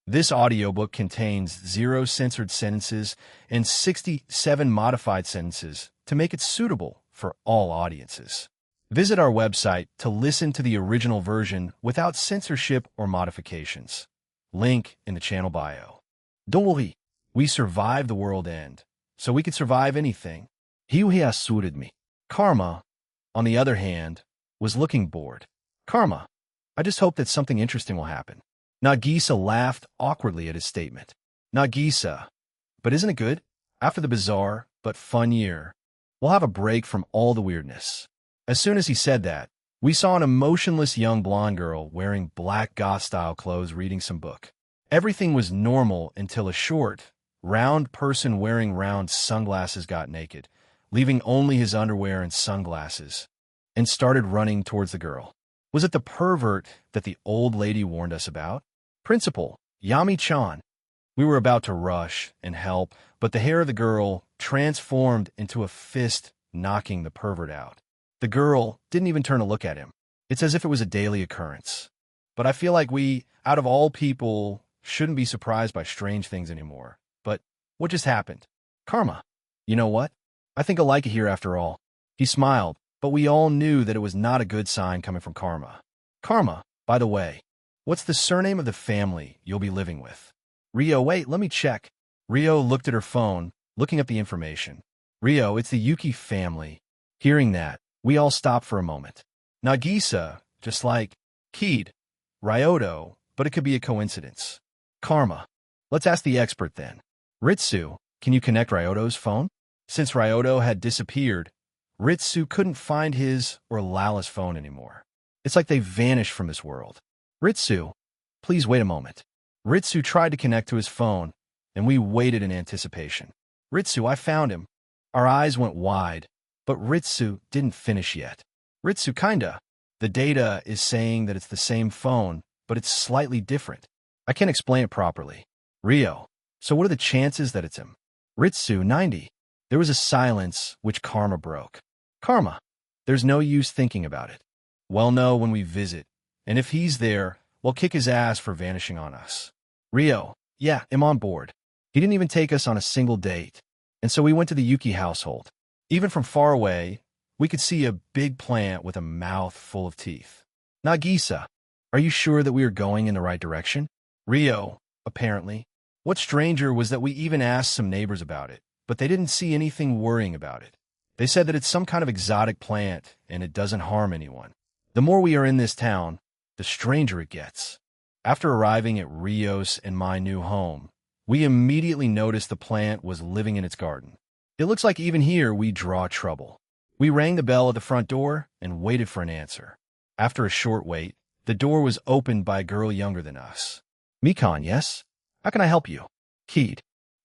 This audiobook contains 0 censored sentences and 67 modified sentences to make it suitable for all audiences. Visit our website to listen to the original version without censorship or modifications. Link in the channel bio. Don't worry, we survived the world end, so we could survive anything. He who has suited me. Karma, on the other hand, was looking bored. Karma, I just hope that something interesting will happen. Nagisa laughed awkwardly at his statement. Nagisa, but isn't it good? After the bizarre but fun year, we'll have a break from all the weirdness. As soon as he said that, we saw an emotionless young blonde girl wearing black goth-style clothes reading some book. Everything was normal until a short, round person wearing round sunglasses got naked, leaving only his underwear and sunglasses, and started running towards the girl. Was it the pervert that the old lady warned us about? Principal, Yami-chan. We were about to rush and help, but the hair of the girl transformed into a fist, knocking the pervert out. The girl didn't even turn to look at him. It's as if it was a daily occurrence. But I feel like we, out of all people, shouldn't be surprised by strange things anymore. But what just happened? Karma. You know what? I think I like it here after all. He smiled, but we all knew that it was not a good sign coming from Karma. Karma, by the way, what's the surname of the family you'll be living with? Rio, wait, let me check. Rio looked at her phone, looking up the information. Rio, it's the Yuki family. Hearing that, we all stopped for a moment. Nagisa, just like Keed, Ryoto, but it could be a coincidence. Karma. Let's ask the expert then. Ritsu, can you connect Ryoto's phone? Since Ryoto had disappeared, Ritsu couldn't find his or Lala's phone anymore. It's like they vanished from this world. Ritsu, please wait a moment. Ritsu tried to connect to his phone, and we waited in anticipation. Ritsu, I found him. Our eyes went wide, but Ritsu didn't finish yet. Ritsu, kinda. The data is saying that it's the same phone, but it's slightly different. I can't explain it properly. Rio, so what are the chances that it's him? Ritsu, 90. There was a silence which Karma broke. Karma, there's no use thinking about it. We'll know when we visit, and if he's there, we'll kick his ass for vanishing on us. Rio, yeah, I'm on board. He didn't even take us on a single date, and so we went to the Yuki household. Even from far away, we could see a big plant with a mouth full of teeth. Nagisa, are you sure that we are going in the right direction? Rio, apparently. What's stranger was that we even asked some neighbors about it, but they didn't see anything worrying about it. They said that it's some kind of exotic plant, and it doesn't harm anyone. The more we are in this town, the stranger it gets. After arriving at Rio's and my new home, we immediately noticed the plant was living in its garden. It looks like even here we draw trouble. We rang the bell at the front door and waited for an answer. After a short wait, the door was opened by a girl younger than us. Mikan, yes? How can I help you? Keed.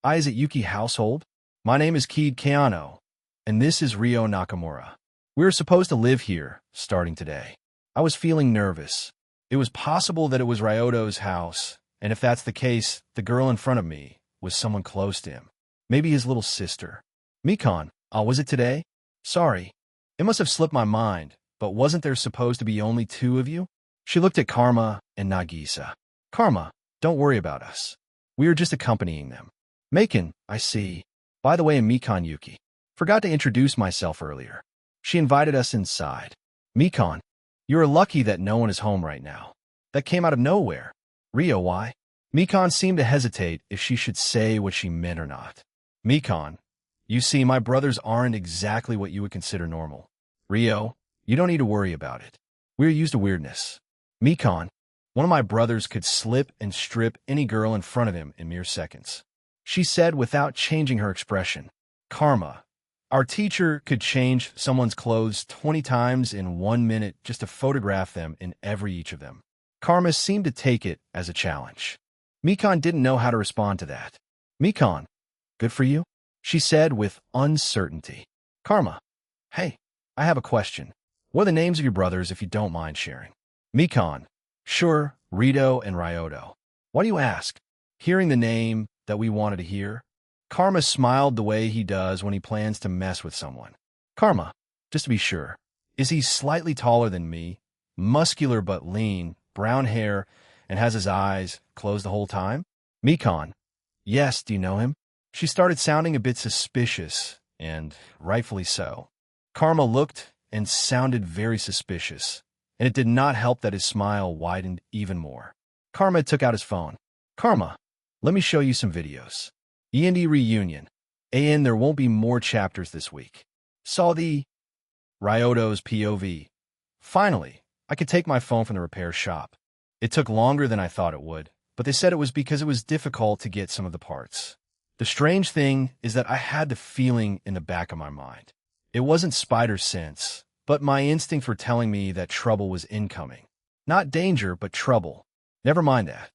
Is it Yuki household? My name is Keed Keano, and this is Rio Nakamura. We were supposed to live here, starting today. I was feeling nervous. It was possible that it was Ryoto's house, and if that's the case, the girl in front of me was someone close to him. Maybe his little sister. Mikan, was it today? Sorry. It must have slipped my mind, but wasn't there supposed to be only 2 of you? She looked at Karma and Nagisa. Karma, don't worry about us. We are just accompanying them. Maken, I see. By the way, I'm Mikan Yuki. Forgot to introduce myself earlier. She invited us inside. Mikan, you're lucky that no one is home right now. That came out of nowhere. Rio, why? Mikan seemed to hesitate if she should say what she meant or not. Mikan, you see, my brothers aren't exactly what you would consider normal. Rio, you don't need to worry about it. We're used to weirdness. Mikan, one of my brothers could slip and strip any girl in front of him in mere seconds. She said without changing her expression. Karma, our teacher could change someone's clothes 20 times in 1 minute just to photograph them in every each of them. Karma seemed to take it as a challenge. Mikan didn't know how to respond to that. Mikan, good for you? She said with uncertainty. Karma, hey, I have a question. What are the names of your brothers if you don't mind sharing? Mikan, sure, Rito and Ryoto. Why do you ask? Hearing the name that we wanted to hear, Karma smiled the way he does when he plans to mess with someone. Karma, just to be sure, is he slightly taller than me, muscular but lean, brown hair, and has his eyes closed the whole time? Mikan. Yes, do you know him? She started sounding a bit suspicious, and rightfully so. Karma looked and sounded very suspicious, and it did not help that his smile widened even more. Karma took out his phone. Karma, let me show you some videos. E&D reunion. And there won't be more chapters this week. Saw the Ryoto's POV. Finally, I could take my phone from the repair shop. It took longer than I thought it would, but they said it was because it was difficult to get some of the parts. The strange thing is that I had the feeling in the back of my mind. It wasn't spider sense, but my instinct for telling me that trouble was incoming. Not danger, but trouble. Never mind that.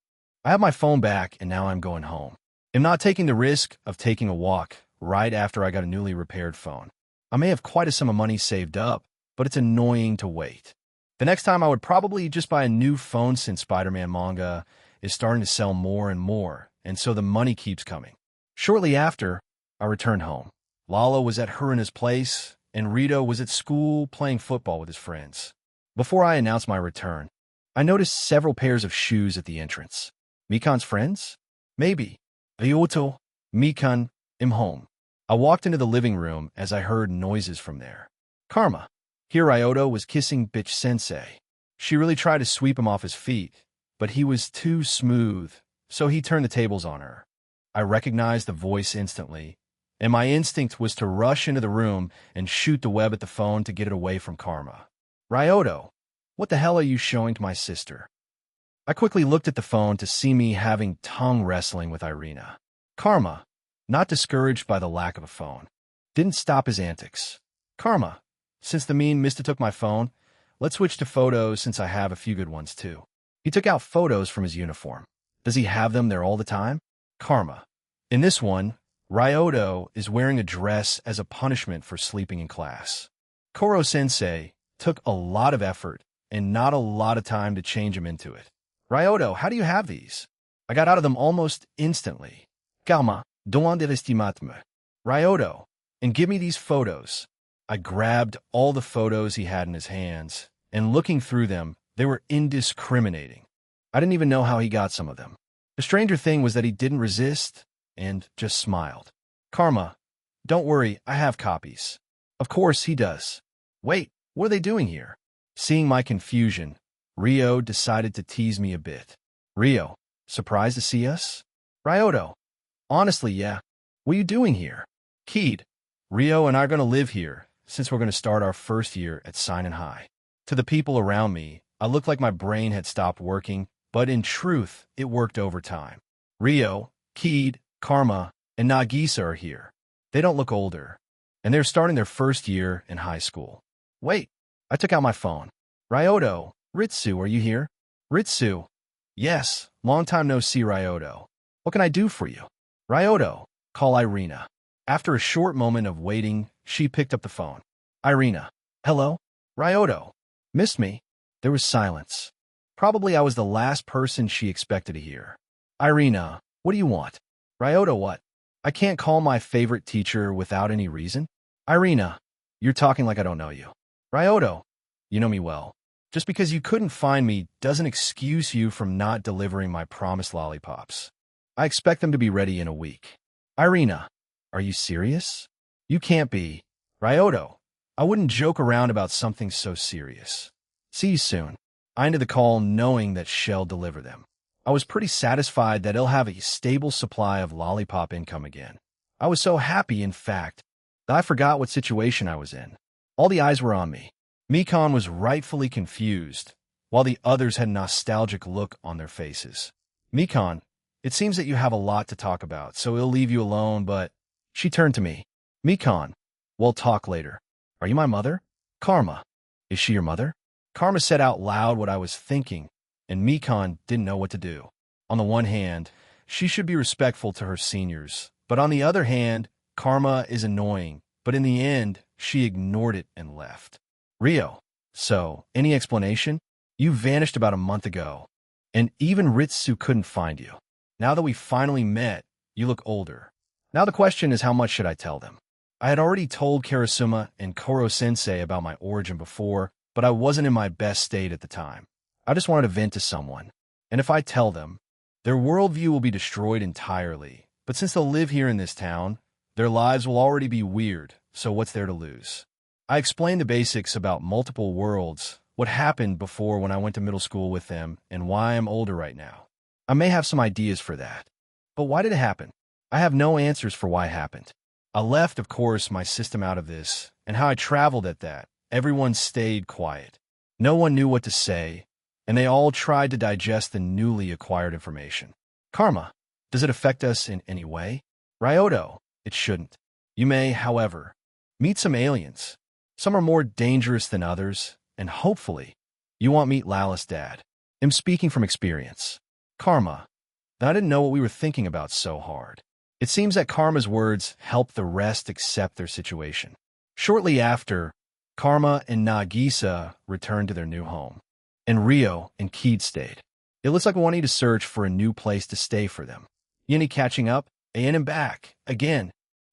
I have my phone back, and now I'm going home. I'm not taking the risk of taking a walk right after I got a newly repaired phone. I may have quite a sum of money saved up, but it's annoying to wait. The next time I would probably just buy a new phone since Spider-Man manga is starting to sell more and more, and so the money keeps coming. Shortly after, I returned home. Lalo was at Haruna's place, and Rito was at school playing football with his friends. Before I announced my return, I noticed several pairs of shoes at the entrance. Mikan's friends? Maybe. Ryoto, Mikan, am home. I walked into the living room as I heard noises from there. Karma. Here Ryoto was kissing bitch sensei. She really tried to sweep him off his feet, but he was too smooth, so he turned the tables on her. I recognized the voice instantly, and my instinct was to rush into the room and shoot the web at the phone to get it away from Karma. Ryoto, what the hell are you showing to my sister? I quickly looked at the phone to see me having tongue wrestling with Irina. Karma, not discouraged by the lack of a phone, didn't stop his antics. Karma, since the mean mister took my phone, let's switch to photos since I have a few good ones too. He took out photos from his uniform. Does he have them there all the time? Karma. In this one, Ryoto is wearing a dress as a punishment for sleeping in class. Koro-sensei took a lot of effort and not a lot of time to change him into it. Ryoto, how do you have these? I got out of them almost instantly. Calma, don't underestimate. Ryoto, and give me these photos. I grabbed all the photos he had in his hands, and looking through them, they were indiscriminating. I didn't even know how he got some of them. The stranger thing was that he didn't resist and just smiled. Karma, don't worry, I have copies. Of course he does. Wait, what are they doing here? Seeing my confusion, Rio decided to tease me a bit. Rio, surprised to see us? Ryoto, honestly, yeah. What are you doing here? Keed, Rio and I are going to live here, since we're going to start our first year at Seinen High. To the people around me, I looked like my brain had stopped working, but in truth, it worked overtime. Rio, Keed, Karma, and Nagisa are here. They don't look older, and they're starting their first year in high school. Wait, I took out my phone. Ryoto, Ritsu, are you here? Ritsu, yes, long time no see, Ryoto. What can I do for you? Ryoto, call Irina. After a short moment of waiting, she picked up the phone. Irina, hello? Ryoto, missed me? There was silence. Probably I was the last person she expected to hear. Irina, what do you want? Ryoto, what? I can't call my favorite teacher without any reason? Irina, you're talking like I don't know you. Ryoto, you know me well. Just because you couldn't find me doesn't excuse you from not delivering my promised lollipops. I expect them to be ready in a week. Irina, are you serious? You can't be. Ryoto, I wouldn't joke around about something so serious. See you soon. I ended the call knowing that she'll deliver them. I was pretty satisfied that he'll have a stable supply of lollipop income again. I was so happy, in fact, that I forgot what situation I was in. All the eyes were on me. Mikan was rightfully confused, while the others had a nostalgic look on their faces. Mikan, it seems that you have a lot to talk about, so he'll leave you alone, but... She turned to me. Mikan, we'll talk later. Are you my mother? Karma, is she your mother? Karma said out loud what I was thinking, and Mikan didn't know what to do. On the one hand, she should be respectful to her seniors, but on the other hand, Karma is annoying, but in the end, she ignored it and left. Rio, so, any explanation? You vanished about a month ago, and even Ritsu couldn't find you. Now that we finally met, you look older. Now the question is, how much should I tell them? I had already told Karasuma and Koro-sensei about my origin before, but I wasn't in my best state at the time. I just wanted to vent to someone, and if I tell them, Their worldview will be destroyed entirely, but since they'll live here in this town, their lives will already be weird, so what's there to lose? I explained the basics about multiple worlds, what happened before when I went to middle school with them, and why I'm older right now. I may have some ideas for that. But why did it happen? I have no answers for why it happened. I left, of course, my system out of this, and how I traveled at that. Everyone stayed quiet. No one knew what to say, and they all tried to digest the newly acquired information. Karma. Does it affect us in any way? Ryoto. It shouldn't. You may, however, meet some aliens. Some are more dangerous than others, and hopefully, you won't meet Lala's dad. I'm speaking from experience. Karma. I didn't know what we were thinking about so hard. It seems that Karma's words helped the rest accept their situation. Shortly after, Karma and Nagisa returned to their new home, and Rio and Keed stayed. It looks like we need to search for a new place to stay for them. Yini catching up, and I'm back, again.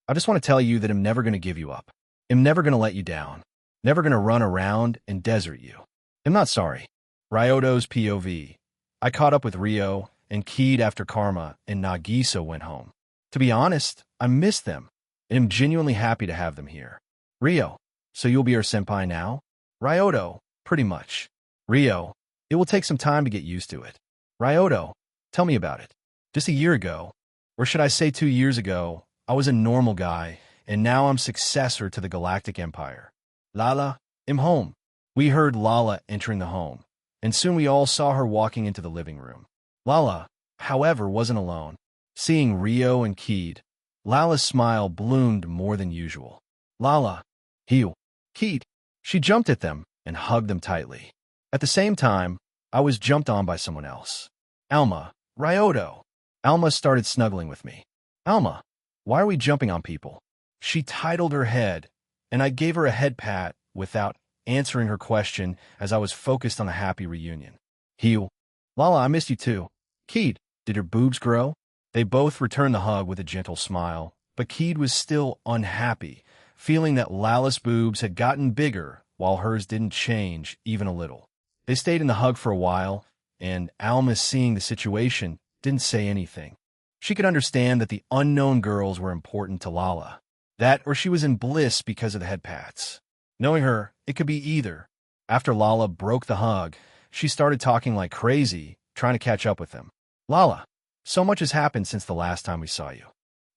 I just want to tell you that I'm never going to give you up. I'm never going to let you down. Never going to run around and desert you. I'm not sorry. Ryoto's POV. I caught up with Rio and Keed after Karma and Nagisa went home. To be honest, I miss them, and am genuinely happy to have them here. Rio, so you'll be our senpai now? Ryoto, pretty much. Rio, it will take some time to get used to it. Ryoto, tell me about it. Just a year ago, or should I say 2 years ago, I was a normal guy, and now I'm successor to the Galactic Empire. Lala, I'm home. We heard Lala entering the home, and soon we all saw her walking into the living room. Lala, however, wasn't alone. Seeing Rio and Keed, Lala's smile bloomed more than usual. Lala, Hiu, Keed. She jumped at them and hugged them tightly. At the same time, I was jumped on by someone else. Alma, Ryoto. Alma started snuggling with me. Alma, why are we jumping on people? She titled her head, and I gave her a head pat without answering her question as I was focused on a happy reunion. Hiu, Lala, I missed you too. Keed, did your boobs grow? They both returned the hug with a gentle smile, but Keed was still unhappy, feeling that Lala's boobs had gotten bigger while hers didn't change even a little. They stayed in the hug for a while, and Alma, seeing the situation, didn't say anything. She could understand that the unknown girls were important to Lala. That or she was in bliss because of the head pats. Knowing her, it could be either. After Lala broke the hug, she started talking like crazy, trying to catch up with them. Lala, so much has happened since the last time we saw you.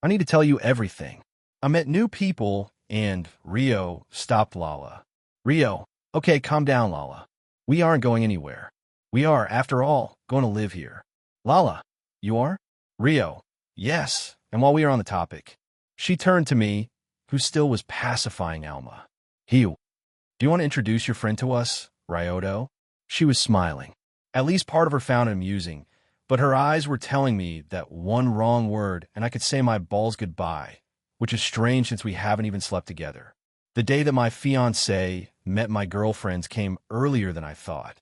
I need to tell you everything. I met new people, and Rio stopped Lala. Rio, okay, calm down, Lala. We aren't going anywhere. We are, after all, going to live here. Lala, you are? Rio, yes, and while we are on the topic, she turned to me, who still was pacifying Alma. Hiu, do you want to introduce your friend to us, Ryoto? She was smiling. At least part of her found it amusing, but her eyes were telling me that one wrong word and I could say my balls goodbye, which is strange since we haven't even slept together. The day that my fiancé met my girlfriends came earlier than I thought.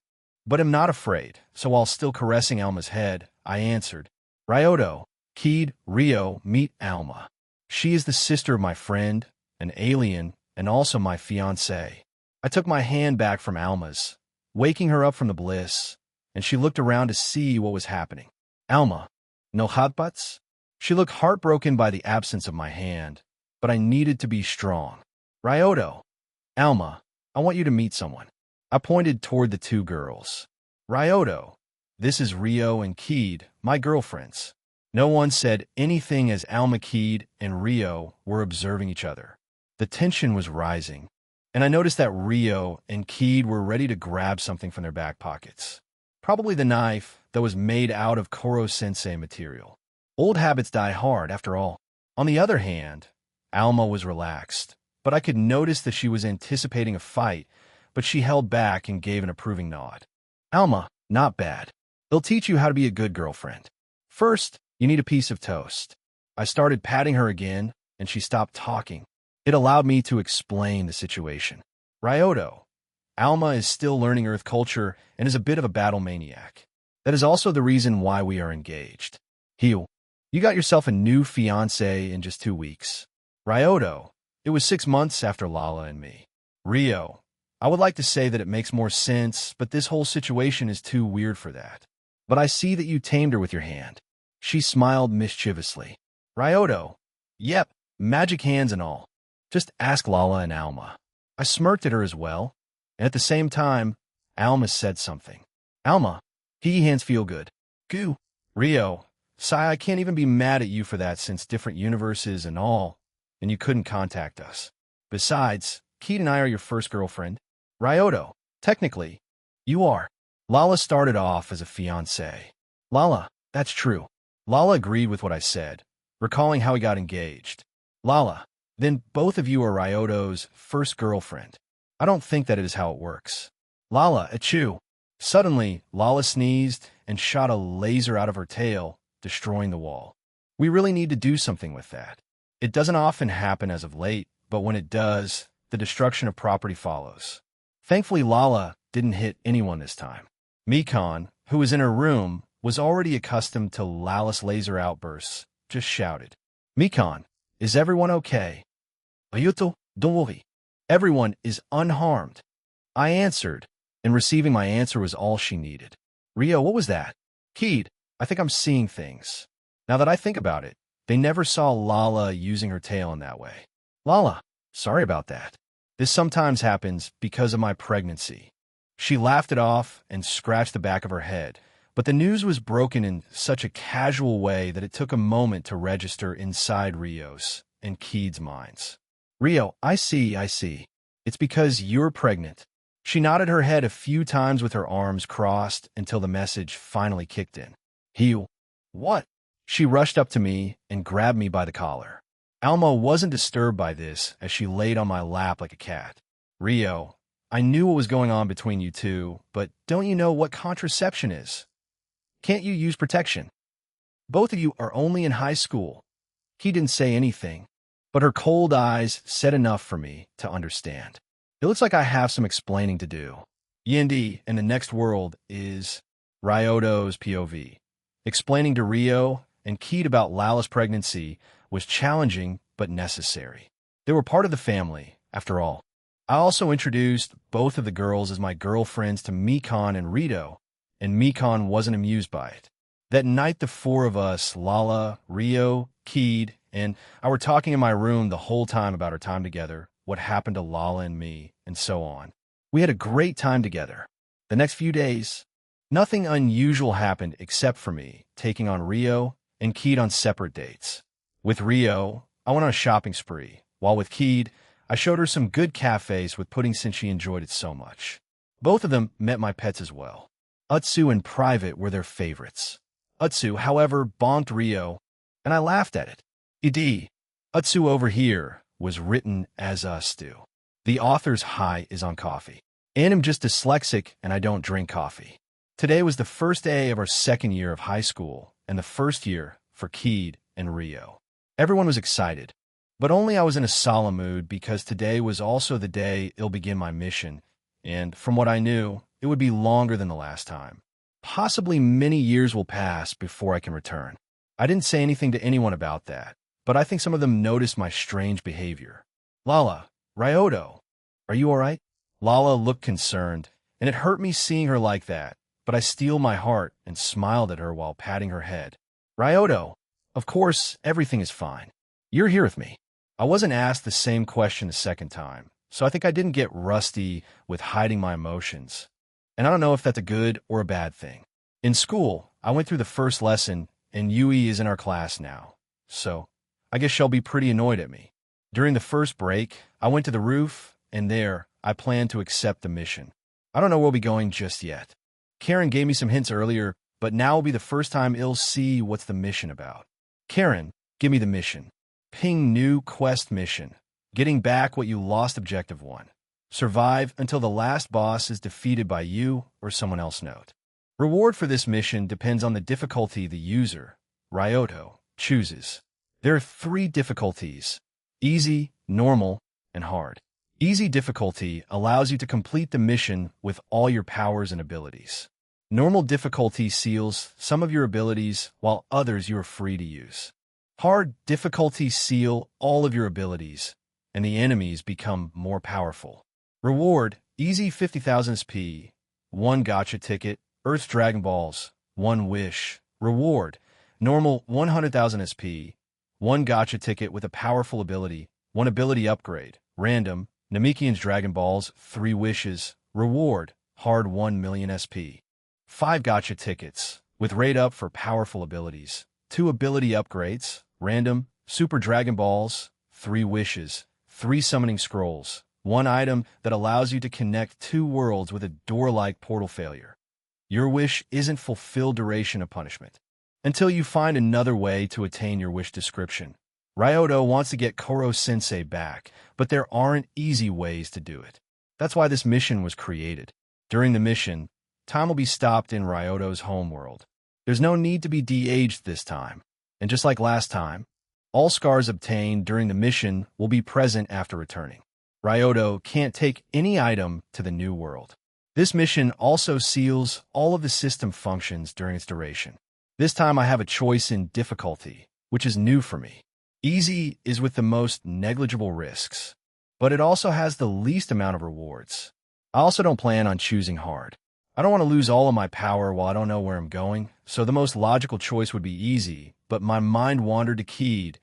But I'm not afraid, so while still caressing Alma's head, I answered, Ryoto, Keed, Rio, meet Alma. She is the sister of my friend, an alien, and also my fiancé. I took my hand back from Alma's, waking her up from the bliss, and she looked around to see what was happening. Alma, no hot butts? She looked heartbroken by the absence of my hand, but I needed to be strong. Ryoto, Alma, I want you to meet someone. I pointed toward the two girls. Ryoto, this is Rio and Keed, my girlfriends. No one said anything as Alma, Keed, and Rio were observing each other. The tension was rising, and I noticed that Rio and Keed were ready to grab something from their back pockets. Probably the knife that was made out of Koro-sensei material. Old habits die hard, after all. On the other hand, Alma was relaxed, but I could notice that she was anticipating a fight, but she held back and gave an approving nod. Alma, not bad. They'll teach you how to be a good girlfriend. First, you need a piece of toast. I started patting her again, and she stopped talking. It allowed me to explain the situation. Ryoto, Alma is still learning Earth culture and is a bit of a battle maniac. That is also the reason why we are engaged. Hiu, you got yourself a new fiancé in just 2 weeks. Ryoto, it was 6 months after Lala and me. Rio, I would like to say that it makes more sense, but this whole situation is too weird for that. But I see that you tamed her with your hand. She smiled mischievously. Ryoto. Yep, magic hands and all. Just ask Lala and Alma. I smirked at her as well, and at the same time, Alma said something. Alma, he hands feel good. Goo. Rio. Sai, I can't even be mad at you for that since different universes and all, and you couldn't contact us. Besides, Keat and I are your first girlfriend. Ryoto. Technically, you are. Lala started off as a fiancé. Lala, that's true. Lala agreed with what I said, recalling how he got engaged. Lala, then both of you are Ryoto's first girlfriend. I don't think that is how it works. Lala, achoo. Suddenly, Lala sneezed and shot a laser out of her tail, destroying the wall. We really need to do something with that. It doesn't often happen as of late, but when it does, the destruction of property follows. Thankfully, Lala didn't hit anyone this time. Mikan, who was in her room, was already accustomed to Lala's laser outbursts, just shouted, Mikan, is everyone okay? Ayuto, don't worry. Everyone is unharmed. I answered, and receiving my answer was all she needed. Rio, what was that? Keed, I think I'm seeing things. Now that I think about it, they never saw Lala using her tail in that way. Lala, sorry about that. This sometimes happens because of my pregnancy. She laughed it off and scratched the back of her head, but the news was broken in such a casual way that it took a moment to register inside Rio's and Keed's minds. Rio, I see. It's because you're pregnant. She nodded her head a few times with her arms crossed until the message finally kicked in. Heal. What? She rushed up to me and grabbed me by the collar. Alma wasn't disturbed by this as she laid on my lap like a cat. Rio, I knew what was going on between you two, but don't you know what contraception is? Can't you use protection? Both of you are only in high school. He didn't say anything, but her cold eyes said enough for me to understand. It looks like I have some explaining to do. Yindi in the next world is Ryoto's POV. Explaining to Rio and Keat about Lala's pregnancy was challenging but necessary. They were part of the family, after all. I also introduced both of the girls as my girlfriends to Mikan and Rito, and Mikan wasn't amused by it. That night, the four of us, Lala, Rio, Keed, and I were talking in my room the whole time about our time together, what happened to Lala and me, and so on. We had a great time together. The next few days, nothing unusual happened except for me taking on Rio and Keed on separate dates. With Rio, I went on a shopping spree, while with Keed, I showed her some good cafes with pudding since she enjoyed it so much. Both of them met my pets as well. Utsu and Private were their favorites. Utsu, however, bonked Rio, and I laughed at it. Ed, Utsu over here was written as Ustu. The author's high is on coffee. And I'm just dyslexic and I don't drink coffee. Today was the first day of our second year of high school and the first year for Keed and Rio. Everyone was excited, but only I was in a solemn mood because today was also the day it'll begin my mission, and from what I knew, it would be longer than the last time. Possibly many years will pass before I can return. I didn't say anything to anyone about that, but I think some of them noticed my strange behavior. Lala, Ryoto, are you all right? Lala looked concerned, and it hurt me seeing her like that, but I steeled my heart and smiled at her while patting her head. Ryoto, of course, everything is fine. You're here with me. I wasn't asked the same question the second time, so I think I didn't get rusty with hiding my emotions. And I don't know if that's a good or a bad thing. In school, I went through the first lesson, and Yui is in our class now, so I guess she'll be pretty annoyed at me. During the first break, I went to the roof, and there, I planned to accept the mission. I don't know where we'll be going just yet. Karen gave me some hints earlier, but now will be the first time I'll see what's the mission about. Karen, give me the mission. Ping new quest mission. Getting back what you lost objective 1. Survive until the last boss is defeated by you or someone else. Note. Reward for this mission depends on the difficulty the user, Ryoto, chooses. There are 3 difficulties: easy, normal, and hard. Easy difficulty allows you to complete the mission with all your powers and abilities. Normal difficulty seals some of your abilities while others you are free to use. Hard difficulty seal all of your abilities, and the enemies become more powerful. Reward, easy 50,000 SP, 1 gacha ticket, Earth Dragon Balls, 1 wish. Reward, Normal 100,000 SP, 1 gacha ticket with a powerful ability, 1 ability upgrade, random, Namekian's Dragon Balls, 3 wishes, reward, hard 1 million SP. 5 gacha tickets, with rate up for powerful abilities, 2 ability upgrades, random, Super Dragon Balls, 3 wishes, 3 summoning scrolls, 1 item that allows you to connect 2 worlds with a door-like portal failure. Your wish isn't fulfilled, duration of punishment, until you find another way to attain your wish description. Ryoto wants to get Koro-sensei back, but there aren't easy ways to do it. That's why this mission was created. During the mission, time will be stopped in Ryoto's homeworld. There's no need to be de-aged this time. And just like last time, all scars obtained during the mission will be present after returning. Ryoto can't take any item to the new world. This mission also seals all of the system functions during its duration. This time I have a choice in difficulty, which is new for me. Easy is with the most negligible risks, but it also has the least amount of rewards. I also don't plan on choosing hard. I don't want to lose all of my power while I don't know where I'm going, so the most logical choice would be easy, but my mind wandered to Keyed,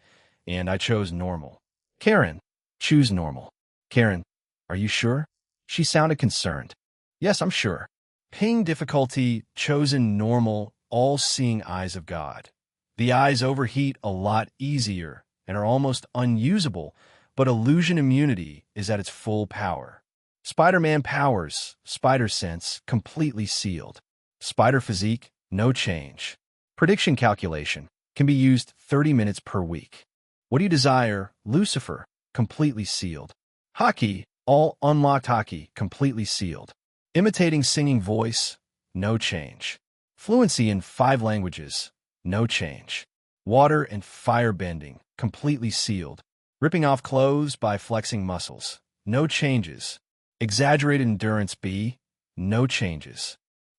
and I chose normal. Karen, choose normal. Karen, are you sure? She sounded concerned. Yes, I'm sure. Ping difficulty, chosen normal, all-seeing eyes of God. The eyes overheat a lot easier and are almost unusable, but illusion immunity is at its full power. Spider-Man powers, spider sense, completely sealed. Spider physique, no change. Prediction calculation, can be used 30 minutes per week. What do you desire? Lucifer, completely sealed. Hockey, all unlocked hockey, completely sealed. Imitating singing voice, no change. Fluency in 5 languages, no change. Water and fire bending, completely sealed. Ripping off clothes by flexing muscles, no changes. Exaggerated endurance B, no changes.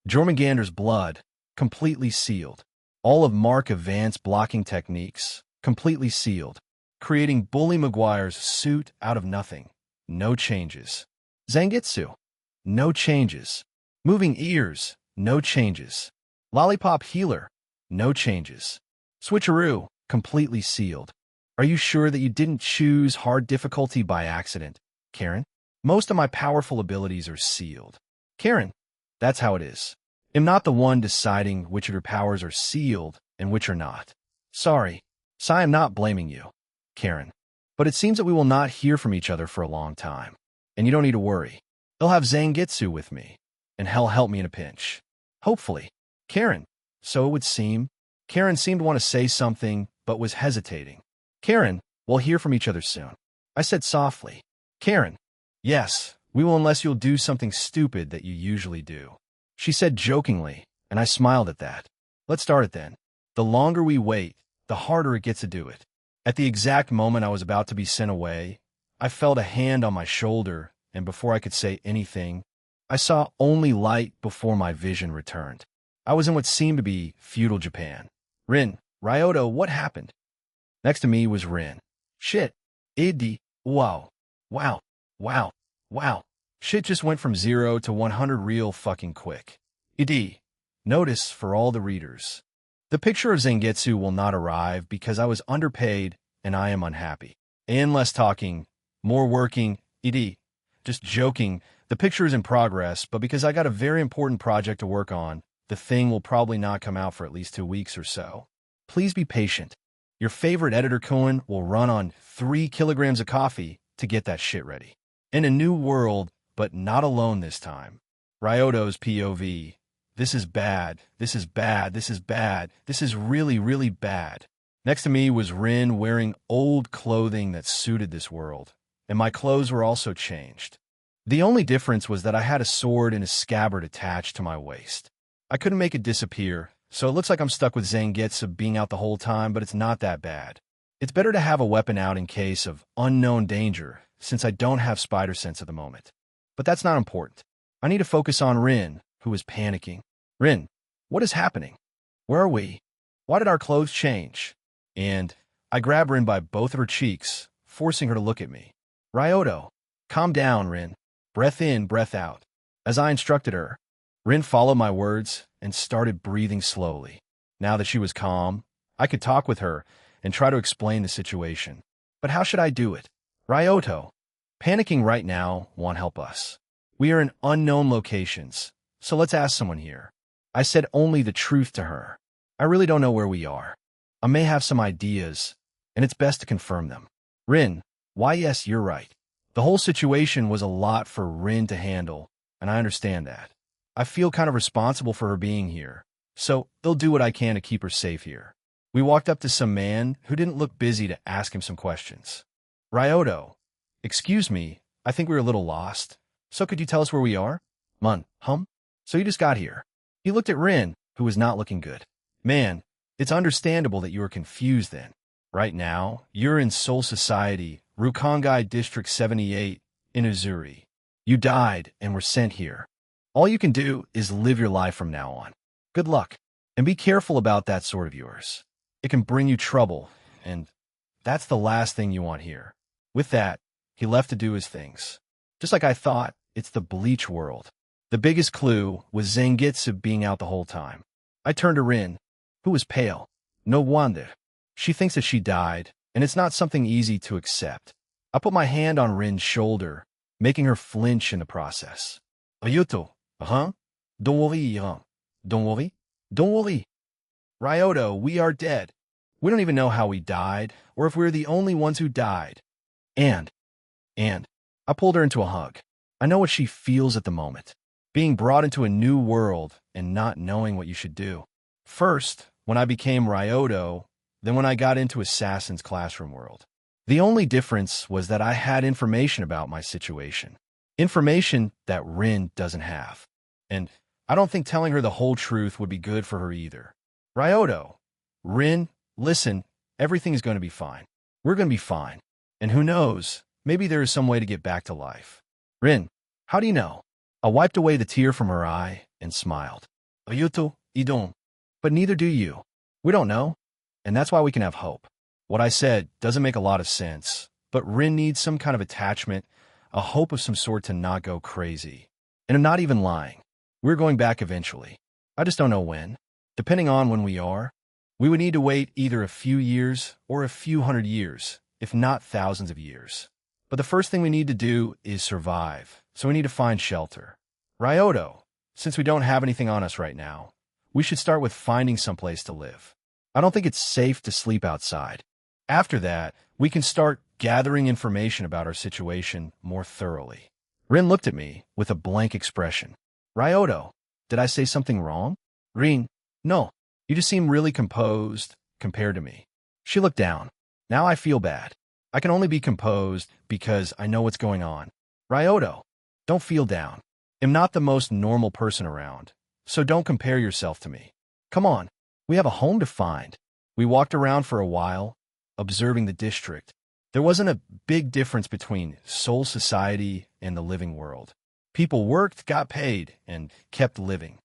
Jormungandr's blood, completely sealed. All of Mark advanced blocking techniques, completely sealed. Creating Bully Maguire's suit out of nothing, no changes. Zangetsu, no changes. Moving ears, no changes. Lollipop healer, no changes. Switcheroo, completely sealed. Are you sure that you didn't choose hard difficulty by accident, Karen? Most of my powerful abilities are sealed. Karen, that's how it is. I'm not the one deciding which of your powers are sealed and which are not. Sorry, I am not blaming you, Karen. But it seems that we will not hear from each other for a long time. And you don't need to worry. They'll have Zangetsu with me, and he'll help me in a pinch. Hopefully. Karen, so it would seem. Karen seemed to want to say something, but was hesitating. Karen, we'll hear from each other soon. I said softly. Karen, yes, we will unless you'll do something stupid that you usually do. She said jokingly, and I smiled at that. Let's start it then. The longer we wait, the harder it gets to do it. At the exact moment I was about to be sent away, I felt a hand on my shoulder, and before I could say anything, I saw only light before my vision returned. I was in what seemed to be feudal Japan. Rin, Ryoto, what happened? Next to me was Rin. Shit. Iddi. Wow. Wow. Wow. Wow. Shit just went from 0 to 100 real fucking quick. Iddi. Notice for all the readers. The picture of Zangetsu will not arrive because I was underpaid and I am unhappy. And less talking, more working. Iddi. Just joking. The picture is in progress, but because I got a very important project to work on, the thing will probably not come out for at least 2 weeks or so. Please be patient. Your favorite editor Cohen will run on 3 kilograms of coffee to get that shit ready. In a new world, but not alone this time. Ryoto's POV. This is bad. This is bad. This is bad. This is really, really bad. Next to me was Rin wearing old clothing that suited this world, and my clothes were also changed. The only difference was that I had a sword and a scabbard attached to my waist. I couldn't make it disappear, so it looks like I'm stuck with Zangetsu being out the whole time, but it's not that bad. It's better to have a weapon out in case of unknown danger, since I don't have spider sense at the moment. But that's not important. I need to focus on Rin, who is panicking. Rin, what is happening? Where are we? Why did our clothes change? And I grab Rin by both of her cheeks, forcing her to look at me. Ryoto, calm down, Rin. Breath in, breath out. As I instructed her, Rin followed my words and started breathing slowly. Now that she was calm, I could talk with her and try to explain the situation. But how should I do it? Ryoto, panicking right now won't help us. We are in unknown locations, so let's ask someone here. I said only the truth to her. I really don't know where we are. I may have some ideas, and it's best to confirm them. Rin, why yes, you're right. The whole situation was a lot for Rin to handle, and I understand that. I feel kind of responsible for her being here, so they'll do what I can to keep her safe here. We walked up to some man who didn't look busy to ask him some questions. Ryoto, excuse me, I think we're a little lost. So could you tell us where we are? So you just got here. He looked at Rin, who was not looking good. Man, it's understandable that you are confused then. Right now, you're in Seoul Society, Rukongai District 78, in Uzuri. You died and were sent here. All you can do is live your life from now on. Good luck, and be careful about that sword of yours. It can bring you trouble, and that's the last thing you want here. With that, he left to do his things. Just like I thought, it's the bleach world. The biggest clue was Zangetsu being out the whole time. I turned to Rin, who was pale. No wonder. She thinks that she died, and it's not something easy to accept. I put my hand on Rin's shoulder, making her flinch in the process. Ryuto, Don't worry, Don't worry. Don't worry. Ryoto, we are dead. We don't even know how we died, or if we're the only ones who died. And, I pulled her into a hug. I know what she feels at the moment. Being brought into a new world and not knowing what you should do. First, when I became Ryoto, then when I got into Assassin's Classroom world. The only difference was that I had information about my situation. Information that Rin doesn't have. And I don't think telling her the whole truth would be good for her either. Ryoto, Rin, listen, everything is going to be fine. We're going to be fine. And who knows, maybe there is some way to get back to life. Rin, how do you know? I wiped away the tear from her eye and smiled. Ryuto, you don't. But neither do you. We don't know. And that's why we can have hope. What I said doesn't make a lot of sense, but Rin needs some kind of attachment, a hope of some sort to not go crazy. And I'm not even lying. We're going back eventually. I just don't know when. Depending on when we are, we would need to wait either a few years or a few hundred years, if not thousands of years. But the first thing we need to do is survive, so we need to find shelter. Ryoto, since we don't have anything on us right now, we should start with finding someplace to live. I don't think it's safe to sleep outside. After that, we can start gathering information about our situation more thoroughly. Rin looked at me with a blank expression. Ryoto, did I say something wrong? Rin, no, you just seem really composed compared to me. She looked down. Now I feel bad. I can only be composed because I know what's going on. Ryoto, don't feel down. I'm not the most normal person around, so don't compare yourself to me. Come on, we have a home to find. We walked around for a while, observing the district. There wasn't a big difference between Seoul Society and the living world. People worked, got paid, and kept living.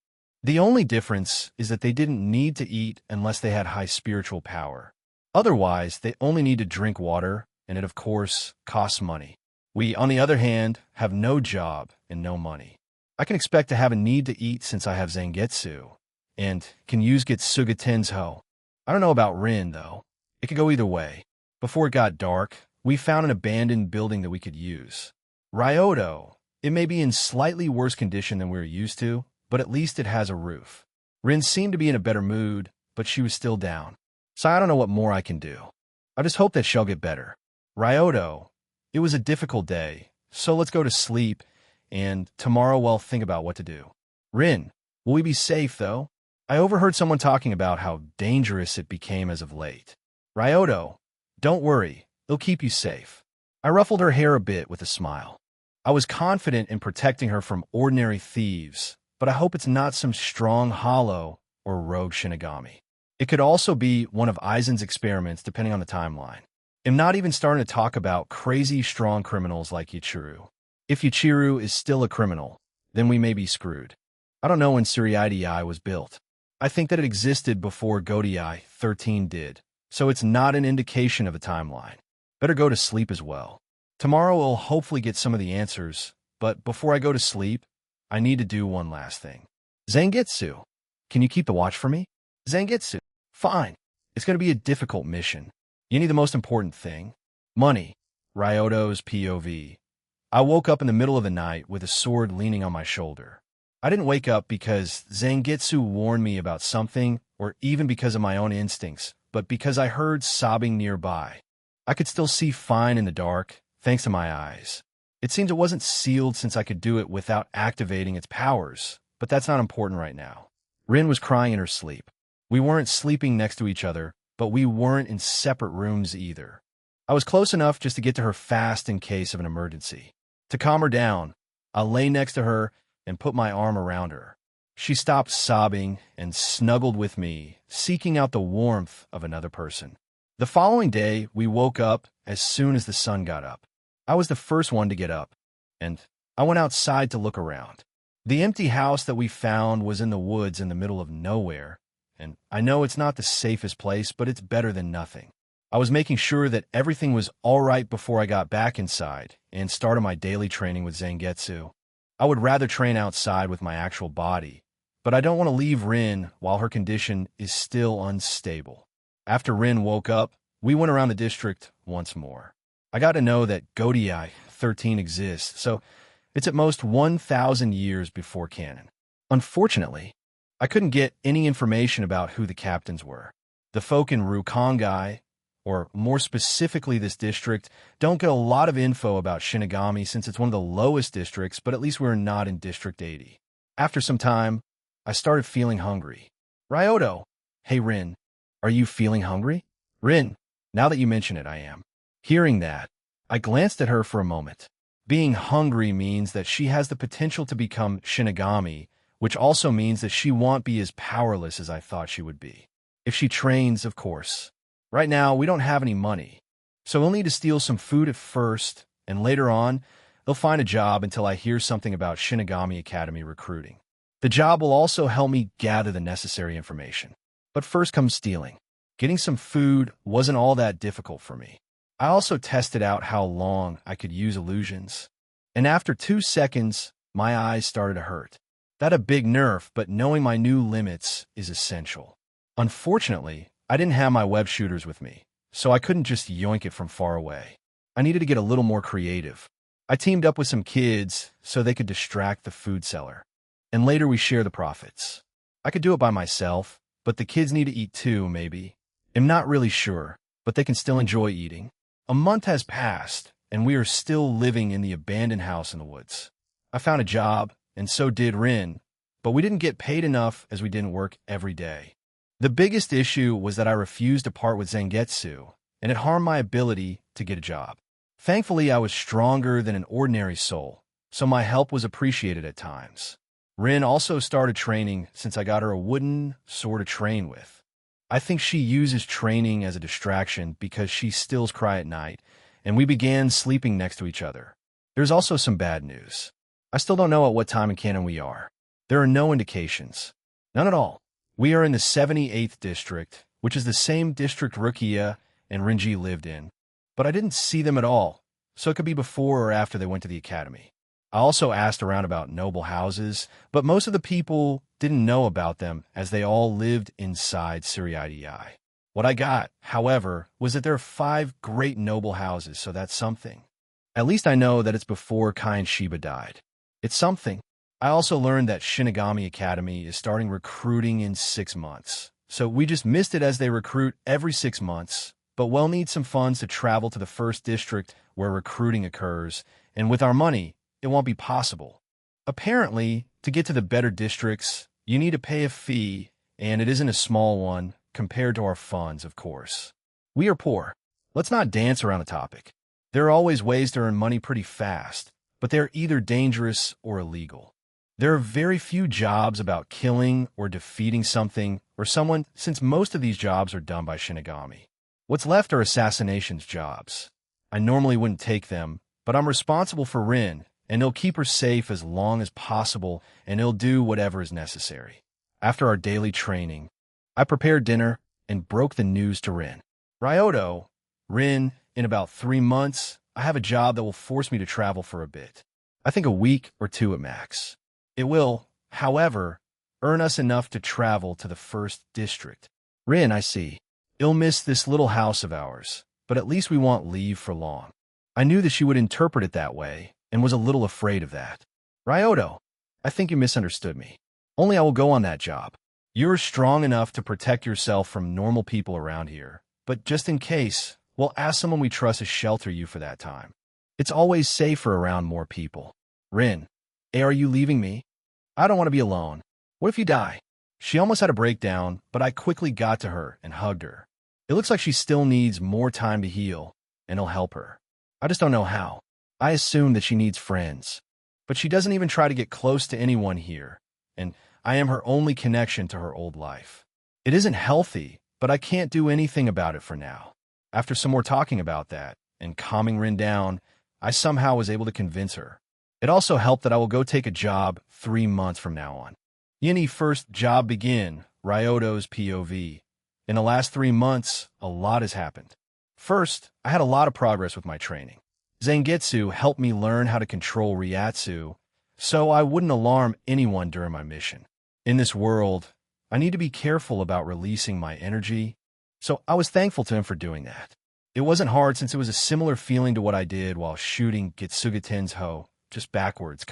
The only difference is that they didn't need to eat unless they had high spiritual power. Otherwise, they only need to drink water, and it, of course, costs money. We, on the other hand, have no job and no money. I can expect to have a need to eat since I have Zangetsu, and can use Getsuga Tenzo. I don't know about Rin, though. It could go either way. Before it got dark, we found an abandoned building that we could use. Ryoto, it may be in slightly worse condition than we're used to, but at least it has a roof. Rin seemed to be in a better mood, but she was still down. So I don't know what more I can do. I just hope that she'll get better. Ryoto, it was a difficult day, so let's go to sleep, and tomorrow we'll think about what to do. Rin, will we be safe, though? I overheard someone talking about how dangerous it became as of late. Ryoto, don't worry, it'll keep you safe. I ruffled her hair a bit with a smile. I was confident in protecting her from ordinary thieves, but I hope it's not some strong hollow or rogue Shinigami. It could also be one of Aizen's experiments depending on the timeline. I'm not even starting to talk about crazy strong criminals like Ichiru. If Ichiru is still a criminal, then we may be screwed. I don't know when Suriidii was built. I think that it existed before Godii 13 did, so it's not an indication of a timeline. Better go to sleep as well. Tomorrow we'll hopefully get some of the answers, but before I go to sleep, I need to do one last thing. Zangetsu, can you keep the watch for me? Zangetsu, fine. It's going to be a difficult mission. You need the most important thing. Money. Ryoto's POV. I woke up in the middle of the night with a sword leaning on my shoulder. I didn't wake up because Zangetsu warned me about something, or even because of my own instincts, but because I heard sobbing nearby. I could still see fine in the dark, thanks to my eyes. It seems it wasn't sealed since I could do it without activating its powers, but that's not important right now. Rin was crying in her sleep. We weren't sleeping next to each other, but we weren't in separate rooms either. I was close enough just to get to her fast in case of an emergency. To calm her down, I lay next to her and put my arm around her. She stopped sobbing and snuggled with me, seeking out the warmth of another person. The following day, we woke up as soon as the sun got up. I was the first one to get up, and I went outside to look around. The empty house that we found was in the woods in the middle of nowhere, and I know it's not the safest place, but it's better than nothing. I was making sure that everything was all right before I got back inside and started my daily training with Zangetsu. I would rather train outside with my actual body, but I don't want to leave Rin while her condition is still unstable. After Rin woke up, we went around the district once more. I got to know that Godiai 13 exists, so it's at most 1,000 years before canon. Unfortunately, I couldn't get any information about who the captains were. The folk in Rukongai, or more specifically this district, don't get a lot of info about Shinigami since it's one of the lowest districts, but at least we're not in District 80. After some time, I started feeling hungry. Ryoto, hey Rin, are you feeling hungry? Rin, now that you mention it, I am. Hearing that, I glanced at her for a moment. Being hungry means that she has the potential to become Shinigami, which also means that she won't be as powerless as I thought she would be. If she trains, of course. Right now, we don't have any money, so we'll need to steal some food at first, and later on, they'll find a job until I hear something about Shinigami Academy recruiting. The job will also help me gather the necessary information. But first comes stealing. Getting some food wasn't all that difficult for me. I also tested out how long I could use illusions, and after 2 seconds, my eyes started to hurt. That's a big nerf, but knowing my new limits is essential. Unfortunately, I didn't have my web shooters with me, so I couldn't just yoink it from far away. I needed to get a little more creative. I teamed up with some kids so they could distract the food seller, and later we share the profits. I could do it by myself, but the kids need to eat too, maybe. I'm not really sure, but they can still enjoy eating. A month has passed, and we are still living in the abandoned house in the woods. I found a job, and so did Rin, but we didn't get paid enough as we didn't work every day. The biggest issue was that I refused to part with Zangetsu, and it harmed my ability to get a job. Thankfully, I was stronger than an ordinary soul, so my help was appreciated at times. Rin also started training since I got her a wooden sword to train with. I think she uses training as a distraction because she stills cry at night, and we began sleeping next to each other. There's also some bad news. I still don't know at what time in canon we are. There are no indications. None at all. We are in the 78th district, which is the same district Rukia and Renji lived in, but I didn't see them at all, so it could be before or after they went to the academy. I also asked around about noble houses, but most of the people didn't know about them as they all lived inside Siriidii. What I got, however, was that there are 5 great noble houses, so that's something. At least I know that it's before Kai and Shiba died. It's something. I also learned that Shinigami Academy is starting recruiting in 6 months. So we just missed it as they recruit every 6 months, but we'll need some funds to travel to the first district where recruiting occurs, and with our money, it won't be possible. Apparently, to get to the better districts, you need to pay a fee, and it isn't a small one compared to our funds, of course. We are poor. Let's not dance around the topic. There are always ways to earn money pretty fast, but they're either dangerous or illegal. There are very few jobs about killing or defeating something or someone, since most of these jobs are done by Shinigami. What's left are assassinations jobs. I normally wouldn't take them, but I'm responsible for Rin, and he'll keep her safe as long as possible, and he'll do whatever is necessary. After our daily training, I prepared dinner and broke the news to Rin. Ryoto, Rin, in about 3 months, I have a job that will force me to travel for a bit. I think a week or 2 at max. It will, however, earn us enough to travel to the first district. Rin, I see. You'll miss this little house of ours, but at least we won't leave for long. I knew that she would interpret it that way, and was a little afraid of that. Ryoto, I think you misunderstood me. Only I will go on that job. You're strong enough to protect yourself from normal people around here, but just in case, we'll ask someone we trust to shelter you for that time. It's always safer around more people. Rin, are you leaving me? I don't want to be alone. What if you die? She almost had a breakdown, but I quickly got to her and hugged her. It looks like she still needs more time to heal, and it'll help her. I just don't know how. I assume that she needs friends. But she doesn't even try to get close to anyone here, and I am her only connection to her old life. It isn't healthy, but I can't do anything about it for now. After some more talking about that, and calming Rin down, I somehow was able to convince her. It also helped that I will go take a job 3 months from now on. Yini first job begin, Ryoto's POV. In the last 3 months, a lot has happened. First, I had a lot of progress with my training. Zangetsu helped me learn how to control Ryatsu, so I wouldn't alarm anyone during my mission. In this world, I need to be careful about releasing my energy, so I was thankful to him for doing that. It wasn't hard since it was a similar feeling to what I did while shooting Getsuga Tensho, just backwards,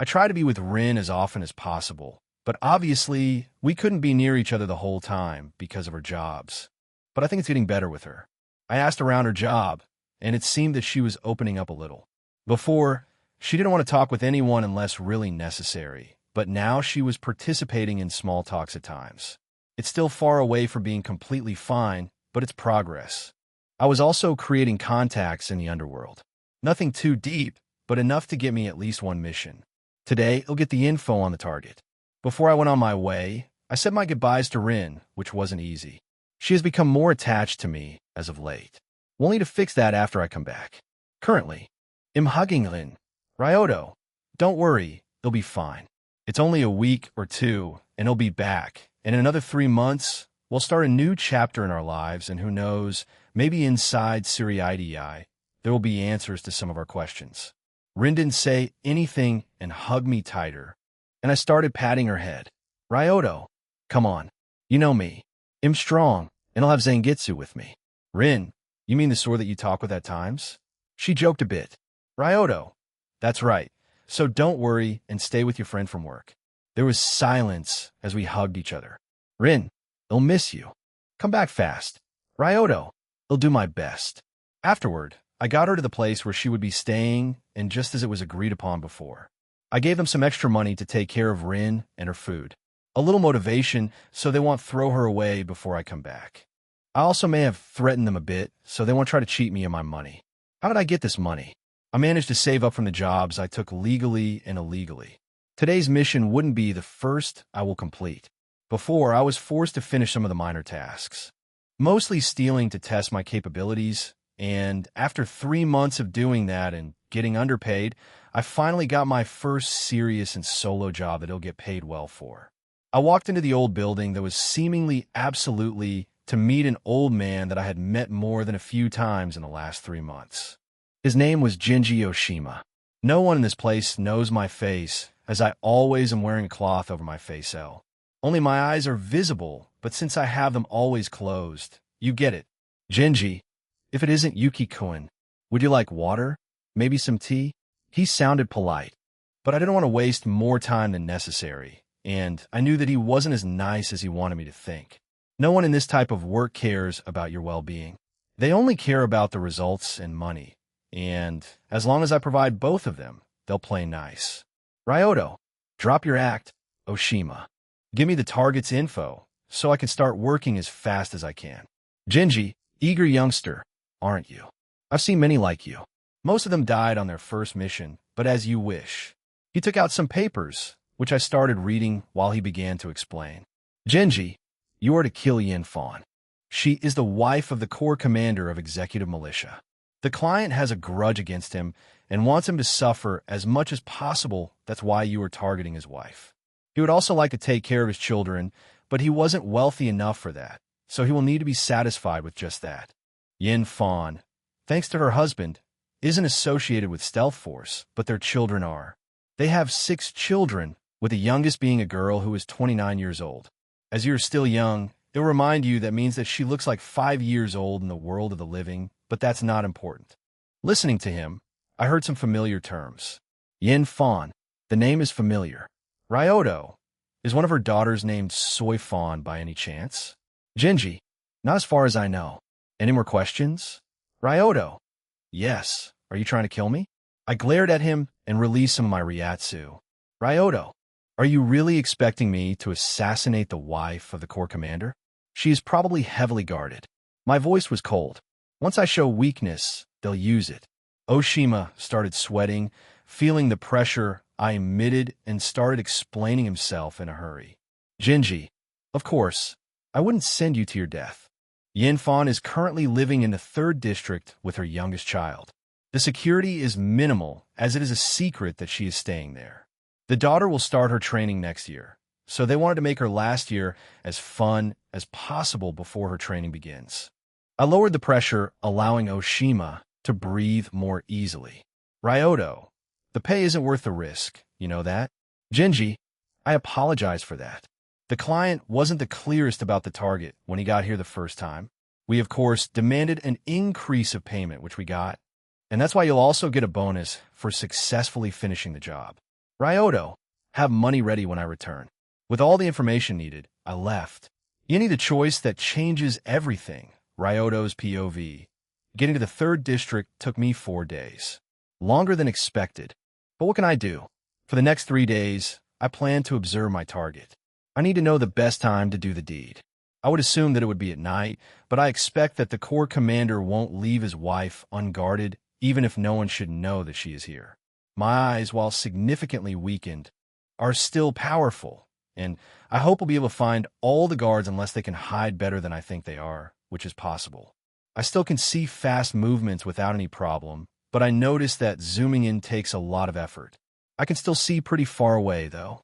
I try to be with Rin as often as possible, but obviously, we couldn't be near each other the whole time because of her jobs. But I think it's getting better with her. I asked around her job, and it seemed that she was opening up a little. Before, she didn't want to talk with anyone unless really necessary, but now she was participating in small talks at times. It's still far away from being completely fine, but it's progress. I was also creating contacts in the underworld. Nothing too deep, but enough to get me at least one mission. Today, I'll get the info on the target. Before I went on my way, I said my goodbyes to Rin, which wasn't easy. She has become more attached to me as of late. We'll need to fix that after I come back. Currently, I'm hugging Rin. Ryoto, don't worry, it'll be fine. It's only a week or two, and he'll be back. And in another 3 months, we'll start a new chapter in our lives, and who knows, maybe inside Siriidei, there will be answers to some of our questions. Rin didn't say anything and hugged me tighter, and I started patting her head. Ryoto, come on. You know me. I'm strong, and I'll have Zangetsu with me. Rin, you mean the sword that you talk with at times? She joked a bit. Ryoto, that's right. So don't worry and stay with your friend from work. There was silence as we hugged each other. Rin, I'll miss you. Come back fast. Ryoto, I'll do my best. Afterward, I got her to the place where she would be staying, and just as it was agreed upon before. I gave them some extra money to take care of Rin and her food. A little motivation so they won't throw her away before I come back. I also may have threatened them a bit, so they won't try to cheat me of my money. How did I get this money? I managed to save up from the jobs I took legally and illegally. Today's mission wouldn't be the first I will complete. Before, I was forced to finish some of the minor tasks. Mostly stealing to test my capabilities, and after 3 months of doing that and getting underpaid, I finally got my first serious and solo job that I'll get paid well for. I walked into the old building that was seemingly absolutely to meet an old man that I had met more than a few times in the last 3 months. His name was Genji Yoshima. No one in this place knows my face, as I always am wearing a cloth over my face L. Only my eyes are visible, but since I have them always closed, you get it. Genji, if it isn't Yuki-kun, would you like water? Maybe some tea? He sounded polite, but I didn't want to waste more time than necessary, and I knew that he wasn't as nice as he wanted me to think. No one in this type of work cares about your well-being. They only care about the results and money, and as long as I provide both of them, they'll play nice. Ryoto, drop your act, Oshima. Give me the target's info, so I can start working as fast as I can. Genji, eager youngster, aren't you? I've seen many like you. Most of them died on their first mission, but as you wish. He took out some papers, which I started reading while he began to explain. Genji, you are to kill Yin Fawn. She is the wife of the Corps Commander of Executive Militia. The client has a grudge against him and wants him to suffer as much as possible. That's why you are targeting his wife. He would also like to take care of his children, but he wasn't wealthy enough for that, so he will need to be satisfied with just that. Yin Fawn, thanks to her husband, isn't associated with Stealth Force, but their children are. They have 6 children, with the youngest being a girl who is 29 years old. As you're still young, It'll remind you that means that she looks like 5 years old in the world of the living, but that's not important. Listening to him, I heard some familiar terms. Yin Fawn, the name is familiar. Ryoto, is one of her daughters named Soy Fawn by any chance? Jinji, not as far as I know. Any more questions? Ryoto, yes. Are you trying to kill me? I glared at him and released some of my Ryatsu. Ryoto, are you really expecting me to assassinate the wife of the Corps commander? She is probably heavily guarded. My voice was cold. Once I show weakness, they'll use it. Oshima started sweating, feeling the pressure I emitted, and started explaining himself in a hurry. Jinji, of course, I wouldn't send you to your death. Yin Fawn is currently living in the 3rd district with her youngest child. The security is minimal, as it is a secret that she is staying there. The daughter will start her training next year, so they wanted to make her last year as fun as possible before her training begins. I lowered the pressure, allowing Oshima to breathe more easily. Ryoto, the pay isn't worth the risk, you know that? Jinji, I apologize for that. The client wasn't the clearest about the target when he got here the first time. We, of course, demanded an increase of payment, which we got, and that's why you'll also get a bonus for successfully finishing the job. Ryoto, have money ready when I return. With all the information needed, I left. You need a choice that changes everything. Ryoto's POV. Getting to the 3rd district took me 4 days. Longer than expected. But what can I do? For the next 3 days, I plan to observe my target. I need to know the best time to do the deed. I would assume that it would be at night, but I expect that the Corps commander won't leave his wife unguarded, even if no one should know that she is here. My eyes, while significantly weakened, are still powerful, and I hope we'll be able to find all the guards unless they can hide better than I think they are, which is possible. I still can see fast movements without any problem, but I notice that zooming in takes a lot of effort. I can still see pretty far away, though.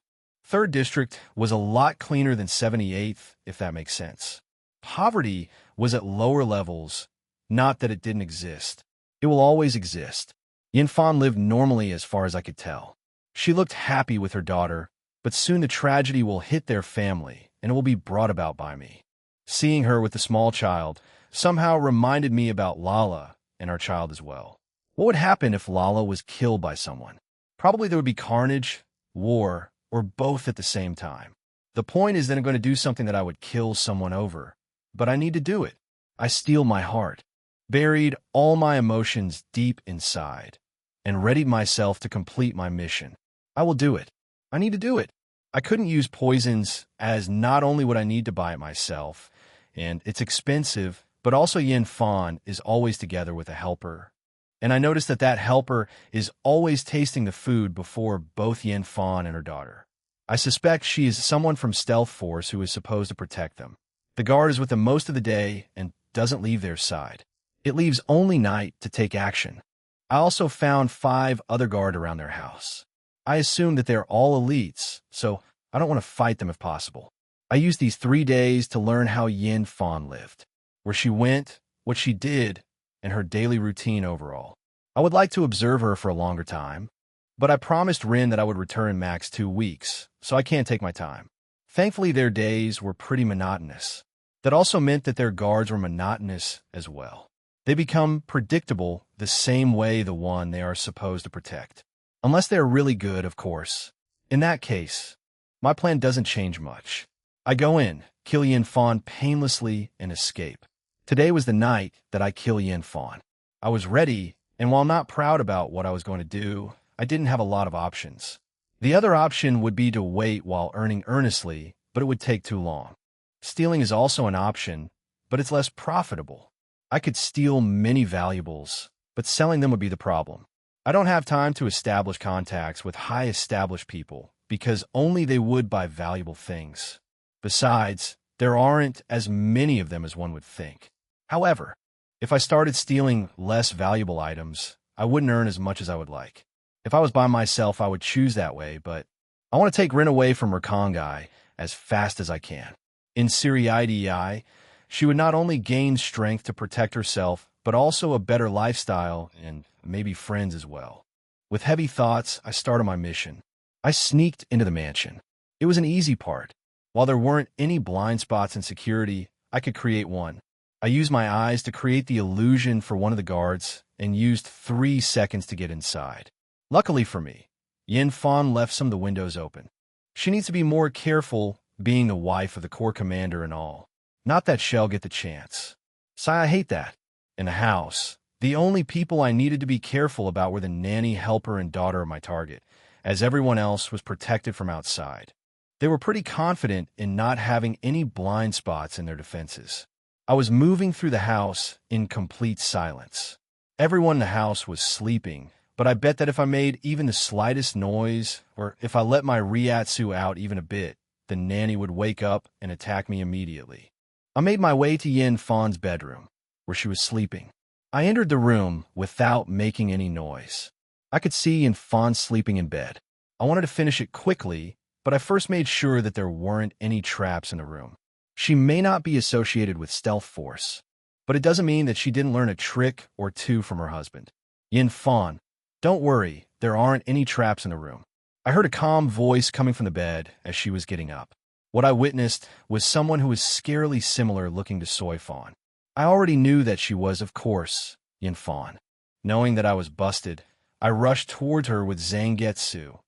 3rd district was a lot cleaner than 78th, if that makes sense. Poverty was at lower levels, not that it didn't exist. It will always exist. Yin Fawn lived normally as far as I could tell. She looked happy with her daughter, but soon the tragedy will hit their family, and it will be brought about by me. Seeing her with the small child somehow reminded me about Lala and our child as well. What would happen if Lala was killed by someone? Probably there would be carnage, war, or both at the same time. The point is that I'm going to do something that I would kill someone over, but I need to do it. I steel my heart, buried all my emotions deep inside, and readied myself to complete my mission. I will do it. I need to do it. I couldn't use poisons, as not only would I need to buy it myself, and it's expensive, but also Yin Fawn is always together with a helper. And I noticed that that helper is always tasting the food before both Yin Fawn and her daughter. I suspect she is someone from Stealth Force who is supposed to protect them. The guard is with them most of the day and doesn't leave their side. It leaves only night to take action. I also found 5 other guard around their house. I assume that they're all elites, so I don't want to fight them if possible. I used these 3 days to learn how Yin Fawn lived, where she went, what she did, and her daily routine overall. I would like to observe her for a longer time, but I promised Rin that I would return in max 2 weeks, so I can't take my time. Thankfully, their days were pretty monotonous. That also meant that their guards were monotonous as well. They become predictable the same way the one they are supposed to protect. Unless they are really good, of course. In that case, my plan doesn't change much. I go in, kill Yin Fawn painlessly, and escape. Today was the night that I kill Yin Fawn. I was ready, and while not proud about what I was going to do, I didn't have a lot of options. The other option would be to wait while earning earnestly, but it would take too long. Stealing is also an option, but it's less profitable. I could steal many valuables, but selling them would be the problem. I don't have time to establish contacts with high-established people, because only they would buy valuable things. Besides, there aren't as many of them as one would think. However, if I started stealing less valuable items, I wouldn't earn as much as I would like. If I was by myself, I would choose that way, but I want to take Rin away from Rakongai as fast as I can. In Siriidei, she would not only gain strength to protect herself, but also a better lifestyle and maybe friends as well. With heavy thoughts, I started my mission. I sneaked into the mansion. It was an easy part. While there weren't any blind spots in security, I could create one. I used my eyes to create the illusion for one of the guards and used 3 seconds to get inside. Luckily for me, Yin Fan left some of the windows open. She needs to be more careful being the wife of the Corps commander and all. Not that she'll get the chance. Sigh, I hate that. In the house, the only people I needed to be careful about were the nanny, helper, and daughter of my target, as everyone else was protected from outside. They were pretty confident in not having any blind spots in their defenses. I was moving through the house in complete silence. Everyone in the house was sleeping, but I bet that if I made even the slightest noise, or if I let my Ryatsu out even a bit, the nanny would wake up and attack me immediately. I made my way to Yin Fan's bedroom, where she was sleeping. I entered the room without making any noise. I could see Yin Fan sleeping in bed. I wanted to finish it quickly, but I first made sure that there weren't any traps in the room. She may not be associated with Stealth Force, but it doesn't mean that she didn't learn a trick or two from her husband. Yin Fan, don't worry, there aren't any traps in the room. I heard a calm voice coming from the bed as she was getting up. What I witnessed was someone who was scarily similar looking to Soy Fan. I already knew that she was, of course, Yin Fan. Knowing that I was busted, I rushed towards her with Zangetsu,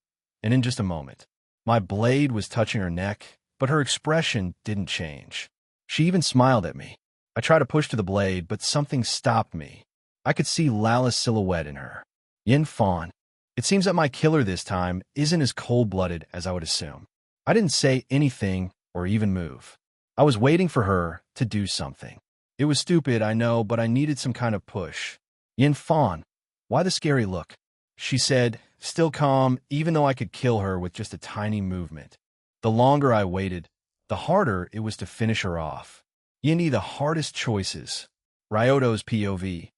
and in just a moment, my blade was touching her neck, but her expression didn't change. She even smiled at me. I tried to push to the blade, but something stopped me. I could see Lala's silhouette in her. Yin Fan, it seems that my killer this time isn't as cold-blooded as I would assume. I didn't say anything or even move. I was waiting for her to do something. It was stupid, I know, but I needed some kind of push. Yin Fan, why the scary look? She said, still calm, even though I could kill her with just a tiny movement. The longer I waited, the harder it was to finish her off. Yindi, the hardest choices. Ryoto's POV.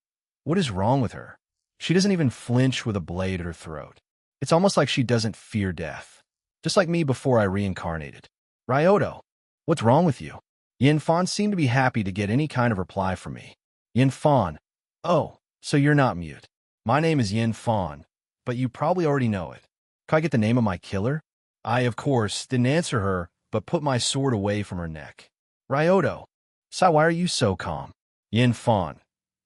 What is wrong with her? She doesn't even flinch with a blade at her throat. It's almost like she doesn't fear death. Just like me before I reincarnated. Ryoto, what's wrong with you? Yin Fan seemed to be happy to get any kind of reply from me. Yin Fan, oh, so you're not mute. My name is Yin Fan, but you probably already know it. Can I get the name of my killer? I, of course, didn't answer her, but put my sword away from her neck. Ryoto, Sai, why are you so calm? Yin Fan,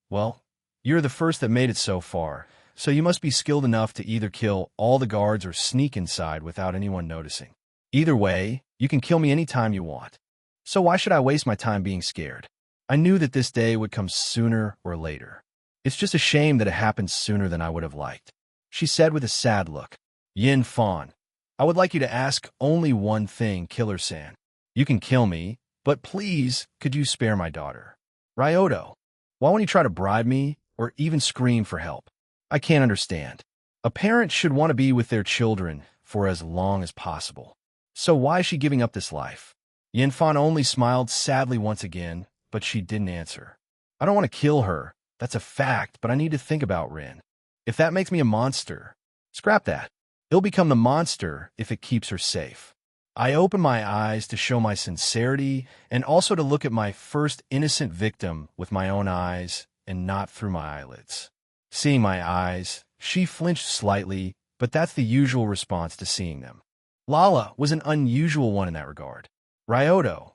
well, you're the first that made it so far, so you must be skilled enough to either kill all the guards or sneak inside without anyone noticing. Either way, you can kill me anytime you want. So why should I waste my time being scared? I knew that this day would come sooner or later. It's just a shame that it happened sooner than I would have liked. She said with a sad look. Yin Fan, I would like you to ask only one thing, Killer-san. You can kill me, but please, could you spare my daughter? Ryoto, why won't you try to bribe me or even scream for help? I can't understand. A parent should want to be with their children for as long as possible. So why is she giving up this life? Yin Fan only smiled sadly once again, but she didn't answer. I don't want to kill her, that's a fact, but I need to think about Rin. If that makes me a monster, scrap that. It'll become the monster if it keeps her safe. I open my eyes to show my sincerity and also to look at my first innocent victim with my own eyes and not through my eyelids. Seeing my eyes, she flinched slightly, but that's the usual response to seeing them. Lala was an unusual one in that regard. Ryoto,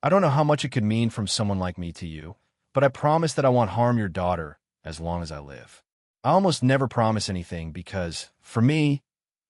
I don't know how much it could mean from someone like me to you, but I promise that I won't harm your daughter as long as I live. I almost never promise anything because, for me,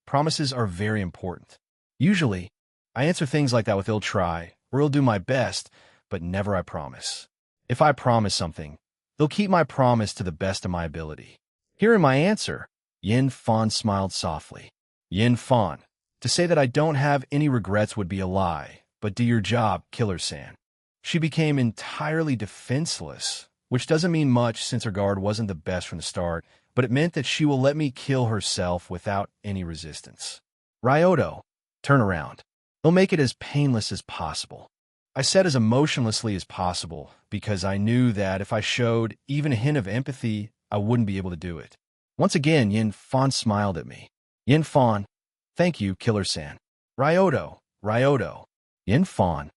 promises are very important. Usually, I answer things like that with "I'll try," or "I'll do my best," but never "I promise." If I promise something, they'll keep my promise to the best of my ability. Hearing my answer, Yin Fan smiled softly. Yin Fan, to say that I don't have any regrets would be a lie, but do your job, Killer-san. She became entirely defenseless, which doesn't mean much since her guard wasn't the best from the start, but it meant that she will let me kill herself without any resistance. Ryoto, turn around. They'll make it as painless as possible. I said as emotionlessly as possible because I knew that if I showed even a hint of empathy, I wouldn't be able to do it. Once again, Yin Fan smiled at me. Yin Fan, thank you, Killer-san. Ryoto, Yin Fan,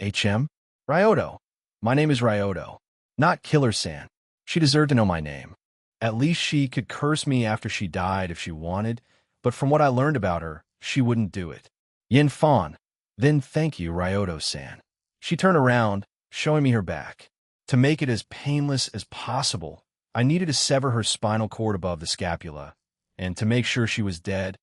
HM? Ryoto, my name is Ryoto, not Killer-san. She deserved to know my name. At least she could curse me after she died if she wanted, but from what I learned about her, she wouldn't do it. Yin Fan, Then thank you, Ryoto-san. She turned around, showing me her back. To make it as painless as possible, I needed to sever her spinal cord above the scapula, and to make sure she was dead,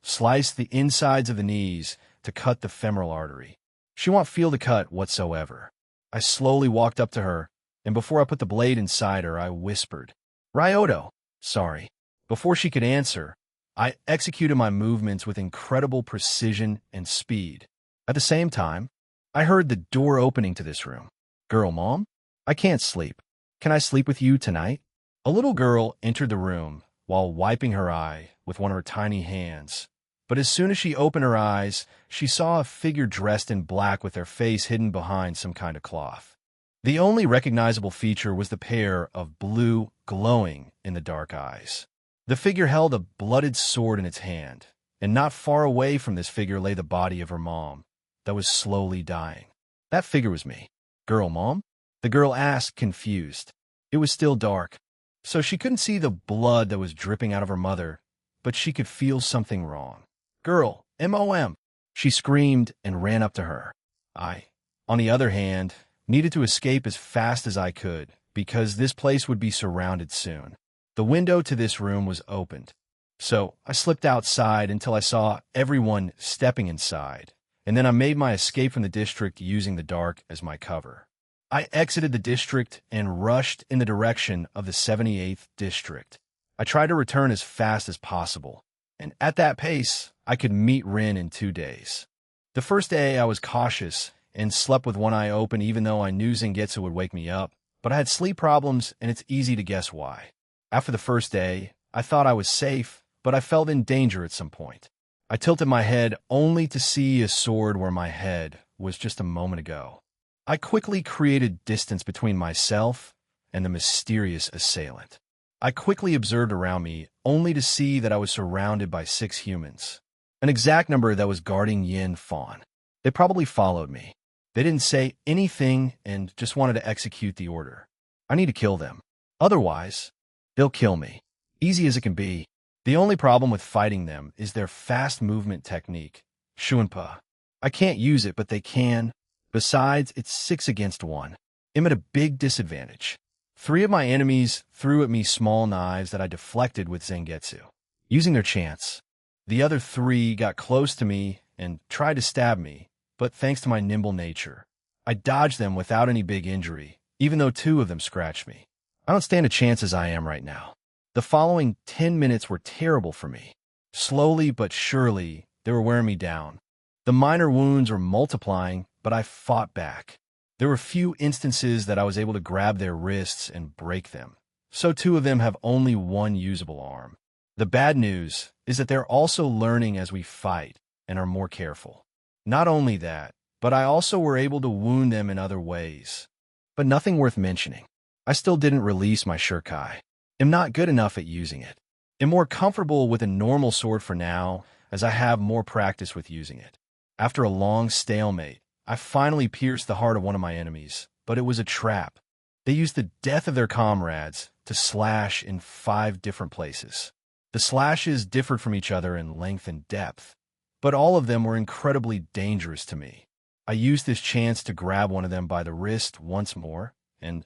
slice the insides of the knees to cut the femoral artery. She won't feel the cut whatsoever. I slowly walked up to her, and before I put the blade inside her, I whispered, Ryoto, sorry. Before she could answer, I executed my movements with incredible precision and speed. At the same time, I heard the door opening to this room. Girl, Mom? I can't sleep. Can I sleep with you tonight? A little girl entered the room while wiping her eye with one of her tiny hands. But as soon as she opened her eyes, she saw a figure dressed in black with their face hidden behind some kind of cloth. The only recognizable feature was the pair of blue, glowing in the dark eyes. The figure held a blooded sword in its hand, and not far away from this figure lay the body of her mom that was slowly dying. That figure was me. Girl, Mom? The girl asked, confused. It was still dark, so she couldn't see the blood that was dripping out of her mother, but she could feel something wrong. Girl, MOM! She screamed and ran up to her. I, on the other hand, needed to escape as fast as I could, because this place would be surrounded soon. The window to this room was opened, so I slipped outside until I saw everyone stepping inside, and then I made my escape from the district using the dark as my cover. I exited the district and rushed in the direction of the 78th district. I tried to return as fast as possible, and at that pace, I could meet Rin in 2 days. The first day, I was cautious and slept with one eye open even though I knew Zangetsu would wake me up, but I had sleep problems and it's easy to guess why. After the first day, I thought I was safe, but I felt in danger at some point. I tilted my head only to see a sword where my head was just a moment ago. I quickly created distance between myself and the mysterious assailant. I quickly observed around me only to see that I was surrounded by 6 humans, an exact number that was guarding Yin Fawn. They probably followed me. They didn't say anything and just wanted to execute the order. I need to kill them. Otherwise, they'll kill me. Easy as it can be. The only problem with fighting them is their fast movement technique, Shunpa. I can't use it, but they can. Besides, it's 6 against 1. I'm at a big disadvantage. 3 of my enemies threw at me small knives that I deflected with Zangetsu, using their chance. The other 3 got close to me and tried to stab me, but thanks to my nimble nature, I dodged them without any big injury, even though 2 of them scratched me. I don't stand a chance as I am right now. The following 10 minutes were terrible for me. Slowly but surely, they were wearing me down. The minor wounds were multiplying, but I fought back. There were few instances that I was able to grab their wrists and break them, so 2 of them have only 1 usable arm. The bad news is that they're also learning as we fight and are more careful. Not only that, but I also were able to wound them in other ways. But nothing worth mentioning. I still didn't release my shuriken. I'm not good enough at using it. I'm more comfortable with a normal sword for now, as I have more practice with using it. After a long stalemate, I finally pierced the heart of one of my enemies, but it was a trap. They used the death of their comrades to slash in 5 different places. The slashes differed from each other in length and depth, but all of them were incredibly dangerous to me. I used this chance to grab one of them by the wrist once more, and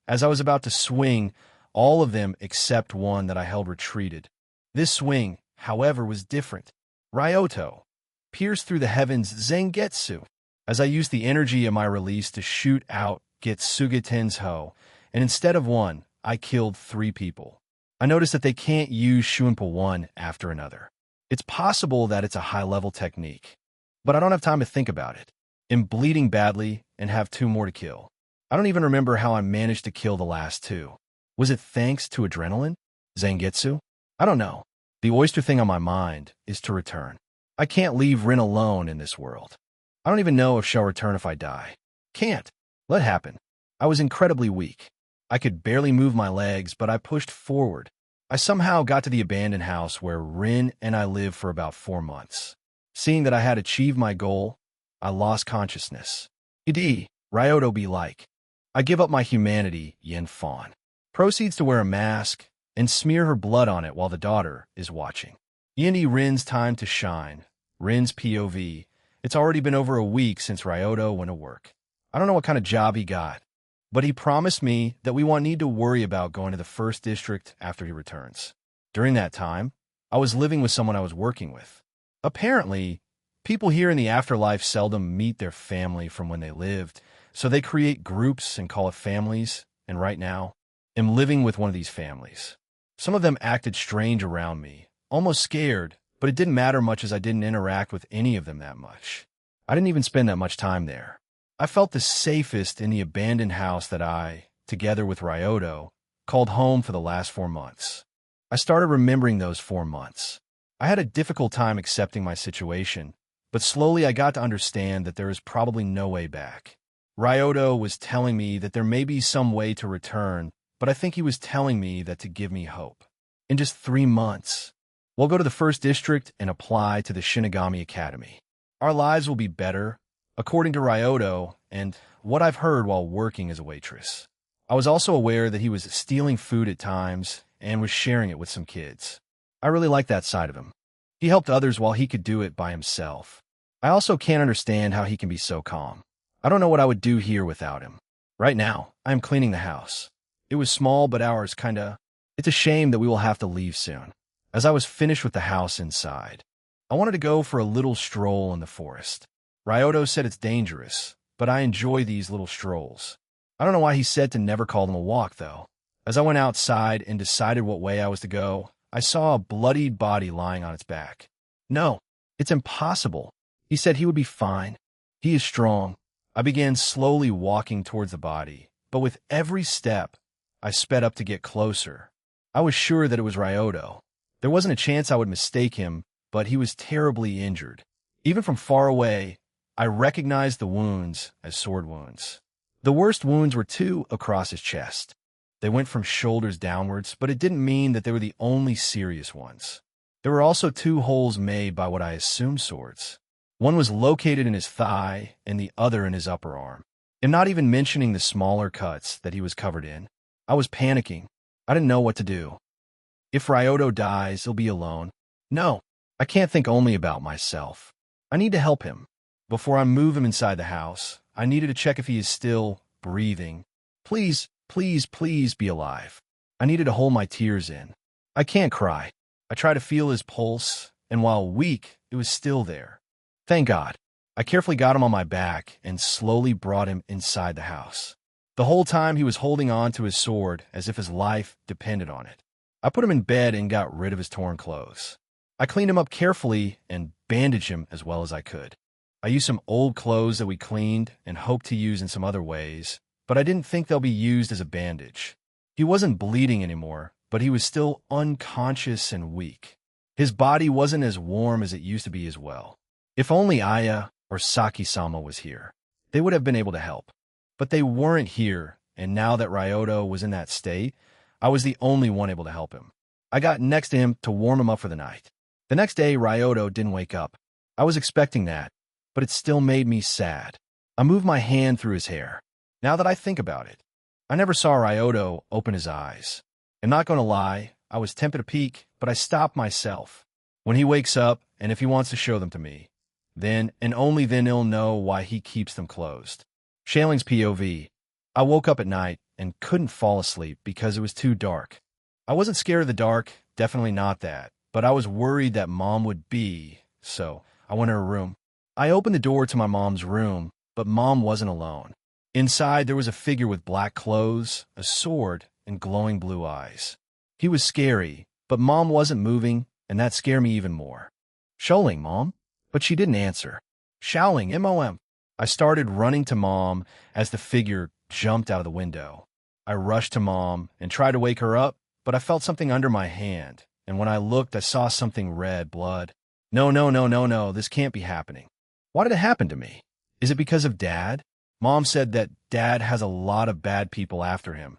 as I was about to swing, all of them except one that I held retreated. This swing, however, was different. Ryoto pierced through the heavens Zangetsu, as I used the energy of my release to shoot out Getsuga Tensho, and instead of 1, I killed 3 people. I noticed that they can't use Shunpa one after another. It's possible that it's a high-level technique, but I don't have time to think about it. I'm bleeding badly and have 2 more to kill. I don't even remember how I managed to kill the last 2. Was it thanks to adrenaline? Zangetsu? I don't know. The oyster thing on my mind is to return. I can't leave Rin alone in this world. I don't even know if she'll return if I die. Can't. Let happen. I was incredibly weak. I could barely move my legs, but I pushed forward. I somehow got to the abandoned house where Rin and I lived for about 4 months. Seeing that I had achieved my goal, I lost consciousness. Idi, Ryoto be like. I give up my humanity, Yin Fawn. Proceeds to wear a mask and smear her blood on it while the daughter is watching. Yindi Rin's time to shine, Rin's POV, It's already been over a week since Ryoto went to work. I don't know what kind of job he got, but he promised me that we won't need to worry about going to the first district after he returns. During that time, I was living with someone I was working with. Apparently, people here in the afterlife seldom meet their family from when they lived, so they create groups and call it families, and right now, I'm living with one of these families. Some of them acted strange around me, almost scared, but it didn't matter much as I didn't interact with any of them that much. I didn't even spend that much time there. I felt the safest in the abandoned house that I, together with Ryoto, called home for the last 4 months. I started remembering those 4 months. I had a difficult time accepting my situation, but slowly I got to understand that there is probably no way back. Ryoto was telling me that there may be some way to return, but I think he was telling me that to give me hope. In just 3 months, we'll go to the first district and apply to the Shinigami Academy. Our lives will be better, according to Ryoto, and what I've heard while working as a waitress. I was also aware that he was stealing food at times and was sharing it with some kids. I really like that side of him. He helped others while he could do it by himself. I also can't understand how he can be so calm. I don't know what I would do here without him. Right now, I am cleaning the house. It was small, but ours kinda... It's a shame that we will have to leave soon. As I was finished with the house inside, I wanted to go for a little stroll in the forest. Ryoto said it's dangerous, but I enjoy these little strolls. I don't know why he said to never call them a walk, though. As I went outside and decided what way I was to go, I saw a bloodied body lying on its back. No, it's impossible. He said he would be fine. He is strong. I began slowly walking towards the body, but with every step, I sped up to get closer. I was sure that it was Ryoto. There wasn't a chance I would mistake him, but he was terribly injured. Even from far away, I recognized the wounds as sword wounds. The worst wounds were 2 across his chest. They went from shoulders downwards, but it didn't mean that they were the only serious ones. There were also 2 holes made by what I assumed swords. One was located in his thigh and the other in his upper arm. And not even mentioning the smaller cuts that he was covered in. I was panicking. I didn't know what to do. If Ryoto dies, he'll be alone. No, I can't think only about myself. I need to help him. Before I move him inside the house, I needed to check if he is still breathing. Please, please, please be alive. I needed to hold my tears in. I can't cry. I tried to feel his pulse, and while weak, it was still there. Thank God. I carefully got him on my back and slowly brought him inside the house. The whole time he was holding on to his sword as if his life depended on it. I put him in bed and got rid of his torn clothes. I cleaned him up carefully and bandaged him as well as I could. I used some old clothes that we cleaned and hoped to use in some other ways, but I didn't think they'll be used as a bandage. He wasn't bleeding anymore, but he was still unconscious and weak. His body wasn't as warm as it used to be as well. If only Aya or Saki-sama was here, they would have been able to help. But they weren't here, and now that Ryoto was in that state, I was the only one able to help him. I got next to him to warm him up for the night. The next day, Ryoto didn't wake up. I was expecting that, but it still made me sad. I moved my hand through his hair. Now that I think about it, I never saw Ryoto open his eyes. I'm not going to lie, I was tempted to peek, but I stopped myself. When he wakes up, and if he wants to show them to me, then and only then he'll know why he keeps them closed. Shailing's POV. I woke up at night and couldn't fall asleep because it was too dark. I wasn't scared of the dark, definitely not that, but I was worried that Mom would be, so I went to her room. I opened the door to my mom's room, but Mom wasn't alone. Inside, there was a figure with black clothes, a sword, and glowing blue eyes. He was scary, but Mom wasn't moving, and that scared me even more. Shouling, Mom? But she didn't answer. Shouling, M-O-M. I started running to Mom as the figure jumped out of the window. I rushed to Mom and tried to wake her up, but I felt something under my hand, and when I looked, I saw something red, blood. No, this can't be happening. Why did it happen to me? Is it because of Dad? Mom said that Dad has a lot of bad people after him,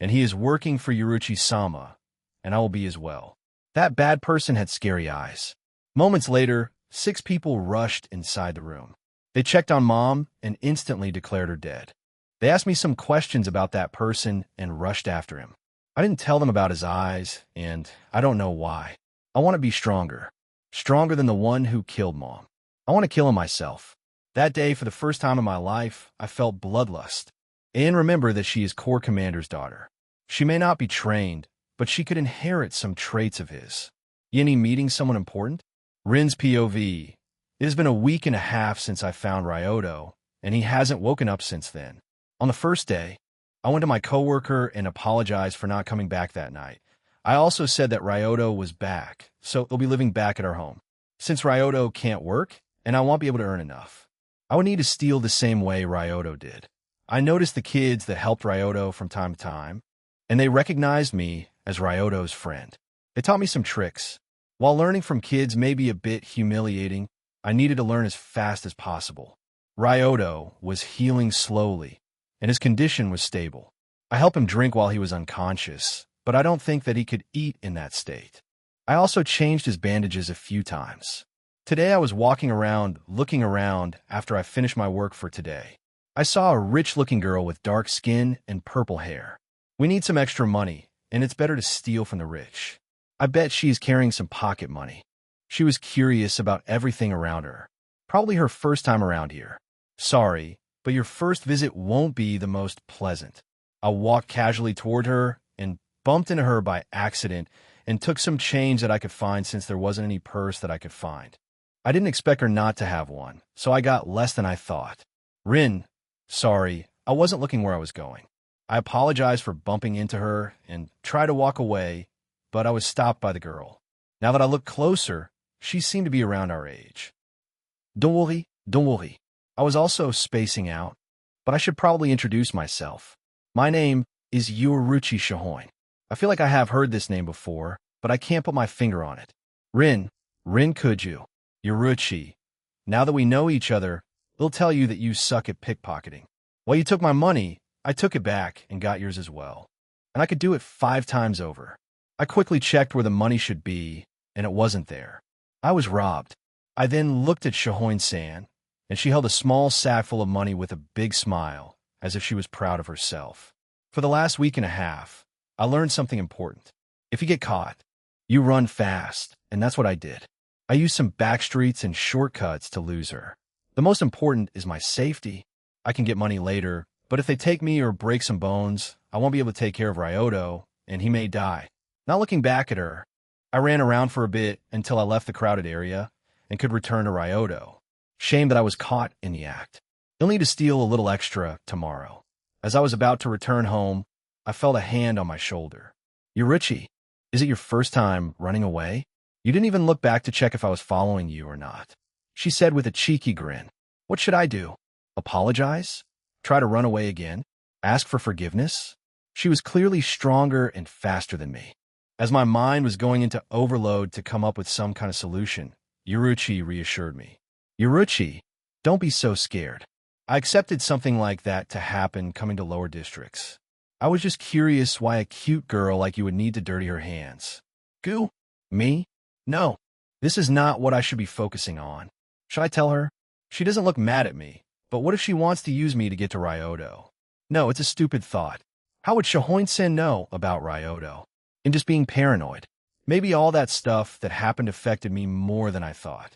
and he is working for Yuruchi-sama, and I will be as well. That bad person had scary eyes. Moments later, 6 people rushed inside the room. They checked on Mom and instantly declared her dead. They asked me some questions about that person and rushed after him. I didn't tell them about his eyes, and I don't know why. I want to be stronger. Stronger than the one who killed Mom. I want to kill him myself. That day, for the first time in my life, I felt bloodlust. And remember that she is Corps Commander's daughter. She may not be trained, but she could inherit some traits of his. Yeni meeting someone important? Rin's POV. It has been a week and a half since I found Ryoto, and he hasn't woken up since then. On the first day, I went to my coworker and apologized for not coming back that night. I also said that Ryoto was back, so they'll be living back at our home. Since Ryoto can't work, and I won't be able to earn enough, I would need to steal the same way Ryoto did. I noticed the kids that helped Ryoto from time to time, and they recognized me as Ryoto's friend. They taught me some tricks. While learning from kids may be a bit humiliating, I needed to learn as fast as possible. Ryoto was healing slowly, and his condition was stable. I helped him drink while he was unconscious, but I don't think that he could eat in that state. I also changed his bandages a few times. Today I was walking around, looking around after I finished my work for today. I saw a rich-looking girl with dark skin and purple hair. We need some extra money, and it's better to steal from the rich. I bet she's carrying some pocket money. She was curious about everything around her. Probably her first time around here. Sorry, but your first visit won't be the most pleasant. I walked casually toward her and bumped into her by accident and took some change that I could find since there wasn't any purse that I could find. I didn't expect her not to have one, so I got less than I thought. Rin, sorry, I wasn't looking where I was going. I apologized for bumping into her and tried to walk away, but I was stopped by the girl. Now that I look closer, she seemed to be around our age. Don't worry. I was also spacing out, but I should probably introduce myself. My name is Yuruchi Shihoin. I feel like I have heard this name before, but I can't put my finger on it. Rin Kuju. Yuruchi. Now that we know each other, they'll tell you that you suck at pickpocketing. While you took my money, I took it back and got yours as well. And I could do it 5 times over. I quickly checked where the money should be, and it wasn't there. I was robbed. I then looked at Shihoin-san, and she held a small sack full of money with a big smile, as if she was proud of herself. For the last week and a half, I learned something important. If you get caught, you run fast, and that's what I did. I used some back streets and shortcuts to lose her. The most important is my safety. I can get money later, but if they take me or break some bones, I won't be able to take care of Ryoto, and he may die. Not looking back at her, I ran around for a bit until I left the crowded area and could return to Ryoto. Shame that I was caught in the act. You'll need to steal a little extra tomorrow. As I was about to return home, I felt a hand on my shoulder. Yuruchi, is it your first time running away? You didn't even look back to check if I was following you or not. She said with a cheeky grin. What should I do? Apologize? Try to run away again? Ask for forgiveness? She was clearly stronger and faster than me. As my mind was going into overload to come up with some kind of solution, Yuruchi reassured me. Yuruchi, don't be so scared. I accepted something like that to happen coming to lower districts. I was just curious why a cute girl like you would need to dirty her hands. Goo? Me? No. This is not what I should be focusing on. Should I tell her? She doesn't look mad at me, but what if she wants to use me to get to Ryoto? No, it's a stupid thought. How would Shihoin-sen know about Ryoto? And just being paranoid. Maybe all that stuff that happened affected me more than I thought.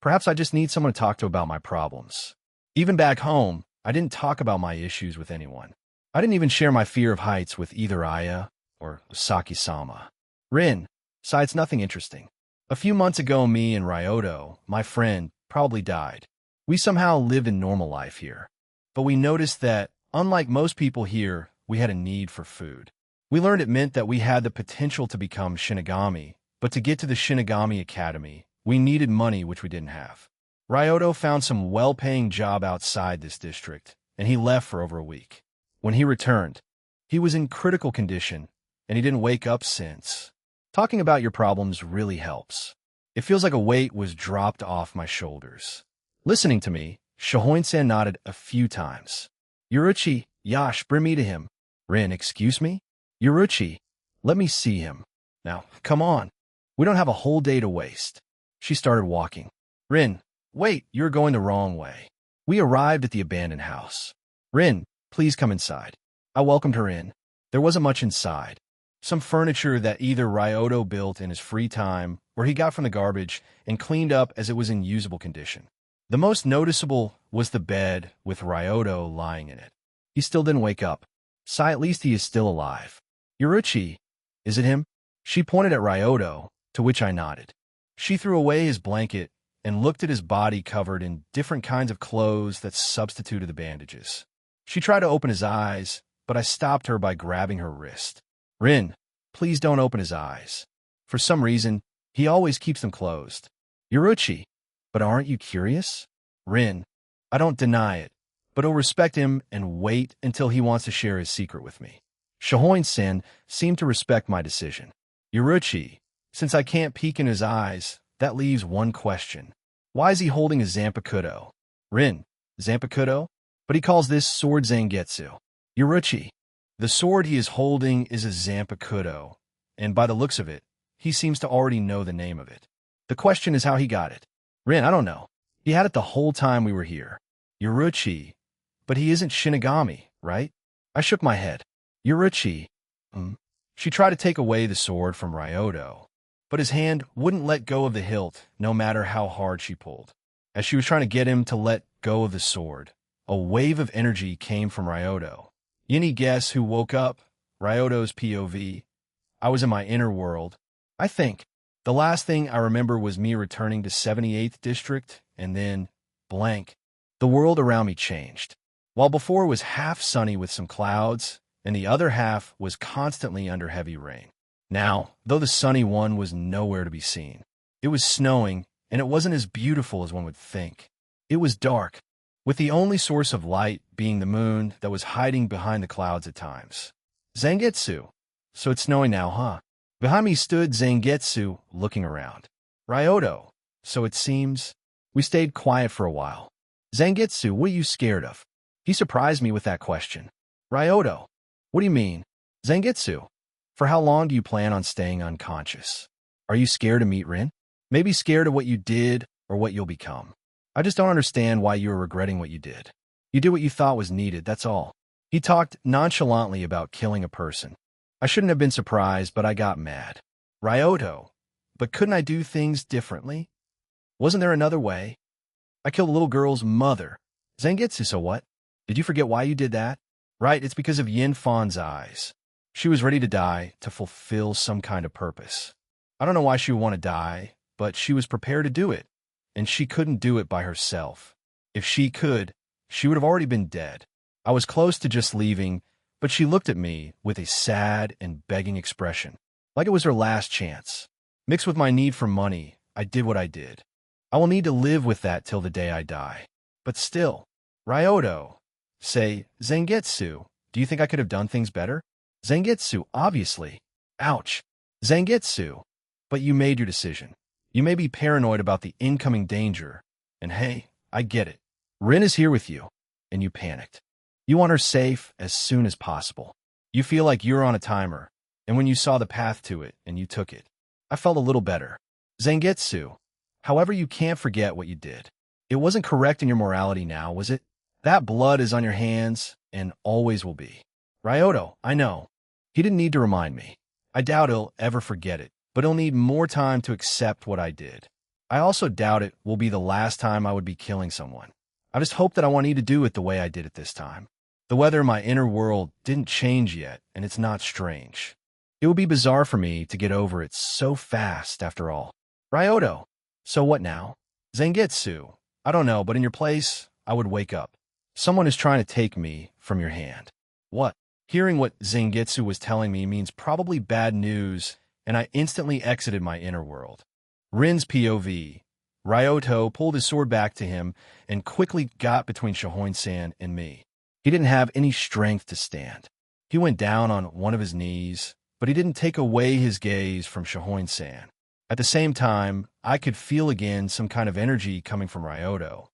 Perhaps I just need someone to talk to about my problems. Even back home, I didn't talk about my issues with anyone. I didn't even share my fear of heights with either Aya or Saki-sama. Rin, besides nothing interesting. A few months ago, me and Ryoto, my friend, probably died. We somehow lived a normal life here. But we noticed that, unlike most people here, we had a need for food. We learned it meant that we had the potential to become Shinigami, but to get to the Shinigami Academy, we needed money which we didn't have. Ryoto found some well-paying job outside this district, and he left for over a week. When he returned, he was in critical condition, and he didn't wake up since. Talking about your problems really helps. It feels like a weight was dropped off my shoulders. Listening to me, Shihoin-san nodded a few times. Yuruchi, Yash, bring me to him. Rin, excuse me? Yuruchi, let me see him. Now, come on. We don't have a whole day to waste. She started walking. Rin, wait, you're going the wrong way. We arrived at the abandoned house. Rin, please come inside. I welcomed her in. There wasn't much inside. Some furniture that either Ryoto built in his free time or he got from the garbage and cleaned up as it was in usable condition. The most noticeable was the bed with Ryoto lying in it. He still didn't wake up. Sigh, at least he is still alive. Yuruchi, is it him? She pointed at Ryoto, to which I nodded. She threw away his blanket and looked at his body covered in different kinds of clothes that substituted the bandages. She tried to open his eyes, but I stopped her by grabbing her wrist. Rin, please don't open his eyes. For some reason, he always keeps them closed. Yuruchi, but aren't you curious? Rin, I don't deny it, but I'll respect him and wait until he wants to share his secret with me. Shohoin-san seemed to respect my decision. Yuruchi, since I can't peek in his eyes, that leaves one question. Why is he holding a Zanpakuto? Rin, Zanpakuto? But he calls this sword Zangetsu. Yuruchi, the sword he is holding is a Zanpakuto, and by the looks of it, he seems to already know the name of it. The question is how he got it. Rin, I don't know. He had it the whole time we were here. Yuruchi, but he isn't Shinigami, right? I shook my head. Yuruchi, She tried to take away the sword from Ryoto, but his hand wouldn't let go of the hilt no matter how hard she pulled. As she was trying to get him to let go of the sword, a wave of energy came from Ryoto. Any guess who woke up? Ryoto's POV. I was in my inner world. I think. The last thing I remember was me returning to 78th District, and then, blank. The world around me changed. While before it was half sunny with some clouds, and the other half was constantly under heavy rain. Now, though the sunny one was nowhere to be seen, it was snowing, and it wasn't as beautiful as one would think. It was dark, with the only source of light being the moon that was hiding behind the clouds at times. Zangetsu. So it's snowing now, huh? Behind me stood Zangetsu, looking around. Ryoto. So it seems. We stayed quiet for a while. Zangetsu, what are you scared of? He surprised me with that question. Ryoto. What do you mean? Zangetsu. For how long do you plan on staying unconscious? Are you scared to meet Rin? Maybe scared of what you did or what you'll become. I just don't understand why you are regretting what you did. You did what you thought was needed, that's all. He talked nonchalantly about killing a person. I shouldn't have been surprised, but I got mad. Ryoto. But couldn't I do things differently? Wasn't there another way? I killed a little girl's mother. Zangetsu, so what? Did you forget why you did that? Right, it's because of Yin Fan's eyes. She was ready to die to fulfill some kind of purpose. I don't know why she would want to die, but she was prepared to do it, and she couldn't do it by herself. If she could, she would have already been dead. I was close to just leaving, but she looked at me with a sad and begging expression, like it was her last chance. Mixed with my need for money, I did what I did. I will need to live with that till the day I die. But still, Ryoto, say, Zangetsu, do you think I could have done things better? Zangetsu, obviously. Ouch. Zangetsu. But you made your decision. You may be paranoid about the incoming danger, and hey, I get it. Rin is here with you, and you panicked. You want her safe as soon as possible. You feel like you're on a timer, and when you saw the path to it, and you took it, I felt a little better. Zangetsu, however, you can't forget what you did. It wasn't correct in your morality now, was it? That blood is on your hands, and always will be. Ryoto, I know. He didn't need to remind me. I doubt he'll ever forget it, but he'll need more time to accept what I did. I also doubt it will be the last time I would be killing someone. I just hope that I won't need to do it the way I did it this time. The weather in my inner world didn't change yet, and it's not strange. It would be bizarre for me to get over it so fast after all. Ryoto, so what now? Zangetsu, I don't know, but in your place, I would wake up. Someone is trying to take me from your hand. What? Hearing what Zangetsu was telling me means probably bad news, and I instantly exited my inner world. Rin's POV. Ryoto pulled his sword back to him and quickly got between Shohoin-san and me. He didn't have any strength to stand. He went down on one of his knees, but he didn't take away his gaze from Shohoin-san. At the same time, I could feel again some kind of energy coming from Ryoto.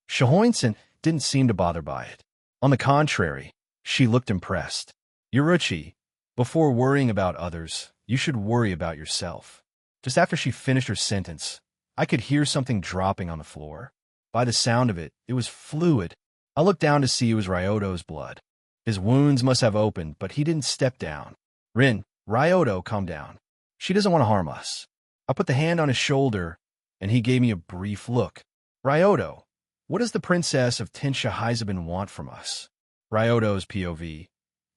Shohoin-san didn't seem to bother by it. On the contrary, she looked impressed. Yuruchi, before worrying about others, you should worry about yourself. Just after she finished her sentence, I could hear something dropping on the floor. By the sound of it, it was fluid. I looked down to see it was Ryoto's blood. His wounds must have opened, but he didn't step down. Rin, Ryoto, calm down. She doesn't want to harm us. I put the hand on his shoulder, and he gave me a brief look. Ryoto, What does the princess of Tinsha Heizabin want from us? Ryoto's POV.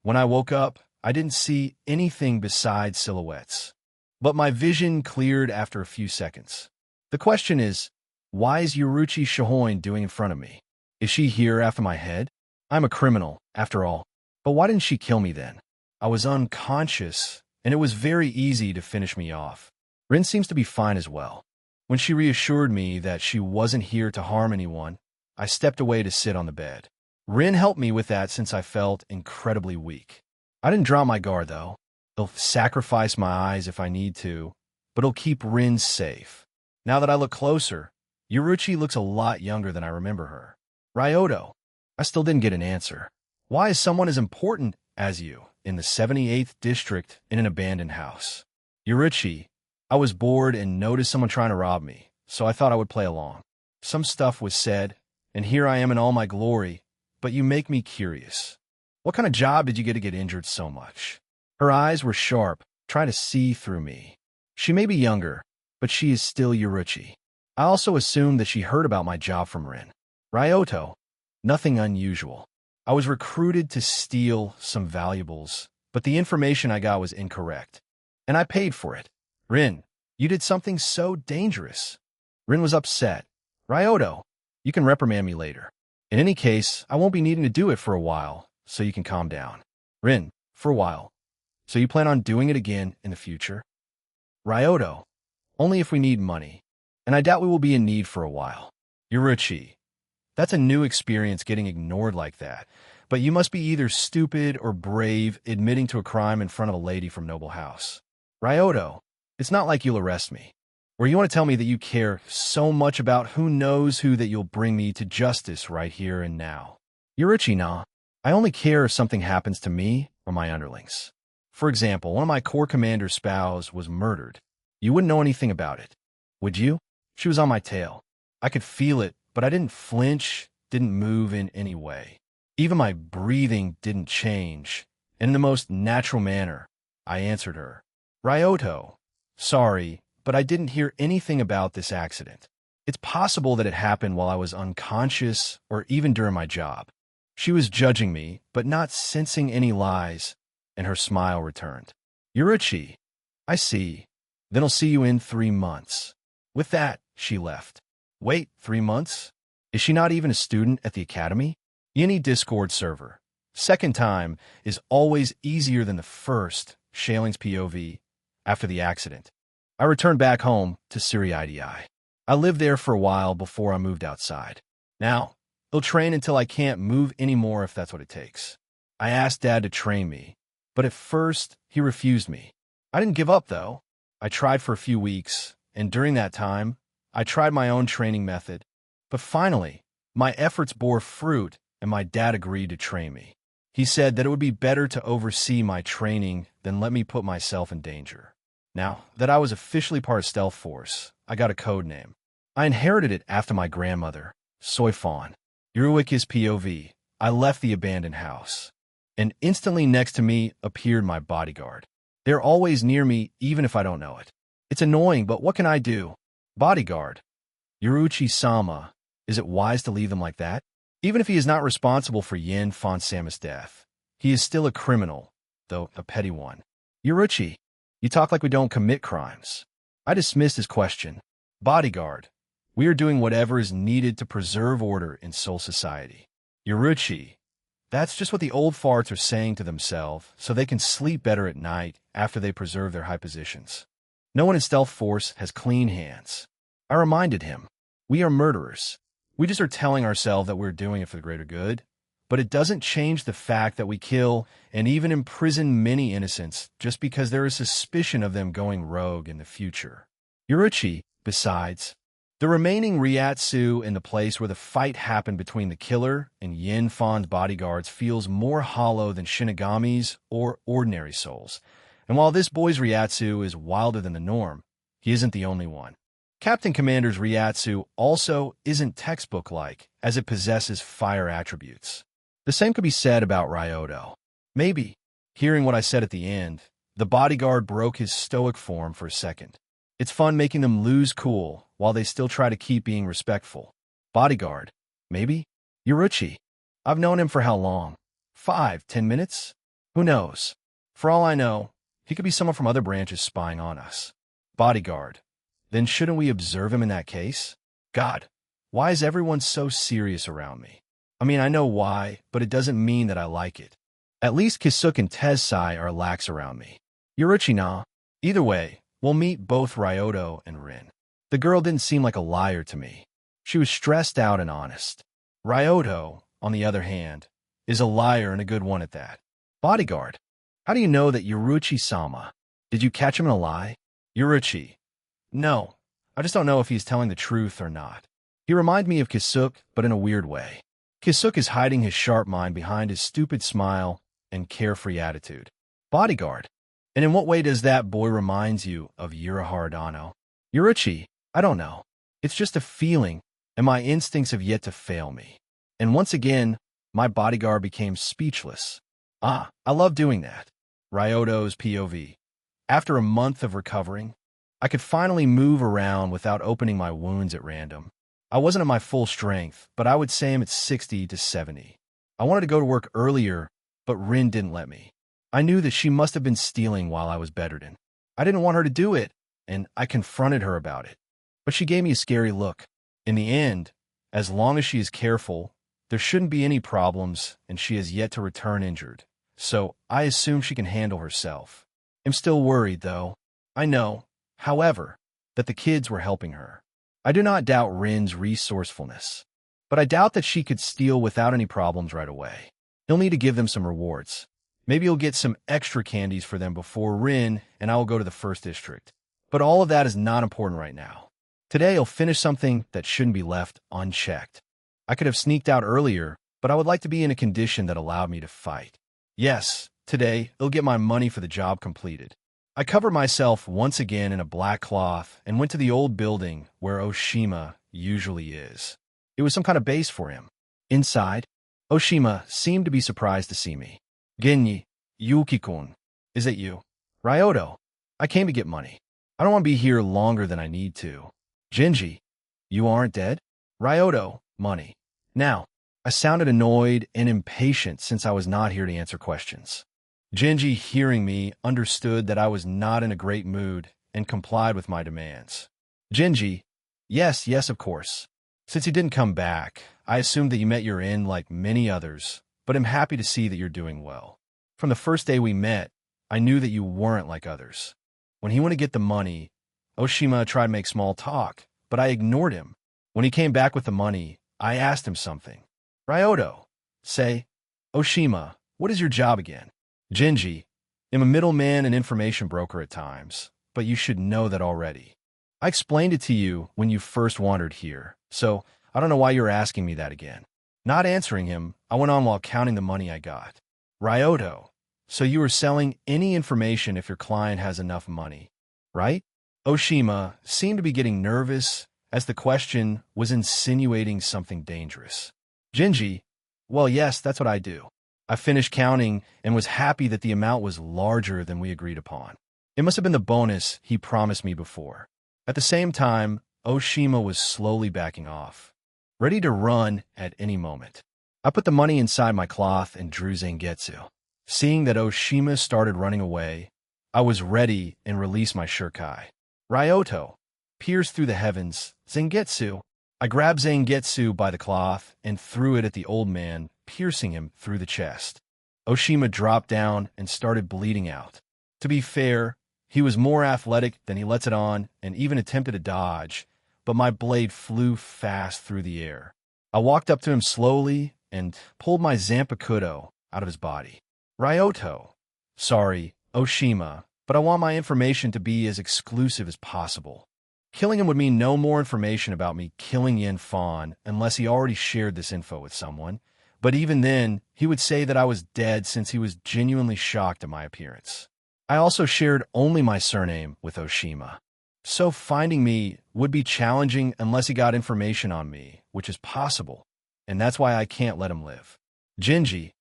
When I woke up, I didn't see anything besides silhouettes. But my vision cleared after a few seconds. The question is, why is Yuruchi Shihoin doing in front of me? Is she here after my head? I'm a criminal, after all. But why didn't she kill me then? I was unconscious, and it was very easy to finish me off. Rin seems to be fine as well. When she reassured me that she wasn't here to harm anyone, I stepped away to sit on the bed. Rin helped me with that since I felt incredibly weak. I didn't drop my guard, though. I'll sacrifice my eyes if I need to, but it'll keep Rin safe. Now that I look closer, Yuruchi looks a lot younger than I remember her. Ryoto, I still didn't get an answer. Why is someone as important as you in the 78th district in an abandoned house? Yuruchi, I was bored and noticed someone trying to rob me, so I thought I would play along. Some stuff was said, and here I am in all my glory, but you make me curious. What kind of job did you get injured so much? Her eyes were sharp, trying to see through me. She may be younger, but she is still Yuruchi. I also assumed that she heard about my job from Rin. Ryoto, nothing unusual. I was recruited to steal some valuables, but the information I got was incorrect, and I paid for it. Rin, you did something so dangerous. Rin was upset. Ryoto, you can reprimand me later. In any case, I won't be needing to do it for a while, so you can calm down. Rin, for a while. So you plan on doing it again in the future? Ryoto, only if we need money, and I doubt we will be in need for a while. Yuruchi, that's a new experience getting ignored like that, but you must be either stupid or brave admitting to a crime in front of a lady from noble house. Ryoto, it's not like you'll arrest me. Or you want to tell me that you care so much about who knows who that you'll bring me to justice right here and now. Yuruchi, nah. I only care if something happens to me or my underlings. For example, one of my corps commander's spouse was murdered. You wouldn't know anything about it, would you? She was on my tail. I could feel it, but I didn't flinch, didn't move in any way. Even my breathing didn't change. And in the most natural manner, I answered her. Ryoto, sorry, but I didn't hear anything about this accident. It's possible that it happened while I was unconscious or even during my job. She was judging me, but not sensing any lies, and her smile returned. Yuruchi, I see. Then I'll see you in 3 months. With that, she left. Wait, 3 months? Is she not even a student at the academy? Any Discord server. Second time is always easier than the first, Shailing's POV, after the accident. I returned back home to Siri-IDI. I lived there for a while before I moved outside. Now, I'll train until I can't move anymore if that's what it takes. I asked Dad to train me, but at first, he refused me. I didn't give up, though. I tried for a few weeks, and during that time, I tried my own training method. But finally, my efforts bore fruit, and my dad agreed to train me. He said that it would be better to oversee my training than let me put myself in danger. Now that I was officially part of Stealth Force, I got a code name. I inherited it after my grandmother, Soifon. Yuruiki's POV. I left the abandoned house, and instantly next to me appeared my bodyguard. They're always near me, even if I don't know it. It's annoying, but what can I do? Bodyguard. Yuruchi-sama. Is it wise to leave them like that? Even if he is not responsible for Yin Fonsama's death, he is still a criminal, though a petty one. Yuruchi, you talk like we don't commit crimes. I dismissed his question. Bodyguard. We are doing whatever is needed to preserve order in Soul Society. Yuruchi. That's just what the old farts are saying to themselves, so they can sleep better at night after they preserve their high positions. No one in Stealth Force has clean hands. I reminded him. We are murderers. We just are telling ourselves that we're doing it for the greater good, but it doesn't change the fact that we kill and even imprison many innocents just because there is suspicion of them going rogue in the future. Yuruchi, besides, the remaining Ryatsu in the place where the fight happened between the killer and Yin Fon's bodyguards feels more hollow than Shinigami's or ordinary souls. And while this boy's Ryatsu is wilder than the norm, he isn't the only one. Captain Commander's Ryatsu also isn't textbook-like, as it possesses fire attributes. The same could be said about Ryoto. Maybe, hearing what I said at the end, the bodyguard broke his stoic form for a second. It's fun making them lose cool while they still try to keep being respectful. Bodyguard, Maybe? Yuruchi. I've known him for how long? 5, 10 minutes? Who knows? For all I know, he could be someone from other branches spying on us. Bodyguard. Then shouldn't we observe him in that case? God, why is everyone so serious around me? I mean, I know why, but it doesn't mean that I like it. At least Kisuk and Tessai are lax around me. Yuruchi nah. Either way, we'll meet both Ryoto and Rin. The girl didn't seem like a liar to me. She was stressed out and honest. Ryoto, on the other hand, is a liar and a good one at that. Bodyguard. How do you know that Yuruchi-sama? Did you catch him in a lie? Yuruchi. No, I just don't know if he's telling the truth or not. He reminds me of Kisuk, but in a weird way. Kisuk is hiding his sharp mind behind his stupid smile and carefree attitude. Bodyguard. And in what way does that boy remind you of Yurihara Dano? Yuruchi. I don't know. It's just a feeling, and my instincts have yet to fail me. And once again, my bodyguard became speechless. I love doing that. Ryoto's POV. After a month of recovering, I could finally move around without opening my wounds at random. I wasn't at my full strength, but I would say I'm at 60 to 70. I wanted to go to work earlier, but Rin didn't let me. I knew that she must have been stealing while I was bedridden. I didn't want her to do it, and I confronted her about it. But she gave me a scary look. In the end, as long as she is careful, there shouldn't be any problems, and she has yet to return injured. So I assume she can handle herself. I'm still worried, though. I know, however, that the kids were helping her. I do not doubt Rin's resourcefulness, but I doubt that she could steal without any problems right away. He'll need to give them some rewards. Maybe he'll get some extra candies for them before Rin and I will go to the first district. But all of that is not important right now. Today he'll finish something that shouldn't be left unchecked. I could have sneaked out earlier, but I would like to be in a condition that allowed me to fight. Yes, today he'll get my money for the job completed. I covered myself once again in a black cloth and went to the old building where Oshima usually is. It was some kind of base for him. Inside, Oshima seemed to be surprised to see me. Genyi, Yuki-kun. Is it you? Ryoto. I came to get money. I don't want to be here longer than I need to. Genji. You aren't dead? Ryoto. Money. Now, I sounded annoyed and impatient since I was not here to answer questions. Genji, hearing me, understood that I was not in a great mood and complied with my demands. Genji. Yes, of course. Since you didn't come back, I assumed that you met your end like many others, but I'm happy to see that you're doing well. From the first day we met, I knew that you weren't like others. When he went to get the money, Oshima tried to make small talk, but I ignored him. When he came back with the money, I asked him something. Ryoto. Say, Oshima, what is your job again? Genji. I'm a middleman and information broker at times, but you should know that already. I explained it to you when you first wandered here, so I don't know why you're asking me that again. Not answering him, I went on while counting the money I got. Ryoto. So you are selling any information if your client has enough money, right? Oshima seemed to be getting nervous as the question was insinuating something dangerous. Genji. Well, yes, that's what I do. I finished counting and was happy that the amount was larger than we agreed upon. It must have been the bonus he promised me before. At the same time, Oshima was slowly backing off, ready to run at any moment. I put the money inside my cloth and drew Zangetsu. Seeing that Oshima started running away, I was ready and released my shuriken. Ryoto. Pierced through the heavens. Zangetsu. I grabbed Zangetsu by the cloth and threw it at the old man, piercing him through the chest. Oshima dropped down and started bleeding out. To be fair, he was more athletic than he lets it on and even attempted to dodge, but my blade flew fast through the air. I walked up to him slowly and pulled my Zanpakuto out of his body. Ryoto. Sorry, Oshima, but I want my information to be as exclusive as possible. Killing him would mean no more information about me killing Yen Fan unless he already shared this info with someone, but even then, he would say that I was dead since he was genuinely shocked at my appearance. I also shared only my surname with Oshima. So finding me would be challenging unless he got information on me, which is possible, and that's why I can't let him live. Genji.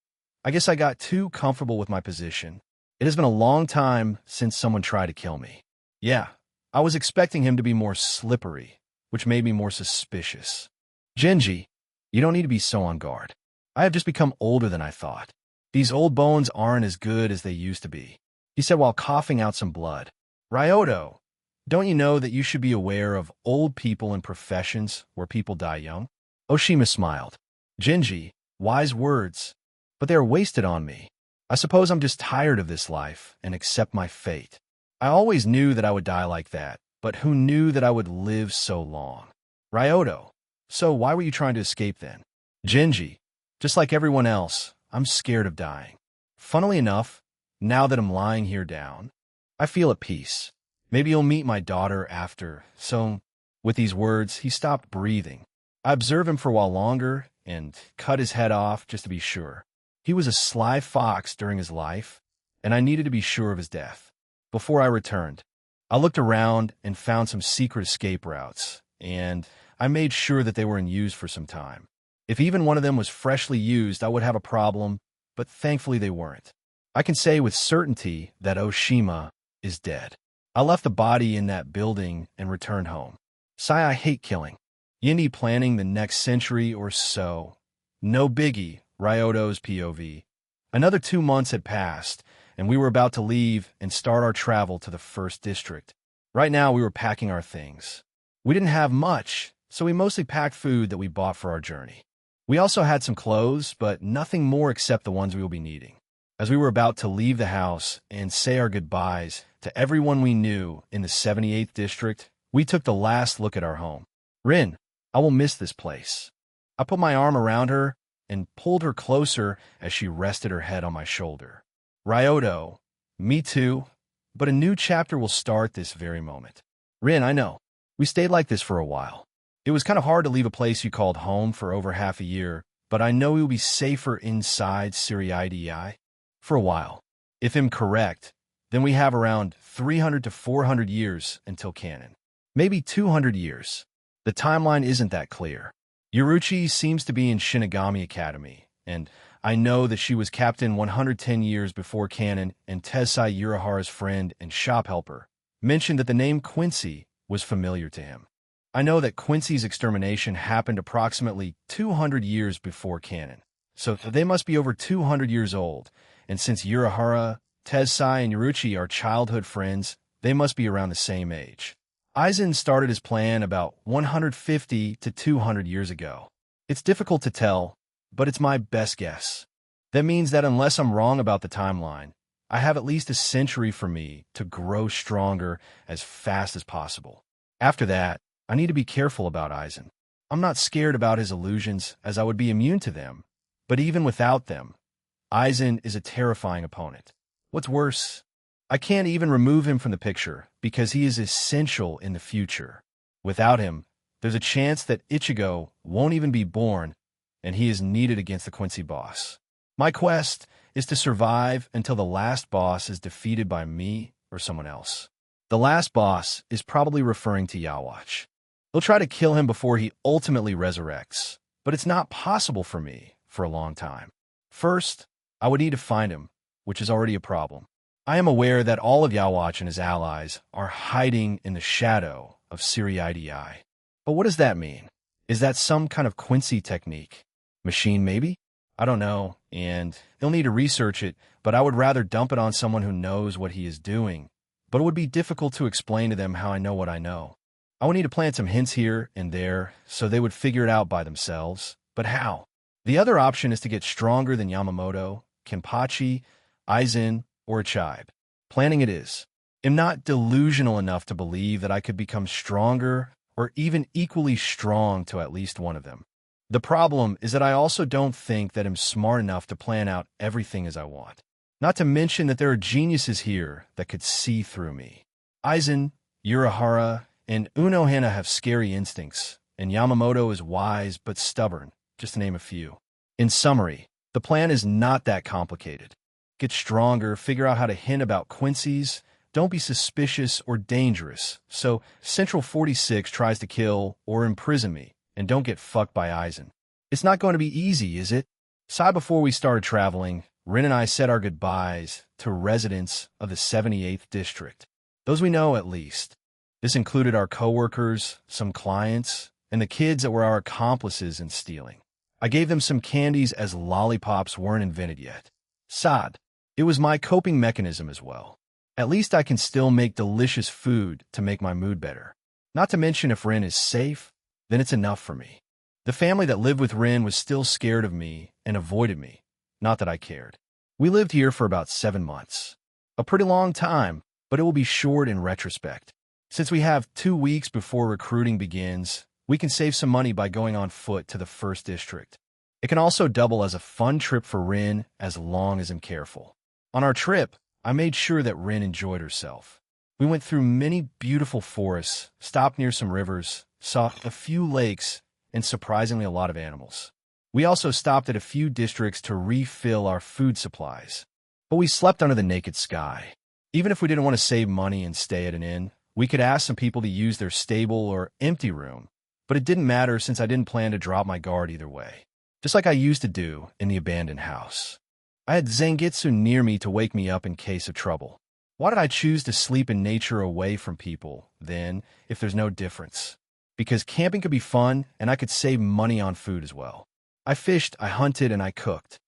I guess I got too comfortable with my position. It has been a long time since someone tried to kill me. Yeah, I was expecting him to be more slippery, which made me more suspicious. Genji. You don't need to be so on guard. I have just become older than I thought. These old bones aren't as good as they used to be, he said while coughing out some blood. Ryoto, don't you know that you should be aware of old people in professions where people die young? Oshima smiled. Genji, wise words, but they are wasted on me. I suppose I'm just tired of this life and accept my fate. I always knew that I would die like that, but who knew that I would live so long? Ryoto, so why were you trying to escape then? Genji, just like everyone else, I'm scared of dying. Funnily enough, now that I'm lying here down, I feel at peace. Maybe you'll meet my daughter after, so... With these words, he stopped breathing. I observed him for a while longer and cut his head off just to be sure. He was a sly fox during his life, and I needed to be sure of his death. Before I returned, I looked around and found some secret escape routes, and I made sure that they were in use for some time. If even one of them was freshly used, I would have a problem, but thankfully they weren't. I can say with certainty that Oshima is dead. I left the body in that building and returned home. Sai, I hate killing. Yindi planning the next century or so. No biggie, Ryoto's POV. Another 2 months had passed, and we were about to leave and start our travel to the first district. Right now, we were packing our things. We didn't have much, so we mostly packed food that we bought for our journey. We also had some clothes, but nothing more except the ones we will be needing. As we were about to leave the house and say our goodbyes to everyone we knew in the 78th district, we took the last look at our home. Rin, I will miss this place. I put my arm around her and pulled her closer as she rested her head on my shoulder. Ryoto, me too, but a new chapter will start this very moment. Rin, I know. We stayed like this for a while. It was kind of hard to leave a place you called home for over half a year, but I know we will be safer inside Siriidei for a while. If I'm correct, then we have around 300 to 400 years until canon. Maybe 200 years. The timeline isn't that clear. Yuruchi seems to be in Shinigami Academy, and I know that she was Captain 110 years before canon, and Tessai Urahara's friend and shop helper mentioned that the name Quincy was familiar to him. I know that Quincy's extermination happened approximately 200 years before canon, so they must be over 200 years old, and since Urahara, Tessai, and Yuruchi are childhood friends, they must be around the same age. Aizen started his plan about 150 to 200 years ago. It's difficult to tell, but it's my best guess. That means that unless I'm wrong about the timeline, I have at least a century for me to grow stronger as fast as possible. After that, I need to be careful about Aizen. I'm not scared about his illusions, as I would be immune to them, but even without them, Aizen is a terrifying opponent. What's worse, I can't even remove him from the picture because he is essential in the future. Without him, there's a chance that Ichigo won't even be born, and he is needed against the Quincy boss. My quest is to survive until the last boss is defeated by me or someone else. The last boss is probably referring to Yawatch. He'll try to kill him before he ultimately resurrects, but it's not possible for me for a long time. First, I would need to find him, which is already a problem. I am aware that all of Yawatch and his allies are hiding in the shadow of Siriidei. But what does that mean? Is that some kind of Quincy technique? Machine, maybe? I don't know, and he'll need to research it, but I would rather dump it on someone who knows what he is doing. But it would be difficult to explain to them how I know what I know. I would need to plant some hints here and there so they would figure it out by themselves. But how? The other option is to get stronger than Yamamoto, Kenpachi, Aizen, or Chibe. Planning it is. I'm not delusional enough to believe that I could become stronger or even equally strong to at least one of them. The problem is that I also don't think that I'm smart enough to plan out everything as I want. Not to mention that there are geniuses here that could see through me. Aizen, Urahara, and Unohana have scary instincts, and Yamamoto is wise but stubborn, just to name a few. In summary, the plan is not that complicated. Get stronger, figure out how to hint about Quincy's, don't be suspicious or dangerous, so Central 46 tries to kill or imprison me, and don't get fucked by Aizen. It's not going to be easy, is it? Before we started traveling, Rin and I said our goodbyes to residents of the 78th district. Those we know, at least. This included our coworkers, some clients, and the kids that were our accomplices in stealing. I gave them some candies as lollipops weren't invented yet. Sad. It was my coping mechanism as well. At least I can still make delicious food to make my mood better. Not to mention if Rin is safe, then it's enough for me. The family that lived with Rin was still scared of me and avoided me. Not that I cared. We lived here for about 7 months. A pretty long time, but it will be short in retrospect. Since we have 2 weeks before recruiting begins, we can save some money by going on foot to the first district. It can also double as a fun trip for Rin as long as I'm careful. On our trip, I made sure that Rin enjoyed herself. We went through many beautiful forests, stopped near some rivers, saw a few lakes, and surprisingly a lot of animals. We also stopped at a few districts to refill our food supplies. But we slept under the naked sky. Even if we didn't want to save money and stay at an inn, we could ask some people to use their stable or empty room. But it didn't matter since I didn't plan to drop my guard either way. Just like I used to do in the abandoned house. I had Zangetsu near me to wake me up in case of trouble. Why did I choose to sleep in nature away from people, then, if there's no difference? Because camping could be fun, and I could save money on food as well. I fished, I hunted, and I cooked.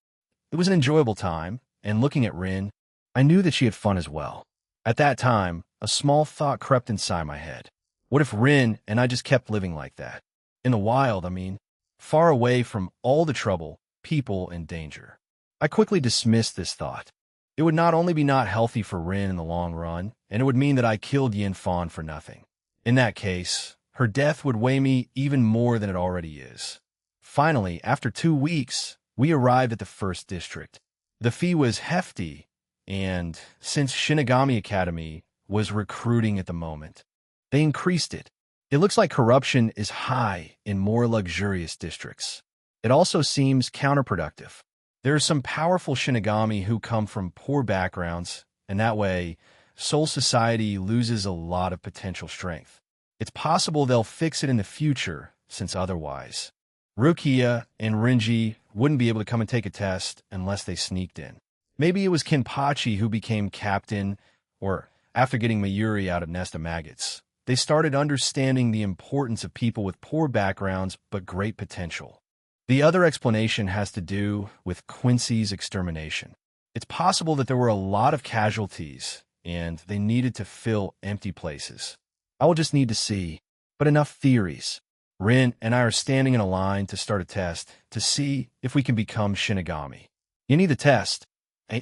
It was an enjoyable time, and looking at Rin, I knew that she had fun as well. At that time, a small thought crept inside my head. What if Rin and I just kept living like that? In the wild, I mean, far away from all the trouble, people, and danger. I quickly dismissed this thought. It would not only be not healthy for Rin in the long run, and it would mean that I killed Yin Fan for nothing. In that case, her death would weigh me even more than it already is. Finally, after 2 weeks, we arrived at the first district. The fee was hefty, and since Shinigami Academy was recruiting at the moment, they increased it. It looks like corruption is high in more luxurious districts. It also seems counterproductive. There are some powerful Shinigami who come from poor backgrounds, and that way, Soul Society loses a lot of potential strength. It's possible they'll fix it in the future, since otherwise, Rukia and Renji wouldn't be able to come and take a test unless they sneaked in. Maybe it was Kenpachi who became captain, or after getting Mayuri out of Nest of Maggots, they started understanding the importance of people with poor backgrounds but great potential. The other explanation has to do with Quincy's extermination. It's possible that there were a lot of casualties, and they needed to fill empty places. I will just need to see, but enough theories. Rin and I are standing in a line to start a test to see if we can become Shinigami. You need the test. A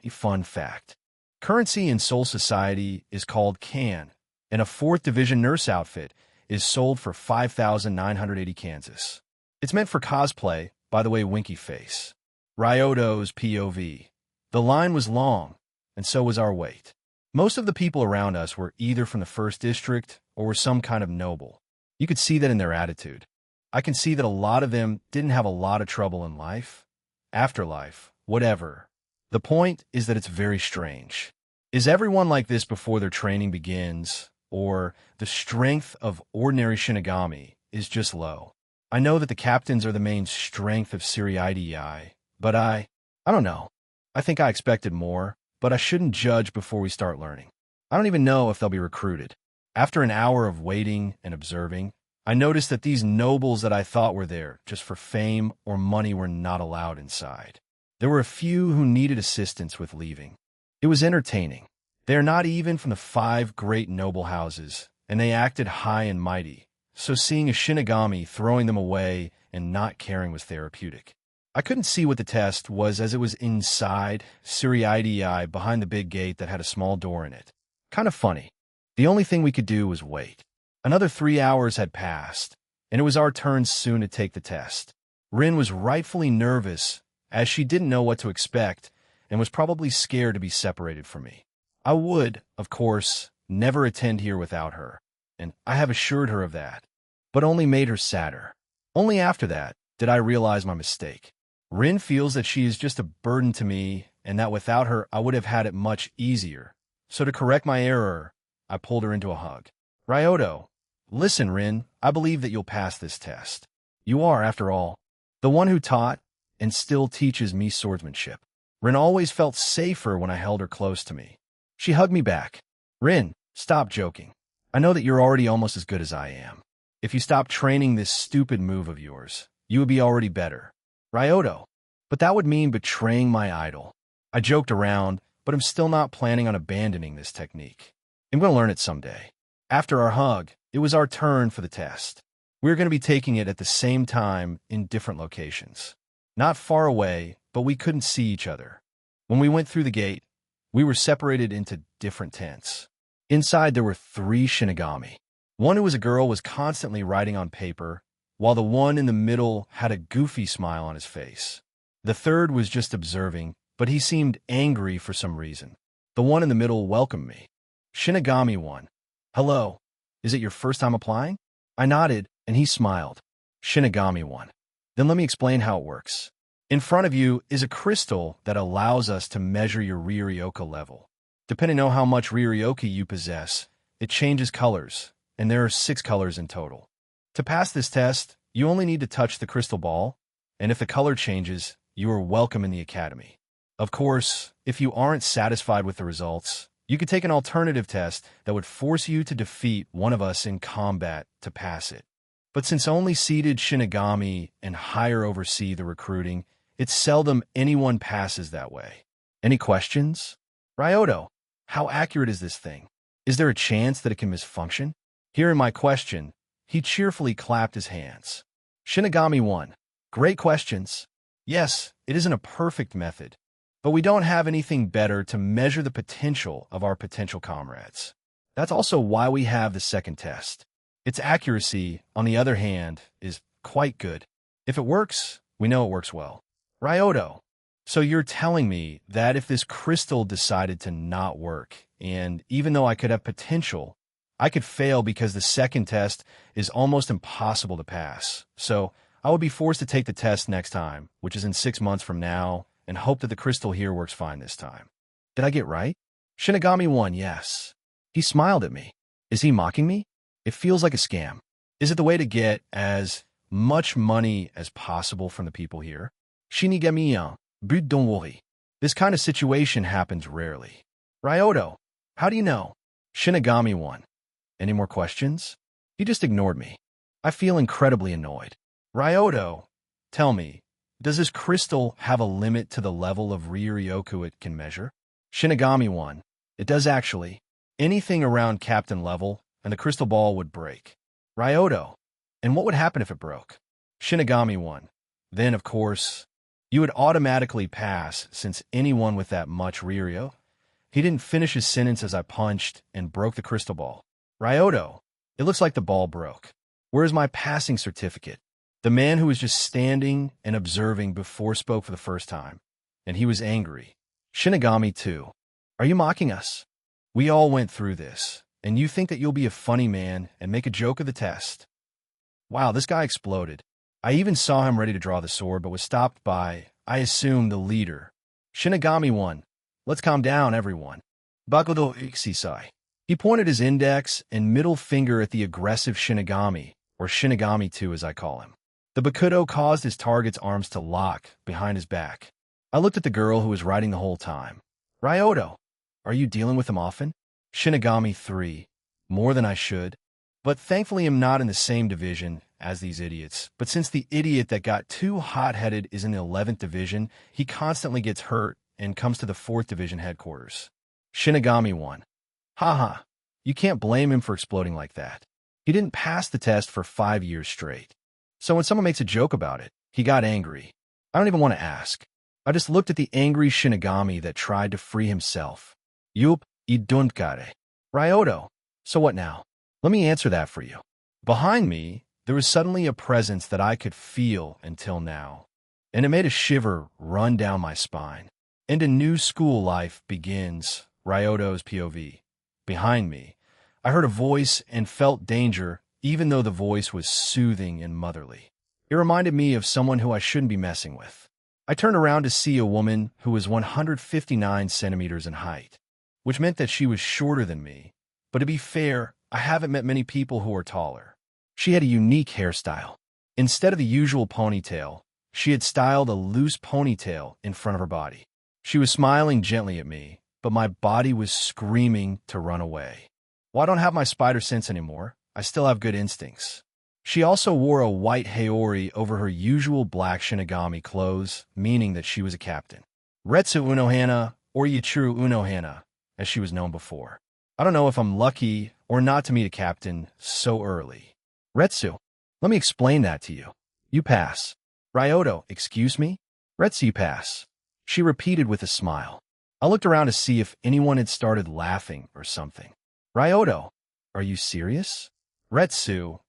fun fact. Currency in Soul Society is called Kan, and a 4th Division nurse outfit is sold for 5,980 Kansas. It's meant for cosplay, by the way, winky face. Ryoto's POV. The line was long, and so was our wait. Most of the people around us were either from the first district or were some kind of noble. You could see that in their attitude. I can see that a lot of them didn't have a lot of trouble in life, afterlife, whatever. The point is that it's very strange. Is everyone like this before their training begins, or the strength of ordinary Shinigami is just low? I know that the captains are the main strength of Seriidii, but I don't know. I think I expected more, but I shouldn't judge before we start learning. I don't even know if they'll be recruited. After an hour of waiting and observing, I noticed that these nobles that I thought were there just for fame or money were not allowed inside. There were a few who needed assistance with leaving. It was entertaining. They are not even from the 5 great noble houses, and they acted high and mighty. So seeing a Shinigami throwing them away and not caring was therapeutic. I couldn't see what the test was as it was inside Seriidii behind the big gate that had a small door in it. Kind of funny. The only thing we could do was wait. Another 3 hours had passed, and it was our turn soon to take the test. Rin was rightfully nervous, as she didn't know what to expect and was probably scared to be separated from me. I would, of course, never attend here without her, and I have assured her of that, but only made her sadder. Only after that did I realize my mistake. Rin feels that she is just a burden to me and that without her I would have had it much easier. So to correct my error, I pulled her into a hug. Ryoto, listen, Rin, I believe that you'll pass this test. You are, after all, the one who taught and still teaches me swordsmanship. Rin always felt safer when I held her close to me. She hugged me back. Rin, stop joking. I know that you're already almost as good as I am. If you stop training this stupid move of yours, you would be already better. Ryoto. But that would mean betraying my idol. I joked around, but I'm still not planning on abandoning this technique. I'm going to learn it someday. After our hug, it was our turn for the test. We were going to be taking it at the same time in different locations. Not far away, but we couldn't see each other. When we went through the gate, we were separated into different tents. Inside, there were 3 Shinigami. One who was a girl was constantly writing on paper, while the one in the middle had a goofy smile on his face. The third was just observing, but he seemed angry for some reason. The one in the middle welcomed me. Shinigami 1. Hello. Is it your first time applying? I nodded, and he smiled. Shinigami 1. Then let me explain how it works. In front of you is a crystal that allows us to measure your Ryoryoka level. Depending on how much Ryoryoka you possess, it changes colors, and there are 6 colors in total. To pass this test, you only need to touch the crystal ball, and if the color changes, you are welcome in the academy. Of course, if you aren't satisfied with the results, you could take an alternative test that would force you to defeat one of us in combat to pass it. But since only seeded Shinigami and higher oversee the recruiting, it's seldom anyone passes that way. Any questions? Ryoto, how accurate is this thing? Is there a chance that it can misfunction? Hearing my question, he cheerfully clapped his hands. Shinigami 1. Great questions. Yes, it isn't a perfect method, but we don't have anything better to measure the potential of our potential comrades. That's also why we have the second test. Its accuracy, on the other hand, is quite good. If it works, we know it works well. Ryoto, so you're telling me that if this crystal decided to not work, and even though I could have potential, I could fail because the second test is almost impossible to pass. So I would be forced to take the test next time, which is in 6 months from now, and hope that the crystal here works fine this time. Did I get right? Shinigami 1, yes. He smiled at me. Is he mocking me? It feels like a scam. Is it the way to get as much money as possible from the people here? Shinigami-yan, but don't worry. This kind of situation happens rarely. Ryoto, how do you know? Shinigami 1. Any more questions? He just ignored me. I feel incredibly annoyed. Ryoto, tell me, does this crystal have a limit to the level of Ryoryoku it can measure? Shinigami 1. It does actually. Anything around captain level, and the crystal ball would break. Ryoto. And what would happen if it broke? Shinigami 1. Then, of course, you would automatically pass since anyone with that much Ryoryo. He didn't finish his sentence as I punched and broke the crystal ball. Ryoto, it looks like the ball broke. Where is my passing certificate? The man who was just standing and observing before spoke for the first time, and he was angry. Shinigami 2. Are you mocking us? We all went through this, and you think that you'll be a funny man and make a joke of the test. Wow, this guy exploded. I even saw him ready to draw the sword, but was stopped by, I assume, the leader. Shinigami 1. Let's calm down, everyone. Bakudo Ikisai. He pointed his index and middle finger at the aggressive Shinigami, or Shinigami 2 as I call him. The Bakudo caused his target's arms to lock behind his back. I looked at the girl who was writing the whole time. Ryoto, are you dealing with him often? Shinigami 3. More than I should. But thankfully I'm not in the same division as these idiots. But since the idiot that got too hot-headed is in the 11th division, he constantly gets hurt and comes to the 4th division headquarters. Shinigami 1. Haha, you can't blame him for exploding like that. He didn't pass the test for 5 years straight. So when someone makes a joke about it, he got angry. I don't even want to ask. I just looked at the angry Shinigami that tried to free himself. Yup, idunkare. Ryoto, so what now? Let me answer that for you. Behind me, there was suddenly a presence that I could feel until now, and it made a shiver run down my spine. And a new school life begins, Ryoto's POV. Behind me, I heard a voice and felt danger, even though the voice was soothing and motherly. It reminded me of someone who I shouldn't be messing with. I turned around to see a woman who was 159 centimeters in height, which meant that she was shorter than me. But to be fair, I haven't met many people who are taller. She had a unique hairstyle. Instead of the usual ponytail, she had styled a loose ponytail in front of her body. She was smiling gently at me, but my body was screaming to run away. Well, I don't have my spider sense anymore. I still have good instincts. She also wore a white haori over her usual black Shinigami clothes, meaning that she was a captain. Retsu Unohana, or Yichiro Unohana, as she was known before. I don't know if I'm lucky or not to meet a captain so early. Retsu, let me explain that to you. You pass. Ryoto, excuse me? Retsu, you pass. She repeated with a smile. I looked around to see if anyone had started laughing or something. Ryoto, are you serious? Retsu,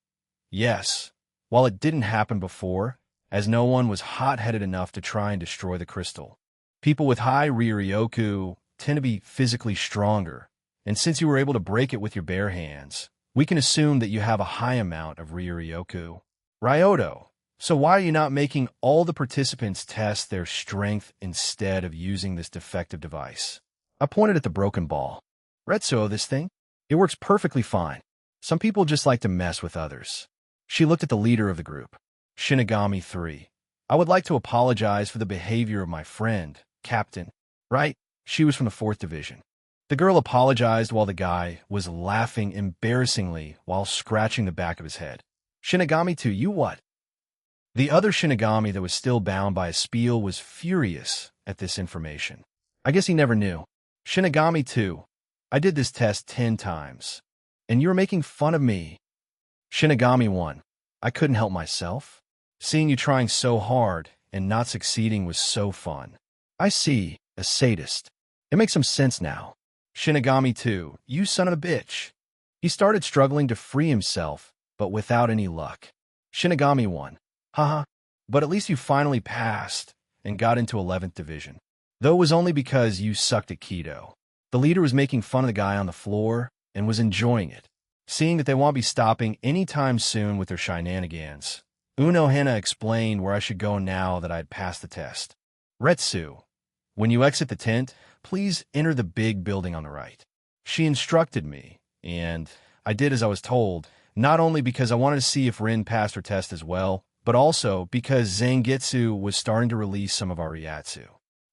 yes. While it didn't happen before, as no one was hot-headed enough to try and destroy the crystal. People with high Ryuryoku tend to be physically stronger, and since you were able to break it with your bare hands, we can assume that you have a high amount of Ryuryoku. Ryoto, so why are you not making all the participants test their strength instead of using this defective device? I pointed at the broken ball. Retsu, this thing? It works perfectly fine. Some people just like to mess with others. She looked at the leader of the group. Shinigami 3. I would like to apologize for the behavior of my friend, Captain. Right? She was from the 4th Division. The girl apologized while the guy was laughing embarrassingly while scratching the back of his head. Shinigami 2, you what? The other Shinigami that was still bound by a spiel was furious at this information. I guess he never knew. Shinigami 2, I did this test 10 times, and you were making fun of me. Shinigami 1, I couldn't help myself. Seeing you trying so hard and not succeeding was so fun. I see, a sadist. It makes some sense now. Shinigami 2, you son of a bitch. He started struggling to free himself, but without any luck. Shinigami 1, haha, but at least you finally passed and got into 11th Division. Though it was only because you sucked at Kido. The leader was making fun of the guy on the floor and was enjoying it. Seeing that they won't be stopping anytime soon with their shenanigans, Unohana explained where I should go now that I had passed the test. Retsu, when you exit the tent, please enter the big building on the right. She instructed me, and I did as I was told, not only because I wanted to see if Rin passed her test as well, but also because Zangetsu was starting to release some of our Ryatsu.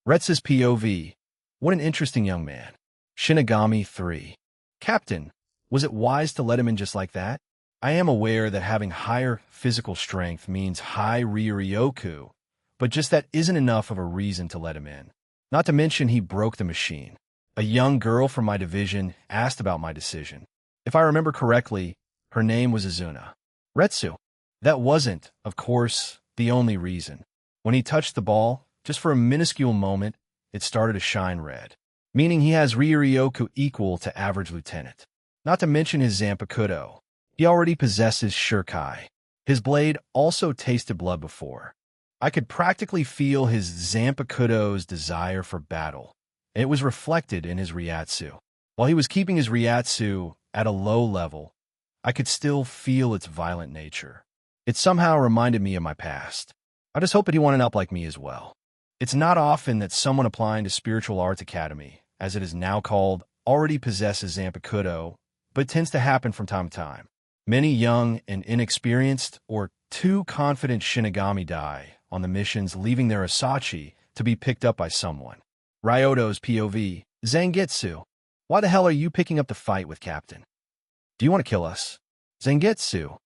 Retsu's POV. What an interesting young man. Shinigami 3. Captain, was it wise to let him in just like that? I am aware that having higher physical strength means high Ryuryoku, but just that isn't enough of a reason to let him in. Not to mention he broke the machine. A young girl from my division asked about my decision. If I remember correctly, her name was Azuna. Retsu. That wasn't, of course, the only reason. When he touched the ball, just for a minuscule moment, it started to shine red, meaning he has Ryuryoku equal to average lieutenant. Not to mention his Zanpakuto. He already possesses Shurkai. His blade also tasted blood before. I could practically feel his Zanpakuto's desire for battle. It was reflected in his Ryatsu. While he was keeping his Ryatsu at a low level, I could still feel its violent nature. It somehow reminded me of my past. I just hope that he wanted up like me as well. It's not often that someone applying to Spiritual Arts Academy, as it is now called, already possesses Zanpakuto, but it tends to happen from time to time. Many young and inexperienced or too confident Shinigami die on the missions, leaving their Asachi to be picked up by someone. Ryoto's POV. Zangetsu, why the hell are you picking up the fight with Captain? Do you want to kill us? Zangetsu.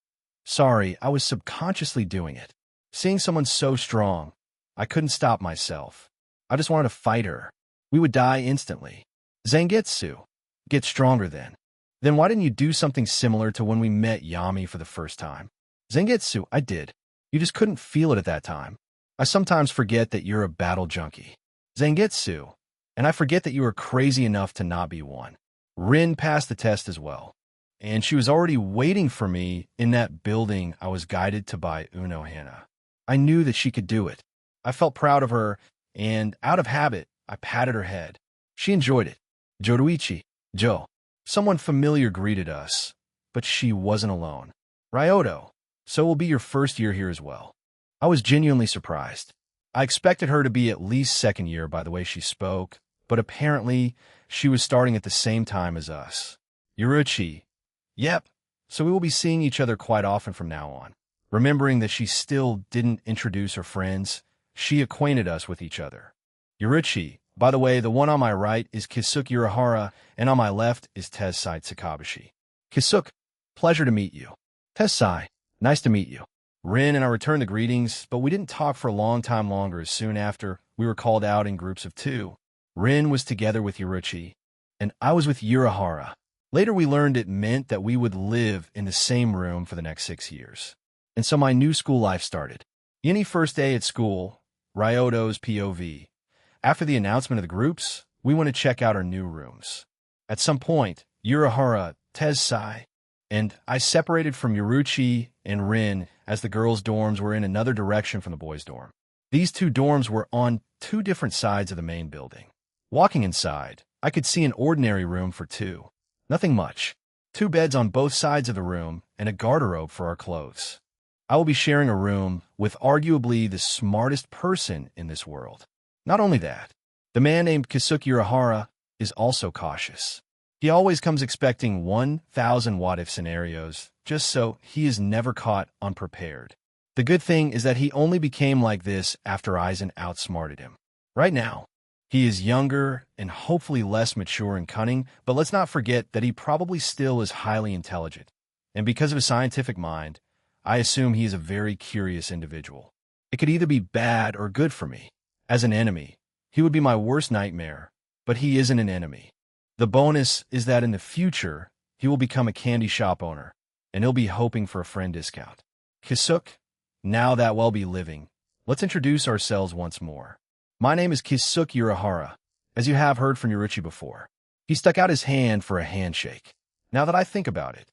Sorry, I was subconsciously doing it. Seeing someone so strong, I couldn't stop myself. I just wanted to fight her. We would die instantly. Zangetsu. Get stronger then. Then why didn't you do something similar to when we met Yami for the first time? Zangetsu, I did. You just couldn't feel it at that time. I sometimes forget that you're a battle junkie. Zangetsu, and I forget that you were crazy enough to not be one. Rin passed the test as well, and she was already waiting for me in that building I was guided to by Unohana. I knew that she could do it. I felt proud of her, and out of habit, I patted her head. She enjoyed it. Joruichi, Joe. Someone familiar greeted us, but she wasn't alone. Ryoto, so it will be your first year here as well. I was genuinely surprised. I expected her to be at least second year by the way she spoke, but apparently she was starting at the same time as us. Yoruichi, yep, so we will be seeing each other quite often from now on. Remembering that she still didn't introduce her friends, she acquainted us with each other. Yoruichi, by the way, the one on my right is Kisuke Urahara, and on my left is Tessai Tsukabshi. Kisuke, pleasure to meet you. Tessai, Nice to meet you. Rin and I returned the greetings, but we didn't talk for a long time longer as soon after we were called out in groups of two. Rin was together with Yuruchi, and I was with Urahara. Later we learned it meant that we would live in the same room for the next 6 years. And so my new school life started. Any first day at school, Ryoto's POV. After the announcement of the groups, we went to check out our new rooms. At some point, Urahara, Tezsai, and I separated from Yuruchi and Rin as the girls' dorms were in another direction from the boys' dorm. These two dorms were on two different sides of the main building. Walking inside, I could see an ordinary room for two. Nothing much. 2 beds on both sides of the room and a garderobe for our clothes. I will be sharing a room with arguably the smartest person in this world. Not only that, the man named Kisuke Urahara is also cautious. He always comes expecting 1,000 what-if scenarios, just so he is never caught unprepared. The good thing is that he only became like this after Aizen outsmarted him. Right now, he is younger and hopefully less mature and cunning, but let's not forget that he probably still is highly intelligent. And because of his scientific mind, I assume he is a very curious individual. It could either be bad or good for me. As an enemy, he would be my worst nightmare, but he isn't an enemy. The bonus is that in the future, he will become a candy shop owner, and he'll be hoping for a friend discount. Kisuke, now that we'll be living, let's introduce ourselves once more. My name is Kisuke Urahara, as you have heard from Yuruchi before. He stuck out his hand for a handshake. Now that I think about it,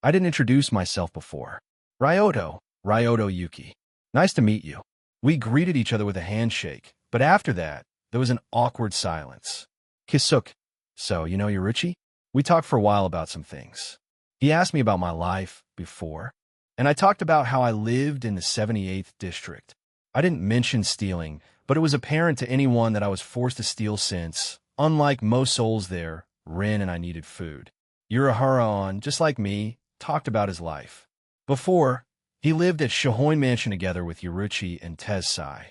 I didn't introduce myself before. Ryoto Yuki. Nice to meet you. We greeted each other with a handshake, but after that, there was an awkward silence. Kisuke, so you know Yuruchi? We talked for a while about some things. He asked me about my life before, and I talked about how I lived in the 78th district. I didn't mention stealing, but it was apparent to anyone that I was forced to steal since, unlike most souls there, Rin and I needed food. Urahara, just like me, talked about his life. Before, he lived at Shohoin Mansion together with Yuruchi and Tezsai,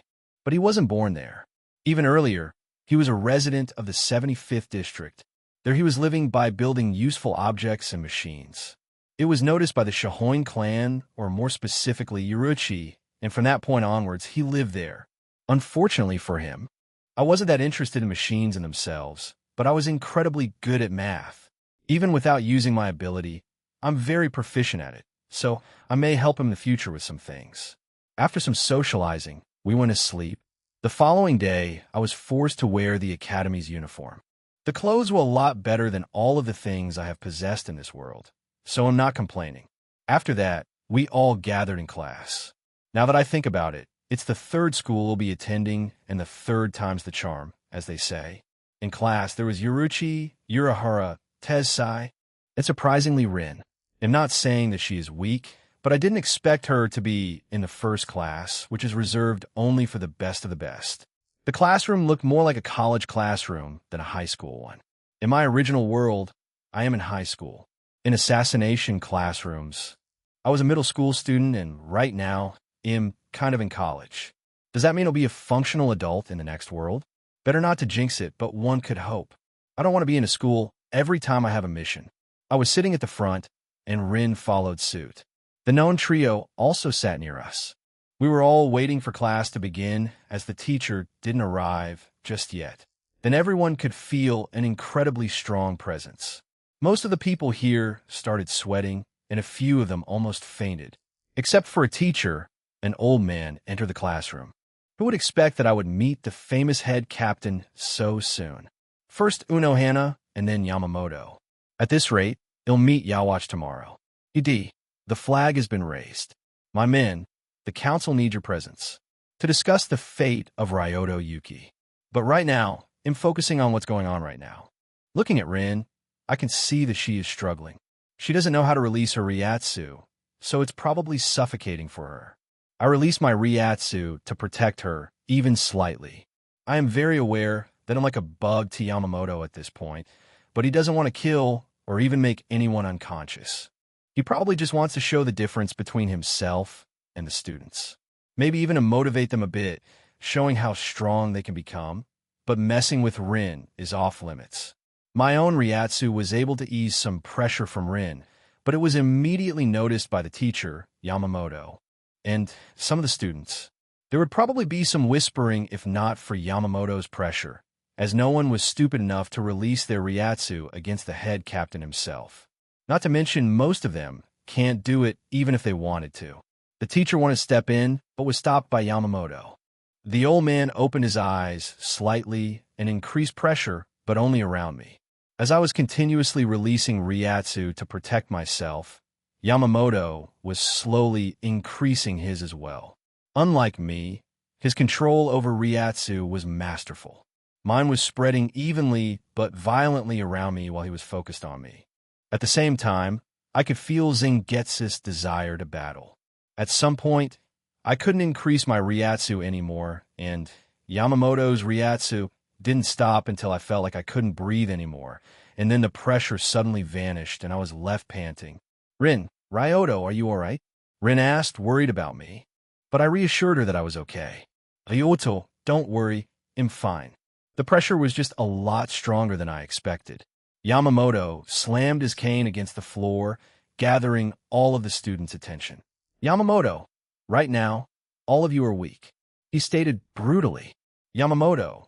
but he wasn't born there. Even earlier, he was a resident of the 75th district. There he was living by building useful objects and machines. It was noticed by the Shohoin clan, or more specifically Yuruchi, and from that point onwards, he lived there. Unfortunately for him, I wasn't that interested in machines in themselves, but I was incredibly good at math. Even without using my ability, I'm very proficient at it, so I may help him in the future with some things. After some socializing, we went to sleep. The following day, I was forced to wear the academy's uniform. The clothes were a lot better than all of the things I have possessed in this world, so I'm not complaining. After that, we all gathered in class. Now that I think about it, it's the third school we'll be attending, and the third time's the charm, as they say. In class, there was Yuruchi, Urahara, Tezsai, and surprisingly Rin. I'm not saying that she is weak, but I didn't expect her to be in the first class, which is reserved only for the best of the best. The classroom looked more like a college classroom than a high school one. In my original world, I am in high school. In assassination classrooms, I was a middle school student, and right now, I'm kind of in college. Does that mean I'll be a functional adult in the next world? Better not to jinx it, but one could hope. I don't want to be in a school every time I have a mission. I was sitting at the front, and Rin followed suit. The known trio also sat near us. We were all waiting for class to begin as the teacher didn't arrive just yet. Then everyone could feel an incredibly strong presence. Most of the people here started sweating, and a few of them almost fainted. Except for a teacher, an old man entered the classroom. Who would expect that I would meet the famous head captain so soon? First Unohana, and then Yamamoto. At this rate, he'll meet Yawatch tomorrow. ED, the flag has been raised. My men, the council needs your presence to discuss the fate of Ryoto Yuki. But right now, I'm focusing on what's going on right now. Looking at Rin, I can see that she is struggling. She doesn't know how to release her Ryatsu, so it's probably suffocating for her. I release my Ryatsu to protect her, even slightly. I am very aware that I'm like a bug to Yamamoto at this point, but he doesn't want to kill or even make anyone unconscious. He probably just wants to show the difference between himself and the students. Maybe even to motivate them a bit, showing how strong they can become, but messing with Rin is off limits. My own Ryatsu was able to ease some pressure from Rin, but it was immediately noticed by the teacher, Yamamoto, and some of the students. There would probably be some whispering if not for Yamamoto's pressure, as no one was stupid enough to release their Ryatsu against the head captain himself. Not to mention most of them can't do it even if they wanted to. The teacher wanted to step in, but was stopped by Yamamoto. The old man opened his eyes slightly and increased pressure, but only around me. As I was continuously releasing Ryatsu to protect myself, Yamamoto was slowly increasing his as well. Unlike me, his control over Ryatsu was masterful. Mine was spreading evenly but violently around me while he was focused on me. At the same time, I could feel Zangetsu's desire to battle. At some point, I couldn't increase my Ryatsu anymore, and Yamamoto's Ryatsu didn't stop until I felt like I couldn't breathe anymore, and then the pressure suddenly vanished and I was left panting. "Rin, Ryoto, are you all right?" Rin asked, worried about me. But I reassured her that I was okay. "Ryoto, don't worry, I'm fine." The pressure was just a lot stronger than I expected. Yamamoto slammed his cane against the floor, gathering all of the students' attention. "Yamamoto, right now, all of you are weak," he stated brutally. "Yamamoto,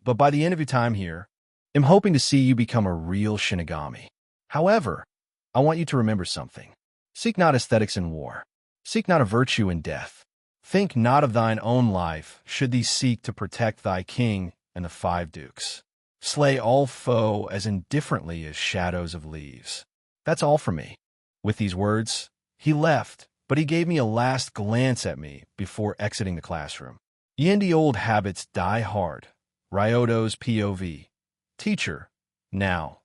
but by the end of your time here, I'm hoping to see you become a real Shinigami. However, I want you to remember something. Seek not aesthetics in war. Seek not a virtue in death. Think not of thine own life, should thee seek to protect thy king and the 5 dukes. Slay all foe as indifferently as shadows of leaves." That's all for me. With these words, he left, but he gave me a last glance at me before exiting the classroom. Yendi old habits die hard. Ryoto's POV. Teacher, now,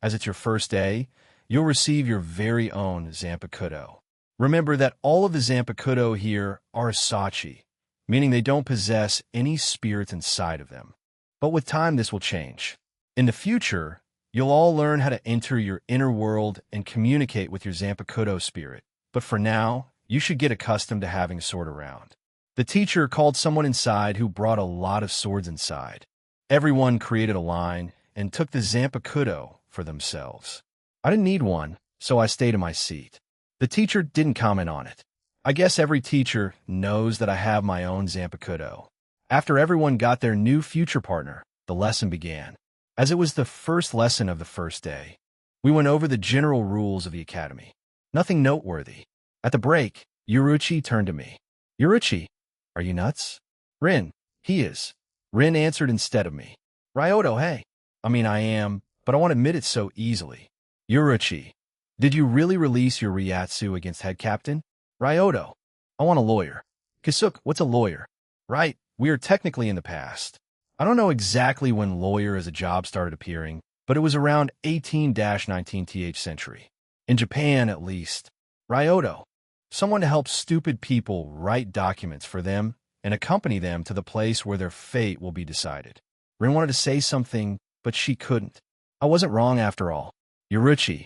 as it's your first day, you'll receive your very own Zanpakuto. Remember that all of the Zanpakuto here are Asachi, meaning they don't possess any spirits inside of them. But with time, this will change. In the future, you'll all learn how to enter your inner world and communicate with your Zanpakuto spirit. But for now, you should get accustomed to having a sword around. The teacher called someone inside who brought a lot of swords inside. Everyone created a line and took the Zanpakuto for themselves. I didn't need one, so I stayed in my seat. The teacher didn't comment on it. I guess every teacher knows that I have my own Zanpakuto. After everyone got their new future partner, the lesson began. As it was the first lesson of the first day, we went over the general rules of the academy. Nothing noteworthy. At the break, Yuruchi turned to me. "Yuruchi, are you nuts?" "Rin, he is." Rin answered instead of me. "Ryoto, hey. I am, but I won't admit it so easily." "Yuruchi, did you really release your Ryatsu against head captain?" "Ryoto, I want a lawyer." "Kisuke, what's a lawyer?" "Right, we are technically in the past. I don't know exactly when lawyer as a job started appearing, but it was around 18-19th century. In Japan, at least. Ryoto, someone to help stupid people write documents for them and accompany them to the place where their fate will be decided." Rin wanted to say something, but she couldn't. I wasn't wrong after all. "Yuruchi,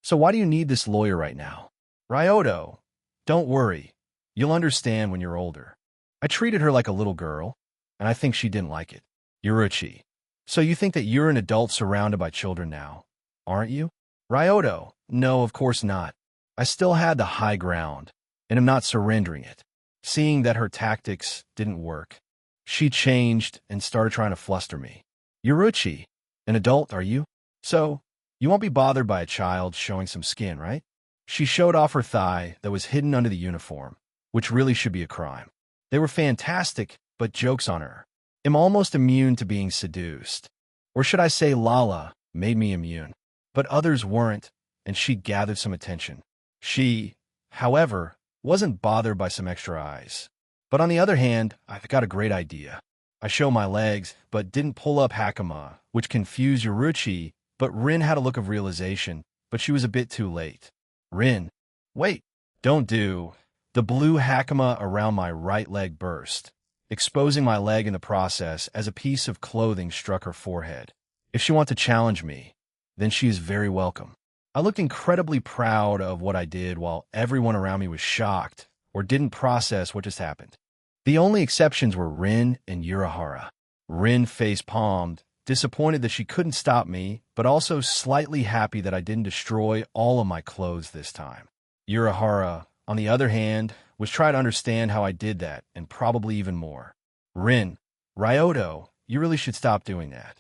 so why do you need this lawyer right now?" "Ryoto, don't worry. You'll understand when you're older." I treated her like a little girl, and I think she didn't like it. "Yuruchi, so you think that you're an adult surrounded by children now, aren't you?" "Ryoto, no, of course not. I still had the high ground, and am not surrendering it." Seeing that her tactics didn't work, she changed and started trying to fluster me. "Yuruchi, an adult, are you? So, you won't be bothered by a child showing some skin, right?" She showed off her thigh that was hidden under the uniform, which really should be a crime. They were fantastic, but jokes on her. I'm almost immune to being seduced. Or should I say Lala made me immune. But others weren't, and she gathered some attention. She, however, wasn't bothered by some extra eyes. But on the other hand, I've got a great idea. I show my legs, but didn't pull up Hakama, which confused Yuruchi, but Rin had a look of realization, but she was a bit too late. "Rin, wait, don't do." The blue Hakama around my right leg burst, exposing my leg in the process as a piece of clothing struck her forehead. If she wants to challenge me, then she is very welcome. I looked incredibly proud of what I did while everyone around me was shocked or didn't process what just happened. The only exceptions were Rin and Urahara. Rin face-palmed, disappointed that she couldn't stop me, but also slightly happy that I didn't destroy all of my clothes this time. Urahara, on the other hand, was trying to understand how I did that, and probably even more. Rin, Ryoto, you really should stop doing that.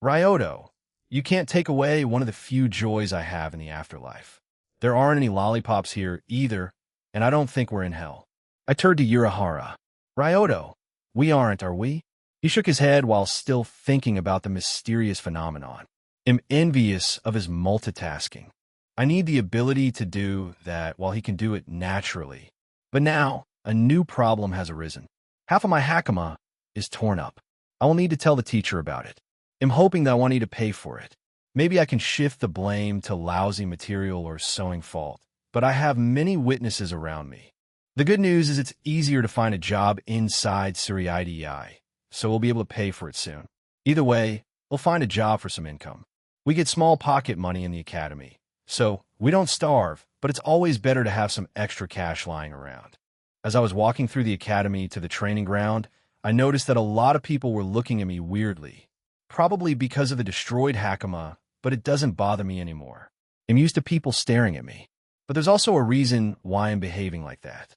Ryoto, you can't take away one of the few joys I have in the afterlife. There aren't any lollipops here either, and I don't think we're in hell. I turned to Urahara. Ryoto, we aren't, are we? He shook his head while still thinking about the mysterious phenomenon. I'm envious of his multitasking. I need the ability to do that while he can do it naturally. But now, a new problem has arisen. Half of my hakama is torn up. I will need to tell the teacher about it. I'm hoping that I won't need to pay for it. Maybe I can shift the blame to lousy material or sewing fault, but I have many witnesses around me. The good news is it's easier to find a job inside Suriidei, so we'll be able to pay for it soon. Either way, we'll find a job for some income. We get small pocket money in the academy, so we don't starve, but it's always better to have some extra cash lying around. As I was walking through the academy to the training ground, I noticed that a lot of people were looking at me weirdly, probably because of the destroyed hakama, but it doesn't bother me anymore. I'm used to people staring at me. But there's also a reason why I'm behaving like that.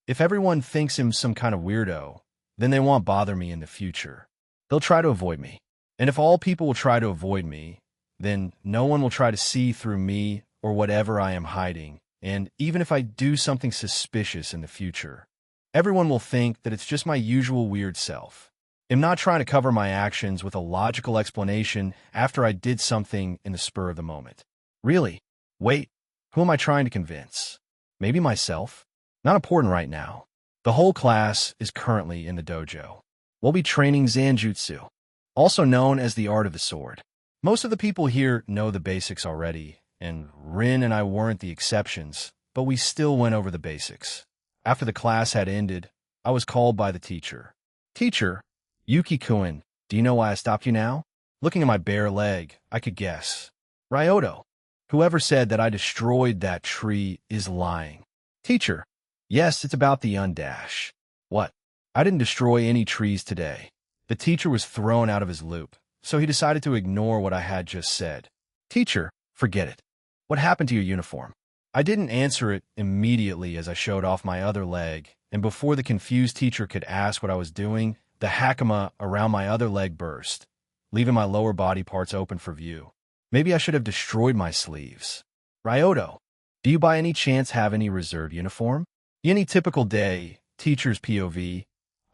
If everyone thinks I'm some kind of weirdo, then they won't bother me in the future. They'll try to avoid me. And if all people will try to avoid me, then no one will try to see through me or whatever I am hiding. And even if I do something suspicious in the future, everyone will think that it's just my usual weird self. I'm not trying to cover my actions with a logical explanation after I did something in the spur of the moment. Really? Wait, who am I trying to convince? Maybe myself? Not important right now. The whole class is currently in the dojo. We'll be training Zanjutsu, also known as the art of the sword. Most of the people here know the basics already, and Rin and I weren't the exceptions, but we still went over the basics. After the class had ended, I was called by the teacher. Teacher, Yuki-kun, do you know why I stopped you now? Looking at my bare leg, I could guess. Ryoto, whoever said that I destroyed that tree is lying. Teacher, yes, it's about the undash. What? I didn't destroy any trees today. The teacher was thrown out of his loop, so he decided to ignore what I had just said. Teacher, forget it. What happened to your uniform? I didn't answer it immediately as I showed off my other leg, and before the confused teacher could ask what I was doing, the hakama around my other leg burst, leaving my lower body parts open for view. Maybe I should have destroyed my sleeves. Ryoto, do you by any chance have any reserve uniform? Any typical day, teacher's POV,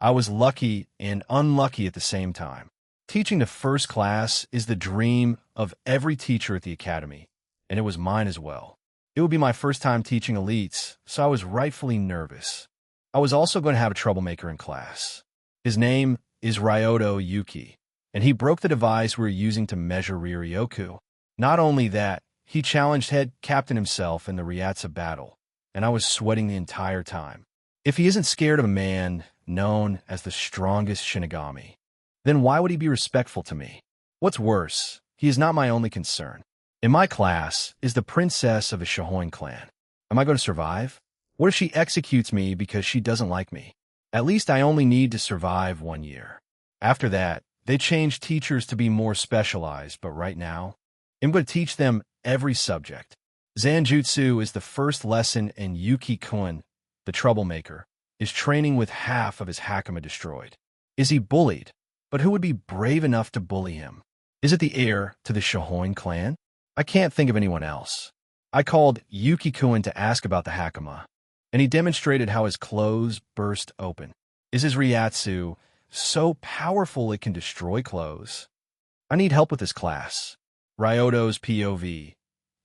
I was lucky and unlucky at the same time. Teaching the first class is the dream of every teacher at the academy, and it was mine as well. It would be my first time teaching elites, so I was rightfully nervous. I was also going to have a troublemaker in class. His name is Ryoto Yuki, and he broke the device we were using to measure Riryoku. Not only that, he challenged head captain himself in the Ryatsu battle, and I was sweating the entire time. If he isn't scared of a man known as the strongest Shinigami, then why would he be respectful to me? What's worse, he is not my only concern. In my class is the princess of the Shohoin clan. Am I going to survive? What if she executes me because she doesn't like me? At least I only need to survive 1 year. After that, they changed teachers to be more specialized, but right now, I'm going to teach them every subject. Zanjutsu is the first lesson, and Yuki-kun, the troublemaker, is training with half of his hakama destroyed. Is he bullied? But who would be brave enough to bully him? Is it the heir to the Shohoin clan? I can't think of anyone else. I called Yuki-kun to ask about the hakama, and he demonstrated how his clothes burst open. Is his Ryatsu so powerful it can destroy clothes? I need help with this class. Ryoto's POV.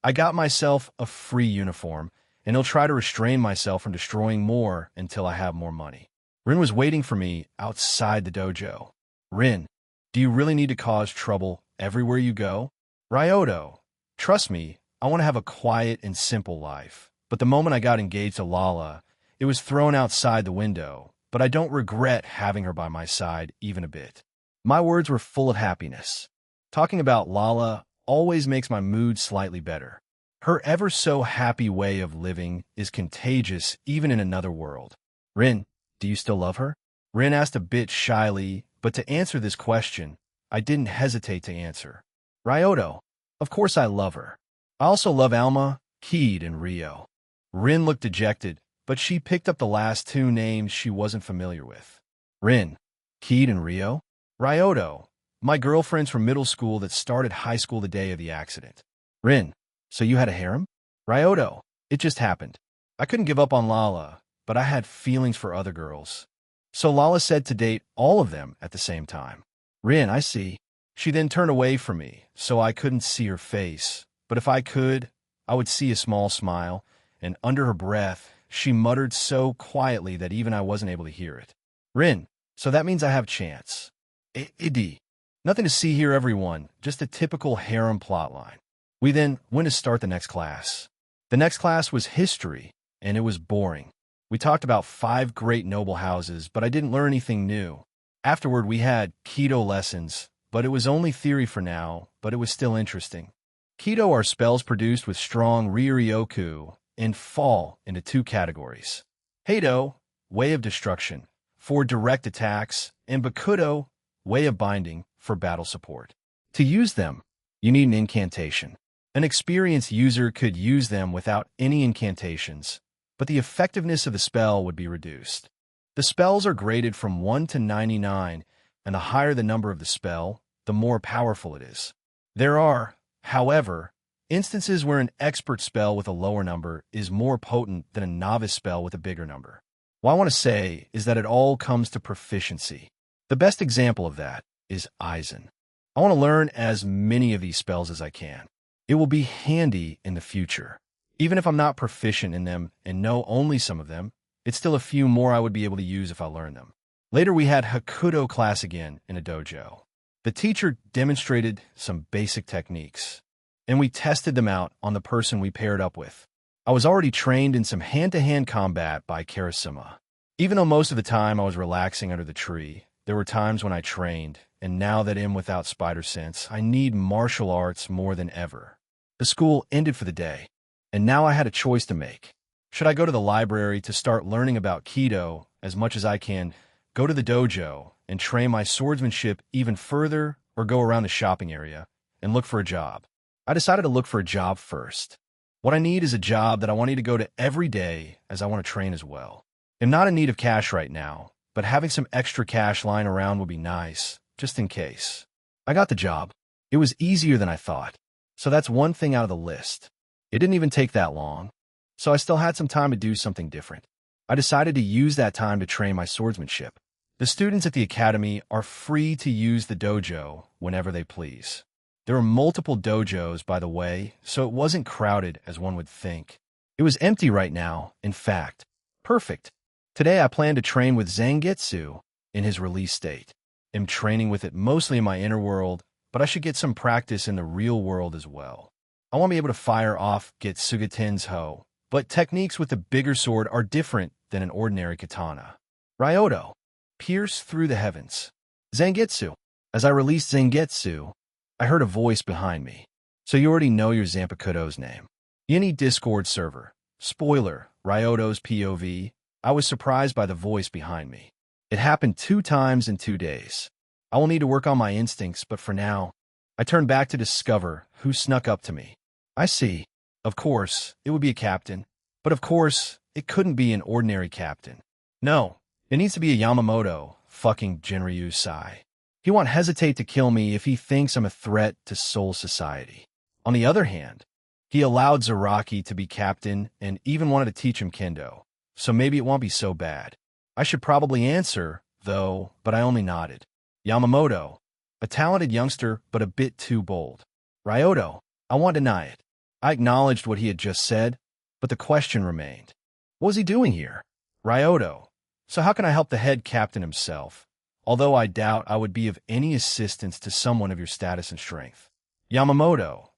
I got myself a free uniform, and he'll try to restrain myself from destroying more until I have more money. Rin was waiting for me outside the dojo. Rin, do you really need to cause trouble everywhere you go? Ryoto, trust me, I want to have a quiet and simple life. But the moment I got engaged to Lala, it was thrown outside the window, but I don't regret having her by my side even a bit. My words were full of happiness. Talking about Lala always makes my mood slightly better. Her ever so happy way of living is contagious even in another world. Rin, do you still love her? Rin asked a bit shyly, but to answer this question, I didn't hesitate to answer. Ryoto. Of course I love her. I also love Alma, Keed, and Rio. Rin looked dejected, but she picked up the last two names she wasn't familiar with. Rin, Keed, and Rio? Ryoto. My girlfriends from middle school that started high school the day of the accident. Rin. So you had a harem? Ryoto. It just happened. I couldn't give up on Lala, but I had feelings for other girls. So Lala said to date all of them at the same time. Rin, I see. She then turned away from me, so I couldn't see her face. But if I could, I would see a small smile, and under her breath, she muttered so quietly that even I wasn't able to hear it. Rin, so that means I have a chance. Idi. Nothing to see here, everyone, just a typical harem plotline. We then went to start the next class. The next class was history, and it was boring. We talked about 5 great noble houses, but I didn't learn anything new. Afterward, we had Keto lessons, but it was only theory for now, but it was still interesting. Keto are spells produced with strong Ryuryoku and fall into 2 categories. Heido, way of destruction, for direct attacks, and Bakudo, way of binding, for battle support. To use them, you need an incantation. An experienced user could use them without any incantations, but the effectiveness of the spell would be reduced. The spells are graded from 1 to 99, and the higher the number of the spell, the more powerful it is. There are, however, instances where an expert spell with a lower number is more potent than a novice spell with a bigger number. What I want to say is that it all comes to proficiency. The best example of that is Aizen. I want to learn as many of these spells as I can. It will be handy in the future. Even if I'm not proficient in them and know only some of them, it's still a few more I would be able to use if I learn them. Later we had Hakudo class again in a dojo. The teacher demonstrated some basic techniques, and we tested them out on the person we paired up with. I was already trained in some hand-to-hand combat by Karasuma. Even though most of the time I was relaxing under the tree, there were times when I trained, and now that I'm without spider sense, I need martial arts more than ever. The school ended for the day, and now I had a choice to make. Should I go to the library to start learning about Keto as much as I can, go to the dojo and train my swordsmanship even further, or go around the shopping area and look for a job? I decided to look for a job first. What I need is a job that I want to go to every day, as I want to train as well. I'm not in need of cash right now, but having some extra cash lying around would be nice, just in case. I got the job. It was easier than I thought. So that's one thing out of the list. It didn't even take that long, so I still had some time to do something different. I decided to use that time to train my swordsmanship. The students at the academy are free to use the dojo whenever they please. There are multiple dojos, by the way, so it wasn't crowded as one would think. It was empty right now, in fact. Perfect. Today I plan to train with Zangetsu in his release state. I'm training with it mostly in my inner world, but I should get some practice in the real world as well. I want to be able to fire off Getsugaten's Ho, but techniques with the bigger sword are different than an ordinary katana. Ryoto. Pierce through the heavens. Zangetsu. As I released Zangetsu, I heard a voice behind me. So you already know your Zanpakudo's name. Any Discord server. Spoiler, Ryoto's POV. I was surprised by the voice behind me. It happened 2 times in 2 days. I will need to work on my instincts, but for now, I turned back to discover who snuck up to me. I see. Of course, it would be a captain. But of course, it couldn't be an ordinary captain. No, it needs to be a Yamamoto, fucking Jinryu Sai. He won't hesitate to kill me if he thinks I'm a threat to Soul Society. On the other hand, he allowed Zaraki to be captain and even wanted to teach him kendo, so maybe it won't be so bad. I should probably answer, though, but I only nodded. Yamamoto, a talented youngster but a bit too bold. Ryoto, I won't deny it. I acknowledged what he had just said, but the question remained. What was he doing here? Ryoto, so how can I help the head captain himself? Although I doubt I would be of any assistance to someone of your status and strength. Yamamoto,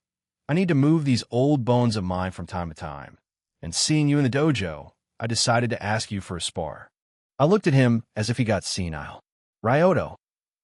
I need to move these old bones of mine from time to time, and seeing you in the dojo, I decided to ask you for a spar. I looked at him as if he got senile. Ryoto,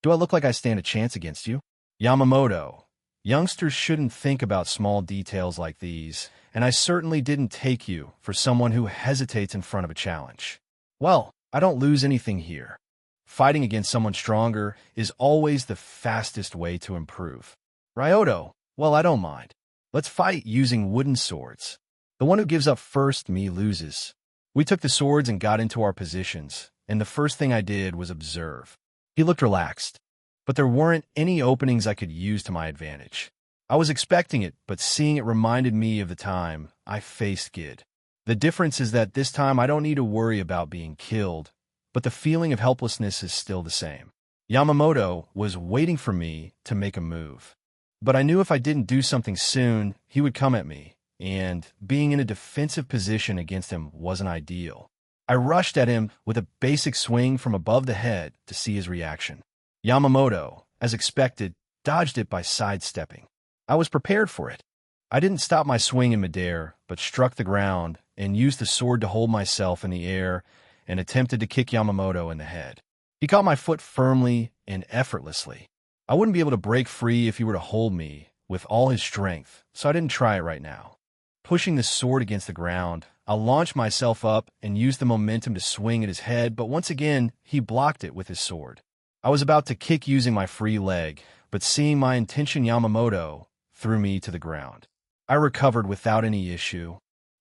do I look like I stand a chance against you? Yamamoto, youngsters shouldn't think about small details like these, and I certainly didn't take you for someone who hesitates in front of a challenge. Well, I don't lose anything here. Fighting against someone stronger is always the fastest way to improve. Ryoto, well, I don't mind. Let's fight using wooden swords. The one who gives up first, me, loses. We took the swords and got into our positions, and the first thing I did was observe. He looked relaxed, but there weren't any openings I could use to my advantage. I was expecting it, but seeing it reminded me of the time I faced Gid. The difference is that this time I don't need to worry about being killed, but the feeling of helplessness is still the same. Yamamoto was waiting for me to make a move. But I knew if I didn't do something soon, he would come at me, and being in a defensive position against him wasn't ideal. I rushed at him with a basic swing from above the head to see his reaction. Yamamoto, as expected, dodged it by sidestepping. I was prepared for it. I didn't stop my swing in midair, but struck the ground and used the sword to hold myself in the air and attempted to kick Yamamoto in the head. He caught my foot firmly and effortlessly. I wouldn't be able to break free if he were to hold me with all his strength, so I didn't try it right now. Pushing the sword against the ground, I launched myself up and used the momentum to swing at his head, but once again, he blocked it with his sword. I was about to kick using my free leg, but seeing my intention, Yamamoto threw me to the ground. I recovered without any issue,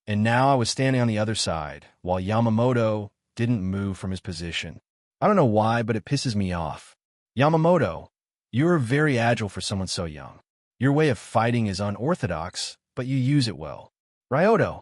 and now I was standing on the other side, while Yamamoto didn't move from his position. I don't know why, but it pisses me off. Yamamoto, you're very agile for someone so young. Your way of fighting is unorthodox, but you use it well. Ryoto,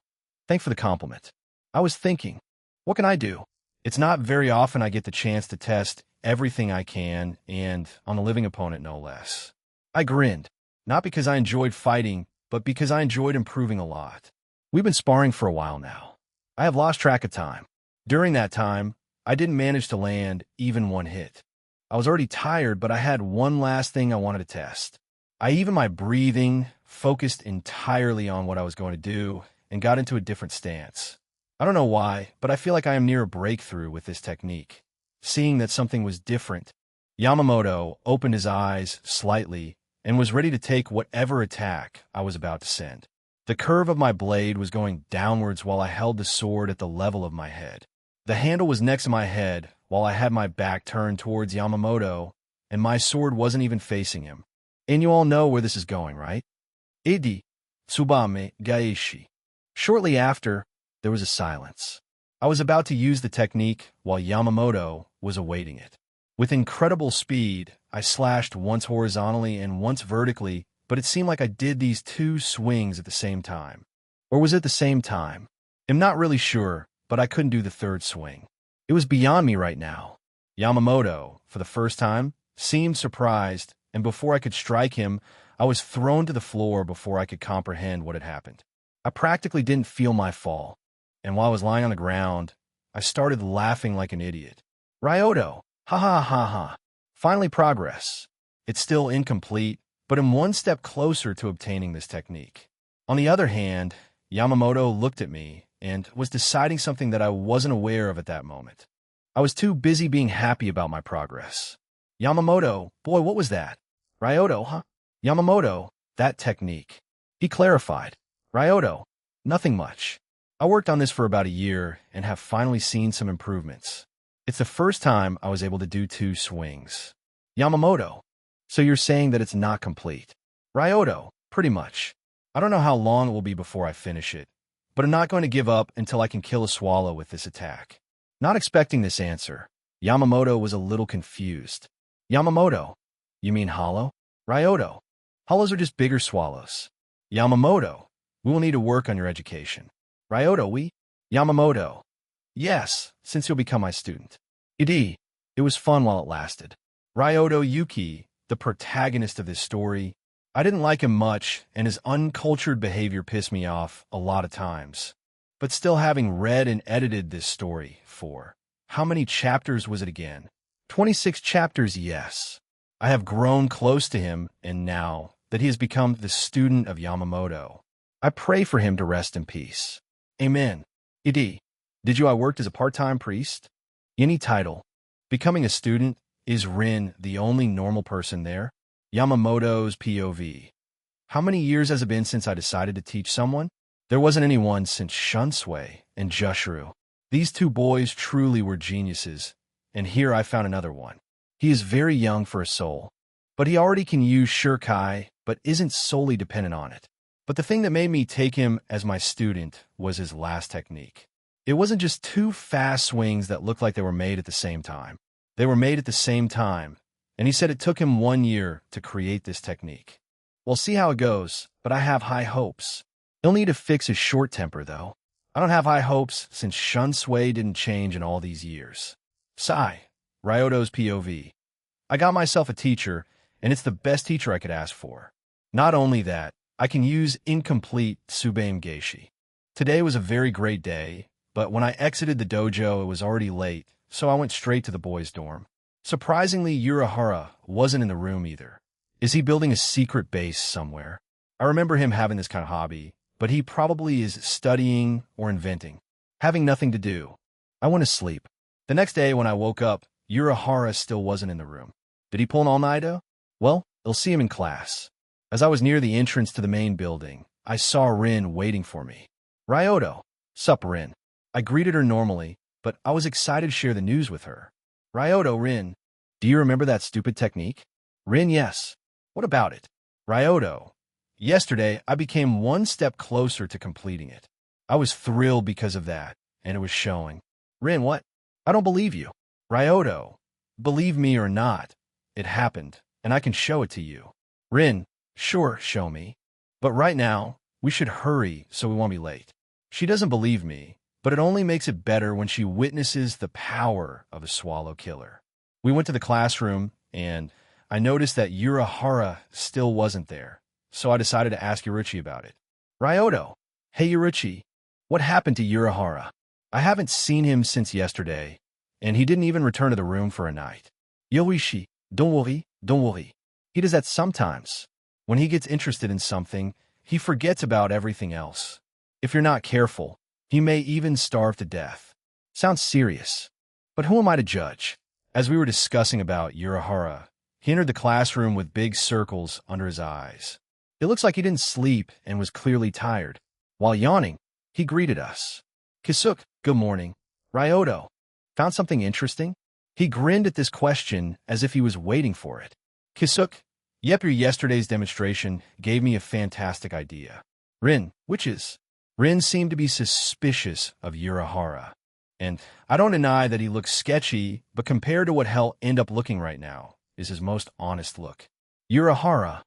thanks for the compliment. I was thinking, what can I do? It's not very often I get the chance to test everything I can, and on a living opponent no less. I grinned, not because I enjoyed fighting, but because I enjoyed improving a lot. We've been sparring for a while now. I have lost track of time. During that time, I didn't manage to land even one hit. I was already tired, but I had one last thing I wanted to test. I evened my breathing, focused entirely on what I was going to do, and got into a different stance. I don't know why, but I feel like I am near a breakthrough with this technique. Seeing that something was different, Yamamoto opened his eyes slightly and was ready to take whatever attack I was about to send. The curve of my blade was going downwards while I held the sword at the level of my head. The handle was next to my head while I had my back turned towards Yamamoto, and my sword wasn't even facing him. And you all know where this is going, right? Idi, Tsubame, Gaeshi. Shortly after, there was a silence. I was about to use the technique while Yamamoto was awaiting it. With incredible speed, I slashed once horizontally and once vertically, but it seemed like I did these two swings at the same time. Or was it the same time? I'm not really sure, but I couldn't do the third swing. It was beyond me right now. Yamamoto, for the first time, seemed surprised, and before I could strike him, I was thrown to the floor before I could comprehend what had happened. I practically didn't feel my fall, and while I was lying on the ground, I started laughing like an idiot. Ryoto, ha ha ha ha. Finally progress. It's still incomplete, but I'm one step closer to obtaining this technique. On the other hand, Yamamoto looked at me and was deciding something that I wasn't aware of at that moment. I was too busy being happy about my progress. Yamamoto, boy, what was that? Ryoto, huh? Yamamoto, that technique. He clarified. Ryoto, nothing much. I worked on this for about a year and have finally seen some improvements. It's the first time I was able to do two swings. Yamamoto, so you're saying that it's not complete? Ryoto, pretty much. I don't know how long it will be before I finish it, but I'm not going to give up until I can kill a swallow with this attack. Not expecting this answer, Yamamoto was a little confused. Yamamoto, you mean hollow? Ryoto, hollows are just bigger swallows. Yamamoto, we will need to work on your education. Ryoto, we? Yamamoto, yes, since you'll become my student. Idi, it was fun while it lasted. Ryoto Yuki, the protagonist of this story, I didn't like him much, and his uncultured behavior pissed me off a lot of times. But still, having read and edited this story for, how many chapters was it again? 26 chapters, yes. I have grown close to him, and now that he has become the student of Yamamoto, I pray for him to rest in peace. Amen. Idi, did I worked as a part-time priest? Any title. Becoming a student, is Rin the only normal person there? Yamamoto's POV. How many years has it been since I decided to teach someone? There wasn't anyone since Shunsui and Jushru. These two boys truly were geniuses, and here I found another one. He is very young for a soul, but he already can use Shirkai, but isn't solely dependent on it. But the thing that made me take him as my student was his last technique. It wasn't just two fast swings that looked like they were made at the same time. They were made at the same time, and he said it took him 1 year to create this technique. We'll see how it goes, but I have high hopes. He'll need to fix his short temper, though. I don't have high hopes since Shun Sui didn't change in all these years. Sigh. Ryoto's POV. I got myself a teacher, and it's the best teacher I could ask for. Not only that, I can use incomplete Tsubeim Geishi. Today was a very great day, but when I exited the dojo, it was already late, so I went straight to the boys' dorm. Surprisingly, Urahara wasn't in the room either. Is he building a secret base somewhere? I remember him having this kind of hobby, but he probably is studying or inventing, having nothing to do. I went to sleep. The next day when I woke up, Urahara still wasn't in the room. Did he pull an all-nighter? Well, you'll see him in class. As I was near the entrance to the main building, I saw Rin waiting for me. Ryoto. Sup, Rin. I greeted her normally, but I was excited to share the news with her. Ryoto, Rin. Do you remember that stupid technique? Rin, yes. What about it? Ryoto. Yesterday, I became one step closer to completing it. I was thrilled because of that, and it was showing. Rin, what? I don't believe you. Ryoto. Believe me or not, it happened, and I can show it to you. Rin. Sure, show me. But right now, we should hurry so we won't be late. She doesn't believe me, but it only makes it better when she witnesses the power of a swallow killer. We went to the classroom, and I noticed that Urahara still wasn't there, so I decided to ask Yuruchi about it. Ryoto. Hey Yuruchi, what happened to Urahara? I haven't seen him since yesterday, and he didn't even return to the room for a night. Yuruchi, don't worry. He does that sometimes. When he gets interested in something, he forgets about everything else. If you're not careful, he may even starve to death. Sounds serious. But who am I to judge? As we were discussing about Urahara, he entered the classroom with big circles under his eyes. It looks like he didn't sleep and was clearly tired. While yawning, he greeted us. Kisuk, good morning. Ryoto, found something interesting? He grinned at this question as if he was waiting for it. Kisuk, yep, your yesterday's demonstration gave me a fantastic idea. Rin, which is? Rin seemed to be suspicious of Urahara. And I don't deny that he looks sketchy, but compared to what he'll end up looking right now, is his most honest look. Urahara,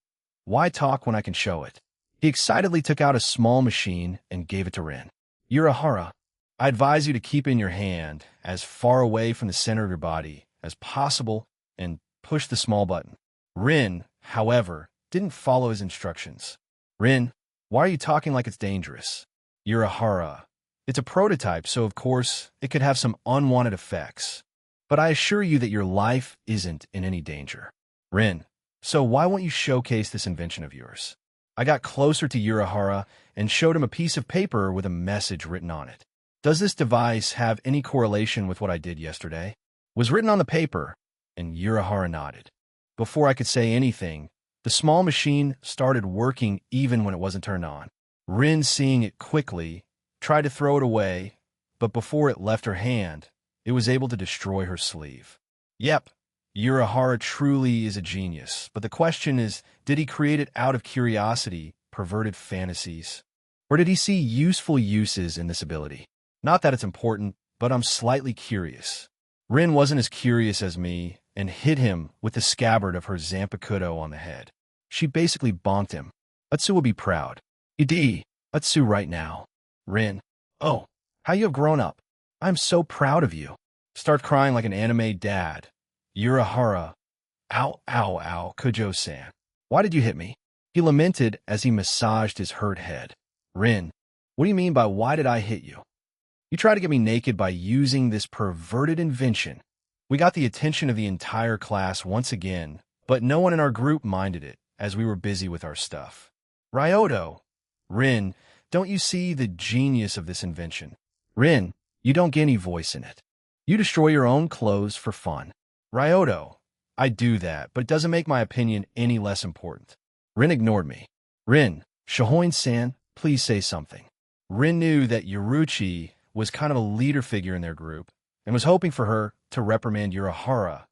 why talk when I can show it? He excitedly took out a small machine and gave it to Rin. Urahara, I advise you to keep in your hand as far away from the center of your body as possible and push the small button. Rin, however, didn't follow his instructions. Rin, why are you talking like it's dangerous? Urahara, it's a prototype, so of course it could have some unwanted effects. But I assure you that your life isn't in any danger. Rin, so why won't you showcase this invention of yours? I got closer to Urahara and showed him a piece of paper with a message written on it. Does this device have any correlation with what I did yesterday? Was written on the paper, and Urahara nodded. Before I could say anything, the small machine started working even when it wasn't turned on. Rin, seeing it quickly, tried to throw it away, but before it left her hand, it was able to destroy her sleeve. Yep, Urahara truly is a genius, but the question is, did he create it out of curiosity, perverted fantasies? Or did he see useful uses in this ability? Not that it's important, but I'm slightly curious. Rin wasn't as curious as me and hit him with the scabbard of her Zanpakuto on the head. She basically bonked him. Atsu will be proud. Idi, Atsu right now. Rin, oh, how you have grown up. I'm so proud of you. Start crying like an anime dad. Urahara, ow, Kujo-san. Why did you hit me? He lamented as he massaged his hurt head. Rin, what do you mean by why did I hit you? You tried to get me naked by using this perverted invention. We got the attention of the entire class once again, but no one in our group minded it, as we were busy with our stuff. Ryoto, Rin, don't you see the genius of this invention? Rin, you don't get any voice in it. You destroy your own clothes for fun. Ryoto, I do that, but it doesn't make my opinion any less important. Rin ignored me. Rin, Shohoin-san, please say something. Rin knew that Yuruchi was kind of a leader figure in their group, and was hoping for her to reprimand Urahara.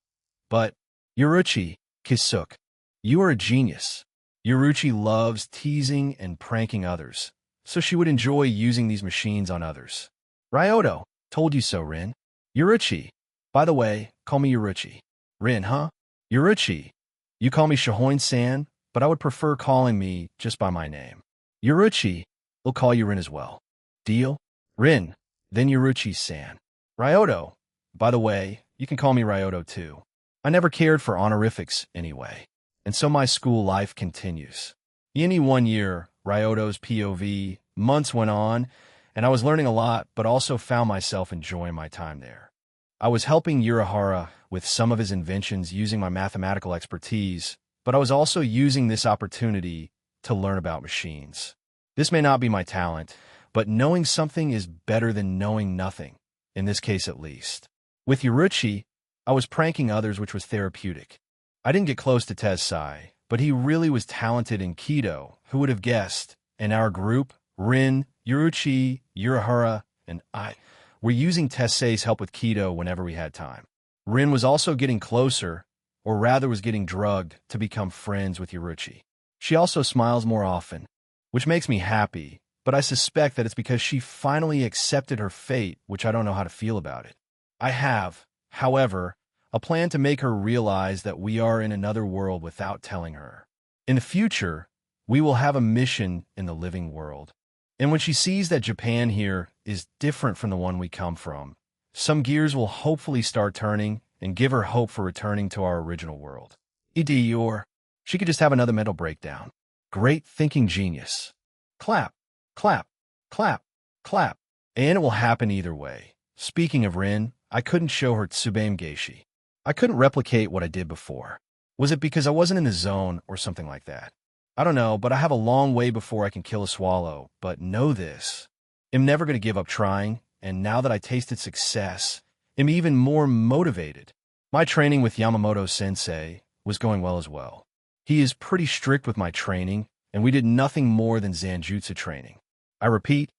But, Yoruichi, Kisuk, you are a genius. Yoruichi loves teasing and pranking others, so she would enjoy using these machines on others. Ryoto, told you so, Rin. Yoruichi, by the way, call me Yoruichi. Rin, huh? Yoruichi, you call me Shahoin-san, but I would prefer calling me just by my name. Yoruichi, we'll call you Rin as well. Deal? Rin, then Yoruichi-san. Ryoto, by the way, you can call me Ryoto too. I never cared for honorifics anyway, and so my school life continues. In 1 year, Ryoto's POV, months went on, and I was learning a lot, but also found myself enjoying my time there. I was helping Urahara with some of his inventions using my mathematical expertise, but I was also using this opportunity to learn about machines. This may not be my talent, but knowing something is better than knowing nothing, in this case at least. With Yoruichi, I was pranking others, which was therapeutic. I didn't get close to Tessai, but he really was talented in Kido. Who would have guessed? In our group, Rin, Yoruichi, Urahara, and I were using Tessai's help with Kido whenever we had time. Rin was also getting closer, or rather was getting drugged, to become friends with Yoruichi. She also smiles more often, which makes me happy, but I suspect that it's because she finally accepted her fate, which I don't know how to feel about it. I have, however, a plan to make her realize that we are in another world without telling her. In the future, we will have a mission in the living world. And when she sees that Japan here is different from the one we come from, some gears will hopefully start turning and give her hope for returning to our original world. Or she could just have another mental breakdown. Great thinking genius. Clap, clap, clap, clap. And it will happen either way. Speaking of Rin, I couldn't show her Tsubaime Geishi. I couldn't replicate what I did before. Was it because I wasn't in the zone or something like that? I don't know, but I have a long way before I can kill a swallow, but know this. I'm never going to give up trying, and now that I tasted success, I'm even more motivated. My training with Yamamoto-sensei was going well as well. He is pretty strict with my training, and we did nothing more than Zanjutsu training. I repeat,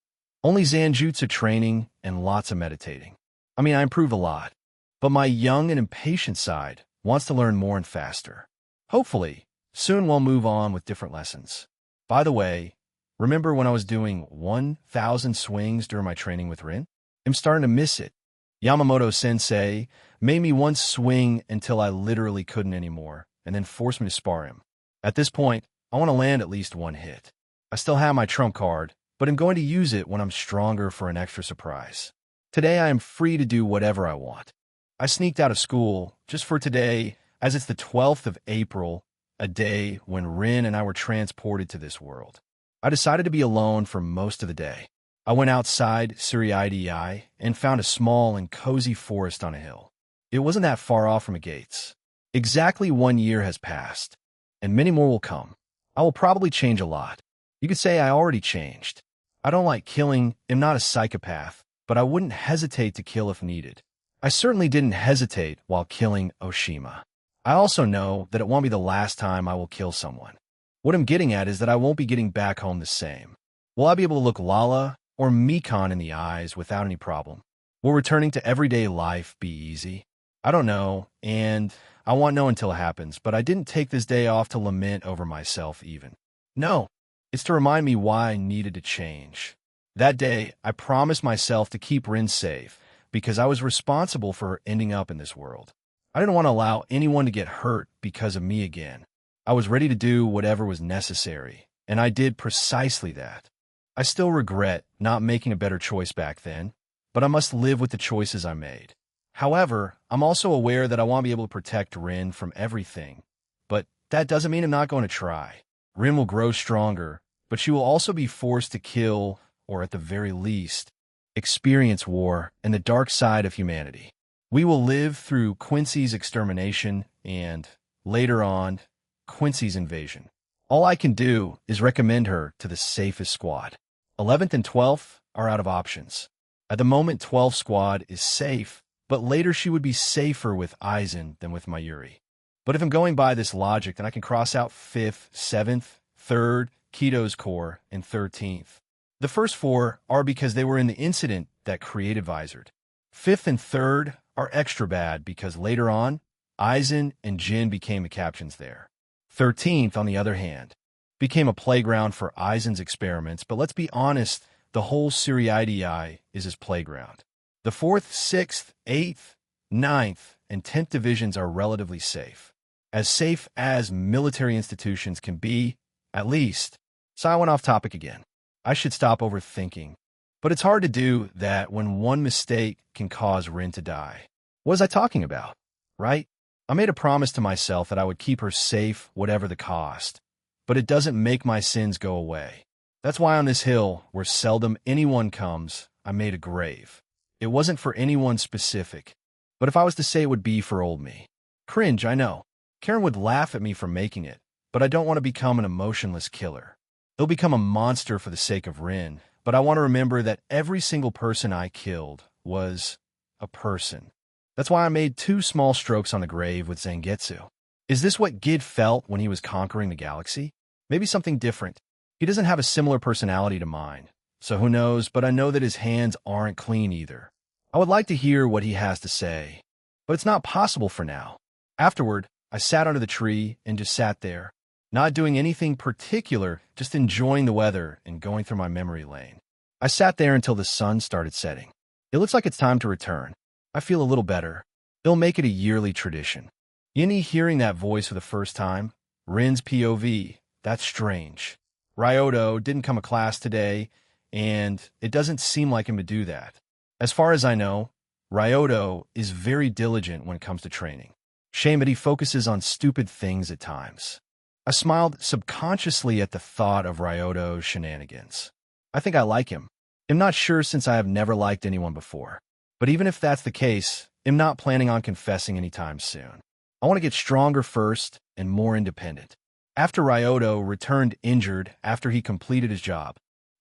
only Zanjutsu training and lots of meditating. I mean, I improved a lot, but my young and impatient side wants to learn more and faster. Hopefully, soon we'll move on with different lessons. By the way, remember when I was doing 1,000 swings during my training with Rin? I'm starting to miss it. Yamamoto-sensei made me once swing until I literally couldn't anymore, and then forced me to spar him. At this point, I want to land at least one hit. I still have my trump card, but I'm going to use it when I'm stronger for an extra surprise. Today I am free to do whatever I want. I sneaked out of school just for today, as it's the 12th of April, a day when Rin and I were transported to this world. I decided to be alone for most of the day. I went outside Suriidei and found a small and cozy forest on a hill. It wasn't that far off from the gates. Exactly 1 year has passed, and many more will come. I will probably change a lot. You could say I already changed. I don't like killing, am not a psychopath, but I wouldn't hesitate to kill if needed. I certainly didn't hesitate while killing Oshima. I also know that it won't be the last time I will kill someone. What I'm getting at is that I won't be getting back home the same. Will I be able to look Lala or Mikon in the eyes without any problem? Will returning to everyday life be easy? I don't know, and I won't know until it happens, but I didn't take this day off to lament over myself even. No, it's to remind me why I needed to change. That day, I promised myself to keep Rin safe, because I was responsible for her ending up in this world. I didn't want to allow anyone to get hurt because of me again. I was ready to do whatever was necessary, and I did precisely that. I still regret not making a better choice back then, but I must live with the choices I made. However, I'm also aware that I want to be able to protect Rin from everything, but that doesn't mean I'm not going to try. Rin will grow stronger, but she will also be forced to kill, or at the very least, experience war and the dark side of humanity. We will live through Quincy's extermination and, later on, Quincy's invasion. All I can do is recommend her to the safest squad. 11th and 12th are out of options. At the moment, 12th squad is safe, but later she would be safer with Aizen than with Mayuri. But if I'm going by this logic, then I can cross out 5th, 7th, 3rd, Kido's Corps, and 13th. The first 4 are because they were in the incident that created Visored. Fifth and third are extra bad because later on, Aizen and Jin became the captains there. 13th, on the other hand, became a playground for Aizen's experiments, but let's be honest, the whole Suriidii is his playground. The 4th, 6th, 8th, 9th, and 10th divisions are relatively safe. As safe as military institutions can be, at least. So I went off topic again. I should stop overthinking. But it's hard to do that when one mistake can cause Rin to die. What was I talking about? Right? I made a promise to myself that I would keep her safe, whatever the cost. But it doesn't make my sins go away. That's why on this hill, where seldom anyone comes, I made a grave. It wasn't for anyone specific. But if I was to say, it would be for old me. Cringe, I know. Karen would laugh at me for making it, but I don't want to become an emotionless killer. He'll become a monster for the sake of Rin, but I want to remember that every single person I killed was a person. That's why I made 2 small strokes on the grave with Zangetsu. Is this what Gid felt when he was conquering the galaxy? Maybe something different. He doesn't have a similar personality to mine, so who knows, but I know that his hands aren't clean either. I would like to hear what he has to say, but it's not possible for now. Afterward, I sat under the tree and just sat there, not doing anything particular, just enjoying the weather and going through my memory lane. I sat there until the sun started setting. It looks like it's time to return. I feel a little better. They'll make it a yearly tradition. Yini hearing that voice for the first time, Rin's POV, that's strange. Ryoto didn't come to class today, and it doesn't seem like him to do that. As far as I know, Ryoto is very diligent when it comes to training. Shame that he focuses on stupid things at times. I smiled subconsciously at the thought of Ryoto's shenanigans. I think I like him. I'm not sure since I have never liked anyone before. But even if that's the case, I'm not planning on confessing anytime soon. I want to get stronger first and more independent. After Ryoto returned injured after he completed his job,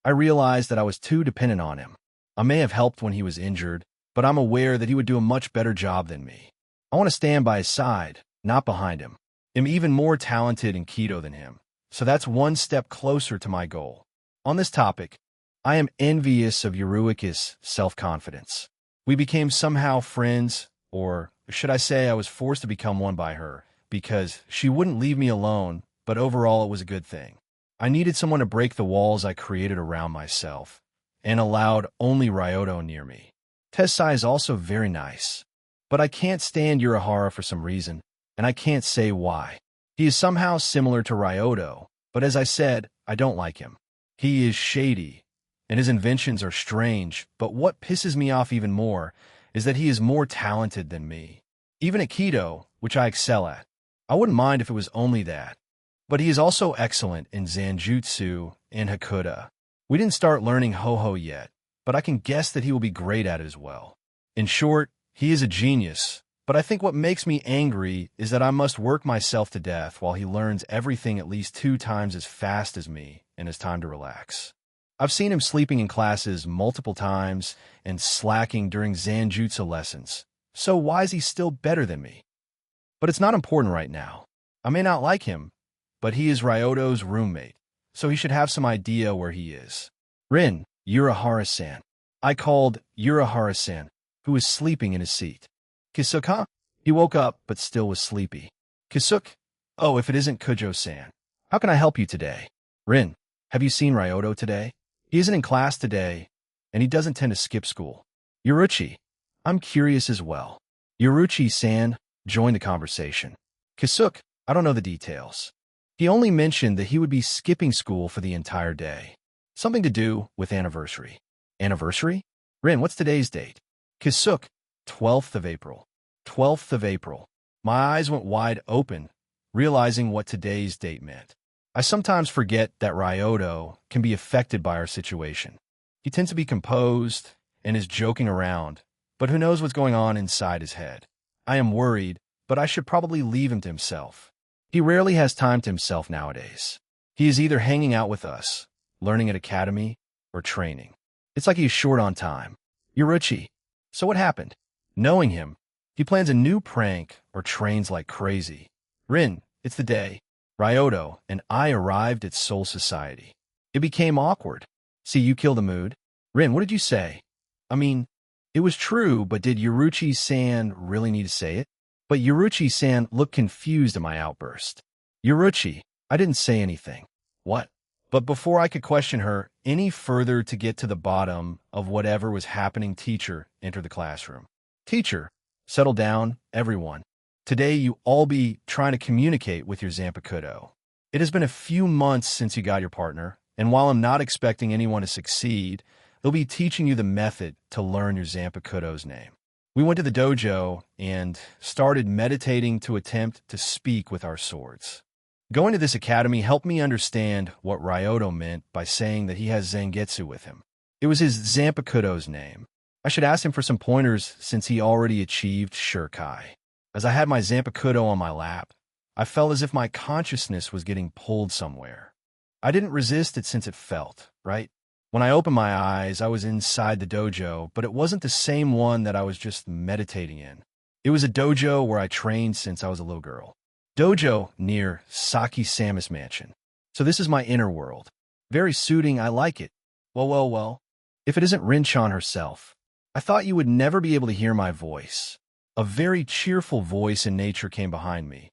I realized that I was too dependent on him. I may have helped when he was injured, but I'm aware that he would do a much better job than me. I want to stand by his side, not behind him. I'm even more talented in Kido than him, so that's one step closer to my goal. On this topic, I am envious of Yuruika's self-confidence. We became somehow friends, or should I say I was forced to become one by her, because she wouldn't leave me alone, but overall it was a good thing. I needed someone to break the walls I created around myself, and allowed only Ryoto near me. Tessai is also very nice. But I can't stand Urahara for some reason, and I can't say why. He is somehow similar to Ryoto, but as I said, I don't like him. He is shady, and his inventions are strange, but what pisses me off even more is that he is more talented than me. Even at Kido, which I excel at. I wouldn't mind if it was only that. But he is also excellent in Zanjutsu and Hakuda. We didn't start learning Ho-Ho yet, but I can guess that he will be great at it as well. In short, he is a genius, but I think what makes me angry is that I must work myself to death while he learns everything at least 2 times as fast as me and has time to relax. I've seen him sleeping in classes multiple times and slacking during Zanjutsu lessons, so why is he still better than me? But it's not important right now. I may not like him, but he is Ryoto's roommate, so he should have some idea where he is. Rin, Urahara-san. I called Urahara-san, who was sleeping in his seat. Kisuke? He woke up, but still was sleepy. Kisuke? Oh, if it isn't Kujo-san. How can I help you today? Rin, have you seen Ryoto today? He isn't in class today, and he doesn't tend to skip school. Yuruchi? I'm curious as well. Yuruchi-san joined the conversation. Kisuke? I don't know the details. He only mentioned that he would be skipping school for the entire day. Something to do with anniversary. Anniversary? Rin, what's today's date? Kisuke, 12th of April. 12th of April. My eyes went wide open, realizing what today's date meant. I sometimes forget that Ryoto can be affected by our situation. He tends to be composed and is joking around, but who knows what's going on inside his head. I am worried, but I should probably leave him to himself. He rarely has time to himself nowadays. He is either hanging out with us, learning at academy, or training. It's like he's short on time. Yuruchi. So what happened? Knowing him, he plans a new prank or trains like crazy. Rin, it's the day. Ryoto and I arrived at Soul Society. It became awkward. See, you kill the mood. Rin, what did you say? I mean, It was true, but did Yoruchi-san really need to say it? But Yoruchi-san looked confused at my outburst. Yoruchi, I didn't say anything. What? But before I could question her any further to get to the bottom of whatever was happening, teacher entered the classroom. Teacher, settle down, everyone. Today you all be trying to communicate with your Zanpakuto. It has been a few months since you got your partner, and while I'm not expecting anyone to succeed, they'll be teaching you the method to learn your Zanpakuto's name. We went to the dojo and started meditating to attempt to speak with our swords. Going to this academy helped me understand what Ryoto meant by saying that he has Zangetsu with him. It was his Zanpakuto's name. I should ask him for some pointers since he already achieved Shurikai. As I had my Zanpakuto on my lap, I felt as if my consciousness was getting pulled somewhere. I didn't resist it since it felt, right? When I opened my eyes, I was inside the dojo, but it wasn't the same one that I was just meditating in. It was a dojo where I trained since I was a little girl. Dojo near Saki Samus Mansion. So this is my inner world. Very suiting, I like it. Well. If it isn't Rin-chan herself. I thought you would never be able to hear my voice. A very cheerful voice in nature came behind me.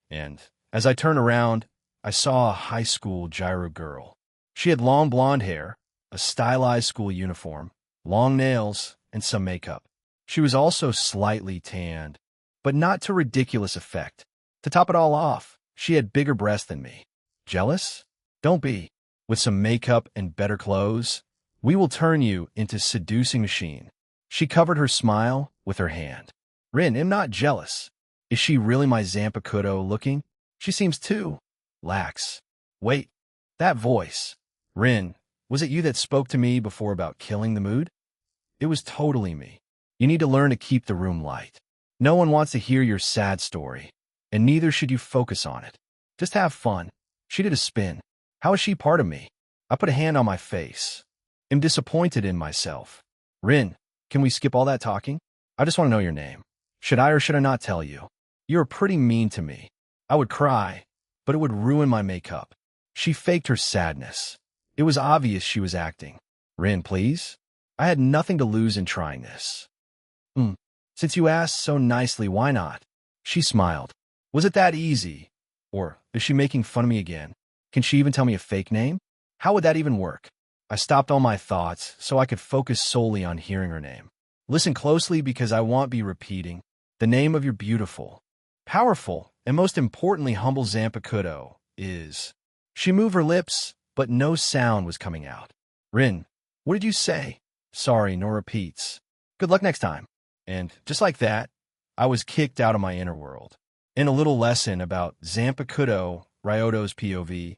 And as I turned around, I saw a high school gyro girl. She had long blonde hair, a stylized school uniform, long nails, and some makeup. She was also slightly tanned, but not to ridiculous effect. To top it all off, she had bigger breasts than me. Jealous? Don't be. With some makeup and better clothes, we will turn you into seducing machine. She covered her smile with her hand. Rin, I'm not jealous. Is she really my Zanpakuto looking? She seems too lax. Wait, that voice. Rin, was it you that spoke to me before about killing the mood? It was totally me. You need to learn to keep the room light. No one wants to hear your sad story. And neither should you focus on it. Just have fun. She did a spin. How is she part of me? I put a hand on my face. I'm disappointed in myself. Rin, can we skip all that talking? I just want to know your name. Should I or should I not tell you? You're pretty mean to me. I would cry, but it would ruin my makeup. She faked her sadness. It was obvious she was acting. Rin, please? I had nothing to lose in trying this. Since you asked so nicely, why not? She smiled. Was it that easy? Or is she making fun of me again? Can she even tell me a fake name? How would that even work? I stopped all my thoughts so I could focus solely on hearing her name. Listen closely because I won't be repeating. The name of your beautiful, powerful, and most importantly humble Zanpakuto is... She moved her lips, but no sound was coming out. Rin, what did you say? Sorry, no repeats. Good luck next time. And just like that, I was kicked out of my inner world. In a little lesson about Zanpakuto, Ryoto's POV,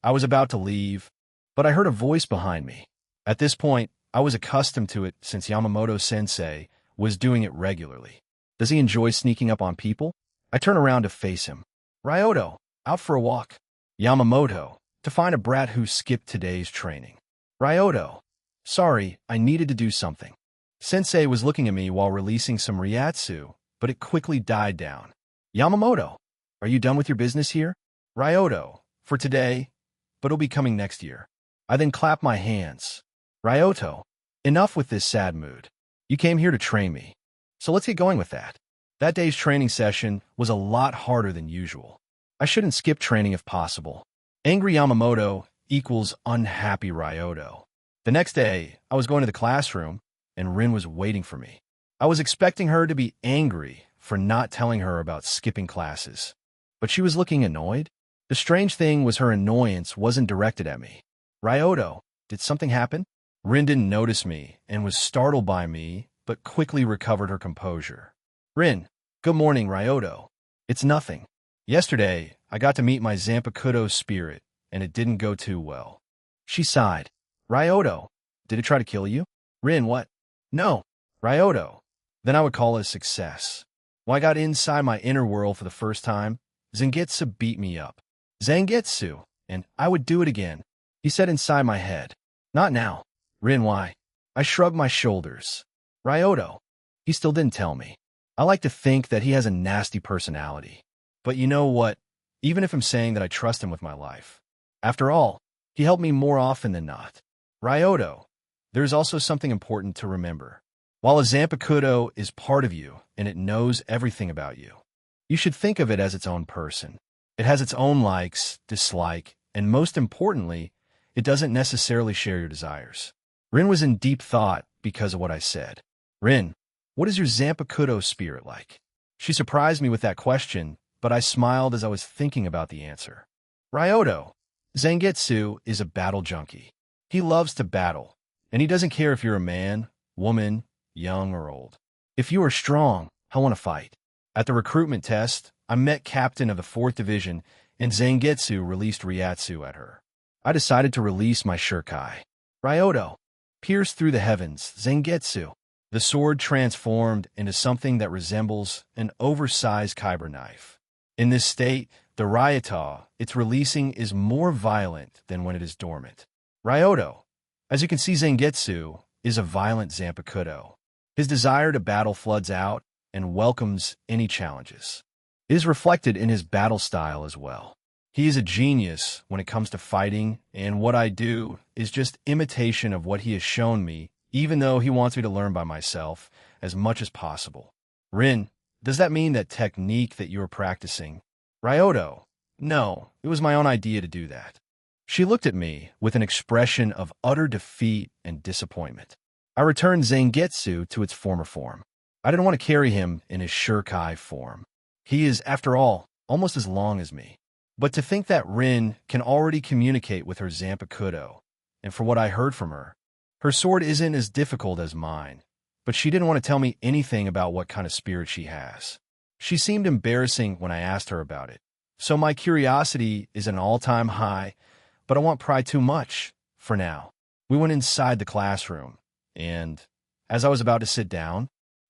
I was about to leave, but I heard a voice behind me. At this point, I was accustomed to it since Yamamoto-sensei was doing it regularly. Does he enjoy sneaking up on people? I turn around to face him. Ryoto, out for a walk. Yamamoto, to find a brat who skipped today's training. Ryoto, sorry, I needed to do something. Sensei was looking at me while releasing some ryatsu, but it quickly died down. Yamamoto, are you done with your business here? Ryoto, for today, but it'll be coming next year. I then clapped my hands. Ryoto, enough with this sad mood. You came here to train me. So let's get going with that. That day's training session was a lot harder than usual. I shouldn't skip training if possible. Angry Yamamoto equals unhappy Ryoto. The next day, I was going to the classroom, and Rin was waiting for me. I was expecting her to be angry for not telling her about skipping classes, but she was looking annoyed. The strange thing was her annoyance wasn't directed at me. Ryoto, did something happen? Rin didn't notice me and was startled by me, but quickly recovered her composure. Rin, good morning, Ryoto. It's nothing. Yesterday, I got to meet my Zanpakuto spirit, and it didn't go too well. She sighed. Ryoto, did it try to kill you? Rin, what? No. Ryoto. Then I would call it a success. When I got inside my inner world for the first time, Zangetsu beat me up. Zangetsu, and I would do it again. He said inside my head. Not now. Rin, why? I shrugged my shoulders. Ryoto. He still didn't tell me. I like to think that he has a nasty personality. But you know what? Even if I'm saying that I trust him with my life. After all, he helped me more often than not. Ryoto. There's also something important to remember. while a Zanpakuto is part of you and it knows everything about you. You should think of it as its own person. It has its own likes, dislike, and most importantly, it doesn't necessarily share your desires. Rin was in deep thought because of what I said. Rin, what is your Zanpakuto spirit like? She surprised me with that question, but I smiled as I was thinking about the answer. Ryoto, Zangetsu is a battle junkie. He loves to battle, and he doesn't care if you're a man, woman, young, or old. If you are strong, he'll want to fight. At the recruitment test, I met Captain of the 4th Division, and Zangetsu released Ryatsu at her. I decided to release my Shurkai. Ryoto, pierce through the heavens, Zangetsu. The sword transformed into something that resembles an oversized kyber knife. In this state, the Ryata it's releasing is more violent than when it is dormant. Ryoto, as you can see, Zangetsu is a violent Zanpakuto. His desire to battle floods out and welcomes any challenges. It is reflected in his battle style as well. He is a genius when it comes to fighting, and what I do is just imitation of what he has shown me, even though he wants me to learn by myself as much as possible. Rin, does that mean that technique that you are practicing? Ryoto, no, it was my own idea to do that. She looked at me with an expression of utter defeat and disappointment. I returned Zangetsu to its former form. I didn't want to carry him in his Shurkai form. He is, after all, almost as long as me. But to think that Rin can already communicate with her Zanpakuto, and for what I heard from her, her sword isn't as difficult as mine, but she didn't want to tell me anything about what kind of spirit she has. She seemed embarrassing when I asked her about it. So my curiosity is at an all-time high, but I won't pry too much for now. We went inside the classroom, and as I was about to sit down,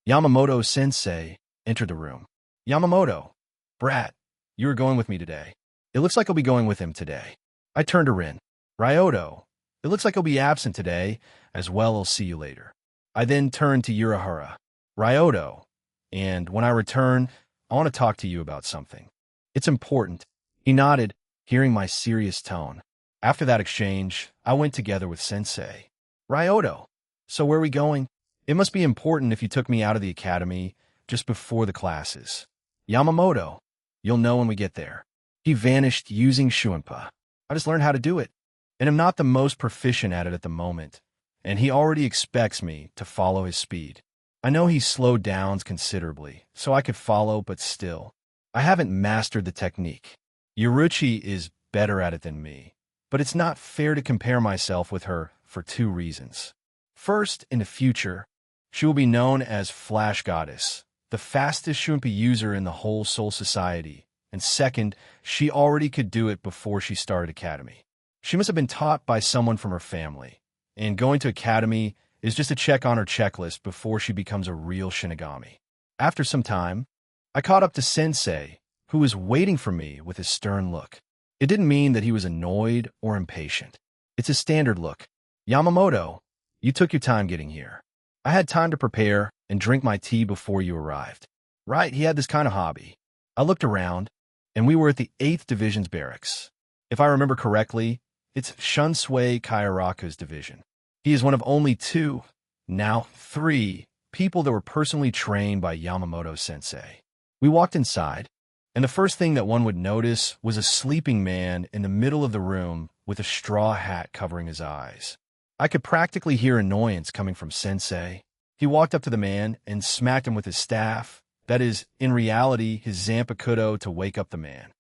Yamamoto-sensei entered the room. Yamamoto, brat, you are going with me today. It looks like I'll be going with him today. I turned to Rin. Ryoto, it looks like he'll be absent today, as well I'll see you later. I then turned to Urahara. Ryoto, and when I return, I want to talk to you about something. It's important. He nodded, hearing my serious tone. After that exchange, I went together with Sensei. Ryoto, so where are we going? It must be important if you took me out of the academy just before the classes. Yamamoto, you'll know when we get there. He vanished using Shuinpa. I just learned how to do it, and I'm not the most proficient at it at the moment, and he already expects me to follow his speed. I know he slowed down considerably, so I could follow, but still, I haven't mastered the technique. Yuruchi is better at it than me, but it's not fair to compare myself with her for 2 reasons. First, in the future, she will be known as Flash Goddess, the fastest Shunpa user in the whole Soul Society, and second, she already could do it before she started Academy. She must have been taught by someone from her family, and going to Academy is just a check on her checklist before she becomes a real Shinigami. After some time, I caught up to Sensei, who was waiting for me with his stern look. It didn't mean that he was annoyed or impatient. It's a standard look. Yamamoto, you took your time getting here. I had time to prepare and drink my tea before you arrived. Right, he had this kind of hobby. I looked around, and we were at the 8th Division's barracks. If I remember correctly, it's Shunsui Kairaku's division. He is one of only 2, now 3, people that were personally trained by Yamamoto-sensei. We walked inside, and the first thing that one would notice was a sleeping man in the middle of the room with a straw hat covering his eyes. I could practically hear annoyance coming from Sensei. He walked up to the man and smacked him with his staff, that is, in reality, his Zanpakuto to wake up the man.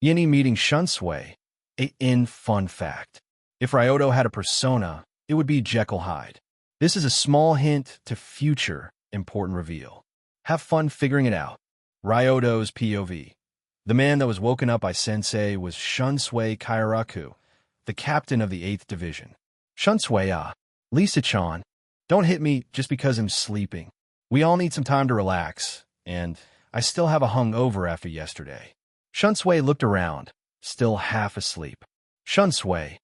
Yini meeting Shunsui, fun fact. If Ryoto had a persona, it would be Jekyll Hyde. This is a small hint to future important reveal. Have fun figuring it out. Ryoto's POV. The man that was woken up by Sensei was Shunsui Kairaku, the captain of the 8th Division. Shunsui, Lisa-chan, don't hit me just because I'm sleeping. We all need some time to relax, and I still have a hungover after yesterday. Shunsui looked around, still half asleep. Shunsui,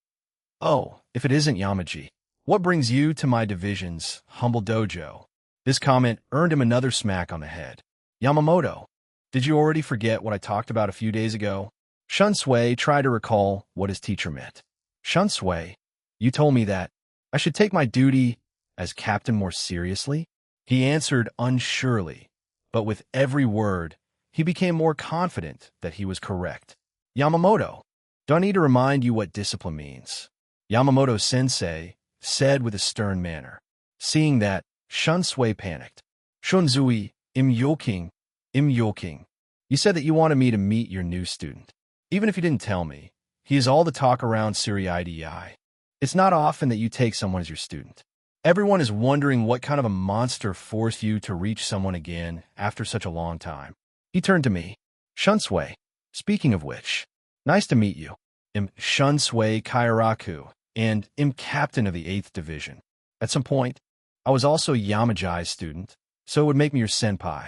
oh, if it isn't Yamaji, what brings you to my division's humble dojo? This comment earned him another smack on the head. Yamamoto, did you already forget what I talked about a few days ago? Shunsui tried to recall what his teacher meant. Shunsui, you told me that I should take my duty as captain more seriously? He answered unsurely, but with every word, he became more confident that he was correct. Yamamoto, do I need to remind you what discipline means? Yamamoto-sensei said with a stern manner. Seeing that, Shunsui panicked. Shunzui, im yoking. You said that you wanted me to meet your new student. Even if you didn't tell me, he is all the talk around Suri-IDI. It's not often that you take someone as your student. Everyone is wondering what kind of a monster forced you to reach someone again after such a long time. He turned to me. Shunsui, speaking of which, nice to meet you. I'm Shunsui Kairaku, and am captain of the 8th Division. At some point, I was also Yamajai's student, so it would make me your senpai.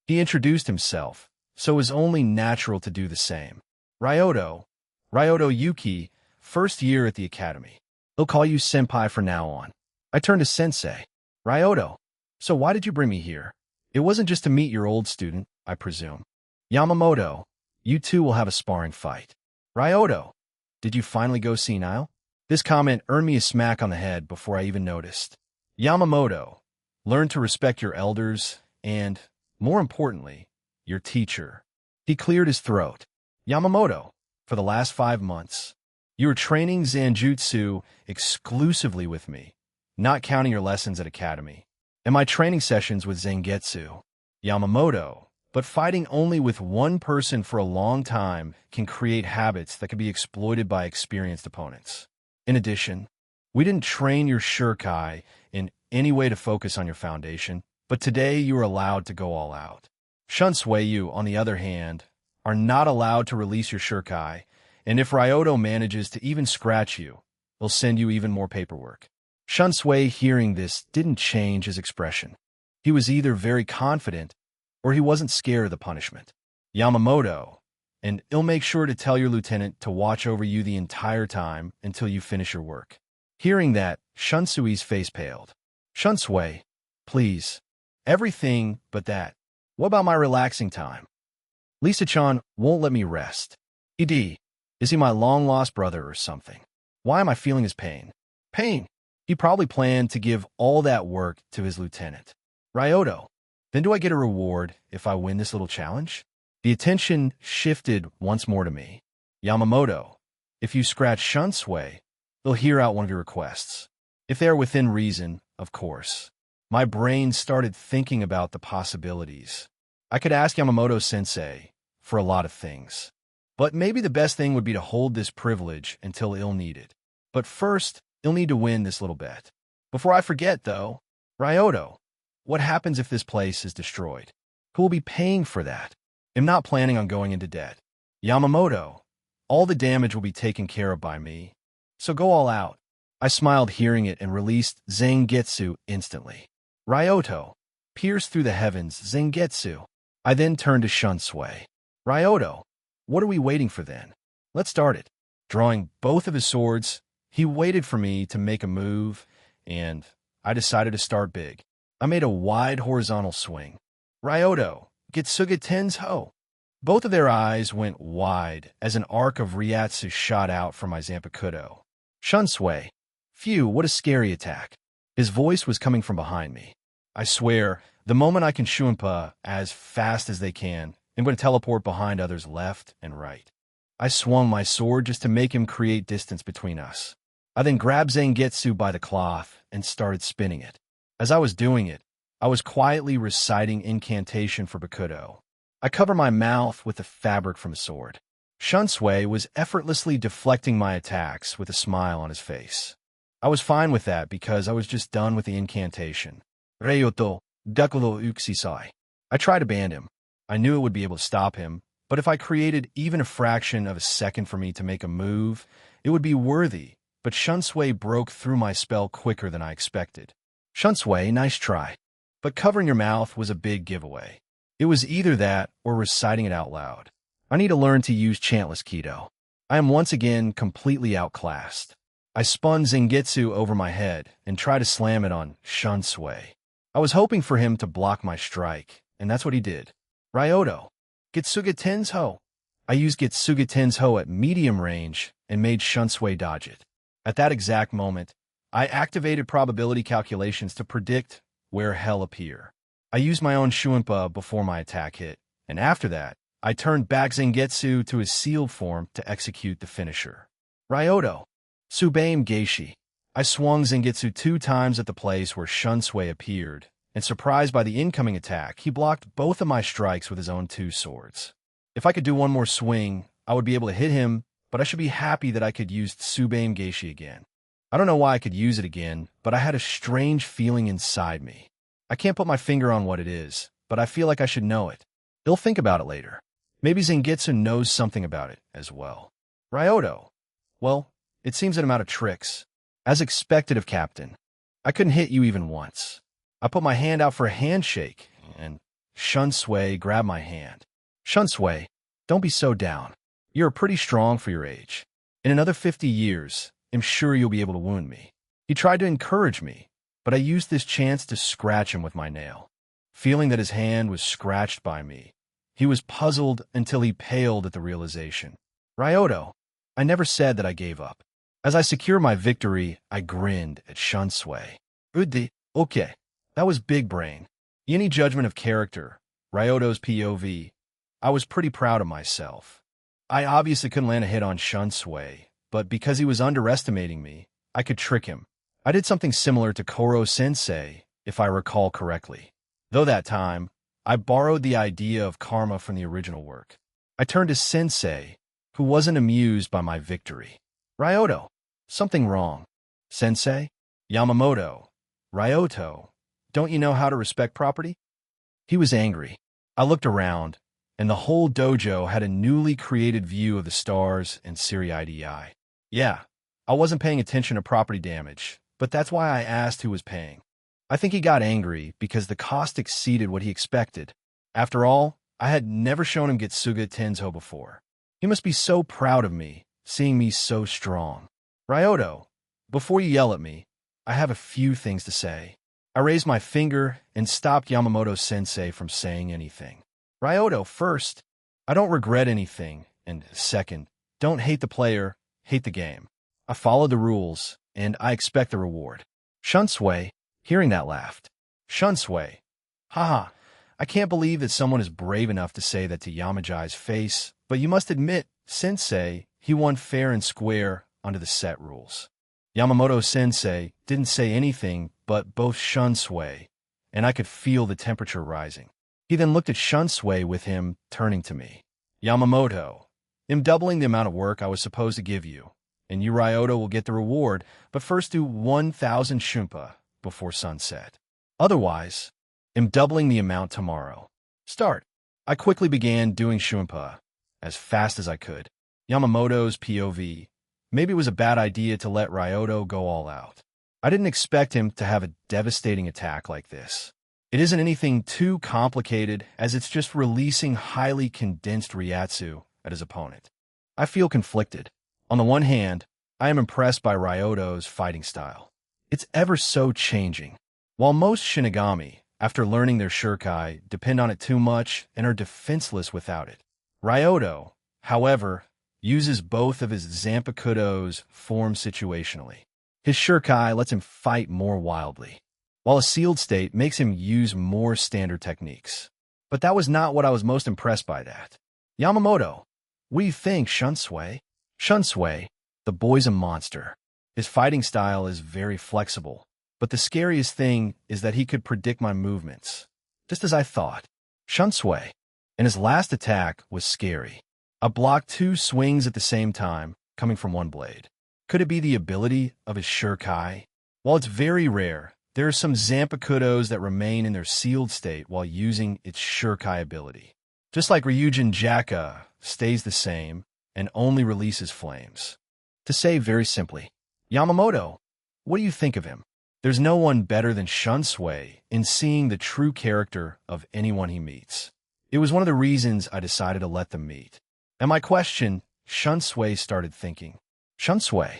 He introduced himself, so it was only natural to do the same. Ryoto Yuki, first year at the academy. He'll call you senpai from now on. I turned to sensei. Ryoto, so why did you bring me here? It wasn't just to meet your old student, I presume. Yamamoto, you two will have a sparring fight. Ryoto, did you finally go senile? This comment earned me a smack on the head before I even noticed. Yamamoto, learn to respect your elders and, more importantly, your teacher. He cleared his throat. Yamamoto, for the last 5 months, you were training Zanjutsu exclusively with me, not counting your lessons at academy, and my training sessions with Zangetsu. Yamamoto, but fighting only with one person for a long time can create habits that can be exploited by experienced opponents. In addition, we didn't train your Shurkai in any way to focus on your foundation, but today you are allowed to go all out. Shunsui, you, on the other hand, are not allowed to release your Shurkai, and if Ryoto manages to even scratch you, they'll send you even more paperwork. Shunsui, hearing this, didn't change his expression. He was either very confident or he wasn't scared of the punishment. Yamamoto, and he'll make sure to tell your lieutenant to watch over you the entire time until you finish your work. Hearing that, Shunsui's face paled. Shunsui, please. Everything but that. What about my relaxing time? Lisa-chan won't let me rest. Ed, is he my long-lost brother or something? Why am I feeling his pain? Pain? He probably planned to give all that work to his lieutenant. Ryoto, then do I get a reward if I win this little challenge? The attention shifted once more to me. Yamamoto, if you scratch Shunsui, they'll hear out one of your requests. If they are within reason, of course. My brain started thinking about the possibilities. I could ask Yamamoto-sensei for a lot of things. But maybe the best thing would be to hold this privilege until he'll need it. But first, he'll need to win this little bet. Before I forget, though, Ryoto, what happens if this place is destroyed? Who will be paying for that? I'm not planning on going into debt. Yamamoto, all the damage will be taken care of by me. So go all out. I smiled hearing it and released Zangetsu instantly. Ryoto, pierce through the heavens, Zangetsu. I then turned to Shunsui. Ryoto, what are we waiting for then? Let's start it. Drawing both of his swords, he waited for me to make a move, and I decided to start big. I made a wide horizontal swing. Ryoto, Getsuga Tensho. Both of their eyes went wide as an arc of Ryatsu shot out from my Zanpakuto. Shunsui, phew, what a scary attack. His voice was coming from behind me. I swear, the moment I can Shunpa as fast as they can, I'm going to teleport behind others left and right. I swung my sword just to make him create distance between us. I then grabbed Zangetsu by the cloth and started spinning it. As I was doing it, I was quietly reciting incantation for Bakuto. I cover my mouth with the fabric from the sword. Shunsui was effortlessly deflecting my attacks with a smile on his face. I was fine with that because I was just done with the incantation. Ryoto, Dakuro Uksisai. I tried to ban him. I knew it would be able to stop him, but if I created even a fraction of a second for me to make a move, it would be worthy, but Shunsui broke through my spell quicker than I expected. Shunsui, nice try. But covering your mouth was a big giveaway. It was either that or reciting it out loud. I need to learn to use chantless Kido. I am once again completely outclassed. I spun Zangetsu over my head and tried to slam it on Shunsui. I was hoping for him to block my strike, and that's what he did. Ryoto, Getsuga Tensho. I used Getsuga Tensho at medium range and made Shunsui dodge it. At that exact moment, I activated probability calculations to predict where hell appear. I used my own Shuinpa before my attack hit, and after that, I turned back Zangetsu to his sealed form to execute the finisher. Ryoto. Tsubaime Geishi. I swung Zangetsu 2 times at the place where Shunsui appeared, and surprised by the incoming attack, he blocked both of my strikes with his own 2 swords. If I could do one more swing, I would be able to hit him, but I should be happy that I could use Tsubaime Geishi again. I don't know why I could use it again, but I had a strange feeling inside me. I can't put my finger on what it is, but I feel like I should know it. He'll think about it later. Maybe Zangetsu knows something about it as well. Ryoto. Well, it seems that I'm out of tricks. As expected of Captain, I couldn't hit you even once. I put my hand out for a handshake, and Shunsui grabbed my hand. Shunsui, don't be so down. You're pretty strong for your age. In another 50 years, I'm sure you'll be able to wound me. He tried to encourage me, but I used this chance to scratch him with my nail. Feeling that his hand was scratched by me, he was puzzled until he paled at the realization. Ryoto, I never said that I gave up. As I secured my victory, I grinned at Shunsui. Okay, that was big brain. Any judgment of character, Ryoto's POV, I was pretty proud of myself. I obviously couldn't land a hit on Shunsui, but because he was underestimating me, I could trick him. I did something similar to Koro-sensei, if I recall correctly. Though that time, I borrowed the idea of karma from the original work. I turned to Sensei, who wasn't amused by my victory. Ryoto, something wrong. Sensei? Yamamoto. Ryoto, don't you know how to respect property? He was angry. I looked around, and the whole dojo had a newly created view of the stars and Siri-IDI. Yeah, I wasn't paying attention to property damage, but that's why I asked who was paying. I think he got angry because the cost exceeded what he expected. After all, I had never shown him Getsuga Tenzo before. He must be so proud of me, seeing me so strong. Ryoto, before you yell at me, I have a few things to say. I raised my finger and stopped Yamamoto-sensei from saying anything. Ryoto, first, I don't regret anything, and second, don't hate the player, hate the game. I followed the rules, and I expect the reward. Shunsui, hearing that, laughed. Shunsui, haha, I can't believe that someone is brave enough to say that to Yamajai's face, but you must admit, Sensei, he won fair and square under the set rules. Yamamoto-sensei didn't say anything but both Shunsui, and I could feel the temperature rising. He then looked at Shunsui with him turning to me. Yamamoto, I'm doubling the amount of work I was supposed to give you, and you Ryoto will get the reward, but first do 1,000 Shunpa before sunset. Otherwise, I'm doubling the amount tomorrow. Start. I quickly began doing Shunpa as fast as I could. Yamamoto's POV. Maybe it was a bad idea to let Ryoto go all out. I didn't expect him to have a devastating attack like this. It isn't anything too complicated, as it's just releasing highly condensed Ryatsu at his opponent. I feel conflicted. On the one hand, I am impressed by Ryoto's fighting style. It's ever so changing. While most Shinigami, after learning their Shurikai, depend on it too much and are defenseless without it. Ryoto, however, uses both of his Zanpakudos form situationally. His Shurikai lets him fight more wildly, while a sealed state makes him use more standard techniques. But that was not what I was most impressed by that. Yamamoto, what do you think, Shunsui? Shunsui, the boy's a monster. His fighting style is very flexible, but the scariest thing is that he could predict my movements, just as I thought. Shunsui, and his last attack was scary. I blocked 2 swings at the same time, coming from one blade. Could it be the ability of his Shurikai? While it's very rare, there are some Zanpakudos that remain in their sealed state while using its Shurikai ability. Just like Ryujin Jaka stays the same and only releases flames. To say very simply, Yamamoto, what do you think of him? There's no one better than Shunsui in seeing the true character of anyone he meets. It was one of the reasons I decided to let them meet. At my question, Shunsui started thinking. Shunsui,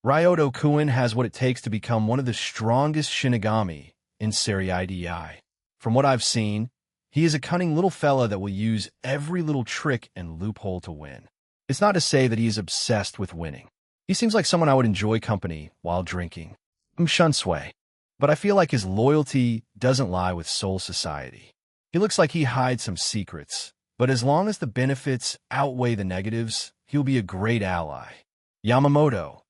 Ryoto Kuin has what it takes to become one of the strongest Shinigami in Seri-IDI. From what I've seen, he is a cunning little fella that will use every little trick and loophole to win. It's not to say that he is obsessed with winning. He seems like someone I would enjoy company while drinking. Shunsui, But I feel like his loyalty doesn't lie with Soul Society. He looks like he hides some secrets, but as long as the benefits outweigh the negatives, he'll be a great ally. Yamamoto,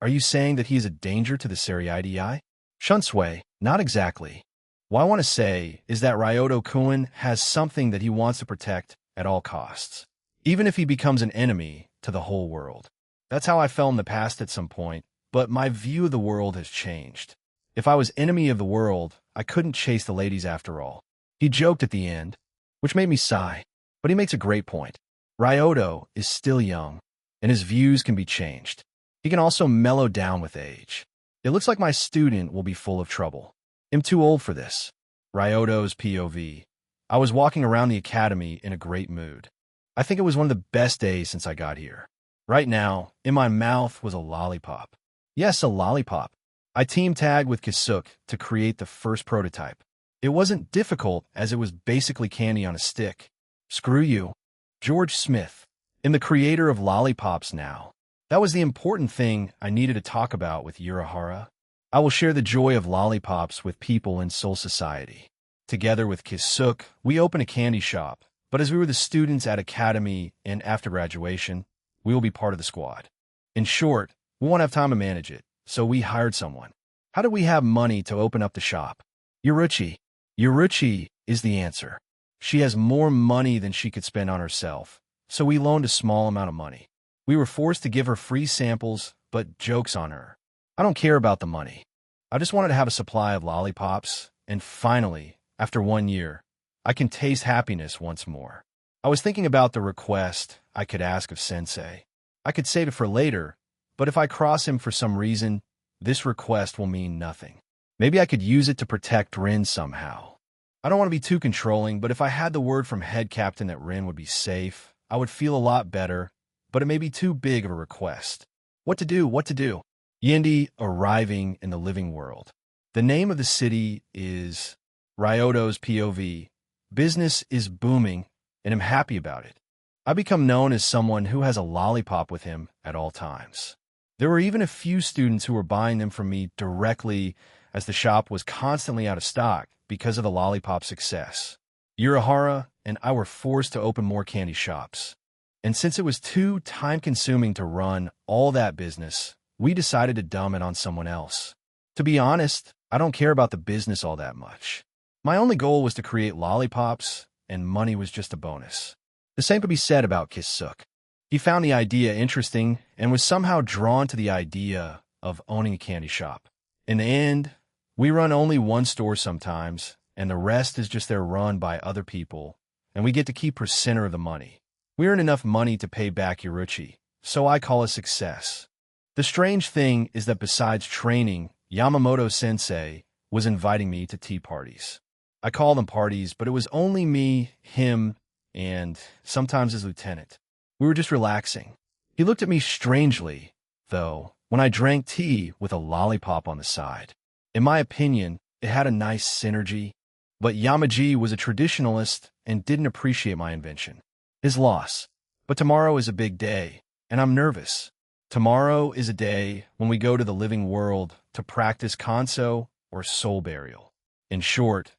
are you saying that he is a danger to the Seriidii? Shunsui, not exactly. What I want to say is that Ryoto-kun has something that he wants to protect at all costs, even if he becomes an enemy to the whole world. That's how I felt in the past at some point, but my view of the world has changed. If I was enemy of the world, I couldn't chase the ladies after all. He joked at the end, which made me sigh, but he makes a great point. Ryoto is still young, and his views can be changed. He can also mellow down with age. It looks like my student will be full of trouble. I'm too old for this. Ryoto's POV. I was walking around the academy in a great mood. I think it was one of the best days since I got here. Right now, in my mouth was a lollipop. Yes, a lollipop. I team tagged with Kisuke to create the first prototype. It wasn't difficult as it was basically candy on a stick. Screw you. George Smith. I'm the creator of lollipops now. That was the important thing I needed to talk about with Urahara. I will share the joy of lollipops with people in Soul Society. Together with Kisuke, we opened a candy shop, but as we were the students at Academy and after graduation, we will be part of the squad. In short, we won't have time to manage it, so we hired someone. How did we have money to open up the shop? Yuruchi. Yuruchi is the answer. She has more money than she could spend on herself, so we loaned a small amount of money. We were forced to give her free samples, but joke's on her. I don't care about the money. I just wanted to have a supply of lollipops, and finally, after 1 year, I can taste happiness once more. I was thinking about the request I could ask of Sensei. I could save it for later, but if I cross him for some reason, this request will mean nothing. Maybe I could use it to protect Rin somehow. I don't want to be too controlling, but if I had the word from head captain that Rin would be safe, I would feel a lot better, but it may be too big of a request. What to do? Yendi arriving in the living world. The name of the city is Ryoto's POV. Business is booming, and I'm happy about it. I become known as someone who has a lollipop with him at all times. There were even a few students who were buying them from me directly as the shop was constantly out of stock because of the lollipop success. Urahara and I were forced to open more candy shops. And since it was too time-consuming to run all that business, we decided to dump it on someone else. To be honest, I don't care about the business all that much. My only goal was to create lollipops, and money was just a bonus. The same could be said about Kisuke. He found the idea interesting and was somehow drawn to the idea of owning a candy shop. In the end, we run only one store sometimes, and the rest is just run by other people, and we get to keep % of the money. We earn enough money to pay back Yuruchi, so I call it success. The strange thing is that besides training, Yamamoto-sensei was inviting me to tea parties. I call them parties, but it was only me, him, and sometimes his lieutenant. We were just relaxing. He looked at me strangely, though, when I drank tea with a lollipop on the side. In my opinion, it had a nice synergy, but Yamaji was a traditionalist and didn't appreciate my invention. His loss. But tomorrow is a big day, and I'm nervous. Tomorrow is a day when we go to the living world to practice Kanso or soul burial. In short,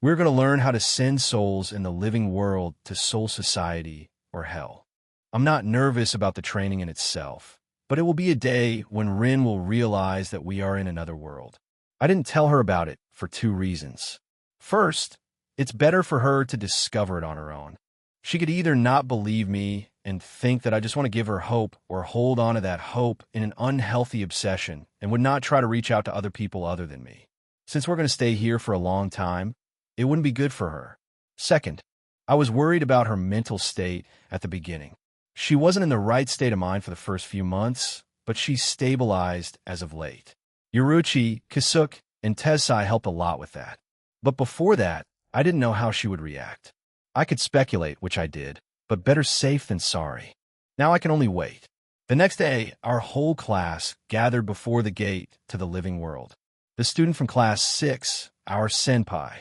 we're going to learn how to send souls in the living world to Soul Society or hell. I'm not nervous about the training in itself, but it will be a day when Rin will realize that we are in another world. I didn't tell her about it for 2 reasons. First, it's better for her to discover it on her own. She could either not believe me and think that I just want to give her hope or hold on to that hope in an unhealthy obsession and would not try to reach out to other people other than me. Since we're going to stay here for a long time, it wouldn't be good for her. Second, I was worried about her mental state at the beginning. She wasn't in the right state of mind for the first few months, but she stabilized as of late. Yuruchi, Kisuke, and Tessai helped a lot with that. But before that, I didn't know how she would react. I could speculate, which I did, but better safe than sorry. Now I can only wait. The next day, our whole class gathered before the gate to the living world. The student from class 6, our senpai.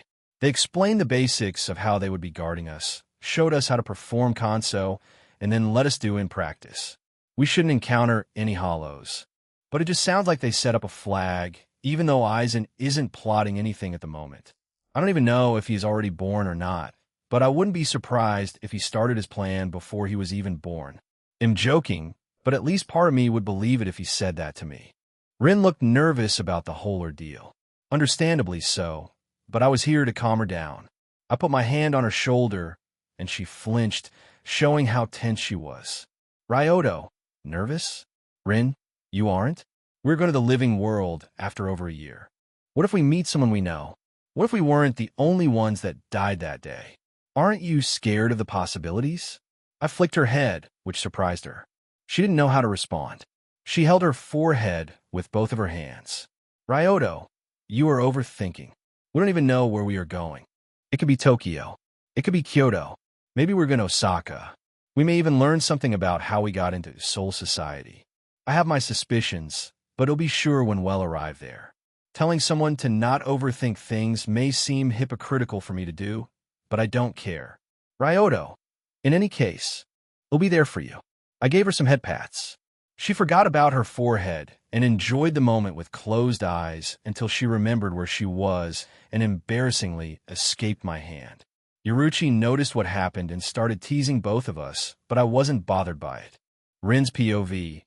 They explained the basics of how they would be guarding us, showed us how to perform Kanso, and then let us do in practice. We shouldn't encounter any hollows. But it just sounds like they set up a flag even though Aizen isn't plotting anything at the moment. I don't even know if he's already born or not, but I wouldn't be surprised if he started his plan before he was even born. I'm joking, but at least part of me would believe it if he said that to me. Rin looked nervous about the whole ordeal. Understandably so, but I was here to calm her down. I put my hand on her shoulder, and she flinched, showing how tense she was. Ryoto, nervous? Rin, you aren't? We're going to the living world after over a year. What if we meet someone we know? What if we weren't the only ones that died that day? Aren't you scared of the possibilities? I flicked her head, which surprised her. She didn't know how to respond. She held her forehead with both of her hands. Ryoto, you are overthinking. We don't even know where we are going. It could be Tokyo. It could be Kyoto. Maybe we're going to Osaka. We may even learn something about how we got into Soul Society. I have my suspicions, but it'll be sure when we'll arrive there. Telling someone to not overthink things may seem hypocritical for me to do, but I don't care. Ryoto, in any case, we'll be there for you. I gave her some head pats. She forgot about her forehead and enjoyed the moment with closed eyes until she remembered where she was and embarrassingly escaped my hand. Yoruichi noticed what happened and started teasing both of us, but I wasn't bothered by it. Rin's POV.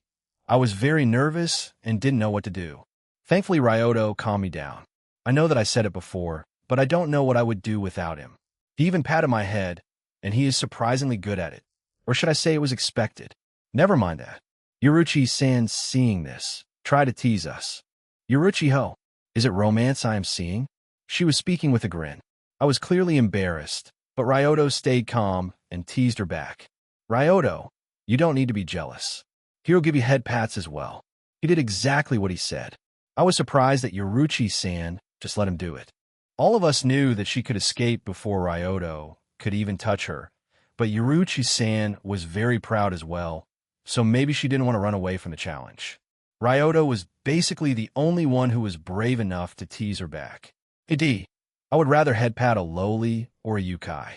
I was very nervous and didn't know what to do. Thankfully, Ryoto calmed me down. I know that I said it before, but I don't know what I would do without him. He even patted my head, and he is surprisingly good at it. Or should I say it was expected? Never mind that. Yoruichi-san, seeing this, tried to tease us. Yoruichi-ho, is it romance I am seeing? She was speaking with a grin. I was clearly embarrassed, but Ryoto stayed calm and teased her back. Ryoto, you don't need to be jealous. He'll give you head pats as well. He did exactly what he said. I was surprised that Yoruichi-san just let him do it. All of us knew that she could escape before Ryoto could even touch her, but Yoruichi-san was very proud as well, so maybe she didn't want to run away from the challenge. Ryoto was basically the only one who was brave enough to tease her back. Hey, I would rather head pat a loli or a yukai.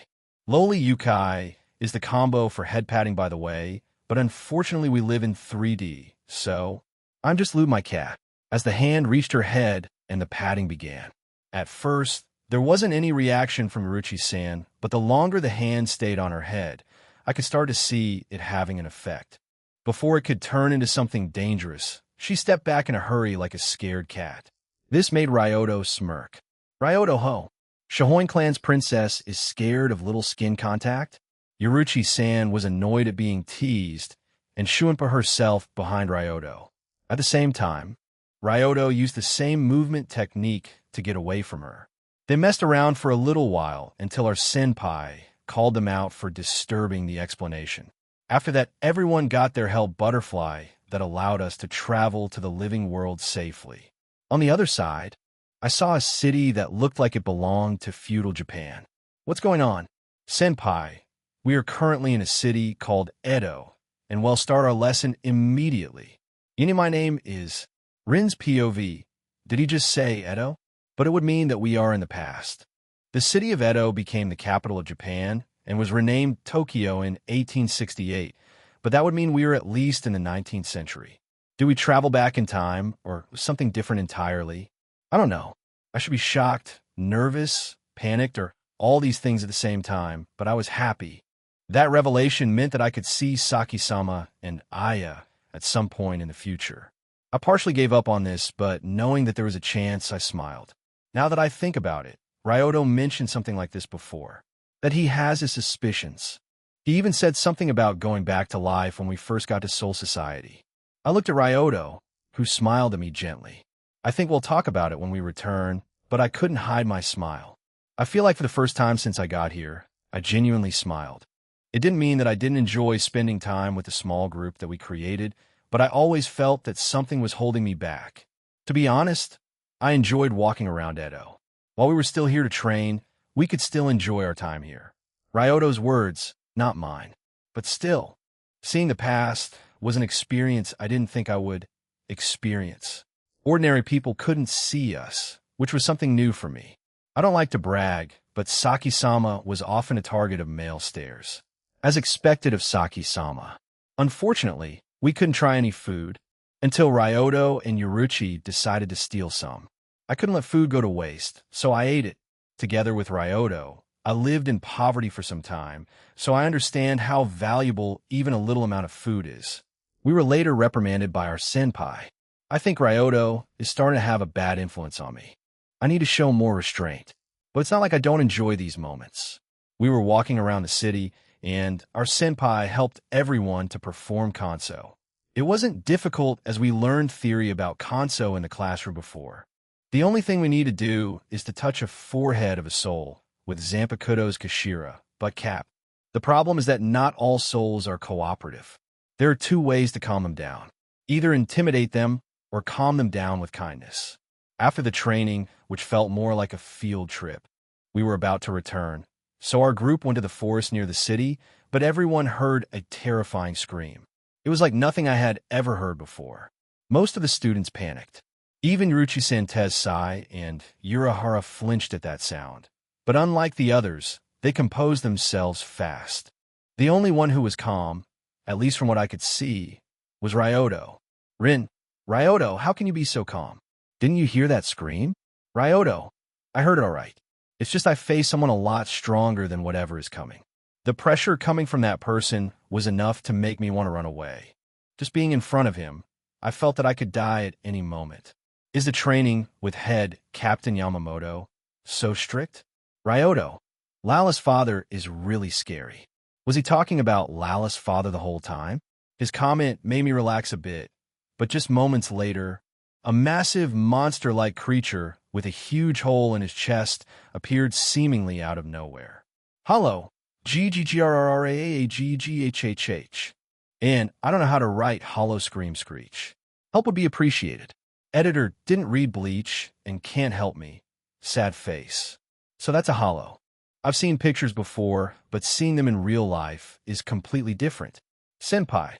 Loli yukai is the combo for head patting, by the way, but unfortunately we live in 3D, so I'm just lube my cat. As the hand reached her head and the patting began. At first, there wasn't any reaction from Yoruichi-san, but the longer the hand stayed on her head, I could start to see it having an effect. Before it could turn into something dangerous, she stepped back in a hurry like a scared cat. This made Ryoto smirk. Ryoto-ho, Shohoin Clan's princess is scared of little skin contact? Yoruichi-san was annoyed at being teased, and Shuinpa herself behind Ryoto. At the same time, Ryoto used the same movement technique to get away from her. They messed around for a little while until our senpai called them out for disturbing the explanation. After that, everyone got their hell butterfly that allowed us to travel to the living world safely. On the other side, I saw a city that looked like it belonged to feudal Japan. What's going on? Senpai, we are currently in a city called Edo, and we'll start our lesson immediately. My name is Rin's POV. Did he just say Edo? But it would mean that we are in the past. The city of Edo became the capital of Japan and was renamed Tokyo in 1868, but that would mean we are at least in the 19th century. Do we travel back in time, or something different entirely? I don't know. I should be shocked, nervous, panicked, or all these things at the same time, but I was happy. That revelation meant that I could see Saki-sama and Aya at some point in the future. I partially gave up on this, but knowing that there was a chance, I smiled. Now that I think about it, Ryoto mentioned something like this before, that he has his suspicions. He even said something about going back to life when we first got to Soul Society. I looked at Ryoto, who smiled at me gently. I think we'll talk about it when we return, but I couldn't hide my smile. I feel like for the first time since I got here, I genuinely smiled. It didn't mean that I didn't enjoy spending time with the small group that we created, but I always felt that something was holding me back. To be honest, I enjoyed walking around Edo. While we were still here to train, we could still enjoy our time here. Ryoto's words, not mine. But still, seeing the past was an experience I didn't think I would experience. Ordinary people couldn't see us, which was something new for me. I don't like to brag, but Saki-sama was often a target of male stares. As expected of Saki-sama. Unfortunately, we couldn't try any food. until Ryoto and Yoruchi decided to steal some. I couldn't let food go to waste, so I ate it. Together with Ryoto, I lived in poverty for some time, so I understand how valuable even a little amount of food is. We were later reprimanded by our senpai. I think Ryoto is starting to have a bad influence on me. I need to show more restraint. But it's not like I don't enjoy these moments. We were walking around the city, and our senpai helped everyone to perform kanso. It wasn't difficult as we learned theory about kanso in the classroom before. The only thing we need to do is to touch a forehead of a soul with Zanpakuto's Kashira, but cap. The problem is that not all souls are cooperative. There are two ways to calm them down. Either intimidate them or calm them down with kindness. After the training, which felt more like a field trip, we were about to return. So our group went to the forest near the city, but everyone heard a terrifying scream. It was like nothing I had ever heard before. Most of the students panicked. Even Ruchi-san Sai and Urahara flinched at that sound. But unlike the others, they composed themselves fast. The only one who was calm, at least from what I could see, was Ryoto. Ryoto, how can you be so calm? Didn't you hear that scream? Ryoto, I heard it all right. It's just I face someone a lot stronger than whatever is coming. The pressure coming from that person was enough to make me want to run away. Just being in front of him, I felt that I could die at any moment. Is the training with head Captain Yamamoto so strict? Ryoto, Lala's father is really scary. Was he talking about Lala's father the whole time? His comment made me relax a bit, but just moments later, a massive monster-like creature with a huge hole in his chest appeared seemingly out of nowhere. Hollow, G-G-G-R-R-A-A-G-G-H-H-H. And I don't know how to write hollow scream screech. Help would be appreciated. Editor didn't read Bleach and can't help me. Sad face. So that's a hollow. I've seen pictures before, but seeing them in real life is completely different. Senpai.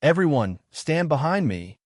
Everyone, stand behind me.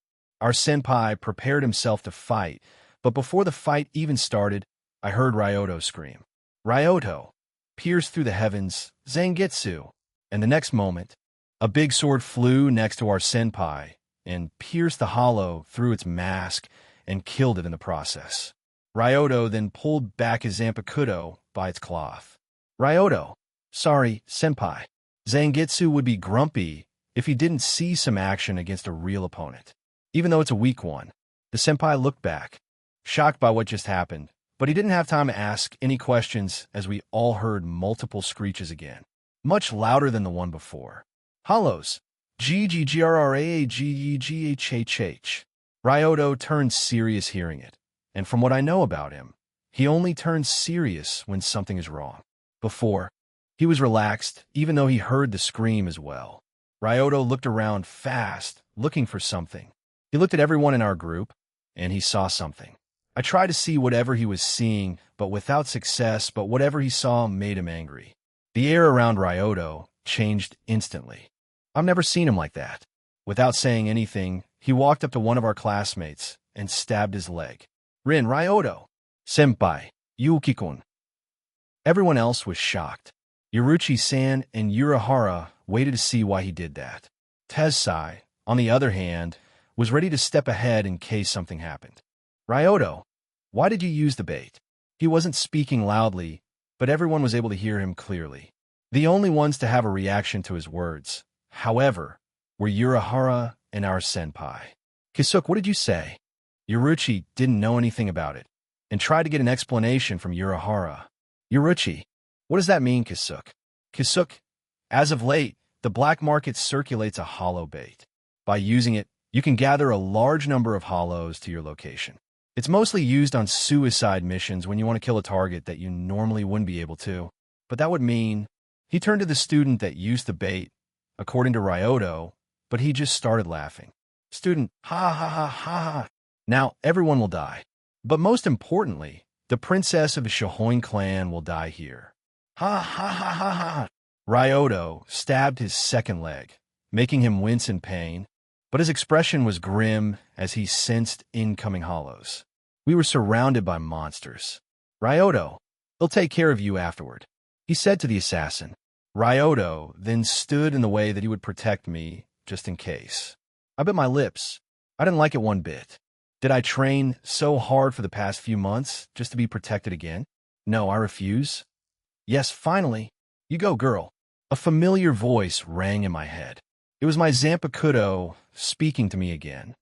Our senpai prepared himself to fight, but before the fight even started, I heard Ryoto scream. Ryoto pierced through the heavens, Zangetsu. And the next moment, a big sword flew next to our senpai and pierced the hollow through its mask and killed it in the process. Ryoto then pulled back his Zanpakuto by its cloth. Ryoto, sorry, senpai. Zangetsu would be grumpy if he didn't see some action against a real opponent. Even though it's a weak one, the senpai looked back, shocked by what just happened, but he didn't have time to ask any questions as we all heard multiple screeches again, much louder than the one before. Hollows. G-G-G-R-R-A-G-E-G-H-H-H. Ryoto turned serious hearing it, and from what I know about him, he only turns serious when something is wrong. Before, he was relaxed, even though he heard the scream as well. Ryoto looked around fast, looking for something. He looked at everyone in our group, and he saw something. I tried to see whatever he was seeing, but without success, but whatever he saw made him angry. The air around Ryoto changed instantly. I've never seen him like that. Without saying anything, he walked up to one of our classmates and stabbed his leg. Ryoto. Senpai, Yuki-kun. Everyone else was shocked. Yoruchi-san and Urahara waited to see why he did that. Tezsai, on the other hand, was ready to step ahead in case something happened. Ryoto, why did you use the bait? He wasn't speaking loudly, but everyone was able to hear him clearly. The only ones to have a reaction to his words, however, were Urahara and our senpai. Kisuke, what did you say? Yoruchi didn't know anything about it, and tried to get an explanation from Urahara. Yoruchi, what does that mean, Kisuke? Kisuke, as of late, the black market circulates a hollow bait. By using it, you can gather a large number of hollows to your location. It's mostly used on suicide missions when you want to kill a target that you normally wouldn't be able to. But that would mean... He turned to the student that used the bait, according to Ryoto, but he just started laughing. Student, ha ha ha ha ha. Now everyone will die. But most importantly, the princess of the Shohoin clan will die here. Ha ha ha ha ha. Ryoto stabbed his second leg, making him wince in pain, but his expression was grim as he sensed incoming hollows. We were surrounded by monsters. Ryoto, they'll take care of you afterward, he said to the assassin. Ryoto then stood in the way that he would protect me, just in case. I bit my lips. I didn't like it one bit. Did I train so hard for the past few months just to be protected again? No, I refuse. Yes, finally. You go, girl. A familiar voice rang in my head. It was my Zanpakuto speaking to me again.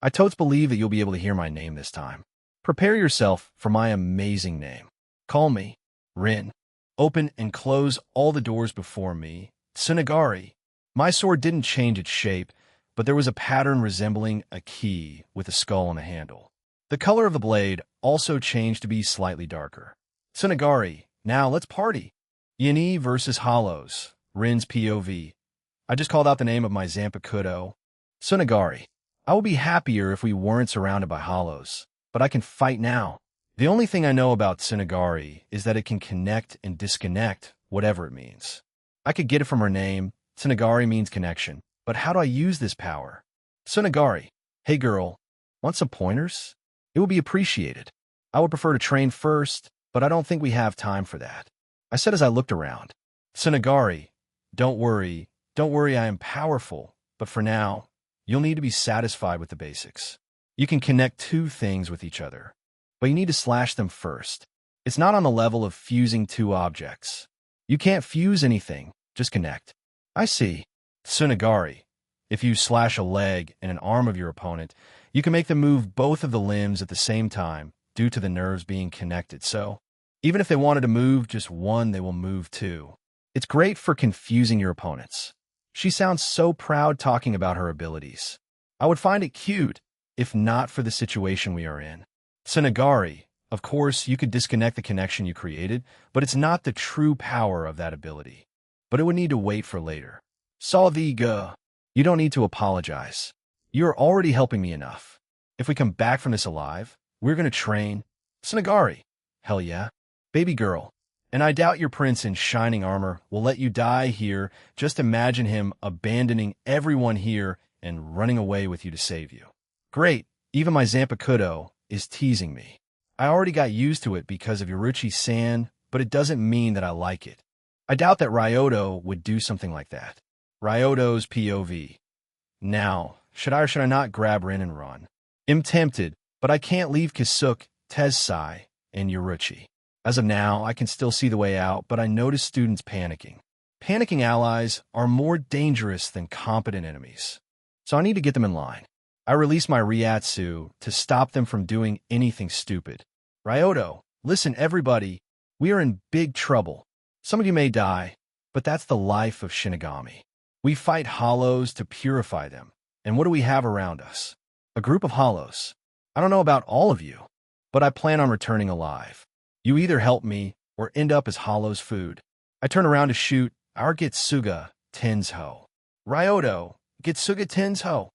I totes believe that you'll be able to hear my name this time. Prepare yourself for my amazing name. Call me Rin. Open and close all the doors before me. Tsunagari. My sword didn't change its shape, but there was a pattern resembling a key with a skull and a handle. The color of the blade also changed to be slightly darker. Tsunagari, now let's party. Yini versus Hollows. Rin's POV. I just called out the name of my Zanpakuto. Tsunagari. I would be happier if we weren't surrounded by hollows, but I can fight now. The only thing I know about Tsunagari is that it can connect and disconnect, whatever it means. I could get it from her name. Tsunagari means connection. But how do I use this power? Tsunagari. Hey girl, want some pointers? It would be appreciated. I would prefer to train first, but I don't think we have time for that. I said as I looked around. Tsunagari, don't worry, I am powerful, but for now, you'll need to be satisfied with the basics. You can connect two things with each other, but you need to slash them first. It's not on the level of fusing two objects. You can't fuse anything, just connect. I see. Tsunagari. If you slash a leg and an arm of your opponent, you can make them move both of the limbs at the same time due to the nerves being connected. So, even if they wanted to move just one, they will move two. It's great for confusing your opponents. She sounds so proud talking about her abilities. I would find it cute, if not for the situation we are in. Tsunagari. Of course, you could disconnect the connection you created, but it's not the true power of that ability. But it would need to wait for later. Salviga. You don't need to apologize. You're already helping me enough. If we come back from this alive, we're going to train. Tsunagari. Hell yeah. Baby girl. And I doubt your prince in shining armor will let you die here. Just imagine him abandoning everyone here and running away with you to save you. Great. Even my Zanpakuto is teasing me. I already got used to it because of Yoruchi-san, but it doesn't mean that I like it. I doubt that Ryoto would do something like that. Ryoto's POV. Now, should I or should I not grab Rin and run? I'm tempted, but I can't leave Kisuke, Tezsai, and Yoruchi. As of now, I can still see the way out, but I notice students panicking. Panicking allies are more dangerous than competent enemies. So I need to get them in line. I release my Ryatsu to stop them from doing anything stupid. Ryoto, listen everybody, we are in big trouble. Some of you may die, but that's the life of Shinigami. We fight hollows to purify them. And what do we have around us? A group of hollows. I don't know about all of you, but I plan on returning alive. You either help me or end up as hollows food. I turn around to shoot our Getsuga Tensho. Ryoto, Getsuga Tensho.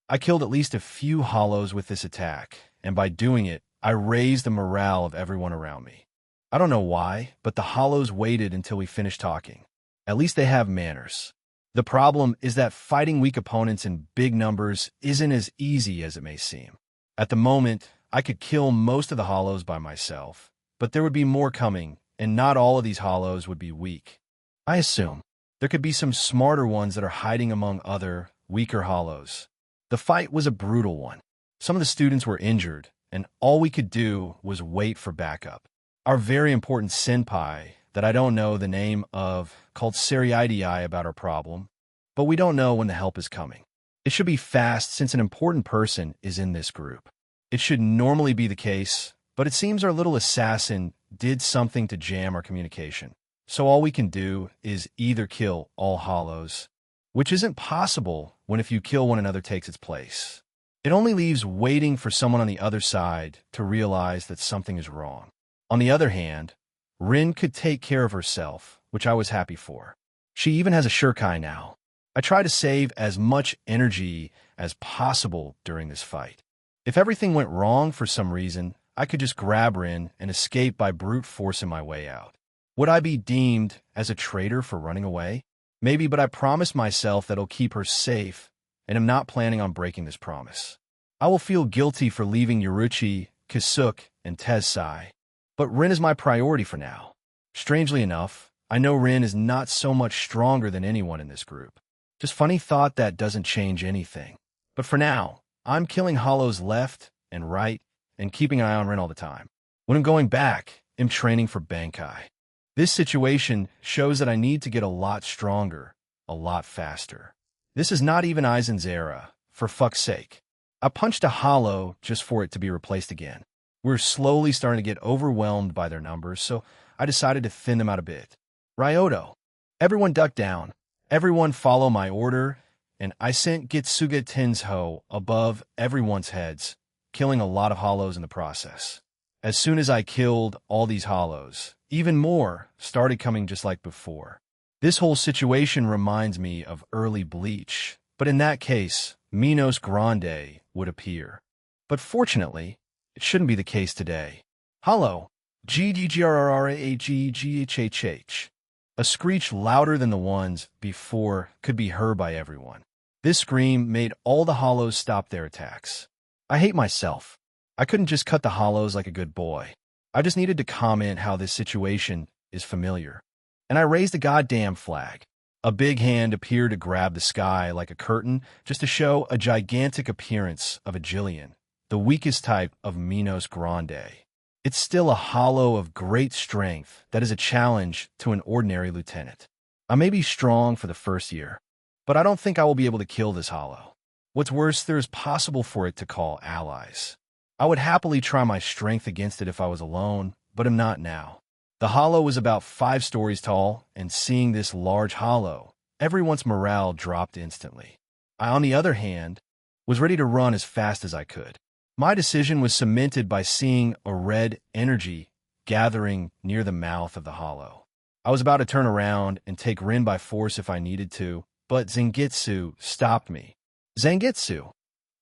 I killed at least a few hollows with this attack, and by doing it, I raised the morale of everyone around me. I don't know why, but the hollows waited until we finished talking. At least they have manners. The problem is that fighting weak opponents in big numbers isn't as easy as it may seem. At the moment, I could kill most of the hollows by myself, but there would be more coming, and not all of these hollows would be weak. I assume there could be some smarter ones that are hiding among other, weaker hollows. The fight was a brutal one. Some of the students were injured, and all we could do was wait for backup. Our very important senpai, that I don't know the name of, called Seriidei about our problem, but we don't know when the help is coming. It should be fast since an important person is in this group. It should normally be the case, but it seems our little assassin did something to jam our communication. So all we can do is either kill all hollows, which isn't possible when if you kill one another takes its place. It only leaves waiting for someone on the other side to realize that something is wrong. On the other hand, Rin could take care of herself, which I was happy for. She even has a shuriken now. I try to save as much energy as possible during this fight. If everything went wrong for some reason, I could just grab Rin and escape by brute forcing my way out. Would I be deemed as a traitor for running away? Maybe, but I promised myself that I'll keep her safe, and am not planning on breaking this promise. I will feel guilty for leaving Yoruchi, Kisuke, and Tezsai, but Rin is my priority for now. Strangely enough, I know Rin is not so much stronger than anyone in this group. Just funny thought that doesn't change anything. But for now, I'm killing hollows left and right and keeping an eye on Ren all the time. When I'm going back, I'm training for Bankai. This situation shows that I need to get a lot stronger, a lot faster. This is not even Aizen's era, for fuck's sake. I punched a hollow just for it to be replaced again. We're slowly starting to get overwhelmed by their numbers, so I decided to thin them out a bit. Ryoto. Everyone duck down. Everyone follow my order, and I sent Gitsuga Tensho above everyone's heads, killing a lot of hollows in the process. As soon as I killed all these hollows, even more started coming just like before. This whole situation reminds me of early Bleach, but in that case, Minos Grande would appear. But fortunately, it shouldn't be the case today. Hollow. Ggrrragghhh. A screech louder than the ones before could be heard by everyone. This scream made all the hollows stop their attacks. I hate myself. I couldn't just cut the hollows like a good boy. I just needed to comment how this situation is familiar. And I raised the goddamn flag. A big hand appeared to grab the sky like a curtain just to show a gigantic appearance of a Jillian, the weakest type of Minos Grande. It's still a hollow of great strength that is a challenge to an ordinary lieutenant. I may be strong for the first year, but I don't think I will be able to kill this hollow. What's worse, there is possible for it to call allies. I would happily try my strength against it if I was alone, but am not now. The hollow was about 5 stories tall, and seeing this large hollow, everyone's morale dropped instantly. I, on the other hand, was ready to run as fast as I could. My decision was cemented by seeing a red energy gathering near the mouth of the hollow. I was about to turn around and take Rin by force if I needed to, but Zangetsu stopped me. Zangetsu,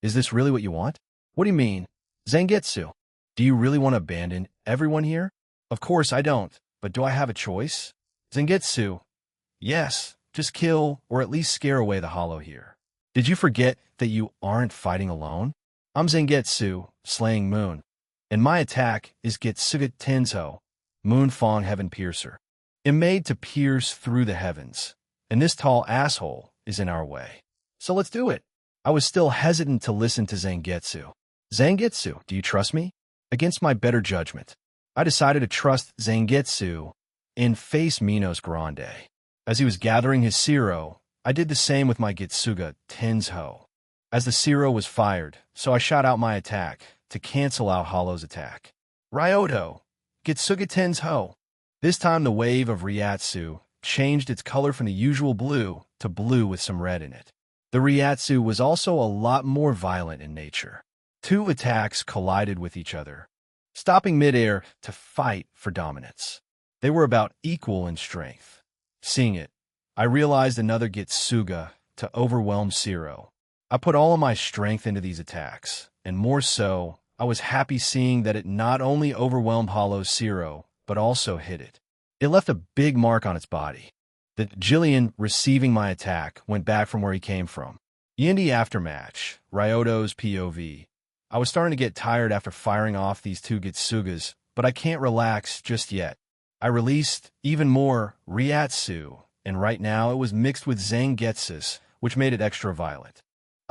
is this really what you want? What do you mean? Zangetsu, do you really want to abandon everyone here? Of course I don't, but do I have a choice? Zangetsu, yes, just kill or at least scare away the hollow here. Did you forget that you aren't fighting alone? I'm Zangetsu, slaying Moon, and my attack is Gitsuga Tensho, Moonfang Heaven Piercer. I'm made to pierce through the heavens, and this tall asshole is in our way. So let's do it. I was still hesitant to listen to Zangetsu. Zangetsu, do you trust me? Against my better judgment, I decided to trust Zangetsu and face Minos Grande. As he was gathering his Zero, I did the same with my Gitsuga Tensho. As the Zero was fired, so I shot out my attack to cancel out Hollow's attack. Ryoto, Gitsuga Tensho. This time the wave of Ryatsu changed its color from the usual blue to blue with some red in it. The Ryatsu was also a lot more violent in nature. 2 attacks collided with each other, stopping midair to fight for dominance. They were about equal in strength. Seeing it, I realized another Gitsuga to overwhelm Zero. I put all of my strength into these attacks, and more so, I was happy seeing that it not only overwhelmed Hollow's Zero, but also hit it. It left a big mark on its body. The Jillian receiving my attack went back from where he came from. In the aftermatch, Ryoto's POV. I was starting to get tired after firing off these 2 Gitsugas, but I can't relax just yet. I released even more Ryatsu, and right now it was mixed with Zangetsus, which made it extra violent.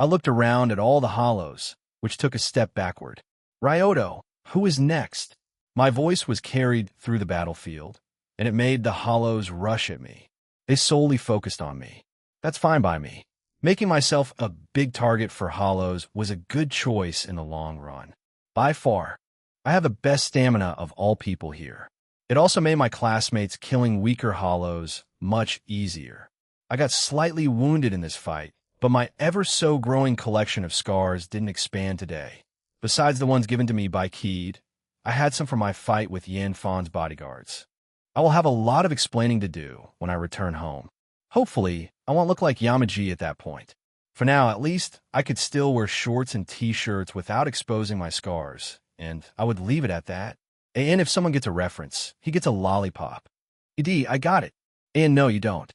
I looked around at all the hollows, which took a step backward. Ryoto, who is next? My voice was carried through the battlefield, and it made the hollows rush at me. They solely focused on me. That's fine by me. Making myself a big target for hollows was a good choice in the long run. By far, I have the best stamina of all people here. It also made my classmates killing weaker hollows much easier. I got slightly wounded in this fight, but my ever-so-growing collection of scars didn't expand today. Besides the ones given to me by Keed, I had some from my fight with Yan Fan's bodyguards. I will have a lot of explaining to do when I return home. Hopefully, I won't look like Yamaji at that point. For now, at least, I could still wear shorts and t-shirts without exposing my scars, and I would leave it at that. And if someone gets a reference, he gets a lollipop. ED, I got it. And no, you don't.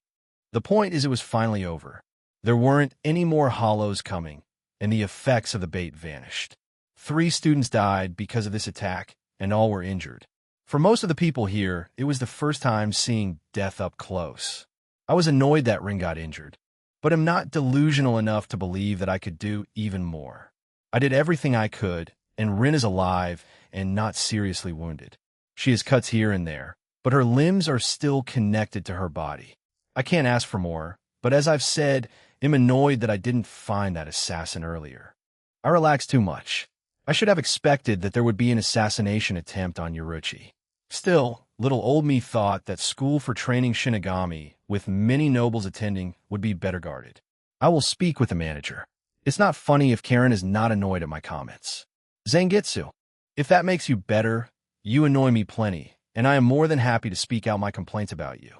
The point is it was finally over. There weren't any more hollows coming, and the effects of the bait vanished. 3 students died because of this attack, and all were injured. For most of the people here, it was the first time seeing death up close. I was annoyed that Rin got injured, but am not delusional enough to believe that I could do even more. I did everything I could, and Rin is alive and not seriously wounded. She has cuts here and there, but her limbs are still connected to her body. I can't ask for more, but as I've said, I'm annoyed that I didn't find that assassin earlier. I relaxed too much. I should have expected that there would be an assassination attempt on Yoruchi. Still, little old me thought that school for training Shinigami, with many nobles attending, would be better guarded. I will speak with the manager. It's not funny if Karen is not annoyed at my comments. Zangetsu, if that makes you better, you annoy me plenty, and I am more than happy to speak out my complaints about you.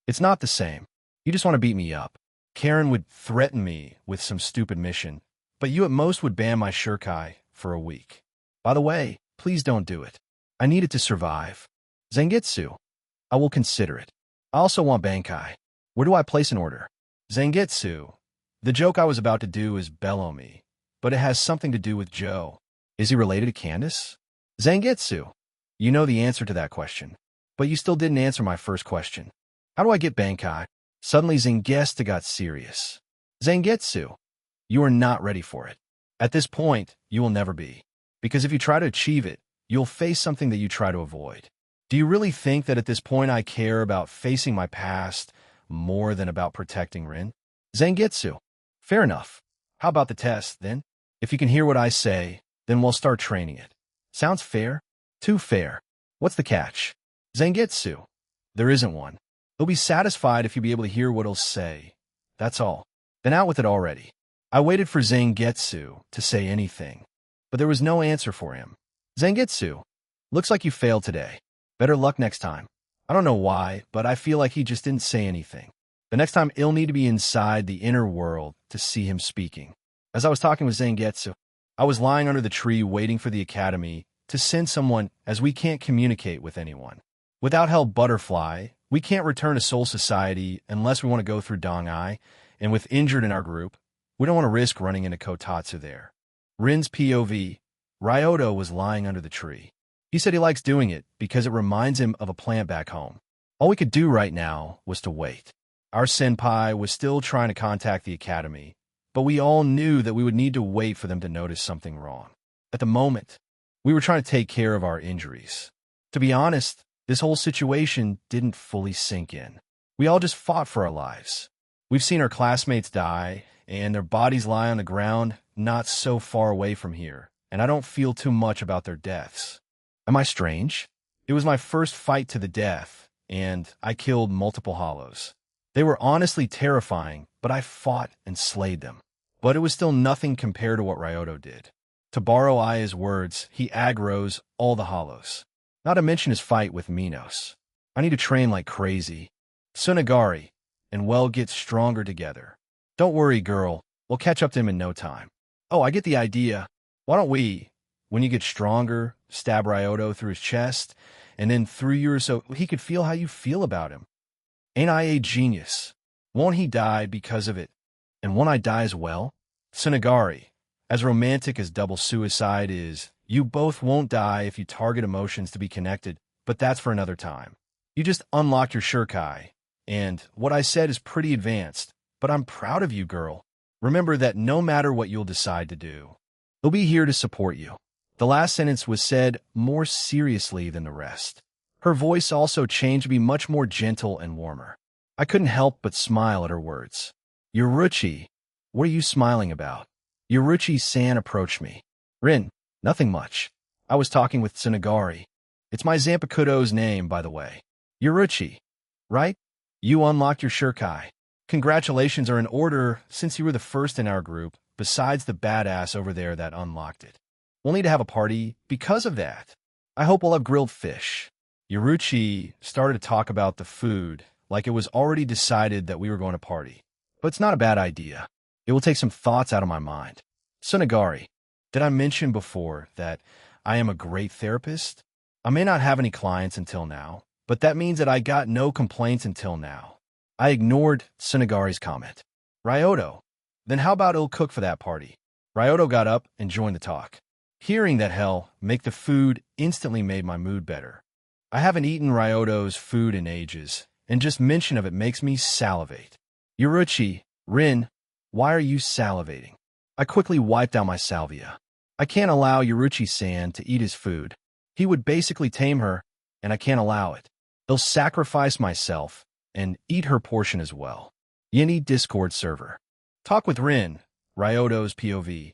It's not the same. You just want to beat me up. Karen would threaten me with some stupid mission, but you at most would ban my Shurkai for a week. By the way, please don't do it. I need it to survive. Zangetsu, I will consider it. I also want Bankai. Where do I place an order? Zangetsu, the joke I was about to do is bellow me, but it has something to do with Joe. Is he related to Candace? Zangetsu, you know the answer to that question, but you still didn't answer my first question. How do I get Bankai? Suddenly Zangetsu got serious. Zangetsu, you are not ready for it. At this point, you will never be. Because if you try to achieve it, you'll face something that you try to avoid. Do you really think that at this point I care about facing my past more than about protecting Rin? Zangetsu, fair enough. How about the test, then? If you can hear what I say, then we'll start training it. Sounds fair? Too fair. What's the catch? Zangetsu, there isn't one. He'll be satisfied if you be able to hear what he'll say. That's all. Then out with it already. I waited for Zangetsu to say anything, but there was no answer for him. Zangetsu, looks like you failed today. Better luck next time. I don't know why, but I feel like he just didn't say anything. The next time he'll need to be inside the inner world to see him speaking. As I was talking with Zangetsu, I was lying under the tree waiting for the academy to send someone, as we can't communicate with anyone. Without Hell Butterfly, we can't return to Soul Society unless we want to go through Dong-ai, and with Injured in our group, we don't want to risk running into Kotatsu there. Rin's POV, Ryoto was lying under the tree. He said he likes doing it because it reminds him of a plant back home. All we could do right now was to wait. Our senpai was still trying to contact the academy, but we all knew that we would need to wait for them to notice something wrong. At the moment, we were trying to take care of our injuries. To be honest, this whole situation didn't fully sink in. We all just fought for our lives. We've seen our classmates die, and their bodies lie on the ground not so far away from here, and I don't feel too much about their deaths. Am I strange? It was my first fight to the death, and I killed multiple hollows. They were honestly terrifying, but I fought and slayed them. But it was still nothing compared to what Ryoto did. To borrow Aya's words, he aggroes all the hollows. Not to mention his fight with Minos. I need to train like crazy. Tsunagari, and we'll get stronger together. Don't worry, girl. We'll catch up to him in no time. Oh, I get the idea. Why don't we, when you get stronger, stab Ryoto through his chest, and then through yours so he could feel how you feel about him? Ain't I a genius? Won't he die because of it? And won't I die as well? Tsunagari, as romantic as double suicide is, you both won't die if you target emotions to be connected, but that's for another time. You just unlocked your Shurkai, and what I said is pretty advanced, but I'm proud of you, girl. Remember that no matter what you'll decide to do, he'll be here to support you. The last sentence was said more seriously than the rest. Her voice also changed to be much more gentle and warmer. I couldn't help but smile at her words. Yoruchi, what are you smiling about? Yoruchi-san approached me. Rin, nothing much. I was talking with Tsunagari. It's my Zanpakuto's name, by the way. Yoruchi, right? You unlocked your Shurkai. Congratulations are in order since you were the first in our group, besides the badass over there that unlocked it. We'll need to have a party because of that. I hope we'll have grilled fish. Yoruchi started to talk about the food like it was already decided that we were going to party. But it's not a bad idea. It will take some thoughts out of my mind. Tsunagari, did I mention before that I am a great therapist? I may not have any clients until now, but that means that I got no complaints until now. I ignored Tsunagari's comment. Ryoto, then how about he'll cook for that party? Ryoto got up and joined the talk. Hearing that hell make the food instantly made my mood better. I haven't eaten Ryoto's food in ages, and just mention of it makes me salivate. Yoruchi, Rin, why are you salivating? I quickly wiped out my salvia. I can't allow Yoruchi-san to eat his food. He would basically tame her, and I can't allow it. He'll sacrifice myself and eat her portion as well. Yini Discord server. Talk with Rin, Ryoto's POV.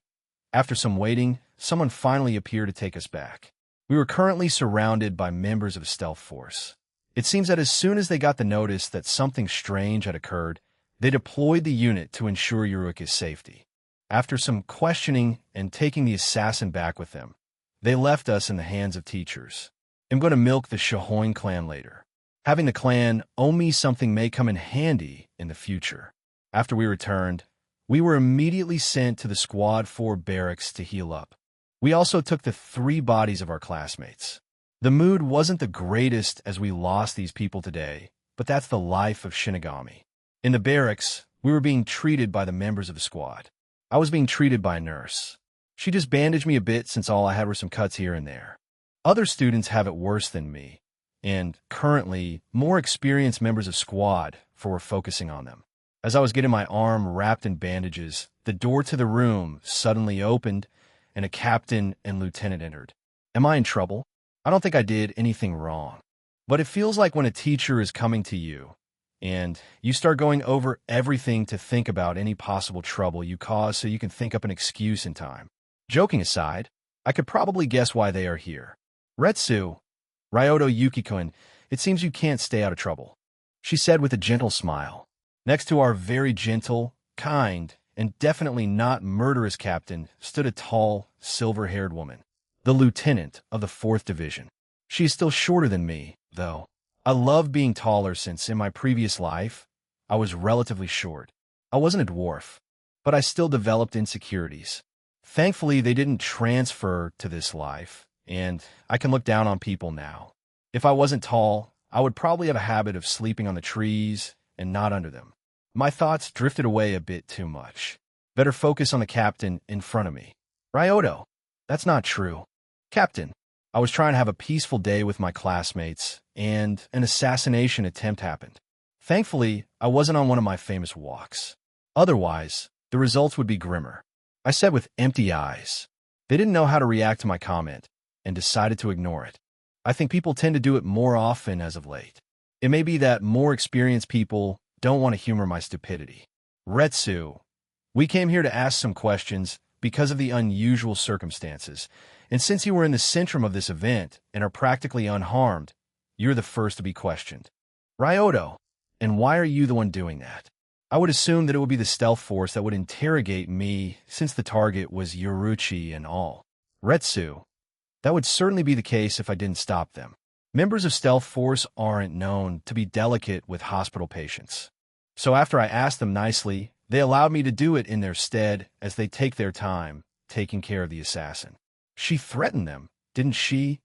After some waiting, someone finally appeared to take us back. We were currently surrounded by members of Stealth Force. It seems that as soon as they got the notice that something strange had occurred, they deployed the unit to ensure Yuruka's safety. After some questioning and taking the assassin back with them, they left us in the hands of teachers. I'm going to milk the Shahoin clan later. Having the clan owe me something may come in handy in the future. After we returned, we were immediately sent to the Squad 4 barracks to heal up. We also took the 3 bodies of our classmates. The mood wasn't the greatest as we lost these people today, but that's the life of Shinigami. In the barracks, we were being treated by the members of the squad. I was being treated by a nurse. She just bandaged me a bit since all I had were some cuts here and there. Other students have it worse than me, and currently, more experienced members of Squad 4 were focusing on them. As I was getting my arm wrapped in bandages, the door to the room suddenly opened, and a captain and lieutenant entered. Am I in trouble? I don't think I did anything wrong. But it feels like when a teacher is coming to you, and you start going over everything to think about any possible trouble you cause so you can think up an excuse in time. Joking aside, I could probably guess why they are here. Retsu, Ryoto Yukiko-kun, it seems you can't stay out of trouble, she said with a gentle smile. Next to our very gentle, kind, and definitely not murderous captain stood a tall, silver-haired woman, the lieutenant of the 4th Division. She is still shorter than me, though. I love being taller since in my previous life, I was relatively short. I wasn't a dwarf, but I still developed insecurities. Thankfully, they didn't transfer to this life, and I can look down on people now. If I wasn't tall, I would probably have a habit of sleeping on the trees and not under them. My thoughts drifted away a bit too much. Better focus on the captain in front of me. Ryoto, that's not true. Captain, I was trying to have a peaceful day with my classmates, and an assassination attempt happened. Thankfully, I wasn't on one of my famous walks. Otherwise, the results would be grimmer. I said with empty eyes. They didn't know how to react to my comment, and decided to ignore it. I think people tend to do it more often as of late. It may be that more experienced people don't want to humor my stupidity. Retsu, we came here to ask some questions because of the unusual circumstances, and since you were in the centrum of this event and are practically unharmed, you're the first to be questioned. Ryoto, and why are you the one doing that? I would assume that it would be the stealth force that would interrogate me since the target was Yoruchi and all. Retsu, that would certainly be the case if I didn't stop them. Members of Stealth Force aren't known to be delicate with hospital patients. So after I asked them nicely, they allowed me to do it in their stead as they take their time taking care of the assassin. She threatened them, didn't she?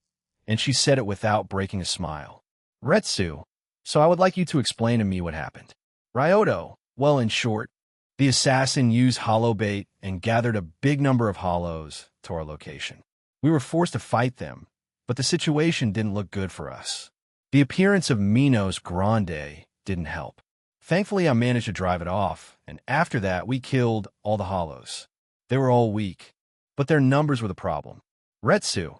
And she said it without breaking a smile. Retsu, so I would like you to explain to me what happened. Ryoto, well, in short, the assassin used hollow bait and gathered a big number of hollows to our location. We were forced to fight them, but the situation didn't look good for us. The appearance of Minos Grande didn't help. Thankfully, I managed to drive it off, and after that, we killed all the hollows. They were all weak, but their numbers were the problem. Retsu,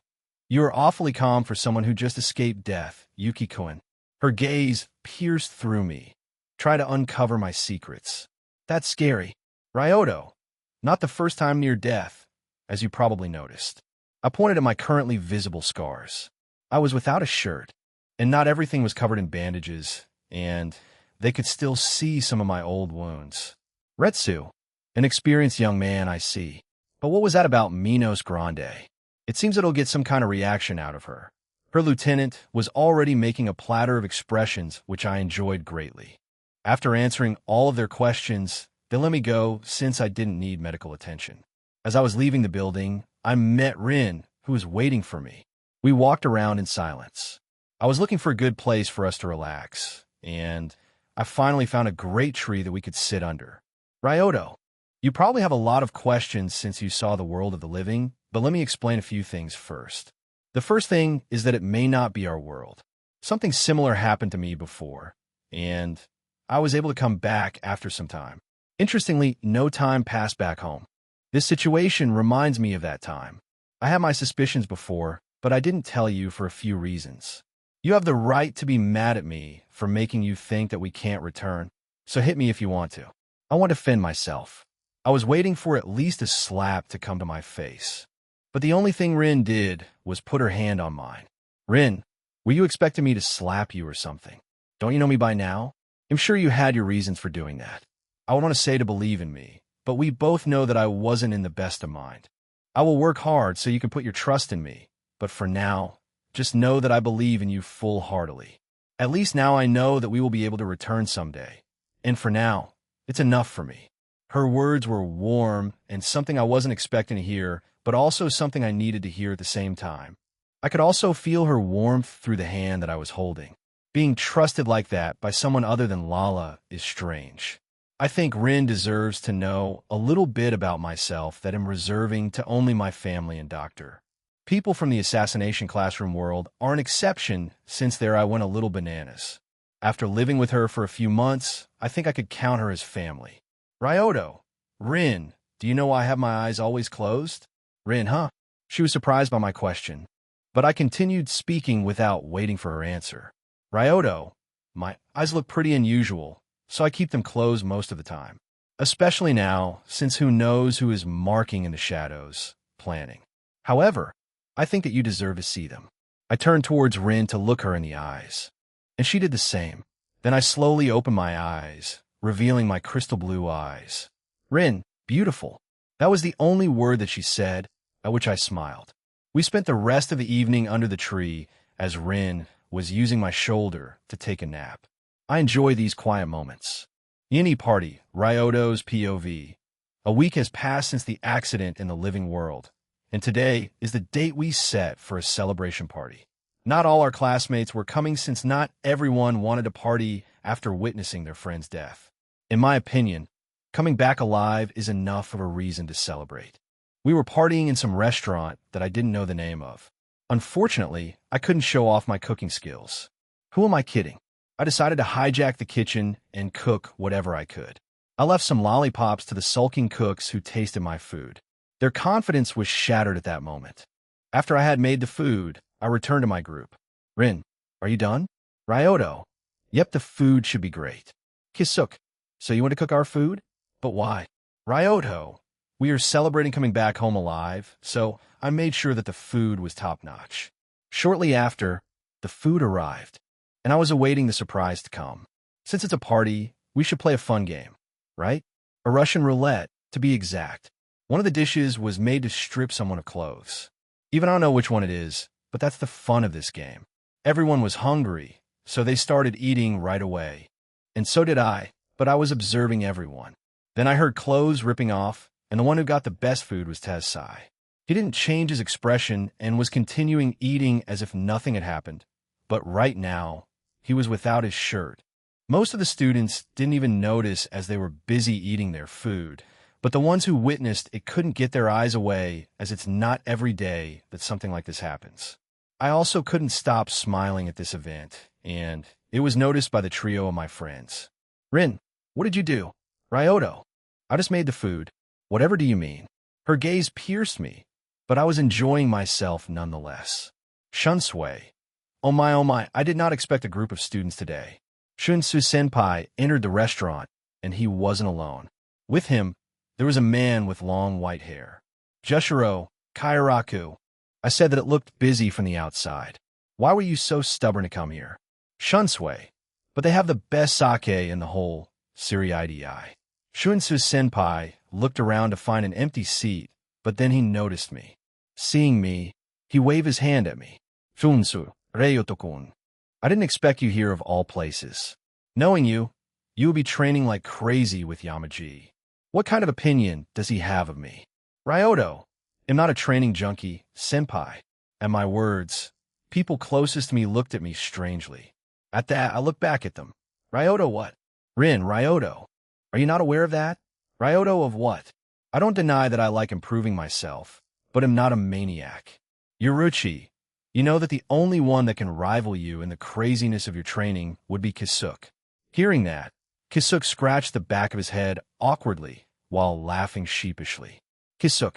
you are awfully calm for someone who just escaped death, Yukiko-kun. Her gaze pierced through me. Try to uncover my secrets. That's scary. Ryoto, not the first time near death, as you probably noticed. I pointed at my currently visible scars. I was without a shirt, and not everything was covered in bandages, and they could still see some of my old wounds. Retsu, an experienced young man, I see. But what was that about Minos Grande? It seems it'll get some kind of reaction out of her. Her lieutenant was already making a platter of expressions, which I enjoyed greatly. After answering all of their questions, they let me go since I didn't need medical attention. As I was leaving the building, I met Rin, who was waiting for me. We walked around in silence. I was looking for a good place for us to relax, and I finally found a great tree that we could sit under. Ryoto, you probably have a lot of questions since you saw the world of the living, but let me explain a few things first. The first thing is that it may not be our world. Something similar happened to me before, and I was able to come back after some time. Interestingly, no time passed back home. This situation reminds me of that time. I had my suspicions before, but I didn't tell you for a few reasons. You have the right to be mad at me for making you think that we can't return, so hit me if you want to. I want to defend myself. I was waiting for at least a slap to come to my face. But the only thing Rin did was put her hand on mine. Rin, were you expecting me to slap you or something? Don't you know me by now? I'm sure you had your reasons for doing that. I would want to say to believe in me, but we both know that I wasn't in the best of mind. I will work hard so you can put your trust in me, but for now, just know that I believe in you full-heartedly. At least now I know that we will be able to return someday. And for now, it's enough for me. Her words were warm and something I wasn't expecting to hear, but also something I needed to hear at the same time. I could also feel her warmth through the hand that I was holding. Being trusted like that by someone other than Lala is strange. I think Rin deserves to know a little bit about myself that I'm reserving to only my family and doctor. People from the assassination classroom world are an exception, since there I went a little bananas. After living with her for a few months, I think I could count her as family. Ryoto, Rin, do you know why I have my eyes always closed? Rin, huh? She was surprised by my question, but I continued speaking without waiting for her answer. Ryoto, my eyes look pretty unusual, so I keep them closed most of the time. Especially now, since who knows who is marking in the shadows, planning. However, I think that you deserve to see them. I turned towards Rin to look her in the eyes, and she did the same. Then I slowly opened my eyes, revealing my crystal blue eyes. Rin, beautiful. That was the only word that she said, at which I smiled. We spent the rest of the evening under the tree as Rin was using my shoulder to take a nap. I enjoy these quiet moments. Yini Party, Ryoto's POV. A week has passed since the accident in the living world, and today is the date we set for a celebration party. Not all our classmates were coming since not everyone wanted to party after witnessing their friend's death. In my opinion, coming back alive is enough of a reason to celebrate. We were partying in some restaurant that I didn't know the name of. Unfortunately, I couldn't show off my cooking skills. Who am I kidding? I decided to hijack the kitchen and cook whatever I could. I left some lollipops to the sulking cooks who tasted my food. Their confidence was shattered at that moment. After I had made the food, I returned to my group. Rin, are you done? Ryoto, yep, the food should be great. Kisuk, so you want to cook our food? But why? Ryoto, we are celebrating coming back home alive, so I made sure that the food was top-notch. Shortly after, the food arrived, and I was awaiting the surprise to come. Since it's a party, we should play a fun game, right? A Russian roulette, to be exact. One of the dishes was made to strip someone of clothes. Even I don't know which one it is, but that's the fun of this game. Everyone was hungry, so they started eating right away. And so did I, but I was observing everyone. Then I heard clothes ripping off, and the one who got the best food was Tezsai. He didn't change his expression and was continuing eating as if nothing had happened. But right now, he was without his shirt. Most of the students didn't even notice as they were busy eating their food, but the ones who witnessed it couldn't get their eyes away, as it's not every day that something like this happens. I also couldn't stop smiling at this event, and it was noticed by the trio of my friends. Rin, what did you do? Ryoto, I just made the food. Whatever do you mean? Her gaze pierced me, but I was enjoying myself nonetheless. Shunsui, oh my, I did not expect a group of students today. Shunsu Senpai entered the restaurant, and he wasn't alone. With him, there was a man with long white hair. Jushiro, Kairaku. I said that it looked busy from the outside. Why were you so stubborn to come here? Shunsui, but they have the best sake in the whole Siriidi. Shunsu Senpai looked around to find an empty seat, but then he noticed me. Seeing me, he waved his hand at me. Shunsu, Ryoto-kun. I didn't expect you here of all places. Knowing you, you would be training like crazy with Yamaji. What kind of opinion does he have of me? Ryoto, I'm not a training junkie, senpai. At my words, people closest to me looked at me strangely. At that, I looked back at them. Ryoto what? Rin, Ryoto. Are you not aware of that? Ryoto of what? I don't deny that I like improving myself, but am not a maniac. Yuruchi, you know that the only one that can rival you in the craziness of your training would be Kisuk. Hearing that, Kisuk scratched the back of his head awkwardly while laughing sheepishly. Kisuk,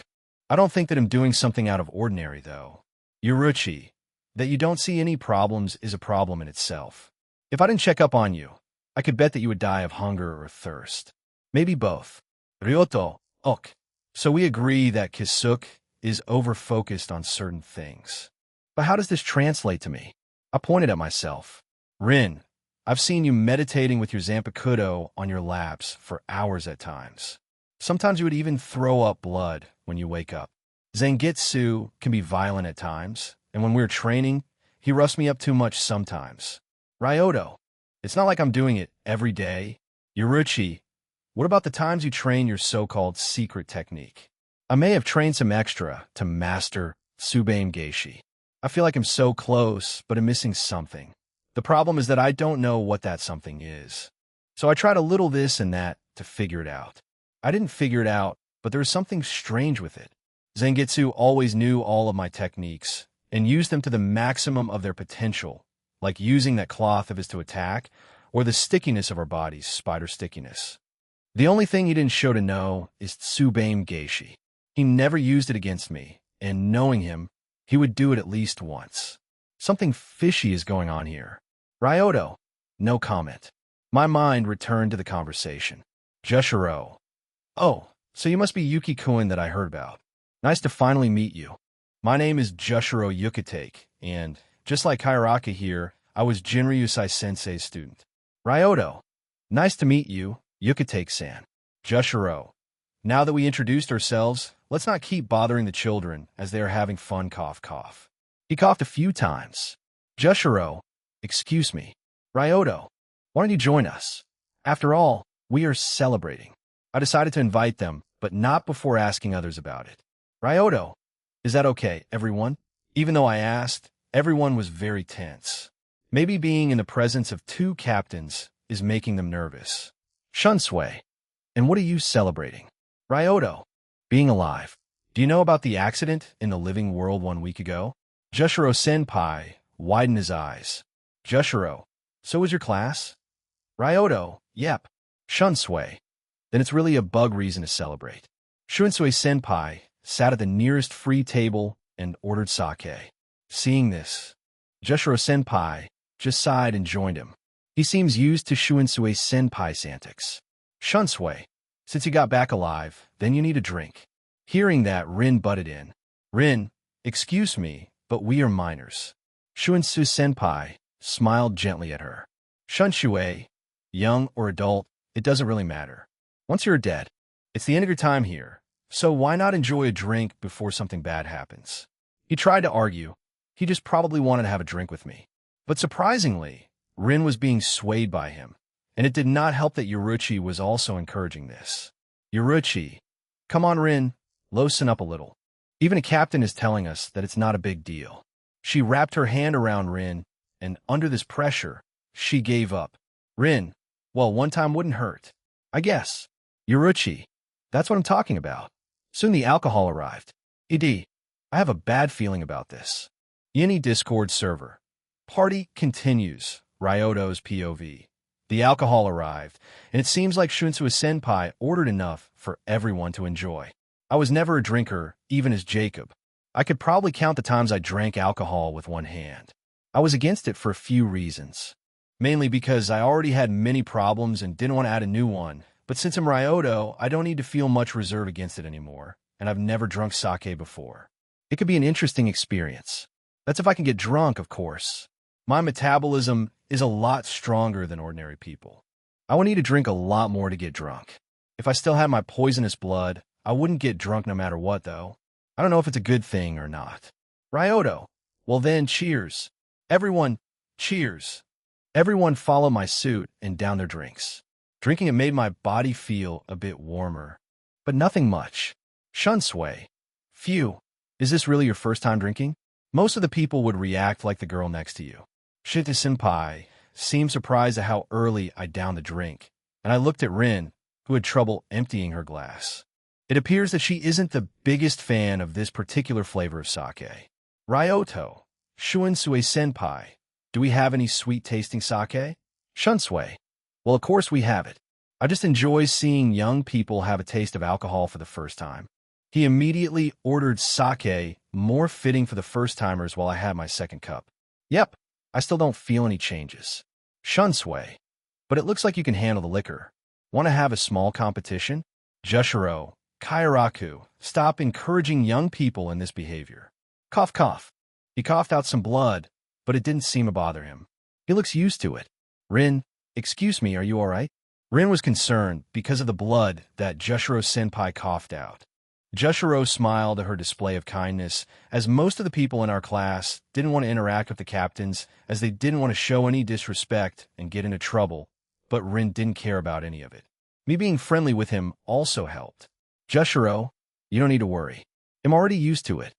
I don't think that I'm doing something out of ordinary, though. Yoruchi, that you don't see any problems is a problem in itself. If I didn't check up on you, I could bet that you would die of hunger or thirst. Maybe both. Ryoto, ok. So we agree that Kisuke is over-focused on certain things. But how does this translate to me? I pointed at myself. Rin, I've seen you meditating with your Zanpakuto on your laps for hours at times. Sometimes you would even throw up blood when you wake up. Zangetsu can be violent at times, and when we're training, he roughs me up too much sometimes. Ryoto, it's not like I'm doing it every day. Yoruchi, what about the times you train your so-called secret technique? I may have trained some extra to master Tsubeim Geishi. I feel like I'm so close, but I'm missing something. The problem is that I don't know what that something is. So I tried a little this and that to figure it out. I didn't figure it out, but there was something strange with it. Zangetsu always knew all of my techniques and used them to the maximum of their potential, like using that cloth of his to attack, or the stickiness of our bodies, spider stickiness. The only thing he didn't show to know is Tsubeim Geishi. He never used it against me, and knowing him, he would do it at least once. Something fishy is going on here. Ryoto, no comment. My mind returned to the conversation. Jushiro, oh, so you must be Yuki-kun that I heard about. Nice to finally meet you. My name is Jushiro Yukitake, and just like Kairaka here, I was Jinryusai Sensei's student. Ryoto, nice to meet you, Yukitake-san. Jushiro, now that we introduced ourselves, let's not keep bothering the children as they are having fun, cough, cough. He coughed a few times. Jushiro, excuse me. Ryoto, why don't you join us? After all, we are celebrating. I decided to invite them, but not before asking others about it. Ryoto, is that okay, everyone? Even though I asked, everyone was very tense. Maybe being in the presence of two captains is making them nervous. Shunsui, and what are you celebrating? Ryoto, being alive. Do you know about the accident in the living world 1 week ago? Jushiro Senpai widened his eyes. Jushiro, so was your class? Ryoto, yep. Shunsui, then it's really a bug reason to celebrate. Shunsui Senpai sat at the nearest free table and ordered sake. Seeing this, Jushiro Senpai just sighed and joined him. He seems used to Shunsui Senpai's antics. Shunsui, since you got back alive, then you need a drink. Hearing that, Rin butted in. Rin, excuse me, but we are minors. Shunsui Senpai smiled gently at her. Shunsui, young or adult, it doesn't really matter. Once you're dead, it's the end of your time here, so why not enjoy a drink before something bad happens? He tried to argue. He just probably wanted to have a drink with me. But surprisingly, Rin was being swayed by him, and it did not help that Yoruchi was also encouraging this. Yoruchi, come on, Rin, loosen up a little. Even a captain is telling us that it's not a big deal. She wrapped her hand around Rin, and under this pressure, she gave up. Rin, well, one time wouldn't hurt. I guess. Yoruchi, that's what I'm talking about. Soon the alcohol arrived. I have a bad feeling about this. Yini Discord server. Party continues. Ryoto's POV. The alcohol arrived, and it seems like Shunsui Senpai ordered enough for everyone to enjoy. I was never a drinker, even as Jacob. I could probably count the times I drank alcohol with one hand. I was against it for a few reasons. Mainly because I already had many problems and didn't want to add a new one. But since I'm Ryoto, I don't need to feel much reserve against it anymore, and I've never drunk sake before. It could be an interesting experience. That's if I can get drunk, of course. My metabolism is a lot stronger than ordinary people. I would need to drink a lot more to get drunk. If I still had my poisonous blood, I wouldn't get drunk no matter what, though. I don't know if it's a good thing or not. Ryoto, well then, cheers. Everyone, cheers. Everyone followed my suit and downed their drinks. Drinking it made my body feel a bit warmer, but nothing much. Shunsui, phew, is this really your first time drinking? Most of the people would react like the girl next to you. Shinta Senpai seemed surprised at how early I downed the drink, and I looked at Rin, who had trouble emptying her glass. It appears that she isn't the biggest fan of this particular flavor of sake. Ryoto, Shunsui Senpai, do we have any sweet-tasting sake? Shunsui, well, of course we have it. I just enjoy seeing young people have a taste of alcohol for the first time. He immediately ordered sake, more fitting for the first-timers while I had my second cup. Yep, I still don't feel any changes. Shunsui. But it looks like you can handle the liquor. Want to have a small competition? Jushiro, Kairaku, stop encouraging young people in this behavior. Cough, cough. He coughed out some blood, but it didn't seem to bother him. He looks used to it. Rin, excuse me, are you all right? Rin was concerned because of the blood that Jushiro-senpai coughed out. Jushiro smiled at her display of kindness, as most of the people in our class didn't want to interact with the captains, as they didn't want to show any disrespect and get into trouble, but Rin didn't care about any of it. Me being friendly with him also helped. Jushiro, you don't need to worry. I'm already used to it.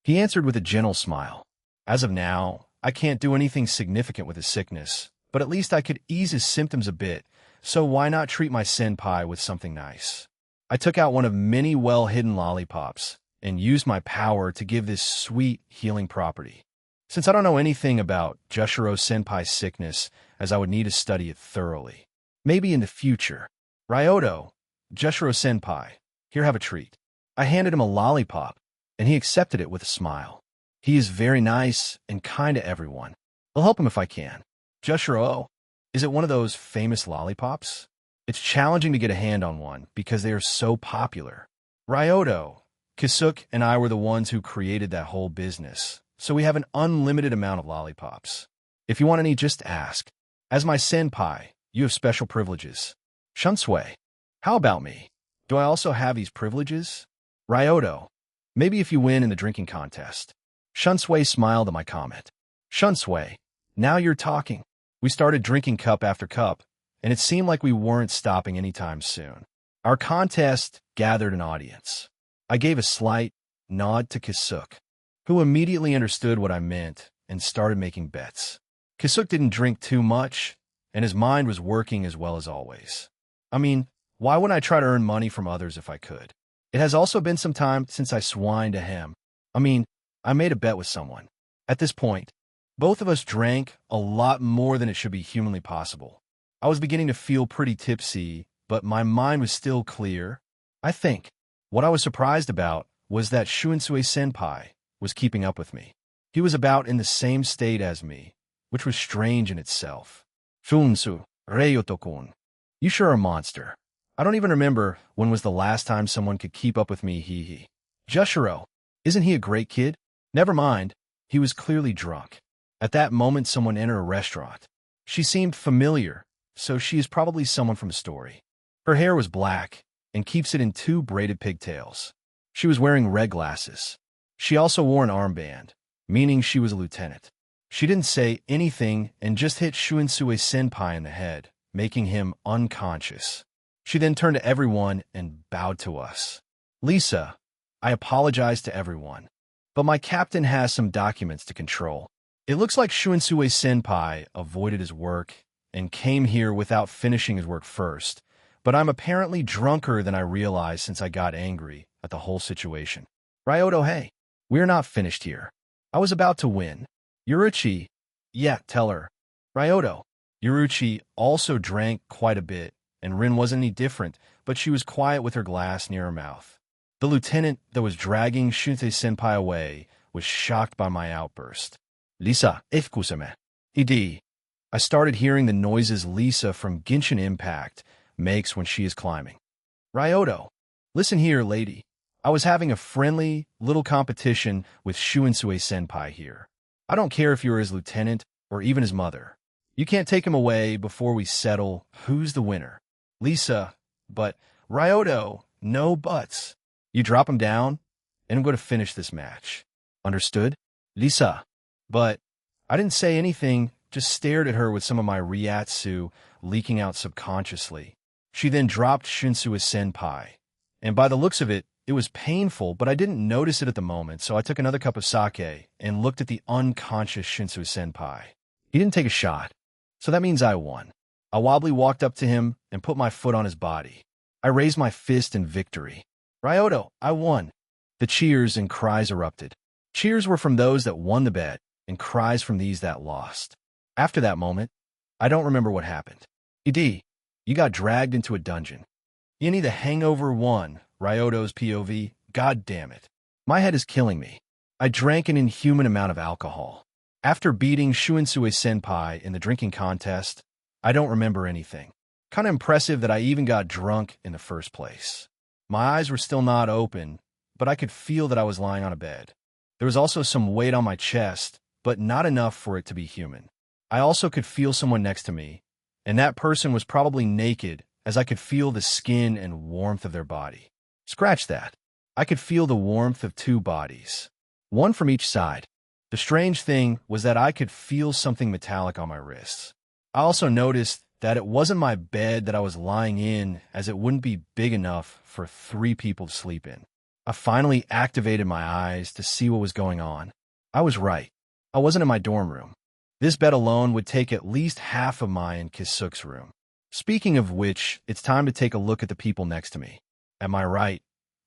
He answered with a gentle smile. As of now, I can't do anything significant with his sickness, but at least I could ease his symptoms a bit, so why not treat my senpai with something nice? I took out one of many well-hidden lollipops and used my power to give this sweet, healing property. Since I don't know anything about Jushiro-senpai's sickness, as I would need to study it thoroughly. Maybe in the future. Ryoto, Jushiro-senpai, here, have a treat. I handed him a lollipop, and he accepted it with a smile. He is very nice and kind to everyone. I'll help him if I can. Jushiro, is it one of those famous lollipops? It's challenging to get a hand on one because they are so popular. Ryoto, Kisuk and I were the ones who created that whole business, so we have an unlimited amount of lollipops. If you want any, just ask. As my senpai, you have special privileges. Shunsui, how about me? Do I also have these privileges? Ryoto, maybe if you win in the drinking contest. Shunsui smiled at my comment. Shunsui, now you're talking. We started drinking cup after cup, and it seemed like we weren't stopping anytime soon. Our contest gathered an audience. I gave a slight nod to Kisuk, who immediately understood what I meant and started making bets. Kisuk didn't drink too much, and his mind was working as well as always. I mean, why wouldn't I try to earn money from others if I could? It has also been some time since I swined to him. I made a bet with someone. At this point, both of us drank a lot more than it should be humanly possible. I was beginning to feel pretty tipsy, but my mind was still clear. I think. What I was surprised about was that Shunsui-senpai was keeping up with me. He was about in the same state as me, which was strange in itself. Shunsu, Ryoto-kun. You sure are a monster. I don't even remember when was the last time someone could keep up with me, hee. Jushiro, isn't he a great kid? Never mind, he was clearly drunk. At that moment, someone entered a restaurant. She seemed familiar, so she is probably someone from a story. Her hair was black and keeps it in 2 braided pigtails. She was wearing red glasses. She also wore an armband, meaning she was a lieutenant. She didn't say anything and just hit Shunsui-senpai in the head, making him unconscious. She then turned to everyone and bowed to us. Lisa, I apologize to everyone, but my captain has some documents to control. It looks like Shunsui-senpai avoided his work and came here without finishing his work first, but I'm apparently drunker than I realized since I got angry at the whole situation. Ryoto, hey, we're not finished here. I was about to win. Yuruchi, yeah, tell her. Ryoto, Yuruchi also drank quite a bit, and Rin wasn't any different, but she was quiet with her glass near her mouth. The lieutenant that was dragging Shunsui-senpai away was shocked by my outburst. Lisa, excusez-moi. I started hearing the noises Lisa from Genshin Impact makes when she is climbing. Ryoto, listen here, lady. I was having a friendly little competition with Shunsui-senpai here. I don't care if you're his lieutenant or even his mother. You can't take him away before we settle who's the winner. Lisa, but Ryoto, no buts. You drop him down, and I'm going to finish this match. Understood? Lisa, but I didn't say anything, just stared at her with some of my ryatsu leaking out subconsciously. She then dropped Shunsui-senpai, and by the looks of it, it was painful, but I didn't notice it at the moment, so I took another cup of sake and looked at the unconscious Shunsui-senpai. He didn't take a shot, so that means I won. I wobbly walked up to him and put my foot on his body. I raised my fist in victory. Ryoto, I won. The cheers and cries erupted. Cheers were from those that won the bet, and cries from these that lost. After that moment, I don't remember what happened. You got dragged into a dungeon. The Hangover 1, Ryoto's POV, God damn it. My head is killing me. I drank an inhuman amount of alcohol. After beating Shunsui Senpai in the drinking contest, I don't remember anything. Kinda impressive that I even got drunk in the first place. My eyes were still not open, but I could feel that I was lying on a bed. There was also some weight on my chest, but not enough for it to be human. I also could feel someone next to me, and that person was probably naked, as I could feel the skin and warmth of their body. Scratch that. I could feel the warmth of two bodies, one from each side. The strange thing was that I could feel something metallic on my wrists. I also noticed that it wasn't my bed that I was lying in, as it wouldn't be big enough for 3 people to sleep in. I finally activated my eyes to see what was going on. I was right. I wasn't in my dorm room. This bed alone would take at least half of my and Kisuk's room. Speaking of which, it's time to take a look at the people next to me. At my right,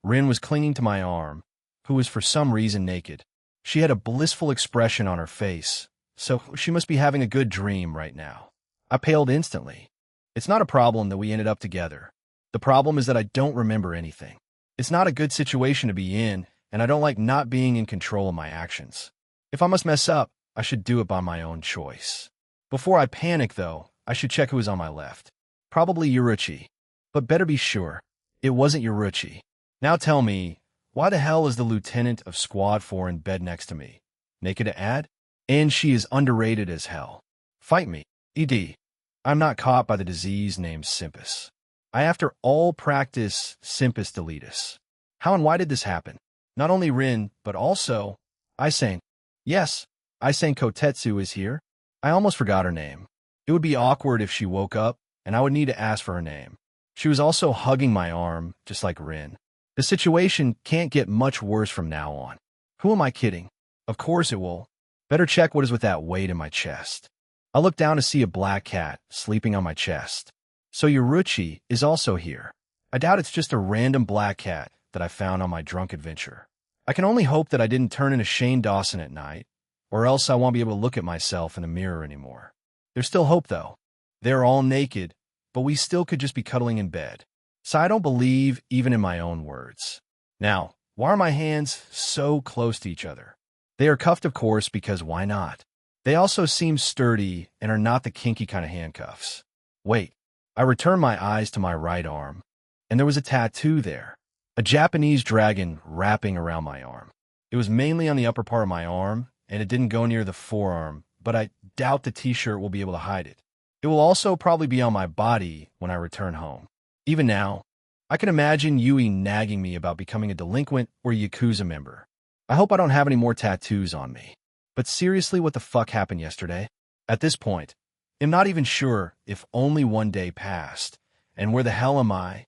Rin was clinging to my arm, who was for some reason naked. She had a blissful expression on her face, so she must be having a good dream right now. I paled instantly. It's not a problem that we ended up together. The problem is that I don't remember anything. It's not a good situation to be in, and I don't like not being in control of my actions. If I must mess up, I should do it by my own choice. Before I panic, though, I should check who is on my left. Probably Yoruchi. But better be sure, it wasn't Yoruchi. Now tell me, why the hell is the lieutenant of Squad 4 in bed next to me? Naked to add? And she is underrated as hell. Fight me. ED. I'm not caught by the disease named Simpus. I after all practice Simpus deletus. How and why did this happen? Not only Rin, but also Isang. Yes, Isang Kotetsu is here. I almost forgot her name. It would be awkward if she woke up, and I would need to ask for her name. She was also hugging my arm, just like Rin. The situation can't get much worse from now on. Who am I kidding? Of course it will. Better check what is with that weight in my chest. I look down to see a black cat sleeping on my chest. So Yoruchi is also here. I doubt it's just a random black cat that I found on my drunk adventure. I can only hope that I didn't turn into Shane Dawson at night, or else I won't be able to look at myself in the mirror anymore. There's still hope, though. They're all naked, but we still could just be cuddling in bed. So I don't believe even in my own words. Now, why are my hands so close to each other? They are cuffed, of course, because why not? They also seem sturdy and are not the kinky kind of handcuffs. Wait, I returned my eyes to my right arm, and there was a tattoo there. A Japanese dragon wrapping around my arm. It was mainly on the upper part of my arm, and it didn't go near the forearm, but I doubt the t-shirt will be able to hide it. It will also probably be on my body when I return home. Even now, I can imagine Yui nagging me about becoming a delinquent or Yakuza member. I hope I don't have any more tattoos on me. But seriously, what the fuck happened yesterday? At this point, I'm not even sure if only one day passed. And where the hell am I?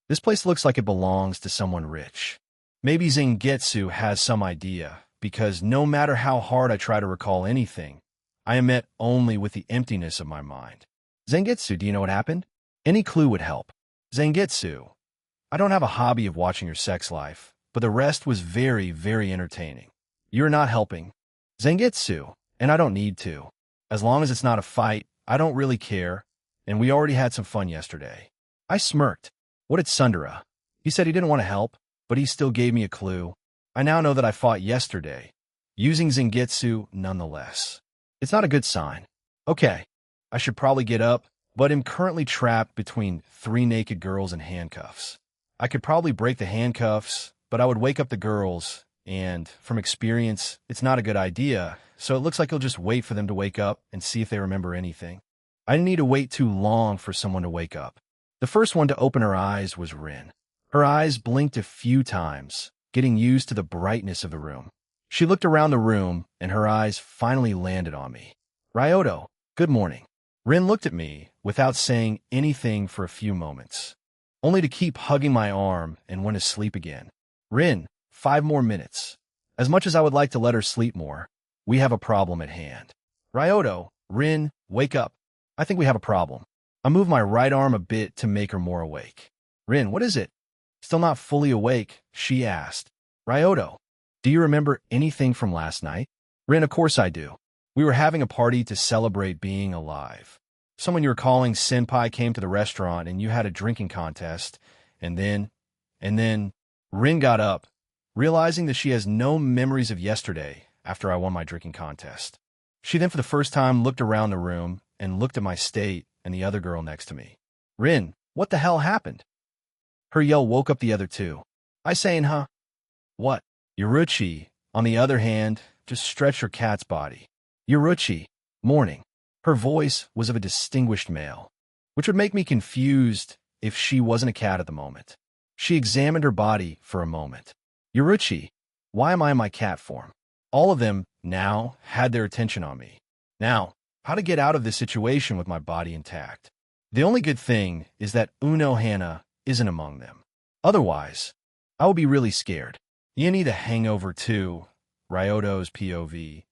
This place looks like it belongs to someone rich. Maybe Zangetsu has some idea, because no matter how hard I try to recall anything, I am met only with the emptiness of my mind. Zangetsu, do you know what happened? Any clue would help. Zangetsu, I don't have a hobby of watching your sex life, but the rest was very, very entertaining. You're not helping. Zangetsu, and I don't need to. As long as it's not a fight, I don't really care, and we already had some fun yesterday. I smirked. What did Sundara? He said he didn't want to help, but he still gave me a clue. I now know that I fought yesterday, using Zangetsu nonetheless. It's not a good sign. Okay, I should probably get up, but am currently trapped between 3 naked girls in handcuffs. I could probably break the handcuffs, but I would wake up the girls, and, from experience, it's not a good idea, so it looks like you'll just wait for them to wake up and see if they remember anything. I didn't need to wait too long for someone to wake up. The first one to open her eyes was Rin. Her eyes blinked a few times, getting used to the brightness of the room. She looked around the room, and her eyes finally landed on me. Ryoto, good morning. Rin looked at me without saying anything for a few moments, only to keep hugging my arm and went to sleep again. Rin, 5 more minutes. As much as I would like to let her sleep more, we have a problem at hand. Ryoto, Rin, wake up. I think we have a problem. I moved my right arm a bit to make her more awake. Rin, what is it? Still not fully awake, she asked. Ryoto, do you remember anything from last night? Rin, of course I do. We were having a party to celebrate being alive. Someone you were calling Senpai came to the restaurant and you had a drinking contest, and then... Rin got up, realizing that she has no memories of yesterday after I won my drinking contest. She then for the first time looked around the room and looked at my state and the other girl next to me. Rin, what the hell happened? Her yell woke up the other two. I saying, huh? What? Yoruchi, on the other hand, just stretched her cat's body. Yoruchi, morning. Her voice was of a distinguished male, which would make me confused if she wasn't a cat at the moment. She examined her body for a moment. Yoruchi, why am I in my cat form? All of them now had their attention on me. Now, how to get out of this situation with my body intact? The only good thing is that Uno Hana isn't among them. Otherwise, I would be really scared. You need a hangover too, Ryoto's POV.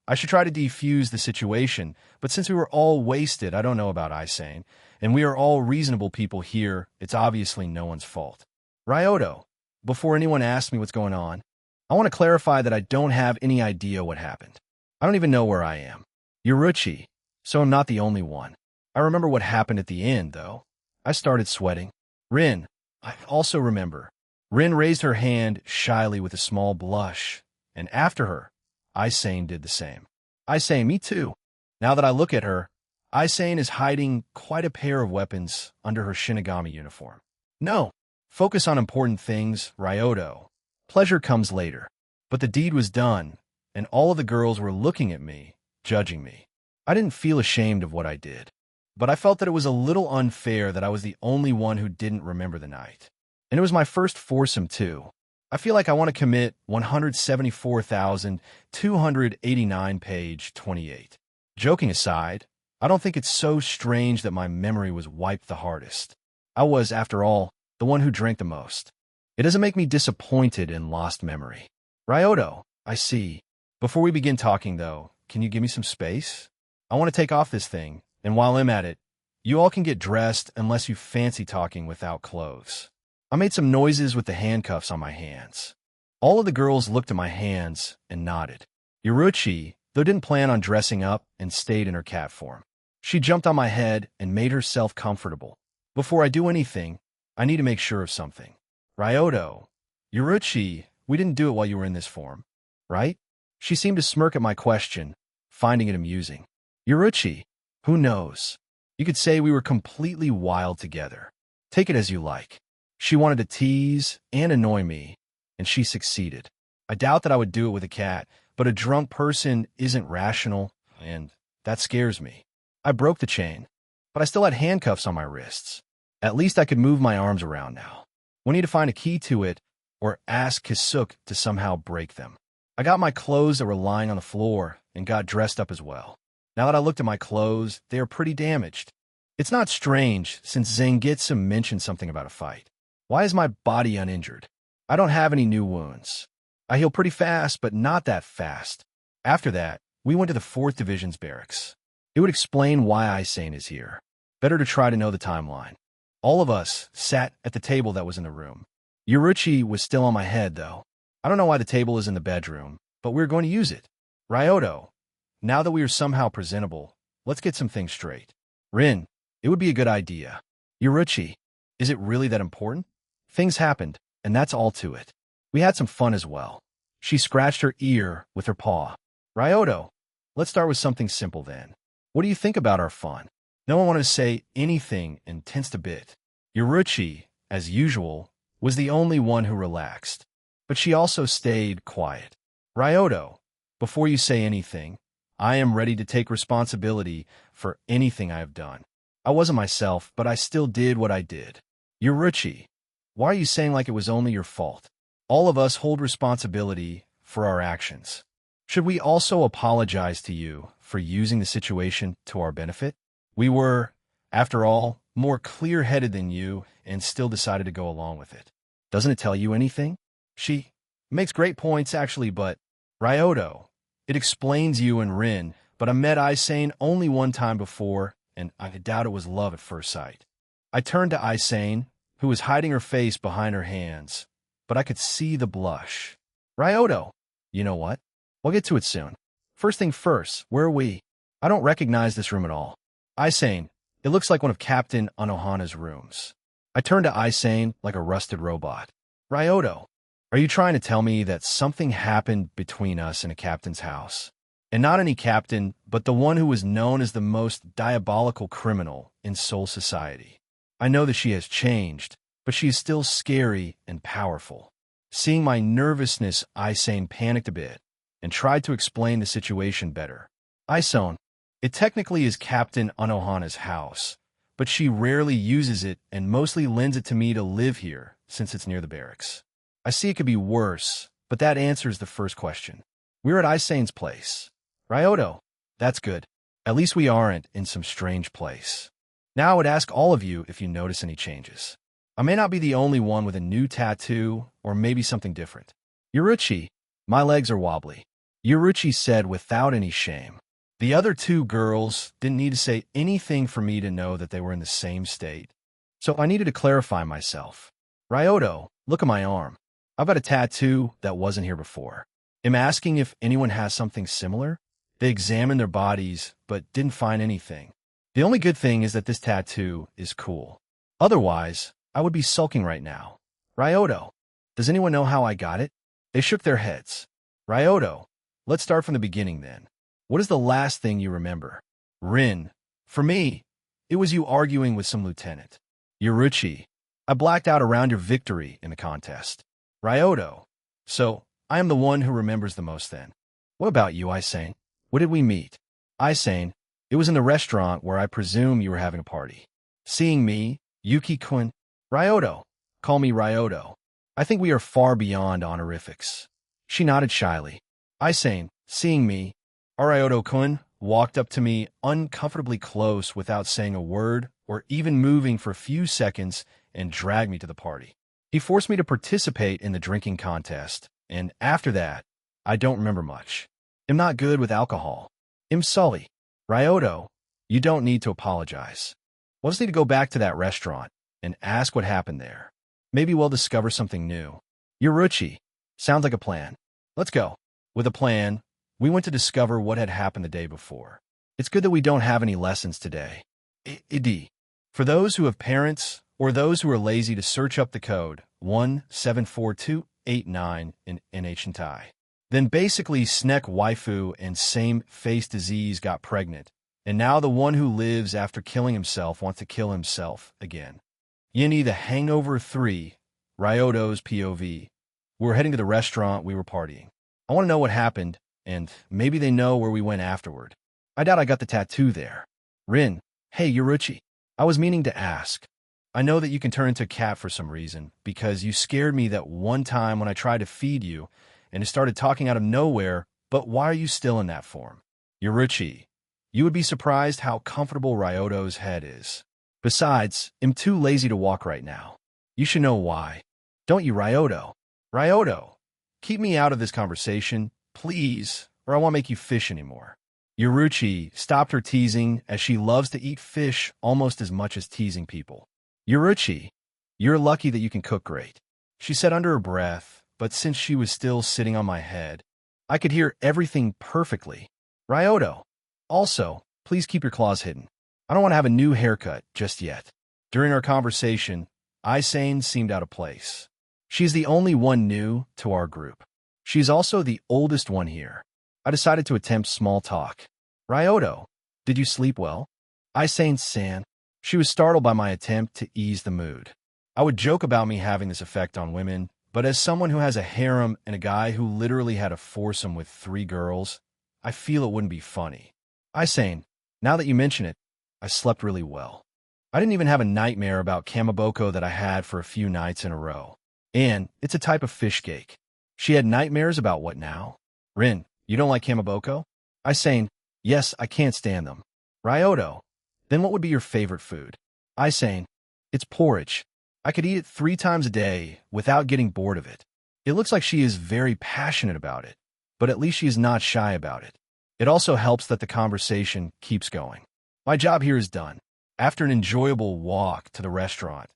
I should try to defuse the situation, but since we were all wasted, I don't know about Isane, and we are all reasonable people here, it's obviously no one's fault. Ryoto, before anyone asks me what's going on, I want to clarify that I don't have any idea what happened. I don't even know where I am. Yoruchi, so I'm not the only one. I remember what happened at the end, though. I started sweating. Rin, I also remember. Rin raised her hand shyly with a small blush, and after her, Isane did the same. Isane, me too. Now that I look at her, Isane is hiding quite a pair of weapons under her Shinigami uniform. No, focus on important things, Ryoto. Pleasure comes later. But the deed was done, and all of the girls were looking at me, judging me. I didn't feel ashamed of what I did, but I felt that it was a little unfair that I was the only one who didn't remember the night. And it was my first foursome, too. I feel like I want to commit 174,289 page 28. Joking aside, I don't think it's so strange that my memory was wiped the hardest. I was, after all, the one who drank the most. It doesn't make me disappointed in lost memory. Ryoto, I see. Before we begin talking, though, can you give me some space? I want to take off this thing, and while I'm at it, you all can get dressed unless you fancy talking without clothes. I made some noises with the handcuffs on my hands. All of the girls looked at my hands and nodded. Yoruchi, though, didn't plan on dressing up and stayed in her cat form. She jumped on my head and made herself comfortable. Before I do anything, I need to make sure of something. Ryoto, Yoruchi, we didn't do it while you were in this form, right? She seemed to smirk at my question, finding it amusing. Yoruchi, who knows? You could say we were completely wild together. Take it as you like. She wanted to tease and annoy me, and she succeeded. I doubt that I would do it with a cat, but a drunk person isn't rational, and that scares me. I broke the chain, but I still had handcuffs on my wrists. At least I could move my arms around now. We need to find a key to it, or ask Kisuk to somehow break them. I got my clothes that were lying on the floor and got dressed up as well. Now that I looked at my clothes, they are pretty damaged. It's not strange, since Zangetsu mentioned something about a fight. Why is my body uninjured? I don't have any new wounds. I heal pretty fast, but not that fast. After that, we went to the 4th Division's barracks. It would explain why Isane is here. Better to try to know the timeline. All of us sat at the table that was in the room. Yoruchi was still on my head, though. I don't know why the table is in the bedroom, but we're going to use it. Ryoto, now that we are somehow presentable, let's get some things straight. Rin, it would be a good idea. Yoruchi, is it really that important? Things happened, and that's all to it. We had some fun as well. She scratched her ear with her paw. Ryoto, let's start with something simple then. What do you think about our fun? No one wanted to say anything and tensed a bit. Yoruchi, as usual, was the only one who relaxed, but she also stayed quiet. Ryoto, before you say anything, I am ready to take responsibility for anything I have done. I wasn't myself, but I still did what I did. Yoruchi, why are you saying like it was only your fault? All of us hold responsibility for our actions. Should we also apologize to you for using the situation to our benefit? We were, after all, more clear-headed than you and still decided to go along with it. Doesn't it tell you anything? She makes great points, actually, but Ryoto, it explains you and Rin, but I met Isane only one time before, and I doubt it was love at first sight. I turned to Isane, who was hiding her face behind her hands, but I could see the blush. Ryoto, you know what? We'll get to it soon. First thing first, where are we? I don't recognize this room at all. Isane, it looks like one of Captain Anohana's rooms. I turned to Isane like a rusted robot. Ryoto, are you trying to tell me that something happened between us in a captain's house? And not any captain, but the one who was known as the most diabolical criminal in Soul Society. I know that she has changed, but she is still scary and powerful. Seeing my nervousness, Isane panicked a bit and tried to explain the situation better. Isone, it technically is Captain Anohana's house, but she rarely uses it and mostly lends it to me to live here since it's near the barracks. I see it could be worse, but that answers the first question. We're at Isane's place. Ryoto, that's good. At least we aren't in some strange place. Now I would ask all of you if you notice any changes. I may not be the only one with a new tattoo, or maybe something different. Yuruchi, my legs are wobbly. Yuruchi said without any shame. The other two girls didn't need to say anything for me to know that they were in the same state. So I needed to clarify myself. Ryoto, look at my arm. I've got a tattoo that wasn't here before. I'm asking if anyone has something similar. They examined their bodies, but didn't find anything. The only good thing is that this tattoo is cool. Otherwise, I would be sulking right now. Ryoto, does anyone know how I got it? They shook their heads. Ryoto, let's start from the beginning then. What is the last thing you remember? Rin, for me, it was you arguing with some lieutenant. Yuruchi, I blacked out around your victory in the contest. Ryoto, so I am the one who remembers the most then. What about you, Isane? What did we meet? Isane, it was in the restaurant where I presume you were having a party. Seeing me, Yuki-kun, Ryoto, call me Ryoto. I think we are far beyond honorifics. She nodded shyly. Isane, seeing me, Ryoto-kun walked up to me uncomfortably close without saying a word or even moving for a few seconds and dragged me to the party. He forced me to participate in the drinking contest, and after that, I don't remember much. I'm not good with alcohol. I'm sully. Ryoto, you don't need to apologize. We'll just need to go back to that restaurant and ask what happened there. Maybe we'll discover something new. Yuruchi, sounds like a plan. Let's go. With a plan, we went to discover what had happened the day before. It's good that we don't have any lessons today. ID. For those who have parents, or those who are lazy to search up the code 174289 in ancient Thai. Then basically Snek waifu and same face disease got pregnant, and now the one who lives after killing himself wants to kill himself again. Yini the Hangover 3, Ryoto's POV. We're heading to the restaurant we were partying. I want to know what happened, and maybe they know where we went afterward. I doubt I got the tattoo there. Rin, hey Yuruchi, I was meaning to ask. I know that you can turn into a cat for some reason, because you scared me that one time when I tried to feed you, and it started talking out of nowhere, but why are you still in that form? Yuruchi, you would be surprised how comfortable Ryoto's head is. Besides, I'm too lazy to walk right now. You should know why. Don't you, Ryoto? Ryoto, keep me out of this conversation, please, or I won't make you fish anymore. Yuruchi stopped her teasing as she loves to eat fish almost as much as teasing people. Yuruchi, you're lucky that you can cook great, she said under her breath, but since she was still sitting on my head, I could hear everything perfectly. Ryoto, also, please keep your claws hidden. I don't want to have a new haircut just yet. During our conversation, Isane seemed out of place. She's the only one new to our group. She's also the oldest one here. I decided to attempt small talk. Ryoto, did you sleep well? Isane-san. She was startled by my attempt to ease the mood. I would joke about me having this effect on women, but as someone who has a harem and a guy who literally had a foursome with 3 girls, I feel it wouldn't be funny. Isane, now that you mention it, I slept really well. I didn't even have a nightmare about kamaboko that I had for a few nights in a row. And it's a type of fish cake. She had nightmares about what now? Rin, you don't like kamaboko? Isane, yes, I can't stand them. Ryoto, then what would be your favorite food? Isane, it's porridge. I could eat it 3 times a day without getting bored of it. It looks like she is very passionate about it, but at least she is not shy about it. It also helps that the conversation keeps going. My job here is done. After an enjoyable walk to the restaurant,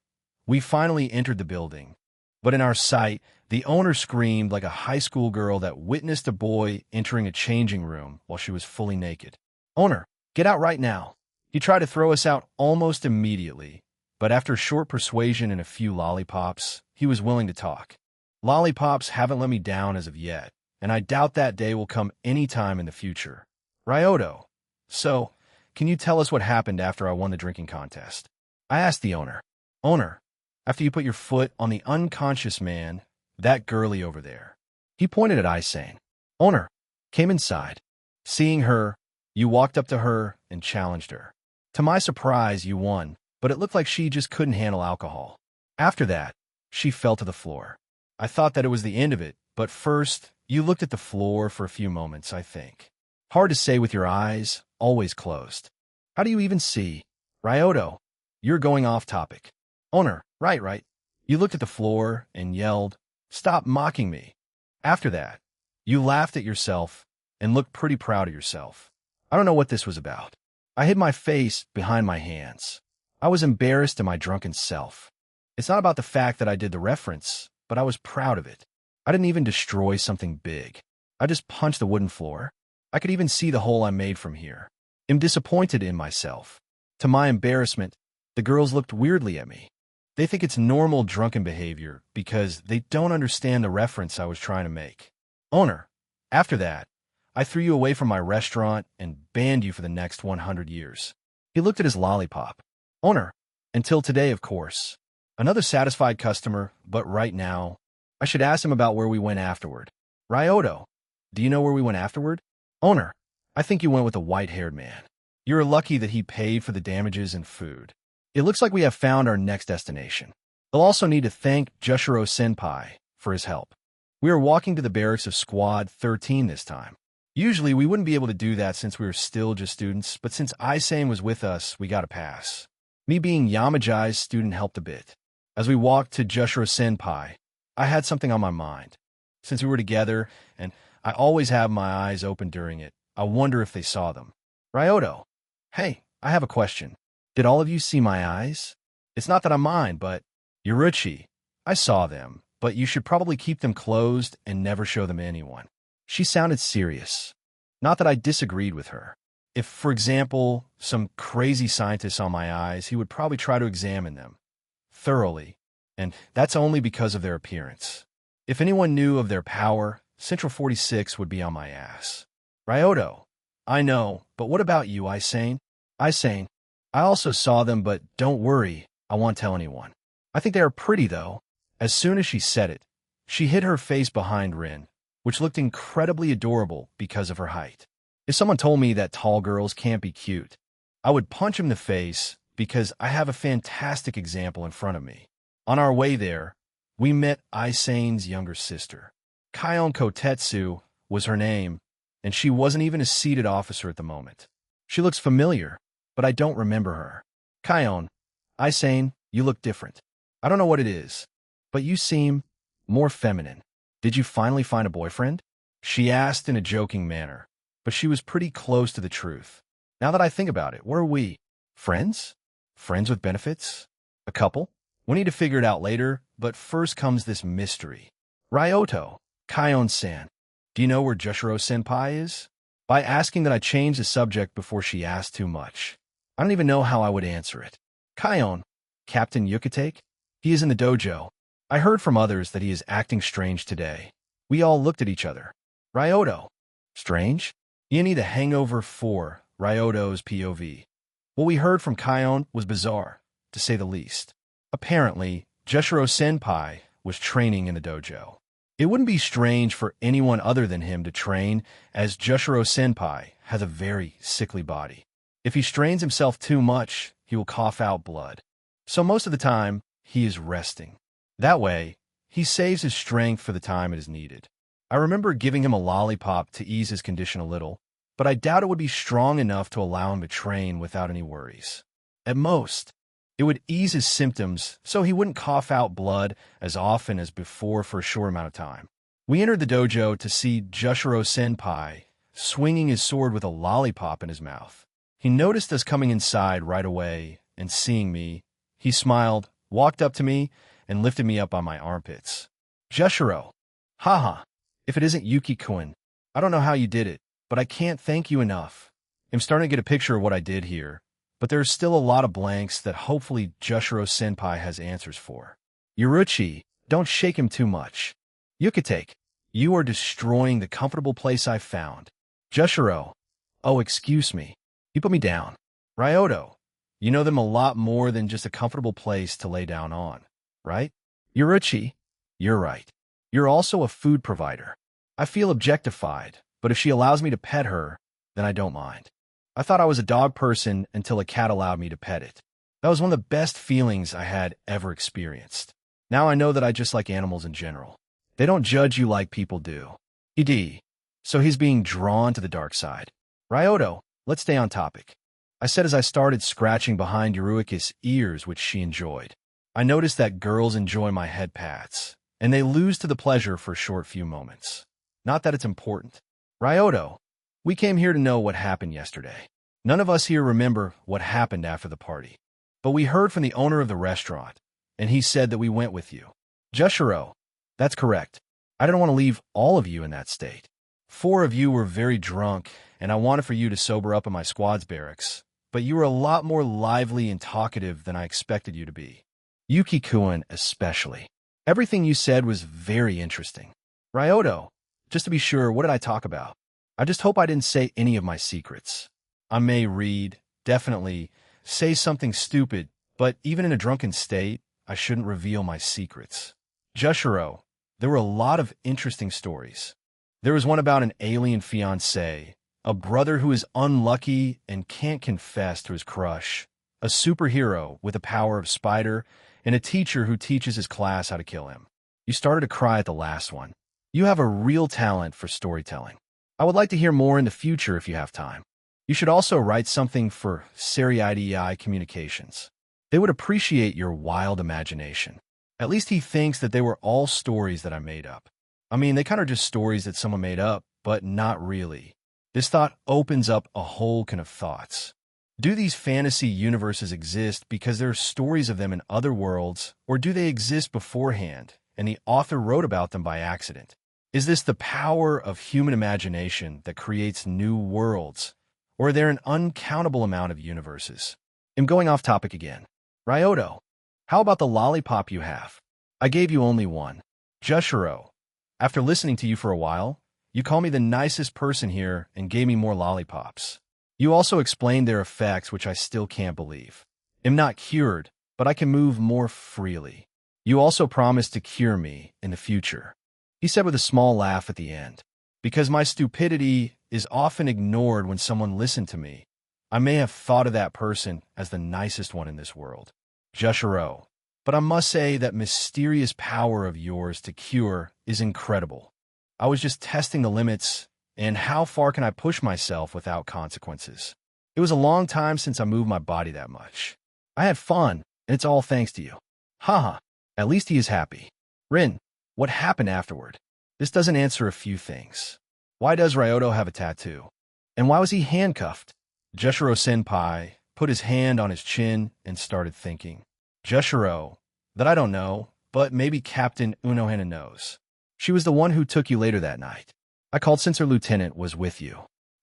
we finally entered the building. But in our sight, the owner screamed like a high school girl that witnessed a boy entering a changing room while she was fully naked. Owner, get out right now. He tried to throw us out almost immediately, but after short persuasion and a few lollipops, he was willing to talk. Lollipops haven't let me down as of yet, and I doubt that day will come any time in the future. Ryoto. So, can you tell us what happened after I won the drinking contest? I asked the owner. Owner, after you put your foot on the unconscious man, that girlie over there. He pointed at Isane. Owner, came inside. Seeing her, you walked up to her and challenged her. To my surprise, you won, but it looked like she just couldn't handle alcohol. After that, she fell to the floor. I thought that it was the end of it, but first, you looked at the floor for a few moments, I think. Hard to say with your eyes, always closed. How do you even see? Ryoto, you're going off topic. Owner, right. You looked at the floor and yelled, "Stop mocking me." After that, you laughed at yourself and looked pretty proud of yourself. I don't know what this was about. I hid my face behind my hands. I was embarrassed in my drunken self. It's not about the fact that I did the reference, but I was proud of it. I didn't even destroy something big. I just punched the wooden floor. I could even see the hole I made from here. I'm disappointed in myself. To my embarrassment, the girls looked weirdly at me. They think it's normal drunken behavior because they don't understand the reference I was trying to make. Owner, after that, I threw you away from my restaurant and banned you for the next 100 years. He looked at his lollipop. Owner, until today, of course. Another satisfied customer, but right now, I should ask him about where we went afterward. Ryoto, do you know where we went afterward? Owner, I think you went with the white-haired man. You're lucky that he paid for the damages and food. It looks like we have found our next destination. We'll also need to thank Jushiro-senpai for his help. We are walking to the barracks of Squad 13 this time. Usually, we wouldn't be able to do that since we were still just students, but since Isane was with us, we got a pass. Me being Yamajai's student helped a bit. As we walked to Jushiro-senpai, I had something on my mind. Since we were together, and I always have my eyes open during it, I wonder if they saw them. Ryoto, hey, I have a question. Did all of you see my eyes? It's not that I mind, but Yuruchi, I saw them, but you should probably keep them closed and never show them to anyone. She sounded serious. Not that I disagreed with her. If, for example, some crazy scientist saw my eyes, he would probably try to examine them thoroughly, and that's only because of their appearance. If anyone knew of their power, Central 46 would be on my ass. Ryoto, I know, but what about you, Isane? Isane, I also saw them, but don't worry, I won't tell anyone. I think they are pretty, though. As soon as she said it, she hid her face behind Rin, which looked incredibly adorable because of her height. If someone told me that tall girls can't be cute, I would punch him in the face because I have a fantastic example in front of me. On our way there, we met Isane's younger sister. Kion Kotetsu was her name, and she wasn't even a seated officer at the moment. She looks familiar, but I don't remember her. Kion, Isane, you look different. I don't know what it is, but you seem more feminine. Did you finally find a boyfriend? She asked in a joking manner, but she was pretty close to the truth. Now that I think about it, what are we? Friends? Friends with benefits? A couple? We need to figure it out later, but first comes this mystery. Ryoto, Kion-san, do you know where Jushiro-senpai is? By asking that I change the subject before she asked too much. I don't even know how I would answer it. Kion, Captain Yukitake? He is in the dojo. I heard from others that he is acting strange today. We all looked at each other. Ryoto. Strange? You need a hangover for Ryoto's POV. What we heard from Kion was bizarre, to say the least. Apparently, Jushiro-senpai was training in the dojo. It wouldn't be strange for anyone other than him to train, as Jushiro-senpai has a very sickly body. If he strains himself too much, he will cough out blood. So most of the time, he is resting. That way, he saves his strength for the time it is needed. I remember giving him a lollipop to ease his condition a little, but I doubt it would be strong enough to allow him to train without any worries. At most, it would ease his symptoms so he wouldn't cough out blood as often as before for a short amount of time. We entered the dojo to see Jushiro-senpai swinging his sword with a lollipop in his mouth. He noticed us coming inside right away, and seeing me, he smiled, walked up to me, and lifted me up on my armpits. Jushiro, haha, if it isn't Yuki-kun, I don't know how you did it, but I can't thank you enough. I'm starting to get a picture of what I did here, but there's still a lot of blanks that hopefully Jushiro-senpai has answers for. Yuruchi, don't shake him too much. Yukitake, you are destroying the comfortable place I found. Jushiro, oh, excuse me. You put me down. Ryoto, you know them a lot more than just a comfortable place to lay down on, right? Yuruchi, you're right. You're also a food provider. I feel objectified, but if she allows me to pet her, then I don't mind. I thought I was a dog person until a cat allowed me to pet it. That was one of the best feelings I had ever experienced. Now I know that I just like animals in general. They don't judge you like people do. ED. So he's being drawn to the dark side. Ryoto, let's stay on topic. I said as I started scratching behind Yuruika's ears, which she enjoyed. I noticed that girls enjoy my head pats, and they lose to the pleasure for a short few moments. Not that it's important. Ryoto, we came here to know what happened yesterday. None of us here remember what happened after the party. But we heard from the owner of the restaurant, and he said that we went with you. Jushiro, that's correct. I didn't want to leave all of you in that state. 4 of you were very drunk, and I wanted for you to sober up in my squad's barracks, but you were a lot more lively and talkative than I expected you to be. Yuki-kun especially. Everything you said was very interesting. Ryoto, just to be sure, what did I talk about? I just hope I didn't say any of my secrets. I may read, definitely, say something stupid, but even in a drunken state, I shouldn't reveal my secrets. Jushiro, there were a lot of interesting stories. There was one about an alien fiancé, a brother who is unlucky and can't confess to his crush, a superhero with the power of spider, and a teacher who teaches his class how to kill him. You started to cry at the last one. You have a real talent for storytelling. I would like to hear more in the future if you have time. You should also write something for Seriidei Communications. They would appreciate your wild imagination. At least he thinks that they were all stories that I made up. I mean, they kind of just stories that someone made up, but not really. This thought opens up a whole can of thoughts. Do these fantasy universes exist because there are stories of them in other worlds, or do they exist beforehand, and the author wrote about them by accident? Is this the power of human imagination that creates new worlds, or are there an uncountable amount of universes? I'm going off topic again. Ryoto, how about the lollipop you have? I gave you only one. Jushiro, after listening to you for a while, you call me the nicest person here and gave me more lollipops. You also explained their effects, which I still can't believe. I'm not cured, but I can move more freely. You also promised to cure me in the future. He said with a small laugh at the end. Because my stupidity is often ignored when someone listened to me, I may have thought of that person as the nicest one in this world. Jushiro, but I must say that mysterious power of yours to cure is incredible. I was just testing the limits and how far can I push myself without consequences. It was a long time since I moved my body that much. I had fun, and it's all thanks to you. Haha, at least he is happy. Rin, what happened afterward? This doesn't answer a few things. Why does Ryoto have a tattoo? And why was he handcuffed? Jushiro-senpai put his hand on his chin and started thinking. Jushiro, that I don't know, but maybe Captain Unohana knows. She was the one who took you later that night. I called since her lieutenant was with you.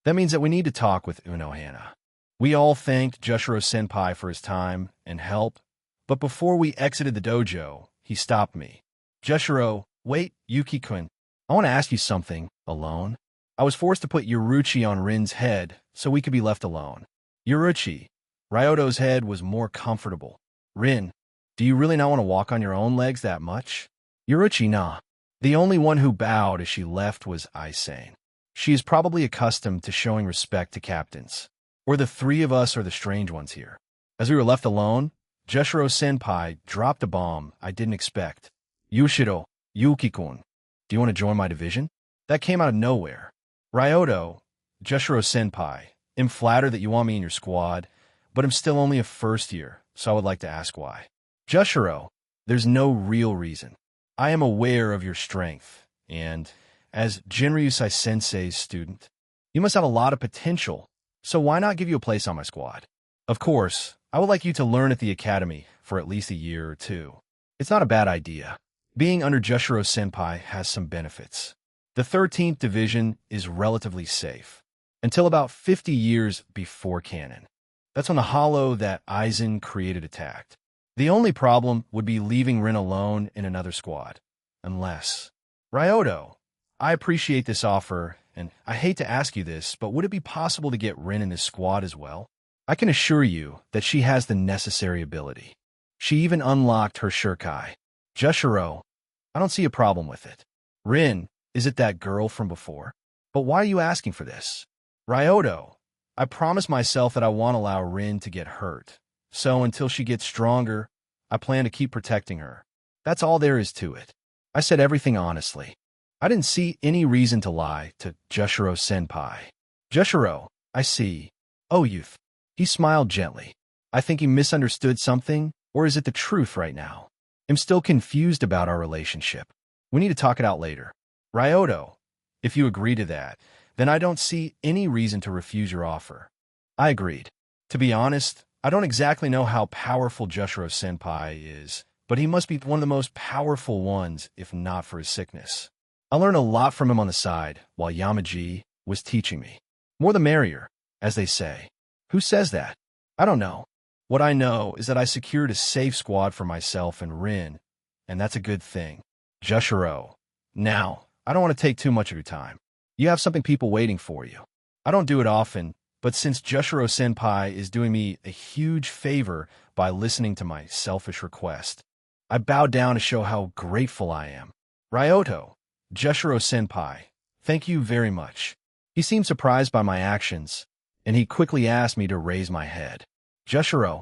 That means that we need to talk with Unohana. We all thanked Jushiro-senpai for his time and help, but before we exited the dojo, he stopped me. Jushiro, wait, Yuki-kun. I want to ask you something, alone. I was forced to put Yuruchi on Rin's head so we could be left alone. Yuruchi, Ryoto's head was more comfortable. Rin, do you really not want to walk on your own legs that much? Yuruchi, nah. The only one who bowed as she left was Aisane. She is probably accustomed to showing respect to captains. Or the 3 of us are the strange ones here. As we were left alone, Jushiro-senpai dropped a bomb I didn't expect. Yushiro, Yuki-kun, do you want to join my division? That came out of nowhere. Ryoto, Jushiro-senpai, I'm flattered that you want me in your squad, but I'm still only a first year, so I would like to ask why. Jushiro, there's no real reason. I am aware of your strength, and as Jinryusai-sensei's student, you must have a lot of potential, so why not give you a place on my squad? Of course, I would like you to learn at the academy for at least a year or 2. It's not a bad idea. Being under Jushiro-senpai has some benefits. The 13th Division is relatively safe, until about 50 years before canon. That's when the hollow that Aizen created attacked. The only problem would be leaving Rin alone in another squad. Unless... Ryoto, I appreciate this offer, and I hate to ask you this, but would it be possible to get Rin in this squad as well? I can assure you that she has the necessary ability. She even unlocked her Shurkai. Jushiro, I don't see a problem with it. Rin, is it that girl from before? But why are you asking for this? Ryoto, I promised myself that I won't allow Rin to get hurt. So until she gets stronger, I plan to keep protecting her. That's all there is to it. I said everything honestly. I didn't see any reason to lie to Jushiro-senpai. Jushiro, I see. Oh, youth. He smiled gently. I think he misunderstood something, or is it the truth right now? I'm still confused about our relationship. We need to talk it out later. Ryoto, if you agree to that, then I don't see any reason to refuse your offer. I agreed. To be honest, I don't exactly know how powerful Jushiro-senpai is, but he must be one of the most powerful ones, if not for his sickness. I learned a lot from him on the side, while Yamaji was teaching me. More the merrier, as they say. Who says that? I don't know. What I know is that I secured a safe squad for myself and Rin, and that's a good thing. Jushiro. Now, I don't want to take too much of your time. You have something people waiting for you. I don't do it often, but since Jushiro-senpai is doing me a huge favor by listening to my selfish request, I bow down to show how grateful I am. Ryoto, Jushiro-senpai, thank you very much. He seemed surprised by my actions, and he quickly asked me to raise my head. Jushiro,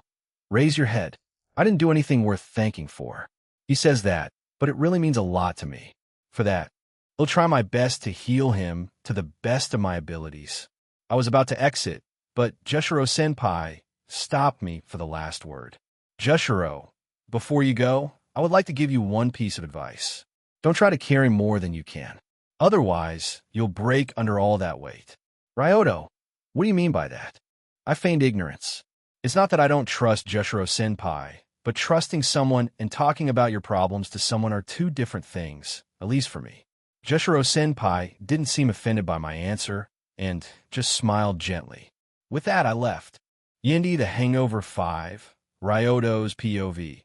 raise your head. I didn't do anything worth thanking for. He says that, but it really means a lot to me. For that, I'll try my best to heal him to the best of my abilities. I was about to exit, but Jushiro-senpai stopped me for the last word. Jushiro, before you go, I would like to give you one piece of advice. Don't try to carry more than you can. Otherwise, you'll break under all that weight. Ryoto, what do you mean by that? I feigned ignorance. It's not that I don't trust Jushiro-senpai, but trusting someone and talking about your problems to someone are two different things, at least for me. Jushiro-senpai didn't seem offended by my answer and just smiled gently. With that, I left. Yindi the Hangover 5, Ryoto's POV.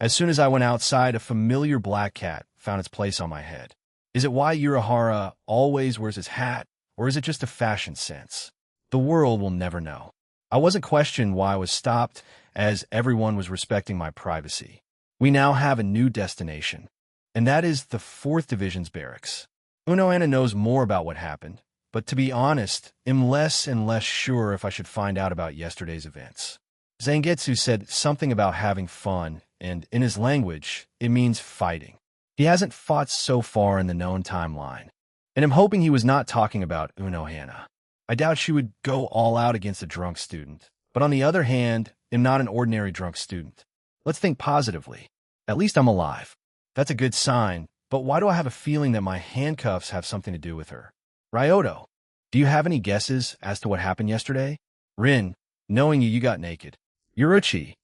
As soon as I went outside, a familiar black cat found its place on my head. Is it why Urahara always wears his hat, or is it just a fashion sense? The world will never know. I wasn't questioned why I was stopped, as everyone was respecting my privacy. We now have a new destination, and that is the 4th Division's barracks. Unohana knows more about what happened, but to be honest, I'm less and less sure if I should find out about yesterday's events. Zangetsu said something about having fun, and in his language, it means fighting. He hasn't fought so far in the known timeline, and I'm hoping he was not talking about Unohana. I doubt she would go all out against a drunk student, but on the other hand, I'm not an ordinary drunk student. Let's think positively. At least I'm alive. That's a good sign, but why do I have a feeling that my handcuffs have something to do with her? Ryoto, do you have any guesses as to what happened yesterday? Rin, knowing you got naked. Yuruchi,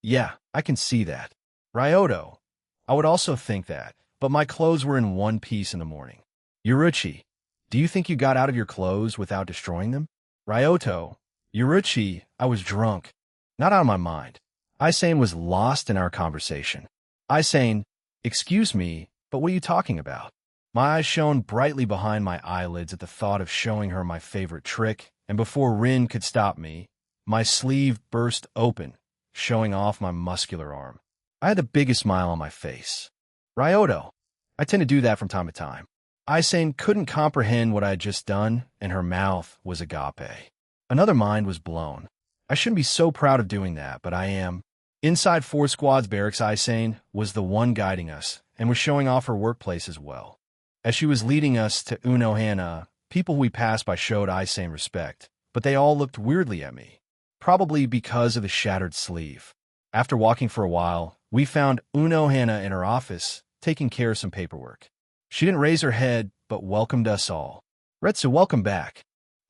yeah, I can see that. Ryoto, I would also think that, but my clothes were in one piece in the morning. Yuruchi, do you think you got out of your clothes without destroying them? Ryoto, Yuruchi, I was drunk. Not out of my mind. Isane was lost in our conversation. Isane, excuse me, but what are you talking about? My eyes shone brightly behind my eyelids at the thought of showing her my favorite trick, and before Rin could stop me, my sleeve burst open, showing off my muscular arm. I had the biggest smile on my face. Ryoto, I tend to do that from time to time. Isane couldn't comprehend what I had just done, and her mouth was agape. Another mind was blown. I shouldn't be so proud of doing that, but I am. Inside 4 Squad's barracks, Isane was the one guiding us, and was showing off her workplace as well. As she was leading us to Unohana, people we passed by showed Isane respect, but they all looked weirdly at me, probably because of the shattered sleeve. After walking for a while, we found Unohana in her office, taking care of some paperwork. She didn't raise her head, but welcomed us all. Retsu, welcome back.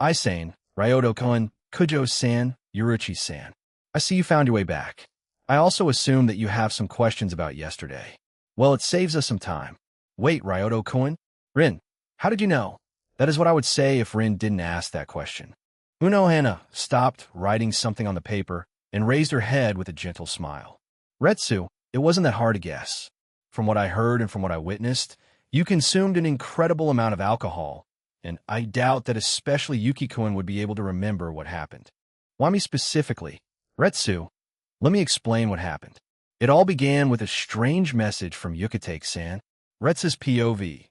Isane, Ryoto-kun, Kujo-san, Yuruchi-san. I see you found your way back. I also assume that you have some questions about yesterday. Well, it saves us some time. Wait, Ryoto-kun? Rin, how did you know? That is what I would say if Rin didn't ask that question. Unohana stopped writing something on the paper and raised her head with a gentle smile. Retsu, it wasn't that hard to guess. From what I heard and from what I witnessed, You consumed an incredible amount of alcohol, and I doubt that especially Yuki-kun would be able to remember what happened. Why me specifically? Retsu, let me explain what happened. It all began with a strange message from Yukitake-san. Retsu's POV.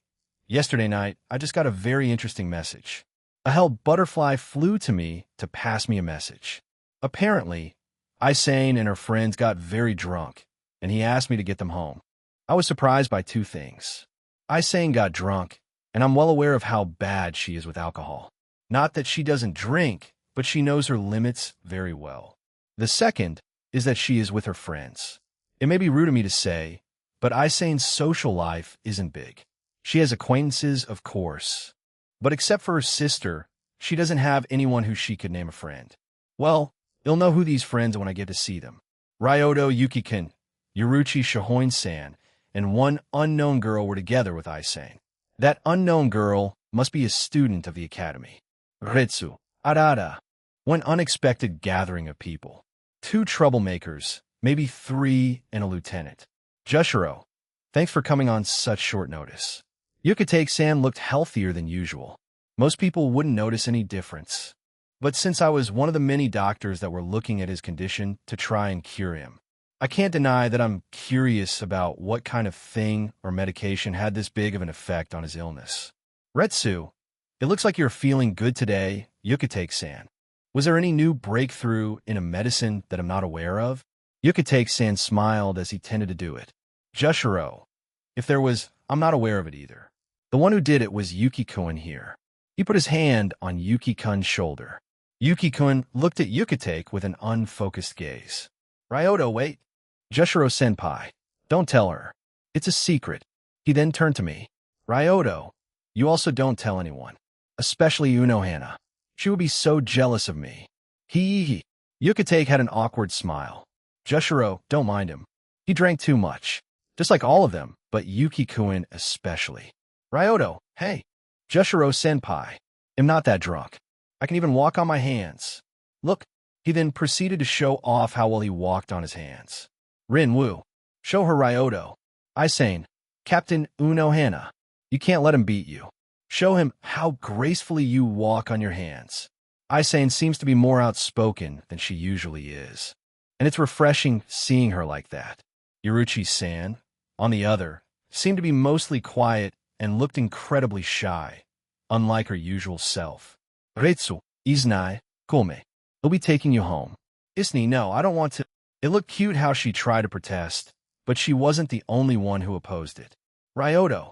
Yesterday night, I just got a very interesting message. A hell butterfly flew to me to pass me a message. Apparently, Isane and her friends got very drunk, and he asked me to get them home. I was surprised by two things. Isane got drunk, and I'm well aware of how bad she is with alcohol. Not that she doesn't drink, but she knows her limits very well. The second is that she is with her friends. It may be rude of me to say, but Isane's social life isn't big. She has acquaintances, of course. But except for her sister, she doesn't have anyone who she could name a friend. Well, you'll know who these friends when I get to see them. Ryoto Yuki-kun, Yuruchi Shihoin-san, and one unknown girl were together with Isane. That unknown girl must be a student of the academy. Ritsu, Arada. One unexpected gathering of people. 2 troublemakers, maybe 3, and a lieutenant. Jushiro, thanks for coming on such short notice. Yukitake-san looked healthier than usual. Most people wouldn't notice any difference. But since I was one of the many doctors that were looking at his condition to try and cure him, I can't deny that I'm curious about what kind of thing or medication had this big of an effect on his illness. Retsu, it looks like you're feeling good today, Yukitake-san. Was there any new breakthrough in a medicine that I'm not aware of? Yukitake-san smiled as he tended to do it. Jushiro, if there was, I'm not aware of it either. The one who did it was Yuki-kun here. He put his hand on Yuki-kun's shoulder. Yuki-kun looked at Yukitake with an unfocused gaze. Ryoto, wait. Jushiro-senpai, don't tell her. It's a secret. He then turned to me. Ryoto, you also don't tell anyone. Especially Unohana. She would be so jealous of me. Hee. Yukitake had an awkward smile. Jushiro, don't mind him. He drank too much. Just like all of them, but Yuki-kun especially. Ryoto, hey. Jushiro-senpai, I'm not that drunk. I can even walk on my hands. Look, he then proceeded to show off how well he walked on his hands. Rin-woo, show her Ryoto. Isane, Captain Unohana, you can't let him beat you. Show him how gracefully you walk on your hands. Isane seems to be more outspoken than she usually is, and it's refreshing seeing her like that. Yuruchi-san, on the other, seemed to be mostly quiet and looked incredibly shy, unlike her usual self. Retsu, Iznai, Kome, he'll be taking you home. Isni, no, I don't want to. It looked cute how she tried to protest, but she wasn't the only one who opposed it. Ryoto,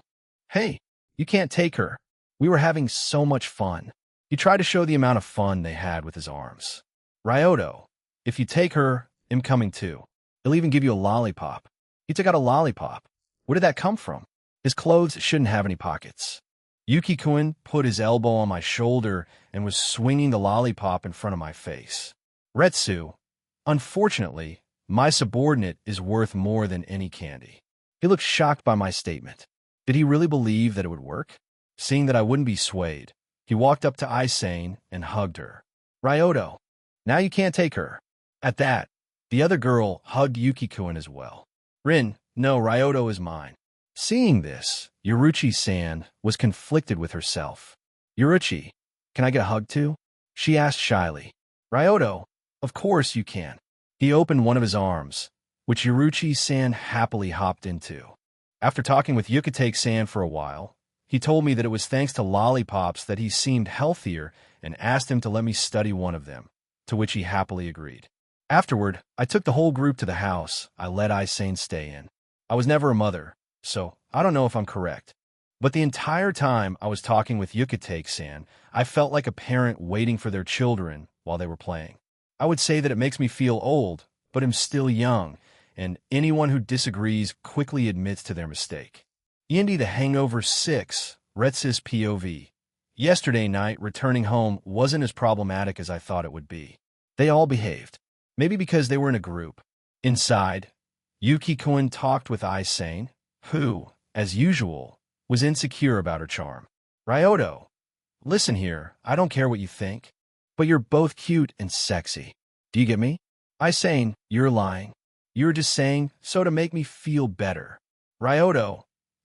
hey, you can't take her. We were having so much fun. He tried to show the amount of fun they had with his arms. Ryoto, if you take her, I'm coming too. He'll even give you a lollipop. He took out a lollipop. Where did that come from? His clothes shouldn't have any pockets. Yuki-kun put his elbow on my shoulder and was swinging the lollipop in front of my face. Retsu, unfortunately, my subordinate is worth more than any candy. He looked shocked by my statement. Did he really believe that it would work? Seeing that I wouldn't be swayed, he walked up to Isane and hugged her. Ryoto, now you can't take her. At that, the other girl hugged Yuki-kun as well. Rin, no, Ryoto is mine. Seeing this, Yuruchi-san was conflicted with herself. Yuruchi, can I get a hug too? She asked shyly. Ryoto, of course you can. He opened one of his arms, which Yuruchi-san happily hopped into. After talking with Yukitake-san for a while, he told me that it was thanks to lollipops that he seemed healthier and asked him to let me study one of them, to which he happily agreed. Afterward, I took the whole group to the house I let Isane stay in. I was never a mother, so I don't know if I'm correct. But the entire time I was talking with Yukitake-san, I felt like a parent waiting for their children while they were playing. I would say that it makes me feel old, but I'm still young, and anyone who disagrees quickly admits to their mistake. Yindi the Hangover 6, Retsu's POV. Yesterday night, returning home wasn't as problematic as I thought it would be. They all behaved. Maybe because they were in a group. Inside, Yuki-kun talked with Isane, who, as usual, was insecure about her charm. Ryoto, listen here, I don't care what you think, but you're both cute and sexy. Do you get me? Isane, you're lying. You're just saying so to make me feel better. Ryoto,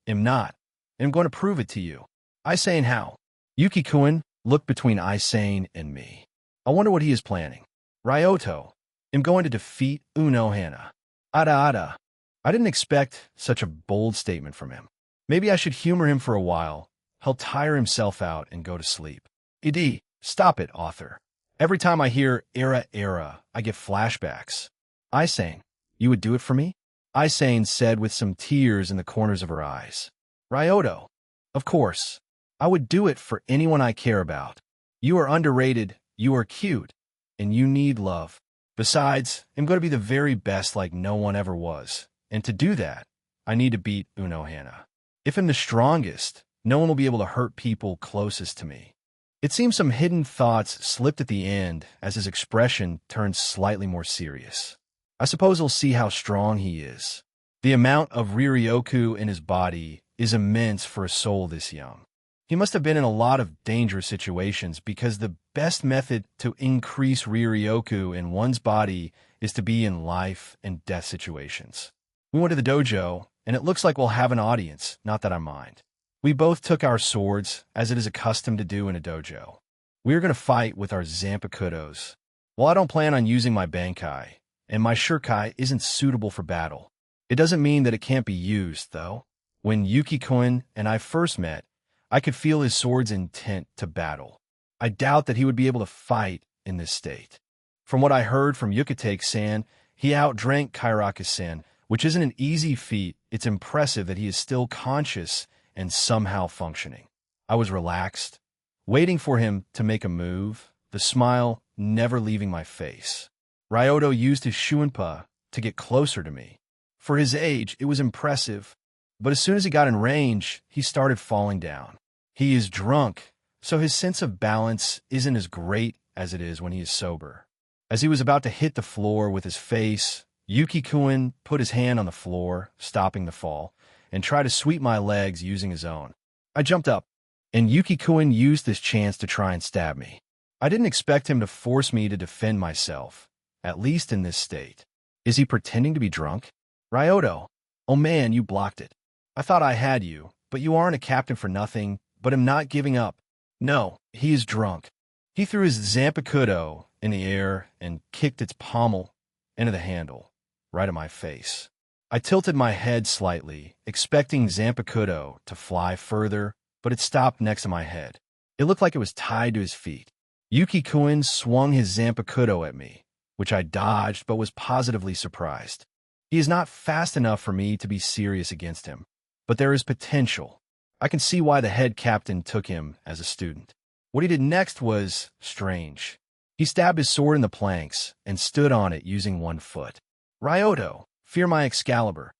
I'm not. and I'm going to prove it to you. Isane how? Yuki-kun looked between Isane and me. I wonder what he is planning. Ryoto, I'm going to defeat Unohana. Ada. I didn't expect such a bold statement from him. Maybe I should humor him for a while. He'll tire himself out and go to sleep. Ed, stop it, author. Every time I hear era, I get flashbacks. Isane, you would do it for me? Isane said with some tears in the corners of her eyes. Ryoto, of course. I would do it for anyone I care about. You are underrated, you are cute, and you need love. Besides, I'm going to be the very best like no one ever was. And to do that, I need to beat Unohana. If I'm the strongest, no one will be able to hurt people closest to me. It seems some hidden thoughts slipped at the end as his expression turned slightly more serious. I suppose we'll see how strong he is. The amount of Riryoku in his body is immense for a soul this young. He must have been in a lot of dangerous situations because the best method to increase Riryoku in one's body is to be in life and death situations. We went to the dojo, and it looks like we'll have an audience, not that I mind. We both took our swords, as it is accustomed to do in a dojo. We are going to fight with our Zanpakutos. While I don't plan on using my Bankai, and my Shurkai isn't suitable for battle, it doesn't mean that it can't be used, though. When Yuki-kun and I first met, I could feel his sword's intent to battle. I doubt that he would be able to fight in this state. From what I heard from Yukitake-san, he outdrank Kairaka-san, which isn't an easy feat. It's impressive that he is still conscious and somehow functioning. I was relaxed, waiting for him to make a move, the smile never leaving my face. Ryoto used his Shuinpa to get closer to me. For his age, it was impressive, but as soon as he got in range, he started falling down. He is drunk, so his sense of balance isn't as great as it is when he is sober. As he was about to hit the floor with his face, Yuki-kun put his hand on the floor, stopping the fall, and tried to sweep my legs using his own. I jumped up, and Yuki-kun used this chance to try and stab me. I didn't expect him to force me to defend myself, at least in this state. Is he pretending to be drunk? Ryoto, oh man, you blocked it. I thought I had you, but you aren't a captain for nothing, but I'm not giving up. No, he is drunk. He threw his Zanpakuto in the air and kicked its pommel into the handle, right at my face. I tilted my head slightly, expecting Zanpakuto to fly further, but it stopped next to my head. It looked like it was tied to his feet. Yuki-kun swung his Zanpakuto at me, which I dodged but was positively surprised. He is not fast enough for me to be serious against him, but there is potential. I can see why the head captain took him as a student. What he did next was strange. He stabbed his sword in the planks and stood on it using one foot. Ryoto, fear my Excalibur.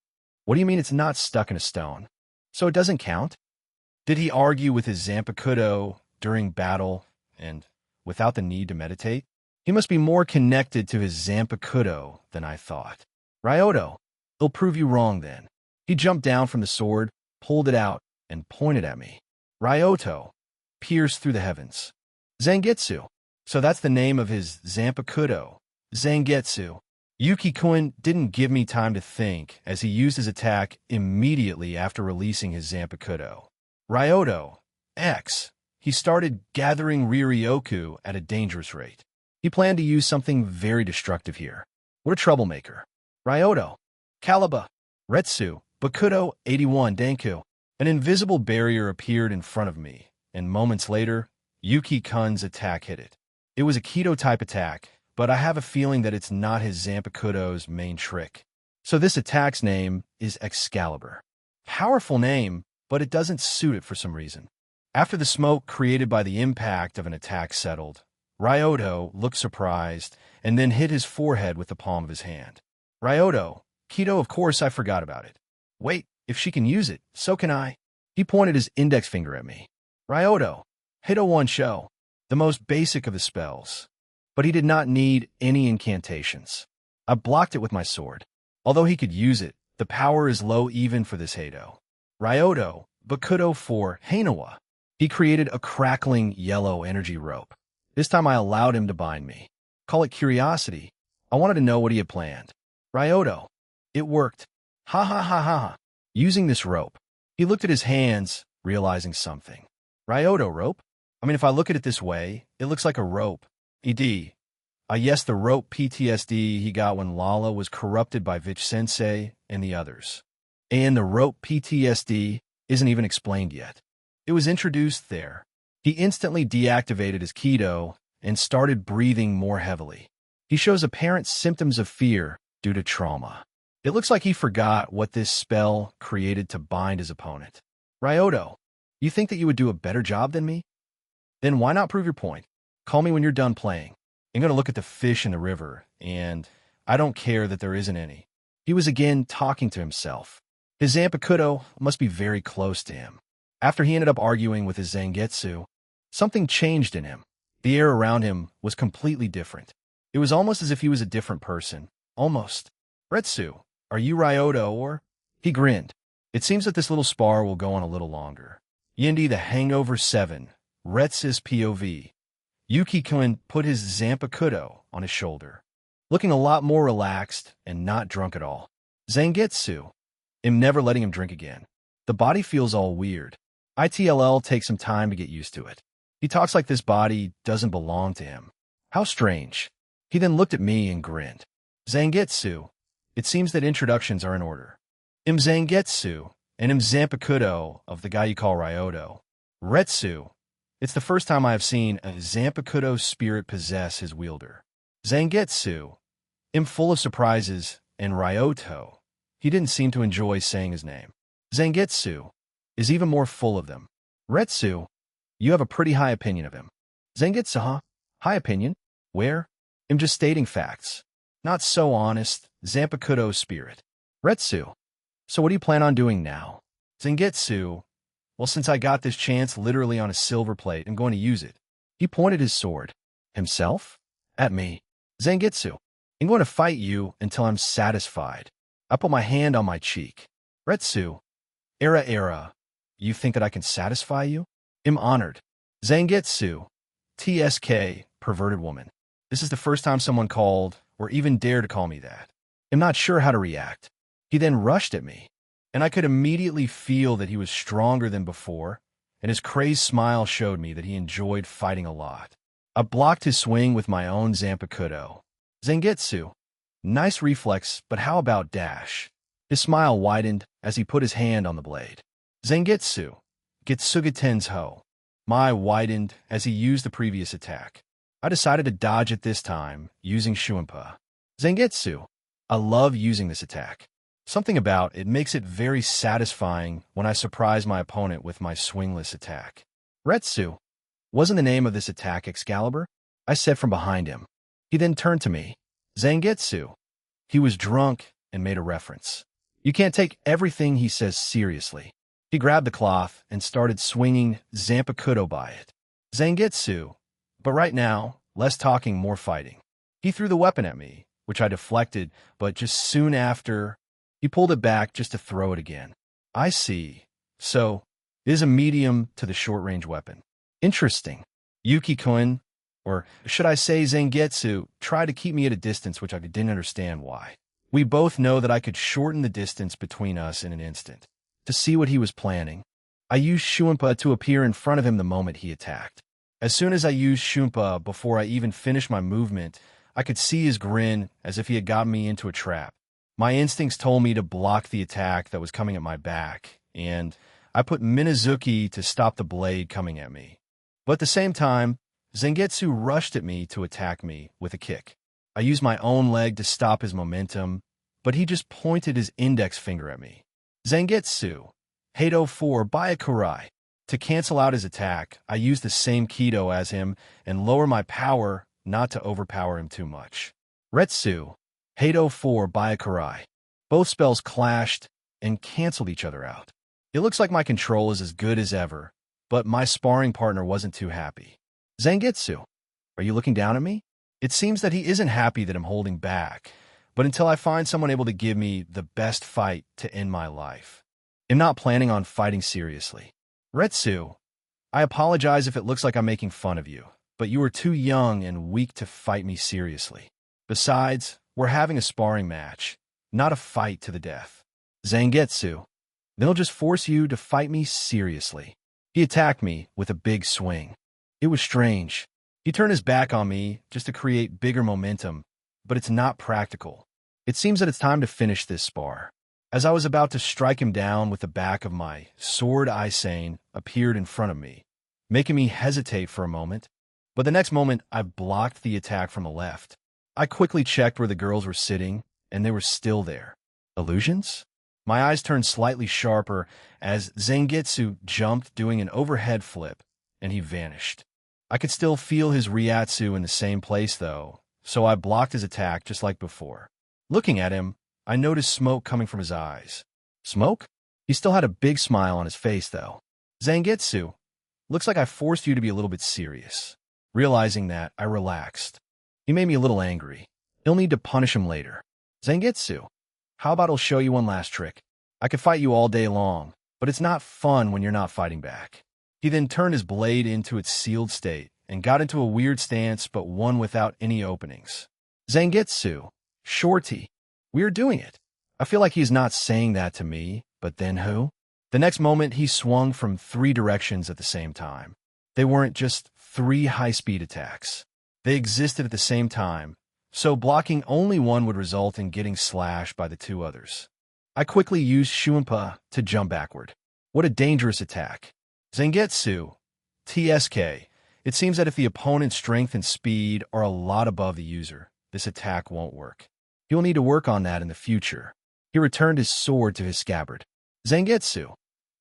What do you mean it's not stuck in a stone? So it doesn't count? Did he argue with his Zanpakuto during battle and without the need to meditate? He must be more connected to his Zanpakuto than I thought. Ryoto, he'll prove you wrong then. He jumped down from the sword, pulled it out, and pointed at me. Ryoto, pierced through the heavens. Zangetsu. So that's the name of his Zanpakuto. Zangetsu. Yuki-kun didn't give me time to think as he used his attack immediately after releasing his Zanpakuto. Ryoto, X. He started gathering Riryoku at a dangerous rate. He planned to use something very destructive here. What a troublemaker. Ryoto, Kalaba, Retsu, Bakuto 81 Denku. An invisible barrier appeared in front of me, and moments later, Yuki-kun's attack hit it. It was a Keto-type attack, but I have a feeling that it's not his Zanpakuto's main trick. So this attack's name is Excalibur. Powerful name, but it doesn't suit it for some reason. After the smoke created by the impact of an attack settled, Ryoto looked surprised and then hit his forehead with the palm of his hand. Ryoto, Keto, of course I forgot about it. Wait, if she can use it, so can I. He pointed his index finger at me. Ryoto, Hito One Show, the most basic of the spells. But he did not need any incantations. I blocked it with my sword. Although he could use it, the power is low even for this Hito. Ryoto, Bakuto for Hainawa. He created a crackling yellow energy rope. This time I allowed him to bind me. Call it curiosity. I wanted to know what he had planned. Ryoto, it worked. Ha ha ha ha ha. Using this rope, he looked at his hands, realizing something. Ryoto rope? I mean, if I look at it this way, it looks like a rope. ED. Yes, the rope PTSD he got when Lala was corrupted by Vich-sensei and the others. And the rope PTSD isn't even explained yet. It was introduced there. He instantly deactivated his Kido and started breathing more heavily. He shows apparent symptoms of fear due to trauma. It looks like he forgot what this spell created to bind his opponent. Ryoto, you think that you would do a better job than me? Then why not prove your point? Call me when you're done playing. I'm going to look at the fish in the river, and I don't care that there isn't any. He was again talking to himself. His Zanpakuto must be very close to him. After he ended up arguing with his Zangetsu, something changed in him. The air around him was completely different. It was almost as if he was a different person. Almost. Retsu, are you Ryoto or? He grinned. It seems that this little spar will go on a little longer. Yindi the Hangover 7, Retsu's POV. Yuki-kun put his Zanpakuto on his shoulder, looking a lot more relaxed and not drunk at all. Zangetsu. I'm never letting him drink again. The body feels all weird. ITLL takes some time to get used to it. He talks like this body doesn't belong to him. How strange. He then looked at me and grinned. Zangetsu. It seems that introductions are in order. I'm Zangetsu, and I'm Zanpakuto of the guy you call Ryoto. Retsu. It's the first time I have seen a Zanpakuto spirit possess his wielder. Zangetsu. I'm full of surprises, and Ryoto. He didn't seem to enjoy saying his name. Zangetsu is even more full of them. Retsu, you have a pretty high opinion of him. Zangetsu, huh? High opinion? Where? I'm just stating facts. Not so honest, Zanpakuto spirit. Retsu, so what do you plan on doing now? Zangetsu, well, since I got this chance literally on a silver plate, I'm going to use it. He pointed his sword. Himself? At me. Zangetsu, I'm going to fight you until I'm satisfied. I put my hand on my cheek. Retsu, era. You think that I can satisfy you? I'm honored. Zangetsu, TSK, perverted woman. This is the first time someone called, or even dared to call me that. I'm not sure how to react. He then rushed at me, and I could immediately feel that he was stronger than before, and his crazed smile showed me that he enjoyed fighting a lot. I blocked his swing with my own Zanpakuto. Zangetsu, nice reflex, but how about dash? His smile widened as he put his hand on the blade. Zangetsu, Getsugaten's Ho. My widened as he used the previous attack. I decided to dodge it this time, using Shuinpa. Zangetsu, I love using this attack. Something about it makes it very satisfying when I surprise my opponent with my swingless attack. Retsu, wasn't the name of this attack Excalibur? I said from behind him. He then turned to me. Zangetsu. He was drunk and made a reference. You can't take everything he says seriously. He grabbed the cloth and started swinging Zanpakuto by it. Zangetsu. But right now, less talking, more fighting. He threw the weapon at me, which I deflected, but just soon after, he pulled it back just to throw it again. I see. So, it is a medium to the short-range weapon. Interesting. Yuki-kun, or should I say Zangetsu, tried to keep me at a distance, which I didn't understand why. We both know that I could shorten the distance between us in an instant. To see what he was planning, I used Shuinpa to appear in front of him the moment he attacked. As soon as I used Shuinpa, before I even finished my movement, I could see his grin as if he had gotten me into a trap. My instincts told me to block the attack that was coming at my back, and I put Minazuki to stop the blade coming at me. But at the same time, Zangetsu rushed at me to attack me with a kick. I used my own leg to stop his momentum, but he just pointed his index finger at me. Zangetsu, Heido 4 Byakurai. To cancel out his attack, I used the same Kido as him and lower my power not to overpower him too much. Retsu, Heido 4 Byakurai. Both spells clashed and canceled each other out. It looks like my control is as good as ever, but my sparring partner wasn't too happy. Zangetsu, are you looking down at me? It seems that he isn't happy that I'm holding back, but until I find someone able to give me the best fight to end my life. I'm not planning on fighting seriously. Retsu, I apologize if it looks like I'm making fun of you, but you are too young and weak to fight me seriously. Besides, we're having a sparring match, not a fight to the death. Zangetsu, They'll just force you to fight me seriously. He attacked me with a big swing. It was strange. He turned his back on me just to create bigger momentum, but it's not practical. It seems that it's time to finish this spar. As I was about to strike him down with the back of my sword, Isane appeared in front of me, making me hesitate for a moment. But the next moment, I blocked the attack from the left. I quickly checked where the girls were sitting, and they were still there. Illusions? My eyes turned slightly sharper as Zangetsu jumped, doing an overhead flip, and he vanished. I could still feel his Ryatsu in the same place, though, so I blocked his attack just like before. Looking at him, I noticed smoke coming from his eyes. Smoke? He still had a big smile on his face, though. Zangetsu, looks like I forced you to be a little bit serious. Realizing that, I relaxed. He made me a little angry. He'll need to punish him later. Zangetsu, how about I'll show you one last trick? I could fight you all day long, but it's not fun when you're not fighting back. He then turned his blade into its sealed state and got into a weird stance, but one without any openings. Zangetsu, Shorty, we are doing it. I feel like he's not saying that to me, but then who? The next moment, he swung from 3 directions at the same time. They weren't just 3 high-speed attacks. They existed at the same time, so blocking only one would result in getting slashed by the 2 others. I quickly used Shuunpa to jump backward. What a dangerous attack. Zangetsu, TSK. It seems that if the opponent's strength and speed are a lot above the user, this attack won't work. He will need to work on that in the future. He returned his sword to his scabbard. Zangetsu,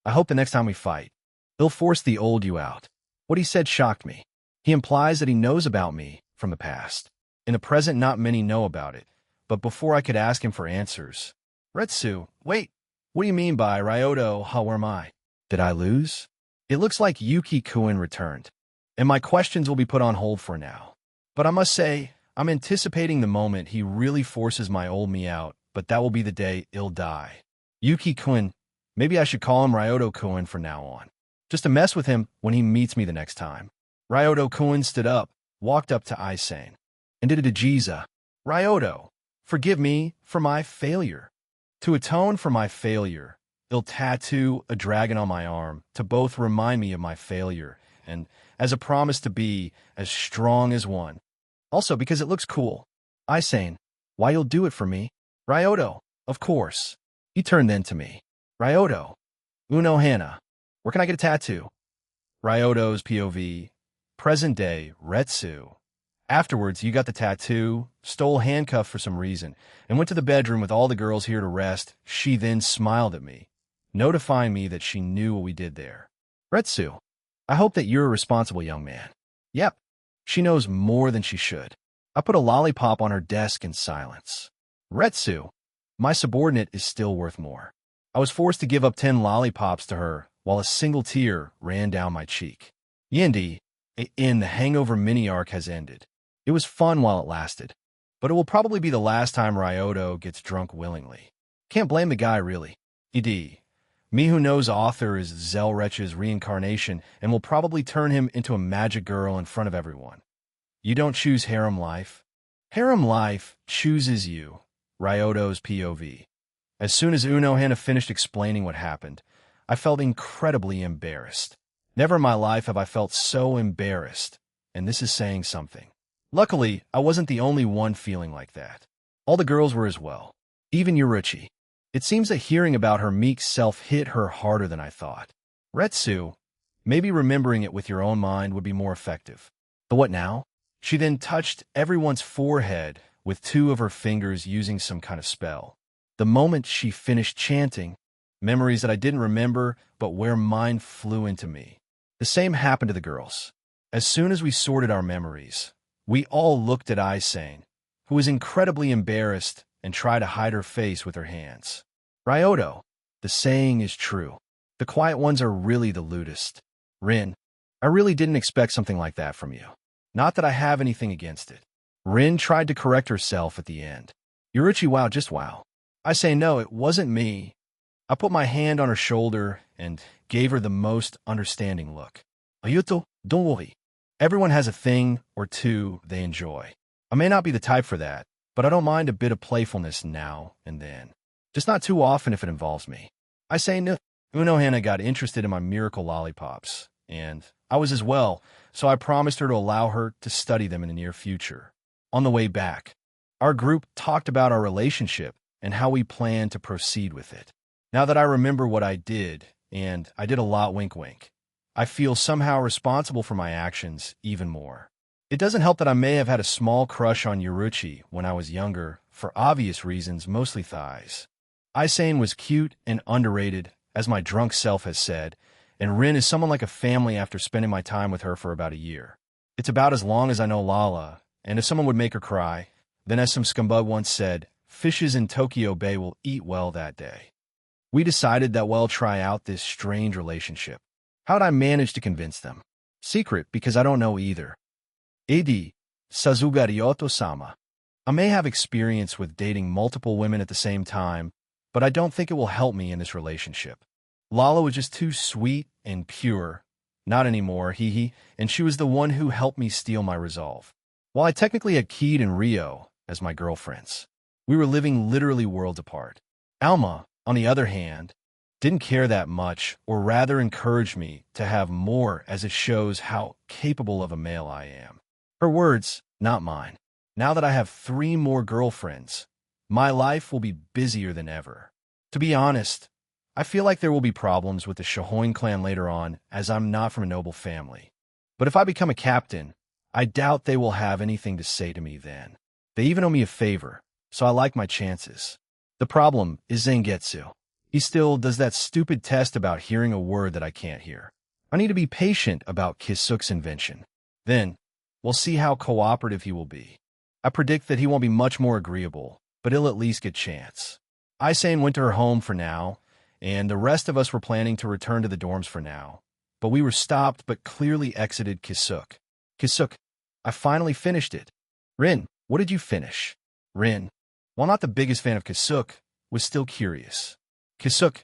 I hope the next time we fight, he'll force the old you out. What he said shocked me. He implies that he knows about me from the past. In the present, not many know about it, but before I could ask him for answers, Retsu, wait, what do you mean by Ryoto, how am I? Did I lose? It looks like Yuki-kun returned, and my questions will be put on hold for now. But I must say, I'm anticipating the moment he really forces my old me out, but that will be the day he'll die. Yuki-kun, maybe I should call him Ryoto-kun from now on, just to mess with him when he meets me the next time. Ryoto-kun stood up, walked up to Isane, and did a jiza. Ryoto, forgive me for my failure. To atone for my failure, he'll tattoo a dragon on my arm to both remind me of my failure and as a promise to be as strong as one. Also because it looks cool. Isane, why you'll do it for me? Ryoto, of course. He turned then to me. Ryoto, Uno Hana, where can I get a tattoo? Ryoto's POV, present day, Retsu. Afterwards, you got the tattoo, stole handcuff for some reason, and went to the bedroom with all the girls here to rest. She then smiled at me, notifying me that she knew what we did there. Retsu, I hope that you're a responsible young man. Yep, she knows more than she should. I put a lollipop on her desk in silence. Retsu, my subordinate is still worth more. I was forced to give up 10 lollipops to her while a single tear ran down my cheek. Yendi, the Hangover mini-arc has ended. It was fun while it lasted, but it will probably be the last time Ryoto gets drunk willingly. Can't blame the guy, really. E.D. Me who knows author is Zelrech's reincarnation and will probably turn him into a magic girl in front of everyone. You don't choose harem life. Harem life chooses you. Ryoto's POV. As soon as Uno Hana finished explaining what happened, I felt incredibly embarrassed. Never in my life have I felt so embarrassed, and this is saying something. Luckily, I wasn't the only one feeling like that. All the girls were as well, even Yoruchi. It seems that hearing about her meek self hit her harder than I thought. Retsu, maybe remembering it with your own mind would be more effective. But what now? She then touched everyone's forehead with 2 of her fingers using some kind of spell. The moment she finished chanting, memories that I didn't remember, but where mine flew into me. The same happened to the girls. As soon as we sorted our memories, we all looked at Isane, who was incredibly embarrassed and tried to hide her face with her hands. Ryoto, the saying is true. The quiet ones are really the lewdest. Rin, I really didn't expect something like that from you. Not that I have anything against it. Rin tried to correct herself at the end. Yoruchi, wow, just wow. I say no, it wasn't me. I put my hand on her shoulder and gave her the most understanding look. Ayuto, don't worry. Everyone has a thing or two they enjoy. I may not be the type for that, but I don't mind a bit of playfulness now and then. Just not too often if it involves me. I say no. Unohana got interested in my miracle lollipops, and I was as well, so I promised her to allow her to study them in the near future. On the way back, our group talked about our relationship and how we plan to proceed with it. Now that I remember what I did, and I did a lot wink wink, I feel somehow responsible for my actions even more. It doesn't help that I may have had a small crush on Yoruchi when I was younger, for obvious reasons, mostly thighs. Isane was cute and underrated, as my drunk self has said, and Rin is someone like a family after spending my time with her for about a year. It's about as long as I know Lala, and if someone would make her cry, then as some scumbag once said, fishes in Tokyo Bay will eat well that day. We decided that we'll try out this strange relationship. How'd I manage to convince them? Secret, because I don't know either. AD, Sazugarioto-sama. I may have experience with dating multiple women at the same time, but I don't think it will help me in this relationship. Lala was just too sweet and pure. Not anymore, hee, and she was the one who helped me steal my resolve. While I technically had Keed and Rio as my girlfriends, we were living literally worlds apart. Alma, on the other hand, didn't care that much, or rather encouraged me to have more, as it shows how capable of a male I am. Her words, not mine. Now that I have 3 more girlfriends, my life will be busier than ever. To be honest, I feel like there will be problems with the Shohoin clan later on, as I'm not from a noble family. But if I become a captain, I doubt they will have anything to say to me then. They even owe me a favor, so I like my chances. The problem is Zangetsu. He still does that stupid test about hearing a word that I can't hear. I need to be patient about Kisuk's invention. Then, we'll see how cooperative he will be. I predict that he won't be much more agreeable, but he'll at least get chance. Isane went to her home for now, and the rest of us were planning to return to the dorms for now. But we were stopped but clearly exited Kisuk. Kisuk, I finally finished it. Rin, what did you finish? Rin, while not the biggest fan of Kisuk, was still curious. Kisuk,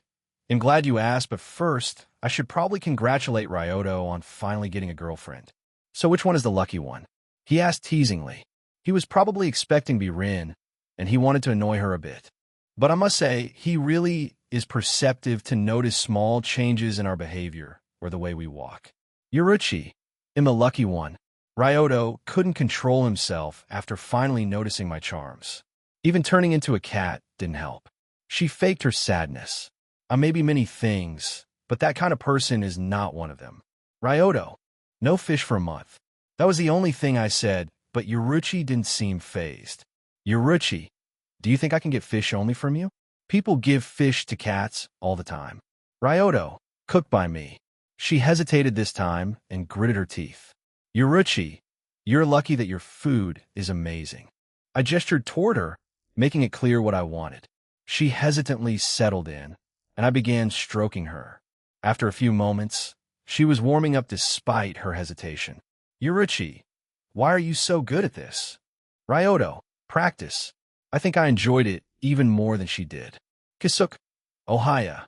I'm glad you asked, but first, I should probably congratulate Ryoto on finally getting a girlfriend. So which one is the lucky one? He asked teasingly. He was probably expecting to be Rin, and he wanted to annoy her a bit. But I must say, he really is perceptive to notice small changes in our behavior or the way we walk. Yoruchi, I'm the lucky one. Ryoto couldn't control himself after finally noticing my charms. Even turning into a cat didn't help. She faked her sadness. I may be many things, but that kind of person is not one of them. Ryoto, no fish for a month. That was the only thing I said, but Yoruchi didn't seem fazed. Yoruchi, do you think I can get fish only from you? People give fish to cats all the time. Ryoto, cooked by me. She hesitated this time and gritted her teeth. Yoruchi, you're lucky that your food is amazing. I gestured toward her, making it clear what I wanted. She hesitantly settled in, and I began stroking her. After a few moments, she was warming up despite her hesitation. Yoruchi, why are you so good at this? Ryoto, practice. I think I enjoyed it even more than she did. Kisuk, Ohaya.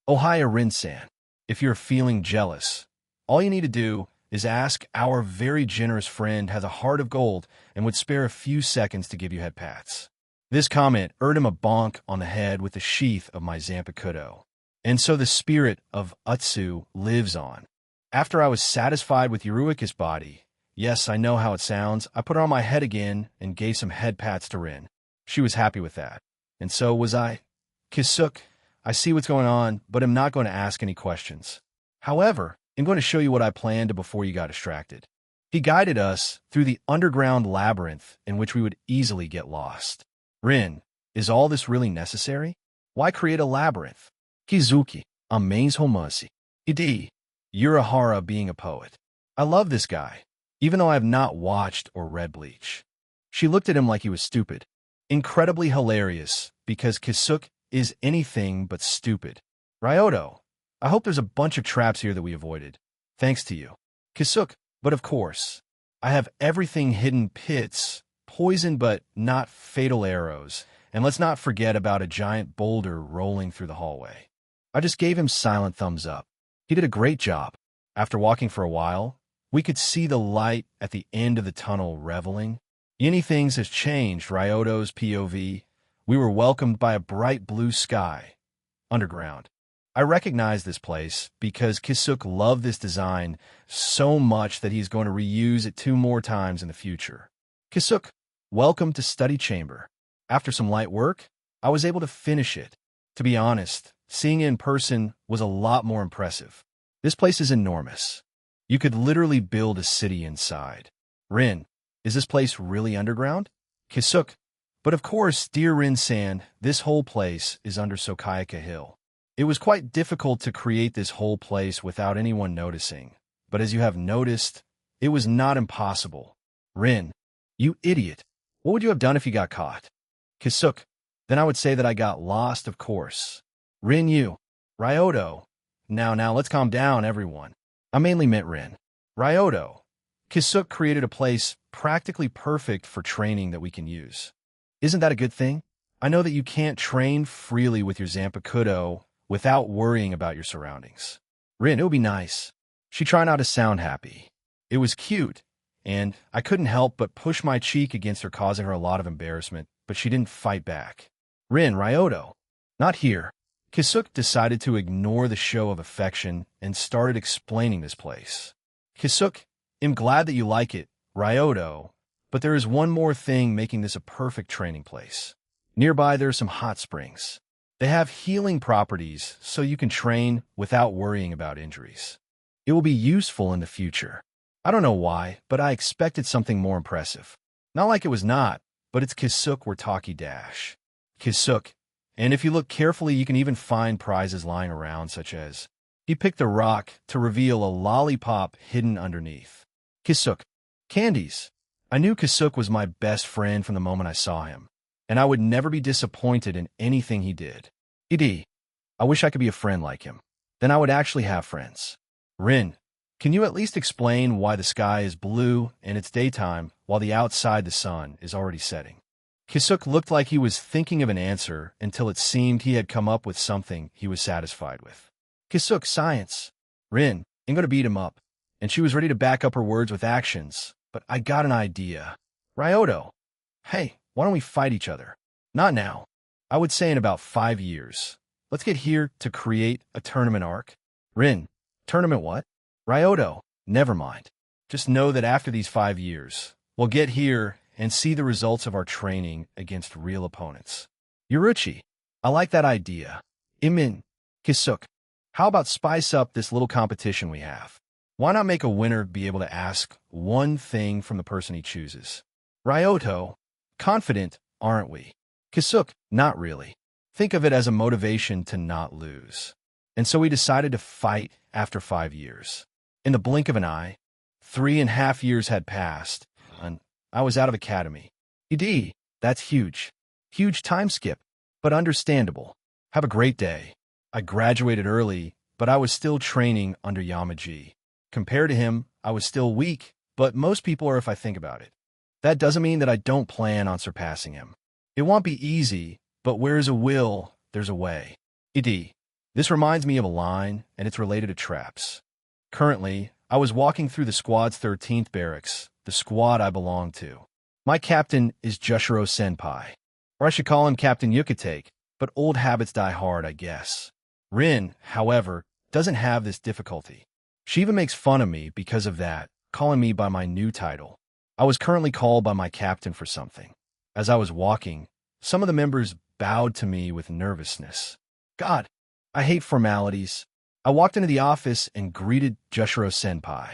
Ohaya Rin-san. If you're feeling jealous, all you need to do is ask our very generous friend has a heart of gold and would spare a few seconds to give you head pats. This comment earned him a bonk on the head with the sheath of my Zanpakuto. And so the spirit of Utsu lives on. After I was satisfied with Yoruiki's body, yes, I know how it sounds, I put her on my head again and gave some head pats to Rin. She was happy with that. And so was I. Kisuk, I see what's going on, but I'm not going to ask any questions. However, I'm going to show you what I planned before you got distracted. He guided us through the underground labyrinth in which we would easily get lost. Rin, is all this really necessary? Why create a labyrinth? Kizuki, amaze homasi. Idi, Urahara being a poet. I love this guy, even though I have not watched or read Bleach. She looked at him like he was stupid. Incredibly hilarious, because Kisuk is anything but stupid. Ryoto, I hope there's a bunch of traps here that we avoided. Thanks to you. Kisuk, but of course, I have everything hidden pits, poison but not fatal arrows, and let's not forget about a giant boulder rolling through the hallway. I just gave him silent thumbs up. He did a great job. After walking for a while, we could see the light at the end of the tunnel reveling. Many things has changed, Ryoto's POV. We were welcomed by a bright blue sky. Underground. I recognize this place because Kisuk loved this design so much that he's going to reuse it 2 more times in the future. Kisuk, welcome to Study Chamber. After some light work, I was able to finish it. To be honest, seeing it in person was a lot more impressive. This place is enormous. You could literally build a city inside. Rin, is this place really underground? Kisuk, but of course, dear Rin-san, this whole place is under Sokayaka Hill. It was quite difficult to create this whole place without anyone noticing, but as you have noticed, it was not impossible. Rin, you idiot. What would you have done if you got caught? Kisuk, then I would say that I got lost, of course. Rin, you. Ryoto. Now, let's calm down, everyone. I mainly meant Rin. Ryoto. Kisuk created a place practically perfect for training that we can use. Isn't that a good thing? I know that you can't train freely with your Zanpakuto without worrying about your surroundings. Rin, it would be nice. She tried not to sound happy. It was cute, and I couldn't help but push my cheek against her, causing her a lot of embarrassment, but she didn't fight back. Rin, Ryoto. Not here. Kisuk decided to ignore the show of affection and started explaining this place. Kisuk, I'm glad that you like it, Ryoto, but there is one more thing making this a perfect training place. Nearby, there are some hot springs. They have healing properties, so you can train without worrying about injuries. It will be useful in the future. I don't know why, but I expected something more impressive. Not like it was not, but it's Kisuk we're talking dash. Kisuk, and if you look carefully, you can even find prizes lying around, such as he picked a rock to reveal a lollipop hidden underneath. Kisuk, candies. I knew Kisuk was my best friend from the moment I saw him, and I would never be disappointed in anything he did. I wish I could be a friend like him. Then I would actually have friends. Rin, can you at least explain why the sky is blue and it's daytime while the outside the sun is already setting? Kisuk looked like he was thinking of an answer until it seemed he had come up with something he was satisfied with. Kisuk, science. Rin, I'm going to beat him up. And she was ready to back up her words with actions, but I got an idea. Ryoto, hey, why don't we fight each other? Not now. I would say in about 5 years. Let's get here to create a tournament arc. Rin, tournament what? Ryoto, never mind. Just know that after these 5 years, we'll get here and see the results of our training against real opponents. Yuruchi, I like that idea. Imin, Kisuk, how about spice up this little competition we have? Why not make a winner be able to ask one thing from the person he chooses? Ryoto, confident, aren't we? Kisuk, not really. Think of it as a motivation to not lose. And so we decided to fight after 5 years. In the blink of an eye, 3.5 years had passed, and I was out of academy. That's huge. Huge time skip, but understandable. Have a great day. I graduated early, but I was still training under Yamaji. Compared to him, I was still weak, but most people are if I think about it. That doesn't mean that I don't plan on surpassing him. It won't be easy, but where's a will, there's a way. This reminds me of a line, and it's related to traps. Currently, I was walking through the squad's 13th barracks, the squad I belong to. My captain is Jushiro Senpai, or I should call him Captain Yukitake, but old habits die hard, I guess. Rin, however, doesn't have this difficulty. She even makes fun of me because of that, calling me by my new title. I was currently called by my captain for something. As I was walking, some of the members bowed to me with nervousness. God, I hate formalities. I walked into the office and greeted Jushiro Senpai.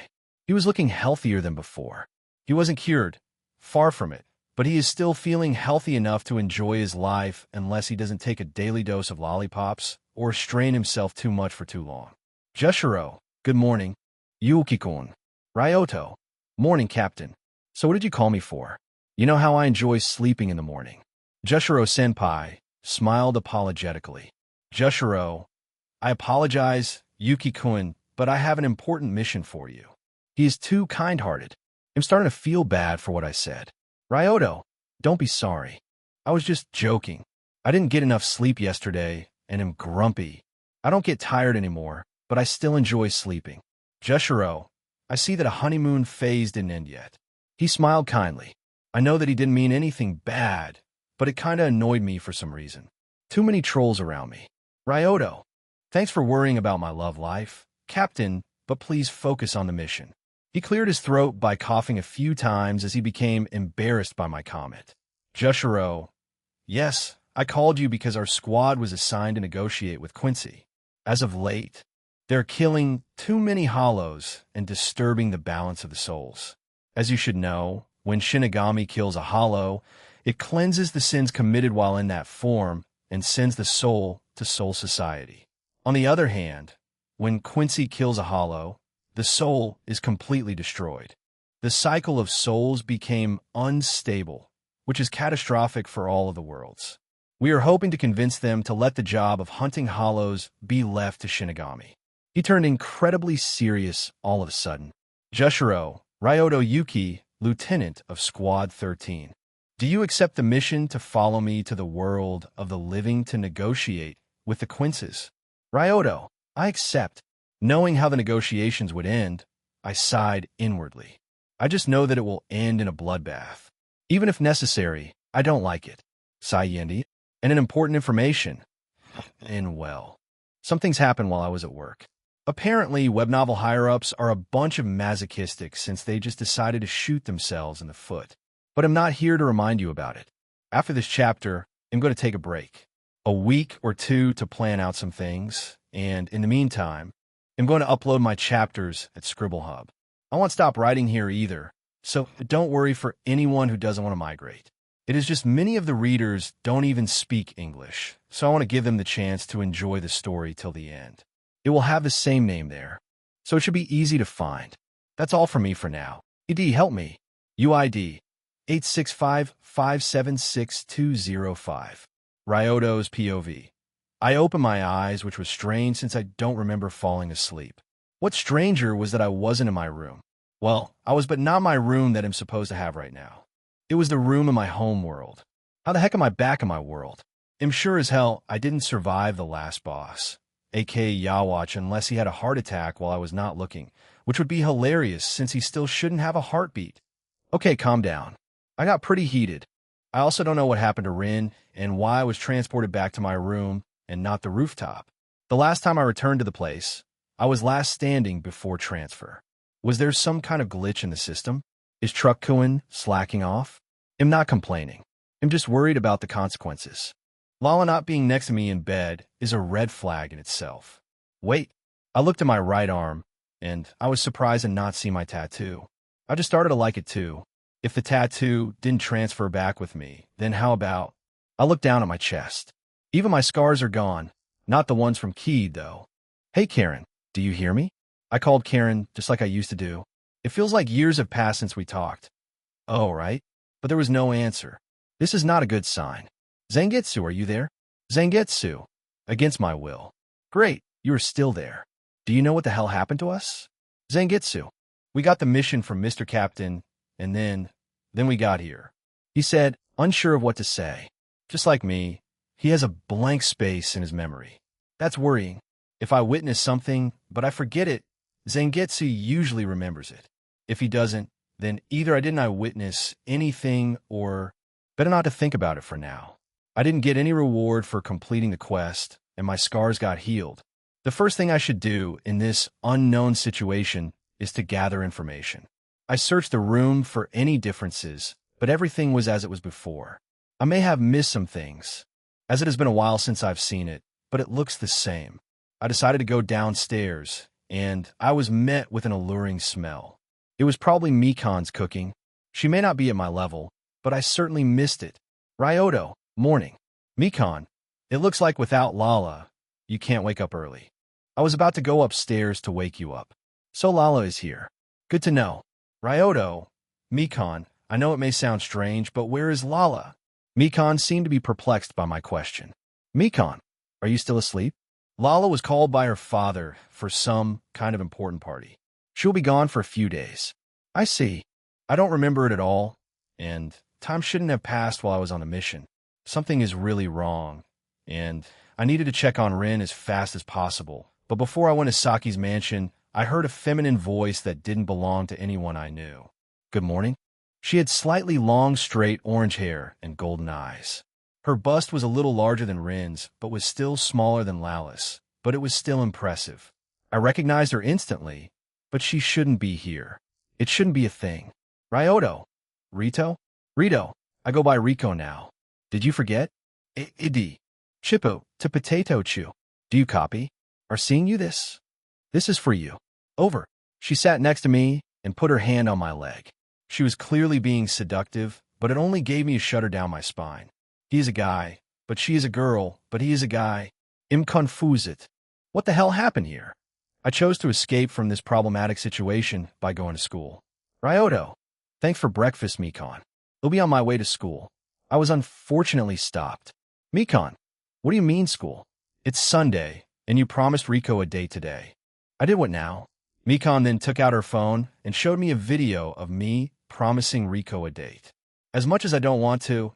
He was looking healthier than before. He wasn't cured, far from it, but he is still feeling healthy enough to enjoy his life unless he doesn't take a daily dose of lollipops or strain himself too much for too long. Jushiro, good morning. Yuki-kun. Ryoto. Morning, Captain. So what did you call me for? You know how I enjoy sleeping in the morning. Jushiro Senpai smiled apologetically. Jushiro, I apologize, Yuki-kun, but I have an important mission for you. He is too kind-hearted. I'm starting to feel bad for what I said. Ryoto, don't be sorry. I was just joking. I didn't get enough sleep yesterday and am grumpy. I don't get tired anymore, but I still enjoy sleeping. Jushiro, I see that a honeymoon phase didn't end yet. He smiled kindly. I know that he didn't mean anything bad, but it kinda annoyed me for some reason. Too many trolls around me. Ryoto, Thanks for worrying about my love life, Captain, but please focus on the mission. He cleared his throat by coughing a few times as he became embarrassed by my comment. Jushiro, yes, I called you because our squad was assigned to negotiate with Quincy. As of late, they're killing too many hollows and disturbing the balance of the souls. As you should know, when Shinigami kills a hollow, it cleanses the sins committed while in that form and sends the soul to Soul Society. On the other hand, when Quincy kills a hollow, the soul is completely destroyed. The cycle of souls became unstable, which is catastrophic for all of the worlds. We are hoping to convince them to let the job of hunting hollows be left to Shinigami. He turned incredibly serious all of a sudden. Jushiro, Ryoto Yuki, Lieutenant of Squad 13. Do you accept the mission to follow me to the world of the living to negotiate with the Quinces? Ryoto, I accept. Knowing how the negotiations would end, I sighed inwardly. I just know that it will end in a bloodbath. Even if necessary, I don't like it. Sigh Yendi. And an important information. Well, some things happened while I was at work. Apparently, web novel higher-ups are a bunch of masochistic since they just decided to shoot themselves in the foot. But I'm not here to remind you about it. After this chapter, I'm going to take a break. A week or two to plan out some things, and in the meantime, I'm going to upload my chapters at ScribbleHub. I won't stop writing here either, so don't worry for anyone who doesn't want to migrate. It is just many of the readers don't even speak English, so I want to give them the chance to enjoy the story till the end. It will have the same name there, so it should be easy to find. That's all from me for now. ED, help me. UID 865576205. Ryoto's POV. I opened my eyes, which was strange since I don't remember falling asleep. What's stranger was that I wasn't in my room. Well, I was, but not my room that I'm supposed to have right now. It was the room in my home world. How the heck am I back in my world? I'm sure as hell I didn't survive the last boss, aka Yawatch, unless he had a heart attack while I was not looking, which would be hilarious since he still shouldn't have a heartbeat. Okay, calm down. I got pretty heated. I also don't know what happened to Rin and why I was transported back to my room and not the rooftop. The last time I returned to the place, I was last standing before transfer. Was there some kind of glitch in the system? Is Truck-kun slacking off? I'm not complaining. I'm just worried about the consequences. Lala not being next to me in bed is a red flag in itself. Wait, I looked at my right arm, and I was surprised to not see my tattoo. I just started to like it too. If the tattoo didn't transfer back with me, then how about... I looked down at my chest. Even my scars are gone. Not the ones from Keed, though. Hey, Karen, do you hear me? I called Karen just like I used to do. It feels like years have passed since we talked. Oh, right? But there was no answer. This is not a good sign. Zangetsu, are you there? Zangetsu. Against my will. Great, you are still there. Do you know what the hell happened to us? Zangetsu. We got the mission from Mr. Captain, and then we got here. He said, unsure of what to say. Just like me, he has a blank space in his memory. That's worrying. If I witness something, but I forget it, Zangetsu usually remembers it. If he doesn't, then either I didn't witness anything or better not to think about it for now. I didn't get any reward for completing the quest, and my scars got healed. The first thing I should do in this unknown situation is to gather information. I searched the room for any differences, but everything was as it was before. I may have missed some things, as it has been a while since I've seen it, but it looks the same. I decided to go downstairs, and I was met with an alluring smell. It was probably Mikan's cooking. She may not be at my level, but I certainly missed it. Ryoto, morning. Mikan, it looks like without Lala, you can't wake up early. I was about to go upstairs to wake you up. So Lala is here. Good to know. Ryoto, Mikan, I know it may sound strange, but where is Lala? Mikan seemed to be perplexed by my question. Mikan, are you still asleep? Lala was called by her father for some kind of important party. She'll be gone for a few days. I see. I don't remember it at all, and time shouldn't have passed while I was on a mission. Something is really wrong, and I needed to check on Rin as fast as possible. But before I went to Saki's mansion, I heard a feminine voice that didn't belong to anyone I knew. Good morning. She had slightly long, straight orange hair and golden eyes. Her bust was a little larger than Rin's, but was still smaller than Lala's. but it was still impressive. I recognized her instantly, but she shouldn't be here. It shouldn't be a thing. Ryoto. Rito? Rito. I go by Rico now. Did you forget? Idi. Chippo, to potato chew. Do you copy? Are seeing you this? This is for you. Over. She sat next to me and put her hand on my leg. She was clearly being seductive, but it only gave me a shudder down my spine. He is a guy, but she is a girl, but he is a guy. Im confused. What the hell happened here? I chose to escape from this problematic situation by going to school. Ryoto. Thanks for breakfast, Mikon. I'll be on my way to school. I was unfortunately stopped. Mikon. What do you mean school? It's Sunday, and you promised Rico a date today. I did what now? Mikon then took out her phone and showed me a video of me promising Rico a date. As much as I don't want to,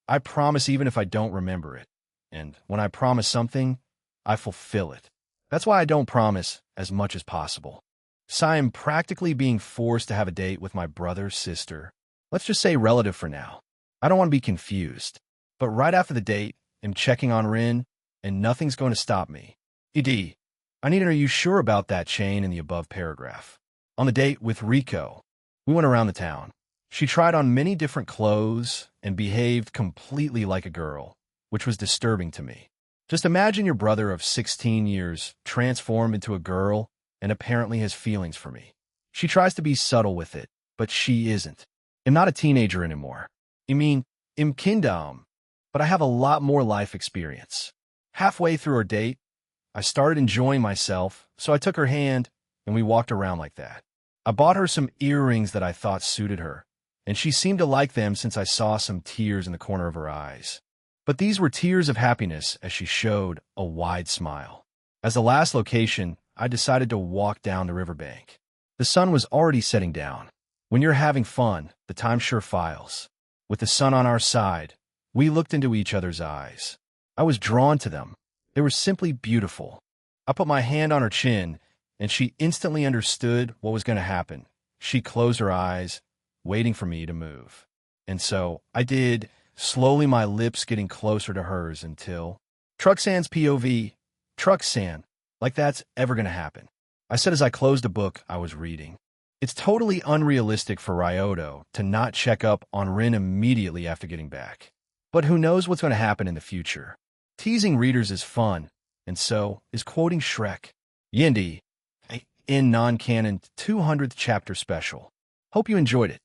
I promise even if I don't remember it. And when I promise something, I fulfill it. That's why I don't promise as much as possible. So I am practically being forced to have a date with my brother's sister. Let's just say relative for now. I don't want to be confused. But right after the date, I'm checking on Rin, and nothing's going to stop me. ED, I need to know, are you sure about that chain in the above paragraph? On the date with Rico, we went around the town. She tried on many different clothes and behaved completely like a girl, which was disturbing to me. Just imagine your brother of 16 years transformed into a girl and apparently has feelings for me. She tries to be subtle with it, but she isn't. I'm not a teenager anymore. I mean, I'm kindom, but I have a lot more life experience. Halfway through our date, I started enjoying myself, so I took her hand and we walked around like that. I bought her some earrings that I thought suited her, and she seemed to like them since I saw some tears in the corner of her eyes. But these were tears of happiness as she showed a wide smile. As the last location, I decided to walk down the riverbank. The sun was already setting down. When you're having fun, the time sure files. With the sun on our side, we looked into each other's eyes. I was drawn to them. They were simply beautiful. I put my hand on her chin, and she instantly understood what was going to happen. She closed her eyes, waiting for me to move. And so I did, slowly my lips getting closer to hers until... Truxan's POV. Truxan. Like that's ever going to happen. I said as I closed a book I was reading. It's totally unrealistic for Ryoto to not check up on Rin immediately after getting back. But who knows what's going to happen in the future. Teasing readers is fun, and so is quoting Shrek. Yindi, in non-canon 200th chapter special. Hope you enjoyed it.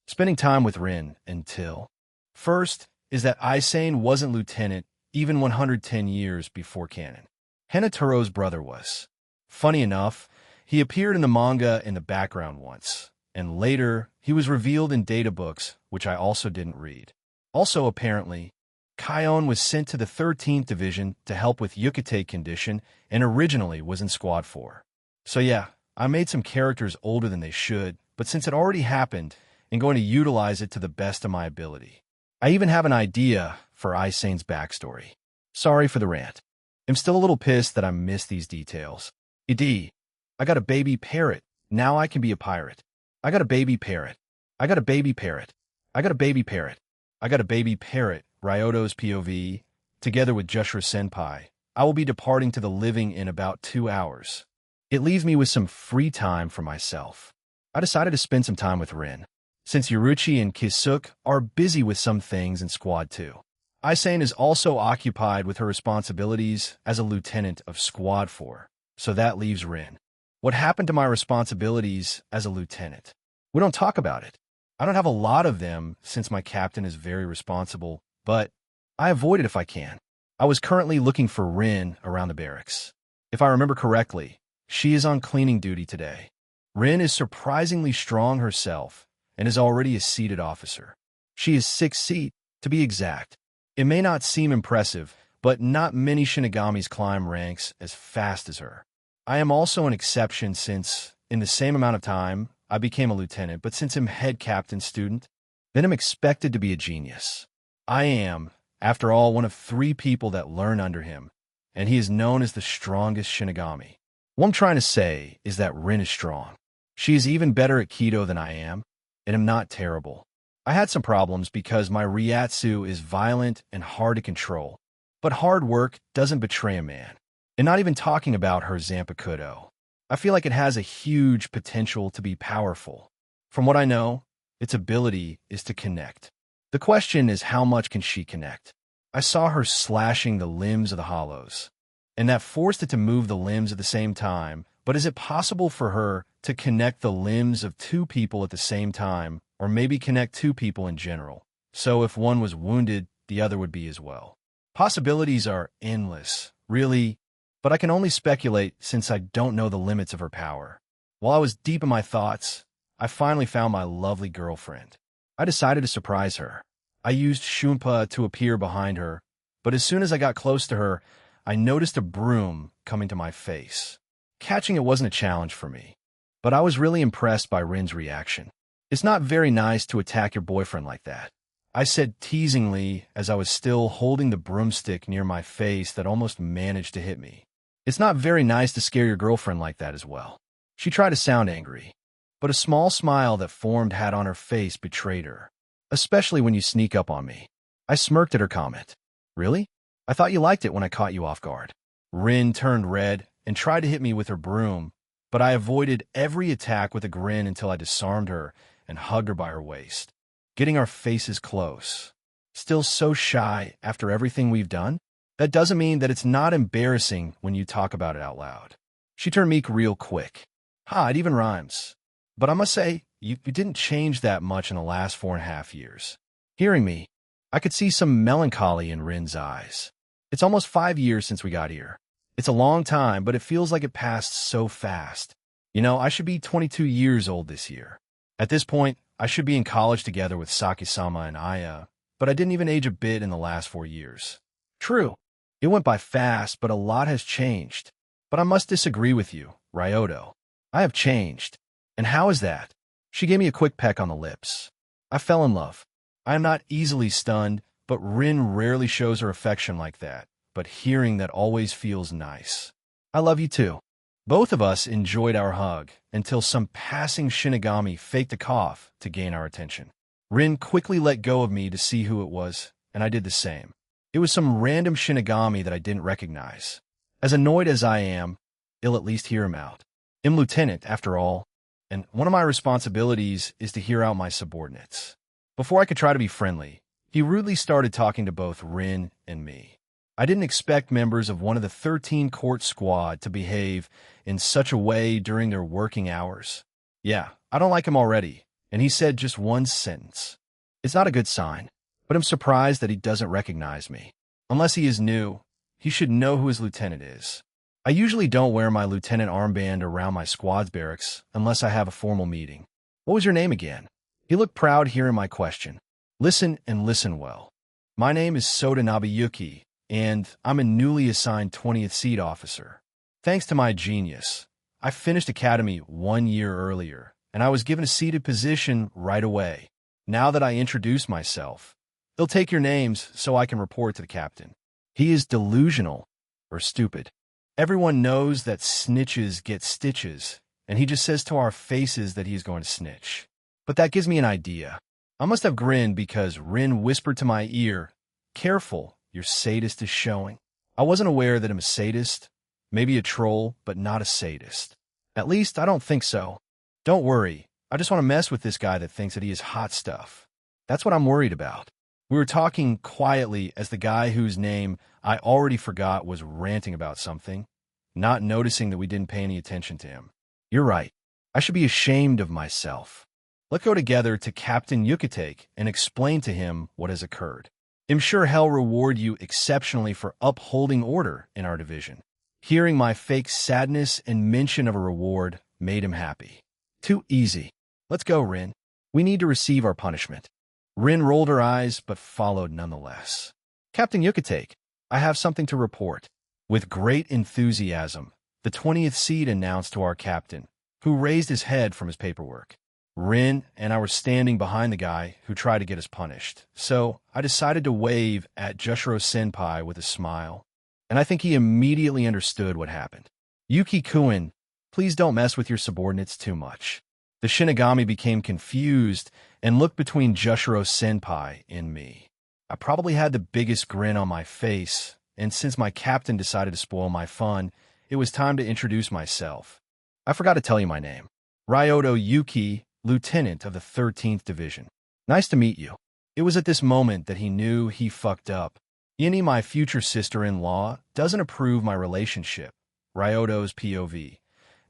Spending time with Rin until... First is that Isane wasn't lieutenant even 110 years before canon. Henataro's brother was. Funny enough, he appeared in the manga in the background once, and later he was revealed in databooks, which I also didn't read. Also, apparently, Kion was sent to the 13th Division to help with Yukite condition and originally was in Squad 4. So yeah, I made some characters older than they should, but since it already happened, I'm going to utilize it to the best of my ability. I even have an idea for Isane's backstory. Sorry for the rant. I'm still a little pissed that I missed these details. ID, I got a baby parrot. Now I can be a pirate. I got a baby parrot. I got a baby parrot. I got a baby parrot. I got a baby parrot. Ryoto's POV, together with Jushra Senpai. I will be departing to the living in about 2 hours. It leaves me with some free time for myself. I decided to spend some time with Rin, since Yuruchi and Kisuk are busy with some things in Squad 2. Isane is also occupied with her responsibilities as a lieutenant of Squad 4, so that leaves Rin. What happened to my responsibilities as a lieutenant? We don't talk about it. I don't have a lot of them since my captain is very responsible, but I avoid it if I can. I was currently looking for Rin around the barracks. If I remember correctly, she is on cleaning duty today. Rin is surprisingly strong herself and is already a seated officer. She is 6 seat, to be exact. It may not seem impressive, but not many Shinigamis climb ranks as fast as her. I am also an exception since, in the same amount of time, I became a lieutenant, but since I'm head captain student, then I'm expected to be a genius. I am, after all, one of 3 people that learn under him, and he is known as the strongest Shinigami. What I'm trying to say is that Rin is strong. She is even better at Kido than I am, and I'm not terrible. I had some problems because my Ryatsu is violent and hard to control, but hard work doesn't betray a man. And not even talking about her Zanpakuto. I feel like it has a huge potential to be powerful. From what I know, its ability is to connect. The question is, how much can she connect? I saw her slashing the limbs of the hollows, and that forced it to move the limbs at the same time. But is it possible for her to connect the limbs of two people at the same time, or maybe connect two people in general? So if one was wounded, the other would be as well. Possibilities are endless, really, but I can only speculate since I don't know the limits of her power. While I was deep in my thoughts, I finally found my lovely girlfriend. I decided to surprise her. I used Shunpa to appear behind her, but as soon as I got close to her, I noticed a broom coming to my face. Catching it wasn't a challenge for me, but I was really impressed by Rin's reaction. It's not very nice to attack your boyfriend like that, I said teasingly as I was still holding the broomstick near my face that almost managed to hit me. It's not very nice to scare your girlfriend like that as well. She tried to sound angry, but a small smile that formed had on her face betrayed her, especially when you sneak up on me. I smirked at her comment. Really? I thought you liked it when I caught you off guard. Rin turned red and tried to hit me with her broom, but I avoided every attack with a grin until I disarmed her and hugged her by her waist, getting our faces close. Still so shy after everything we've done? That doesn't mean that it's not embarrassing when you talk about it out loud. She turned meek real quick. It even rhymes. But I must say, you didn't change that much in the last 4.5 years. Hearing me, I could see some melancholy in Rin's eyes. It's almost 5 years since we got here. It's a long time, but it feels like it passed so fast. I should be 22 years old this year. At this point, I should be in college together with Saki-sama and Aya, but I didn't even age a bit in the last 4 years. True, it went by fast, but a lot has changed. But I must disagree with you, Ryoto. I have changed. And how is that? She gave me a quick peck on the lips. I fell in love. I am not easily stunned, but Rin rarely shows her affection like that. But hearing that always feels nice. I love you too. Both of us enjoyed our hug until some passing Shinigami faked a cough to gain our attention. Rin quickly let go of me to see who it was, and I did the same. It was some random Shinigami that I didn't recognize. As annoyed as I am, I'll at least hear him out. I'm lieutenant, after all, and one of my responsibilities is to hear out my subordinates. Before I could try to be friendly, he rudely started talking to both Rin and me. I didn't expect members of one of the 13 court squad to behave in such a way during their working hours. Yeah, I don't like him already, and he said just one sentence. It's not a good sign, but I'm surprised that he doesn't recognize me. Unless he is new, he should know who his lieutenant is. I usually don't wear my lieutenant armband around my squad's barracks unless I have a formal meeting. What was your name again? He looked proud hearing my question. Listen and listen well. My name is Soda Nobuyuki, and I'm a newly assigned 20th Seed officer. Thanks to my genius, I finished academy 1 year earlier, and I was given a seated position right away. Now that I introduce myself, they'll take your names so I can report to the captain. He is delusional or stupid. Everyone knows that snitches get stitches, and he just says to our faces that he's going to snitch. But that gives me an idea. I must have grinned because Rin whispered to my ear, "Careful, your sadist is showing." I wasn't aware that I'm a sadist, maybe a troll, but not a sadist. At least, I don't think so. Don't worry, I just want to mess with this guy that thinks that he is hot stuff. That's what I'm worried about. We were talking quietly as the guy whose name I already forgot was ranting about something, not noticing that we didn't pay any attention to him. You're right. I should be ashamed of myself. Let's go together to Captain Yukitake and explain to him what has occurred. I'm sure he'll reward you exceptionally for upholding order in our division. Hearing my fake sadness and mention of a reward made him happy. Too easy. Let's go, Rin. We need to receive our punishment. Rin rolled her eyes, but followed nonetheless. Captain Yukitake, I have something to report. With great enthusiasm, the 20th Seed announced to our captain, who raised his head from his paperwork. Rin and I were standing behind the guy who tried to get us punished, so I decided to wave at Jushiro-senpai with a smile, and I think he immediately understood what happened. Yuki-kun, please don't mess with your subordinates too much. The Shinigami became confused and looked between Jushiro-senpai and me. I probably had the biggest grin on my face, and since my captain decided to spoil my fun, it was time to introduce myself. I forgot to tell you my name. Ryoto Yuki, Lieutenant of the 13th Division. Nice to meet you. It was at this moment that he knew he fucked up. Yini, my future sister-in-law, doesn't approve my relationship. Ryoto's POV.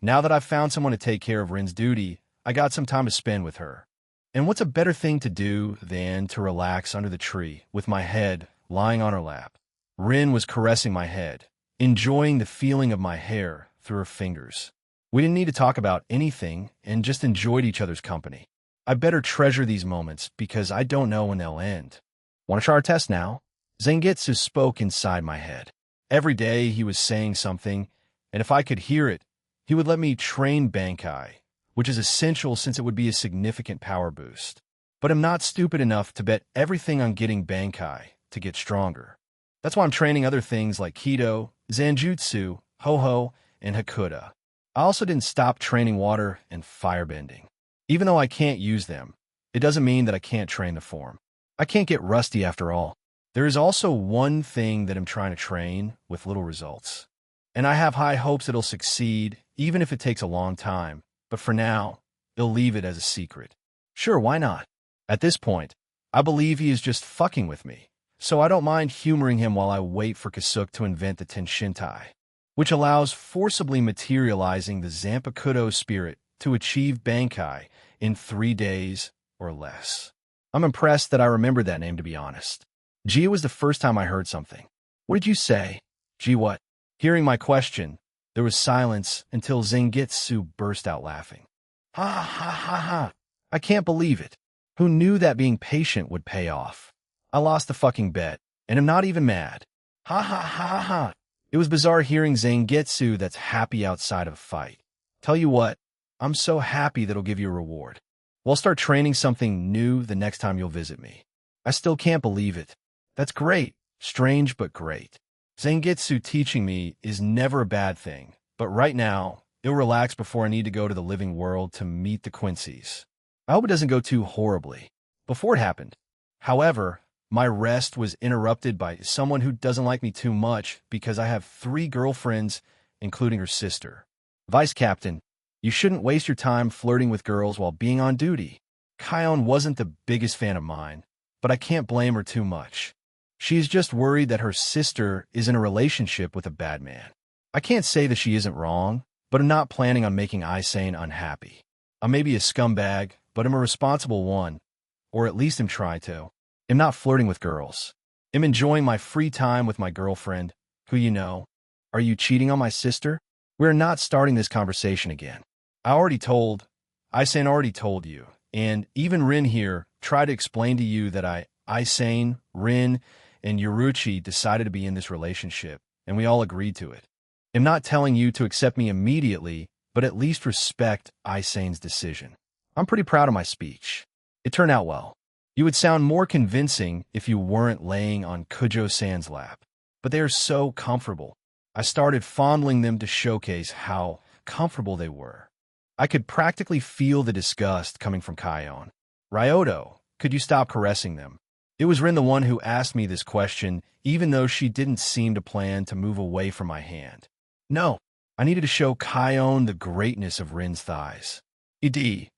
Now that I've found someone to take care of Rin's duty, I got some time to spend with her. And what's a better thing to do than to relax under the tree with my head lying on her lap? Rin was caressing my head, enjoying the feeling of my hair through her fingers. We didn't need to talk about anything and just enjoyed each other's company. I better treasure these moments because I don't know when they'll end. Want to try our test now? Zangetsu spoke inside my head. Every day he was saying something, and if I could hear it, he would let me train Bankai, which is essential since it would be a significant power boost. But I'm not stupid enough to bet everything on getting Bankai to get stronger. That's why I'm training other things like Kido, Zanjutsu, Ho-Ho, and Hakuda. I also didn't stop training water and firebending. Even though I can't use them, it doesn't mean that I can't train the form. I can't get rusty after all. There is also one thing that I'm trying to train with little results. And I have high hopes it'll succeed, even if it takes a long time. But for now, they'll leave it as a secret. Sure, why not? At this point, I believe he is just fucking with me, so I don't mind humoring him while I wait for Kasuke to invent the Tenshintai, which allows forcibly materializing the Zanpakuto spirit to achieve Bankai in 3 days or less. I'm impressed that I remembered that name, to be honest. Gee, it was the first time I heard something. What did you say? Gee, what? Hearing my question, there was silence until Zangetsu burst out laughing. Ha ha ha ha. I can't believe it. Who knew that being patient would pay off? I lost the fucking bet, and I'm not even mad. Ha ha ha ha ha. It was bizarre hearing Zangetsu that's happy outside of a fight. Tell you what, I'm so happy that'll give you a reward. We'll start training something new the next time you'll visit me. I still can't believe it. That's great. Strange, but great. Zangetsu teaching me is never a bad thing, but right now, it'll relax before I need to go to the living world to meet the Quincy's. I hope it doesn't go too horribly. Before it happened. However, my rest was interrupted by someone who doesn't like me too much because I have 3 girlfriends, including her sister. Vice Captain, you shouldn't waste your time flirting with girls while being on duty. Kion wasn't the biggest fan of mine, but I can't blame her too much. She's just worried that her sister is in a relationship with a bad man. I can't say that she isn't wrong, but I'm not planning on making Aisane unhappy. I may be a scumbag, but I'm a responsible one, or at least I'm trying to. I'm not flirting with girls. I'm enjoying my free time with my girlfriend, who you know. Are you cheating on my sister? We're not starting this conversation again. Aisane already told you, and even Rin here tried to explain to you that Aisane, Rin, and Yoruichi decided to be in this relationship, and we all agreed to it. I'm not telling you to accept me immediately, but at least respect Aisane's decision. I'm pretty proud of my speech. It turned out well. You would sound more convincing if you weren't laying on Kujo-san's lap. But they are so comfortable. I started fondling them to showcase how comfortable they were. I could practically feel the disgust coming from Kion. Ryoto, could you stop caressing them? It was Rin the one who asked me this question, even though she didn't seem to plan to move away from my hand. No, I needed to show Kion the greatness of Rin's thighs. The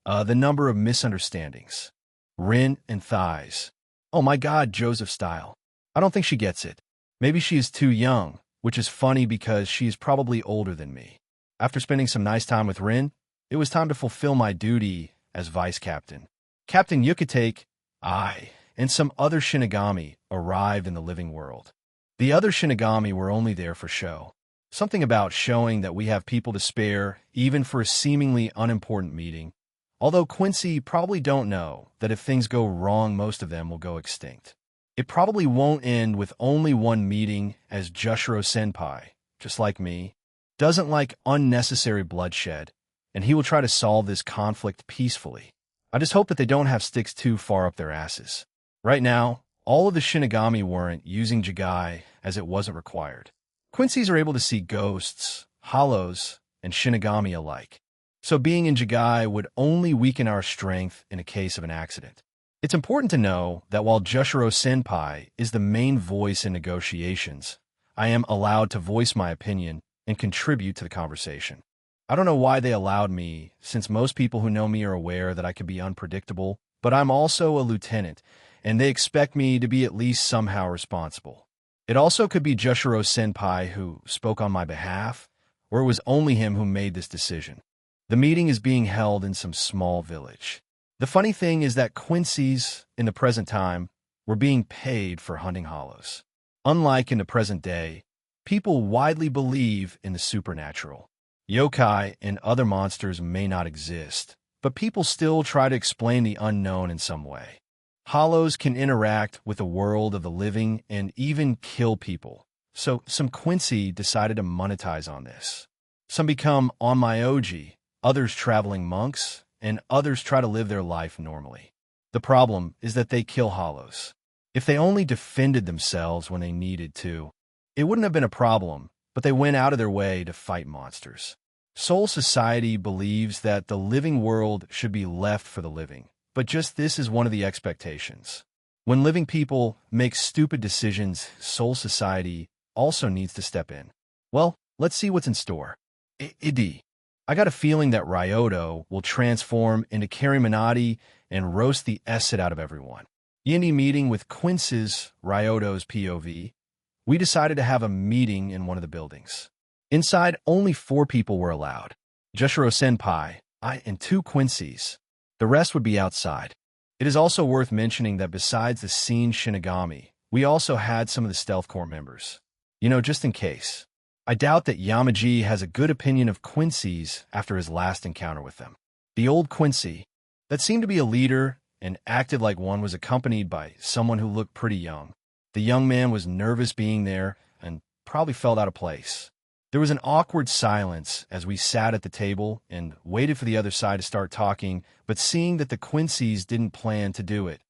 number of misunderstandings. Rin and thighs. Oh my god, Joseph style. I don't think she gets it. Maybe she is too young, which is funny because she is probably older than me. After spending some nice time with Rin, it was time to fulfill my duty as vice captain. Captain Yukitake, and some other Shinigami arrived in the living world. The other Shinigami were only there for show. Something about showing that we have people to spare, even for a seemingly unimportant meeting. Although Quincy probably don't know that if things go wrong, most of them will go extinct. It probably won't end with only one meeting, as Jushiro-senpai, just like me, doesn't like unnecessary bloodshed, and he will try to solve this conflict peacefully. I just hope that they don't have sticks too far up their asses. Right now, all of the Shinigami weren't using Jigai as it wasn't required. Quincy's are able to see ghosts, hollows, and Shinigami alike. So being in Jigai would only weaken our strength in a case of an accident. It's important to know that while Jushiro-senpai is the main voice in negotiations, I am allowed to voice my opinion and contribute to the conversation. I don't know why they allowed me, since most people who know me are aware that I can be unpredictable, but I'm also a lieutenant, and they expect me to be at least somehow responsible. It also could be Jushiro Senpai who spoke on my behalf, or it was only him who made this decision. The meeting is being held in some small village. The funny thing is that Quincy's, in the present time, were being paid for hunting hollows. Unlike in the present day, people widely believe in the supernatural. Yokai and other monsters may not exist, but people still try to explain the unknown in some way. Hollows can interact with the world of the living and even kill people. So some Quincy decided to monetize on this. Some become onmyoji, others traveling monks, and others try to live their life normally. The problem is that they kill hollows. If they only defended themselves when they needed to, it wouldn't have been a problem, but they went out of their way to fight monsters. Soul Society believes that the living world should be left for the living, but just this is one of the expectations. When living people make stupid decisions, Soul Society also needs to step in. Well, let's see what's in store. I got a feeling that Ryoto will transform into Kariminati and roast the acid out of everyone. In a meeting with Quincy's, Ryoto's POV, we decided to have a meeting in one of the buildings. Inside, only 4 people were allowed. Jushiro Senpai, I, and 2 Quincy's. The rest would be outside. It is also worth mentioning that besides the scene Shinigami, we also had some of the Stealth Corps members. Just in case. I doubt that Yamaji has a good opinion of Quincy's after his last encounter with them. The old Quincy, that seemed to be a leader and acted like one, was accompanied by someone who looked pretty young. The young man was nervous being there and probably felt out of place. There was an awkward silence as we sat at the table and waited for the other side to start talking, but seeing that the Quincy's didn't plan to do it,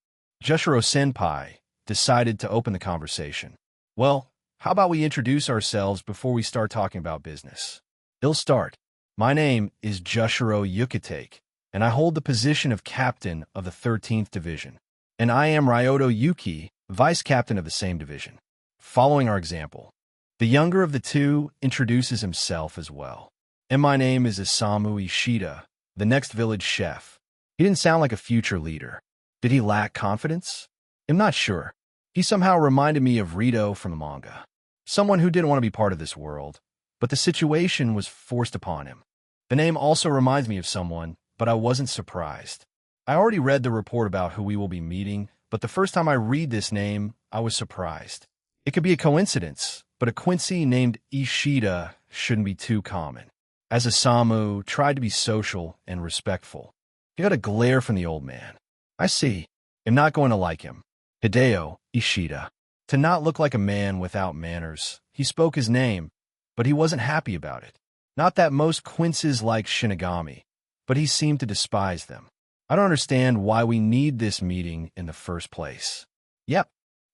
Jushiro Senpai decided to open the conversation. Well, how about we introduce ourselves before we start talking about business? He'll start. My name is Jushiro Yukitake, and I hold the position of captain of the 13th Division. And I am Ryoto Yuki, vice captain of the same division. Following our example, the younger of the 2 introduces himself as well. And my name is Isamu Ishida, the next village chef. He didn't sound like a future leader. Did he lack confidence? I'm not sure. He somehow reminded me of Rito from the manga. Someone who didn't want to be part of this world, but the situation was forced upon him. The name also reminds me of someone, but I wasn't surprised. I already read the report about who we will be meeting, but the first time I read this name, I was surprised. It could be a coincidence, but a Quincy named Ishida shouldn't be too common. As Isamu tried to be social and respectful, he got a glare from the old man. I see. I'm not going to like him. Hideo Ishida. To not look like a man without manners, he spoke his name, but he wasn't happy about it. Not that most Quinces like Shinigami, but he seemed to despise them. I don't understand why we need this meeting in the first place. Yep,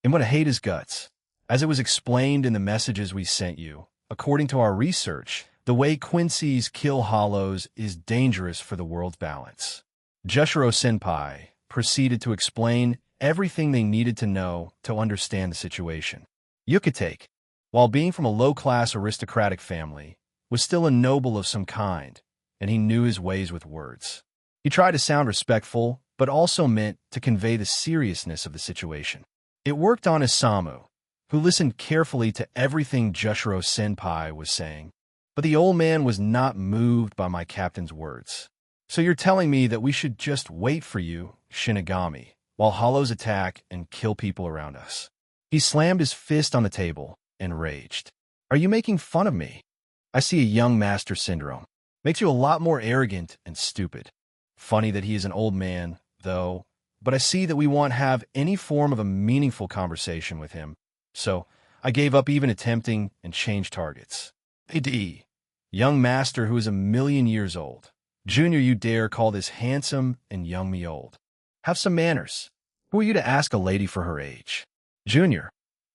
I'm going to hate his guts. As it was explained in the messages we sent you, according to our research, the way Quincy's kill hollows is dangerous for the world's balance. Jushiro Senpai proceeded to explain everything they needed to know to understand the situation. Yukitake, while being from a low-class aristocratic family, was still a noble of some kind, and he knew his ways with words. He tried to sound respectful, but also meant to convey the seriousness of the situation. It worked on Isamu, who listened carefully to everything Jushiro Senpai was saying, but the old man was not moved by my captain's words. So you're telling me that we should just wait for you, Shinigami, while hollows attack and kill people around us? He slammed his fist on the table and raged. Are you making fun of me? I see a young master syndrome. Makes you a lot more arrogant and stupid. Funny that he is an old man, though, but I see that we won't have any form of a meaningful conversation with him, so I gave up even attempting and changed targets. AD, young master who is 1,000,000 years old. Junior, you dare call this handsome and young me old? Have some manners. Who are you to ask a lady for her age? Junior.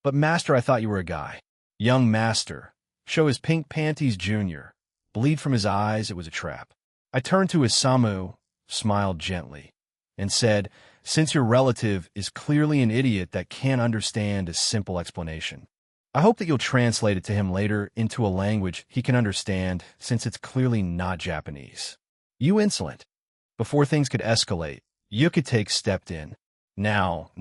But master, I thought you were a guy. Young master. Show his pink panties, Junior. Bleed from his eyes, it was a trap. I turned to Isamu, smiled gently, and said, since your relative is clearly an idiot that can't understand a simple explanation, I hope that you'll translate it to him later into a language he can understand, since it's clearly not Japanese. You insolent. Before things could escalate, Yukitake stepped in. Now.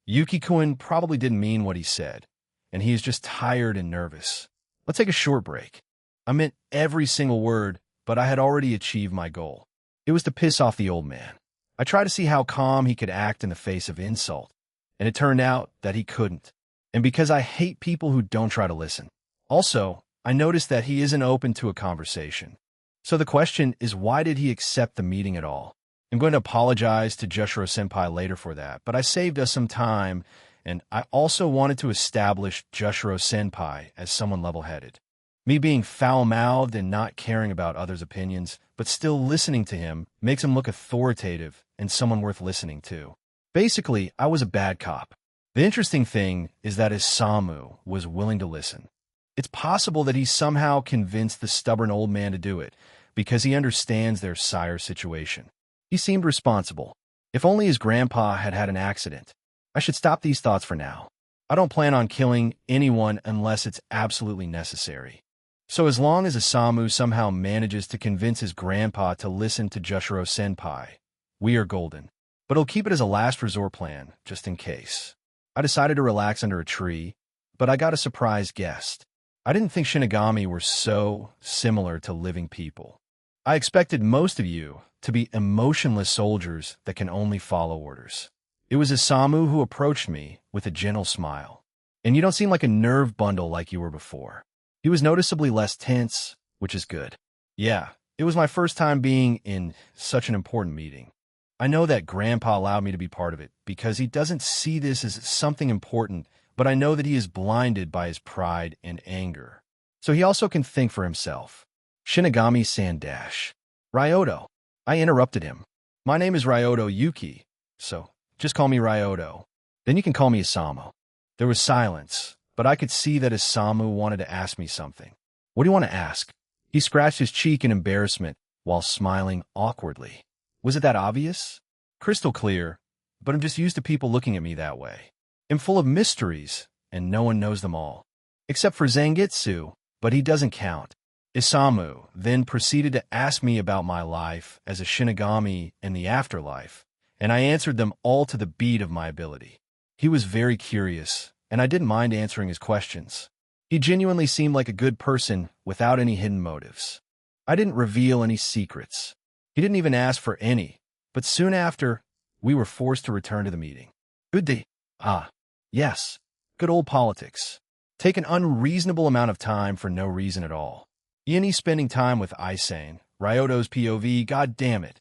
Yuki-kun probably didn't mean what he said, and he is just tired and nervous. Let's take a short break. I meant every single word, but I had already achieved my goal. It was to piss off the old man. I tried to see how calm he could act in the face of insult, and it turned out that he couldn't. And because I hate people who don't try to listen. Also, I noticed that he isn't open to a conversation. So the question is, why did he accept the meeting at all? I'm going to apologize to Jushiro-senpai later for that, but I saved us some time, and I also wanted to establish Jushiro-senpai as someone level-headed. Me being foul-mouthed and not caring about others' opinions, but still listening to him, makes him look authoritative and someone worth listening to. Basically, I was a bad cop. The interesting thing is that Isamu was willing to listen. It's possible that he somehow convinced the stubborn old man to do it, because he understands their sire situation. He seemed responsible. If only his grandpa had had an accident. I should stop these thoughts for now. I don't plan on killing anyone unless it's absolutely necessary. So as long as Isamu somehow manages to convince his grandpa to listen to Jushiro-senpai, we are golden. But he'll keep it as a last resort plan, just in case. I decided to relax under a tree, but I got a surprise guest. I didn't think Shinigami were so similar to living people. I expected most of you to be emotionless soldiers that can only follow orders. It was Isamu who approached me with a gentle smile. And you don't seem like a nerve bundle like you were before. He was noticeably less tense, which is good. Yeah, it was my first time being in such an important meeting. I know that Grandpa allowed me to be part of it because he doesn't see this as something important, but I know that he is blinded by his pride and anger. So he also can think for himself. Shinigami Sandash. Ryoto. I interrupted him. My name is Ryoto Yuki, so just call me Ryoto. Then you can call me Isamu. There was silence, but I could see that Isamu wanted to ask me something. What do you want to ask? He scratched his cheek in embarrassment while smiling awkwardly. Was it that obvious? Crystal clear, but I'm just used to people looking at me that way. I'm full of mysteries, and no one knows them all. Except for Zangetsu, but he doesn't count. Isamu then proceeded to ask me about my life as a Shinigami in the afterlife, and I answered them all to the beat of my ability. He was very curious, and I didn't mind answering his questions. He genuinely seemed like a good person without any hidden motives. I didn't reveal any secrets. He didn't even ask for any, but soon after, we were forced to return to the meeting. Good day. Yes, good old politics. Take an unreasonable amount of time for no reason at all. Iani spending time with Isane, Ryoto's POV, god damn it.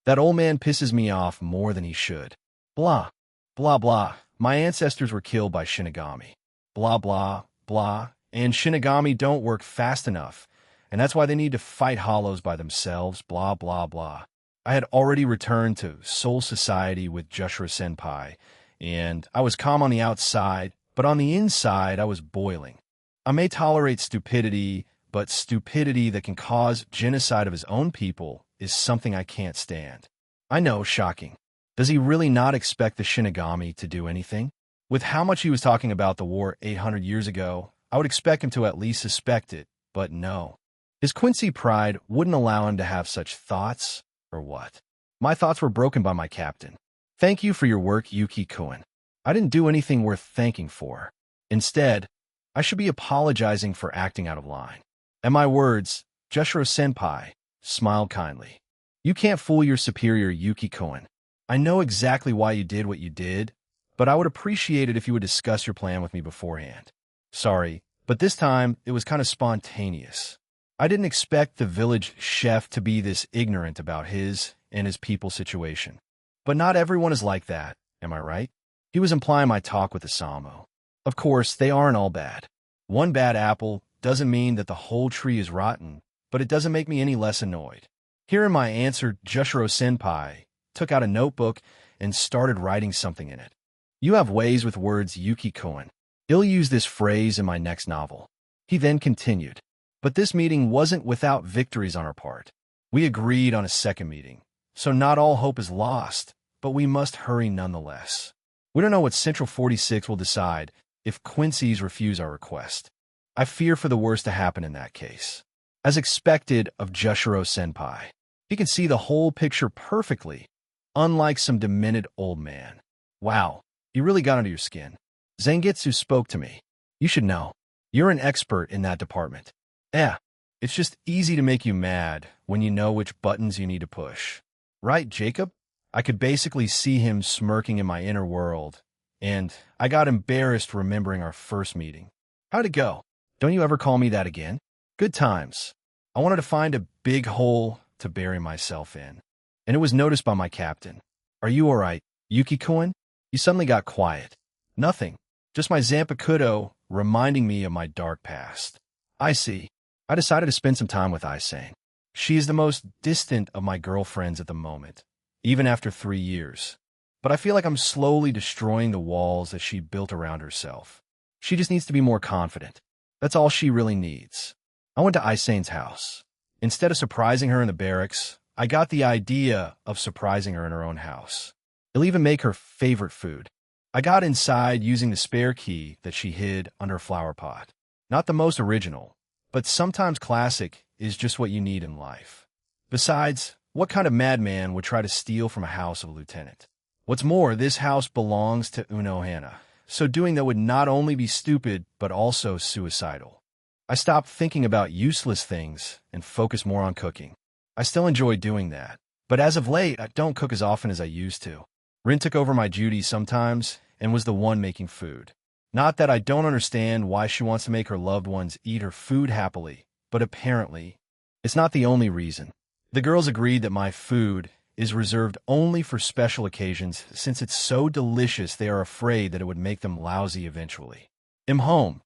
That old man pisses me off more than he should. Blah, blah, blah. My ancestors were killed by Shinigami. Blah, blah, blah. And Shinigami don't work fast enough, and that's why they need to fight hollows by themselves, blah, blah, blah. I had already returned to Soul Society with Jushiro-senpai, and I was calm on the outside, but on the inside I was boiling. I may tolerate stupidity, but stupidity that can cause genocide of his own people is something I can't stand. I know, shocking. Does he really not expect the Shinigami to do anything? With how much he was talking about the war 800 years ago, I would expect him to at least suspect it, but no. His Quincy pride wouldn't allow him to have such thoughts, or what? My thoughts were broken by my captain. Thank you for your work, Yuki-kun. I didn't do anything worth thanking for. Instead, I should be apologizing for acting out of line. At my words, Jushiro-senpai smiled kindly. You can't fool your superior, Yuki-kun. I know exactly why you did what you did, but I would appreciate it if you would discuss your plan with me beforehand. Sorry, but this time it was kind of spontaneous. I didn't expect the village chef to be this ignorant about his and his people's situation. But not everyone is like that, am I right? He was implying my talk with Isamu. Of course, they aren't all bad. One bad apple doesn't mean that the whole tree is rotten, but it doesn't make me any less annoyed. Hearing my answer, Jushiro-senpai took out a notebook and started writing something in it. You have ways with words, Yuki-kun. I'll use this phrase in my next novel. He then continued. But this meeting wasn't without victories on our part. We agreed on a second meeting, so not all hope is lost, but we must hurry nonetheless. We don't know what Central 46 will decide. if Quincy's refuse our request. I fear for the worst to happen in that case. As expected of Jushiro Senpai, he can see the whole picture perfectly, unlike some demented old man. Wow, he really got under your skin. Zangetsu spoke to me. You should know. You're an expert in that department. Yeah, it's just easy to make you mad when you know which buttons you need to push. Right, Jacob? I could basically see him smirking in my inner world, and I got embarrassed remembering our first meeting. How'd it go? Don't you ever call me that again? Good times. I wanted to find a big hole to bury myself in, and it was noticed by my captain. Are you all right, Yuki-kun? He suddenly got quiet. Nothing. Just my Zanpakuto reminding me of my dark past. I see. I decided to spend some time with Isane. She is the most distant of my girlfriends at the moment, even after 3 years. But I feel like I'm slowly destroying the walls that she built around herself. She just needs to be more confident. That's all she really needs. I went to Isane's house. Instead of surprising her in the barracks, I got the idea of surprising her in her own house. It'll even make her favorite food. I got inside using the spare key that she hid under a flower pot. Not the most original, but sometimes classic is just what you need in life. Besides, what kind of madman would try to steal from a house of a lieutenant? What's more, this house belongs to Unohana, so doing that would not only be stupid, but also suicidal. I stopped thinking about useless things and focused more on cooking. I still enjoy doing that, but as of late, I don't cook as often as I used to. Rin took over my duties sometimes and was the one making food. Not that I don't understand why she wants to make her loved ones eat her food happily, but apparently, it's not the only reason. The girls agreed that my food is reserved only for special occasions since it's so delicious they are afraid that it would make them lousy eventually. I'm home.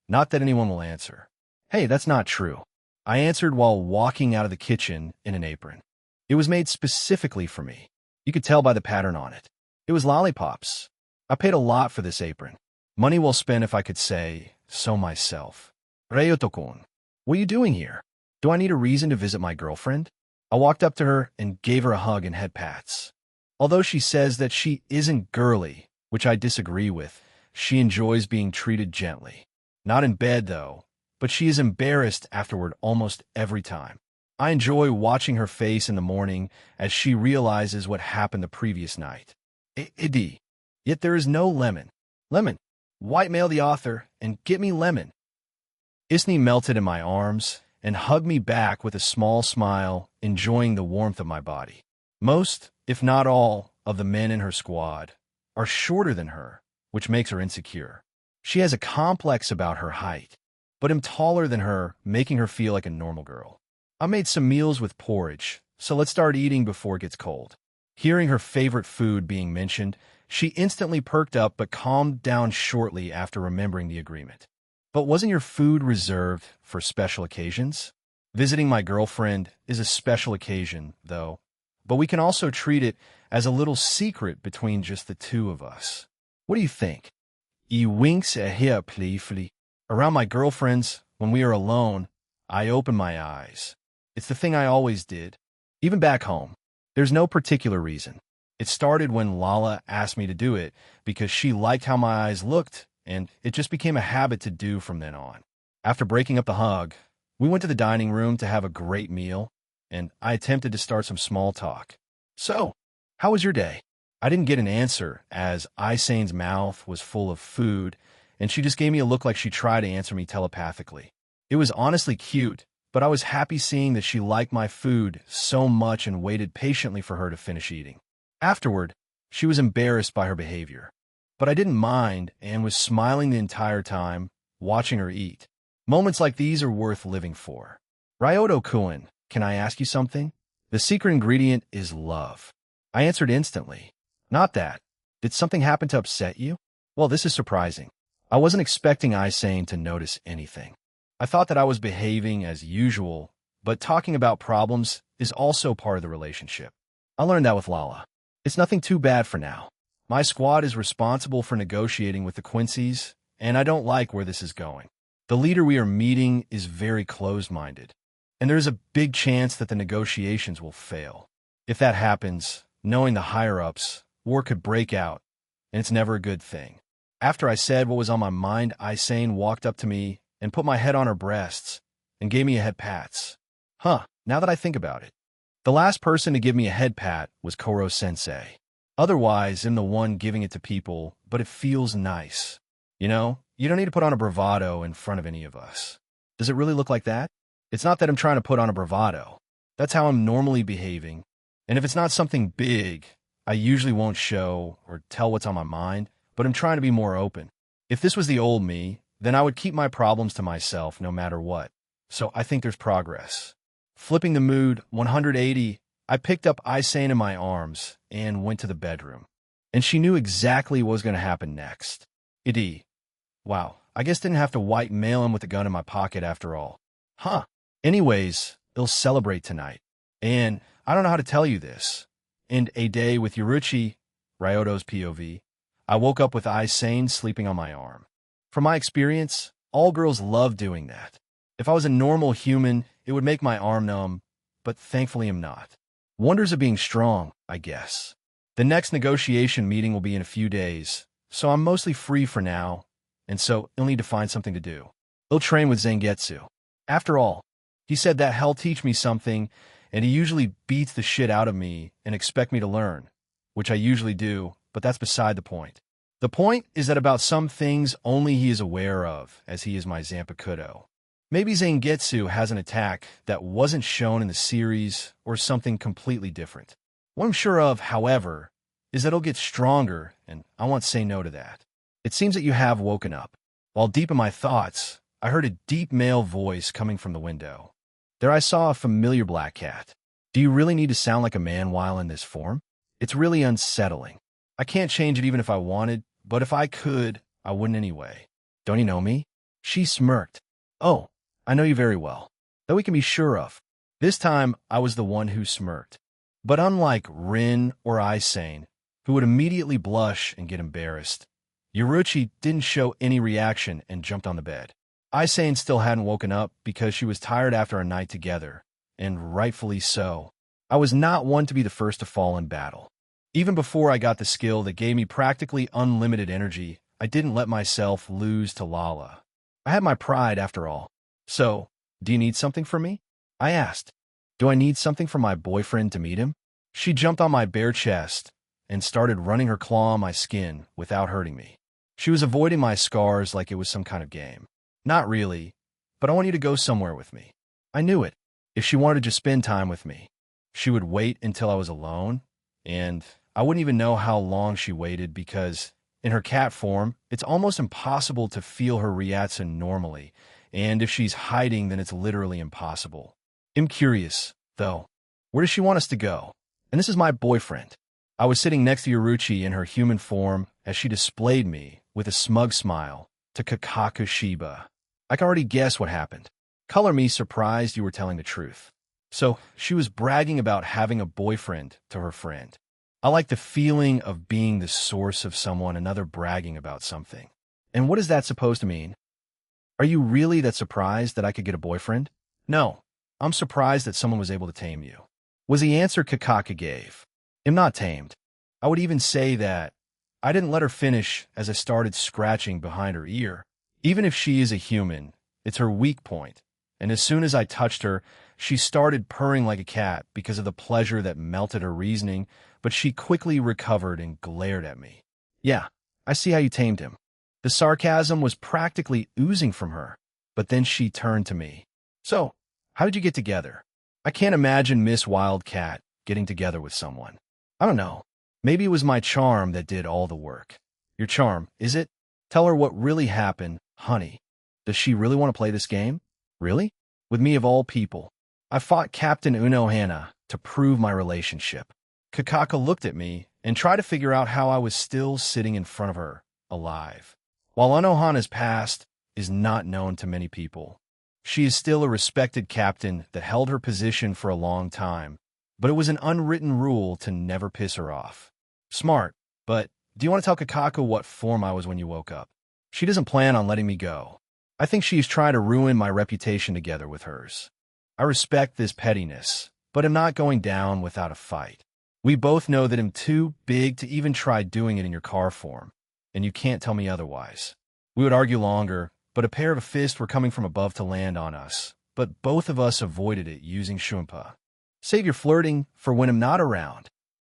Not that anyone will answer. Hey, that's not true. I answered while walking out of the kitchen in an apron. It was made specifically for me. You could tell by the pattern on it. It was lollipops. I paid a lot for this apron. Money well spent if I could say so myself. Ryotokun, what are you doing here? Do I need a reason to visit my girlfriend? I walked up to her and gave her a hug and head pats. Although she says that she isn't girly, which I disagree with, she enjoys being treated gently. Not in bed, though, but she is embarrassed afterward almost every time. I enjoy watching her face in the morning as she realizes what happened the previous night. Idi. Yet there is no lemon. Lemon. Whitemail the author and get me lemon. Isni melted in my arms and hugged me back with a small smile, enjoying the warmth of my body. Most, if not all, of the men in her squad are shorter than her, which makes her insecure. She has a complex about her height, but am taller than her, making her feel like a normal girl. I made some meals with porridge, so let's start eating before it gets cold. Hearing her favorite food being mentioned, she instantly perked up but calmed down shortly after remembering the agreement. But wasn't your food reserved for special occasions? Visiting my girlfriend is a special occasion, though, but we can also treat it as a little secret between just the two of us. What do you think? He winks at her playfully. Around my girlfriends, when we are alone, I open my eyes. It's the thing I always did. Even back home, there's no particular reason. It started when Lala asked me to do it because she liked how my eyes looked, and it just became a habit to do from then on. After breaking up the hug, we went to the dining room to have a great meal, and I attempted to start some small talk. So, how was your day? I didn't get an answer, as Isane's mouth was full of food, and she just gave me a look like she tried to answer me telepathically. It was honestly cute, but I was happy seeing that she liked my food so much and waited patiently for her to finish eating. Afterward, she was embarrassed by her behavior, but I didn't mind and was smiling the entire time, watching her eat. Moments like these are worth living for. Ryoto-kun, can I ask you something? The secret ingredient is love. I answered instantly. Not that. Did something happen to upset you? Well, this is surprising. I wasn't expecting Isane to notice anything. I thought that I was behaving as usual, but talking about problems is also part of the relationship. I learned that with Lala. It's nothing too bad for now. My squad is responsible for negotiating with the Quincy's, and I don't like where this is going. The leader we are meeting is very closed-minded, and there's a big chance that the negotiations will fail. If that happens, knowing the higher-ups, war could break out, and it's never a good thing. After I said what was on my mind, Isane walked up to me and put my head on her breasts and gave me a head pats. Now that I think about it, the last person to give me a head pat was Koro-sensei. Otherwise, I'm the one giving it to people, but it feels nice. You know, you don't need to put on a bravado in front of any of us. Does it really look like that? It's not that I'm trying to put on a bravado. That's how I'm normally behaving. And if it's not something big, I usually won't show or tell what's on my mind, but I'm trying to be more open. If this was the old me, then I would keep my problems to myself no matter what. So I think there's progress. Flipping the mood 180, I picked up Isane in my arms and went to the bedroom. And she knew exactly what was going to happen next. Wow, I guess didn't have to white mail him with a gun in my pocket after all. Anyways, they'll celebrate tonight. And I don't know how to tell you this. In a day with Yoruchi, Ryoto's POV, I woke up with Isane sleeping on my arm. From my experience, all girls love doing that. If I was a normal human, it would make my arm numb, but thankfully I'm not. Wonders of being strong, I guess. The next negotiation meeting will be in a few days, so I'm mostly free for now, and so I'll need to find something to do. I'll train with Zangetsu. After all, he said that he'll teach me something, and he usually beats the shit out of me and expect me to learn, which I usually do, but that's beside the point. The point is that about some things only he is aware of, as he is my Zanpakuto. Maybe Zangetsu has an attack that wasn't shown in the series or something completely different. What I'm sure of, however, is that it'll get stronger, and I won't say no to that. It seems that you have woken up. While deep in my thoughts, I heard a deep male voice coming from the window. There I saw a familiar black cat. Do you really need to sound like a man while in this form? It's really unsettling. I can't change it even if I wanted, but if I could, I wouldn't anyway. Don't you know me? She smirked. Oh, I know you very well. That we can be sure of. This time, I was the one who smirked. But unlike Rin or Isane, who would immediately blush and get embarrassed, Yoruchi didn't show any reaction and jumped on the bed. Isane still hadn't woken up because she was tired after a night together, and rightfully so. I was not one to be the first to fall in battle. Even before I got the skill that gave me practically unlimited energy, I didn't let myself lose to Lala. I had my pride after all. So, do you need something from me? I asked. Do I need something from my boyfriend to meet him? She jumped on my bare chest and started running her claw on my skin without hurting me. She was avoiding my scars like it was some kind of game. Not really, but I want you to go somewhere with me. I knew it. If she wanted to just spend time with me, she would wait until I was alone, and I wouldn't even know how long she waited because, in her cat form, it's almost impossible to feel her reaction normally, and if she's hiding, then it's literally impossible. I'm curious, though. Where does she want us to go? And this is my boyfriend. I was sitting next to Yoruchi in her human form as she displayed me, with a smug smile, to Kakaku Shiba. I can already guess what happened. Color me surprised you were telling the truth. So, she was bragging about having a boyfriend to her friend. I like the feeling of being the source of someone another bragging about something. And what is that supposed to mean? Are you really that surprised that I could get a boyfriend? No, I'm surprised that someone was able to tame you. Was the answer Kakaku gave. I'm not tamed. I would even say that I didn't let her finish as I started scratching behind her ear. Even if she is a human, it's her weak point. And as soon as I touched her, she started purring like a cat because of the pleasure that melted her reasoning, but she quickly recovered and glared at me. Yeah, I see how you tamed him. The sarcasm was practically oozing from her, but then she turned to me. So, how did you get together? I can't imagine Miss Wildcat getting together with someone. I don't know. Maybe it was my charm that did all the work. Your charm, is it? Tell her what really happened, honey. Does she really want to play this game? Really? With me of all people. I fought Captain Unohana to prove my relationship. Kakaku looked at me and tried to figure out how I was still sitting in front of her, alive. While Unohana's past is not known to many people, she is still a respected captain that held her position for a long time, but it was an unwritten rule to never piss her off. Smart, but do you want to tell Kakaku what form I was when you woke up? She doesn't plan on letting me go. I think she's trying to ruin my reputation together with hers. I respect this pettiness, but I'm not going down without a fight. We both know that I'm too big to even try doing it in your car form. and you can't tell me otherwise. We would argue longer, but a pair of fists were coming from above to land on us, but both of us avoided it using Shumpa. Save your flirting for when I'm not around.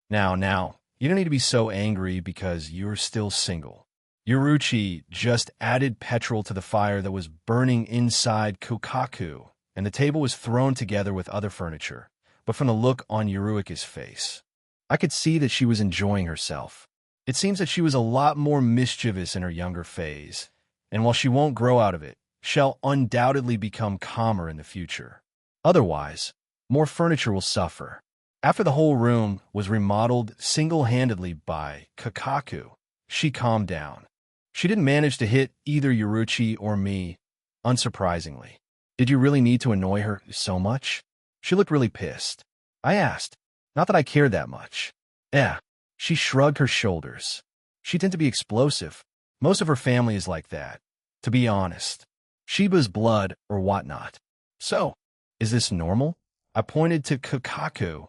Now, you don't need to be so angry because you're still single. Yuruchi just added petrol to the fire that was burning inside Kukaku, and the table was thrown together with other furniture, but from the look on Yuruika's face, I could see that she was enjoying herself. It seems that she was a lot more mischievous in her younger phase, and while she won't grow out of it, she'll undoubtedly become calmer in the future. Otherwise, more furniture will suffer. After the whole room was remodeled single-handedly by Kakaku, she calmed down. She didn't manage to hit either Yuruchi or me, unsurprisingly. Did you really need to annoy her so much? She looked really pissed. I asked. Not that I cared that much. She shrugged her shoulders. She tended to be explosive. Most of her family is like that, to be honest. Shiba's blood or whatnot. So, is this normal? I pointed to Kakaku,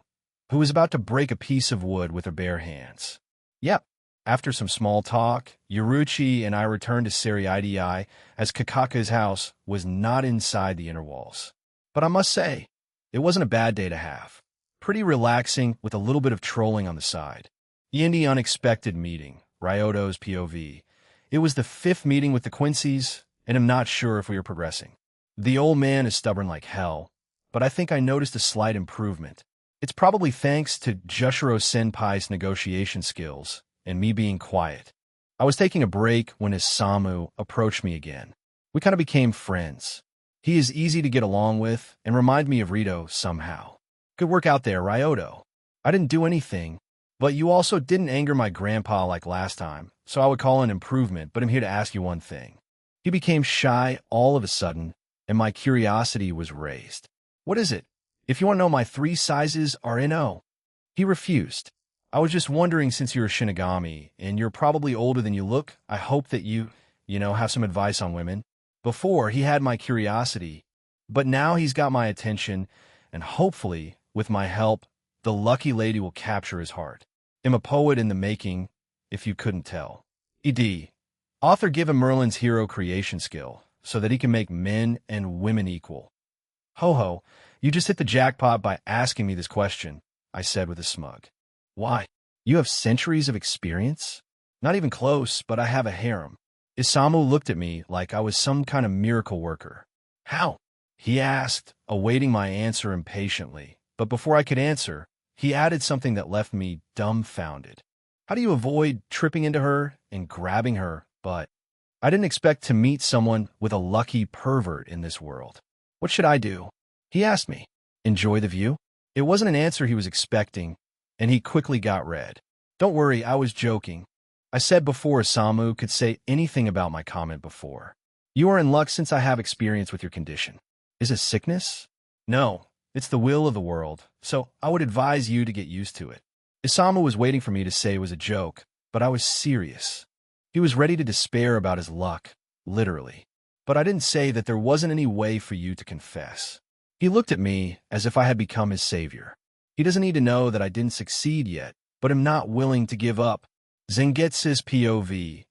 who was about to break a piece of wood with her bare hands. Yep. After some small talk, Yuruchi and I returned to Seriidii as Kakaku's house was not inside the inner walls. But I must say, it wasn't a bad day to have. Pretty relaxing with a little bit of trolling on the side. The unexpected meeting, Ryoto's POV. It was the 5th meeting with the Quincy's, and I'm not sure if we are progressing. The old man is stubborn like hell, but I think I noticed a slight improvement. It's probably thanks to Jushiro Senpai's negotiation skills and me being quiet. I was taking a break when Isamu approached me again. We kind of became friends. He is easy to get along with and remind me of Rito somehow. Good work out there, Ryoto. I didn't do anything, but you also didn't anger my grandpa like last time, so I would call an improvement, but I'm here to ask you one thing. He became shy all of a sudden, and my curiosity was raised. What is it? If you want to know, my 3 sizes are in O. He refused. I was just wondering, since you're a Shinigami, and you're probably older than you look, I hope that you have some advice on women. Before, he had my curiosity, but now he's got my attention, and hopefully, with my help, the lucky lady will capture his heart. I'm a poet in the making, if you couldn't tell. ED. Author give him Merlin's hero creation skill, so that he can make men and women equal. Ho, you just hit the jackpot by asking me this question, I said with a smug. Why? You have centuries of experience? Not even close, but I have a harem. Isamu looked at me like I was some kind of miracle worker. How? He asked, awaiting my answer impatiently, but before I could answer, he added something that left me dumbfounded. How do you avoid tripping into her and grabbing her, but I didn't expect to meet someone with a lucky pervert in this world. What should I do? He asked me. Enjoy the view? It wasn't an answer he was expecting, and he quickly got red. Don't worry, I was joking. I said before Isamu could say anything about my comment before. You are in luck since I have experience with your condition. Is it sickness? No, it's the will of the world, so I would advise you to get used to it. Isamu was waiting for me to say it was a joke, but I was serious. He was ready to despair about his luck, literally. But I didn't say that there wasn't any way for you to confess. He looked at me as if I had become his savior. He doesn't need to know that I didn't succeed yet, but am not willing to give up. Zengetsu's POV.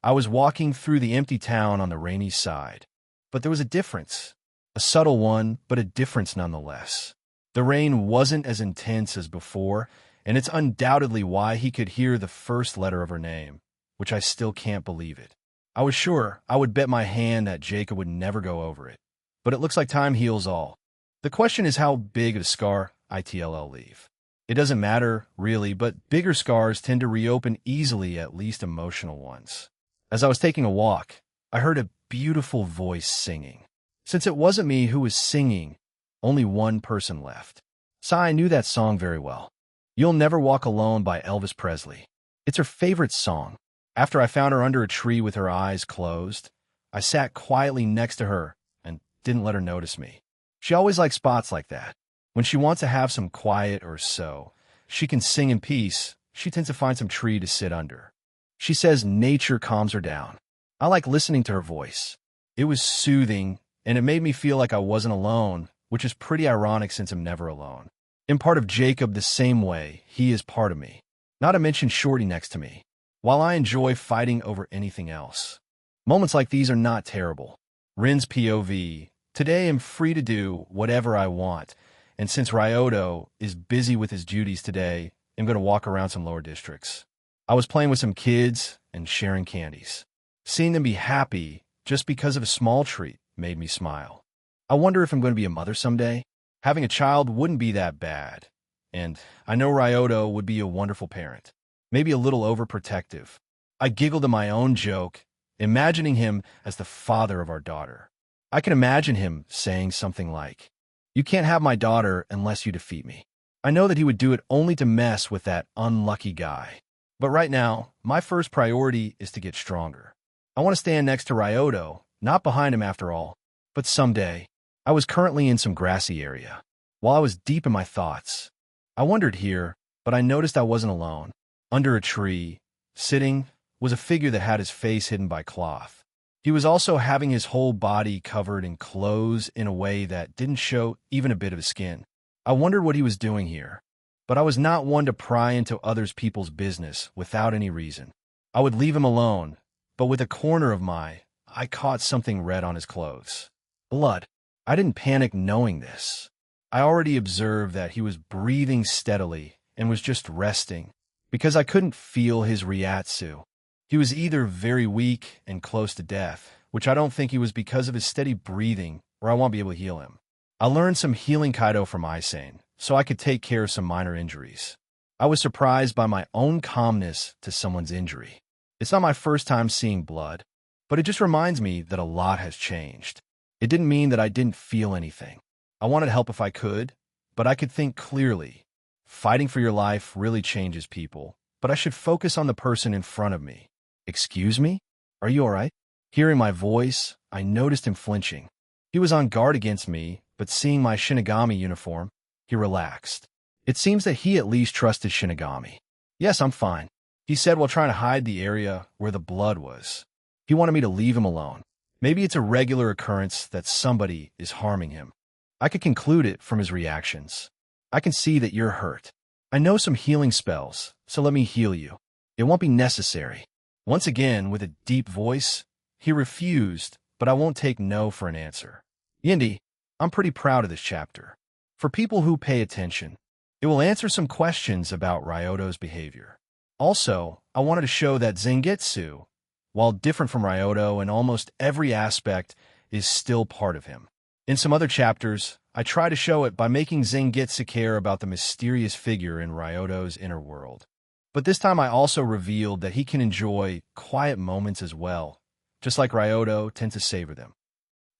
I was walking through the empty town on the rainy side. But there was a difference. A subtle one, but a difference nonetheless. The rain wasn't as intense as before, and it's undoubtedly why he could hear the first letter of her name, which I still can't believe it. I was sure I would bet my hand that Jacob would never go over it. But it looks like time heals all. The question is how big of a scar ITLL leave. It doesn't matter, really, but bigger scars tend to reopen easily, at least emotional ones. As I was taking a walk, I heard a beautiful voice singing. Since it wasn't me who was singing, only one person left. Sai knew that song very well. You'll Never Walk Alone by Elvis Presley. It's her favorite song. After I found her under a tree with her eyes closed, I sat quietly next to her and didn't let her notice me. She always likes spots like that. When she wants to have some quiet or so, she can sing in peace. She tends to find some tree to sit under. She says nature calms her down. I like listening to her voice. It was soothing, and it made me feel like I wasn't alone, which is pretty ironic since I'm never alone. I'm part of Jacob the same way he is part of me. Not to mention Shorty next to me. while I enjoy fighting over anything else. Moments like these are not terrible. Rin's POV. Today I'm free to do whatever I want, and since Ryoto is busy with his duties today, I'm going to walk around some lower districts. I was playing with some kids and sharing candies. Seeing them be happy just because of a small treat made me smile. I wonder if I'm going to be a mother someday. Having a child wouldn't be that bad, and I know Ryoto would be a wonderful parent. Maybe a little overprotective. I giggled at my own joke, imagining him as the father of our daughter. I can imagine him saying something like, "You can't have my daughter unless you defeat me." I know that he would do it only to mess with that unlucky guy. But right now, my first priority is to get stronger. I want to stand next to Ryoto, not behind him after all. But someday, I was currently in some grassy area. While I was deep in my thoughts, I wandered here, but I noticed I wasn't alone. Under a tree, sitting, was a figure that had his face hidden by cloth. He was also having his whole body covered in clothes in a way that didn't show even a bit of his skin. I wondered what he was doing here, but I was not one to pry into others people's business without any reason. I would leave him alone, but with a corner of my eye caught something red on his clothes. Blood. I didn't panic knowing this. I already observed that he was breathing steadily and was just resting, because I couldn't feel his ryatsu. He was either very weak and close to death, which I don't think he was because of his steady breathing, or I won't be able to heal him. I learned some healing kaido from Isen, so I could take care of some minor injuries. I was surprised by my own calmness to someone's injury. It's not my first time seeing blood, but it just reminds me that a lot has changed. It didn't mean that I didn't feel anything. I wanted to help if I could, but I could think clearly. Fighting for your life really changes people, but I should focus on the person in front of me. "Excuse me? Are you all right?" Hearing my voice, I noticed him flinching. He was on guard against me, but seeing my Shinigami uniform, he relaxed. It seems that he at least trusted Shinigami. "Yes, I'm fine," he said while trying to hide the area where the blood was. He wanted me to leave him alone. Maybe it's a regular occurrence that somebody is harming him. I could conclude it from his reactions. "I can see that you're hurt. I know some healing spells, so let me heal you. It won't be necessary." Once again, with a deep voice, he refused, but I won't take no for an answer. Yindi, I'm pretty proud of this chapter. For people who pay attention, it will answer some questions about Ryoto's behavior. Also, I wanted to show that Zangetsu, while different from Ryoto in almost every aspect, is still part of him. In some other chapters, I try to show it by making Zangetsu care about the mysterious figure in Ryoto's inner world. But this time I also revealed that he can enjoy quiet moments as well, just like Ryoto tends to savor them.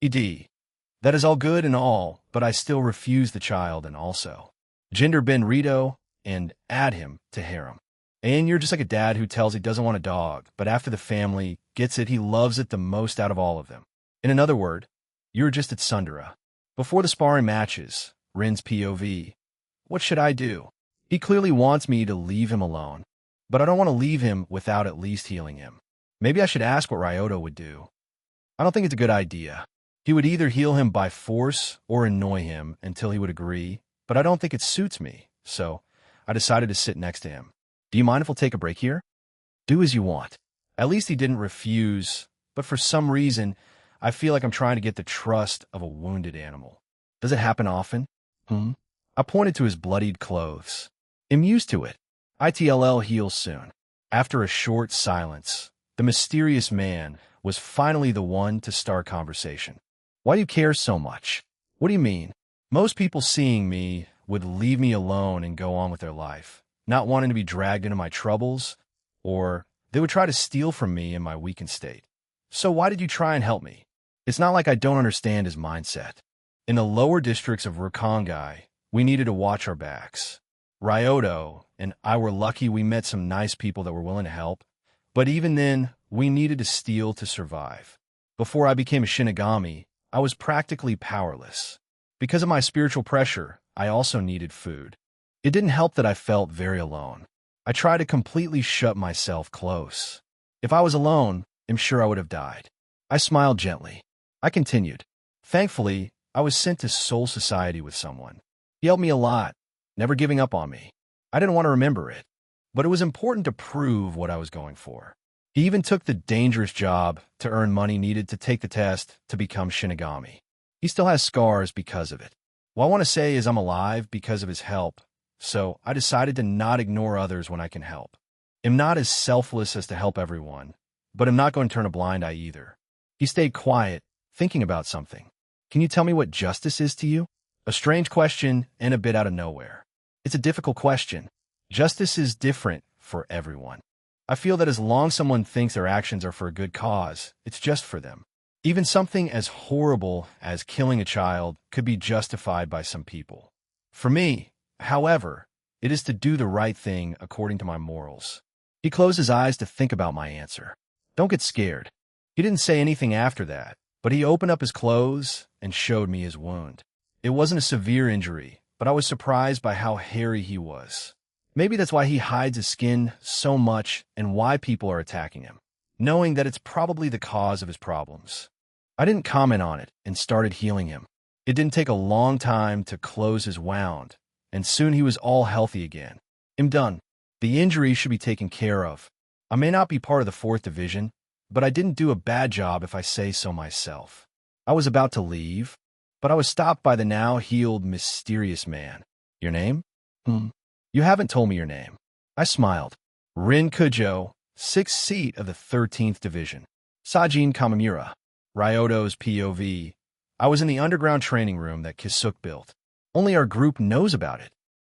ED. That is all good and all, but I still refuse the child and also gender Ben Rito and add him to harem. And you're just like a dad who tells he doesn't want a dog, but after the family gets it, he loves it the most out of all of them. In another word, you're just at Sundara. Before the sparring matches, Rin's POV. What should I do? He clearly wants me to leave him alone, but I don't want to leave him without at least healing him. Maybe I should ask what Ryoto would do. I don't think it's a good idea. He would either heal him by force or annoy him until he would agree, but I don't think it suits me, so I decided to sit next to him. Do you mind if we'll take a break here? Do as you want. At least he didn't refuse, but for some reason, I feel like I'm trying to get the trust of a wounded animal. Does it happen often? I pointed to his bloodied clothes. I'm used to it. ITLL heals soon. After a short silence, the mysterious man was finally the one to start conversation. Why do you care so much? What do you mean? Most people seeing me would leave me alone and go on with their life, not wanting to be dragged into my troubles, or they would try to steal from me in my weakened state. So why did you try and help me? It's not like I don't understand his mindset. In the lower districts of Rukongai, we needed to watch our backs. Ryoto and I were lucky we met some nice people that were willing to help, but even then, we needed to steal to survive. Before I became a Shinigami, I was practically powerless. Because of my spiritual pressure, I also needed food. It didn't help that I felt very alone. I tried to completely shut myself close. If I was alone, I'm sure I would have died. I smiled gently. I continued. Thankfully, I was sent to Soul Society with someone. He helped me a lot, never giving up on me. I didn't want to remember it. but it was important to prove what I was going for. He even took the dangerous job to earn money needed to take the test to become Shinigami. He still has scars because of it. What I want to say is I'm alive because of his help, so I decided to not ignore others when I can help. I'm not as selfless as to help everyone, but I'm not going to turn a blind eye either. He stayed quiet, thinking about something. Can you tell me what justice is to you? A strange question and a bit out of nowhere. It's a difficult question. Justice is different for everyone. I feel that as long as someone thinks their actions are for a good cause, it's just for them. Even something as horrible as killing a child could be justified by some people. For me, however, it is to do the right thing according to my morals. He closed his eyes to think about my answer. Don't get scared. He didn't say anything after that, but he opened up his clothes and showed me his wound. It wasn't a severe injury, but I was surprised by how hairy he was. Maybe that's why he hides his skin so much and why people are attacking him, knowing that it's probably the cause of his problems. I didn't comment on it and started healing him. It didn't take a long time to close his wound, and soon he was all healthy again. I'm done. The injury should be taken care of. I may not be part of the 4th Division, but I didn't do a bad job if I say so myself. I was about to leave, but I was stopped by the now healed, mysterious man. Your name? You haven't told me your name. I smiled. Rin Kujo, 6th seat of the 13th Division. Sajin Kamamura. Ryoto's POV. I was in the underground training room that Kisuk built. Only our group knows about it,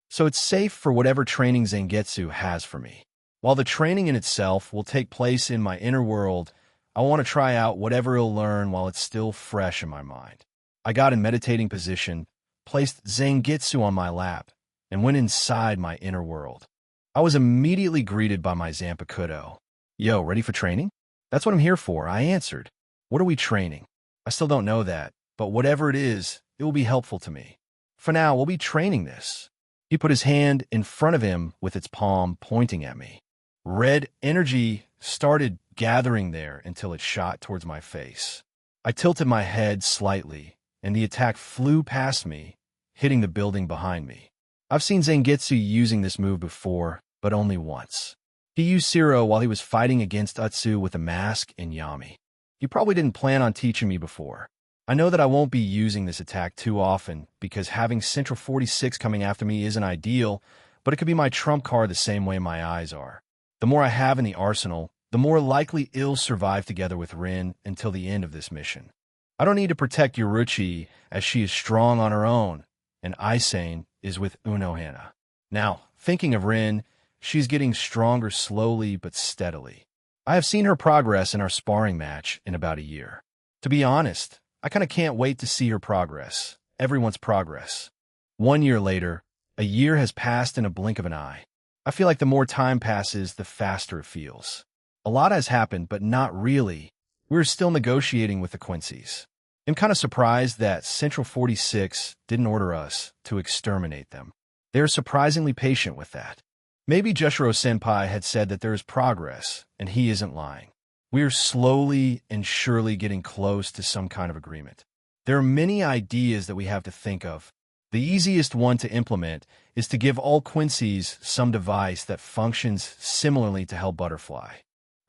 so it's safe for whatever training Zangetsu has for me. While the training in itself will take place in my inner world, I want to try out whatever I'll learn while it's still fresh in my mind. I got in meditating position, placed Zangetsu on my lap, and went inside my inner world. I was immediately greeted by my Zanpakuto. Yo, ready for training? That's what I'm here for, I answered. What are we training? I still don't know that, but whatever it is, it will be helpful to me. For now, we'll be training this. He put his hand in front of him with its palm pointing at me. Red energy started gathering there until it shot towards my face. I tilted my head slightly, and the attack flew past me, hitting the building behind me. I've seen Zangetsu using this move before, but only once. He used Zero while he was fighting against Utsu with a mask and Yami. He probably didn't plan on teaching me before. I know that I won't be using this attack too often because having Central 46 coming after me isn't ideal, but it could be my trump card the same way my eyes are. The more I have in the arsenal, the more likely I'll survive together with Rin until the end of this mission. I don't need to protect Yoruchi as she is strong on her own, and Aisane is with Unohana. Now, thinking of Rin, she's getting stronger slowly but steadily. I have seen her progress in our sparring match in about a year. To be honest, I kind of can't wait to see her progress, everyone's progress. 1 year later, a year has passed in a blink of an eye. I feel like the more time passes, the faster it feels. A lot has happened, but not really. We're still negotiating with the Quincy's. I'm kind of surprised that Central 46 didn't order us to exterminate them. They're surprisingly patient with that. Maybe Joshiro-senpai had said that there is progress, and he isn't lying. We're slowly and surely getting close to some kind of agreement. There are many ideas that we have to think of. The easiest one to implement is to give all Quincy's some device that functions similarly to Hell Butterfly.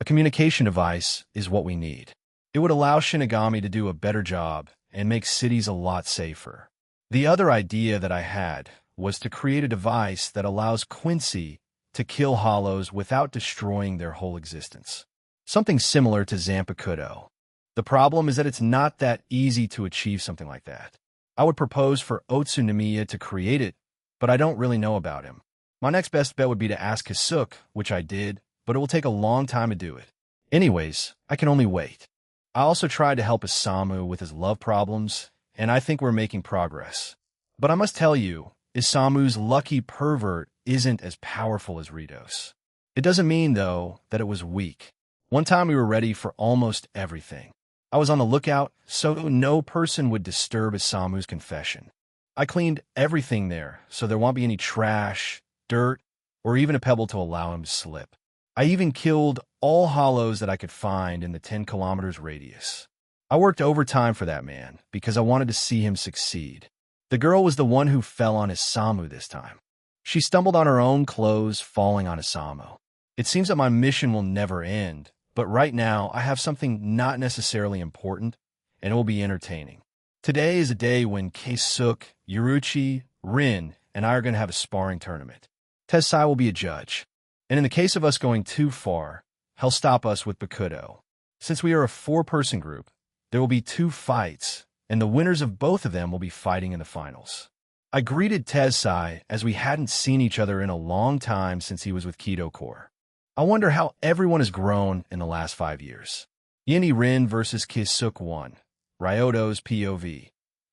A communication device is what we need. It would allow Shinigami to do a better job and make cities a lot safer. The other idea that I had was to create a device that allows Quincy to kill hollows without destroying their whole existence. Something similar to Zanpakuto. The problem is that it's not that easy to achieve something like that. I would propose for Otsunemiya to create it, but I don't really know about him. My next best bet would be to ask Kisuk, which I did, but it will take a long time to do it. Anyways, I can only wait. I also tried to help Isamu with his love problems, and I think we're making progress. But I must tell you, Isamu's lucky pervert isn't as powerful as Rito's. It doesn't mean, though, that it was weak. One time we were ready for almost everything. I was on the lookout, so no person would disturb Isamu's confession. I cleaned everything there, so there won't be any trash, dirt, or even a pebble to allow him to slip. I even killed all hollows that I could find in the 10 kilometers radius. I worked overtime for that man because I wanted to see him succeed. The girl was the one who fell on Isamu this time. She stumbled on her own clothes, falling on Isamu. It seems that my mission will never end, but right now I have something not necessarily important, and it will be entertaining. Today is a day when Keisuke, Yuruchi, Rin, and I are going to have a sparring tournament. Tessai will be a judge, and in the case of us going too far, he'll stop us with Bakudo. Since we are a four-person group, there will be 2 fights, and the winners of both of them will be fighting in the finals. I greeted Tessai as we hadn't seen each other in a long time since he was with Kido Corps. I wonder how everyone has grown in the last 5 years. Yini Rin versus Keisuke 1. Ryoto's POV.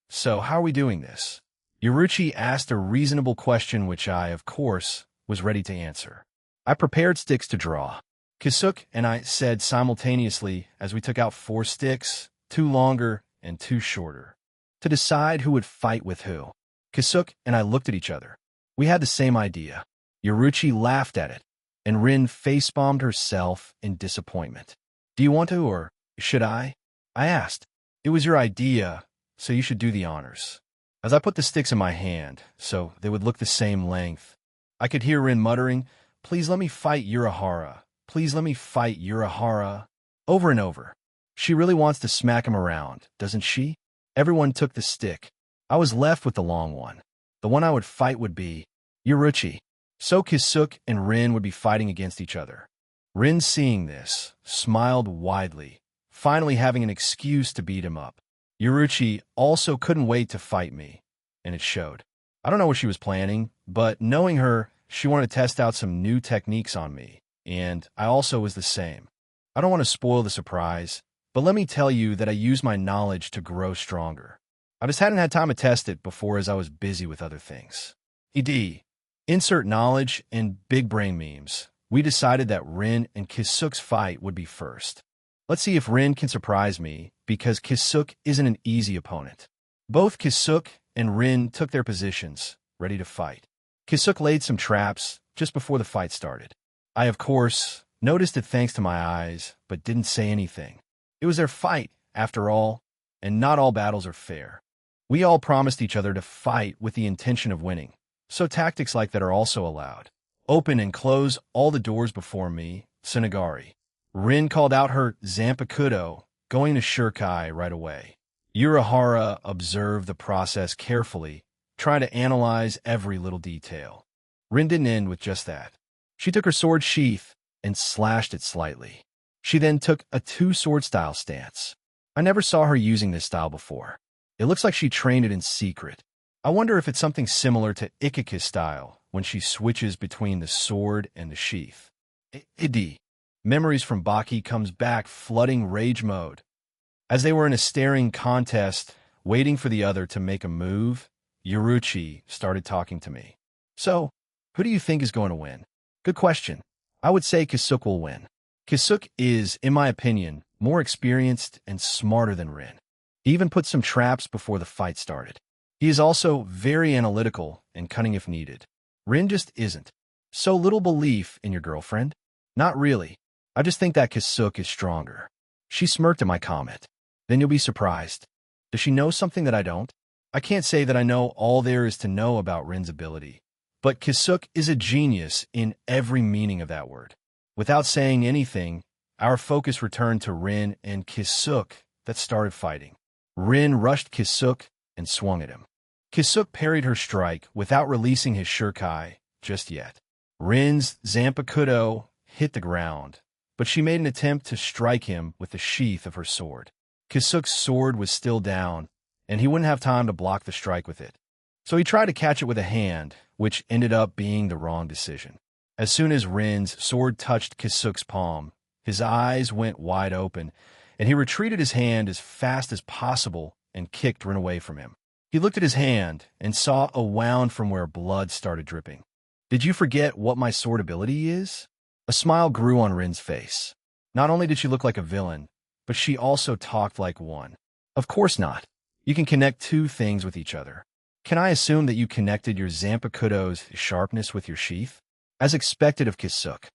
So, how are we doing this? Yuruchi asked a reasonable question which I, of course, was ready to answer. I prepared sticks to draw. Keisuke and I said simultaneously as we took out 4 sticks, 2 longer and 2 shorter, to decide who would fight with who. Keisuke and I looked at each other. We had the same idea. Yuruchi laughed at it, and Rin facepalmed herself in disappointment. Do you want to, or should I? I asked. It was your idea, so you should do the honors. As I put the sticks in my hand, so they would look the same length, I could hear Rin muttering, "Please let me fight Urahara. Please let me fight Urahara," over and over. She really wants to smack him around, doesn't she? Everyone took the stick. I was left with the long one. The one I would fight would be Yuruchi. So Keisuke and Rin would be fighting against each other. Rin, seeing this, smiled widely, finally having an excuse to beat him up. Yuruchi also couldn't wait to fight me, and it showed. I don't know what she was planning, but knowing her, she wanted to test out some new techniques on me, and I also was the same. I don't want to spoil the surprise, but let me tell you that I used my knowledge to grow stronger. I just hadn't had time to test it before as I was busy with other things. Insert knowledge and big brain memes. We decided that Rin and Keisuke's fight would be first. Let's see if Rin can surprise me, because Keisuke isn't an easy opponent. Both Keisuke and Rin took their positions, ready to fight. Keisuke laid some traps just before the fight started. I, of course, noticed it thanks to my eyes, but didn't say anything. It was their fight, after all, and not all battles are fair. We all promised each other to fight with the intention of winning, so tactics like that are also allowed. Open and close all the doors before me, Tsunagari. Rin called out her Zanpakudo, going to Shurkai right away. Urahara observed the process carefully, trying to analyze every little detail. Rin didn't end with just that. She took her sword sheath and slashed it slightly. She then took a 2-sword style stance. I never saw her using this style before. It looks like she trained it in secret. I wonder if it's something similar to Ikaki's style when she switches between the sword and the sheath. Memories from Baki comes back, flooding rage mode. As they were in a staring contest, waiting for the other to make a move, Yuruchi started talking to me. So, who do you think is going to win? Good question. I would say Keisuke will win. Keisuke is, in my opinion, more experienced and smarter than Rin. He even put some traps before the fight started. He is also very analytical and cunning if needed. Rin just isn't. So little belief in your girlfriend? Not really. I just think that Keisuke is stronger. She smirked at my comment. Then you'll be surprised. Does she know something that I don't? I can't say that I know all there is to know about Rin's ability, but Keisuke is a genius in every meaning of that word. Without saying anything, our focus returned to Rin and Keisuke that started fighting. Rin rushed Keisuke and swung at him. Keisuke parried her strike without releasing his Shurkai just yet. Rin's Zanpakudo hit the ground, but she made an attempt to strike him with the sheath of her sword. Keisuke's sword was still down, and he wouldn't have time to block the strike with it. So he tried to catch it with a hand, which ended up being the wrong decision. As soon as Rin's sword touched Keisuke's palm, his eyes went wide open, and he retreated his hand as fast as possible and kicked Rin away from him. He looked at his hand and saw a wound from where blood started dripping. Did you forget what my sword ability is? A smile grew on Rin's face. Not only did she look like a villain, but she also talked like one. Of course not. You can connect 2 things with each other. Can I assume that you connected your Zanpakudo's sharpness with your sheath? As expected of Keisuke.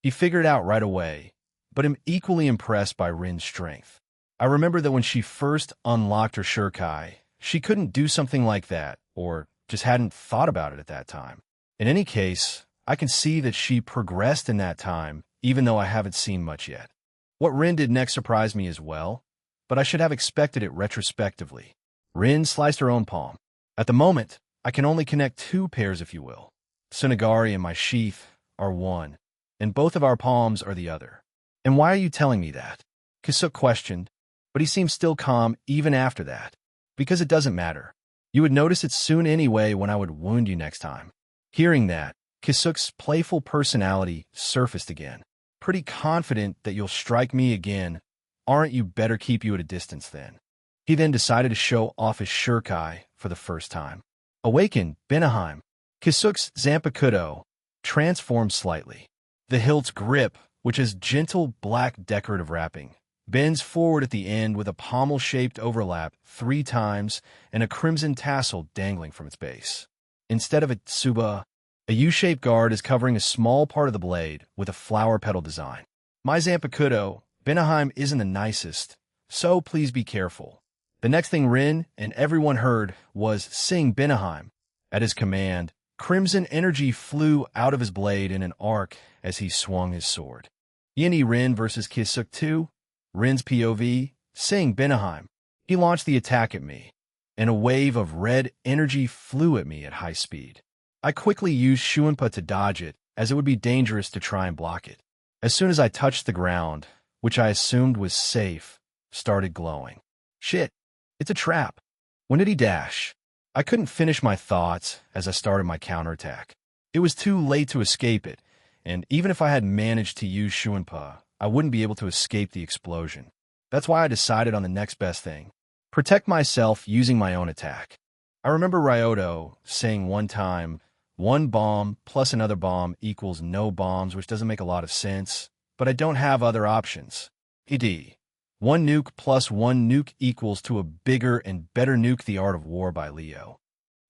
He figured it out right away, but am equally impressed by Rin's strength. I remember that when she first unlocked her Shurkai, she couldn't do something like that, or just hadn't thought about it at that time. In any case, I can see that she progressed in that time, even though I haven't seen much yet. What Rin did next surprised me as well, but I should have expected it retrospectively. Rin sliced her own palm. At the moment, I can only connect two pairs, if you will. Tsunagari and my sheath are one, and both of our palms are the other. And why are you telling me that? Kisuk questioned, but he seemed still calm even after that. Because it doesn't matter. You would notice it soon anyway when I would wound you next time. Hearing that, Kisuk's playful personality surfaced again. Pretty confident that you'll strike me again. Aren't you better keep you at a distance then? He then decided to show off his shurkai for the first time. Awaken, Benaheim. Kisuk's Zanpakuto transformed slightly. The hilt's grip, which is gentle black decorative wrapping, bends forward at the end with a pommel-shaped overlap 3 times and a crimson tassel dangling from its base. Instead of a tsuba, a U-shaped guard is covering a small part of the blade with a flower petal design. My Zanpakuto, Benaheim, isn't the nicest, so please be careful. The next thing Rin and everyone heard was "Sing Benaheim." At his command, crimson energy flew out of his blade in an arc as he swung his sword. Yini Rin versus Kisuk 2. Rin's POV, "Sing Benaheim." He launched the attack at me, and a wave of red energy flew at me at high speed. I quickly used Shuanpa to dodge it, as it would be dangerous to try and block it. As soon as I touched the ground, which I assumed was safe, started glowing. Shit, it's a trap. When did he dash? I couldn't finish my thoughts as I started my counterattack. It was too late to escape it, and even if I had managed to use Shuanpa, I wouldn't be able to escape the explosion. That's why I decided on the next best thing. Protect myself using my own attack. I remember Ryoto saying one time, 1 bomb plus another bomb equals no bombs, which doesn't make a lot of sense, but I don't have other options. ED. 1 nuke plus 1 nuke equals to a bigger and better nuke, The Art of War by Leo.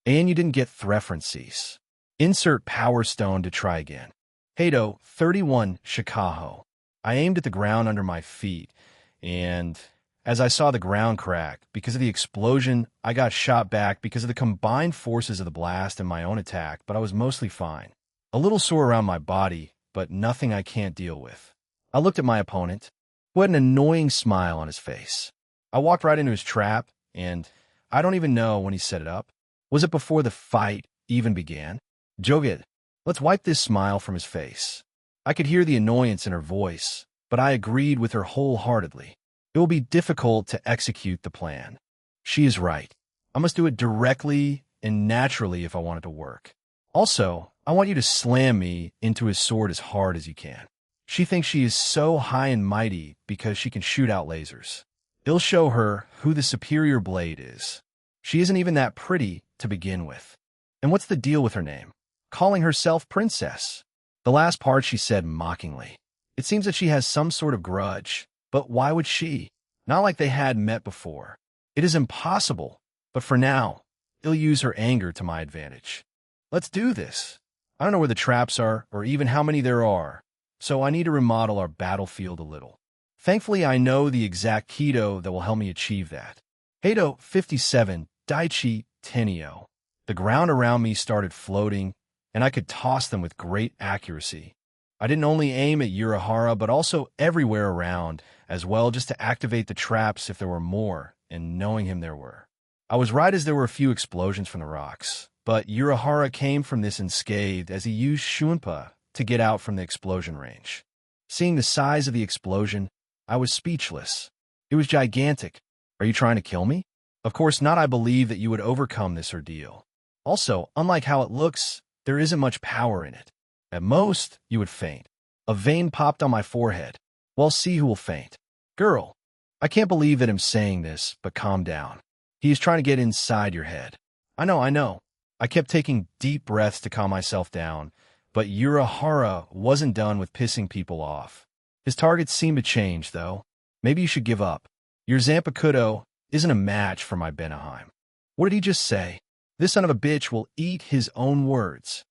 And you didn't get references. Insert Power Stone to try again. Hato, 31, Shikaho. I aimed at the ground under my feet, and as I saw the ground crack, because of the explosion, I got shot back because of the combined forces of the blast and my own attack, but I was mostly fine. A little sore around my body, but nothing I can't deal with. I looked at my opponent, who had an annoying smile on his face. I walked right into his trap, and I don't even know when he set it up. Was it before the fight even began? Joget, let's wipe this smile from his face. I could hear the annoyance in her voice, but I agreed with her wholeheartedly. It will be difficult to execute the plan. She is right. I must do it directly and naturally if I want it to work. Also, I want you to slam me into his sword as hard as you can. She thinks she is so high and mighty because she can shoot out lasers. It'll show her who the superior blade is. She isn't even that pretty to begin with. And what's the deal with her name? Calling herself princess. The last part she said mockingly. It seems that she has some sort of grudge. But why would she? Not like they had met before. It is impossible, but for now, I'll use her anger to my advantage. Let's do this. I don't know where the traps are, or even how many there are, so I need to remodel our battlefield a little. Thankfully, I know the exact keto that will help me achieve that. Hato 57, Daichi Tenio. The ground around me started floating, and I could toss them with great accuracy. I didn't only aim at Urahara, but also everywhere around, as well, just to activate the traps if there were more, and knowing him there were. I was right as there were a few explosions from the rocks, but Urahara came from this unscathed as he used Shuanpa to get out from the explosion range. Seeing the size of the explosion, I was speechless. It was gigantic. Are you trying to kill me? Of course not. I believe that you would overcome this ordeal. Also, unlike how it looks, there isn't much power in it. At most, you would faint. A vein popped on my forehead. Well, see who will faint. Girl, I can't believe that I'm saying this, but calm down. He is trying to get inside your head. I know. I kept taking deep breaths to calm myself down, but Urahara wasn't done with pissing people off. His targets seemed to change, though. Maybe you should give up. Your Zanpakuto isn't a match for my Benaheim. What did he just say? This son of a bitch will eat his own words.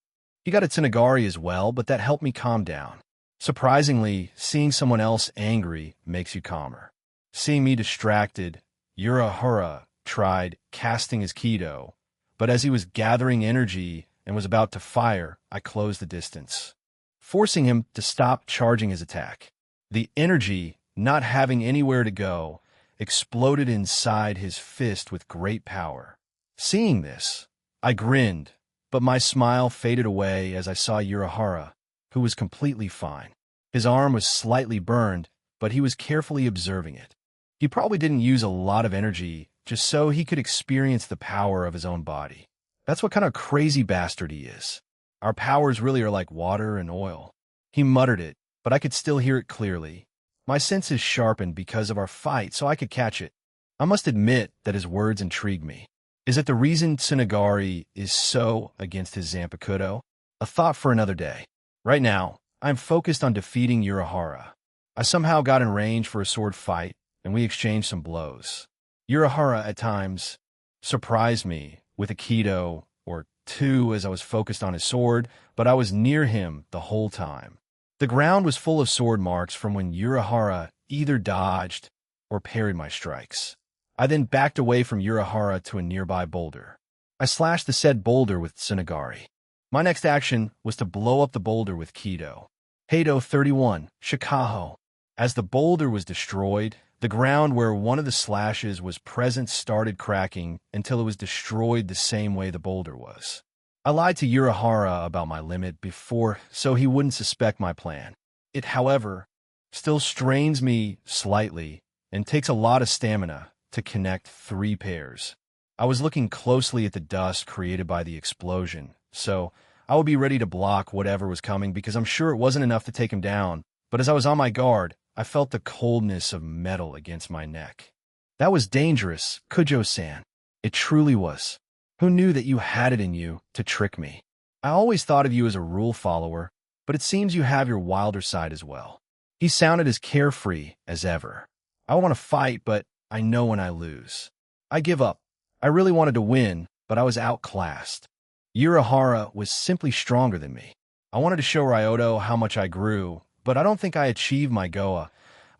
He got a Tsunagari as well, but that helped me calm down. Surprisingly, seeing someone else angry makes you calmer. Seeing me distracted, Urahara tried casting his keto, but as he was gathering energy, and was about to fire, I closed the distance, forcing him to stop charging his attack. The energy, not having anywhere to go, exploded inside his fist with great power. Seeing this, I grinned, but my smile faded away as I saw Urahara, who was completely fine. His arm was slightly burned, but he was carefully observing it. He probably didn't use a lot of energy just so he could experience the power of his own body. That's what kind of crazy bastard he is. Our powers really are like water and oil. He muttered it, but I could still hear it clearly. My senses sharpened because of our fight, so I could catch it. I must admit that his words intrigued me. Is it the reason Tsunagari is so against his Zanpakuto? A thought for another day. Right now, I'm focused on defeating Urahara. I somehow got in range for a sword fight, and we exchanged some blows. Urahara, at times, surprised me with a Kido or two as I was focused on his sword, but I was near him the whole time. The ground was full of sword marks from when Urahara either dodged or parried my strikes. I then backed away from Urahara to a nearby boulder. I slashed the said boulder with Tsunagari. My next action was to blow up the boulder with Kido. Heido 31, Shikaho. As the boulder was destroyed, the ground where one of the slashes was present started cracking until it was destroyed the same way the boulder was. I lied to Urahara about my limit before so he wouldn't suspect my plan. It, however, still strains me slightly and takes a lot of stamina to connect 3 pairs. I was looking closely at the dust created by the explosion, so I would be ready to block whatever was coming because I'm sure it wasn't enough to take him down, but as I was on my guard, I felt the coldness of metal against my neck. That was dangerous, Kujo-san. It truly was. Who knew that you had it in you to trick me? I always thought of you as a rule follower, but it seems you have your wilder side as well. He sounded as carefree as ever. I want to fight, but I know when I lose. I give up. I really wanted to win, but I was outclassed. Urahara was simply stronger than me. I wanted to show Ryoto how much I grew, but I don't think I achieved my Goa.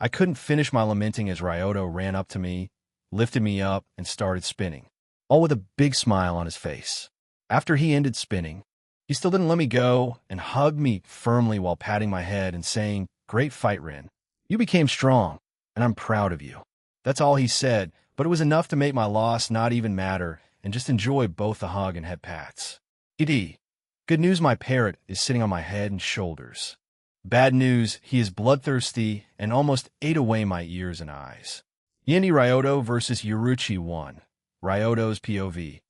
I couldn't finish my lamenting as Ryoto ran up to me, lifted me up, and started spinning, all with a big smile on his face. After he ended spinning, he still didn't let me go and hugged me firmly while patting my head and saying, "Great fight, Rin. You became strong, and I'm proud of you." That's all he said, but it was enough to make my loss not even matter and just enjoy both the hug and head pats. Ed. Good news, my parrot is sitting on my head and shoulders. Bad news, he is bloodthirsty and almost ate away my ears and eyes. Yeni Ryoto versus Yoruichi 1. Ryoto's POV.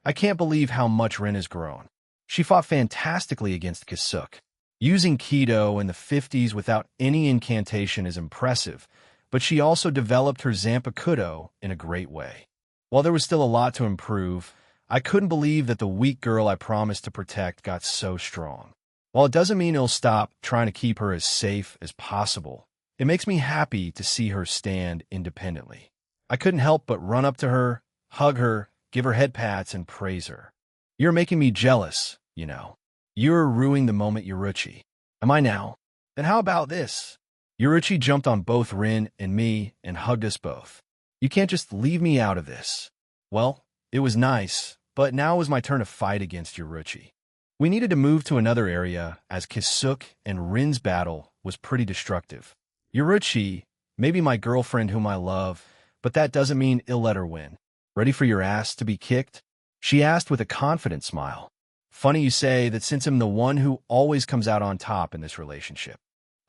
I can't believe how much Rin has grown. She fought fantastically against Kisuk. Using Kido in the 50s without any incantation is impressive, but she also developed her Zanpakuto in a great way. While there was still a lot to improve, I couldn't believe that the weak girl I promised to protect got so strong. While it doesn't mean it'll stop trying to keep her as safe as possible, it makes me happy to see her stand independently. I couldn't help but run up to her, hug her, give her head pats, and praise her. You're making me jealous, you know. You're ruining the moment, Yoruichi. Am I now? Then how about this? Yoruichi jumped on both Rin and me and hugged us both. You can't just leave me out of this. Well, it was nice, but now it was my turn to fight against Yoruichi. We needed to move to another area as Kisuk and Rin's battle was pretty destructive. Yoruichi, maybe my girlfriend whom I love, but that doesn't mean ill let her win. Ready for your ass to be kicked? She asked with a confident smile. Funny you say that since I'm the one who always comes out on top in this relationship.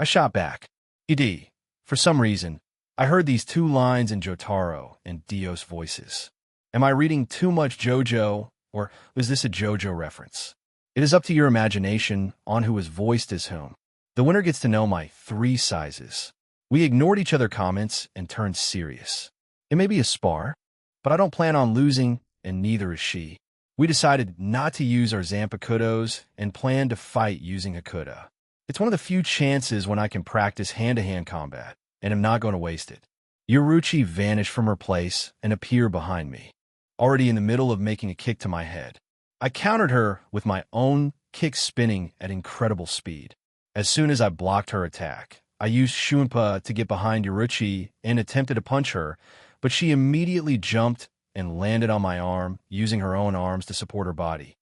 I shot back. Ed, for some reason, I heard these 2 lines in Jotaro and Dio's voices. Am I reading too much JoJo, or was this a JoJo reference? It is up to your imagination on who is voiced as whom. The winner gets to know my 3 sizes. We ignored each other's comments and turned serious. It may be a spar, but I don't plan on losing, and neither is she. We decided not to use our Zanpakutos and plan to fight using Hakuda. It's one of the few chances when I can practice hand-to-hand combat, and am not going to waste it. Yoruichi vanished from her place and appeared behind me, already in the middle of making a kick to my head. I countered her with my own kick spinning at incredible speed. As soon as I blocked her attack, I used Shunpa to get behind Yoruichi and attempted to punch her, but she immediately jumped and landed on my arm, using her own arms to support her body.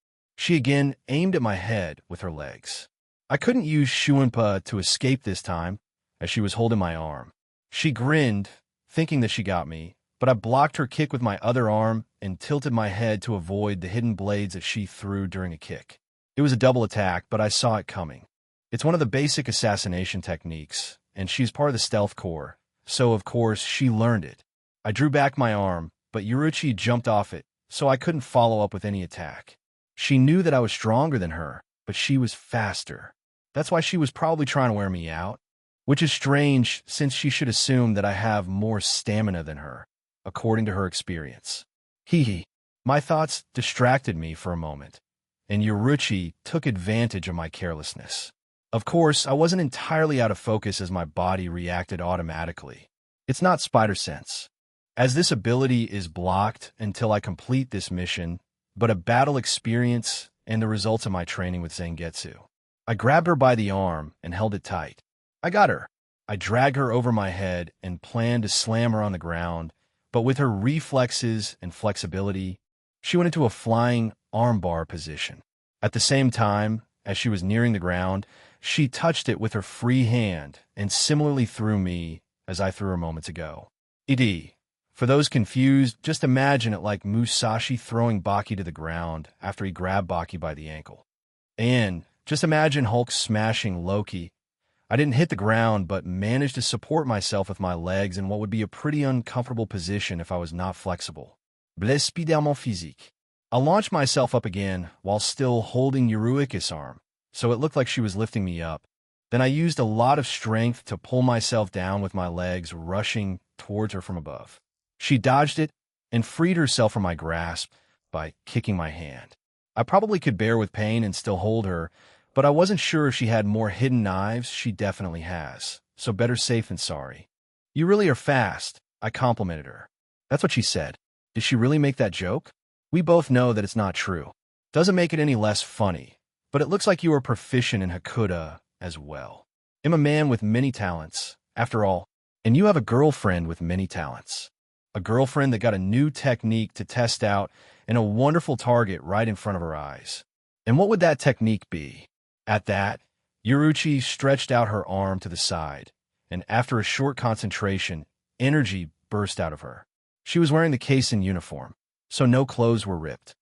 She again aimed at my head with her legs. I couldn't use Shuinpa to escape this time, as she was holding my arm. She grinned, thinking that she got me, but I blocked her kick with my other arm and tilted my head to avoid the hidden blades that she threw during a kick. It was a double attack, but I saw it coming. It's one of the basic assassination techniques, and she's part of the stealth corps, so of course she learned it. I drew back my arm, but Yuruchi jumped off it, so I couldn't follow up with any attack. She knew that I was stronger than her, but she was faster. That's why she was probably trying to wear me out, which is strange since she should assume that I have more stamina than her, according to her experience. Hee hee. My thoughts distracted me for a moment, and Yuruchi took advantage of my carelessness. Of course, I wasn't entirely out of focus as my body reacted automatically. It's not spider sense, as this ability is blocked until I complete this mission, but a battle experience and the results of my training with Zangetsu. I grabbed her by the arm and held it tight. I got her. I dragged her over my head and planned to slam her on the ground, but with her reflexes and flexibility, she went into a flying armbar position. At the same time, as she was nearing the ground, she touched it with her free hand and similarly threw me as I threw her moments ago. For those confused, just imagine it like Musashi throwing Baki to the ground after he grabbed Baki by the ankle. And just imagine Hulk smashing Loki. I didn't hit the ground, but managed to support myself with my legs in what would be a pretty uncomfortable position if I was not flexible. Blespidèrement physique. I launched myself up again while still holding Yuruika's arm, so it looked like she was lifting me up. Then I used a lot of strength to pull myself down with my legs rushing towards her from above. She dodged it and freed herself from my grasp by kicking my hand. I probably could bear with pain and still hold her, but I wasn't sure if she had more hidden knives. She definitely has, so better safe than sorry. You really are fast, I complimented her. That's what she said. Did she really make that joke? We both know that it's not true. Doesn't make it any less funny, but it looks like you are proficient in Hakuda as well. I'm a man with many talents, after all, and you have a girlfriend with many talents. A girlfriend that got a new technique to test out and a wonderful target right in front of her eyes. And what would that technique be? At that, Yuruchi stretched out her arm to the side, and after a short concentration, energy burst out of her. She was wearing the Keisin uniform, so no clothes were ripped.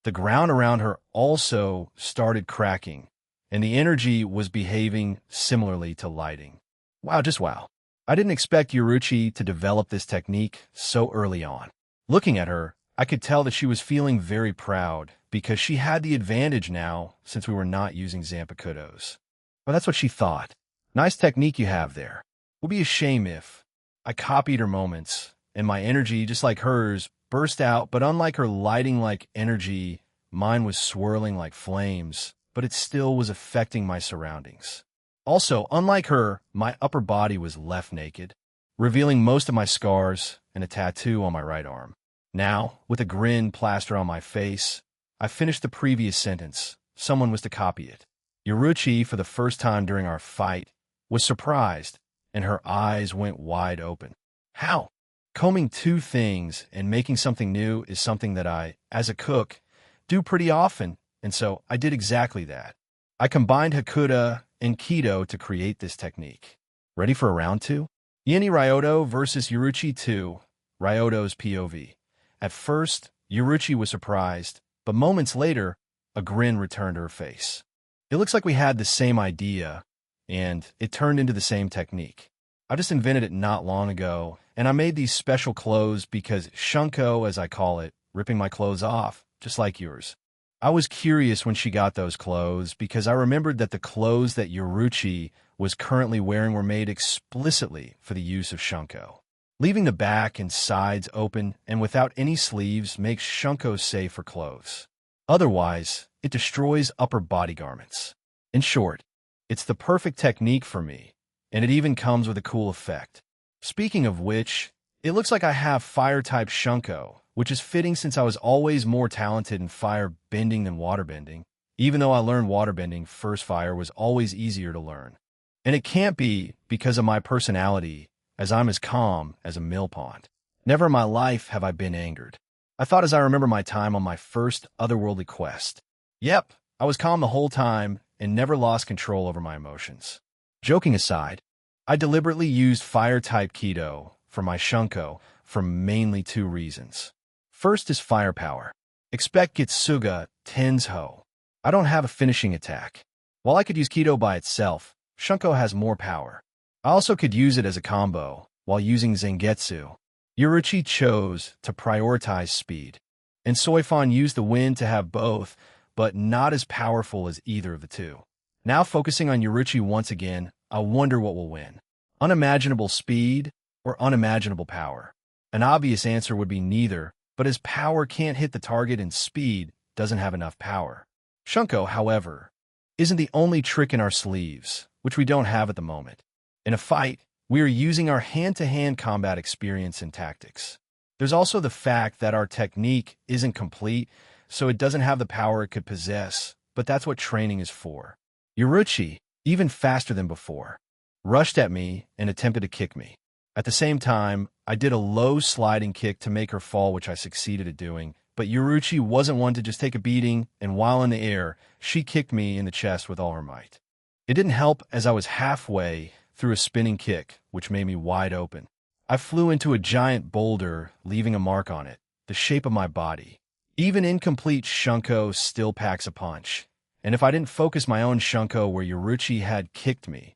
The ground around her also started cracking, and the energy was behaving similarly to lighting. Wow, just wow. I didn't expect Yuruchi to develop this technique so early on. Looking at her, I could tell that she was feeling very proud because she had the advantage now since we were not using Zanpakudos. Well, that's what she thought. Nice technique you have there. Would be a shame if I copied her moments, and my energy, just like hers, burst out, but unlike her lighting-like energy, mine was swirling like flames, but it still was affecting my surroundings. Also, unlike her, my upper body was left naked, revealing most of my scars and a tattoo on my right arm. Now, with a grin plastered on my face, I finished the previous sentence. Someone was to copy it. Yuruchi, for the first time during our fight, was surprised, and her eyes went wide open. How? Combing two things and making something new is something that I, as a cook, do pretty often, and so I did exactly that. I combined Hakuda and Kido to create this technique. Ready for a round two? Yeni Ryoto versus Yuruchi 2, Ryoto's POV. At first, Yuruchi was surprised, but moments later, a grin returned to her face. It looks like we had the same idea, and it turned into the same technique. I just invented it not long ago, and I made these special clothes because Shunko, as I call it, ripping my clothes off, just like yours. I was curious when she got those clothes because I remembered that the clothes that Yuruchi was currently wearing were made explicitly for the use of Shunko. Leaving the back and sides open and without any sleeves makes Shunko safe for clothes. Otherwise, it destroys upper body garments. In short, it's the perfect technique for me, and it even comes with a cool effect. Speaking of which, it looks like I have fire-type Shunko, which is fitting since I was always more talented in fire bending than water bending, even though I learned water bending first. Fire was always easier to learn. And it can't be because of my personality, as I'm as calm as a mill pond. Never in my life have I been angered. I thought as I remember my time on my first otherworldly quest. Yep, I was calm the whole time and never lost control over my emotions. Joking aside, I deliberately used fire-type Keto for my Shunko for mainly two reasons. First is firepower. Expect Gitsuga Tensho. I don't have a finishing attack. While I could use Keto by itself, Shunko has more power. I also could use it as a combo while using Zangetsu. Yuruchi chose to prioritize speed, and Soifan used the wind to have both, but not as powerful as either of the two. Now focusing on Yuruchi once again, I wonder what will win. Unimaginable speed or unimaginable power? An obvious answer would be neither, but as power can't hit the target and speed doesn't have enough power. Shunko, however, isn't the only trick in our sleeves, which we don't have at the moment. In a fight, we are using our hand-to-hand combat experience and tactics. There's also the fact that our technique isn't complete, so it doesn't have the power it could possess, but that's what training is for. Yuruchi, even faster than before, rushed at me and attempted to kick me. At the same time, I did a low sliding kick to make her fall, which I succeeded at doing, but Yuruchi wasn't one to just take a beating, and while in the air, she kicked me in the chest with all her might. It didn't help as I was halfway through a spinning kick, which made me wide open. I flew into a giant boulder, leaving a mark on it, the shape of my body. Even incomplete Shunko still packs a punch, and if I didn't focus my own Shunko where Yuruchi had kicked me,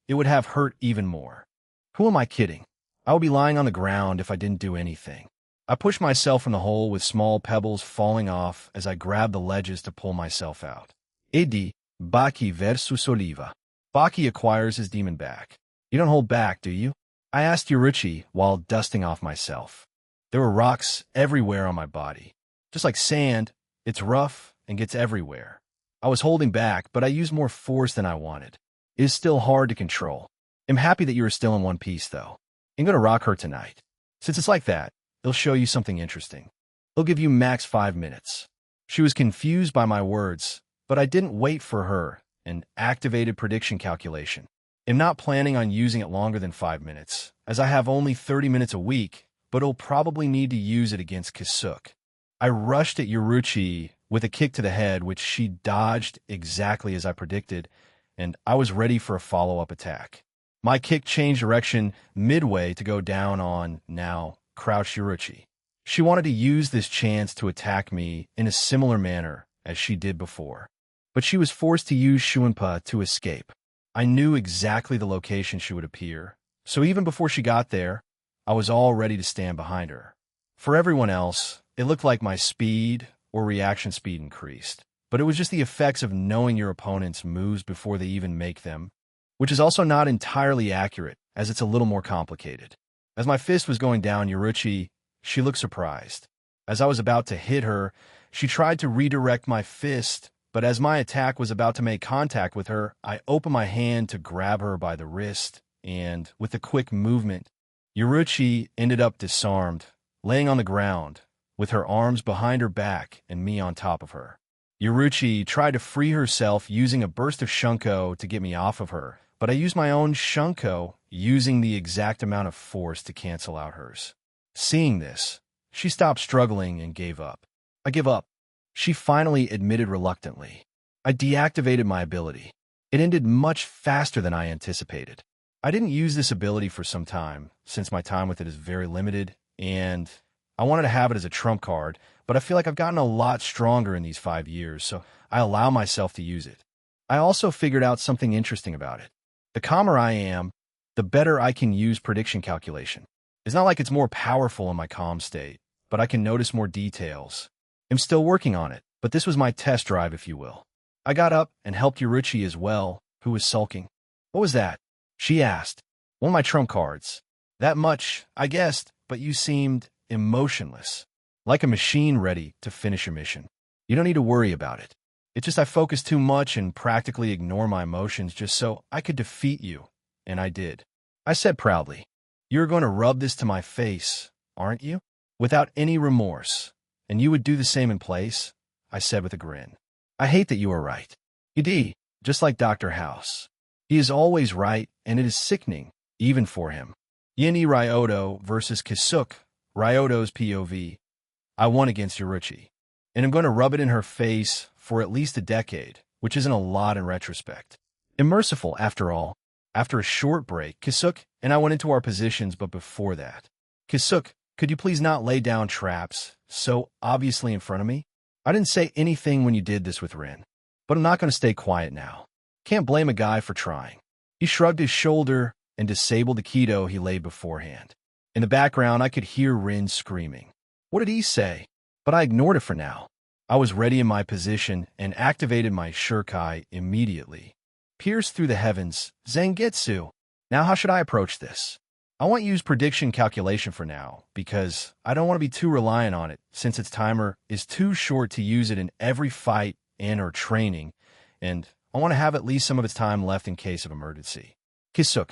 it would have hurt even more. Who am I kidding? I would be lying on the ground if I didn't do anything. I pushed myself from the hole with small pebbles falling off as I grabbed the ledges to pull myself out. Edi, Baki versus Oliva. Baki acquires his demon back. You don't hold back, do you? I asked Yuruchi while dusting off myself. There were rocks everywhere on my body. Just like sand, it's rough and gets everywhere. I was holding back, but I used more force than I wanted. It is still hard to control. I'm happy that you are still in one piece, though. I'm gonna rock her tonight. Since it's like that, it'll show you something interesting. It'll give you max 5 minutes. She was confused by my words, but I didn't wait for her and activated prediction calculation. I'm not planning on using it longer than 5 minutes, as I have only 30 minutes a week, but I'll probably need to use it against Kisuk. I rushed at Yuruchi with a kick to the head, which she dodged exactly as I predicted, and I was ready for a follow-up attack. My kick changed direction midway to go down on, now, crouched Yuruchi. She wanted to use this chance to attack me in a similar manner as she did before, but she was forced to use Shuinpa to escape. I knew exactly the location she would appear, so even before she got there, I was all ready to stand behind her. For everyone else, it looked like my speed or reaction speed increased, but it was just the effects of knowing your opponent's moves before they even make them, which is also not entirely accurate, as it's a little more complicated. As my fist was going down Yuruchi, she looked surprised. As I was about to hit her, she tried to redirect my fist, but as my attack was about to make contact with her, I opened my hand to grab her by the wrist, and, with a quick movement, Yuruchi ended up disarmed, laying on the ground, with her arms behind her back and me on top of her. Yuruchi tried to free herself using a burst of Shunko to get me off of her, but I used my own Shunko, using the exact amount of force to cancel out hers. Seeing this, she stopped struggling and gave up. I give up, she finally admitted reluctantly. I deactivated my ability. It ended much faster than I anticipated. I didn't use this ability for some time, since my time with it is very limited, and I wanted to have it as a trump card, but I feel like I've gotten a lot stronger in these 5 years, so I allow myself to use it. I also figured out something interesting about it. The calmer I am, the better I can use prediction calculation. It's not like it's more powerful in my calm state, but I can notice more details. I'm still working on it, but this was my test drive, if you will. I got up and helped Yuruchi as well, who was sulking. What was that? She asked. One of my trump cards. That much, I guessed, but you seemed emotionless. Like a machine ready to finish a mission. You don't need to worry about it. It's just I focus too much and practically ignore my emotions just so I could defeat you, and I did. I said proudly, "You're going to rub this to my face, aren't you?" Without any remorse. And you would do the same in place, I said with a grin. I hate that you are right. You just like Dr. House. He is always right, and it is sickening, even for him. Yini Ryoto versus Kisuk, Ryoto's POV. I won against Yuruchi, and I'm going to rub it in her face for at least a decade, which isn't a lot in retrospect. Immersive, after all. After a short break, Kisuk and I went into our positions, but before that, Kisuk, could you please not lay down traps so obviously in front of me? I didn't say anything when you did this with Rin, but I'm not going to stay quiet now. Can't blame a guy for trying. He shrugged his shoulder and disabled the keto he laid beforehand. In the background, I could hear Rin screaming. What did he say? But I ignored it for now. I was ready in my position and activated my Shurkai immediately. Pierce through the heavens, Zangetsu. Now how should I approach this? I won't use prediction calculation for now, because I don't want to be too reliant on it, since its timer is too short to use it in every fight and or training, and I want to have at least some of its time left in case of emergency. Kisuk,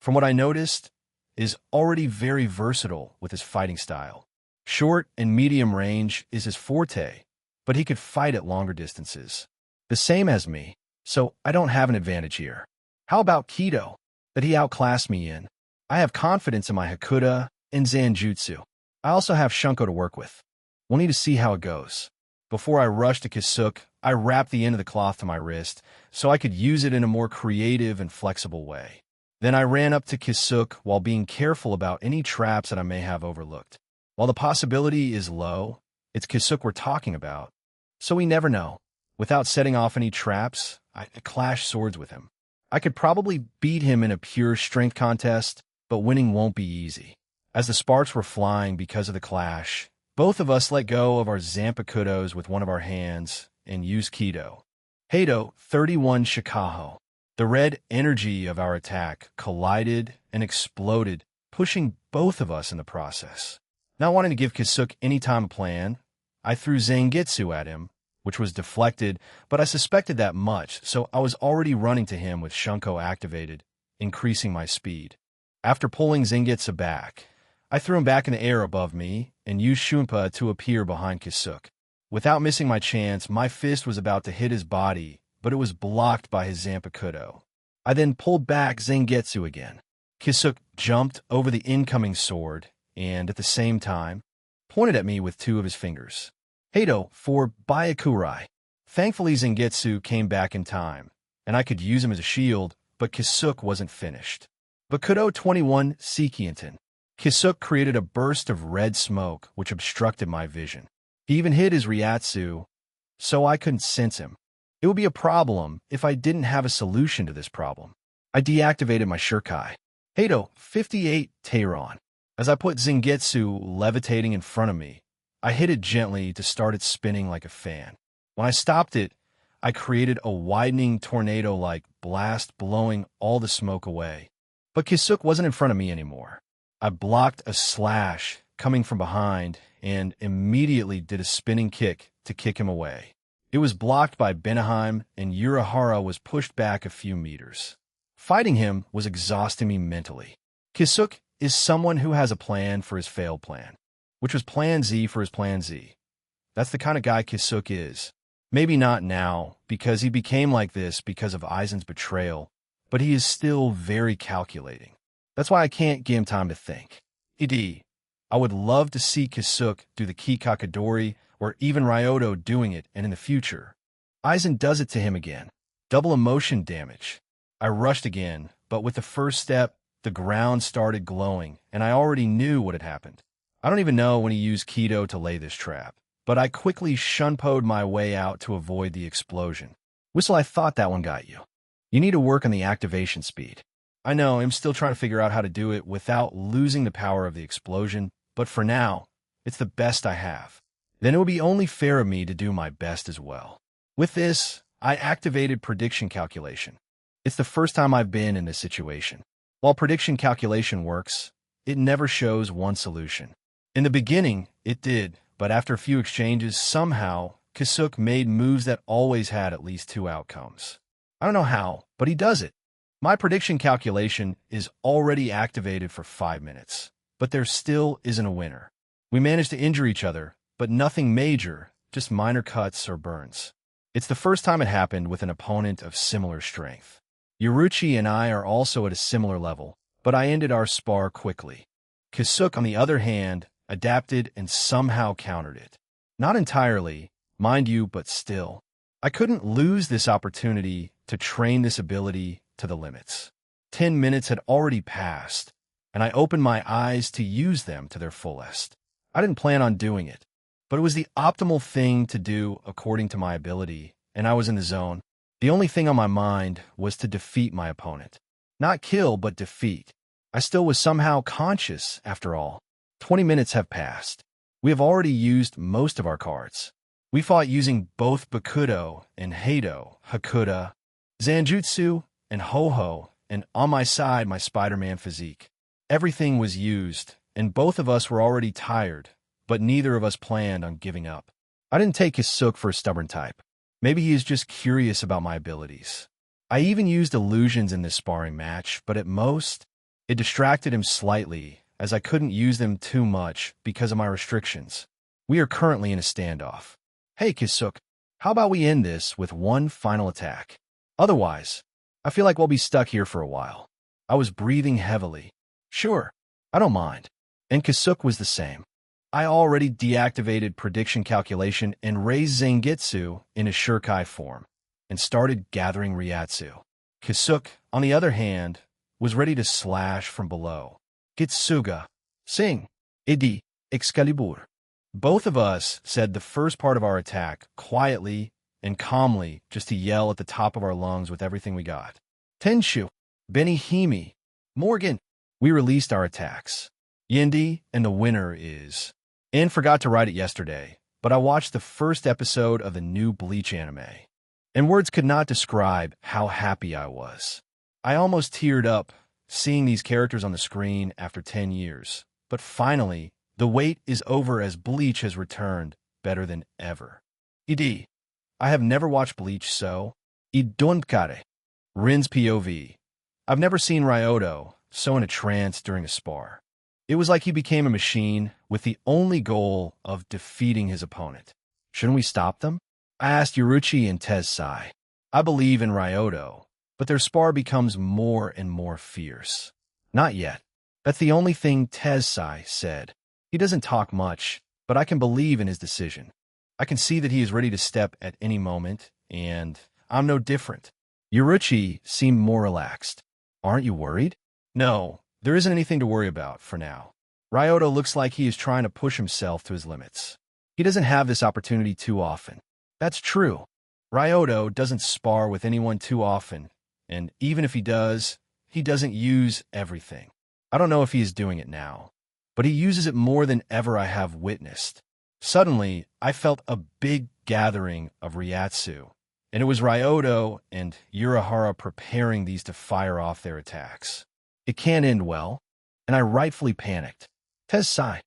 from what I noticed, is already very versatile with his fighting style. Short and medium range is his forte, but he could fight at longer distances. The same as me, so I don't have an advantage here. How about Kido, that he outclassed me in? I have confidence in my Hakuda and Zanjutsu. I also have Shunko to work with. We'll need to see how it goes. Before I rushed to Kisuk, I wrapped the end of the cloth to my wrist so I could use it in a more creative and flexible way. Then I ran up to Kisuk while being careful about any traps that I may have overlooked. While the possibility is low, it's Kisuk we're talking about, so we never know. Without setting off any traps, I clashed swords with him. I could probably beat him in a pure strength contest, but winning won't be easy. As the sparks were flying because of the clash, both of us let go of our Zanpakudos with one of our hands and used Kido. Heido 31 Shikaho. The red energy of our attack collided and exploded, pushing both of us in the process. Not wanting to give Kisuk any time to plan, I threw Zangetsu at him, which was deflected, but I suspected that much, so I was already running to him with Shunko activated, increasing my speed. After pulling Zangetsu back, I threw him back in the air above me and used Shunpa to appear behind Kisuk. Without missing my chance, my fist was about to hit his body, but it was blocked by his Zanpakudo. I then pulled back Zangetsu again. Kisuk jumped over the incoming sword and, at the same time, pointed at me with two of his fingers. Heido for Byakurai. Thankfully, Zangetsu came back in time, and I could use him as a shield, but Kisuk wasn't finished. Bakudo 21 Sikianten. Kisuk created a burst of red smoke which obstructed my vision. He even hid his Ryatsu, so I couldn't sense him. It would be a problem if I didn't have a solution to this problem. I deactivated my Shurkai. Heido 58 Teiron. As I put Zangetsu levitating in front of me, I hit it gently to start it spinning like a fan. When I stopped it, I created a widening tornado-like blast blowing all the smoke away. But Kisuk wasn't in front of me anymore. I blocked a slash coming from behind and immediately did a spinning kick to kick him away. It was blocked by Benaheim, and Urahara was pushed back a few meters. Fighting him was exhausting me mentally. Kisuk is someone who has a plan for his failed plan, which was Plan Z for his Plan Z. That's the kind of guy Kisuk is. Maybe not now, because he became like this because of Aizen's betrayal, but he is still very calculating. That's why I can't give him time to think. I would love to see Kisuk do the Kikakadori or even Ryoto doing it, and in the future, Aizen does it to him again. Double emotion damage. I rushed again, but with the first step, the ground started glowing, and I already knew what had happened. I don't even know when he used Kido to lay this trap, but I quickly shunpoed my way out to avoid the explosion. Whistle, I thought that one got you. You need to work on the activation speed. I know I'm still trying to figure out how to do it without losing the power of the explosion, but for now, it's the best I have. Then it would be only fair of me to do my best as well. With this, I activated prediction calculation. It's the first time I've been in this situation. While prediction calculation works, it never shows one solution. In the beginning, it did, but after a few exchanges, somehow, Kisuk made moves that always had at least two outcomes. I don't know how, but he does it. My prediction calculation is already activated for 5 minutes, but there still isn't a winner. We managed to injure each other, but nothing major, just minor cuts or burns. It's the first time it happened with an opponent of similar strength. Yuruchi and I are also at a similar level, but I ended our spar quickly. Kisuk, on the other hand, adapted and somehow countered it. Not entirely, mind you, but still. I couldn't lose this opportunity to train this ability to the limits. 10 minutes had already passed, and I opened my eyes to use them to their fullest. I didn't plan on doing it, but it was the optimal thing to do according to my ability, and I was in the zone. The only thing on my mind was to defeat my opponent. Not kill, but defeat. I still was somehow conscious, after all. 20 minutes have passed. We have already used most of our cards. We fought using both Bakudo and Heido, Hakuda, Zanjutsu, and Ho-Ho, and on my side, my Spider-Man physique. Everything was used, and both of us were already tired, but neither of us planned on giving up. I didn't take Hisuk for a stubborn type. Maybe he is just curious about my abilities. I even used illusions in this sparring match, but at most, it distracted him slightly, as I couldn't use them too much because of my restrictions. We are currently in a standoff. Hey, Kisuk, how about we end this with one final attack? Otherwise, I feel like we'll be stuck here for a while. I was breathing heavily. Sure, I don't mind. And Kisuk was the same. I already deactivated prediction calculation and raised Zangetsu in a Shurkai form, and started gathering Ryatsu. Kisuk, on the other hand, was ready to slash from below. Gitsuga, sing, Idi, Excalibur. Both of us said the first part of our attack quietly and calmly, just to yell at the top of our lungs with everything we got. Tenshu, Benihime, Morgan. We released our attacks. Yendi, and the winner is... And forgot to write it yesterday, but I watched the first episode of the new Bleach anime, and words could not describe how happy I was. I almost teared up seeing these characters on the screen after 10 years, but finally, the wait is over as Bleach has returned better than ever. Id. I have never watched Bleach, so... Idonkare. Rin's POV. I've never seen Ryoto so in a trance during a spar. It was like he became a machine with the only goal of defeating his opponent. Shouldn't we stop them? I asked Yuruchi and Tessai. I believe in Ryoto, but their spar becomes more and more fierce. Not yet. That's the only thing Tessai said. He doesn't talk much, but I can believe in his decision. I can see that he is ready to step at any moment, and I'm no different. Yuruchi seemed more relaxed. Aren't you worried? No. There isn't anything to worry about for now. Ryoto looks like he is trying to push himself to his limits. He doesn't have this opportunity too often. That's true. Ryoto doesn't spar with anyone too often, and even if he does, he doesn't use everything. I don't know if he is doing it now, but he uses it more than ever I have witnessed. Suddenly, I felt a big gathering of Ryatsu, and it was Ryoto and Urahara preparing these to fire off their attacks. It can't end well, and I rightfully panicked. Tessai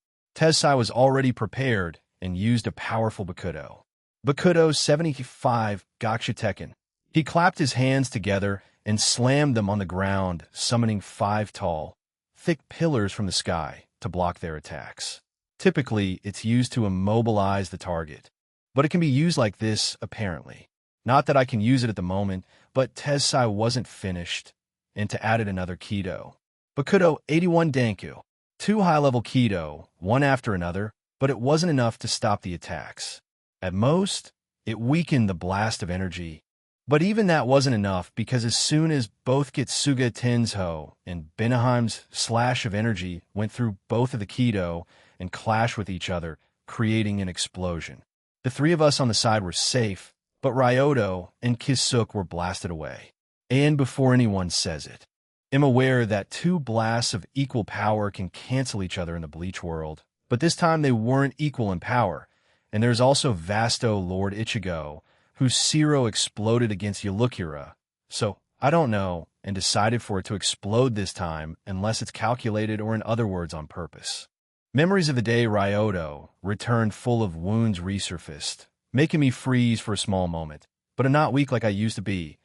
was already prepared and used a powerful Bakudo. Bakudo 75 Gaksha Tekken. He clapped his hands together and slammed them on the ground, summoning 5 tall, thick pillars from the sky to block their attacks. Typically, it's used to immobilize the target, but it can be used like this, apparently. Not that I can use it at the moment, but Tessai wasn't finished, and to add another Kido. Bakudo 81 Danku. 2 high-level Kido, one after another, but it wasn't enough to stop the attacks. At most, it weakened the blast of energy. But even that wasn't enough, because as soon as both Gitsuga Tenzo and Benaheim's slash of energy went through both of the Kido and clashed with each other, creating an explosion. The 3 of us on the side were safe, but Ryoto and Kisuk were blasted away. And before anyone says it, I'm aware that 2 blasts of equal power can cancel each other in the Bleach world, but this time they weren't equal in power, and there's also Vasto Lord Ichigo, whose Zero exploded against Yulukira, so I don't know, and decided for it to explode this time unless it's calculated or in other words on purpose. Memories of the day Ryoto returned full of wounds resurfaced, making me freeze for a small moment, but I'm not weak like I used to be,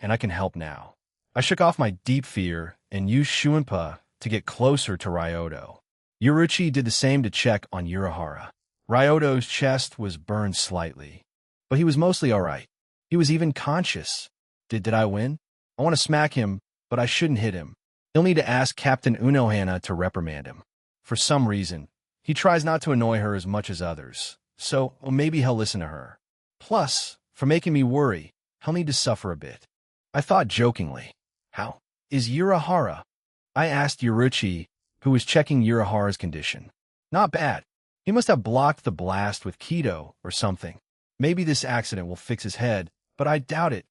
and I can help now. I shook off my deep fear and used Shuinpa to get closer to Ryoto. Yuruchi did the same to check on Urahara. Ryoto's chest was burned slightly, but he was mostly alright. He was even conscious. Did I win? I want to smack him, but I shouldn't hit him. He'll need to ask Captain Unohana to reprimand him. For some reason, he tries not to annoy her as much as others, so maybe he'll listen to her. Plus, For making me worry, he'll need to suffer a bit. I thought jokingly. How is Urahara? I asked Yuruchi, who was checking Urahara's condition. Not bad. He must have blocked the blast with Keto or something. Maybe this accident will fix his head, but I doubt it.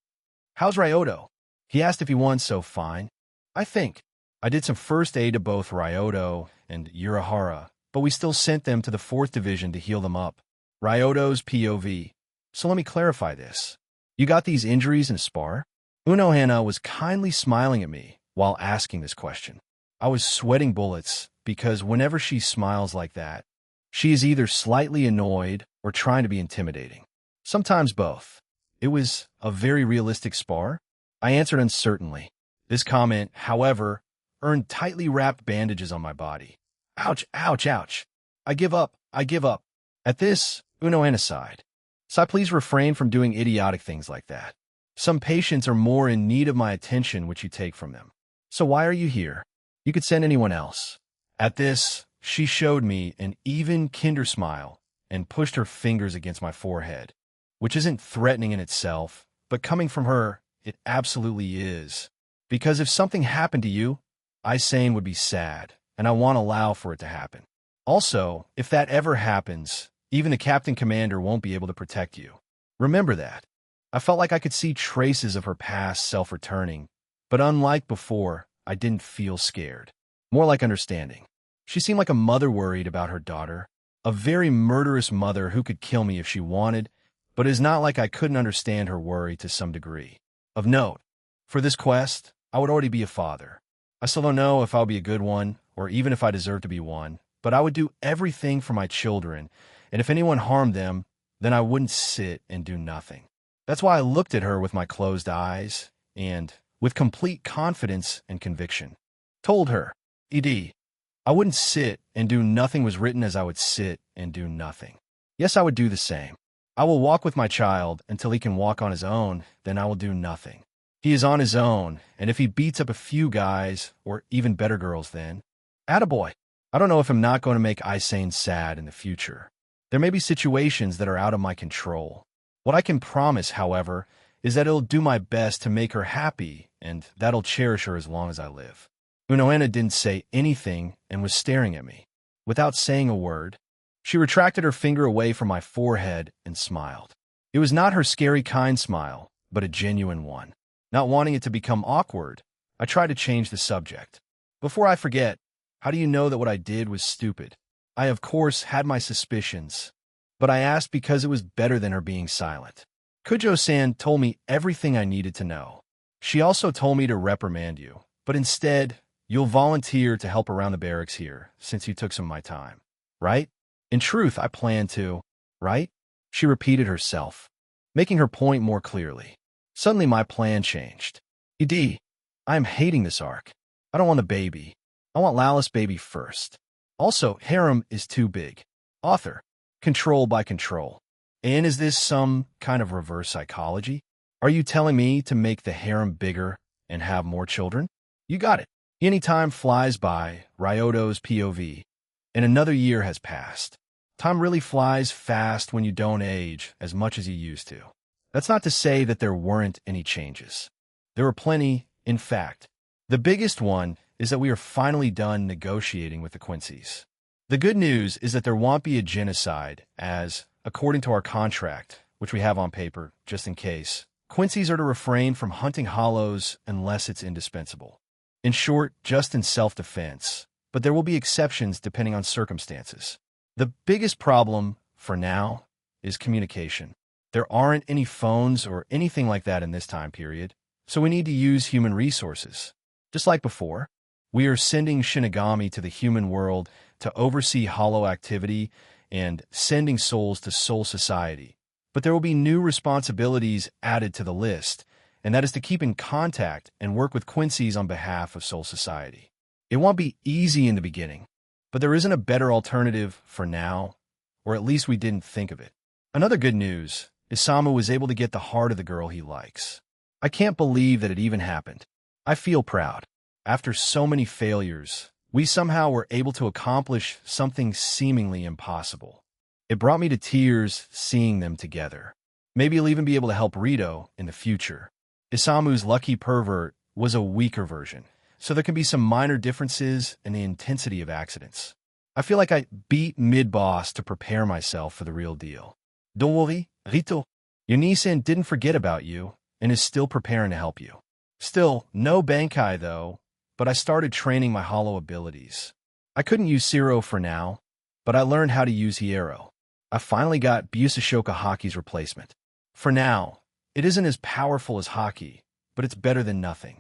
How's Ryoto? He asked if he won, so fine. I think. I did some first aid to both Ryoto and Urahara, but we still sent them to the 4th Division to heal them up. Ryoto's POV. So let me clarify this. You got these injuries in a spar? Unohana was kindly smiling at me while asking this question. I was sweating bullets because whenever she smiles like that, she is either slightly annoyed or trying to be intimidating. Sometimes both. It was a very realistic spar. I answered uncertainly. This comment, however, earned tightly wrapped bandages on my body. Ouch, ouch, ouch. I give up. At this, Unohana sighed. So please refrain from doing idiotic things like that. Some patients are more in need of my attention which you take from them. So why are you here? You could send anyone else. At this, she showed me an even kinder smile and pushed her fingers against my forehead, which isn't threatening in itself, but coming from her, it absolutely is. Because if something happened to you, Isane would be sad, and I won't allow for it to happen. Also, if that ever happens, even the Captain Commander won't be able to protect you. Remember that. I felt like I could see traces of her past self returning, but unlike before, I didn't feel scared. More like understanding. She seemed like a mother worried about her daughter, a very murderous mother who could kill me if she wanted, but it's not like I couldn't understand her worry to some degree. Of note, for this quest, I would already be a father. I still don't know if I'll be a good one, or even if I deserve to be one, but I would do everything for my children, and if anyone harmed them, then I wouldn't sit and do nothing. That's why I looked at her with my closed eyes, and, with complete confidence and conviction, told her, I wouldn't sit and do nothing was written as I would sit and do nothing. Yes, I would do the same. I will walk with my child until he can walk on his own, then I will do nothing. He is on his own, and if he beats up a few guys, or even better girls then, attaboy. I don't know if I'm not going to make Isane sad in the future. There may be situations that are out of my control. What I can promise, however, is that it'll do my best to make her happy, and that'll cherish her as long as I live. Unohana didn't say anything and was staring at me. Without saying a word, she retracted her finger away from my forehead and smiled. It was not her scary kind smile, but a genuine one. Not wanting it to become awkward, I tried to change the subject. Before I forget, how do you know that what I did was stupid? I, of course, had my suspicions, but I asked because it was better than her being silent. Kujo-san told me everything I needed to know. She also told me to reprimand you, but instead, you'll volunteer to help around the barracks here, since you took some of my time. Right? In truth, I plan to. Right? She repeated herself, making her point more clearly. Suddenly my plan changed. I am hating this arc. I don't want the baby. I want Lallis baby first. Also, harem is too big. Author. Control by control. And is this some kind of reverse psychology? Are you telling me to make the harem bigger and have more children? You got it. Any time flies by, Ryoto's POV, and another year has passed. Time really flies fast when you don't age as much as you used to. That's not to say that there weren't any changes. There were plenty, in fact. The biggest one is that we are finally done negotiating with the Quincy's. The good news is that there won't be a genocide as, according to our contract, which we have on paper, just in case, Quincy's are to refrain from hunting hollows unless it's indispensable. In short, just in self-defense, but there will be exceptions depending on circumstances. The biggest problem, for now, is communication. There aren't any phones or anything like that in this time period, so we need to use human resources. Just like before, we are sending Shinigami to the human world to oversee hollow activity and sending souls to Soul Society. But there will be new responsibilities added to the list, and that is to keep in contact and work with Quincy's on behalf of Soul Society. It won't be easy in the beginning, but there isn't a better alternative for now, or at least we didn't think of it. Another good news is Samu was able to get the heart of the girl he likes. I can't believe that it even happened. I feel proud. After so many failures, we somehow were able to accomplish something seemingly impossible. It brought me to tears seeing them together. Maybe he'll even be able to help Rito in the future. Isamu's lucky pervert was a weaker version, so there can be some minor differences in the intensity of accidents. I feel like I beat mid-boss to prepare myself for the real deal. Don't worry, Rito. Your Nissan didn't forget about you and is still preparing to help you. Still, no Bankai though, but I started training my hollow abilities. I couldn't use Zero for now, but I learned how to use Hiero. I finally got Busashoka Haki's replacement. For now, it isn't as powerful as Haki, but it's better than nothing.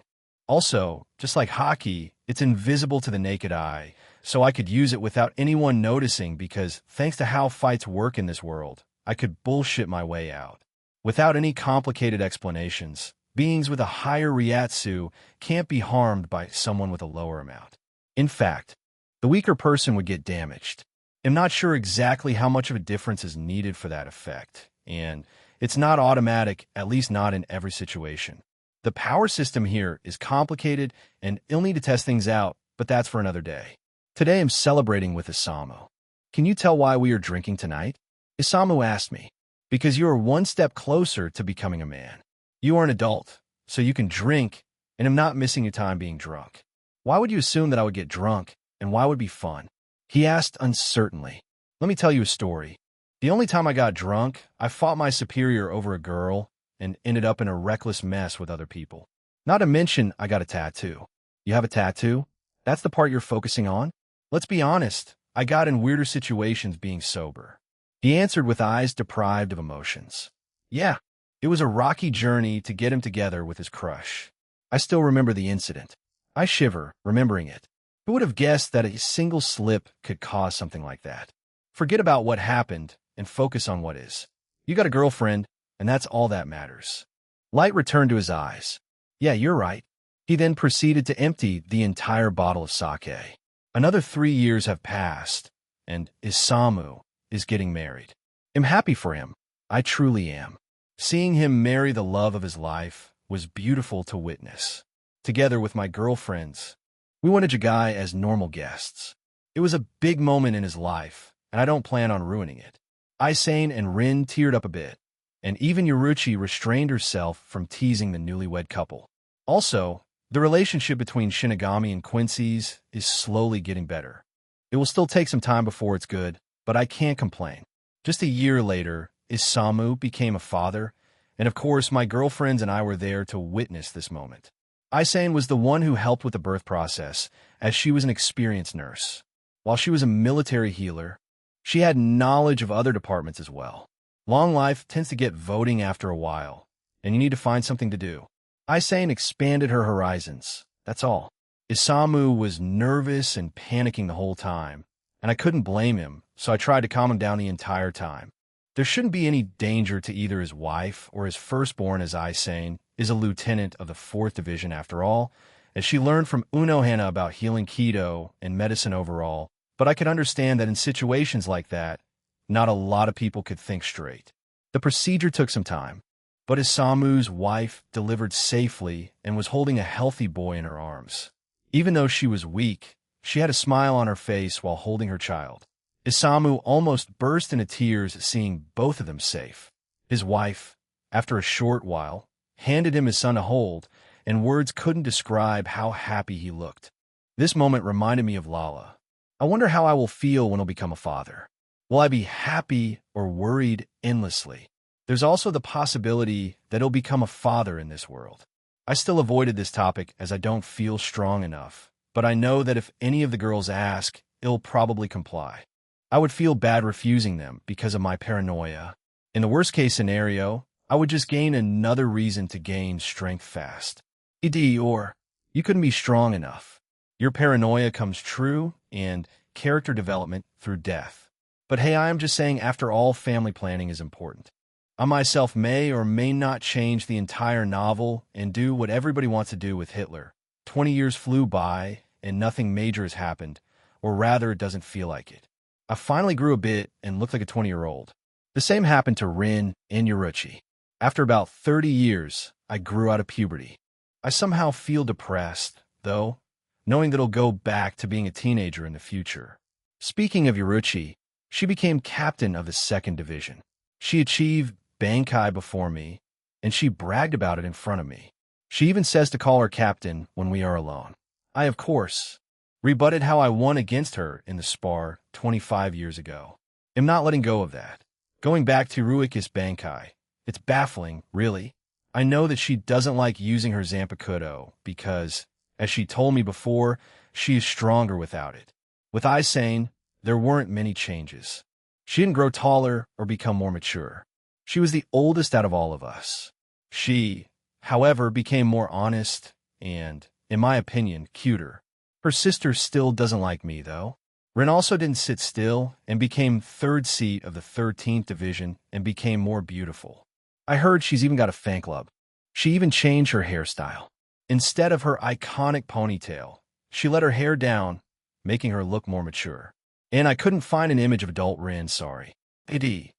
Also, just like Haki, it's invisible to the naked eye, so I could use it without anyone noticing because, thanks to how fights work in this world, I could bullshit my way out. Without any complicated explanations, beings with a higher Ryatsu can't be harmed by someone with a lower amount. In fact, the weaker person would get damaged. I'm not sure exactly how much of a difference is needed for that effect, and it's not automatic, at least not in every situation. The power system here is complicated, and you'll need to test things out, but that's for another day. Today I'm celebrating with Isamu. Can you tell why we are drinking tonight? Isamu asked me. Because you are one step closer to becoming a man. You are an adult, so you can drink, and I'm not missing your time being drunk. Why would you assume that I would get drunk, and why would it be fun? He asked uncertainly. Let me tell you a story. The only time I got drunk, I fought my superior over a girl and ended up in a reckless mess with other people. Not to mention, I got a tattoo. You have a tattoo? That's the part you're focusing on? Let's be honest, I got in weirder situations being sober. He answered with eyes deprived of emotions. Yeah, it was a rocky journey to get him together with his crush. I still remember the incident. I shiver, remembering it. Who would have guessed that a single slip could cause something like that? Forget about what happened and focus on what is. You got a girlfriend, and that's all that matters. Light returned to his eyes. Yeah, you're right. He then proceeded to empty the entire bottle of sake. Another 3 years have passed, and Isamu is getting married. I'm happy for him. I truly am. Seeing him marry the love of his life was beautiful to witness. Together with my girlfriends, we went to Jagai as normal guests. It was a big moment in his life, and I don't plan on ruining it. Isane and Rin teared up a bit, and even Yoruchi restrained herself from teasing the newlywed couple. Also, the relationship between Shinigami and Quincy's is slowly getting better. It will still take some time before it's good, but I can't complain. Just a year later, Isamu became a father, and of course my girlfriends and I were there to witness this moment. Isane was the one who helped with the birth process, as she was an experienced nurse. While she was a military healer, she had knowledge of other departments as well. Long life tends to get voting after a while, and you need to find something to do. Isane expanded her horizons, that's all. Isamu was nervous and panicking the whole time, and I couldn't blame him, so I tried to calm him down the entire time. There shouldn't be any danger to either his wife or his firstborn, as Isane is a lieutenant of the 4th Division after all, as she learned from Unohana about healing keto and medicine overall, but I could understand that in situations like that, not a lot of people could think straight. The procedure took some time, but Isamu's wife delivered safely and was holding a healthy boy in her arms. Even though she was weak, she had a smile on her face while holding her child. Isamu almost burst into tears seeing both of them safe. His wife, after a short while, handed him his son to hold, and words couldn't describe how happy he looked. This moment reminded me of Lala. I wonder how I will feel when I'll become a father. Will I be happy or worried endlessly? There's also the possibility that he'll become a father in this world. I still avoided this topic as I don't feel strong enough, but I know that if any of the girls ask, he'll probably comply. I would feel bad refusing them because of my paranoia. In the worst-case scenario, I would just gain another reason to gain strength fast. Or you couldn't be strong enough. Your paranoia comes true and character development through death. But hey, I am just saying after all, family planning is important. I myself may or may not change the entire novel and do what everybody wants to do with Hitler. 20 years flew by and nothing major has happened, or rather it doesn't feel like it. I finally grew a bit and looked like a 20-year-old. The same happened to Rin and Yoruchi. After about 30 years, I grew out of puberty. I somehow feel depressed, though, knowing that I'll go back to being a teenager in the future. Speaking of Yoruchi, she became captain of the 2nd Division. She achieved Bankai before me, and she bragged about it in front of me. She even says to call her captain when we are alone. I, of course, rebutted how I won against her in the spar 25 years ago. I'm not letting go of that. Going back to Ruikis Bankai, it's baffling, really. I know that she doesn't like using her Zanpakuto because, as she told me before, she is stronger without it. With Isane, there weren't many changes. She didn't grow taller or become more mature. She was the oldest out of all of us. She, however, became more honest and, in my opinion, cuter. Her sister still doesn't like me, though. Rin also didn't sit still and became third seat of the 13th division and became more beautiful. I heard she's even got a fan club. She even changed her hairstyle. Instead of her iconic ponytail, she let her hair down, making her look more mature. And I couldn't find an image of adult Rin, sorry. Idi.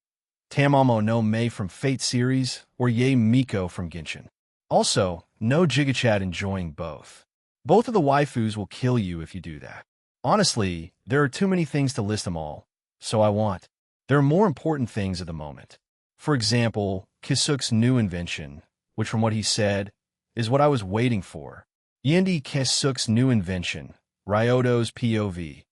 Tamamo no Mei from Fate series or Ye Miko from Genshin. Also, no Gigachad enjoying both. Both of the waifus will kill you if you do that. Honestly, there are too many things to list them all, so there are more important things at the moment. For example, Kisuk's new invention, which from what he said, is what I was waiting for. Yendi Kisuk's new invention, Ryoto's POV.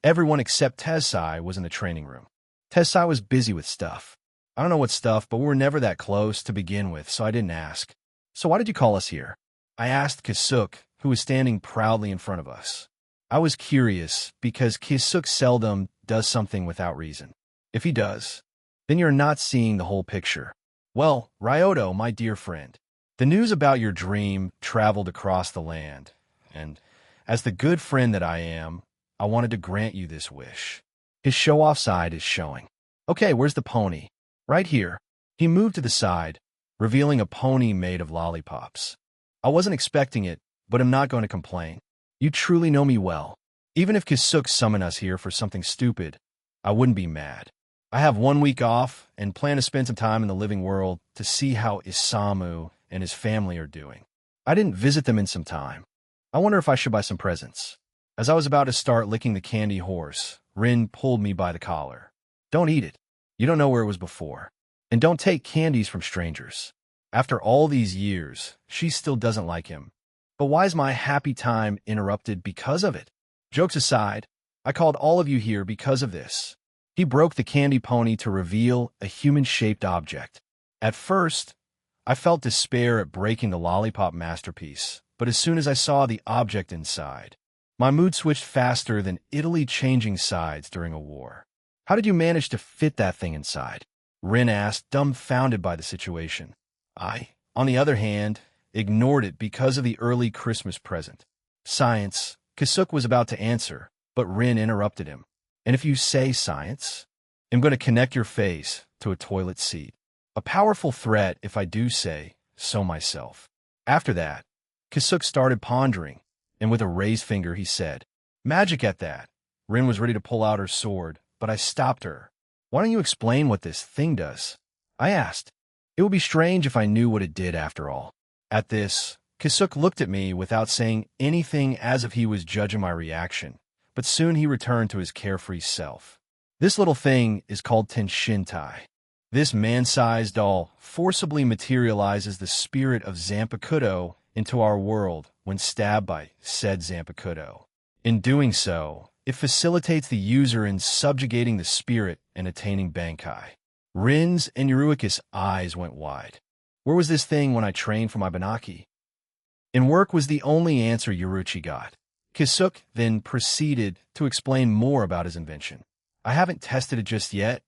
Everyone except Tessai was in the training room. Tessai was busy with stuff. I don't know what stuff, but we were never that close to begin with, so I didn't ask. So why did you call us here? I asked Kisuk, who was standing proudly in front of us. I was curious, because Kisuk seldom does something without reason. If he does, then you're not seeing the whole picture. Well, Ryoto, my dear friend, the news about your dream traveled across the land, and as the good friend that I am, I wanted to grant you this wish. His show-off side is showing. Okay, where's the pony? Right here. He moved to the side, revealing a pony made of lollipops. I wasn't expecting it, but I'm not going to complain. You truly know me well. Even if Kisuk summoned us here for something stupid, I wouldn't be mad. I have 1 week off and plan to spend some time in the living world to see how Isamu and his family are doing. I didn't visit them in some time. I wonder if I should buy some presents. As I was about to start licking the candy horse, Rin pulled me by the collar. Don't eat it. You don't know where it was before. And don't take candies from strangers. After all these years, she still doesn't like him. But why is my happy time interrupted because of it? Jokes aside, I called all of you here because of this. He broke the candy pony to reveal a human-shaped object. At first, I felt despair at breaking the lollipop masterpiece, but as soon as I saw the object inside, my mood switched faster than Italy changing sides during a war. How did you manage to fit that thing inside? Rin asked, dumbfounded by the situation. I, on the other hand, ignored it because of the early Christmas present. Science, Kisuk was about to answer, but Rin interrupted him. And if you say science, I'm going to connect your face to a toilet seat. A powerful threat if I do say so myself. After that, Kisuk started pondering, and with a raised finger he said, Magic at that. Rin was ready to pull out her sword, but I stopped her. Why don't you explain what this thing does? I asked. It would be strange if I knew what it did after all. At this, Kisuk looked at me without saying anything as if he was judging my reaction, but soon he returned to his carefree self. This little thing is called Tenshintai. This man-sized doll forcibly materializes the spirit of Zanpakuto into our world when stabbed by said Zanpakuto. In doing so, it facilitates the user in subjugating the spirit and attaining Bankai. Rin's and Yuruika's eyes went wide. Where was this thing when I trained for my Banaki? In work was the only answer Yuruchi got. Kisuk then proceeded to explain more about his invention. I haven't tested it just yet,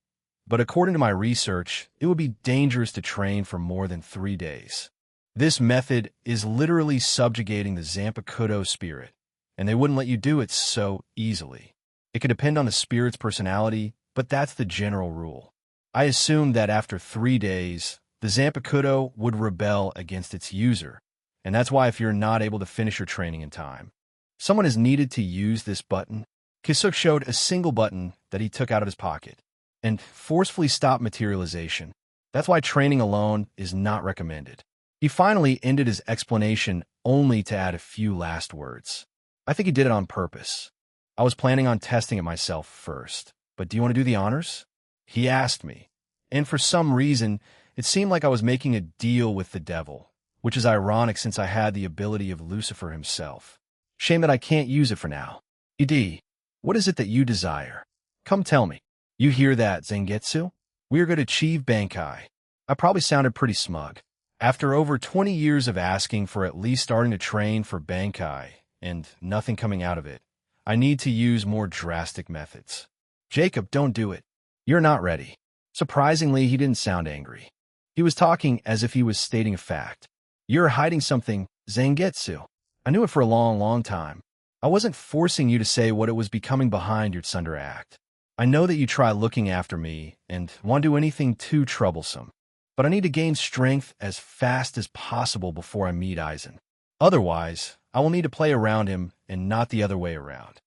but according to my research, it would be dangerous to train for more than 3 days. This method is literally subjugating the Zanpakuto spirit, and they wouldn't let you do it so easily. It could depend on the spirit's personality, but that's the general rule. I assumed that after 3 days, the Zanpakuto would rebel against its user, and that's why if you're not able to finish your training in time, someone is needed to use this button. Kisuk showed a single button that he took out of his pocket and forcefully stopped materialization. That's why training alone is not recommended. He finally ended his explanation only to add a few last words. I think he did it on purpose. I was planning on testing it myself first, but do you want to do the honors? He asked me, and for some reason, It seemed like I was making a deal with the devil, which is ironic since I had the ability of Lucifer himself. Shame that I can't use it for now. Ed, what is it that you desire? Come tell me. You hear that, Zangetsu? We are going to achieve Bankai. I probably sounded pretty smug. After over 20 years of asking for at least starting to train for Bankai, and nothing coming out of it, I need to use more drastic methods. Jacob, don't do it. You're not ready. Surprisingly, he didn't sound angry. He was talking as if he was stating a fact. You're hiding something, Zangetsu. I knew it for a long, long time. I wasn't forcing you to say what it was becoming behind your Tsundere act. I know that you try looking after me and won't do anything too troublesome. But I need to gain strength as fast as possible before I meet Aizen. Otherwise, I will need to play around him and not the other way around.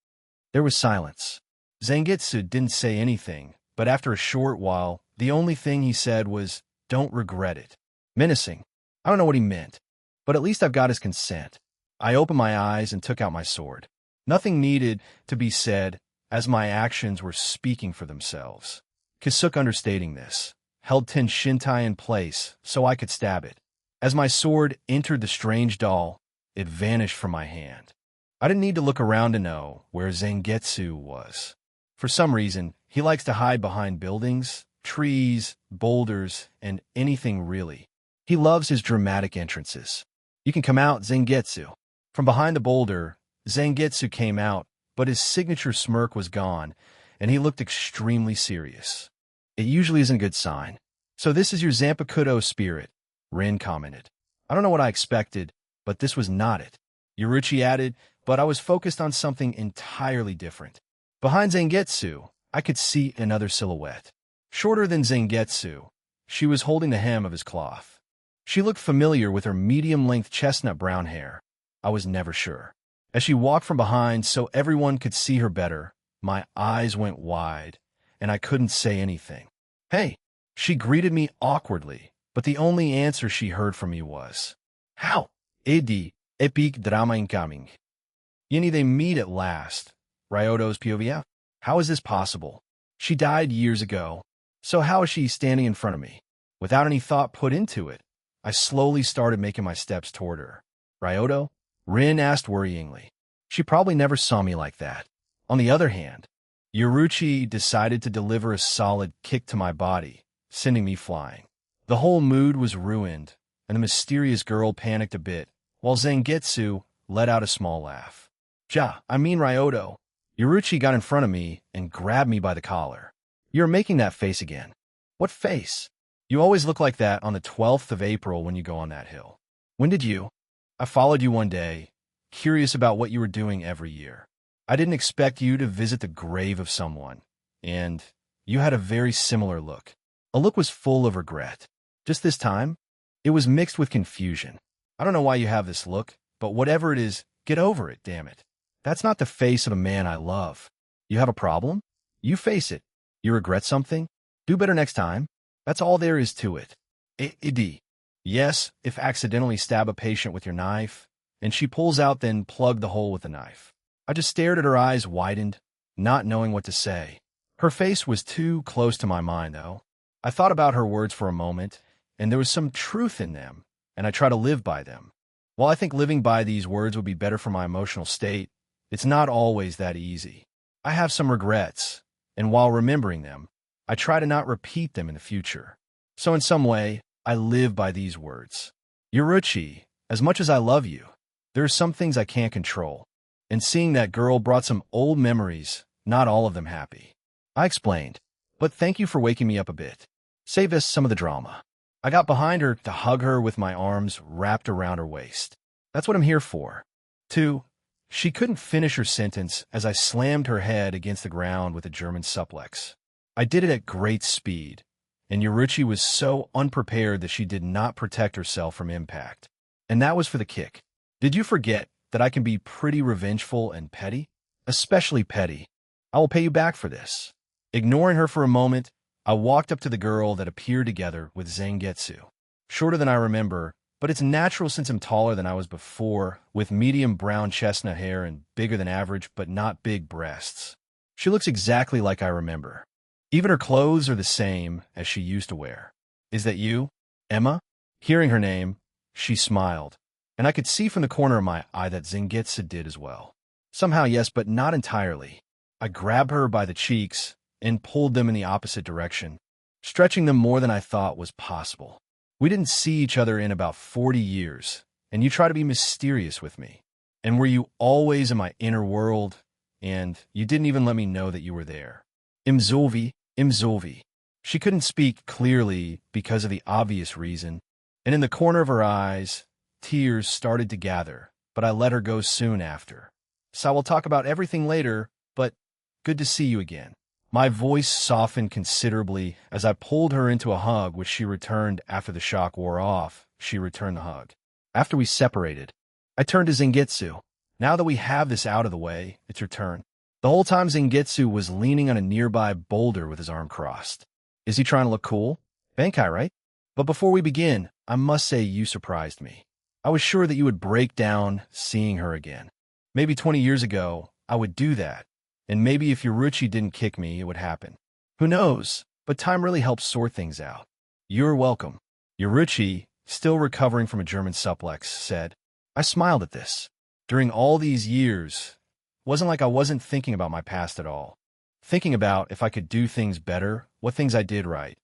There was silence. Zangetsu didn't say anything, but after a short while, the only thing he said was, "Don't regret it." Menacing. I don't know what he meant, but at least I've got his consent. I opened my eyes and took out my sword. Nothing needed to be said, as my actions were speaking for themselves. Kisuke, understating this, held Ten Shintai in place so I could stab it. As my sword entered the strange doll, it vanished from my hand. I didn't need to look around to know where Zangetsu was. For some reason, he likes to hide behind buildings, trees, boulders, and anything really. He loves his dramatic entrances. You can come out, Zangetsu. From behind the boulder, Zangetsu came out, but his signature smirk was gone, and he looked extremely serious. It usually isn't a good sign. So this is your Zanpakuto spirit, Rin commented. I don't know what I expected, but this was not it. Yoruichi added, but I was focused on something entirely different. Behind Zangetsu, I could see another silhouette. Shorter than Zangetsu, she was holding the hem of his cloth. She looked familiar with her medium-length chestnut brown hair. I was never sure. As she walked from behind so everyone could see her better, my eyes went wide, and I couldn't say anything. Hey, she greeted me awkwardly, but the only answer she heard from me was, "How? Edi, epic drama incoming." Yini, they meet at last. Ryoto's POV. How is this possible? She died years ago, so how is she standing in front of me? Without any thought put into it, I slowly started making my steps toward her. Ryoto? Rin asked worryingly. She probably never saw me like that. On the other hand, Yoruichi decided to deliver a solid kick to my body, sending me flying. The whole mood was ruined, and the mysterious girl panicked a bit, while Zangetsu let out a small laugh. Ryoto. Yoruichi got in front of me and grabbed me by the collar. You're making that face again. What face? You always look like that on the 12th of April when you go on that hill. When did you? I followed you one day, curious about what you were doing every year. I didn't expect you to visit the grave of someone, and you had a very similar look. A look was full of regret. Just this time, it was mixed with confusion. I don't know why you have this look, but whatever it is, get over it, damn it. That's not the face of a man I love. You have a problem? You face it. You regret something? Do better next time. That's all there is to it. Ed. Yes, if accidentally stab a patient with your knife, and she pulls out, then plug the hole with the knife. I just stared at her eyes widened, not knowing what to say. Her face was too close to my mind, though. I thought about her words for a moment, and there was some truth in them, and I try to live by them. While I think living by these words would be better for my emotional state, it's not always that easy. I have some regrets, and while remembering them, I try to not repeat them in the future. So in some way, I live by these words. Yoruichi, as much as I love you, there are some things I can't control, and seeing that girl brought some old memories, not all of them happy. I explained, but thank you for waking me up a bit. Save us some of the drama. I got behind her to hug her with my arms wrapped around her waist. That's what I'm here for. 2. She couldn't finish her sentence as I slammed her head against the ground with a German suplex. I did it at great speed, and Yoruichi was so unprepared that she did not protect herself from impact. And that was for the kick. Did you forget that I can be pretty revengeful and petty? Especially petty. I will pay you back for this. Ignoring her for a moment, I walked up to the girl that appeared together with Zangetsu. Shorter than I remember, but it's natural since I'm taller than I was before, with medium brown chestnut hair and bigger than average but not big breasts. She looks exactly like I remember. Even her clothes are the same as she used to wear. Is that you? Emma? Hearing her name, she smiled, and I could see from the corner of my eye that Zangetsu did as well. Somehow, yes, but not entirely. I grabbed her by the cheeks and pulled them in the opposite direction, stretching them more than I thought was possible. We didn't see each other in about 40 years, and you try to be mysterious with me. And were you always in my inner world? And you didn't even let me know that you were there. Imzolvi, Imzolvi. She couldn't speak clearly because of the obvious reason, and in the corner of her eyes, tears started to gather, but I let her go soon after. So we'll talk about everything later, but good to see you again. My voice softened considerably as I pulled her into a hug, which she returned after the shock wore off. She returned the hug. After we separated, I turned to Zangetsu. Now that we have this out of the way, it's your turn. The whole time Zangetsu was leaning on a nearby boulder with his arm crossed. Is he trying to look cool? Bankai, right? But before we begin, I must say you surprised me. I was sure that you would break down seeing her again. Maybe 20 years ago, I would do that. And maybe if Yoruchi didn't kick me, it would happen. Who knows? But time really helps sort things out. You're welcome. Yoruchi, still recovering from a German suplex, said. I smiled at this. During all these years, it wasn't like I wasn't thinking about my past at all. Thinking about if I could do things better, what things I did right,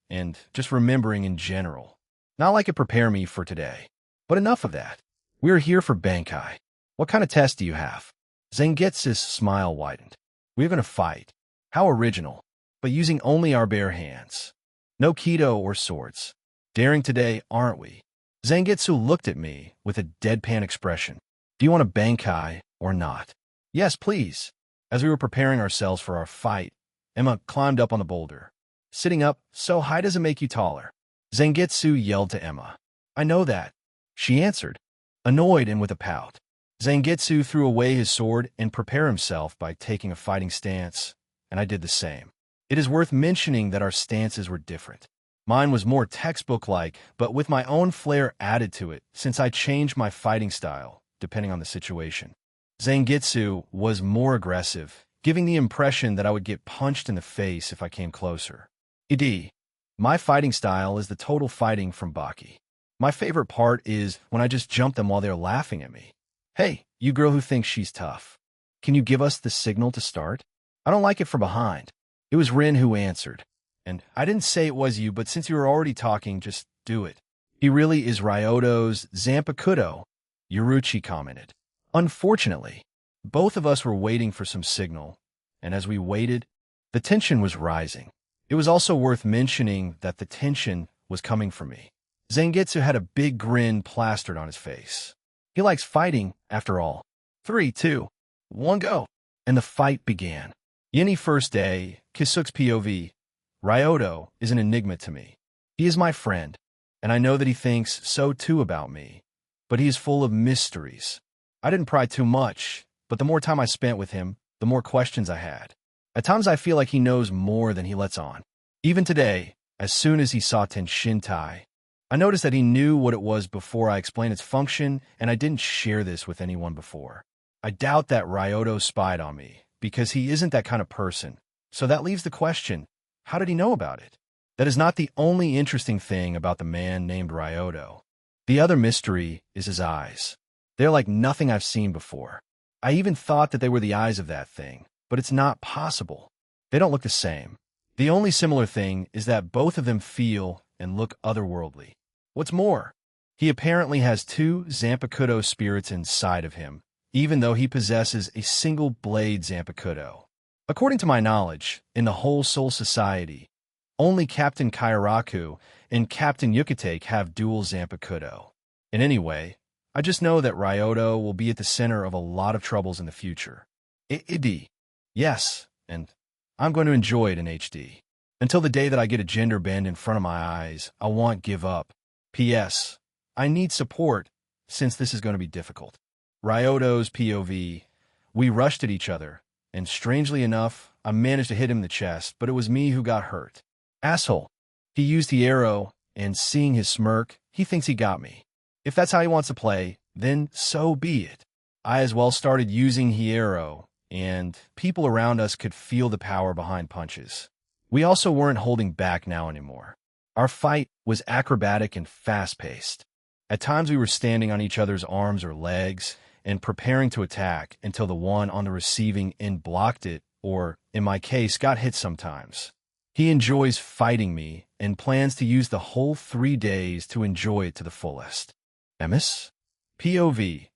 and just remembering in general. Not like it prepared me for today. But enough of that. We're here for Bankai. What kind of test do you have? Zangetsu's smile widened. We're going to fight. How original. But using only our bare hands. No Kido or swords. Daring today, aren't we? Zangetsu looked at me with a deadpan expression. Do you want a Bankai or not? Yes, please. As we were preparing ourselves for our fight, Emma climbed up on the boulder. Sitting up so high doesn't make you taller. Zangetsu yelled to Emma. I know that. She answered, annoyed and with a pout. Zangetsu threw away his sword and prepared himself by taking a fighting stance, and I did the same. It is worth mentioning that our stances were different. Mine was more textbook-like, but with my own flair added to it, since I changed my fighting style, depending on the situation. Zangetsu was more aggressive, giving the impression that I would get punched in the face if I came closer. My fighting style is the total fighting from Baki. My favorite part is when I just jump them while they're laughing at me. Hey, you girl who thinks she's tough. Can you give us the signal to start? I don't like it from behind. It was Rin who answered. And I didn't say it was you, but since you were already talking, just do it. He really is Ryoto's Zanpakuto, Yoruchi commented. Unfortunately, both of us were waiting for some signal, and as we waited, the tension was rising. It was also worth mentioning that the tension was coming from me. Zangetsu had a big grin plastered on his face. He likes fighting, after all. 3, 2, 1, go. And the fight began. Yeni first day, Kisuk's POV. Ryoto is an enigma to me. He is my friend, and I know that he thinks so too about me. But he is full of mysteries. I didn't pry too much, but the more time I spent with him, the more questions I had. At times I feel like he knows more than he lets on. Even today, as soon as he saw Tenshintai, I noticed that he knew what it was before I explained its function, and I didn't share this with anyone before. I doubt that Ryoto spied on me, because he isn't that kind of person. So that leaves the question, how did he know about it? That is not the only interesting thing about the man named Ryoto. The other mystery is his eyes. They're like nothing I've seen before. I even thought that they were the eyes of that thing, but it's not possible. They don't look the same. The only similar thing is that both of them feel and look otherworldly. What's more, he apparently has 2 Zanpakuto spirits inside of him, even though he possesses a single blade Zanpakuto. According to my knowledge, in the whole Soul Society, only Captain Kairaku and Captain Yukitake have dual Zanpakuto. In any way, I just know that Ryoto will be at the center of a lot of troubles in the future. Yes, and I'm going to enjoy it in HD. Until the day that I get a gender bend in front of my eyes, I won't give up. P.S. I need support, since this is going to be difficult. Ryoto's POV. We rushed at each other, and strangely enough, I managed to hit him in the chest, but it was me who got hurt. Asshole. He used the arrow, and seeing his smirk, he thinks he got me. If that's how he wants to play, then so be it. I as well started using Hierro, and people around us could feel the power behind punches. We also weren't holding back now anymore. Our fight was acrobatic and fast-paced. At times we were standing on each other's arms or legs and preparing to attack until the one on the receiving end blocked it or, in my case, got hit sometimes. He enjoys fighting me and plans to use the whole 3 days to enjoy it to the fullest. MS? POV.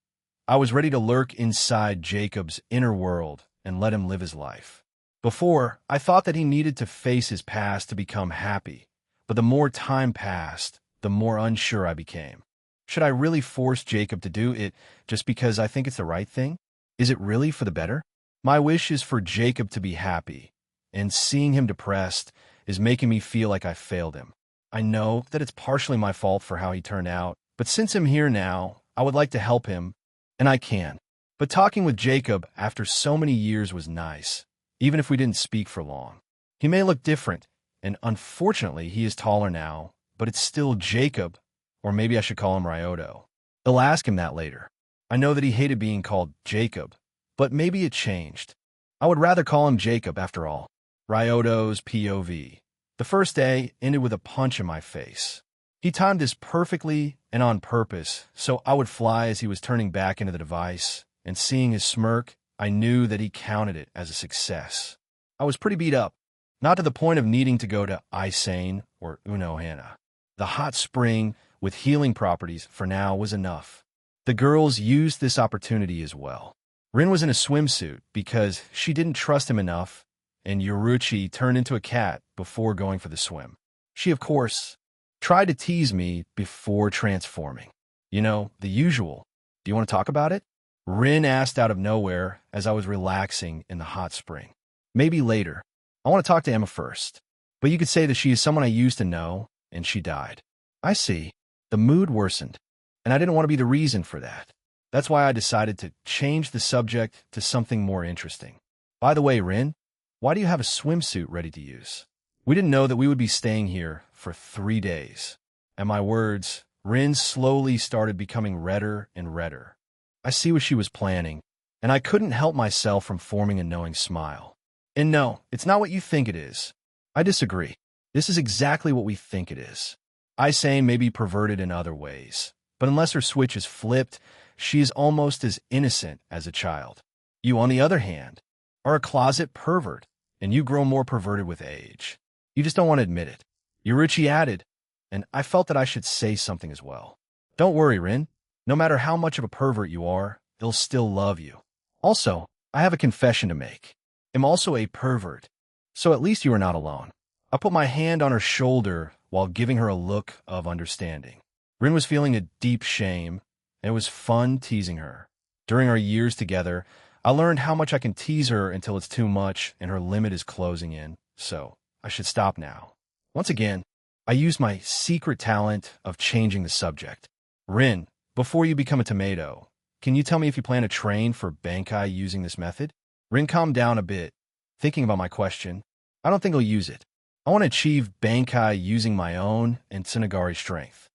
I was ready to lurk inside Jacob's inner world and let him live his life. Before, I thought that he needed to face his past to become happy, but the more time passed, the more unsure I became. Should I really force Jacob to do it just because I think it's the right thing? Is it really for the better? My wish is for Jacob to be happy, and seeing him depressed is making me feel like I failed him. I know that it's partially my fault for how he turned out, but since I'm here now, I would like to help him, and I can. But talking with Jacob after so many years was nice, even if we didn't speak for long. He may look different, and unfortunately he is taller now, but it's still Jacob, or maybe I should call him Ryoto. I'll ask him that later. I know that he hated being called Jacob, but maybe it changed. I would rather call him Jacob after all. Ryoto's POV. The first day ended with a punch in my face. He timed this perfectly and on purpose, so I would fly as he was turning back into the device, and seeing his smirk, I knew that he counted it as a success. I was pretty beat up, not to the point of needing to go to Isane or Unohana. The hot spring with healing properties for now was enough. The girls used this opportunity as well. Rin was in a swimsuit because she didn't trust him enough, and Yoruchi turned into a cat before going for the swim. She, of course, tried to tease me before transforming. You know, the usual. Do you want to talk about it? Rin asked out of nowhere as I was relaxing in the hot spring. Maybe later. I want to talk to Emma first. But you could say that she is someone I used to know, and she died. I see. The mood worsened, and I didn't want to be the reason for that. That's why I decided to change the subject to something more interesting. By the way, Rin, why do you have a swimsuit ready to use? We didn't know that we would be staying here for 3 days. At my words, Rin slowly started becoming redder and redder. I see what she was planning, and I couldn't help myself from forming a knowing smile. And no, it's not what you think it is. I disagree. This is exactly what we think it is. Isane may be perverted in other ways, but unless her switch is flipped, she is almost as innocent as a child. You, on the other hand, are a closet pervert, and you grow more perverted with age. You just don't want to admit it. Yoruchi added, and I felt that I should say something as well. Don't worry, Rin. No matter how much of a pervert you are, they'll still love you. Also, I have a confession to make. I'm also a pervert, so at least you are not alone. I put my hand on her shoulder while giving her a look of understanding. Rin was feeling a deep shame, and it was fun teasing her. During our years together, I learned how much I can tease her until it's too much and her limit is closing in, so I should stop now. Once again, I used my secret talent of changing the subject. Rin, before you become a tomato, can you tell me if you plan to train for Bankai using this method? Rin calmed down a bit, thinking about my question. I don't think I'll use it. I want to achieve Bankai using my own and Tsunagari's strength.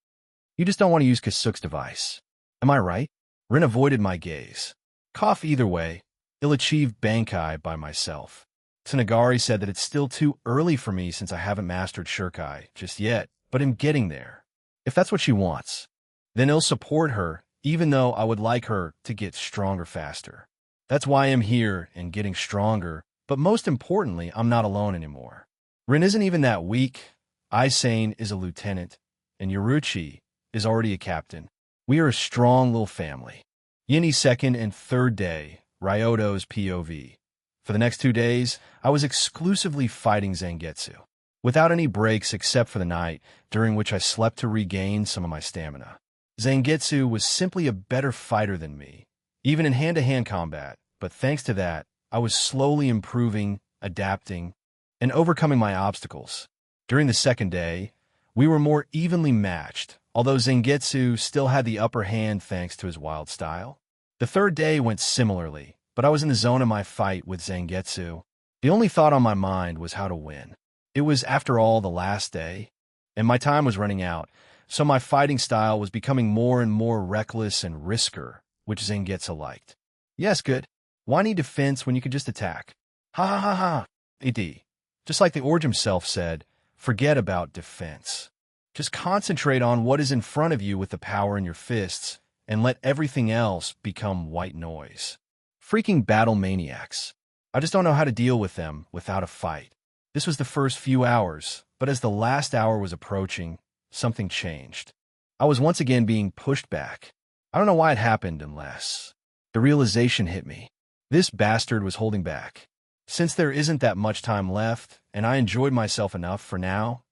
You just don't want to use Kasuk's device. Am I right? Rin avoided my gaze. Cough either way, I'll achieve Bankai by myself. Tsunagari said that it's still too early for me since I haven't mastered Shirkai just yet, but I'm getting there. If that's what she wants, then I'll support her, even though I would like her to get stronger faster. That's why I'm here and getting stronger, but most importantly, I'm not alone anymore. Rin isn't even that weak. Isane is a lieutenant, and Yoruchi is already a captain. We are a strong little family. Yini's second and third day, Ryoto's POV. For the next 2 days, I was exclusively fighting Zangetsu, without any breaks except for the night, during which I slept to regain some of my stamina. Zangetsu was simply a better fighter than me, even in hand-to-hand combat, but thanks to that, I was slowly improving, adapting, and overcoming my obstacles. During the second day, we were more evenly matched, although Zangetsu still had the upper hand thanks to his wild style. The third day went similarly, but I was in the zone of my fight with Zangetsu. The only thought on my mind was how to win. It was, after all, the last day, and my time was running out, so my fighting style was becoming more and more reckless and risker, which Zangetsu liked. Yes, good. Why need defense when you could just attack? Ha ha ha ha. AD. Just like the Orge himself said, forget about defense. Just concentrate on what is in front of you with the power in your fists, and let everything else become white noise. Freaking battle maniacs. I just don't know how to deal with them without a fight. This was the first few hours, but as the last hour was approaching, something changed. I was once again being pushed back. I don't know why it happened unless the realization hit me. This bastard was holding back. Since there isn't that much time left, and I enjoyed myself enough for now,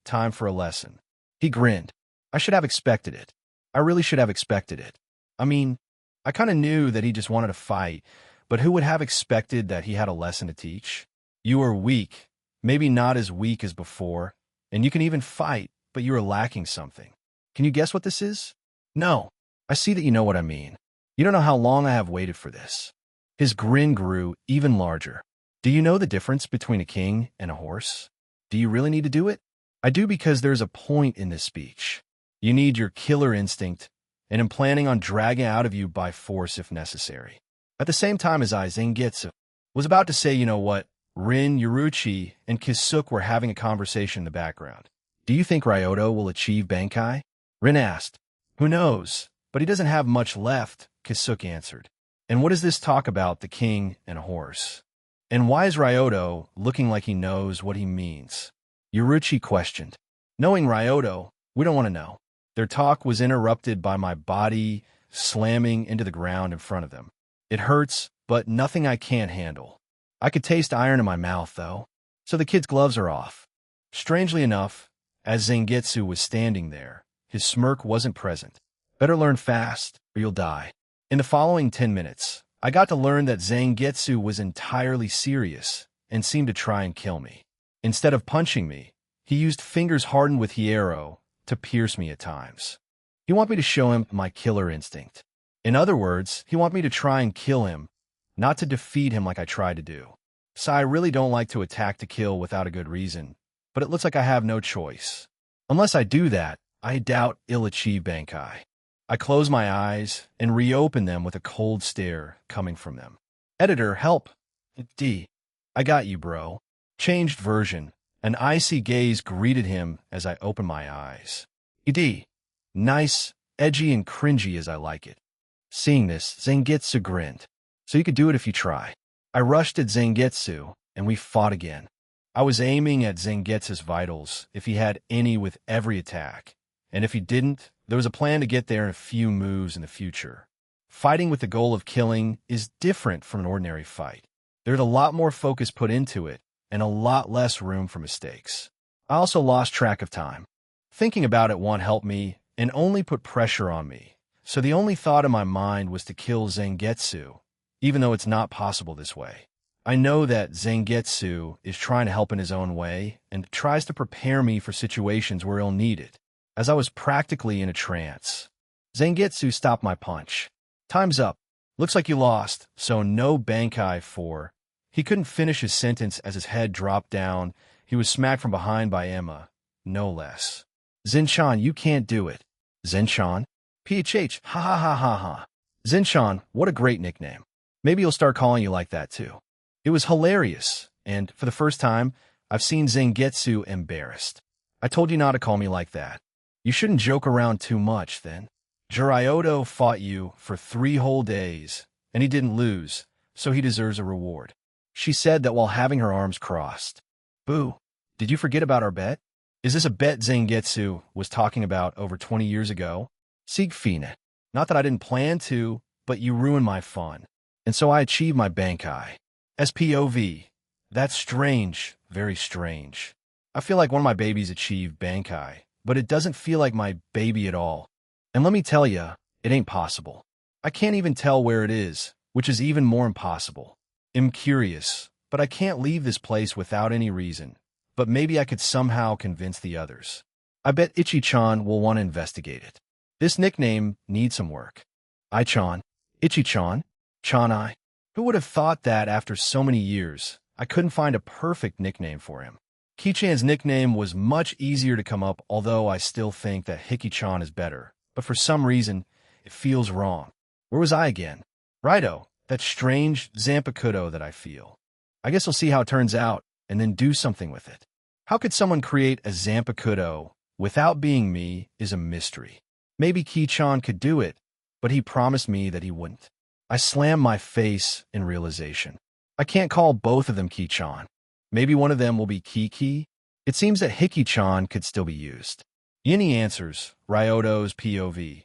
time for a lesson. He grinned. I should have expected it. I really should have expected it. I mean, I kind of knew that he just wanted to fight, but who would have expected that he had a lesson to teach? You are weak, maybe not as weak as before, and you can even fight, but you are lacking something. Can you guess what this is? No. I see that you know what I mean. You don't know how long I have waited for this. His grin grew even larger. Do you know the difference between a king and a horse? Do you really need to do it? I do, because there's a point in this speech. You need your killer instinct, and am planning on dragging it out of you by force if necessary. At the same time as Zangetsu was about to say, you know what, Rin, Yoruichi, and Kisuke were having a conversation in the background. Do you think Ryoto will achieve Bankai? Rin asked. Who knows, but he doesn't have much left, Kisuke answered. And what does this talk about the king and a horse? And why is Ryoto looking like he knows what he means? Yoruichi questioned. Knowing Ryoto, we don't want to know. Their talk was interrupted by my body slamming into the ground in front of them. It hurts, but nothing I can't handle. I could taste iron in my mouth, though. So the kid's gloves are off. Strangely enough, as Zangetsu was standing there, his smirk wasn't present. Better learn fast, or you'll die. In the following 10 minutes, I got to learn that Zangetsu was entirely serious and seemed to try and kill me. Instead of punching me, he used fingers hardened with hierro to pierce me at times. He wanted me to show him my killer instinct. In other words, he wanted me to try and kill him, not to defeat him like I tried to do. So I really don't like to attack to kill without a good reason, but it looks like I have no choice. Unless I do that, I doubt I'll achieve Bankai. I close my eyes and reopen them with a cold stare coming from them. Editor, help. D. I got you, bro. Changed version. An icy gaze greeted him as I opened my eyes. D. Nice, edgy, and cringy as I like it. Seeing this, Zangetsu grinned. So you could do it if you try. I rushed at Zangetsu, and we fought again. I was aiming at Zangetsu's vitals, if he had any, with every attack. And if he didn't, there was a plan to get there in a few moves in the future. Fighting with the goal of killing is different from an ordinary fight. There's a lot more focus put into it, and a lot less room for mistakes. I also lost track of time. Thinking about it won't help me, and only put pressure on me. So the only thought in my mind was to kill Zangetsu, even though it's not possible this way. I know that Zangetsu is trying to help in his own way, and tries to prepare me for situations where he'll need it. As I was practically in a trance, Zangetsu stopped my punch. Time's up. Looks like you lost, so no Bankai for. He couldn't finish his sentence as his head dropped down. He was smacked from behind by Emma, no less. Zinchan, you can't do it. Zinchan? PHH, ha ha ha ha ha. Zinchan, what a great nickname. Maybe you'll start calling you like that too. It was hilarious, and for the first time, I've seen Zangetsu embarrassed. I told you not to call me like that. You shouldn't joke around too much, then. Jiraiya fought you for 3 whole days, and he didn't lose, so he deserves a reward. She said that while having her arms crossed. Boo, did you forget about our bet? Is this a bet Zangetsu was talking about over 20 years ago? Siegfine. Not that I didn't plan to, but you ruined my fun. And so I achieved my Bankai. SPOV. That's strange, very strange. I feel like one of my babies achieved Bankai, but it doesn't feel like my baby at all. And let me tell ya, it ain't possible. I can't even tell where it is, which is even more impossible. I'm curious, but I can't leave this place without any reason. But maybe I could somehow convince the others. I bet Ichi-chan will want to investigate it. This nickname needs some work. I-chan, Ichi-chan, Chan-I. Who would have thought that after so many years, I couldn't find a perfect nickname for him? Ki-chan's nickname was much easier to come up, although I still think that Hiki-chan is better. But for some reason, it feels wrong. Where was I again? Righto, that strange Zanpakuto that I feel. I guess we'll see how it turns out, and then do something with it. How could someone create a Zanpakuto without being me is a mystery. Maybe Ki-chan could do it, but he promised me that he wouldn't. I slammed my face in realization. I can't call both of them Ki-chan. Maybe one of them will be Kiki. It seems that Hiki-chan could still be used. Yini answers, Ryodo's POV.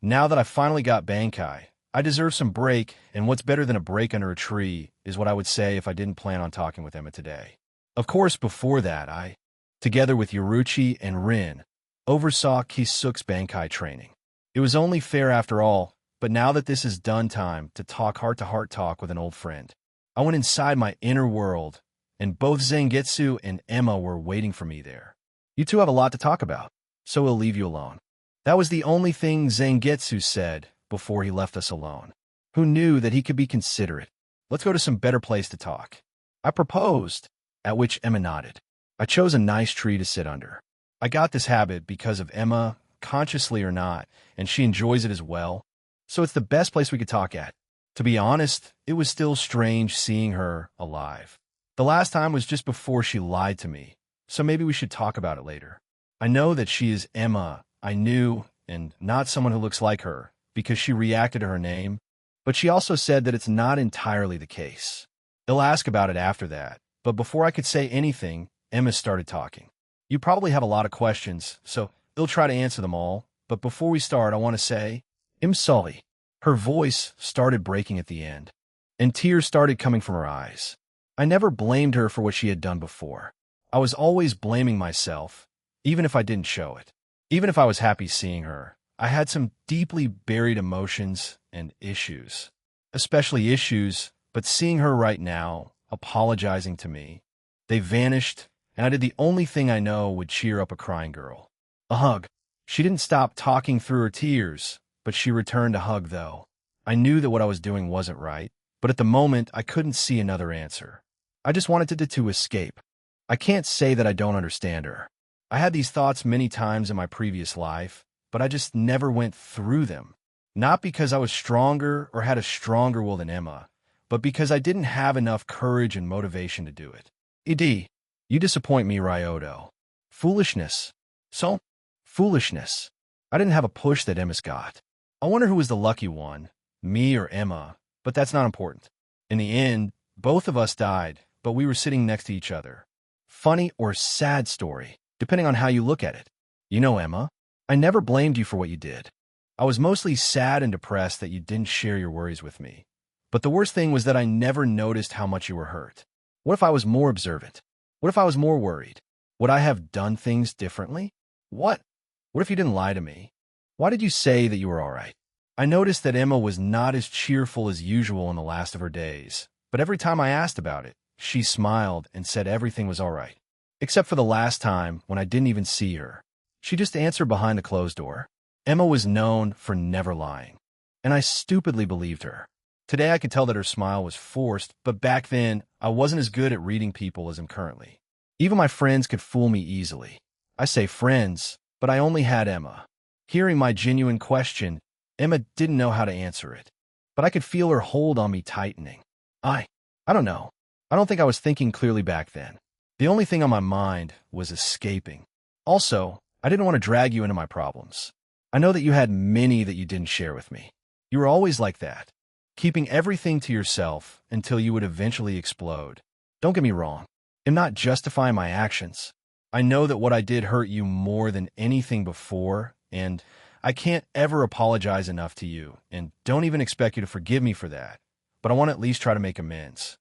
Now that I finally got Bankai, I deserve some break, and what's better than a break under a tree is what I would say if I didn't plan on talking with Emma today. Of course, before that, I, together with Yoruchi and Rin, oversaw Kisuk's Bankai training. It was only fair after all, but now that this is done time to talk heart-to-heart talk with an old friend, I went inside my inner world, and both Zangetsu and Emma were waiting for me there. You two have a lot to talk about, so we'll leave you alone. That was the only thing Zangetsu said before he left us alone. Who knew that he could be considerate? Let's go to some better place to talk. I proposed, at which Emma nodded. I chose a nice tree to sit under. I got this habit because of Emma, consciously or not, and she enjoys it as well, so it's the best place we could talk at. To be honest, it was still strange seeing her alive. The last time was just before she lied to me, so maybe we should talk about it later. I know that she is Emma, I knew, and not someone who looks like her, because she reacted to her name, but she also said that it's not entirely the case. They'll ask about it after that, but before I could say anything, Emma started talking. You probably have a lot of questions, so they'll try to answer them all, but before we start, I want to say, I'm sorry. Her voice started breaking at the end, and tears started coming from her eyes. I never blamed her for what she had done before. I was always blaming myself, even if I didn't show it. Even if I was happy seeing her, I had some deeply buried emotions and issues. Especially issues, but seeing her right now, apologizing to me, they vanished, and I did the only thing I know would cheer up a crying girl. A hug. She didn't stop talking through her tears, but she returned a hug though. I knew that what I was doing wasn't right, but at the moment I couldn't see another answer. I just wanted to escape. I can't say that I don't understand her. I had these thoughts many times in my previous life, but I just never went through them. Not because I was stronger or had a stronger will than Emma, but because I didn't have enough courage and motivation to do it. ED, you disappoint me, Ryodo. Foolishness. So, foolishness. I didn't have a push that Emma's got. I wonder who was the lucky one, me or Emma, but that's not important. In the end, both of us died, but we were sitting next to each other. Funny or sad story, depending on how you look at it. You know, Emma, I never blamed you for what you did. I was mostly sad and depressed that you didn't share your worries with me. But the worst thing was that I never noticed how much you were hurt. What if I was more observant? What if I was more worried? Would I have done things differently? What? What if you didn't lie to me? Why did you say that you were all right? I noticed that Emma was not as cheerful as usual in the last of her days, but every time I asked about it, she smiled and said everything was all right. Except for the last time when I didn't even see her. She just answered behind the closed door. Emma was known for never lying, and I stupidly believed her. Today I could tell that her smile was forced, but back then I wasn't as good at reading people as I'm currently. Even my friends could fool me easily. I say friends, but I only had Emma. Hearing my genuine question, Emma didn't know how to answer it, but I could feel her hold on me tightening. I don't know. I don't think I was thinking clearly back then. The only thing on my mind was escaping. Also, I didn't want to drag you into my problems. I know that you had many that you didn't share with me. You were always like that, keeping everything to yourself until you would eventually explode. Don't get me wrong. I'm not justifying my actions. I know that what I did hurt you more than anything before, and I can't ever apologize enough to you, and don't even expect you to forgive me for that, but I want to at least try to make amends.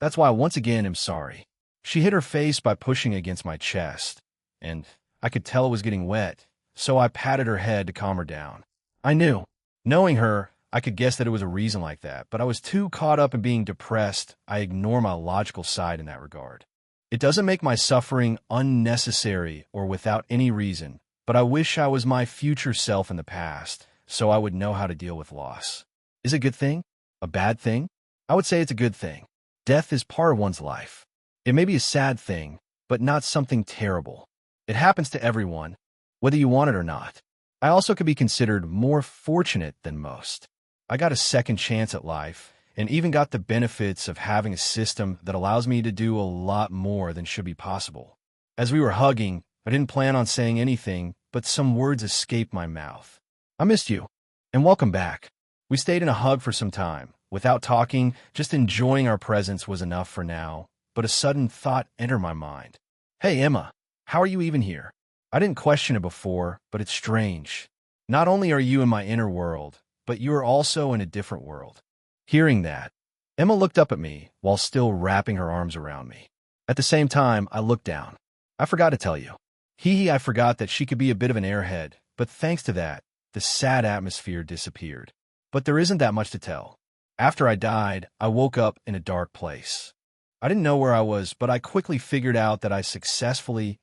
That's why once again I'm sorry. She hit her face by pushing against my chest, and I could tell it was getting wet, so I patted her head to calm her down. I knew. Knowing her, I could guess that it was a reason like that, but I was too caught up in being depressed, I ignore my logical side in that regard. It doesn't make my suffering unnecessary or without any reason, but I wish I was my future self in the past, so I would know how to deal with loss. Is it a good thing? A bad thing? I would say it's a good thing. Death is part of one's life. It may be a sad thing, but not something terrible. It happens to everyone, whether you want it or not. I also could be considered more fortunate than most. I got a second chance at life, and even got the benefits of having a system that allows me to do a lot more than should be possible. As we were hugging, I didn't plan on saying anything, but some words escaped my mouth. I missed you, and welcome back. We stayed in a hug for some time. Without talking, just enjoying our presence was enough for now, but a sudden thought entered my mind. Hey, Emma, how are you even here? I didn't question it before, but it's strange. Not only are you in my inner world, but you are also in a different world. Hearing that, Emma looked up at me while still wrapping her arms around me. At the same time, I looked down. I forgot to tell you. I forgot that she could be a bit of an airhead, but thanks to that, the sad atmosphere disappeared. But there isn't that much to tell. After I died, I woke up in a dark place. I didn't know where I was, but I quickly figured out that I successfully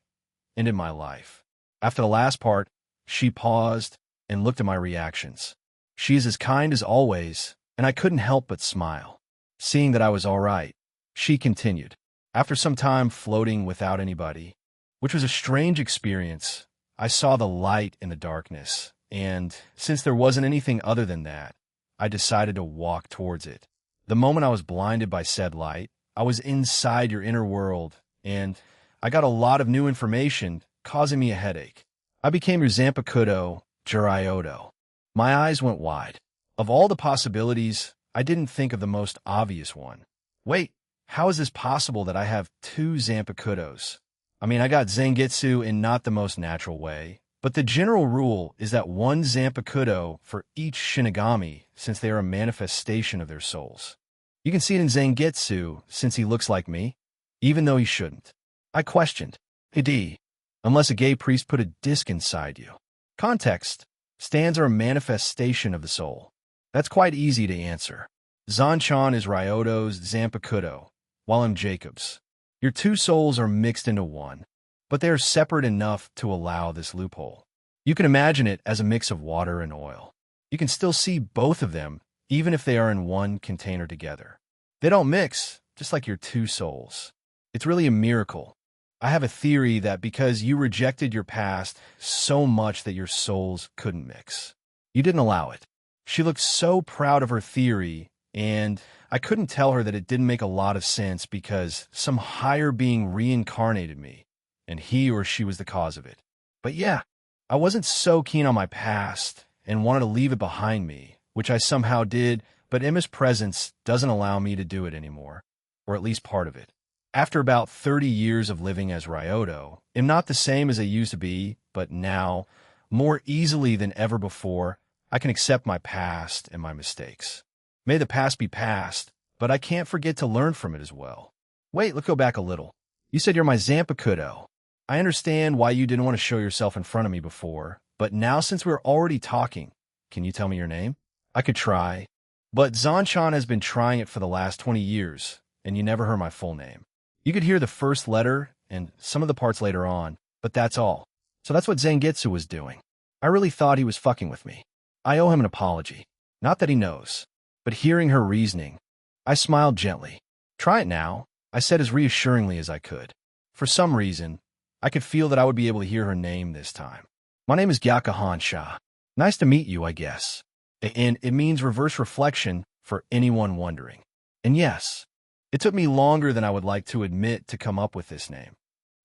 ended my life. After the last part, she paused and looked at my reactions. She is as kind as always, and I couldn't help but smile. Seeing that I was all right, she continued. After some time floating without anybody, which was a strange experience, I saw the light in the darkness, and since there wasn't anything other than that, I decided to walk towards it. The moment I was blinded by said light, I was inside your inner world, and I got a lot of new information, causing me a headache. I became your Zampakudo, Jiraiyodo. My eyes went wide. Of all the possibilities, I didn't think of the most obvious one. Wait, how is this possible that I have two Zampakudos? I mean, I got Zangetsu in not the most natural way, but the general rule is that one Zampakudo for each Shinigami, since they are a manifestation of their souls. You can see it in Zangetsu, since he looks like me, even though he shouldn't. I questioned. Hey, unless a gay priest put a disc inside you. Context. Stands are a manifestation of the soul. That's quite easy to answer. Zanchan is Ryodo's Zampakudo, while I'm Jacob's. Your two souls are mixed into one, but they are separate enough to allow this loophole. You can imagine it as a mix of water and oil. You can still see both of them, even if they are in one container together. They don't mix, just like your two souls. It's really a miracle. I have a theory that because you rejected your past so much that your souls couldn't mix. You didn't allow it. She looked so proud of her theory, and I couldn't tell her that it didn't make a lot of sense because some higher being reincarnated me, and he or she was the cause of it. But yeah, I wasn't so keen on my past and wanted to leave it behind me, which I somehow did, but Emma's presence doesn't allow me to do it anymore, or at least part of it. After about 30 years of living as Ryodo, I'm not the same as I used to be, but now, more easily than ever before, I can accept my past and my mistakes. May the past be past, but I can't forget to learn from it as well. Wait, let's go back a little. You said you're my Zampakudo. I understand why you didn't want to show yourself in front of me before, but now since we're already talking, can you tell me your name? I could try, but Zanchan has been trying it for the last 20 years, and you never heard my full name. You could hear the first letter and some of the parts later on, but that's all. So that's what Zangetsu was doing. I really thought he was fucking with me. I owe him an apology. Not that he knows, but hearing her reasoning, I smiled gently. Try it now, I said as reassuringly as I could. For some reason, I could feel that I would be able to hear her name this time. My name is Gyaka Hansha. Nice to meet you, I guess. And it means reverse reflection for anyone wondering. And yes, it took me longer than I would like to admit to come up with this name.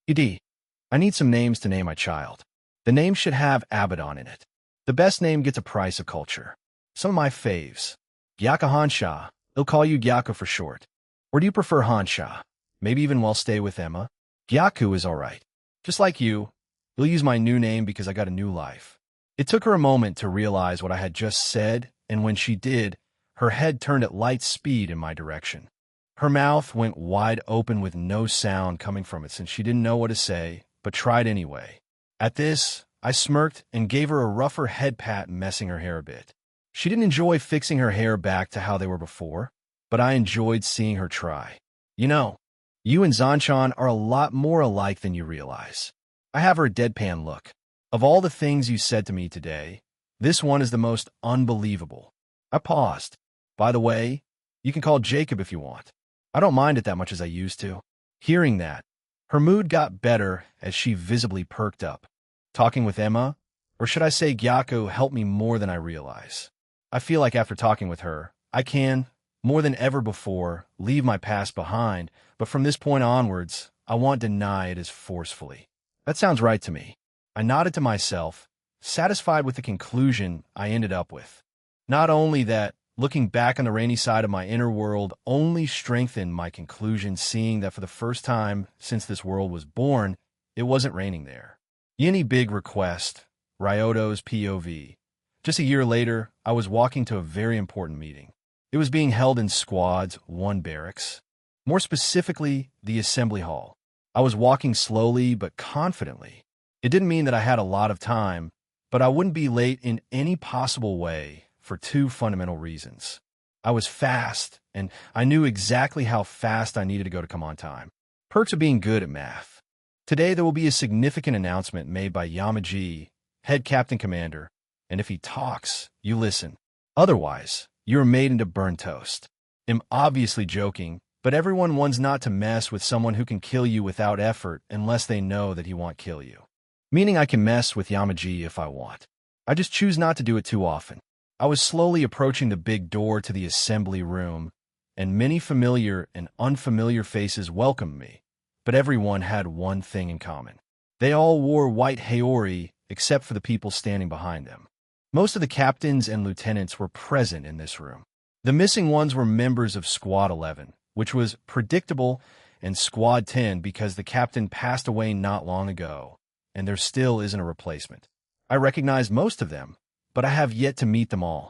I need some names to name my child. The name should have Abaddon in it. The best name gets a price of culture. Some of my faves. Gyaka Hansha. They'll call you Gyaka for short. Or do you prefer Hansha? Maybe even while stay with Emma? Gyaku is alright. Just like you'll use my new name because I got a new life. It took her a moment to realize what I had just said, and when she did, her head turned at light speed in my direction. Her mouth went wide open with no sound coming from it since she didn't know what to say, but tried anyway. At this, I smirked and gave her a rougher head pat, messing her hair a bit. She didn't enjoy fixing her hair back to how they were before, but I enjoyed seeing her try. You know, you and Zanchan are a lot more alike than you realize. I have her deadpan look. Of all the things you said to me today, this one is the most unbelievable. I paused. By the way, you can call Jacob if you want. I don't mind it that much as I used to. Hearing that, her mood got better as she visibly perked up. Talking with Emma, or should I say Gyako, helped me more than I realize. I feel like after talking with her, I can, more than ever before, leave my past behind, but from this point onwards, I won't deny it as forcefully. That sounds right to me. I nodded to myself, satisfied with the conclusion I ended up with. Not only that, looking back on the rainy side of my inner world only strengthened my conclusion, seeing that for the first time since this world was born, it wasn't raining there. Yini big request, Ryoto's POV. Just a year later, I was walking to a very important meeting. It was being held in Squad's 1 barracks. More specifically, the assembly hall. I was walking slowly but confidently. It didn't mean that I had a lot of time, but I wouldn't be late in any possible way for 2 fundamental reasons. I was fast, and I knew exactly how fast I needed to go to come on time. Perks of being good at math. Today there will be a significant announcement made by Yamaji, head captain commander, and if he talks, you listen. Otherwise, you're made into burnt toast. I'm obviously joking, but everyone wants not to mess with someone who can kill you without effort unless they know that he won't kill you. Meaning I can mess with Yamaji if I want. I just choose not to do it too often. I was slowly approaching the big door to the assembly room, and many familiar and unfamiliar faces welcomed me, but everyone had one thing in common. They all wore white haori except for the people standing behind them. Most of the captains and lieutenants were present in this room. The missing ones were members of Squad 11, which was predictable, and Squad 10 because the captain passed away not long ago, and there still isn't a replacement. I recognized most of them, but I have yet to meet them all.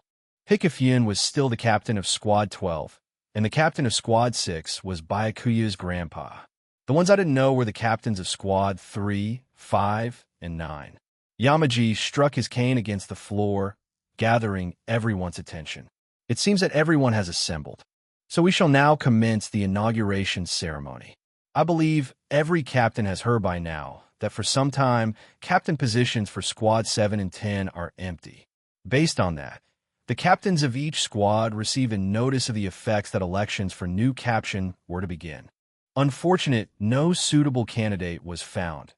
Hikifyun was still the captain of Squad 12, and the captain of Squad 6 was Byakuya's grandpa. The ones I didn't know were the captains of Squad 3, 5, and 9. Yamaji struck his cane against the floor, gathering everyone's attention. It seems that everyone has assembled. So we shall now commence the inauguration ceremony. I believe every captain has heard by now that for some time, captain positions for Squad 7 and 10 are empty. Based on that, the captains of each squad receive a notice of the effects that elections for new captain were to begin. Unfortunate, no suitable candidate was found.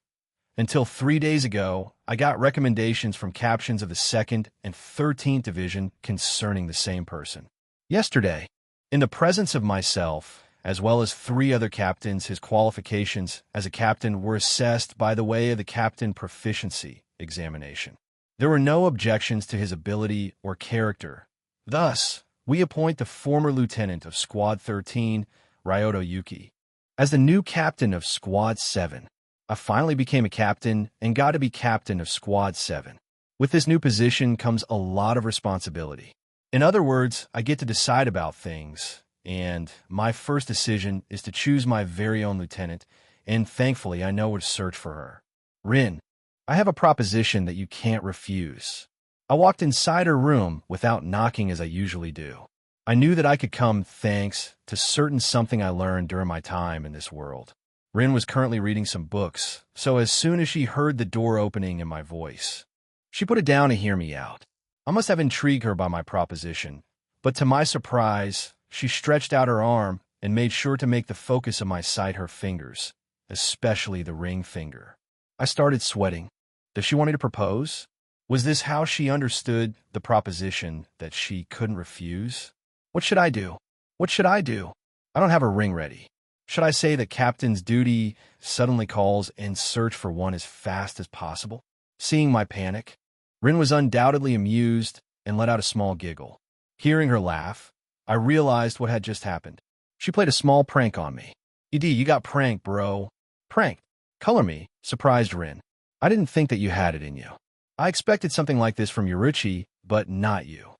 Until 3 days ago, I got recommendations from captains of the 2nd and 13th Division concerning the same person. Yesterday, in the presence of myself, as well as 3 other captains, his qualifications as a captain were assessed by the way of the captain proficiency examination. There were no objections to his ability or character. Thus, we appoint the former lieutenant of Squad 13, Ryoto Yuki, as the new captain of Squad 7. I finally became a captain and got to be captain of Squad 7. With this new position comes a lot of responsibility. In other words, I get to decide about things, and my first decision is to choose my very own lieutenant, and thankfully I know where to search for her. Rin, I have a proposition that you can't refuse. I walked inside her room without knocking as I usually do. I knew that I could come thanks to certain something I learned during my time in this world. Rin was currently reading some books, so as soon as she heard the door opening and my voice, she put it down to hear me out. I must have intrigued her by my proposition, but to my surprise, she stretched out her arm and made sure to make the focus of my sight her fingers, especially the ring finger. I started sweating. Does she want me to propose? Was this how she understood the proposition that she couldn't refuse? What should I do? What should I do? I don't have a ring ready. Should I say that captain's duty suddenly calls and search for one as fast as possible? Seeing my panic, Rin was undoubtedly amused and let out a small giggle. Hearing her laugh, I realized what had just happened. She played a small prank on me. You got pranked, bro. Pranked? Color me, surprised Rin. I didn't think that you had it in you. I expected something like this from Yoruchi, but not you.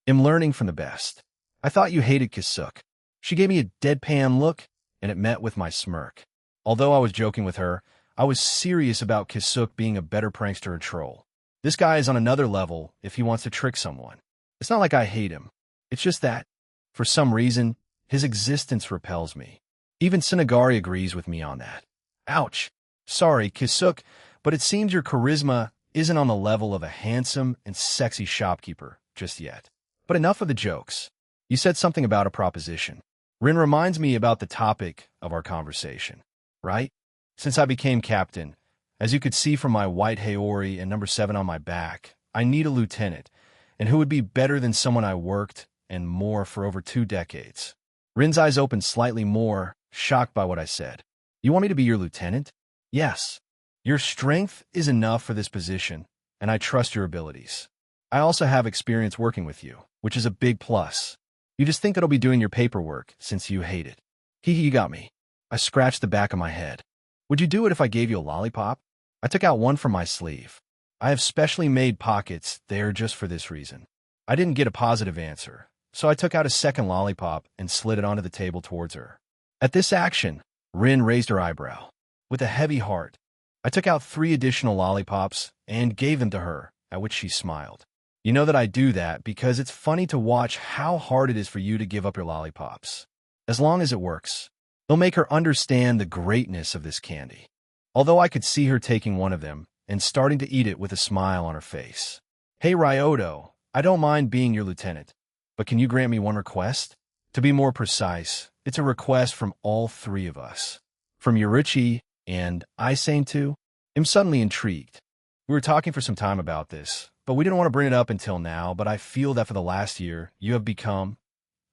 I'm learning from the best. I thought you hated Kisuk. She gave me a deadpan look, and it met with my smirk. Although I was joking with her, I was serious about Kisuk being a better prankster and troll. This guy is on another level if he wants to trick someone. It's not like I hate him. It's just that, for some reason, his existence repels me. Even Tsunagari agrees with me on that. Ouch. Sorry, Kisuk, but it seems your charisma isn't on the level of a handsome and sexy shopkeeper just yet. But enough of the jokes. You said something about a proposition. Rin reminds me about the topic of our conversation, right? Since I became captain, as you could see from my white haori and number 7 on my back, I need a lieutenant, and who would be better than someone I worked and more for over 2 decades? Rin's eyes opened slightly more, shocked by what I said. You want me to be your lieutenant? Yes. Your strength is enough for this position, and I trust your abilities. I also have experience working with you, which is a big plus. You just think it'll be doing your paperwork since you hate it. You got me. I scratched the back of my head. Would you do it if I gave you a lollipop? I took out one from my sleeve. I have specially made pockets there just for this reason. I didn't get a positive answer, so I took out a second lollipop and slid it onto the table towards her. At this action, Rin raised her eyebrow. With a heavy heart, I took out 3 additional lollipops and gave them to her, at which she smiled. You know that I do that because it's funny to watch how hard it is for you to give up your lollipops. As long as it works, they'll make her understand the greatness of this candy. Although I could see her taking one of them and starting to eat it with a smile on her face. Hey Ryoto, I don't mind being your lieutenant, but can you grant me one request? To be more precise, it's a request from all 3 of us. From Yurichi and Isane too. I'm suddenly intrigued. We were talking for some time about this, but we didn't want to bring it up until now, but I feel that for the last year, you have become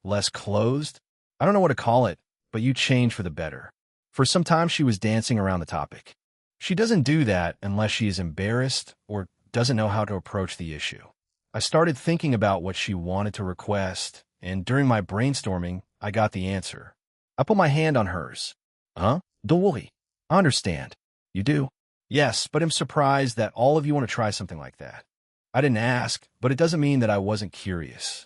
less closed. I don't know what to call it, but you changed for the better. For some time, she was dancing around the topic. She doesn't do that unless she is embarrassed or doesn't know how to approach the issue. I started thinking about what she wanted to request, and during my brainstorming, I got the answer. I put my hand on hers. Huh? Don't worry. I understand. You do? Yes, but I'm surprised that all of you want to try something like that. I didn't ask, but it doesn't mean that I wasn't curious.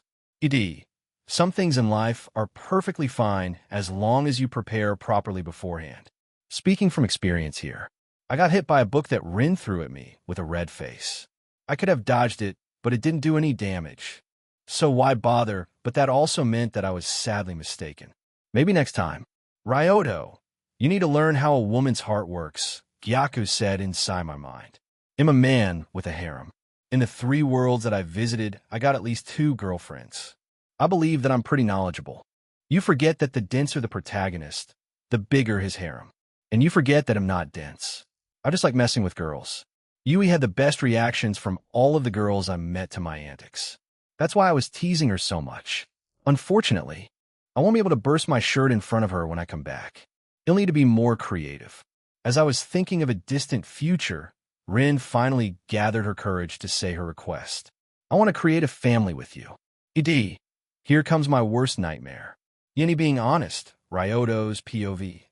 Some things in life are perfectly fine as long as you prepare properly beforehand. Speaking from experience here, I got hit by a book that Rin threw at me with a red face. I could have dodged it, but it didn't do any damage. So why bother? But that also meant that I was sadly mistaken. Maybe next time. Ryoto, you need to learn how a woman's heart works, Gyaku said inside my mind. I'm a man with a harem. In the 3 worlds that I've visited, I got at least 2 girlfriends. I believe that I'm pretty knowledgeable. You forget that the denser the protagonist, the bigger his harem. And you forget that I'm not dense. I just like messing with girls. Yui had the best reactions from all of the girls I met to my antics. That's why I was teasing her so much. Unfortunately, I won't be able to burst my shirt in front of her when I come back. You'll need to be more creative. As I was thinking of a distant future, Rin finally gathered her courage to say her request. I want to create a family with you. Here comes my worst nightmare. Yeni being honest, Ryoto's POV.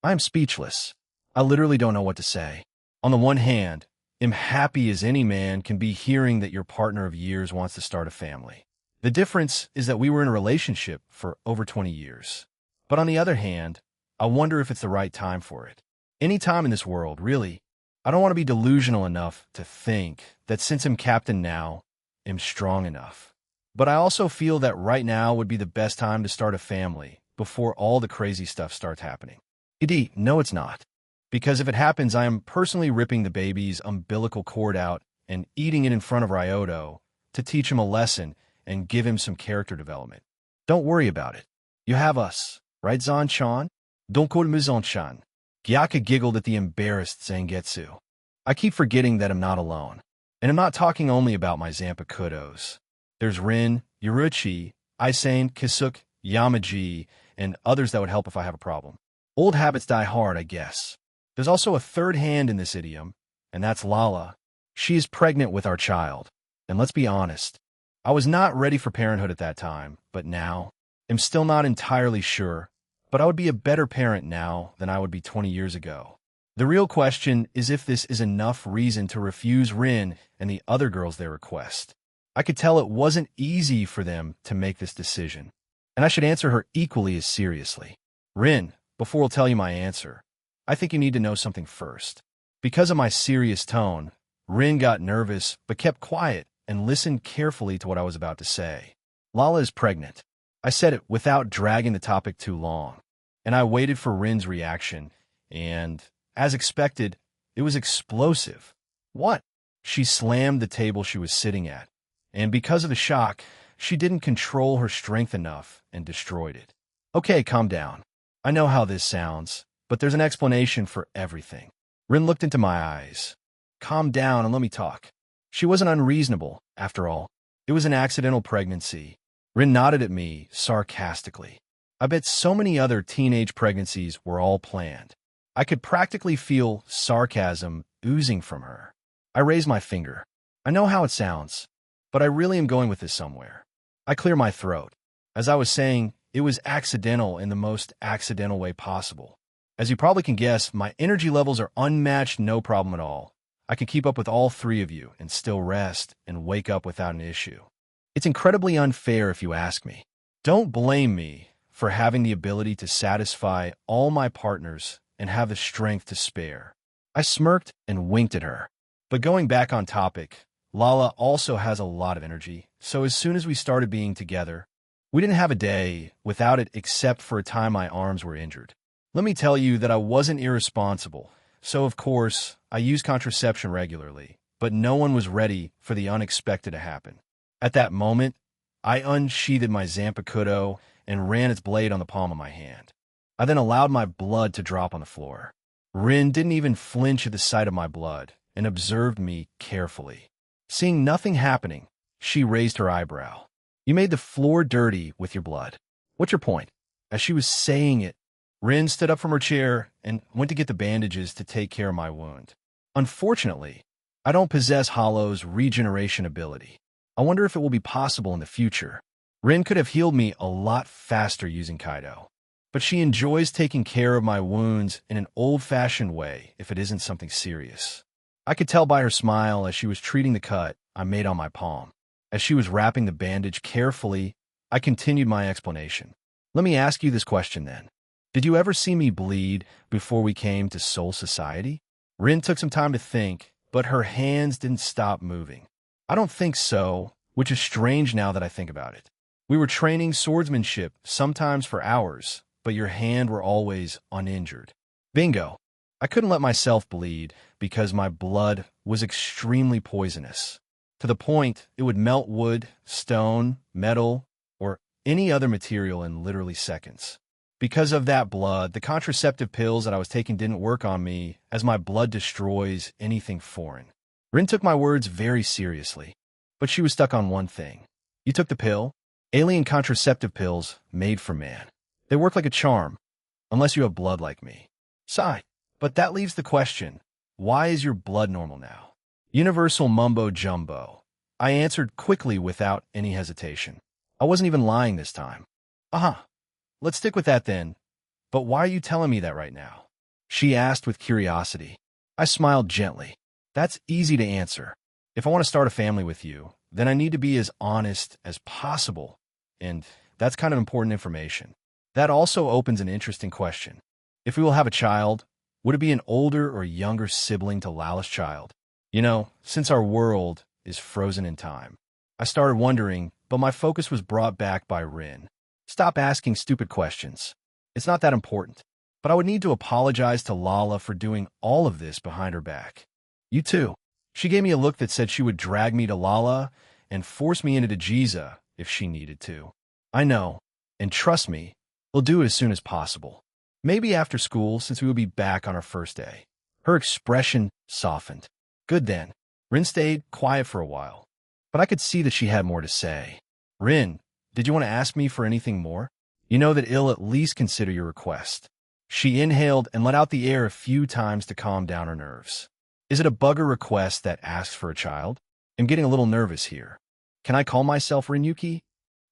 I am speechless. I literally don't know what to say. On the one hand, I'm happy as any man can be hearing that your partner of years wants to start a family. The difference is that we were in a relationship for over 20 years. But on the other hand, I wonder if it's the right time for it. Any time in this world, really. I don't want to be delusional enough to think that since I'm captain now, I'm strong enough. But I also feel that right now would be the best time to start a family before all the crazy stuff starts happening. No, it's not. Because if it happens, I am personally ripping the baby's umbilical cord out and eating it in front of Ryoto to teach him a lesson and give him some character development. Don't worry about it. You have us, right, Zan-chan? Don't call me Zan-chan. Gyaka giggled at the embarrassed Zangetsu. I keep forgetting that I'm not alone. And I'm not talking only about my Zanpakudos. There's Rin, Yurichi, Isane, Kisuk, Yamaji, and others that would help if I have a problem. Old habits die hard, I guess. There's also a third hand in this idiom, and that's Lala. She is pregnant with our child. And let's be honest, I was not ready for parenthood at that time, but now, I'm still not entirely sure, but I would be a better parent now than I would be 20 years ago. The real question is if this is enough reason to refuse Rin and the other girls their request. I could tell it wasn't easy for them to make this decision, and I should answer her equally as seriously. Rin, before I'll tell you my answer, I think you need to know something first. Because of my serious tone, Rin got nervous but kept quiet and listened carefully to what I was about to say. Lala is pregnant. I said it without dragging the topic too long, and I waited for Rin's reaction, and, as expected, it was explosive. What? She slammed the table she was sitting at, and because of the shock, she didn't control her strength enough and destroyed it. Okay, calm down. I know how this sounds, but there's an explanation for everything. Rin looked into my eyes. Calm down and let me talk. She wasn't unreasonable, after all. It was an accidental pregnancy. Rin nodded at me sarcastically. I bet so many other teenage pregnancies were all planned. I could practically feel sarcasm oozing from her. I raise my finger. I know how it sounds, but I really am going with this somewhere. I clear my throat. As I was saying, it was accidental in the most accidental way possible. As you probably can guess, my energy levels are unmatched, no problem at all. I can keep up with all three of you and still rest and wake up without an issue. It's incredibly unfair if you ask me. Don't blame me for having the ability to satisfy all my partners and have the strength to spare. I smirked and winked at her. But going back on topic, Lala also has a lot of energy, so as soon as we started being together, we didn't have a day without it except for a time my arms were injured. Let me tell you that I wasn't irresponsible, so of course, I used contraception regularly, but no one was ready for the unexpected to happen. At that moment, I unsheathed my Zampicudo and ran its blade on the palm of my hand. I then allowed my blood to drop on the floor. Rin didn't even flinch at the sight of my blood and observed me carefully. Seeing nothing happening, she raised her eyebrow. You made the floor dirty with your blood. What's your point? As she was saying it, Rin stood up from her chair and went to get the bandages to take care of my wound. Unfortunately, I don't possess Hollow's regeneration ability. I wonder if it will be possible in the future. Rin could have healed me a lot faster using Kaido, but she enjoys taking care of my wounds in an old-fashioned way if it isn't something serious. I could tell by her smile as she was treating the cut I made on my palm. As she was wrapping the bandage carefully, I continued my explanation. Let me ask you this question then. Did you ever see me bleed before we came to Soul Society? Rin took some time to think, but her hands didn't stop moving. I don't think so, which is strange now that I think about it. We were training swordsmanship, sometimes for hours, but your hand were always uninjured. Bingo. I couldn't let myself bleed because my blood was extremely poisonous, to the point it would melt wood, stone, metal, or any other material in literally seconds. Because of that blood, the contraceptive pills that I was taking didn't work on me, as my blood destroys anything foreign. Rin took my words very seriously, but she was stuck on one thing. You took the pill? Alien contraceptive pills made for man. They work like a charm, unless you have blood like me. Sigh. But that leaves the question, why is your blood normal now? Universal mumbo jumbo. I answered quickly without any hesitation. I wasn't even lying this time. Let's stick with that then. But why are you telling me that right now? She asked with curiosity. I smiled gently. That's easy to answer. If I want to start a family with you, then I need to be as honest as possible. And that's kind of important information. That also opens an interesting question. If we will have a child, would it be an older or younger sibling to Lala's child? You know, since our world is frozen in time. I started wondering, but my focus was brought back by Rin. Stop asking stupid questions. It's not that important. But I would need to apologize to Lala for doing all of this behind her back. You too. She gave me a look that said she would drag me to Lala and force me into Jiza if she needed to. I know, and trust me, we'll do it as soon as possible. Maybe after school, since we will be back on our first day. Her expression softened. Good then. Rin stayed quiet for a while, but I could see that she had more to say. Rin, did you want to ask me for anything more? You know that I'll at least consider your request. She inhaled and let out the air a few times to calm down her nerves. Is it a bugger request that asks for a child? I'm getting a little nervous here. Can I call myself Rinyuki?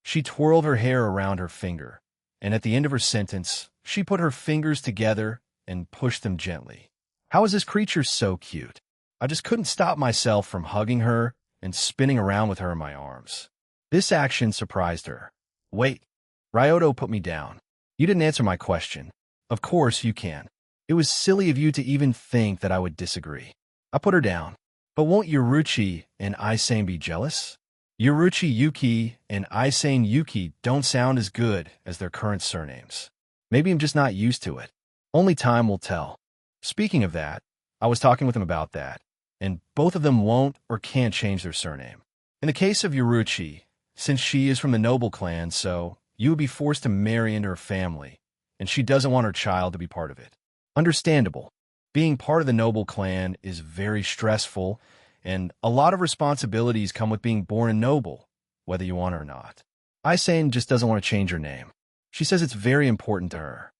She twirled her hair around her finger, and at the end of her sentence, she put her fingers together and pushed them gently. How is this creature so cute? I just couldn't stop myself from hugging her and spinning around with her in my arms. This action surprised her. Wait, Ryoto put me down. You didn't answer my question. Of course you can. It was silly of you to even think that I would disagree. I put her down. But won't Yoruchi and Aisane be jealous? Yoruchi Yuki and Aisane Yuki don't sound as good as their current surnames. Maybe I'm just not used to it. Only time will tell. Speaking of that, I was talking with them about that, and both of them won't or can't change their surname. In the case of Yoruchi, since she is from the noble clan, so you would be forced to marry into her family, and she doesn't want her child to be part of it. Understandable. Being part of the noble clan is very stressful, and a lot of responsibilities come with being born a noble, whether you want it or not. Aisane just doesn't want to change her name. She says it's very important to her.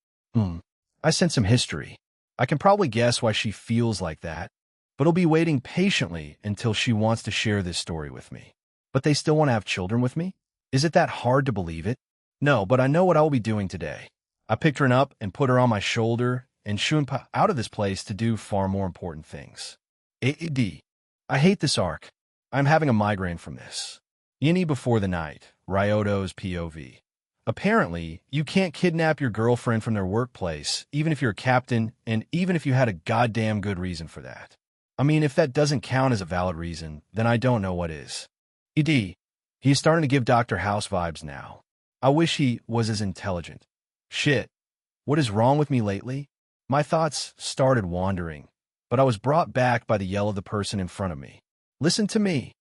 I sense some history. I can probably guess why she feels like that, but I'll be waiting patiently until she wants to share this story with me. But they still want to have children with me? Is it that hard to believe it? No, but I know what I will be doing today. I picked her up and put her on my shoulder and shooed out of this place to do far more important things. AD. I hate this arc. I'm having a migraine from this. Yini before the night, Ryoto's POV. Apparently, you can't kidnap your girlfriend from their workplace, even if you're a captain, and even if you had a goddamn good reason for that. I mean, if that doesn't count as a valid reason, then I don't know what is. ED. He's starting to give Dr. House vibes now. I wish he was as intelligent. Shit. What is wrong with me lately? My thoughts started wandering, but I was brought back by the yell of the person in front of me. Listen to me,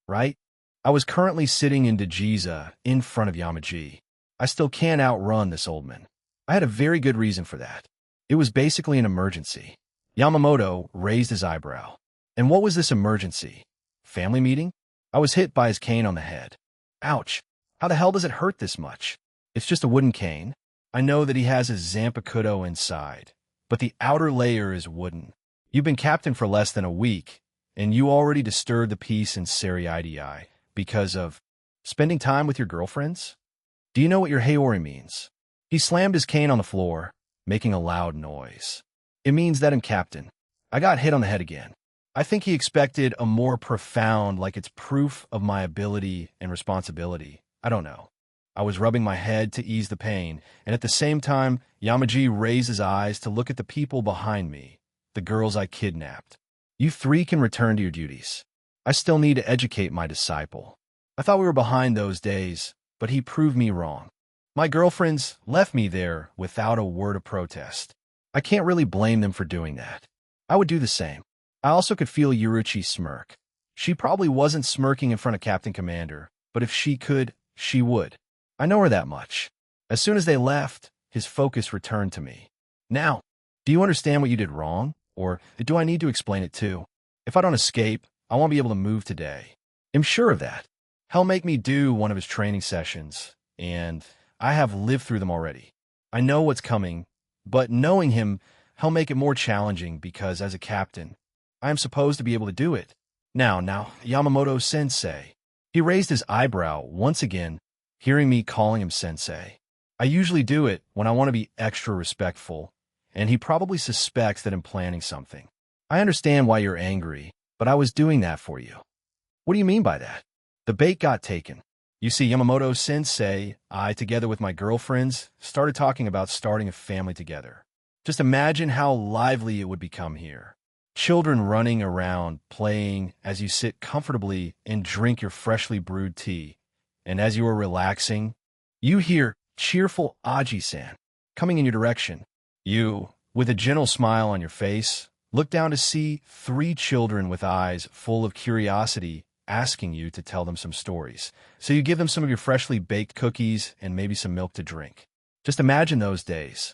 right? I was currently sitting in Dejiza in front of Yamaji. I still can't outrun this old man. I had a very good reason for that. It was basically an emergency. Yamamoto raised his eyebrow. And what was this emergency? Family meeting? I was hit by his cane on the head. Ouch. How the hell does it hurt this much? It's just a wooden cane. I know that he has his Zanpakuto inside, but the outer layer is wooden. You've been captain for less than a week, and you already disturbed the peace in Seri-IDI because of spending time with your girlfriends? Do you know what your Haori means? He slammed his cane on the floor, making a loud noise. It means that I'm captain. I got hit on the head again. I think he expected a more profound, like it's proof of my ability and responsibility. I don't know. I was rubbing my head to ease the pain, and at the same time, Yamaji raised his eyes to look at the people behind me, the girls I kidnapped. You three can return to your duties. I still need to educate my disciple. I thought we were behind those days, but he proved me wrong. My girlfriends left me there without a word of protest. I can't really blame them for doing that. I would do the same. I also could feel Yuruchi smirk. She probably wasn't smirking in front of Captain Commander, but if she could, she would. I know her that much. As soon as they left, his focus returned to me. Now, do you understand what you did wrong? Or do I need to explain it too? If I don't escape, I won't be able to move today. I'm sure of that. He'll make me do one of his training sessions, and I have lived through them already. I know what's coming, but knowing him, he'll make it more challenging because as a captain, I am supposed to be able to do it. Now, Yamamoto-sensei. He raised his eyebrow once again, hearing me calling him sensei. I usually do it when I want to be extra respectful, and he probably suspects that I'm planning something. I understand why you're angry, but I was doing that for you. What do you mean by that? The bait got taken. You see, Yamamoto-sensei, I, together with my girlfriends, started talking about starting a family together. Just imagine how lively it would become here. Children running around, playing as you sit comfortably and drink your freshly brewed tea. And as you are relaxing, you hear cheerful Aji-san coming in your direction. You, with a gentle smile on your face, look down to see 3 children with eyes full of curiosity asking you to tell them some stories. So you give them some of your freshly baked cookies and maybe some milk to drink. Just imagine those days.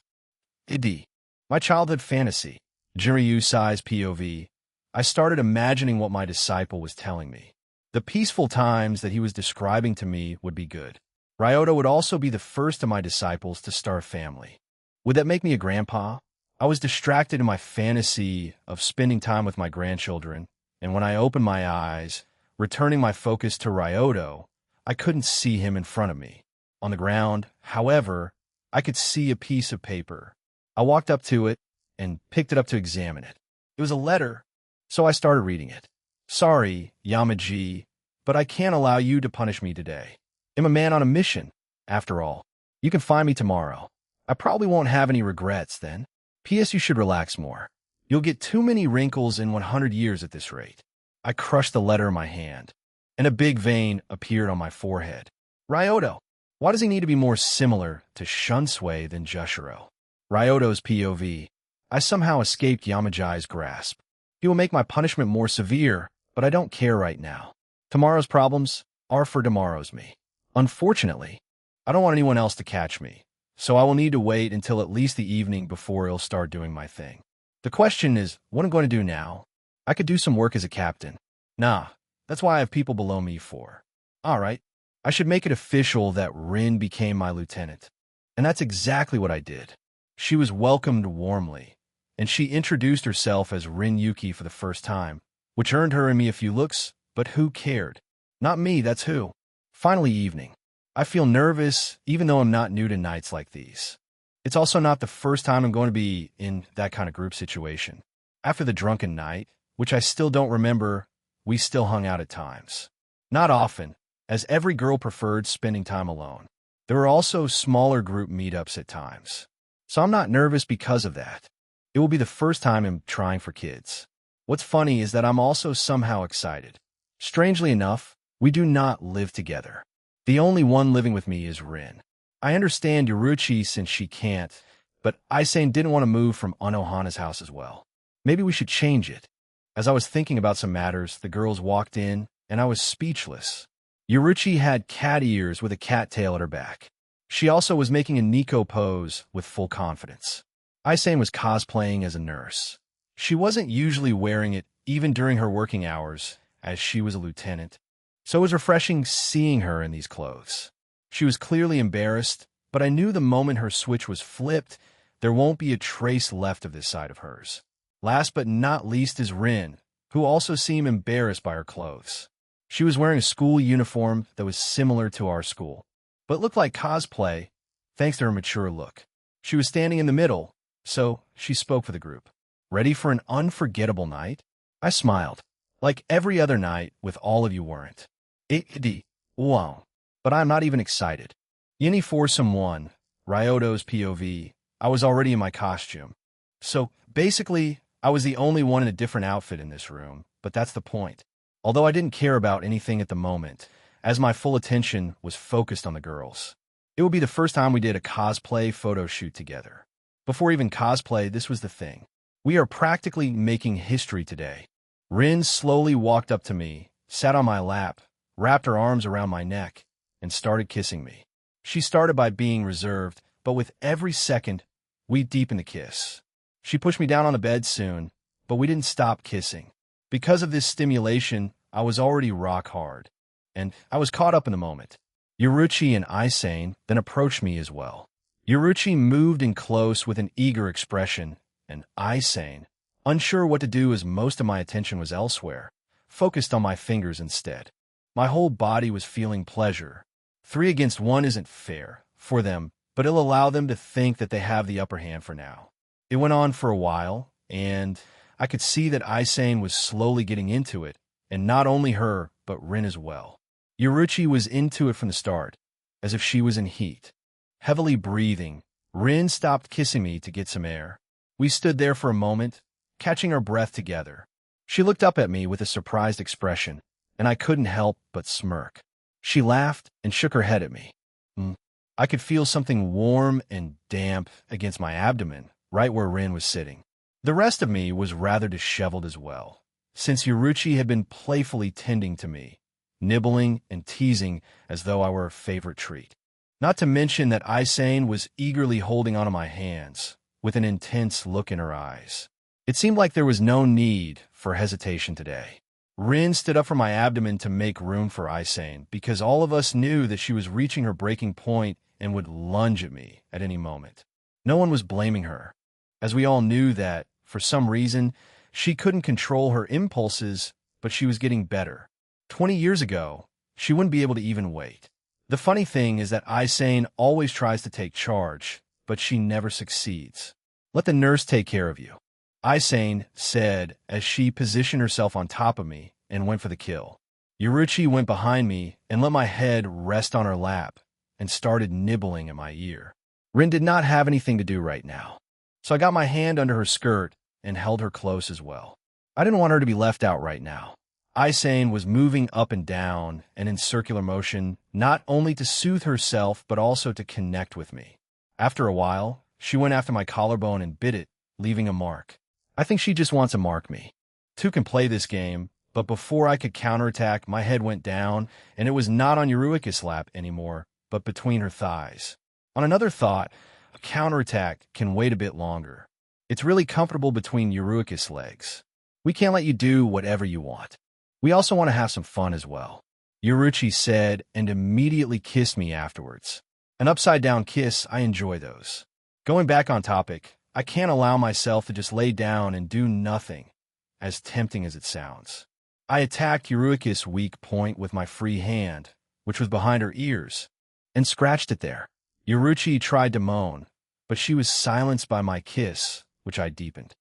ID. My childhood fantasy. Jiryu-sai's POV. I started imagining what my disciple was telling me. The peaceful times that he was describing to me would be good. Ryoto would also be the first of my disciples to start a family. Would that make me a grandpa? I was distracted in my fantasy of spending time with my grandchildren, and when I opened my eyes, returning my focus to Ryoto, I couldn't see him in front of me. On the ground, however, I could see a piece of paper. I walked up to it and picked it up to examine it. It was a letter, so I started reading it. Sorry, Yamaji, but I can't allow you to punish me today. I'm a man on a mission, after all. You can find me tomorrow. I probably won't have any regrets then. P.S. You should relax more. You'll get too many wrinkles in 100 years at this rate. I crushed the letter in my hand, and a big vein appeared on my forehead. Ryoto, why does he need to be more similar to Shunsui than Jushiro? Ryoto's POV. I somehow escaped Yamaji's grasp. He will make my punishment more severe, but I don't care right now. Tomorrow's problems are for tomorrow's me. Unfortunately, I don't want anyone else to catch me, so I will need to wait until at least the evening before I'll start doing my thing. The question is, what I'm going to do now? I could do some work as a captain. Nah, that's why I have people below me for. Alright, I should make it official that Rin became my lieutenant. And that's exactly what I did. She was welcomed warmly, and she introduced herself as Rin Yuki for the first time, which earned her and me a few looks, but who cared? Not me, that's who. Finally, evening. I feel nervous, even though I'm not new to nights like these. It's also not the first time I'm going to be in that kind of group situation. After the drunken night, which I still don't remember, we still hung out at times. Not often, as every girl preferred spending time alone. There were also smaller group meetups at times. So I'm not nervous because of that. It will be the first time I'm trying for kids. What's funny is that I'm also somehow excited. Strangely enough, we do not live together. The only one living with me is Rin. I understand Yoruchi since she can't, but Isane didn't want to move from Unohana's house as well. Maybe we should change it. As I was thinking about some matters, the girls walked in, and I was speechless. Yoruchi had cat ears with a cat tail at her back. She also was making a Nico pose with full confidence. Isane was cosplaying as a nurse. She wasn't usually wearing it even during her working hours, as she was a lieutenant. So it was refreshing seeing her in these clothes. She was clearly embarrassed, but I knew the moment her switch was flipped, there won't be a trace left of this side of hers. Last but not least is Rin, who also seemed embarrassed by her clothes. She was wearing a school uniform that was similar to our school, but looked like cosplay, thanks to her mature look. She was standing in the middle, so she spoke for the group. Ready for an unforgettable night? I smiled. Like every other night, with all of you weren't. Wow. But I'm not even excited. Yini Foursome 1, Ryoto's POV, I was already in my costume. So, basically, I was the only one in a different outfit in this room, but that's the point. Although I didn't care about anything at the moment, as my full attention was focused on the girls. It would be the first time we did a cosplay photo shoot together. Before even cosplay, this was the thing. We are practically making history today. Rin slowly walked up to me, sat on my lap, wrapped her arms around my neck, and started kissing me. She started by being reserved, but with every second, we deepened the kiss. She pushed me down on the bed soon, but we didn't stop kissing. Because of this stimulation, I was already rock hard, and I was caught up in the moment. Yoruchi and Isane then approached me as well. Yoruchi moved in close with an eager expression, and Isane, unsure what to do as most of my attention was elsewhere, focused on my fingers instead. My whole body was feeling pleasure. 3 against 1 isn't fair for them, but it'll allow them to think that they have the upper hand for now. It went on for a while, and I could see that Isane was slowly getting into it, and not only her, but Rin as well. Yoruchi was into it from the start, as if she was in heat. Heavily breathing, Rin stopped kissing me to get some air. We stood there for a moment, catching our breath together. She looked up at me with a surprised expression, and I couldn't help but smirk. She laughed and shook her head at me. I could feel something warm and damp against my abdomen, right where Rin was sitting. The rest of me was rather disheveled as well, since Yoruchi had been playfully tending to me, nibbling and teasing as though I were a favorite treat. Not to mention that Isane was eagerly holding onto my hands, with an intense look in her eyes. It seemed like there was no need for hesitation today. Rin stood up from my abdomen to make room for Isane, because all of us knew that she was reaching her breaking point and would lunge at me at any moment. No one was blaming her, as we all knew that, for some reason, she couldn't control her impulses, but she was getting better. 20 years ago, she wouldn't be able to even wait. The funny thing is that Isane always tries to take charge, but she never succeeds. Let the nurse take care of you, Isane said as she positioned herself on top of me and went for the kill. Yoruchi went behind me and let my head rest on her lap and started nibbling at my ear. Rin did not have anything to do right now, so I got my hand under her skirt and held her close as well. I didn't want her to be left out right now. Isane was moving up and down and in circular motion, not only to soothe herself but also to connect with me. After a while, she went after my collarbone and bit it, leaving a mark. I think she just wants to mark me. Two can play this game, but before I could counterattack, my head went down, and it was not on Yoruiki's lap anymore, but between her thighs. On another thought, a counterattack can wait a bit longer. It's really comfortable between Yoruiki's legs. We can't let you do whatever you want. We also want to have some fun as well, Yoruichi said and immediately kissed me afterwards. An upside-down kiss, I enjoy those. Going back on topic, I can't allow myself to just lay down and do nothing, as tempting as it sounds. I attacked Yuruki's weak point with my free hand, which was behind her ears, and scratched it there. Yuruchi tried to moan, but she was silenced by my kiss, which I deepened.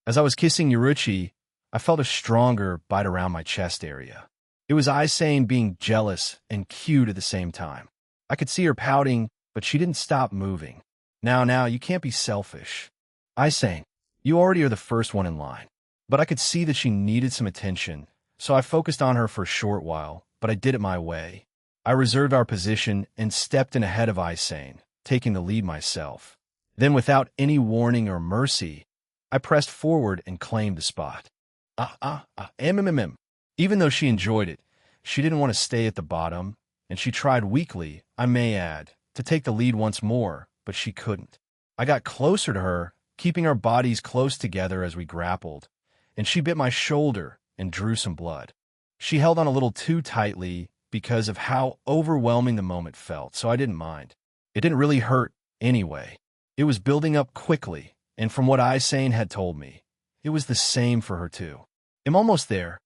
As I was kissing Yuruchi, I felt a stronger bite around my chest area. It was Isane being jealous and cute at the same time. I could see her pouting, but she didn't stop moving. Now, you can't be selfish. Isane, you already are the first one in line. But I could see that she needed some attention, so I focused on her for a short while, but I did it my way. I reserved our position and stepped in ahead of Isane, taking the lead myself. Then, without any warning or mercy, I pressed forward and claimed the spot. Even though she enjoyed it, she didn't want to stay at the bottom, and she tried weakly, I may add, to take the lead once more, but she couldn't. I got closer to her, keeping our bodies close together as we grappled, and she bit my shoulder and drew some blood. She held on a little too tightly because of how overwhelming the moment felt, so I didn't mind. It didn't really hurt anyway. It was building up quickly, and from what Isane had told me, it was the same for her too. I'm almost there.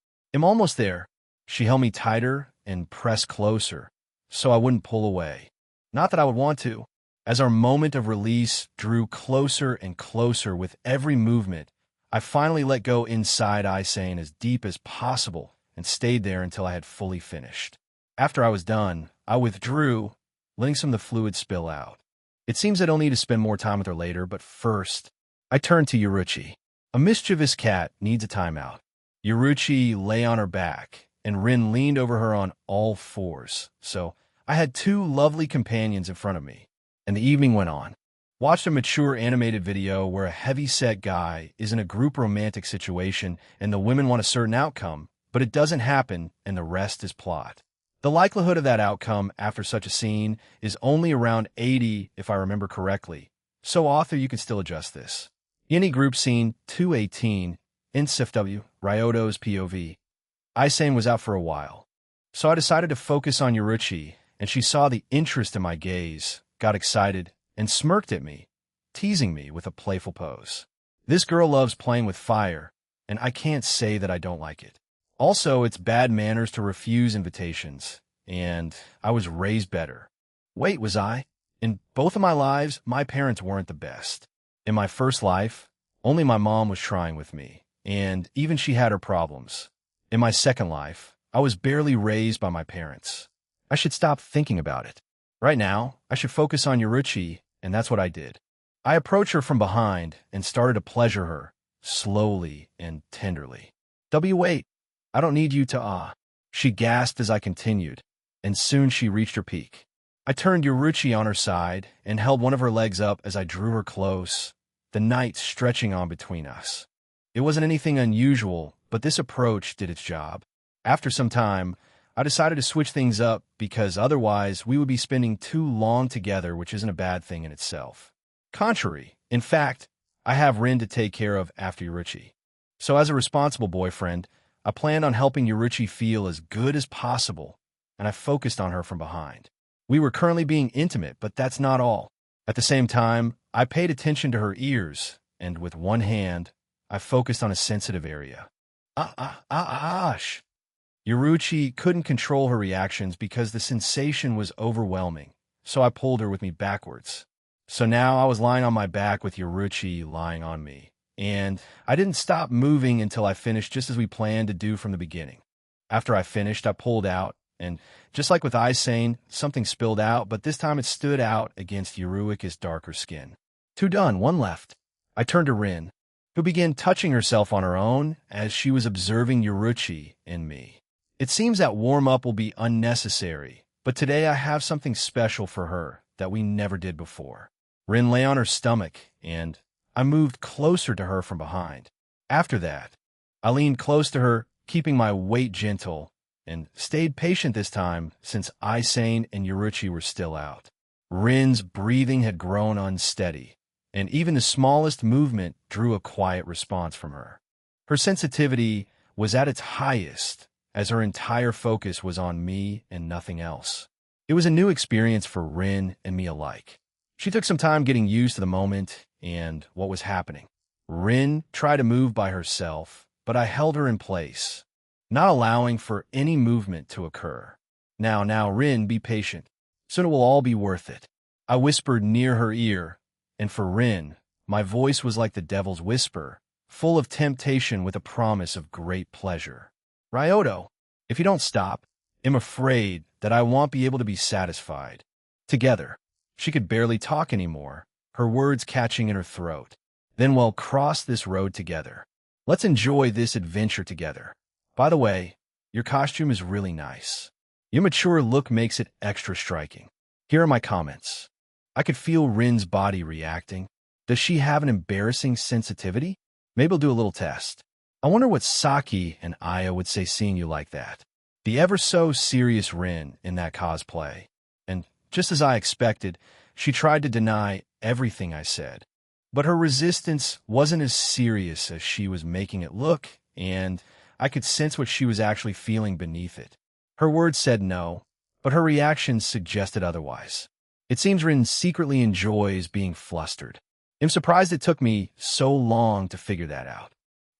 She held me tighter and pressed closer, so I wouldn't pull away. Not that I would want to. As our moment of release drew closer and closer with every movement, I finally let go inside Isane as deep as possible and stayed there until I had fully finished. After I was done, I withdrew, letting some of the fluid spill out. It seems I don't need to spend more time with her later, but first, I turned to Yuruchi. A mischievous cat needs a timeout. Yuruchi lay on her back, and Rin leaned over her on all fours, so I had two lovely companions in front of me, and the evening went on. Watched a mature animated video where a heavy-set guy is in a group romantic situation and the women want a certain outcome, but it doesn't happen and the rest is plot. The likelihood of that outcome after such a scene is only around 80 if I remember correctly, so author you can still adjust this. Any group scene 218, NSFW, Ryoto's POV. Isane was out for a while, so I decided to focus on Yuruchi, and she saw the interest in my gaze, got excited, and smirked at me, teasing me with a playful pose. This girl loves playing with fire, and I can't say that I don't like it. Also, it's bad manners to refuse invitations, and I was raised better. Wait, was I? In both of my lives, my parents weren't the best. In my first life, only my mom was trying with me, and even she had her problems. In my second life, I was barely raised by my parents. I should stop thinking about it. Right now, I should focus on Yuruchi, and that's what I did. I approached her from behind and started to pleasure her, slowly and tenderly. Wait, I don't need you to She gasped as I continued, and soon she reached her peak. I turned Yuruchi on her side and held one of her legs up as I drew her close, the night stretching on between us. It wasn't anything unusual, but this approach did its job. After some time, I decided to switch things up because otherwise we would be spending too long together, which isn't a bad thing in itself. Contrary, in fact, I have Rin to take care of after Yuruchi. So as a responsible boyfriend, I planned on helping Yuruchi feel as good as possible, and I focused on her from behind. We were currently being intimate, but that's not all. At the same time, I paid attention to her ears, and with one hand, I focused on a sensitive area. Yuruchi couldn't control her reactions because the sensation was overwhelming, so I pulled her with me backwards. So now I was lying on my back with Yuruchi lying on me, and I didn't stop moving until I finished just as we planned to do from the beginning. After I finished, I pulled out, and just like with Isane, something spilled out, but this time it stood out against Yuruki's darker skin. Two done, one left. I turned to Rin, who began touching herself on her own as she was observing Yuruchi and me. It seems that warm-up will be unnecessary, but today I have something special for her that we never did before. Rin lay on her stomach, and I moved closer to her from behind. After that, I leaned close to her, keeping my weight gentle, and stayed patient this time since Isane and Yuruchi were still out. Rin's breathing had grown unsteady, and even the smallest movement drew a quiet response from her. Her sensitivity was at its highest, as her entire focus was on me and nothing else. It was a new experience for Rin and me alike. She took some time getting used to the moment, and what was happening. Rin tried to move by herself, but I held her in place, not allowing for any movement to occur. Now, Rin, be patient. Soon it will all be worth it. I whispered near her ear, and for Rin, my voice was like the devil's whisper, full of temptation with a promise of great pleasure. Ryoto, if you don't stop, I'm afraid that I won't be able to be satisfied. Together. She could barely talk anymore, her words catching in her throat. Then we'll cross this road together. Let's enjoy this adventure together. By the way, your costume is really nice. Your mature look makes it extra striking. Here are my comments. I could feel Rin's body reacting. Does she have an embarrassing sensitivity? Maybe I'll do a little test. I wonder what Saki and Aya would say seeing you like that. The ever-so-serious Rin in that cosplay. And just as I expected, she tried to deny everything I said. But her resistance wasn't as serious as she was making it look, and I could sense what she was actually feeling beneath it. Her words said no, but her reactions suggested otherwise. It seems Rin secretly enjoys being flustered. I'm surprised it took me so long to figure that out.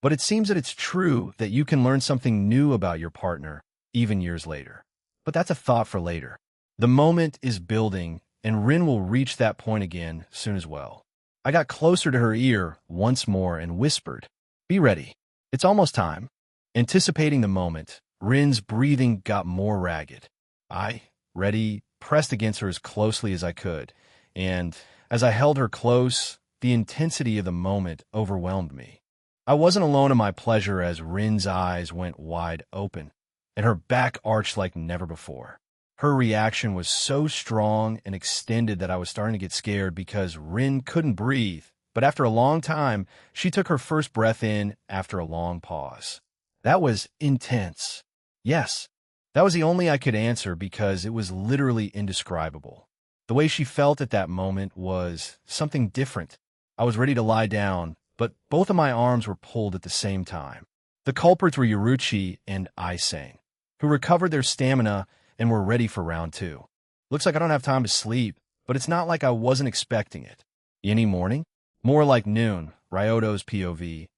But it seems that it's true that you can learn something new about your partner, even years later. But that's a thought for later. The moment is building, and Rin will reach that point again soon as well. I got closer to her ear once more and whispered, "Be ready. It's almost time." Anticipating the moment, Rin's breathing got more ragged. I, ready, pressed against her as closely as I could, and as I held her close, the intensity of the moment overwhelmed me. I wasn't alone in my pleasure as Rin's eyes went wide open, and her back arched like never before. Her reaction was so strong and extended that I was starting to get scared because Rin couldn't breathe, but after a long time, she took her first breath in after a long pause. That was intense. Yes, that was the only I could answer because it was literally indescribable. The way she felt at that moment was something different. I was ready to lie down, but both of my arms were pulled at the same time. The culprits were Yuruchi and Aisane, who recovered their stamina and were ready for round 2. Looks like I don't have time to sleep, but it's not like I wasn't expecting it. Any morning? More like noon, Ryoto's POV.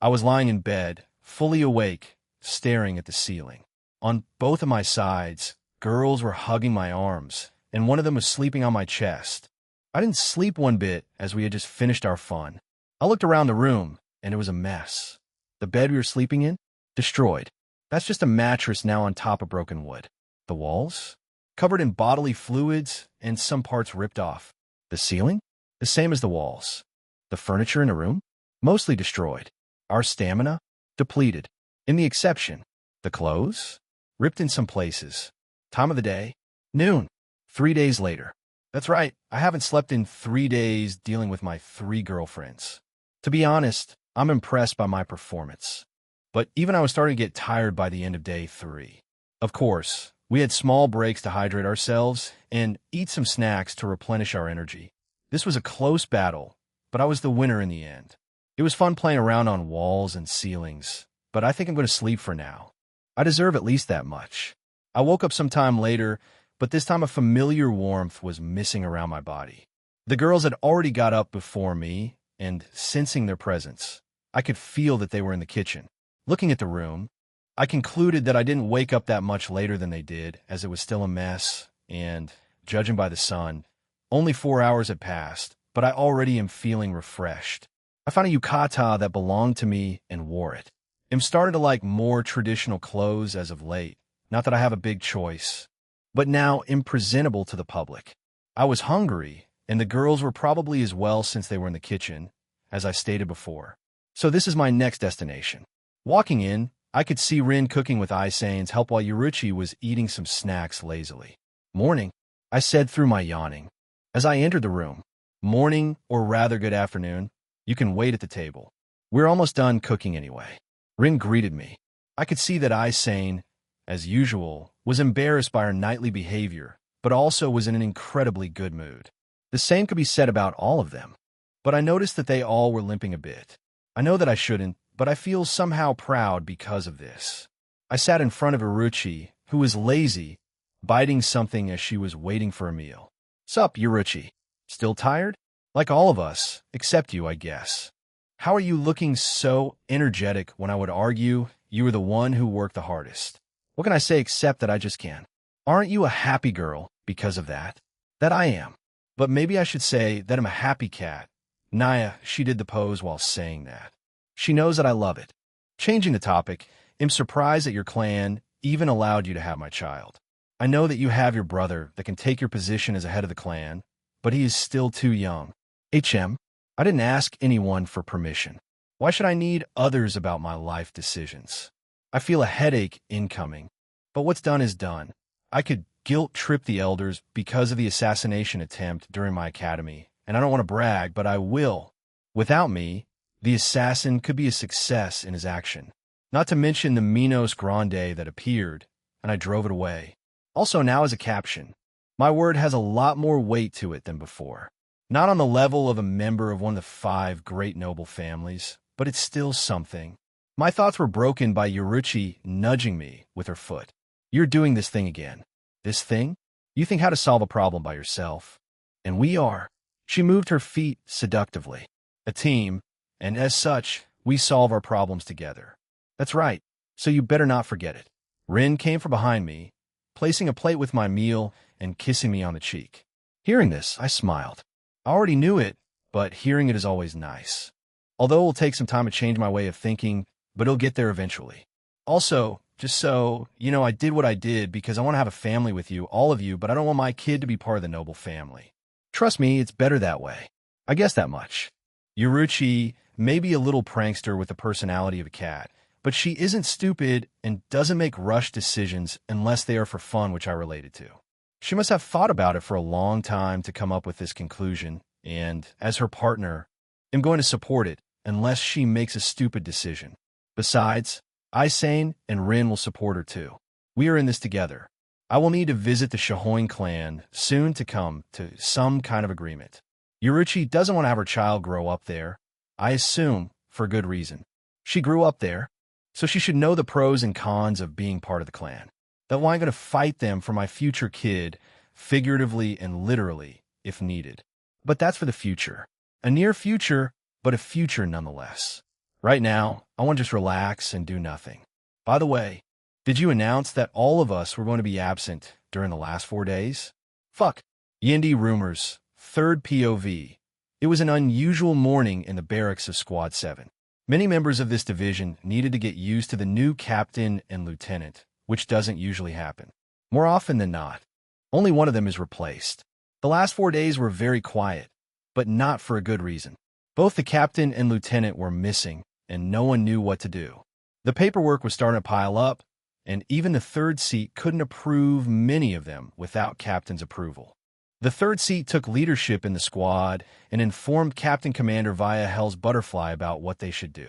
I was lying in bed, fully awake, staring at the ceiling. On both of my sides, girls were hugging my arms, and one of them was sleeping on my chest. I didn't sleep one bit as we had just finished our fun. I looked around the room, and it was a mess. The bed we were sleeping in? Destroyed. That's just a mattress now on top of broken wood. The walls? Covered in bodily fluids and some parts ripped off. The ceiling? The same as the walls. The furniture in the room? Mostly destroyed. Our stamina? Depleted. In the exception. The clothes? Ripped in some places. Time of the day? Noon. 3 days later. That's right, I haven't slept in 3 days dealing with my 3 girlfriends. To be honest, I'm impressed by my performance. But even I was starting to get tired by the end of day 3. Of course, we had small breaks to hydrate ourselves and eat some snacks to replenish our energy. This was a close battle, but I was the winner in the end. It was fun playing around on walls and ceilings, but I think I'm going to sleep for now. I deserve at least that much. I woke up some time later, but this time a familiar warmth was missing around my body. The girls had already got up before me, and sensing their presence, I could feel that they were in the kitchen. Looking at the room, I concluded that I didn't wake up that much later than they did, as it was still a mess, and, judging by the sun, only 4 hours had passed, but I already am feeling refreshed. I found a yukata that belonged to me and wore it. I'm starting to like more traditional clothes as of late, not that I have a big choice, but now I'm presentable to the public. I was hungry, and the girls were probably as well since they were in the kitchen, as I stated before. So this is my next destination. Walking in, I could see Rin cooking with Aisane's help while Yuruchi was eating some snacks lazily. "Morning," I said through my yawning. As I entered the room, "Morning, or rather good afternoon. You can wait at the table. We're almost done cooking anyway." Rin greeted me. I could see that Aisane, as usual, was embarrassed by her nightly behavior, but also was in an incredibly good mood. The same could be said about all of them. But I noticed that they all were limping a bit. I know that I shouldn't, but I feel somehow proud because of this. I sat in front of Yuruchi, who was lazy, biting something as she was waiting for a meal. "Sup, Yuruchi? Still tired?" Like all of us, except you, I guess. How are you looking so energetic when I would argue you were the one who worked the hardest? What can I say except that I just can? Aren't you a happy girl because of that? That I am. But maybe I should say that I'm a happy cat. Naya, she did the pose while saying that. She knows that I love it. Changing the topic, I'm surprised that your clan even allowed you to have my child. I know that you have your brother that can take your position as a head of the clan, but he is still too young. I didn't ask anyone for permission. Why should I need others about my life decisions? I feel a headache incoming. But what's done is done. I could guilt trip the elders because of the assassination attempt during my academy, and I don't want to brag, but I will. Without me, the assassin could be a success in his action. Not to mention the Minos Grande that appeared, and I drove it away. Also, now as a caption, my word has a lot more weight to it than before. Not on the level of a member of one of the 5 great noble families, but it's still something. My thoughts were broken by Yuruchi nudging me with her foot. You're doing this thing again. This thing? You think how to solve a problem by yourself. And we are. She moved her feet seductively. A team, and as such, we solve our problems together. That's right, so you better not forget it. Rin came from behind me, placing a plate with my meal and kissing me on the cheek. Hearing this, I smiled. I already knew it, but hearing it is always nice. Although it will take some time to change my way of thinking, but it'll get there eventually. Also, just so, I did what I did because I want to have a family with you, all of you, but I don't want my kid to be part of the noble family. Trust me, it's better that way. I guess that much. Yuruchi may be a little prankster with the personality of a cat, but she isn't stupid and doesn't make rushed decisions unless they are for fun, which I related to. She must have thought about it for a long time to come up with this conclusion, and, as her partner, I'm going to support it unless she makes a stupid decision. Besides, Isane and Rin will support her too. We are in this together. I will need to visit the Shahoin clan soon to come to some kind of agreement. Yuruchi doesn't want to have her child grow up there. I assume, for good reason. She grew up there, so she should know the pros and cons of being part of the clan. That why I'm going to fight them for my future kid, figuratively and literally, if needed. But that's for the future. A near future, but a future nonetheless. Right now, I want to just relax and do nothing. By the way, did you announce that all of us were going to be absent during the last 4 days? Fuck. Yindi rumors. 3rd POV. It was an unusual morning in the barracks of Squad 7. Many members of this division needed to get used to the new captain and lieutenant, which doesn't usually happen. More often than not, only one of them is replaced. The last 4 days were very quiet, but not for a good reason. Both the captain and lieutenant were missing, and no one knew what to do. The paperwork was starting to pile up, and even the 3rd seat couldn't approve many of them without captain's approval. The 3rd seat took leadership in the squad and informed Captain Commander via Hell's Butterfly about what they should do.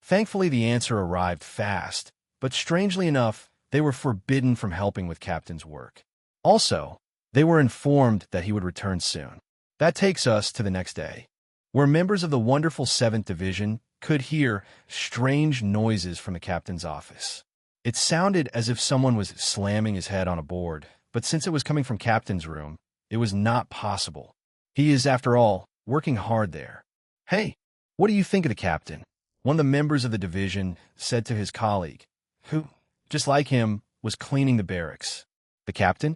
Thankfully, the answer arrived fast, but strangely enough, they were forbidden from helping with Captain's work. Also, they were informed that he would return soon. That takes us to the next day, where members of the wonderful 7th Division could hear strange noises from the captain's office. It sounded as if someone was slamming his head on a board, but since it was coming from Captain's room, it was not possible. He is, after all, working hard there. Hey, what do you think of the captain? One of the members of the division said to his colleague, who, just like him, was cleaning the barracks. The captain?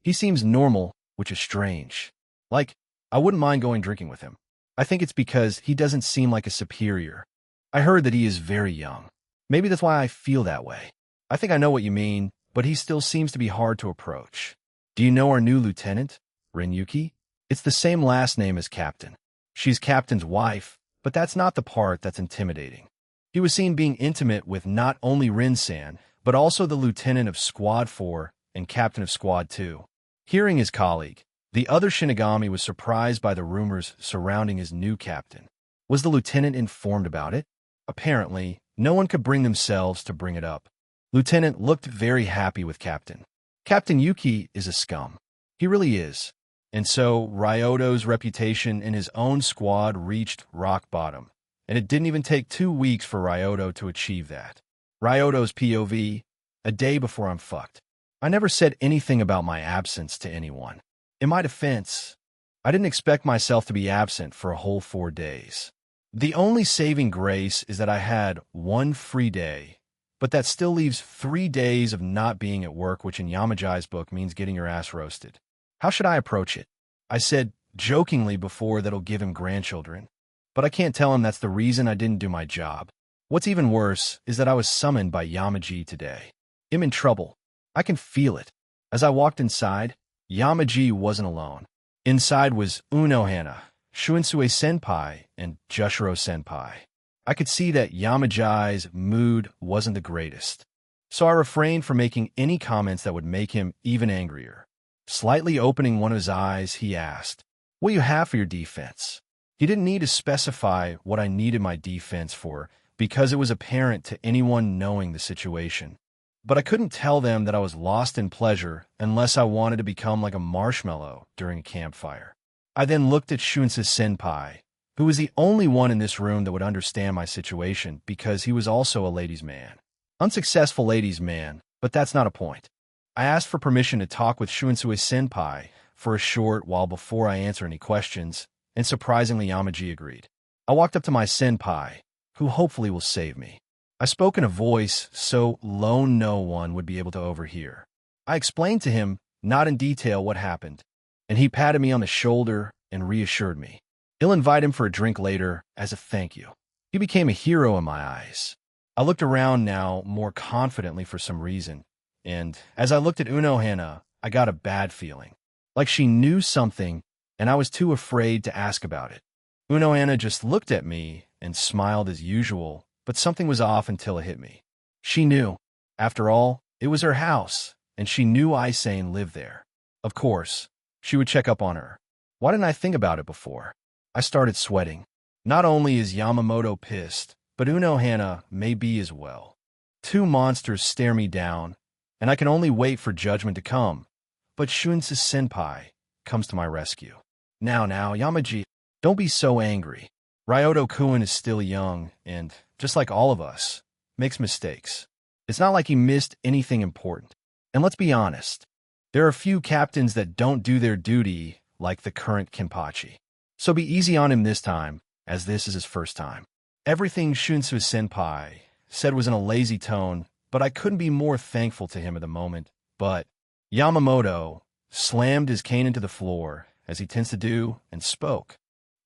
He seems normal, which is strange. Like, I wouldn't mind going drinking with him. I think it's because he doesn't seem like a superior. I heard that he is very young. Maybe that's why I feel that way. I think I know what you mean, but he still seems to be hard to approach. Do you know our new lieutenant, Renyuki? It's the same last name as Captain. She's Captain's wife, but that's not the part that's intimidating. He was seen being intimate with not only Rin-san, but also the lieutenant of Squad 4 and captain of Squad 2. Hearing his colleague, the other Shinigami was surprised by the rumors surrounding his new captain. Was the lieutenant informed about it? Apparently, no one could bring themselves to bring it up. Lieutenant looked very happy with Captain. Captain Yuki is a scum. He really is. And so, Ryoto's reputation in his own squad reached rock bottom. And it didn't even take 2 weeks for Ryoto to achieve that. Ryoto's POV, a day before I'm fucked. I never said anything about my absence to anyone. In my defense, I didn't expect myself to be absent for a whole 4 days. The only saving grace is that I had one free day, but that still leaves 3 days of not being at work, which in Yamaji's book means getting your ass roasted. How should I approach it? I said jokingly before that'll give him grandchildren, but I can't tell him that's the reason I didn't do my job. What's even worse is that I was summoned by Yamaji today. I'm in trouble. I can feel it. As I walked inside, Yamaji wasn't alone. Inside was Unohana, Shunsui Senpai, and Jushiro Senpai. I could see that Yamaji's mood wasn't the greatest, so I refrained from making any comments that would make him even angrier. Slightly opening one of his eyes, he asked, "What do you have for your defense?" He didn't need to specify what I needed my defense for, because it was apparent to anyone knowing the situation. But I couldn't tell them that I was lost in pleasure unless I wanted to become like a marshmallow during a campfire. I then looked at Shunsui Senpai, who was the only one in this room that would understand my situation because he was also a ladies' man. Unsuccessful ladies' man, but that's not a point. I asked for permission to talk with Shunsui Senpai for a short while before I answer any questions, and surprisingly Yamaji agreed. I walked up to my senpai, who hopefully will save me. I spoke in a voice so low no one would be able to overhear. I explained to him, not in detail, what happened, and he patted me on the shoulder and reassured me. He'll invite him for a drink later as a thank you. He became a hero in my eyes. I looked around now more confidently for some reason, and as I looked at Unohana, I got a bad feeling. Like she knew something, and I was too afraid to ask about it. Unohana just looked at me and smiled as usual, but something was off until it hit me. She knew. After all, it was her house, and she knew Isane lived there. Of course, she would check up on her. Why didn't I think about it before? I started sweating. Not only is Yamamoto pissed, but Unohana may be as well. Two monsters stare me down, and I can only wait for judgment to come. But Shunsui Senpai comes to my rescue. Now, Yamaji, don't be so angry. Ryoto-kun is still young, and, just like all of us, makes mistakes. It's not like he missed anything important. And let's be honest, there are few captains that don't do their duty like the current Kenpachi. So be easy on him this time, as this is his first time. Everything Shunsui Senpai said was in a lazy tone, but I couldn't be more thankful to him at the moment. But Yamamoto slammed his cane into the floor, as he tends to do, and spoke.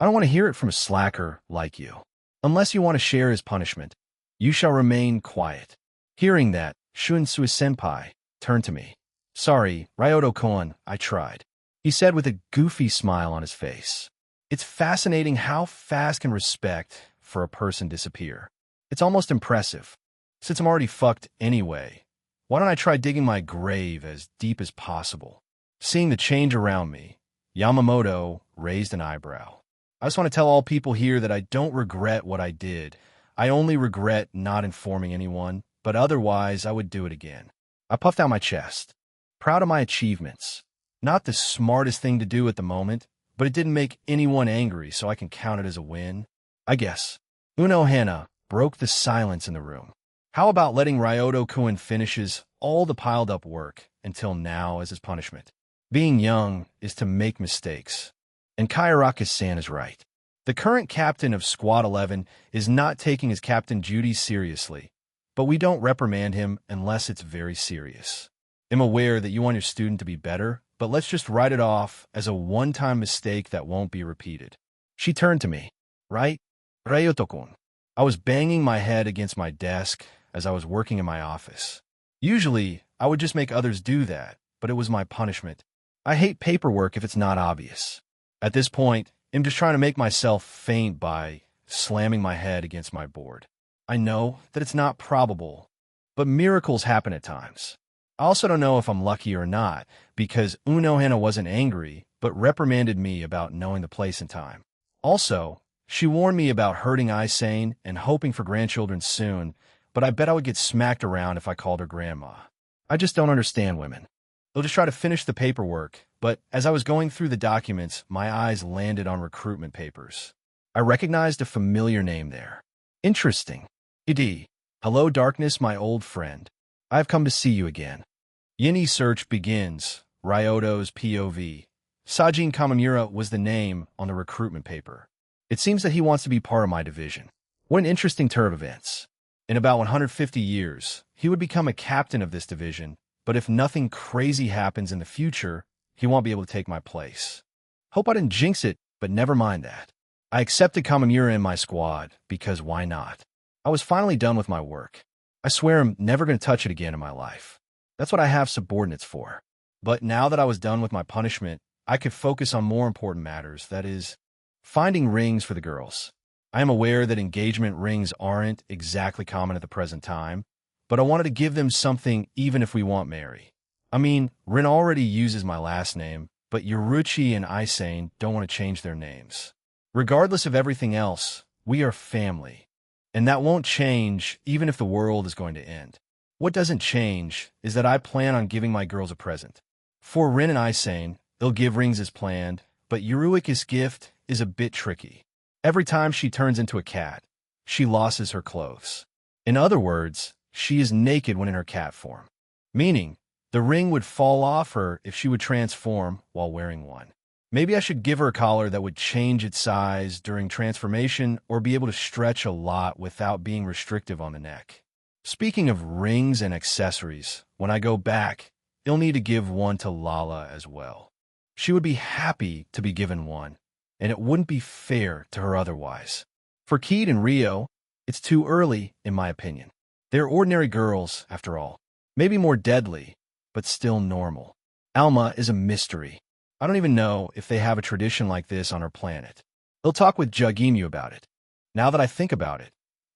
I don't want to hear it from a slacker like you. Unless you want to share his punishment, you shall remain quiet. Hearing that, Shunsui Senpai turned to me. Sorry, Ryoto-kun, I tried, he said with a goofy smile on his face. It's fascinating how fast can respect for a person disappear. It's almost impressive. Since I'm already fucked anyway, why don't I try digging my grave as deep as possible? Seeing the change around me, Yamamoto raised an eyebrow. I just want to tell all people here that I don't regret what I did. I only regret not informing anyone, but otherwise I would do it again. I puffed out my chest, proud of my achievements. Not the smartest thing to do at the moment, but it didn't make anyone angry, so I can count it as a win, I guess. Unohana broke the silence in the room. How about letting Ryoto-kun finishes all the piled-up work until now as his punishment? Being young is to make mistakes. And Kaiaraki-san is right. The current captain of Squad 11 is not taking his captain duties seriously, but we don't reprimand him unless it's very serious. I'm aware that you want your student to be better, but let's just write it off as a one-time mistake that won't be repeated. She turned to me. Right, Ryoto-kun? I was banging my head against my desk as I was working in my office. Usually, I would just make others do that, but it was my punishment. I hate paperwork if it's not obvious. At this point, I'm just trying to make myself faint by slamming my head against my board. I know that it's not probable, but miracles happen at times. I also don't know if I'm lucky or not, because Unohana wasn't angry, but reprimanded me about knowing the place and time. Also, she warned me about hurting Isane and hoping for grandchildren soon, but I bet I would get smacked around if I called her grandma. I just don't understand women. They'll just try to finish the paperwork, but as I was going through the documents, my eyes landed on recruitment papers. I recognized a familiar name there. Interesting. Idi. Hello, Darkness, my old friend. I've come to see you again. Yini search begins. Ryoto's POV. Sajin Kamamura was the name on the recruitment paper. It seems that he wants to be part of my division. What an interesting turn of events. In about 150 years, he would become a captain of this division, but if nothing crazy happens in the future, he won't be able to take my place. Hope I didn't jinx it, but never mind that. I accepted Kamamura in my squad, because why not? I was finally done with my work. I swear I'm never going to touch it again in my life. That's what I have subordinates for. But now that I was done with my punishment, I could focus on more important matters, that is, finding rings for the girls. I am aware that engagement rings aren't exactly common at the present time, but I wanted to give them something even if we won't marry. I mean, Rin already uses my last name, but Yoruchi and Isane don't want to change their names. Regardless of everything else, we are family. And that won't change even if the world is going to end. What doesn't change is that I plan on giving my girls a present. For Rin and Isane, they'll give rings as planned, but Yuruika's gift is a bit tricky. Every time she turns into a cat, she loses her clothes. In other words, she is naked when in her cat form. Meaning, the ring would fall off her if she would transform while wearing one. Maybe I should give her a collar that would change its size during transformation or be able to stretch a lot without being restrictive on the neck. Speaking of rings and accessories, when I go back, you'll need to give one to Lala as well. She would be happy to be given one, and it wouldn't be fair to her otherwise. For Keed and Rio, it's too early, in my opinion. They're ordinary girls, after all. Maybe more deadly, but still normal. Alma is a mystery. I don't even know if they have a tradition like this on our planet. They'll talk with Jugimu about it. Now that I think about it,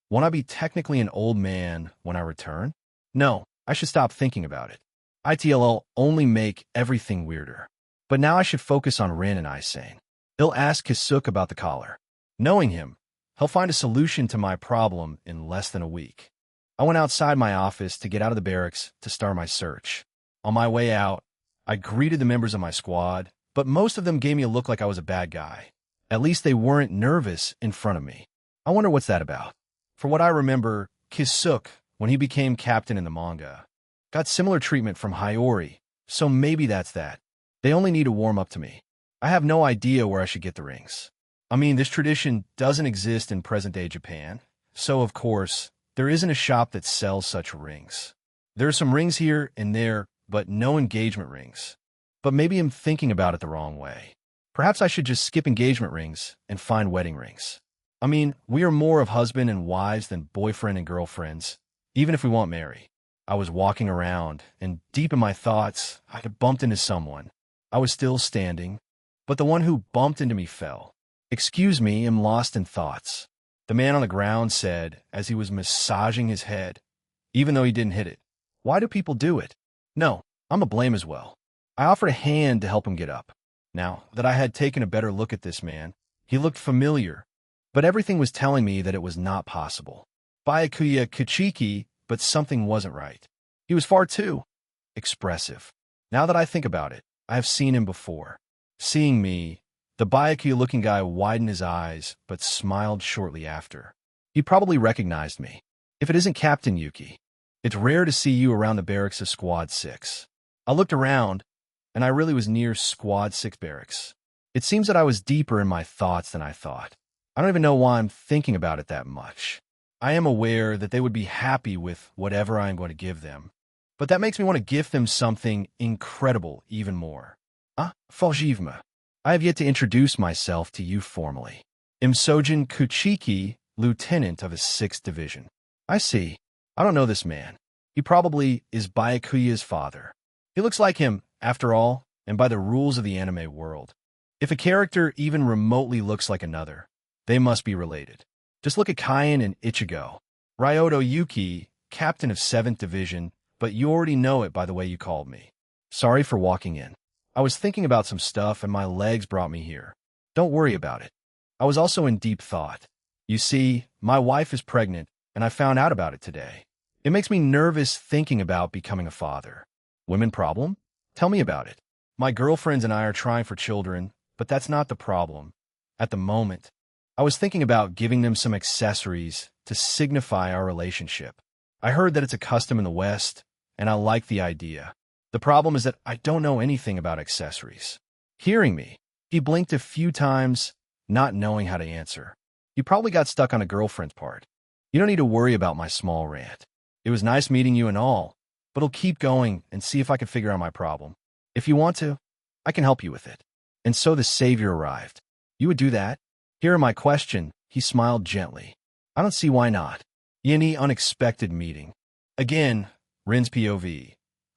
won't I be technically an old man when I return? No, I should stop thinking about it. ITLL only make everything weirder. But now I should focus on Rin and Isane. He'll ask Kisuk about the collar. Knowing him, he'll find a solution to my problem in less than a week. I went outside my office to get out of the barracks to start my search. On my way out, I greeted the members of my squad, but most of them gave me a look like I was a bad guy. At least they weren't nervous in front of me. I wonder what's that about. For what I remember, Kisuk, when he became captain in the manga, got similar treatment from Hiyori, so maybe that's that. They only need to warm up to me. I have no idea where I should get the rings. I mean, this tradition doesn't exist in present-day Japan, so of course, there isn't a shop that sells such rings. There are some rings here and there, but no engagement rings. But maybe I'm thinking about it the wrong way. Perhaps I should just skip engagement rings and find wedding rings. I mean, we are more of husband and wives than boyfriend and girlfriends, even if we won't marry. I was walking around, and deep in my thoughts, I had bumped into someone. I was still standing, but the one who bumped into me fell. "Excuse me, I'm lost in thoughts," the man on the ground said as he was massaging his head, even though he didn't hit it. Why do people do it? No, I'm to blame as well. I offered a hand to help him get up. Now that I had taken a better look at this man, he looked familiar, but everything was telling me that it was not possible. Byakuya Kichiki, but something wasn't right. He was far too expressive. Now that I think about it, I have seen him before. Seeing me, the Byakuya-looking guy widened his eyes, but smiled shortly after. He probably recognized me. If it isn't Captain Yuki, it's rare to see you around the barracks of Squad 6. I looked around, and I really was near Squad 6 barracks. It seems that I was deeper in my thoughts than I thought. I don't even know why I'm thinking about it that much. I am aware that they would be happy with whatever I am going to give them, but that makes me want to gift them something incredible even more. Faljivma. I have yet to introduce myself to you formally. Imsojin Kuchiki, lieutenant of his 6th division. I see. I don't know this man. He probably is Byakuya's father. He looks like him, after all, and by the rules of the anime world. If a character even remotely looks like another, they must be related. Just look at Kaien and Ichigo. Ryoto Yuki, captain of 7th division, but you already know it by the way you called me. Sorry for walking in. I was thinking about some stuff and my legs brought me here. Don't worry about it. I was also in deep thought. You see, my wife is pregnant, and I found out about it today. It makes me nervous thinking about becoming a father. Women problem? Tell me about it. My girlfriends and I are trying for children, but that's not the problem. At the moment, I was thinking about giving them some accessories to signify our relationship. I heard that it's a custom in the West, and I like the idea. The problem is that I don't know anything about accessories. hearing me. He blinked a few times, not knowing how to answer. You probably got stuck on a girlfriend's part. You don't need to worry about my small rant. It was nice meeting you and all, but I'll keep going and see if I can figure out my problem. If you want to, I can help you with it. And so the savior arrived. You would do that? Hearing my question, he smiled gently. I don't see why not. Any unexpected meeting. Again, Rin's POV.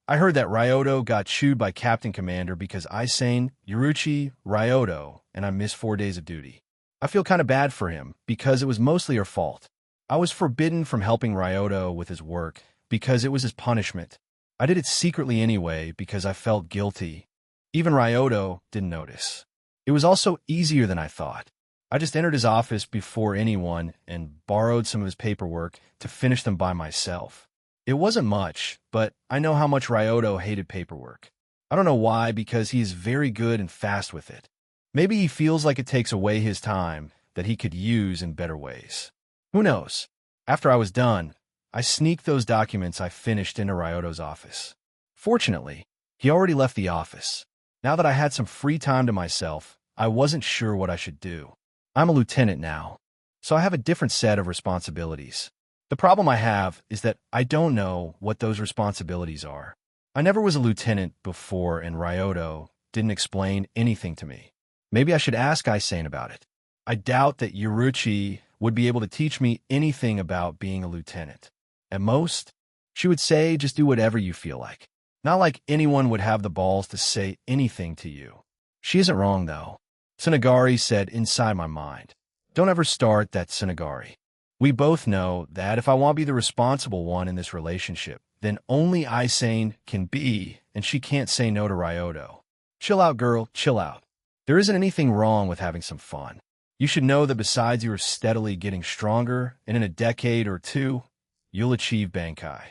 I heard that Ryoto got chewed by Captain Commander because I sang Yuruchi Ryoto and I missed 4 days of duty. I feel kind of bad for him because it was mostly her fault. I was forbidden from helping Ryoto with his work because it was his punishment. I did it secretly anyway because I felt guilty. Even Ryoto didn't notice. It was also easier than I thought. I just entered his office before anyone and borrowed some of his paperwork to finish them by myself. It wasn't much, but I know how much Ryoto hated paperwork. I don't know why, because he is very good and fast with it. Maybe he feels like it takes away his time that he could use in better ways. Who knows? After I was done, I sneaked those documents I finished into Ryoto's office. Fortunately, he already left the office. Now that I had some free time to myself, I wasn't sure what I should do. I'm a lieutenant now, so I have a different set of responsibilities. The problem I have is that I don't know what those responsibilities are. I never was a lieutenant before, and Ryoto didn't explain anything to me. Maybe I should ask Isane about it. I doubt that Yuruchi would be able to teach me anything about being a lieutenant. At most, she would say just do whatever you feel like. Not like anyone would have the balls to say anything to you. She isn't wrong, though. Tsunagari said inside my mind. Don't ever start that, Tsunagari. We both know that if I want to be the responsible one in this relationship, then only Isane can be, and she can't say no to Ryoto. Chill out, girl, chill out. There isn't anything wrong with having some fun. You should know that besides you are steadily getting stronger, and in a decade or two, you'll achieve Bankai.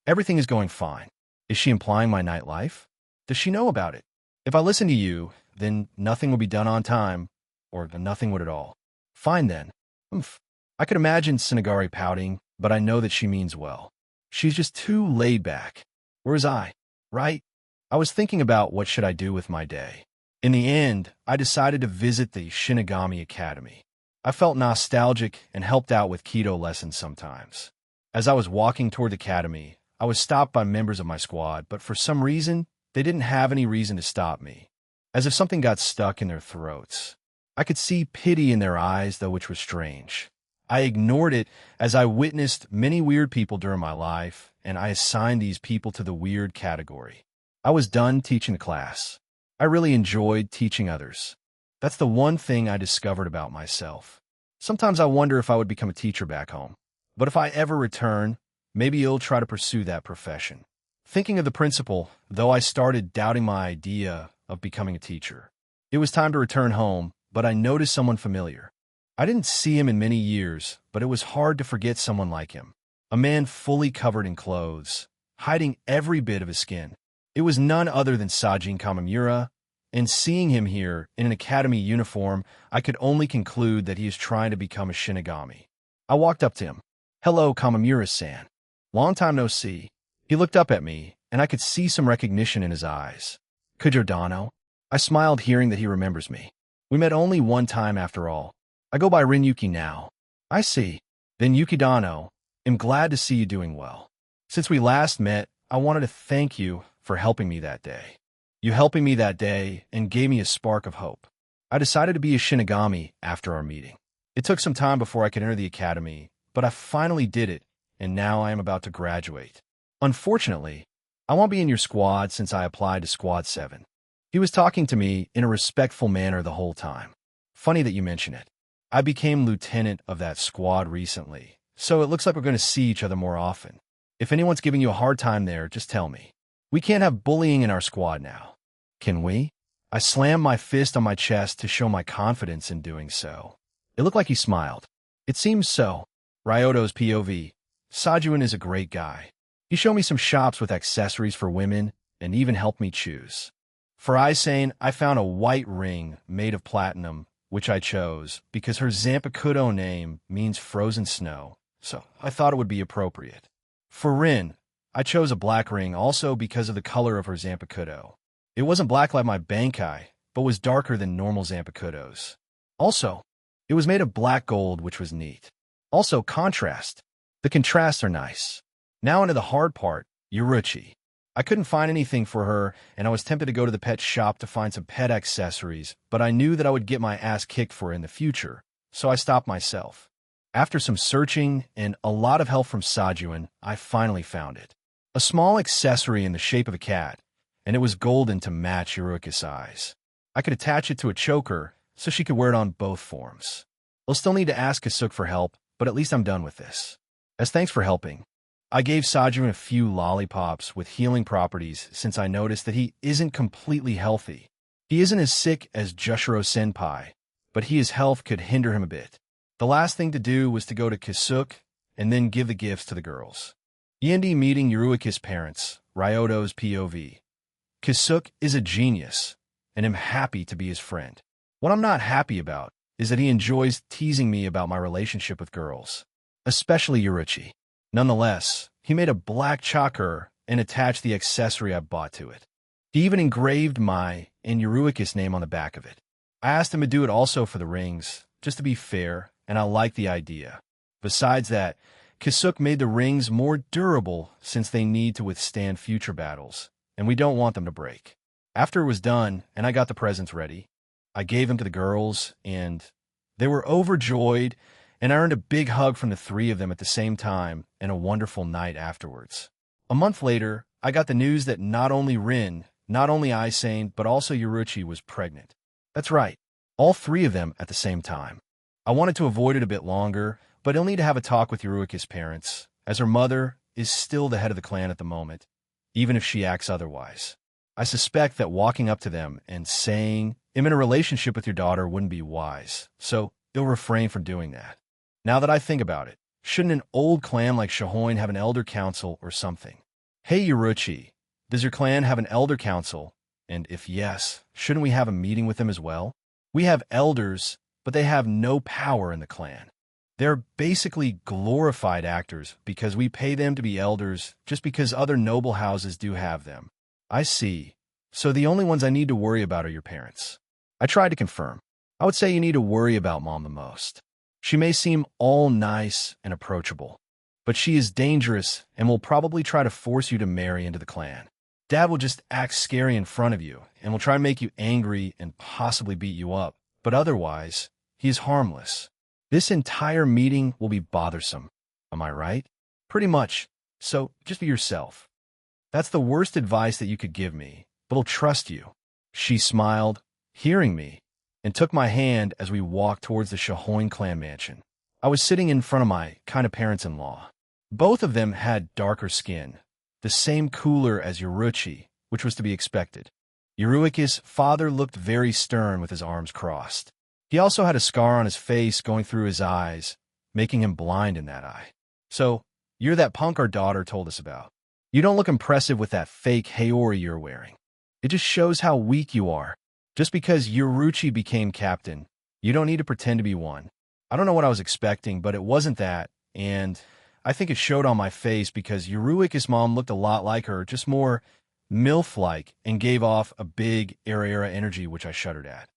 Everything is going fine. Is she implying my nightlife? Does she know about it? If I listen to you, then nothing will be done on time, or nothing would at all. Fine then. I could imagine Tsunagari pouting, but I know that she means well. She's just too laid back. Whereas I, right? I was thinking about what should I do with my day. In the end, I decided to visit the Shinigami Academy. I felt nostalgic and helped out with Kido lessons sometimes. As I was walking toward the academy, I was stopped by members of my squad, but for some reason, they didn't have any reason to stop me. As if something got stuck in their throats. I could see pity in their eyes, though, which was strange. I ignored it as I witnessed many weird people during my life, and I assigned these people to the weird category. I was done teaching the class. I really enjoyed teaching others. That's the one thing I discovered about myself. Sometimes I wonder if I would become a teacher back home. But if I ever return, maybe you'll try to pursue that profession. Thinking of the principal, though, I started doubting my idea of becoming a teacher. It was time to return home, but I noticed someone familiar. I didn't see him in many years, but it was hard to forget someone like him. A man fully covered in clothes, hiding every bit of his skin. It was none other than Sajin Kamimura, and seeing him here in an academy uniform, I could only conclude that he is trying to become a Shinigami. I walked up to him. Hello, Kamimura-san. Long time no see. He looked up at me, and I could see some recognition in his eyes. Kujodano? I smiled, hearing that he remembers me. We met only one time after all. I go by Rin-Yuki now. I see. Then Yukidano, I'm glad to see you doing well. Since we last met, I wanted to thank you for helping me that day. You helping me that day and gave me a spark of hope. I decided to be a Shinigami after our meeting. It took some time before I could enter the academy, but I finally did it, and now I am about to graduate. Unfortunately, I won't be in your squad since I applied to Squad 7. He was talking to me in a respectful manner the whole time. Funny that you mention it. I became lieutenant of that squad recently, so it looks like we're going to see each other more often. If anyone's giving you a hard time there, just tell me. We can't have bullying in our squad now. Can we? I slammed my fist on my chest to show my confidence in doing so. It looked like he smiled. It seems so. Ryoto's POV. Sajuin is a great guy. He showed me some shops with accessories for women and even helped me choose. For Isane, I found a white ring made of platinum, which I chose because her Zanpakuto name means frozen snow, so I thought it would be appropriate. For Rin, I chose a black ring also because of the color of her Zanpakuto. It wasn't black like my Bankai, but was darker than normal Zanpakutos. Also, it was made of black gold, which was neat. Also, contrast. The contrasts are nice. Now into the hard part, Yoruchi. I couldn't find anything for her, and I was tempted to go to the pet shop to find some pet accessories, but I knew that I would get my ass kicked for it in the future, so I stopped myself. After some searching and a lot of help from Sajuan, I finally found it. A small accessory in the shape of a cat, and it was golden to match Yoruki's eyes. I could attach it to a choker, so she could wear it on both forms. I'll still need to ask Kasuk for help, but at least I'm done with this. As thanks for helping, I gave Sajuan a few lollipops with healing properties since I noticed that he isn't completely healthy. He isn't as sick as Jushiro Senpai, but his health could hinder him a bit. The last thing to do was to go to Kasuk and then give the gifts to the girls. Yendi meeting Yoruiki's parents, Ryoto's POV. Kasuk is a genius, and I'm happy to be his friend. What I'm not happy about is that he enjoys teasing me about my relationship with girls, especially Yoruichi. Nonetheless, he made a black choker and attached the accessory I bought to it. He even engraved my and Yoruiki's name on the back of it. I asked him to do it also for the rings, just to be fair, and I liked the idea. Besides that, Kasuk made the rings more durable since they need to withstand future battles, and we don't want them to break. After it was done and I got the presents ready, I gave them to the girls, and they were overjoyed, and I earned a big hug from the three of them at the same time and a wonderful night afterwards. A month later, I got the news that not only Rin, not only Aisane, but also Yoruichi was pregnant. That's right, all three of them at the same time. I wanted to avoid it a bit longer, but I'll need to have a talk with Yoruiki's parents, as her mother is still the head of the clan at the moment, even if she acts otherwise. I suspect that walking up to them and saying, "I'm in a relationship with your daughter," wouldn't be wise, so they'll refrain from doing that. Now that I think about it, shouldn't an old clan like Shohoin have an elder council or something? Hey Yoruichi, does your clan have an elder council? And if yes, shouldn't we have a meeting with them as well? We have elders, but they have no power in the clan. They're basically glorified actors because we pay them to be elders just because other noble houses do have them. I see. So the only ones I need to worry about are your parents. I tried to confirm. I would say you need to worry about Mom the most. She may seem all nice and approachable, but she is dangerous and will probably try to force you to marry into the clan. Dad will just act scary in front of you and will try to make you angry and possibly beat you up, but otherwise, he is harmless. This entire meeting will be bothersome. Am I right? Pretty much. So just be yourself. That's the worst advice that you could give me, but I'll trust you. She smiled, hearing me, and took my hand as we walked towards the Shohoin clan mansion. I was sitting in front of my kind of parents-in-law. Both of them had darker skin, the same cooler as Yoruichi, which was to be expected. Yoruiki's father looked very stern with his arms crossed. He also had a scar on his face going through his eyes, making him blind in that eye. So, you're that punk our daughter told us about. You don't look impressive with that fake Haori you're wearing. It just shows how weak you are. Just because Yoruichi became captain, you don't need to pretend to be one. I don't know what I was expecting, but it wasn't that, and I think it showed on my face because Yoruiki's mom looked a lot like her, just more MILF-like, and gave off a big era energy which I shuddered at.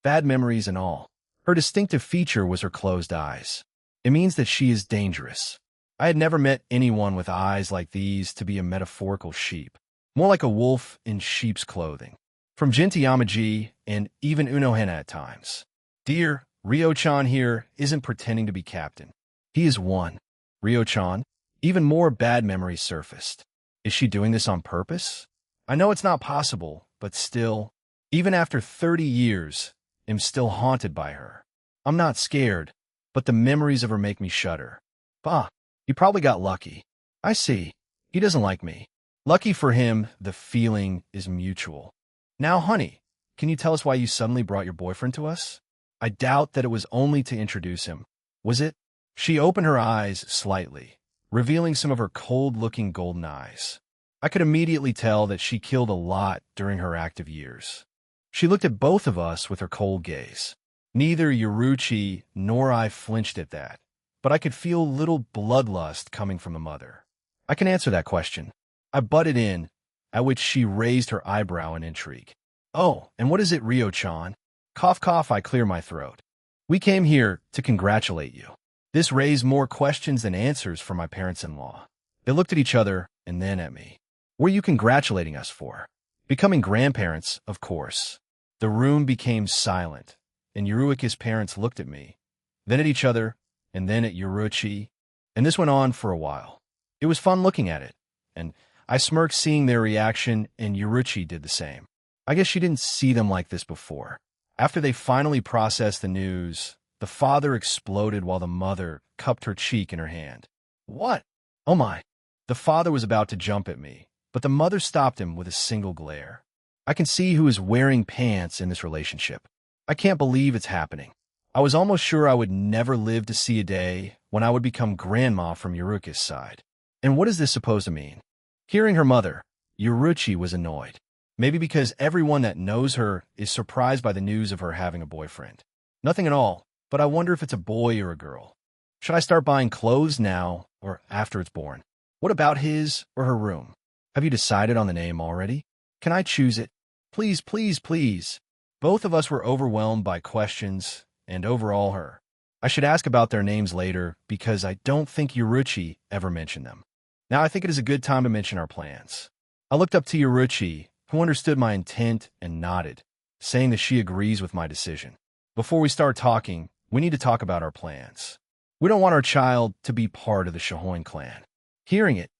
Bad memories and all. Her distinctive feature was her closed eyes. It means that she is dangerous. I had never met anyone with eyes like these to be a metaphorical sheep, more like a wolf in sheep's clothing. From Jinti and even Unohana at times. Dear, Ryo-chan here isn't pretending to be captain. He is one. Ryo-chan, even more bad memories surfaced. Is she doing this on purpose? I know it's not possible, but still, even after 30 years, I'm still haunted by her. I'm not scared, but the memories of her make me shudder. Bah, he probably got lucky. I see. He doesn't like me. Lucky for him, the feeling is mutual. Now, honey, can you tell us why you suddenly brought your boyfriend to us? I doubt that it was only to introduce him. Was it? She opened her eyes slightly, revealing some of her cold-looking golden eyes. I could immediately tell that she killed a lot during her active years. She looked at both of us with her cold gaze. Neither Yoruichi nor I flinched at that, but I could feel little bloodlust coming from the mother. I can answer that question. I butted in, at which she raised her eyebrow in intrigue. Oh, and what is it, Rio-chan? Cough, cough, I clear my throat. We came here to congratulate you. This raised more questions than answers for my parents-in-law. They looked at each other and then at me. What are you congratulating us for? Becoming grandparents, of course. The room became silent, and Yuruiki's parents looked at me, then at each other, and then at Yuruichi, and this went on for a while. It was fun looking at it, and I smirked seeing their reaction, and Yuruichi did the same. I guess she didn't see them like this before. After they finally processed the news, the father exploded while the mother cupped her cheek in her hand. What? Oh my. The father was about to jump at me, but the mother stopped him with a single glare. I can see who is wearing pants in this relationship. I can't believe it's happening. I was almost sure I would never live to see a day when I would become grandma from Yuruki's side. And what is this supposed to mean? Hearing her mother, Yuruchi was annoyed. Maybe because everyone that knows her is surprised by the news of her having a boyfriend. Nothing at all, but I wonder if it's a boy or a girl. Should I start buying clothes now or after it's born? What about his or her room? Have you decided on the name already? Can I choose it? Please, please, please. Both of us were overwhelmed by questions, and overall her. I should ask about their names later because I don't think Yuruchi ever mentioned them. Now I think it is a good time to mention our plans. I looked up to Yuruchi, who understood my intent and nodded, saying that she agrees with my decision. Before we start talking, we need to talk about our plans. We don't want our child to be part of the Shohoin clan. Hearing it,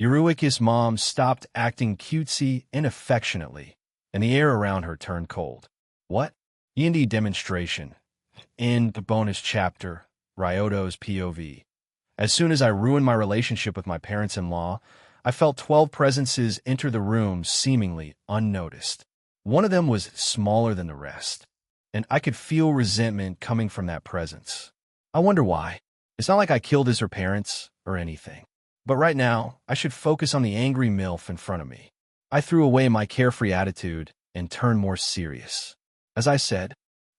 Yuruiki's mom stopped acting cutesy and affectionately, and the air around her turned cold. What? E&D demonstration. In the bonus chapter, Ryoto's POV. As soon as I ruined my relationship with my parents-in-law, I felt 12 presences enter the room seemingly unnoticed. One of them was smaller than the rest, and I could feel resentment coming from that presence. I wonder why. It's not like I killed her parents or anything. But right now, I should focus on the angry MILF in front of me. I threw away my carefree attitude and turned more serious. As I said,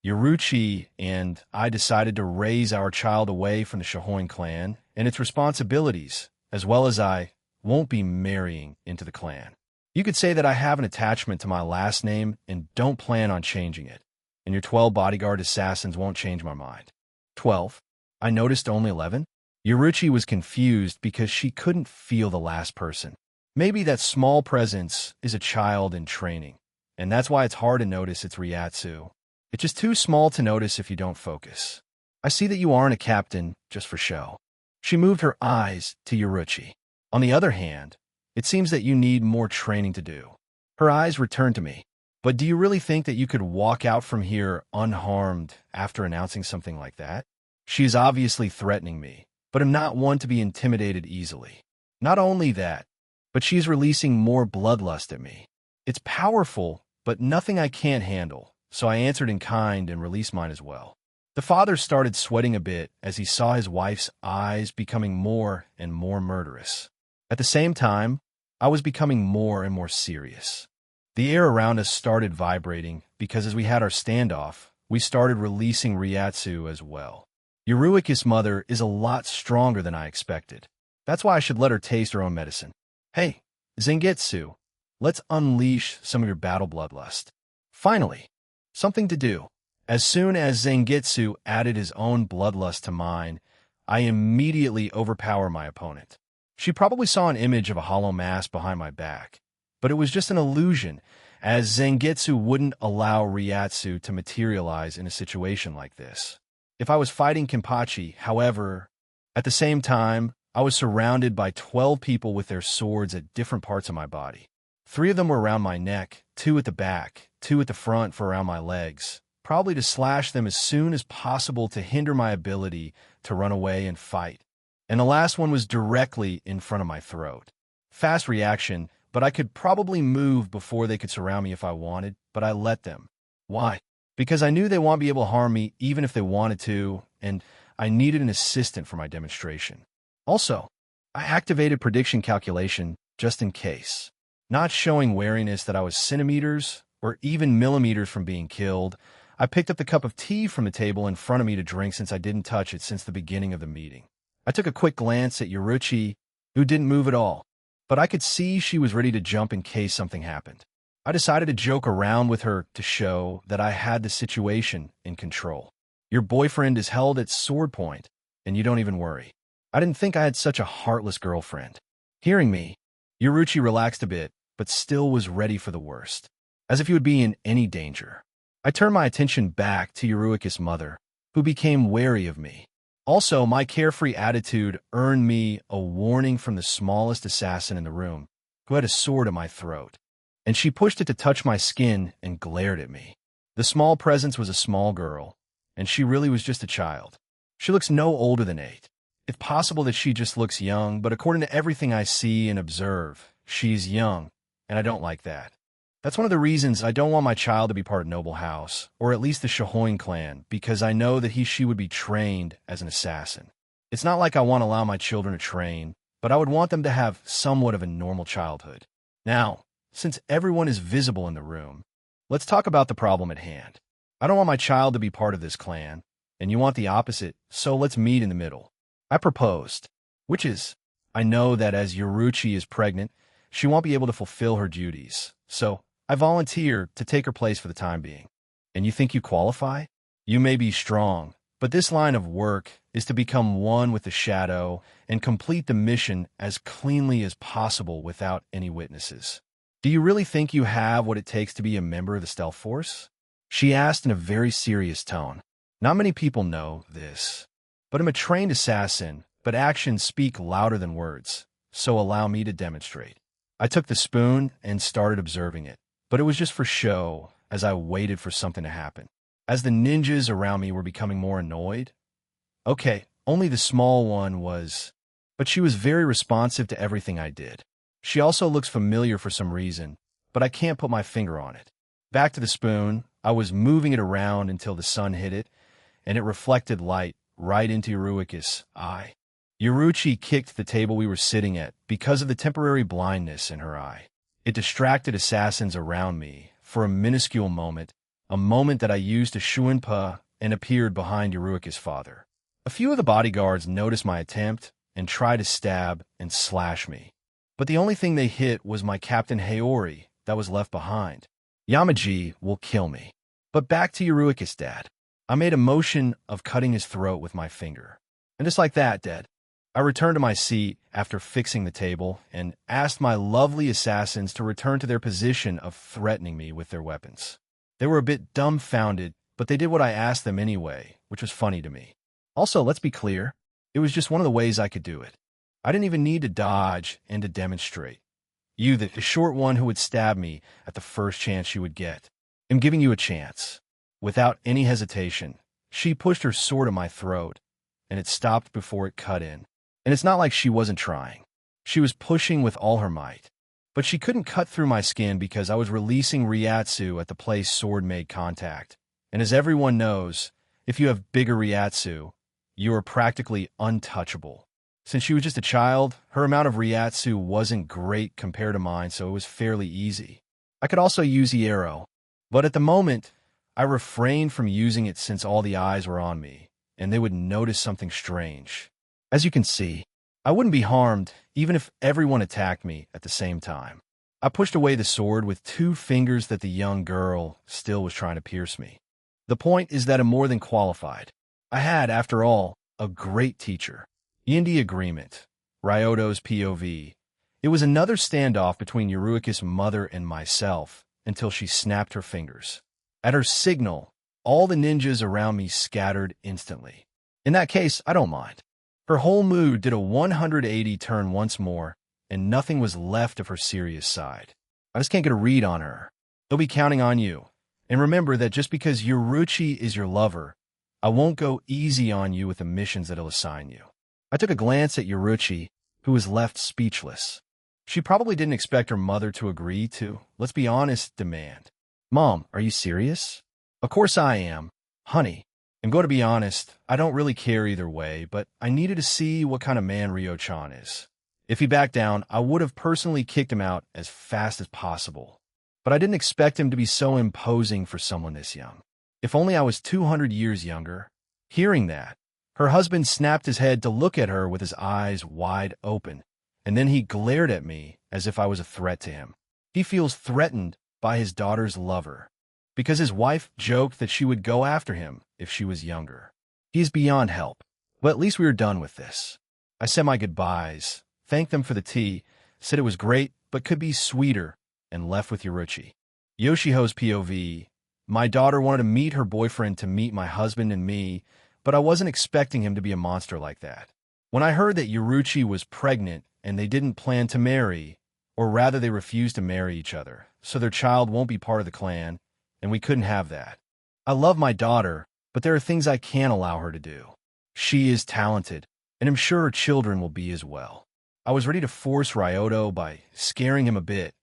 Yuruchi and I decided to raise our child away from the Shohoin clan and its responsibilities, as well as I won't be marrying into the clan. You could say that I have an attachment to my last name and don't plan on changing it, and your 12 bodyguard assassins won't change my mind. 12? I noticed only 11? Yuruchi was confused because she couldn't feel the last person. Maybe that small presence is a child in training, and that's why it's hard to notice it's Ryatsu. It's just too small to notice if you don't focus. I see that you aren't a captain just for show. She moved her eyes to Yuruchi. On the other hand, it seems that you need more training to do. Her eyes returned to me. But do you really think that you could walk out from here unharmed after announcing something like that? She is obviously threatening me, but am not one to be intimidated easily. Not only that, but she is releasing more bloodlust at me. It's powerful, but nothing I can't handle, so I answered in kind and released mine as well. The father started sweating a bit as he saw his wife's eyes becoming more and more murderous. At the same time, I was becoming more and more serious. The air around us started vibrating because as we had our standoff, we started releasing Ryatsu as well. Yuruiki's mother is a lot stronger than I expected. That's why I should let her taste her own medicine. Hey, Zangetsu, let's unleash some of your battle bloodlust. Finally, something to do. As soon as Zangetsu added his own bloodlust to mine, I immediately overpower my opponent. She probably saw an image of a hollow mass behind my back, but it was just an illusion, as Zangetsu wouldn't allow Ryatsu to materialize in a situation like this. If I was fighting Kenpachi, however, at the same time, I was surrounded by 12 people with their swords at different parts of my body. 3 of them were around my neck, 2 at the back, 2 at the front for around my legs, probably to slash them as soon as possible to hinder my ability to run away and fight. And the last one was directly in front of my throat. Fast reaction, but I could probably move before they could surround me if I wanted, but I let them. Why? Because I knew they won't be able to harm me even if they wanted to, and I needed an assistant for my demonstration. Also, I activated prediction calculation just in case, not showing wariness that I was centimeters or even millimeters from being killed. I picked up the cup of tea from the table in front of me to drink since I didn't touch it since the beginning of the meeting. I took a quick glance at Yuruchi, who didn't move at all, but I could see she was ready to jump in case something happened. I decided to joke around with her to show that I had the situation in control. Your boyfriend is held at sword point, and you don't even worry. I didn't think I had such a heartless girlfriend. Hearing me, Yoruchi relaxed a bit, but still was ready for the worst, as if he would be in any danger. I turned my attention back to Yoruiki's mother, who became wary of me. Also, my carefree attitude earned me a warning from the smallest assassin in the room, who had a sword at my throat, and she pushed it to touch my skin and glared at me. The small presence was a small girl, and she really was just a child. She looks no older than 8. It's possible that she just looks young, but according to everything I see and observe, she's young, and I don't like that. That's one of the reasons I don't want my child to be part of Noble House, or at least the Shohoin clan, because I know that she would be trained as an assassin. It's not like I want to allow my children to train, but I would want them to have somewhat of a normal childhood. Now, since everyone is visible in the room, let's talk about the problem at hand. I don't want my child to be part of this clan, and you want the opposite, so let's meet in the middle. I proposed, which is, I know that as Yoruchi is pregnant, she won't be able to fulfill her duties, so I volunteer to take her place for the time being. And you think you qualify? You may be strong, but this line of work is to become one with the shadow and complete the mission as cleanly as possible without any witnesses. Do you really think you have what it takes to be a member of the stealth force? She asked in a very serious tone. Not many people know this, but I'm a trained assassin, but actions speak louder than words, so allow me to demonstrate. I took the spoon and started observing it, but it was just for show as I waited for something to happen. As the ninjas around me were becoming more annoyed, okay, only the small one was, but she was very responsive to everything I did. She also looks familiar for some reason, but I can't put my finger on it. Back to the spoon, I was moving it around until the sun hit it, and it reflected light right into Yoruiki's eye. Yoruichi kicked the table we were sitting at because of the temporary blindness in her eye. It distracted assassins around me for a minuscule moment, a moment that I used to shuinpa and appeared behind Yoruiki's father. A few of the bodyguards noticed my attempt and tried to stab and slash me, but the only thing they hit was my Captain Haori that was left behind. Yamaji will kill me. But back to Yoruiki's dad. I made a motion of cutting his throat with my finger. And just like that, Dad, I returned to my seat after fixing the table and asked my lovely assassins to return to their position of threatening me with their weapons. They were a bit dumbfounded, but they did what I asked them anyway, which was funny to me. Also, let's be clear, it was just one of the ways I could do it. I didn't even need to dodge and to demonstrate. You, the short one who would stab me at the first chance she would get. I'm giving you a chance. Without any hesitation, she pushed her sword at my throat, and it stopped before it cut in. And it's not like she wasn't trying. She was pushing with all her might. But she couldn't cut through my skin because I was releasing Ryatsu at the place sword made contact. And as everyone knows, if you have bigger Ryatsu, you are practically untouchable. Since she was just a child, her amount of Ryatsu wasn't great compared to mine, so it was fairly easy. I could also use the arrow, but at the moment, I refrained from using it since all the eyes were on me, and they would notice something strange. As you can see, I wouldn't be harmed even if everyone attacked me at the same time. I pushed away the sword with 2 fingers that the young girl still was trying to pierce me. The point is that I'm more than qualified. I had, after all, a great teacher. In the agreement, Ryoto's POV, it was another standoff between Yoruiki's mother and myself until she snapped her fingers. At her signal, all the ninjas around me scattered instantly. In that case, I don't mind. Her whole mood did a 180 turn once more, and nothing was left of her serious side. I just can't get a read on her. They'll be counting on you. And remember that just because Yoruichi is your lover, I won't go easy on you with the missions that he'll assign you. I took a glance at Yoruichi, who was left speechless. She probably didn't expect her mother to agree to, let's be honest, demand. Mom, are you serious? Of course I am. Honey, I'm going to be honest, I don't really care either way, but I needed to see what kind of man Ryo-chan is. If he backed down, I would have personally kicked him out as fast as possible. But I didn't expect him to be so imposing for someone this young. If only I was 200 years younger. Hearing that, her husband snapped his head to look at her with his eyes wide open, and then he glared at me as if I was a threat to him. He feels threatened by his daughter's lover, because his wife joked that she would go after him if she was younger. He is beyond help, but at least we are done with this. I said my goodbyes, thanked them for the tea, said it was great but could be sweeter, and left with Yuruchi. Yoshiho's POV. My daughter wanted to meet her boyfriend to meet my husband and me, but I wasn't expecting him to be a monster like that. When I heard that Yuruchi was pregnant and they didn't plan to marry, or rather they refused to marry each other, so their child won't be part of the clan, and we couldn't have that. I love my daughter, but there are things I can't allow her to do. She is talented, and I'm sure her children will be as well. I was ready to force Ryoto by scaring him a bit,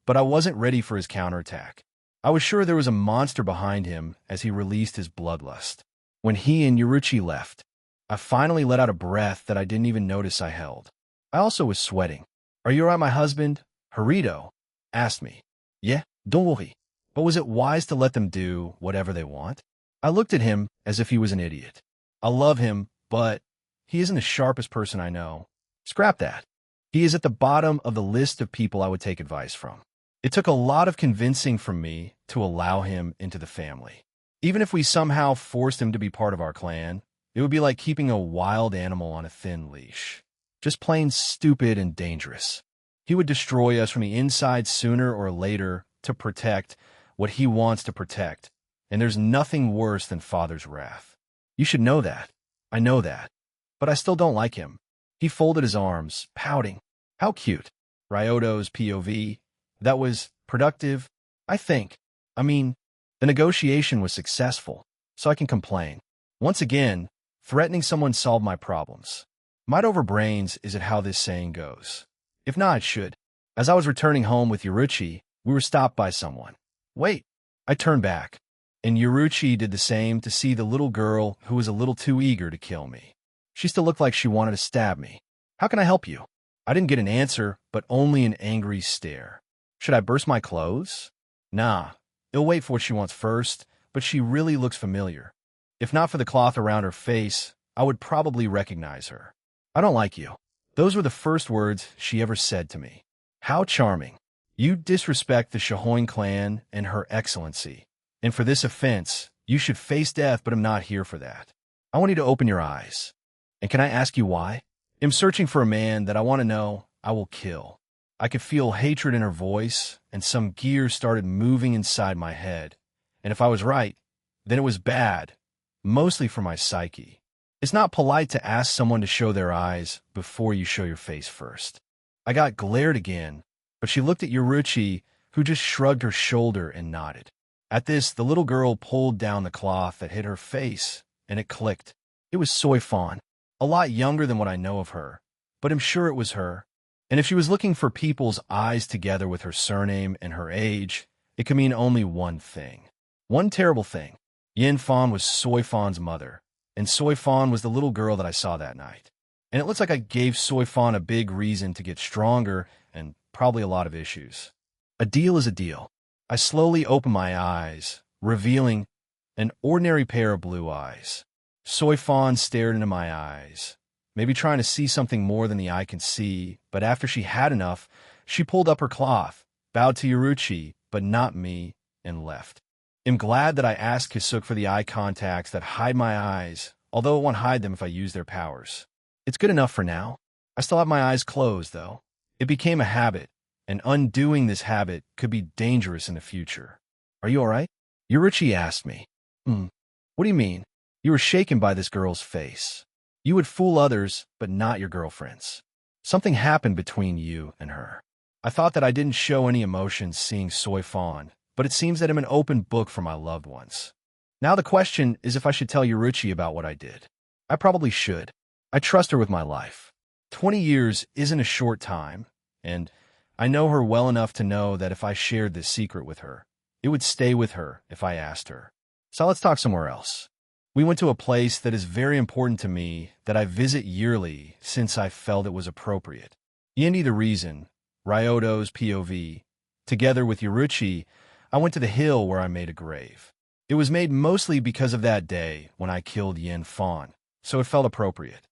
but I wasn't ready for his counterattack. I was sure there was a monster behind him as he released his bloodlust. When he and Yuruchi left, I finally let out a breath that I didn't even notice I held. I also was sweating. "Are you all right, my husband?" Harito asked me. "Yeah, don't worry. But was it wise to let them do whatever they want?" I looked at him as if he was an idiot. I love him, but he isn't the sharpest person I know. Scrap that. He is at the bottom of the list of people I would take advice from. It took a lot of convincing from me to allow him into the family. Even if we somehow forced him to be part of our clan, it would be like keeping a wild animal on a thin leash. Just plain stupid and dangerous. He would destroy us from the inside sooner or later to protect what he wants to protect, and there's nothing worse than father's wrath. You should know that. I know that. But I still don't like him. He folded his arms, pouting. How cute. Ryoto's POV. That was productive, I think. I mean, the negotiation was successful, so I can complain. Once again, threatening someone solved my problems. Might over brains, is it how this saying goes? If not, it should. As I was returning home with Yuruchi, we were stopped by someone. Wait. I turned back, and Yuruchi did the same to see the little girl who was a little too eager to kill me. She still looked like she wanted to stab me. "How can I help you?" I didn't get an answer, but only an angry stare. Should I burst my clothes? Nah, it'll wait for what she wants first, but she really looks familiar. If not for the cloth around her face, I would probably recognize her. "I don't like you." Those were the first words she ever said to me. How charming. You disrespect the Shohoin clan and her excellency, and for this offense, you should face death, but I'm not here for that. I want you to open your eyes. And can I ask you why? I'm searching for a man that I want to know I will kill. I could feel hatred in her voice, and some gears started moving inside my head. And if I was right, then it was bad, mostly for my psyche. It's not polite to ask someone to show their eyes before you show your face first. I got glared again, but she looked at Yuruchi, who just shrugged her shoulder and nodded. At this, the little girl pulled down the cloth that hid her face, and it clicked. It was Soy Fawn, a lot younger than what I know of her, but I'm sure it was her. And if she was looking for people's eyes together with her surname and her age, it could mean only one thing. One terrible thing. Yin Fawn was Soy Fawn's mother, and Soy Fawn was the little girl that I saw that night. And it looks like I gave Soy Fawn a big reason to get stronger and probably a lot of issues. A deal is a deal. I slowly opened my eyes, revealing an ordinary pair of blue eyes. Soy Fawn stared into my eyes, maybe trying to see something more than the eye can see, but after she had enough, she pulled up her cloth, bowed to Yuruchi, but not me, and left. I'm glad that I asked Kisuk for the eye contacts that hide my eyes, although it won't hide them if I use their powers. It's good enough for now. I still have my eyes closed, though. It became a habit, and undoing this habit could be dangerous in the future. "Are you all right?" Yuruchi asked me. What do you mean? You were shaken by this girl's face. You would fool others, but not your girlfriends. Something happened between you and her. I thought that I didn't show any emotions seeing Soy Fawn, but it seems that I'm an open book for my loved ones. Now the question is if I should tell Yuruchi about what I did. I probably should. I trust her with my life. 20 years isn't a short time, and I know her well enough to know that if I shared this secret with her, it would stay with her if I asked her. So let's talk somewhere else. We went to a place that is very important to me that I visit yearly since I felt it was appropriate. Yendi the reason, Ryoto's POV. Together with Yuruchi, I went to the hill where I made a grave. It was made mostly because of that day when I killed Yin Fawn, so it felt appropriate.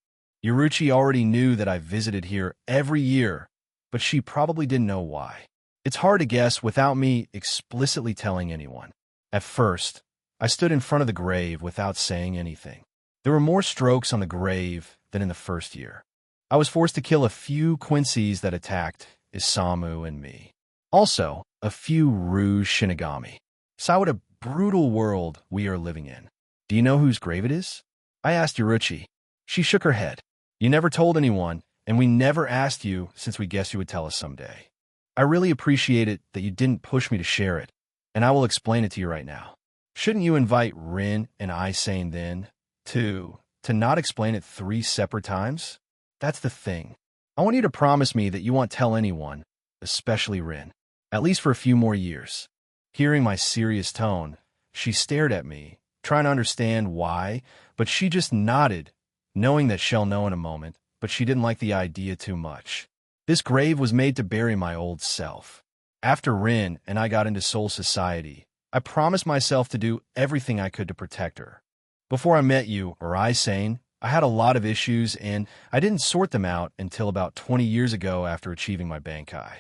Yuruchi already knew that I visited here every year, but she probably didn't know why. It's hard to guess without me explicitly telling anyone. At first, I stood in front of the grave without saying anything. There were more strokes on the grave than in the first year. I was forced to kill a few Quincy's that attacked Isamu and me. Also, a few Rouge Shinigami. So what a brutal world we are living in. Do you know whose grave it is? I asked Yuruchi. She shook her head. You never told anyone, and we never asked you since we guessed you would tell us someday. I really appreciate it that you didn't push me to share it, and I will explain it to you right now. Shouldn't you invite Rin and Isane then to not explain it 3 separate times? That's the thing. I want you to promise me that you won't tell anyone, especially Rin, at least for a few more years. Hearing my serious tone, she stared at me, trying to understand why, but she just nodded, knowing that she'll know in a moment, but she didn't like the idea too much. This grave was made to bury my old self. After Rin and I got into Soul Society, I promised myself to do everything I could to protect her. Before I met you, or Isane, I had a lot of issues, and I didn't sort them out until about 20 years ago after achieving my Bankai.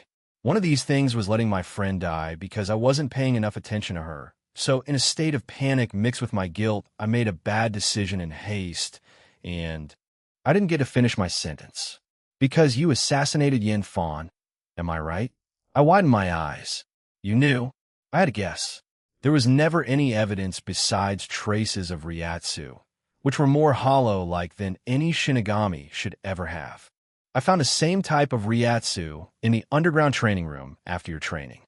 One of these things was letting my friend die because I wasn't paying enough attention to her. So in a state of panic mixed with my guilt, I made a bad decision in haste, and I didn't get to finish my sentence. Because you assassinated Yin Fan, am I right? I widened my eyes. You knew? I had to guess. There was never any evidence besides traces of Ryatsu, which were more hollow-like than any Shinigami should ever have. I found the same type of Ryatsu in the underground training room after your training.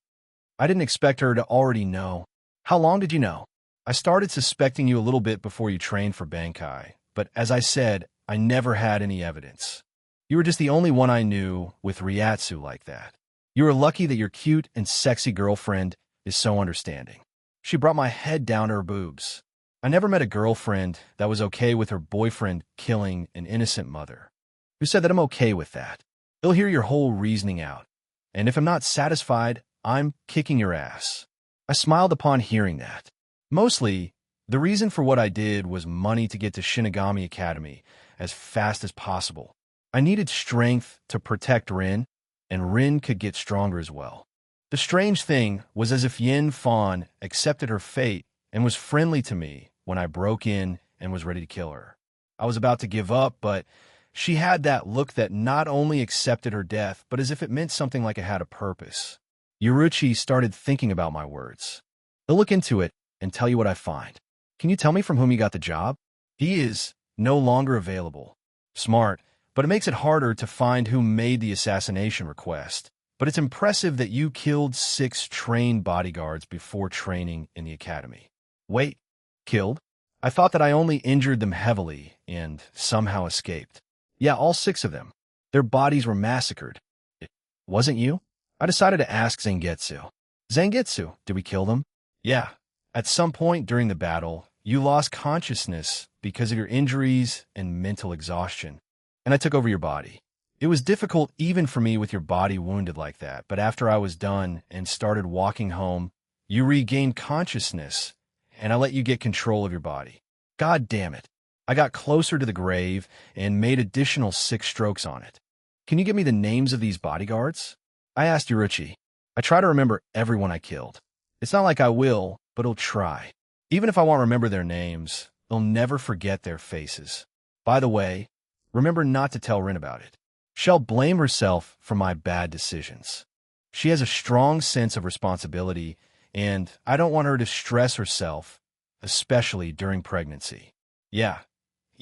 I didn't expect her to already know. How long did you know? I started suspecting you a little bit before you trained for Bankai, but as I said, I never had any evidence. You were just the only one I knew with Ryatsu like that. You were lucky that your cute and sexy girlfriend is so understanding. She brought my head down to her boobs. I never met a girlfriend that was okay with her boyfriend killing an innocent mother. Who said that I'm okay with that? They'll hear your whole reasoning out. And if I'm not satisfied, I'm kicking your ass. I smiled upon hearing that. Mostly, the reason for what I did was money to get to Shinigami Academy as fast as possible. I needed strength to protect Rin, and Rin could get stronger as well. The strange thing was as if Yin Fan accepted her fate and was friendly to me when I broke in and was ready to kill her. I was about to give up, but she had that look that not only accepted her death, but as if it meant something like it had a purpose. Yuruchi started thinking about my words. I'll look into it and tell you what I find. Can you tell me from whom you got the job? He is no longer available. Smart, but it makes it harder to find who made the assassination request. But it's impressive that you killed 6 trained bodyguards before training in the academy. Wait, killed? I thought that I only injured them heavily and somehow escaped. Yeah, all 6 of them. Their bodies were massacred. It wasn't you? I decided to ask Zangetsu. Zangetsu, did we kill them? Yeah. At some point during the battle, you lost consciousness because of your injuries and mental exhaustion, and I took over your body. It was difficult even for me with your body wounded like that, but after I was done and started walking home, you regained consciousness, and I let you get control of your body. God damn it. I got closer to the grave and made additional 6 strokes on it. Can you give me the names of these bodyguards? I asked Yuruchi. I try to remember everyone I killed. It's not like I will, but I'll try. Even if I won't remember their names, I'll never forget their faces. By the way, remember not to tell Rin about it. She'll blame herself for my bad decisions. She has a strong sense of responsibility, and I don't want her to stress herself, especially during pregnancy. Yeah,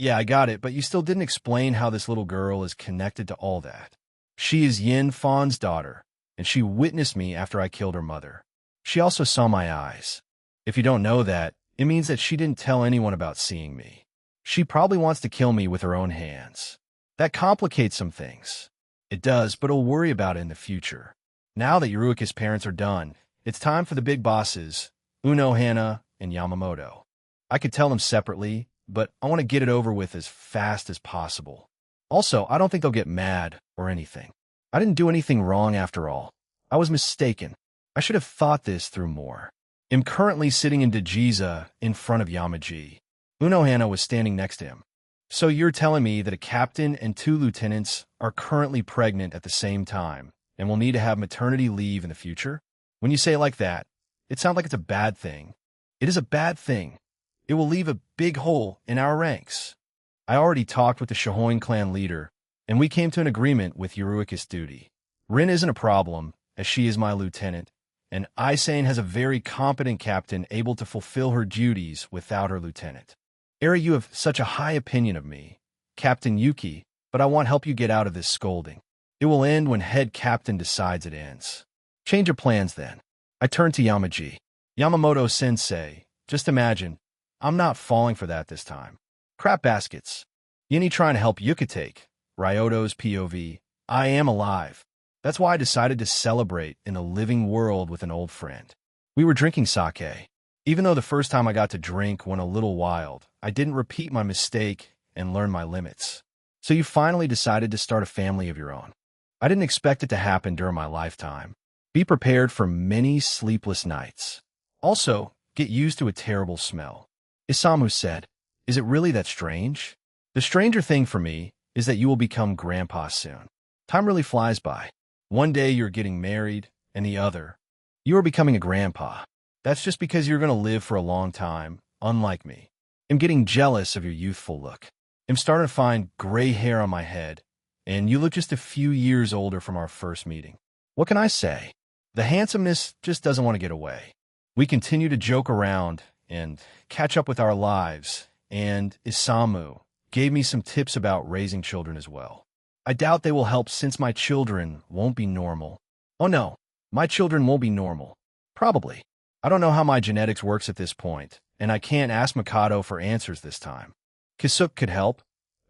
I got it, but you still didn't explain how this little girl is connected to all that. She is Yin Fan's daughter, and she witnessed me after I killed her mother. She also saw my eyes. If you don't know that, it means that she didn't tell anyone about seeing me. She probably wants to kill me with her own hands. That complicates some things. It does, but I'll worry about it in the future. Now that Yuruka's parents are done, it's time for the big bosses, Unohana and Yamamoto. I could tell them separately, but I want to get it over with as fast as possible. Also, I don't think they'll get mad or anything. I didn't do anything wrong after all. I was mistaken. I should have thought this through more. I'm currently sitting in Dejiza in front of Yamaji. Unohana was standing next to him. So you're telling me that a captain and 2 lieutenants are currently pregnant at the same time, and will need to have maternity leave in the future? When you say it like that, it sounds like it's a bad thing. It is a bad thing. It will leave a big hole in our ranks. I already talked with the Shahoin clan leader, and we came to an agreement with Yuruika's duty. Rin isn't a problem, as she is my lieutenant, and Isane has a very competent captain able to fulfill her duties without her lieutenant. Eri, you have such a high opinion of me, Captain Yuki, but I want help you get out of this scolding. It will end when head captain decides it ends. Change your plans then. I turned to Yamaji. Yamamoto-sensei, just imagine, I'm not falling for that this time. Crap baskets. Yini trying to help Yukitake. Ryoto's POV. I am alive. That's why I decided to celebrate in the living world with an old friend. We were drinking sake. Even though the first time I got to drink went a little wild, I didn't repeat my mistake and learn my limits. So you finally decided to start a family of your own. I didn't expect it to happen during my lifetime. Be prepared for many sleepless nights. Also, get used to a terrible smell. Isamu said, is it really that strange? The stranger thing for me is that you will become grandpa soon. Time really flies by. One day you're getting married, and the other, you are becoming a grandpa. That's just because you're going to live for a long time, unlike me. I'm getting jealous of your youthful look. I'm starting to find gray hair on my head, and you look just a few years older from our first meeting. What can I say? The handsomeness just doesn't want to get away. We continue to joke around and catch up with our lives, and Isamu gave me some tips about raising children as well. I doubt they will help since my children won't be normal. Oh no, my children won't be normal. Probably. I don't know how my genetics works at this point, and I can't ask Mikado for answers this time. Kisuk could help,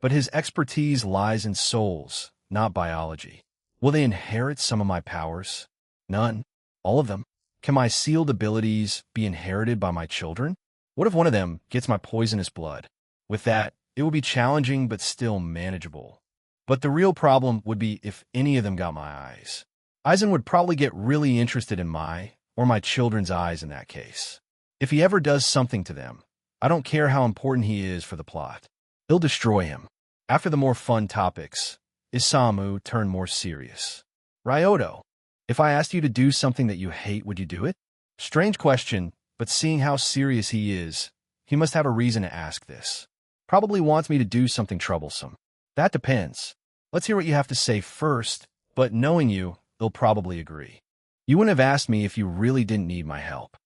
but his expertise lies in souls, not biology. Will they inherit some of my powers? None. All of them. Can my sealed abilities be inherited by my children? What if one of them gets my poisonous blood? With that, it will be challenging but still manageable. But the real problem would be if any of them got my eyes. Aizen would probably get really interested in my or my children's eyes in that case. If he ever does something to them, I don't care how important he is for the plot. He'll destroy him. After the more fun topics, Isamu turned more serious. Ryoto, if I asked you to do something that you hate, would you do it? Strange question, but seeing how serious he is, he must have a reason to ask this. Probably wants me to do something troublesome. That depends. Let's hear what you have to say first, but knowing you, they'll probably agree. You wouldn't have asked me if you really didn't need my help.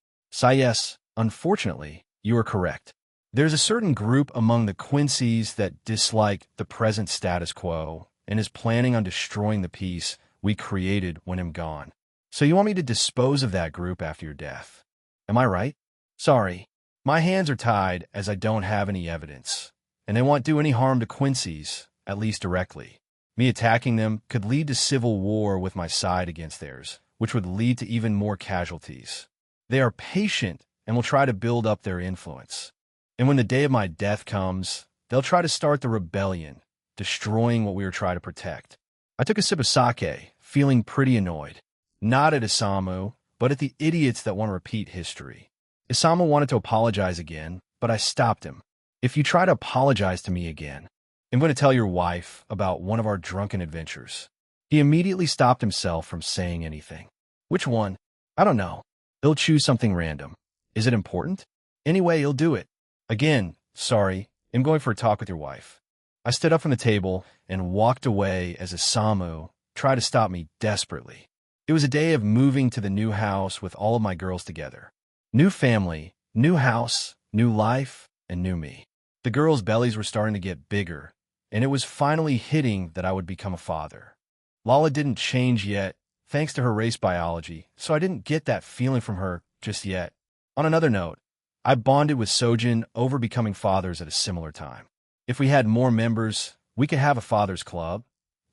Yes, unfortunately, you are correct. There's a certain group among the Quincy's that dislike the present status quo and is planning on destroying the peace we created when I'm gone. So you want me to dispose of that group after your death? Am I right? Sorry, my hands are tied as I don't have any evidence, and they won't do any harm to Quincy's, at least directly. Me attacking them could lead to civil war with my side against theirs, which would lead to even more casualties. They are patient and will try to build up their influence. And when the day of my death comes, they'll try to start the rebellion, destroying what we were trying to protect. I took a sip of sake, feeling pretty annoyed. Not at Isamu, but at the idiots that want to repeat history. Isamu wanted to apologize again, but I stopped him. If you try to apologize to me again, I'm going to tell your wife about one of our drunken adventures. He immediately stopped himself from saying anything. Which one? I don't know. He'll choose something random. Is it important? Anyway, he'll do it. Again, sorry, I'm going for a talk with your wife. I stood up from the table and walked away as Isamu tried to stop me desperately. It was a day of moving to the new house with all of my girls together. New family, new house, new life, and new me. The girls' bellies were starting to get bigger, and it was finally hitting that I would become a father. Lala didn't change yet, thanks to her race biology, so I didn't get that feeling from her just yet. On another note, I bonded with Sojin over becoming fathers at a similar time. If we had more members, we could have a father's club,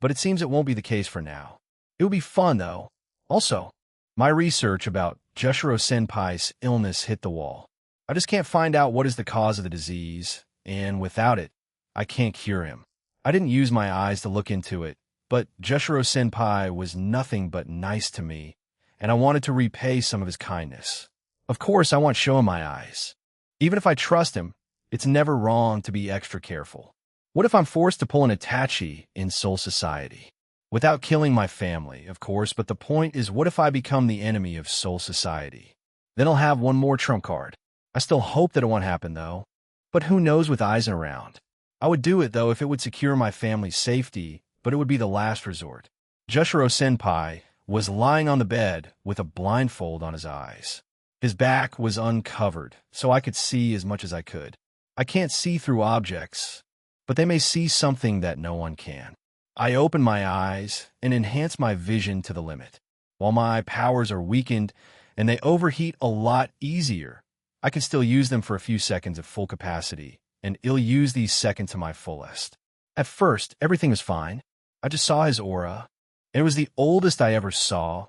but it seems it won't be the case for now. It would be fun, though. Also, my research about Jushiro Senpai's illness hit the wall. I just can't find out what is the cause of the disease, and without it, I can't cure him. I didn't use my eyes to look into it, but Jushiro Senpai was nothing but nice to me, and I wanted to repay some of his kindness. Of course, I want show in my eyes. Even if I trust him, it's never wrong to be extra careful. What if I'm forced to pull an Itachi in Soul Society? Without killing my family, of course, but the point is, what if I become the enemy of Soul Society? Then I'll have one more trump card. I still hope that it won't happen, though. But who knows with Eisen around? I would do it, though, if it would secure my family's safety, but it would be the last resort. Jushiro-senpai was lying on the bed with a blindfold on his eyes. His back was uncovered, so I could see as much as I could. I can't see through objects, but they may see something that no one can. I open my eyes and enhance my vision to the limit. While my powers are weakened and they overheat a lot easier, I can still use them for a few seconds at full capacity, and I'll use these seconds to my fullest. At first, everything was fine. I just saw his aura, and it was the oldest I ever saw,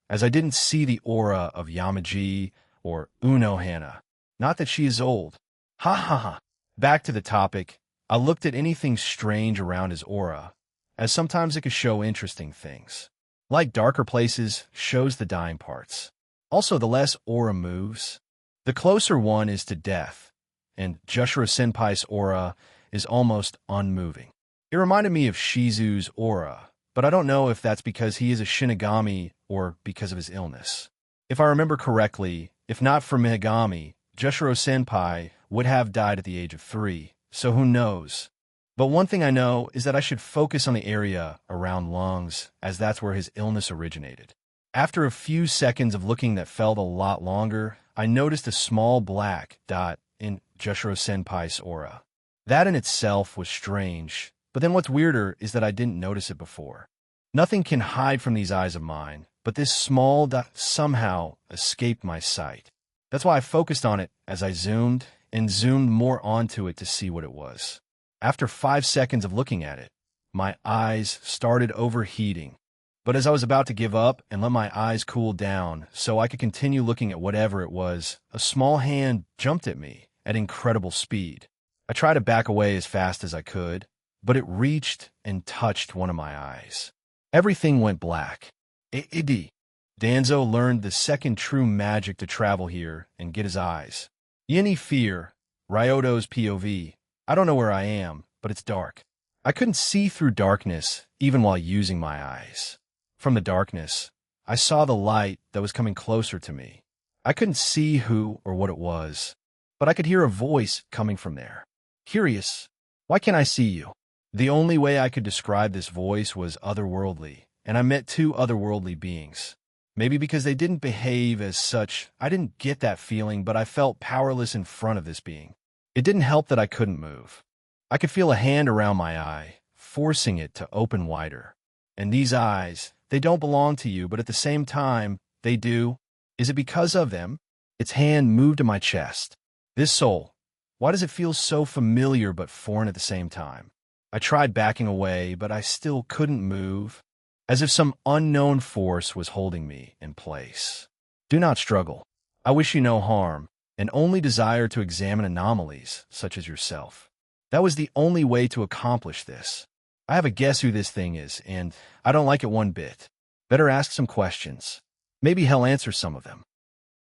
as I didn't see the aura of Yamaji or Uno Hana. Not that she is old. Ha ha ha. Back to the topic, I looked at anything strange around his aura, as sometimes it could show interesting things. Like darker places, shows the dying parts. Also, the less aura moves, the closer one is to death, and Jushiro-senpai's aura is almost unmoving. It reminded me of Shizu's aura, but I don't know if that's because he is a Shinigami or because of his illness. If I remember correctly, if not for Mihigami, Jushiro-senpai would have died at the age of 3, so who knows? But one thing I know is that I should focus on the area around lungs, as that's where his illness originated. After a few seconds of looking that felt a lot longer, I noticed a small black dot in Jushiro-senpai's aura. That in itself was strange, but then what's weirder is that I didn't notice it before. Nothing can hide from these eyes of mine, but this small dot somehow escaped my sight. That's why I focused on it as I zoomed and zoomed more onto it to see what it was. After 5 seconds of looking at it, my eyes started overheating. But as I was about to give up and let my eyes cool down so I could continue looking at whatever it was, a small hand jumped at me at incredible speed. I tried to back away as fast as I could, but it reached and touched one of my eyes. Everything went black. Danzo learned the second true magic to travel here and get his eyes. Yeni fear, Ryoto's POV. I don't know where I am, but it's dark. I couldn't see through darkness even while using my eyes. From the darkness, I saw the light that was coming closer to me. I couldn't see who or what it was, but I could hear a voice coming from there. Curious, why can't I see you? The only way I could describe this voice was otherworldly, and I met 2 otherworldly beings. Maybe because they didn't behave as such, I didn't get that feeling, but I felt powerless in front of this being. It didn't help that I couldn't move. I could feel a hand around my eye, forcing it to open wider. And these eyes, they don't belong to you, but at the same time, they do. Is it because of them? Its hand moved to my chest. This soul, why does it feel so familiar but foreign at the same time? I tried backing away, but I still couldn't move, as if some unknown force was holding me in place. Do not struggle. I wish you no harm, and only desire to examine anomalies, such as yourself. That was the only way to accomplish this. I have a guess who this thing is, and I don't like it one bit. Better ask some questions. Maybe he'll answer some of them.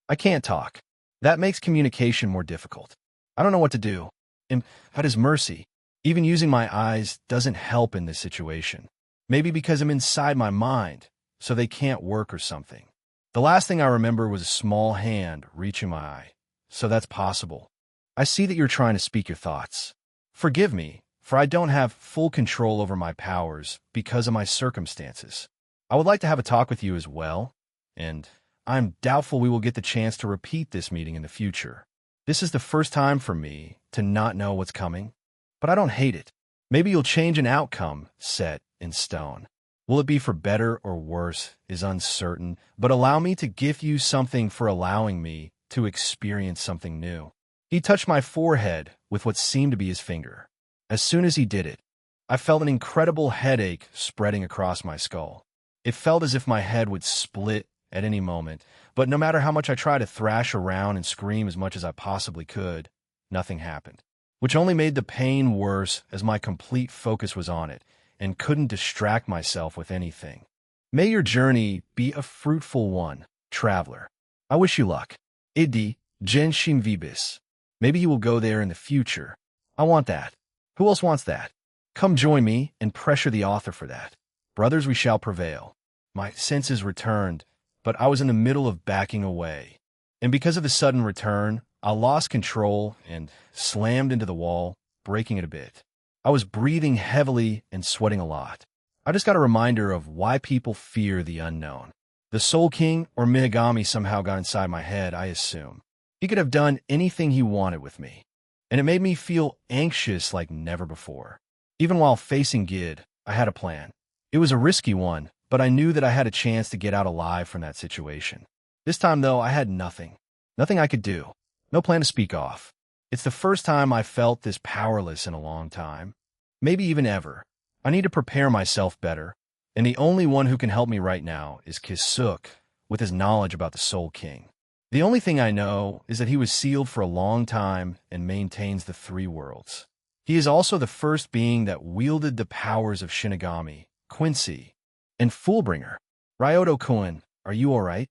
I can't talk. That makes communication more difficult. I don't know what to do. And at his mercy, even using my eyes doesn't help in this situation. Maybe because I'm inside my mind, so they can't work or something. The last thing I remember was a small hand reaching my eye, so that's possible. I see that you're trying to speak your thoughts. Forgive me, for I don't have full control over my powers because of my circumstances. I would like to have a talk with you as well, and I'm doubtful we will get the chance to repeat this meeting in the future. This is the first time for me to not know what's coming, but I don't hate it. Maybe you'll change an outcome set in stone. Will it be for better or worse is uncertain, but allow me to give you something for allowing me to experience something new. He touched my forehead with what seemed to be his finger. As soon as he did it, I felt an incredible headache spreading across my skull. It felt as if my head would split at any moment, but no matter how much I tried to thrash around and scream as much as I possibly could, nothing happened, which only made the pain worse as my complete focus was on it and couldn't distract myself with anything. May your journey be a fruitful one, traveler. I wish you luck. Idi, Genshin Vibis. Maybe you will go there in the future. I want that. Who else wants that? Come join me and pressure the author for that. Brothers, we shall prevail. My senses returned, but I was in the middle of backing away. And because of his sudden return, I lost control and slammed into the wall, breaking it a bit. I was breathing heavily and sweating a lot. I just got a reminder of why people fear the unknown. The Soul King or Mihigami somehow got inside my head, I assume. He could have done anything he wanted with me, and it made me feel anxious like never before. Even while facing Gid, I had a plan. It was a risky one, but I knew that I had a chance to get out alive from that situation. This time, though, I had nothing. Nothing I could do. No plan to speak of. It's the first time I felt this powerless in a long time. Maybe even ever. I need to prepare myself better, and the only one who can help me right now is Kisuk, with his knowledge about the Soul King. The only thing I know is that he was sealed for a long time and maintains the three worlds. He is also the first being that wielded the powers of Shinigami, Quincy, and Fullbringer. Ryoto-kun, are you all right?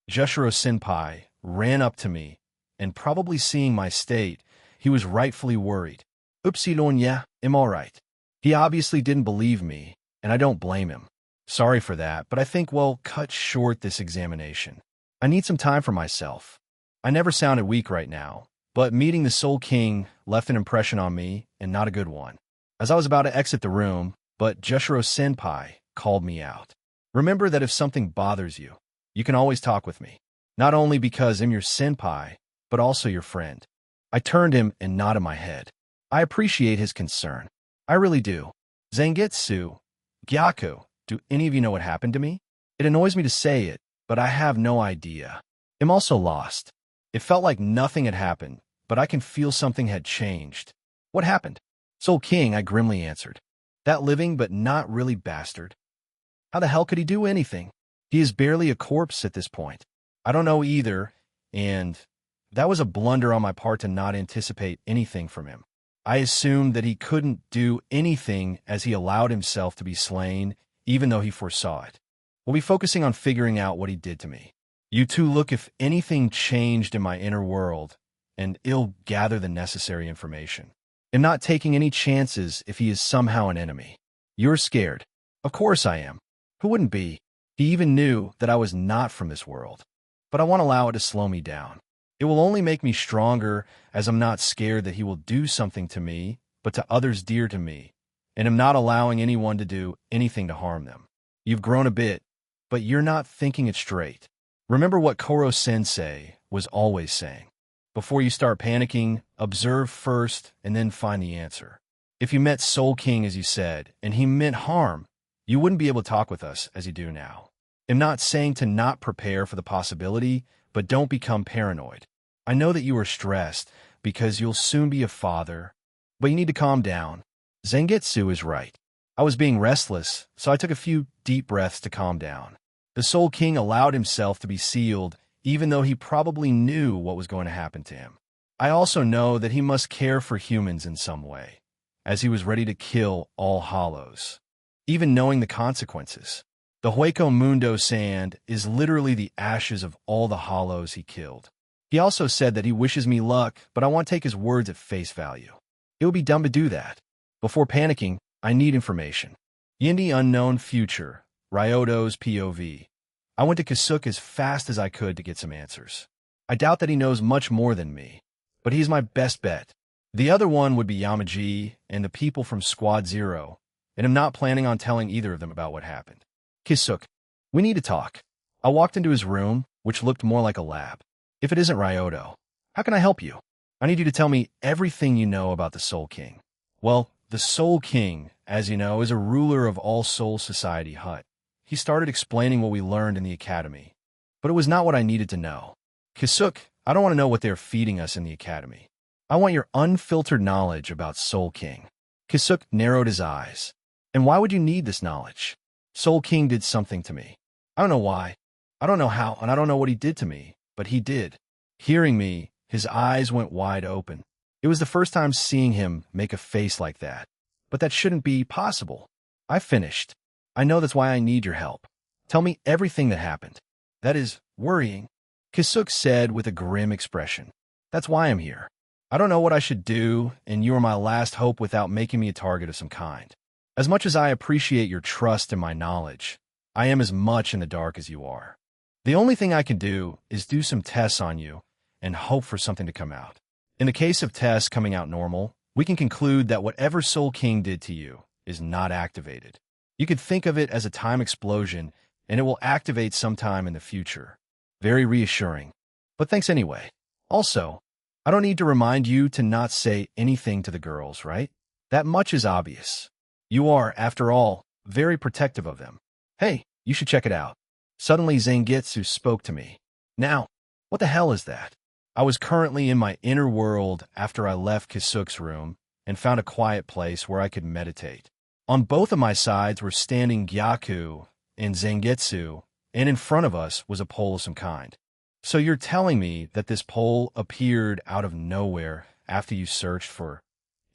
Jushiro-senpai ran up to me, and probably seeing my state, he was rightfully worried. Upsilon, yeah, I'm all right. He obviously didn't believe me, and I don't blame him. Sorry for that, but I think we'll cut short this examination. I need some time for myself. I never sounded weak right now, but meeting the Soul King left an impression on me, and not a good one. As I was about to exit the room, but Jushiro-senpai called me out. Remember that if something bothers you, you can always talk with me. Not only because I'm your senpai, but also your friend. I turned him and nodded my head. I appreciate his concern. I really do. Zangetsu, Gyaku, do any of you know what happened to me? It annoys me to say it, but I have no idea. I'm also lost. It felt like nothing had happened, but I can feel something had changed. What happened? Soul King, I grimly answered. That living but not really bastard. How the hell could he do anything? He is barely a corpse at this point. I don't know either, and that was a blunder on my part to not anticipate anything from him. I assumed that he couldn't do anything as he allowed himself to be slain, even though he foresaw it. We'll be focusing on figuring out what he did to me. You two look if anything changed in my inner world, and I'll gather the necessary information. I'm not taking any chances if he is somehow an enemy. You're scared. Of course I am. Who wouldn't be? He even knew that I was not from this world. But I won't allow it to slow me down. It will only make me stronger, as I'm not scared that he will do something to me, but to others dear to me, and am not allowing anyone to do anything to harm them. You've grown a bit, but you're not thinking it straight. Remember what Koro-sensei was always saying. Before you start panicking, observe first and then find the answer. If you met Soul King as you said, and he meant harm, you wouldn't be able to talk with us as you do now. I'm not saying to not prepare for the possibility, but don't become paranoid. I know that you are stressed because you'll soon be a father, but you need to calm down. Zangetsu is right. I was being restless, so I took a few deep breaths to calm down. The Soul King allowed himself to be sealed, even though he probably knew what was going to happen to him. I also know that he must care for humans in some way, as he was ready to kill all hollows, even knowing the consequences. The Hueco Mundo sand is literally the ashes of all the hollows he killed. He also said that he wishes me luck, but I won't take his words at face value. It would be dumb to do that. Before panicking, I need information. In the unknown future, Ryoto's POV. I went to Kisuk as fast as I could to get some answers. I doubt that he knows much more than me, but he's my best bet. The other one would be Yamaji and the people from Squad Zero, and I'm not planning on telling either of them about what happened. Kisuk, we need to talk. I walked into his room, which looked more like a lab. If it isn't Ryoto, how can I help you? I need you to tell me everything you know about the Soul King. Well, the Soul King, as you know, is a ruler of All Soul Society Hut. He started explaining what we learned in the academy, but it was not what I needed to know. Kisuk, I don't want to know what they're feeding us in the academy. I want your unfiltered knowledge about Soul King. Kisuk narrowed his eyes. And why would you need this knowledge? Soul King did something to me. I don't know why. I don't know how, and I don't know what he did to me, but he did. Hearing me, his eyes went wide open. It was the first time seeing him make a face like that. But that shouldn't be possible. I finished. I know that's why I need your help. Tell me everything that happened. That is worrying. Kisuk said with a grim expression. That's why I'm here. I don't know what I should do, and you are my last hope without making me a target of some kind. As much as I appreciate your trust in my knowledge, I am as much in the dark as you are. The only thing I can do is do some tests on you and hope for something to come out. In the case of tests coming out normal, we can conclude that whatever Soul King did to you is not activated. You could think of it as a time explosion, and it will activate sometime in the future. Very reassuring. But thanks anyway. Also, I don't need to remind you to not say anything to the girls, right? That much is obvious. You are, after all, very protective of them. Hey, you should check it out. Suddenly Zangetsu spoke to me. Now, what the hell is that? I was currently in my inner world after I left Kisuk's room and found a quiet place where I could meditate. On both of my sides were standing Gyaku and Zangetsu, and in front of us was a pole of some kind. So you're telling me that this pole appeared out of nowhere after you searched for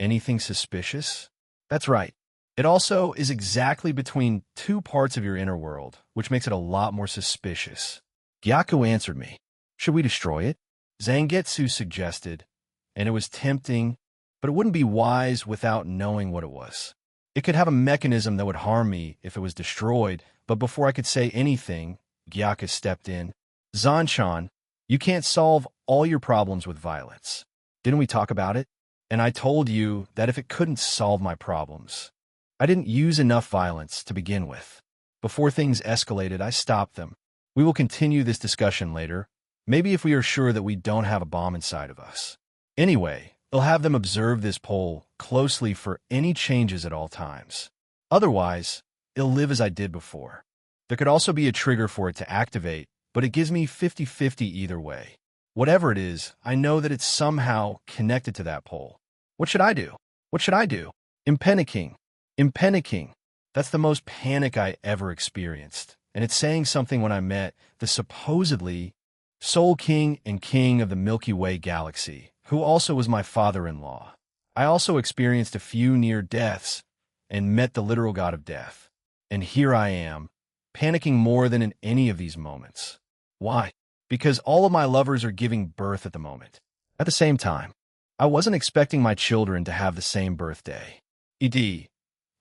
anything suspicious? That's right. It also is exactly between two parts of your inner world, which makes it a lot more suspicious. Gyaku answered me. Should we destroy it? Zangetsu suggested, and it was tempting, but it wouldn't be wise without knowing what it was. It could have a mechanism that would harm me if it was destroyed, but before I could say anything, Gyaku stepped in. Zanchan, you can't solve all your problems with violence. Didn't we talk about it? And I told you that if it couldn't solve my problems, I didn't use enough violence to begin with. Before things escalated, I stopped them. We will continue this discussion later, maybe if we are sure that we don't have a bomb inside of us. Anyway, I'll have them observe this pole closely for any changes at all times. Otherwise, it'll live as I did before. There could also be a trigger for it to activate, but it gives me 50-50 either way. Whatever it is, I know that it's somehow connected to that pole. What should I do? What should I do? I'm panicking. That's the most panic I ever experienced. And it's saying something when I met the supposedly Soul King and King of the Milky Way galaxy, who also was my father-in-law. I also experienced a few near deaths and met the literal god of death. And here I am, panicking more than in any of these moments. Why? Because all of my lovers are giving birth at the moment. At the same time, I wasn't expecting my children to have the same birthday.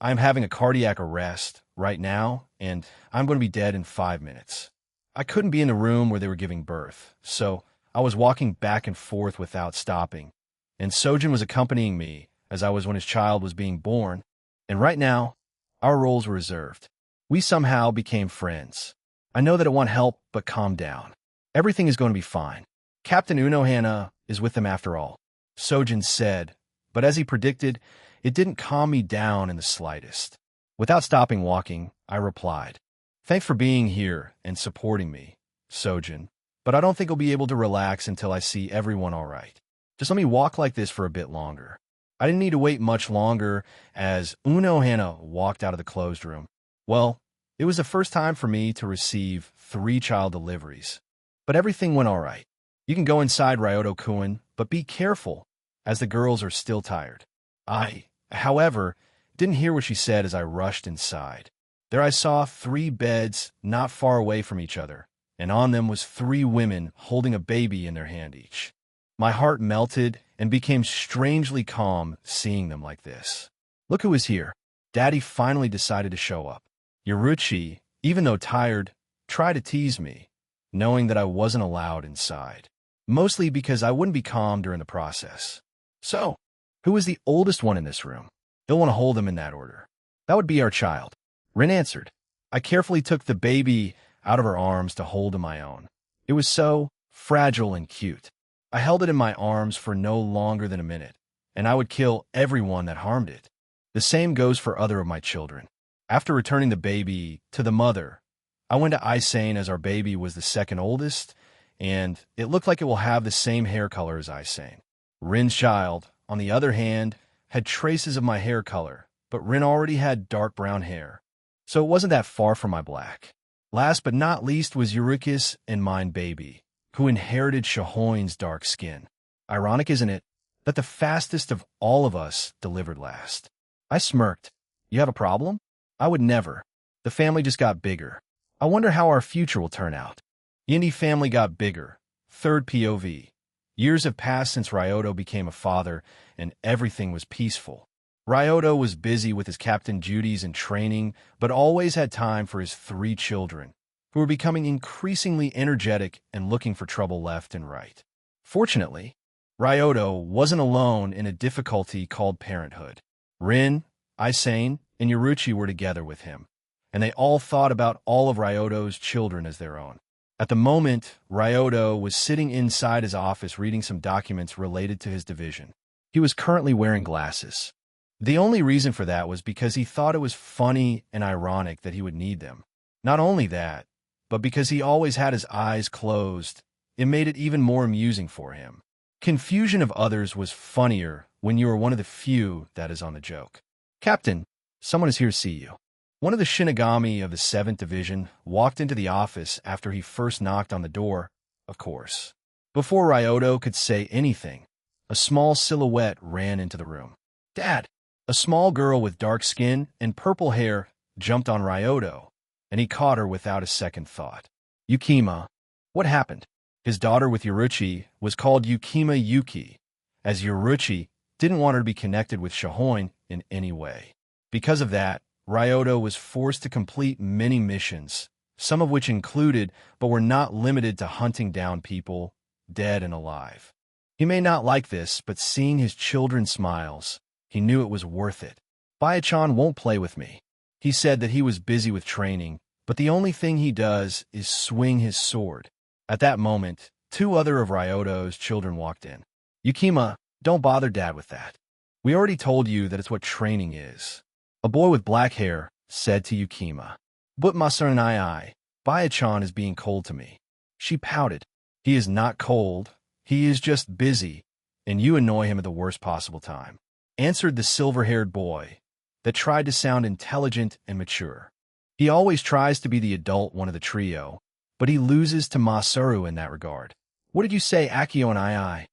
I'm having a cardiac arrest right now, and I'm going to be dead in 5 minutes. I couldn't be in the room where they were giving birth, so I was walking back and forth without stopping, and Sojin was accompanying me as I was when his child was being born, and right now, our roles were reserved. We somehow became friends. I know that it won't help, but calm down. Everything is going to be fine. Captain Unohana is with them after all, Sojin said, but as he predicted, it didn't calm me down in the slightest. Without stopping walking, I replied, "Thanks for being here and supporting me, Sojin, but I don't think I'll be able to relax until I see everyone all right. Just let me walk like this for a bit longer." I didn't need to wait much longer as Unohana walked out of the closed room. Well, it was the first time for me to receive 3 child deliveries, but everything went all right. You can go inside, Ryoto-kun, but be careful, as the girls are still tired. I, however, didn't hear what she said as I rushed inside. There I saw 3 beds not far away from each other, and on them was 3 women holding a baby in their hand each. My heart melted and became strangely calm seeing them like this. Look who is here. Daddy finally decided to show up. Yoruchi, even though tired, tried to tease me, knowing that I wasn't allowed inside, mostly because I wouldn't be calm during the process. So, who is the oldest one in this room? You'll want to hold them in that order. That would be our child. Rin answered. I carefully took the baby out of her arms to hold in my own. It was so fragile and cute. I held it in my arms for no longer than a minute, and I would kill everyone that harmed it. The same goes for other of my children. After returning the baby to the mother, I went to Aisane as our baby was the second oldest, and it looked like it will have the same hair color as Aisane. Rin's child, on the other hand, had traces of my hair color, but Rin already had dark brown hair, so it wasn't that far from my black. Last but not least was Eurycus and mine baby, who inherited Shahoin's dark skin. Ironic, isn't it, that the fastest of all of us delivered last? I smirked. You have a problem? I would never. The family just got bigger. I wonder how our future will turn out. Yindi family got bigger. Third POV. Years have passed since Ryoto became a father, and everything was peaceful. Ryoto was busy with his captain duties and training, but always had time for his 3 children, who were becoming increasingly energetic and looking for trouble left and right. Fortunately, Ryoto wasn't alone in a difficulty called parenthood. Rin, Isane, and Yoruchi were together with him, and they all thought about all of Ryoto's children as their own. At the moment, Ryoto was sitting inside his office reading some documents related to his division. He was currently wearing glasses. The only reason for that was because he thought it was funny and ironic that he would need them. Not only that, but because he always had his eyes closed, it made it even more amusing for him. Confusion of others was funnier when you were one of the few that is on the joke. Captain, someone is here to see you. One of the Shinigami of the 7th Division walked into the office after he first knocked on the door, of course. Before Ryoto could say anything, a small silhouette ran into the room. Dad! A small girl with dark skin and purple hair jumped on Ryoto, and he caught her without a second thought. Yukima. What happened? His daughter with Yoruchi was called Yukima Yuki, as Yoruchi didn't want her to be connected with Shohoin in any way. Because of that, Ryoto was forced to complete many missions, some of which included, but were not limited to hunting down people, dead and alive. He may not like this, but seeing his children's smiles, he knew it was worth it. Byae-chan won't play with me. He said that he was busy with training, but the only thing he does is swing his sword. At that moment, 2 other of Ryoto's children walked in. Yukima, don't bother Dad with that. We already told you that it's what training is. A boy with black hair said to Yukima. But Masaru and Byae-chan is being cold to me. She pouted. He is not cold. He is just busy, and you annoy him at the worst possible time, answered the silver-haired boy that tried to sound intelligent and mature. He always tries to be the adult one of the trio, but he loses to Masaru in that regard. What did you say, Akio and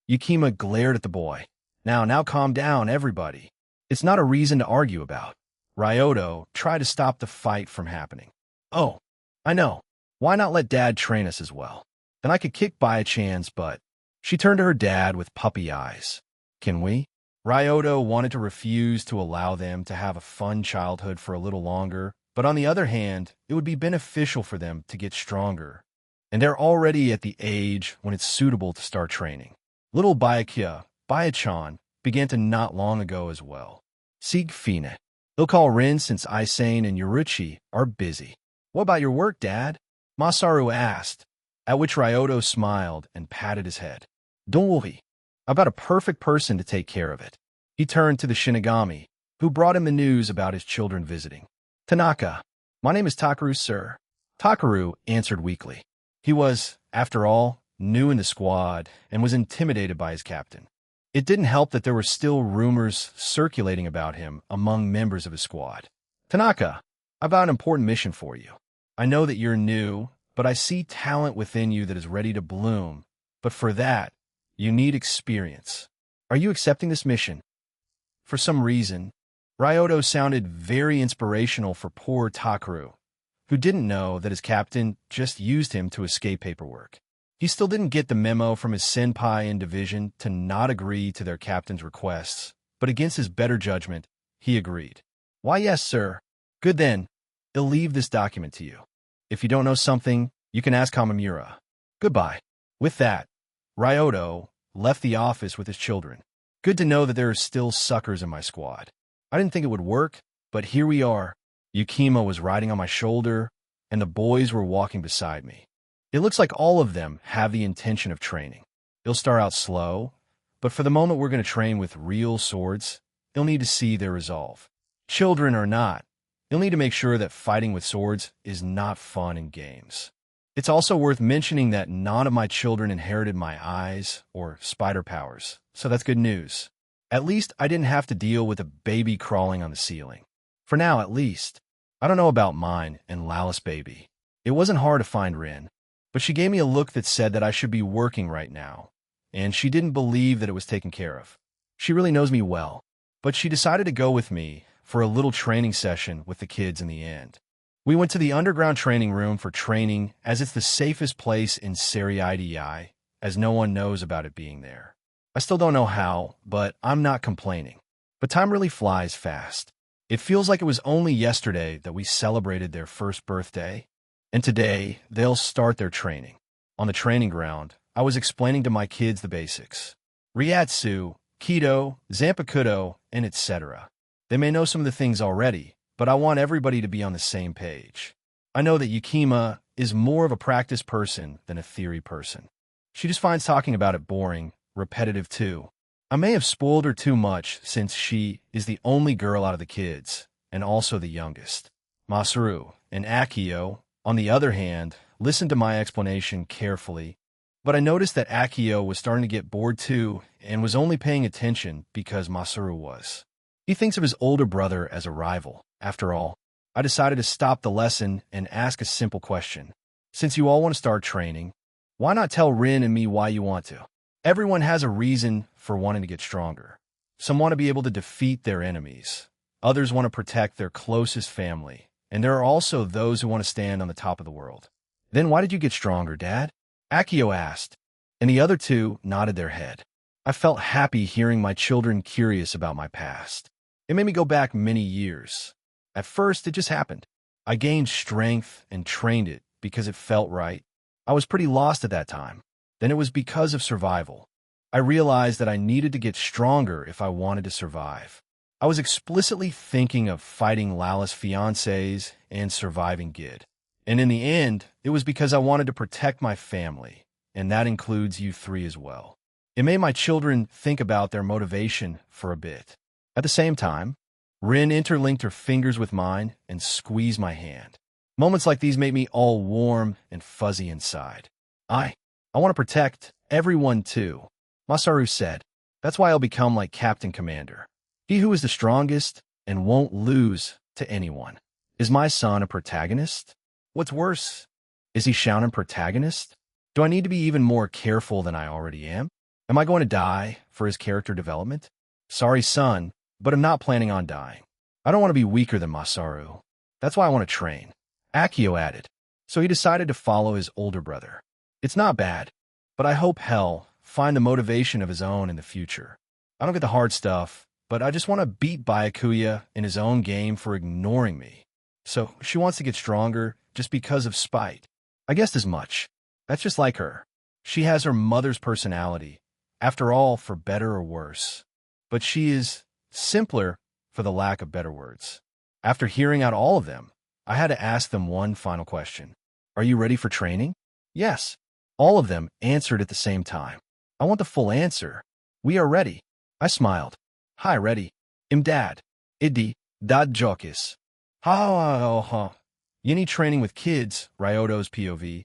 Yukima glared at the boy. Now calm down, everybody. It's not a reason to argue about. Ryoto tried to stop the fight from happening. Oh, I know. Why not let Dad train us as well? Then I could kick Byae-chan's butt. She turned to her dad with puppy eyes. Can we? Ryoto wanted to refuse to allow them to have a fun childhood for a little longer, but on the other hand, it would be beneficial for them to get stronger. And they're already at the age when it's suitable to start training. Little Byae-chan, began to not long ago as well. Sieg Fine. He'll call Rin since Isane and Yoruchi are busy. What about your work, Dad? Masaru asked, at which Ryoto smiled and patted his head. Don't worry. I've got a perfect person to take care of it. He turned to the Shinigami, who brought him the news about his children visiting. Tanaka. My name is Takaru, sir. Takaru answered weakly. He was, after all, new in the squad and was intimidated by his captain. It didn't help that there were still rumors circulating about him among members of his squad. Tanaka, I've got an important mission for you. I know that you're new, but I see talent within you that is ready to bloom. But for that, you need experience. Are you accepting this mission? For some reason, Ryoto sounded very inspirational for poor Takaru, who didn't know that his captain just used him to escape paperwork. He still didn't get the memo from his senpai in division to not agree to their captain's requests, but against his better judgment, he agreed. Why, yes, sir. Good then. I'll leave this document to you. If you don't know something, you can ask Kamamura. Goodbye. With that, Ryoto left the office with his children. Good to know that there are still suckers in my squad. I didn't think it would work, but here we are. Yukima was riding on my shoulder, and the boys were walking beside me. It looks like all of them have the intention of training. They'll start out slow, but for the moment we're going to train with real swords. They'll need to see their resolve. Children or not, you'll need to make sure that fighting with swords is not fun in games. It's also worth mentioning that none of my children inherited my eyes or spider powers, so that's good news. At least I didn't have to deal with a baby crawling on the ceiling. For now, at least. I don't know about mine and Lallis baby. It wasn't hard to find Rin, but she gave me a look that said that I should be working right now, and she didn't believe that it was taken care of. She really knows me well, but she decided to go with me for a little training session with the kids in the end. We went to the underground training room for training, as it's the safest place in Serie-IDI, as no one knows about it being there. I still don't know how, but I'm not complaining. But time really flies fast. It feels like it was only yesterday that we celebrated their first birthday, and today they'll start their training. On the training ground, I was explaining to my kids the basics. Ryatsu, Kido, Zanpakuto, and etc. They may know some of the things already, but I want everybody to be on the same page. I know that Yukima is more of a practice person than a theory person. She just finds talking about it boring, repetitive too. I may have spoiled her too much since she is the only girl out of the kids, and also the youngest. Masaru and Akio, on the other hand, listened to my explanation carefully, but I noticed that Akio was starting to get bored too and was only paying attention because Masaru was. He thinks of his older brother as a rival. After all, I decided to stop the lesson and ask a simple question. Since you all want to start training, why not tell Rin and me why you want to? Everyone has a reason for wanting to get stronger. Some want to be able to defeat their enemies. Others want to protect their closest family. And there are also those who want to stand on the top of the world. Then why did you get stronger, Dad? Akio asked, and the other two nodded their head. I felt happy hearing my children curious about my past. It made me go back many years. At first, it just happened. I gained strength and trained it because it felt right. I was pretty lost at that time. Then it was because of survival. I realized that I needed to get stronger if I wanted to survive. I was explicitly thinking of fighting Lala's fiancés and surviving Gid. And in the end, it was because I wanted to protect my family, and that includes you three as well. It made my children think about their motivation for a bit. At the same time, Rin interlinked her fingers with mine and squeezed my hand. Moments like these made me all warm and fuzzy inside. I want to protect everyone too, Masaru said. That's why I'll become like Captain Commander. He who is the strongest and won't lose to anyone. Is my son a protagonist? What's worse, is he Shounen protagonist? Do I need to be even more careful than I already am? Am I going to die for his character development? Sorry, son, but I'm not planning on dying. I don't want to be weaker than Masaru. That's why I want to train. Akio added. So he decided to follow his older brother. It's not bad, but I hope he'll find the motivation of his own in the future. I don't get the hard stuff, but I just want to beat Byakuya in his own game for ignoring me. So she wants to get stronger just because of spite. I guessed as much. That's just like her. She has her mother's personality, after all, for better or worse. But she is simpler for the lack of better words. After hearing out all of them, I had to ask them one final question. Are you ready for training? Yes. All of them answered at the same time. I want the full answer. We are ready. I smiled. Hi, ready. Dad. Idi. Dad jokis. Ha. Yini training with kids, Ryoto's POV.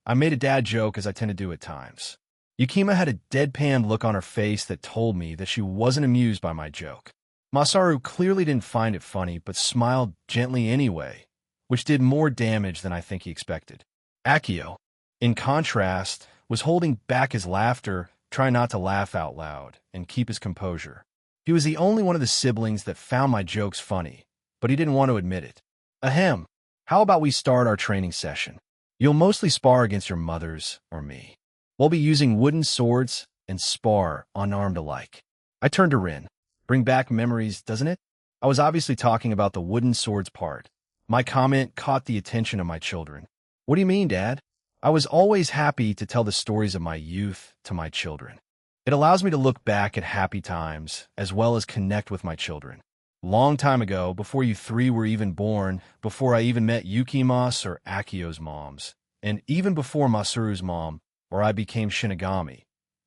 I made a dad joke as I tend to do at times. Yukima had a deadpan look on her face that told me that she wasn't amused by my joke. Masaru clearly didn't find it funny, but smiled gently anyway, which did more damage than I think he expected. Akio, in contrast, was holding back his laughter, trying not to laugh out loud, and keep his composure. He was the only one of the siblings that found my jokes funny, but he didn't want to admit it. Ahem. How about we start our training session? You'll mostly spar against your mothers or me. We'll be using wooden swords and spar unarmed alike. I turned to Rin. Bring back memories, doesn't it? I was obviously talking about the wooden swords part. My comment caught the attention of my children. What do you mean, Dad? I was always happy to tell the stories of my youth to my children. It allows me to look back at happy times as well as connect with my children. Long time ago, before you three were even born, before I even met Yukima's or Akio's moms, and even before Masaru's mom, or I became Shinigami,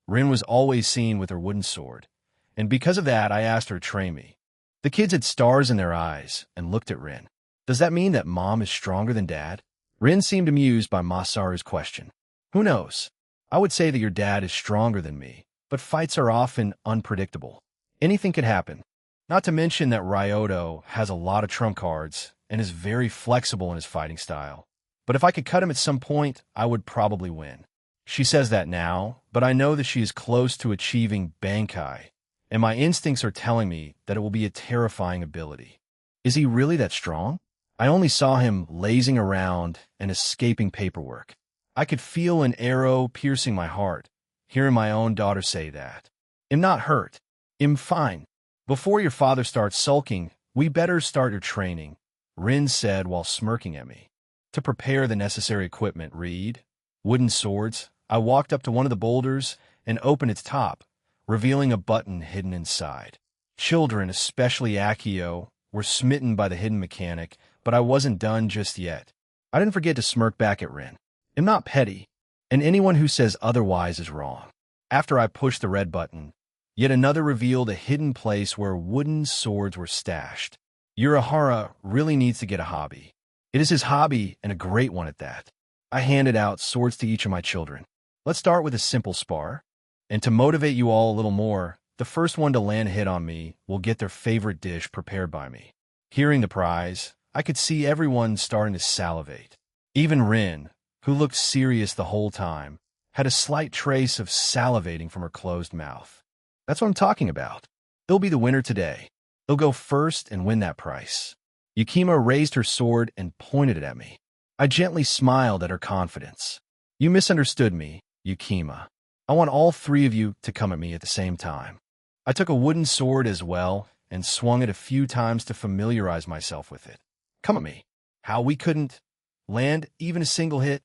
Rin was always seen with her wooden sword, and because of that, I asked her to train me. The kids had stars in their eyes and looked at Rin. Does that mean that Mom is stronger than Dad? Rin seemed amused by Masaru's question. Who knows? I would say that your dad is stronger than me, but fights are often unpredictable. Anything could happen. Not to mention that Ryoto has a lot of trump cards and is very flexible in his fighting style. But if I could cut him at some point, I would probably win. She says that now, but I know that she is close to achieving Bankai, and my instincts are telling me that it will be a terrifying ability. Is he really that strong? I only saw him lazing around and escaping paperwork. I could feel an arrow piercing my heart, hearing my own daughter say that. I'm not hurt. I'm fine. Before your father starts sulking, we better start your training, Rin said while smirking at me. To prepare the necessary equipment, read wooden swords. I walked up to one of the boulders and opened its top, revealing a button hidden inside. Children, especially Akio, were smitten by the hidden mechanic, but I wasn't done just yet. I didn't forget to smirk back at Rin. I'm not petty, and anyone who says otherwise is wrong. After I pushed the red button, yet another revealed a hidden place where wooden swords were stashed. Urahara really needs to get a hobby. It is his hobby, and a great one at that. I handed out swords to each of my children. Let's start with a simple spar. And to motivate you all a little more, the first one to land a hit on me will get their favorite dish prepared by me. Hearing the prize, I could see everyone starting to salivate. Even Rin, who looked serious the whole time, had a slight trace of salivating from her closed mouth. That's what I'm talking about. He'll be the winner today. He'll go first and win that prize. Yukima raised her sword and pointed it at me. I gently smiled at her confidence. You misunderstood me, Yukima. I want all three of you to come at me at the same time. I took a wooden sword as well and swung it a few times to familiarize myself with it. Come at me. How we couldn't land even a single hit?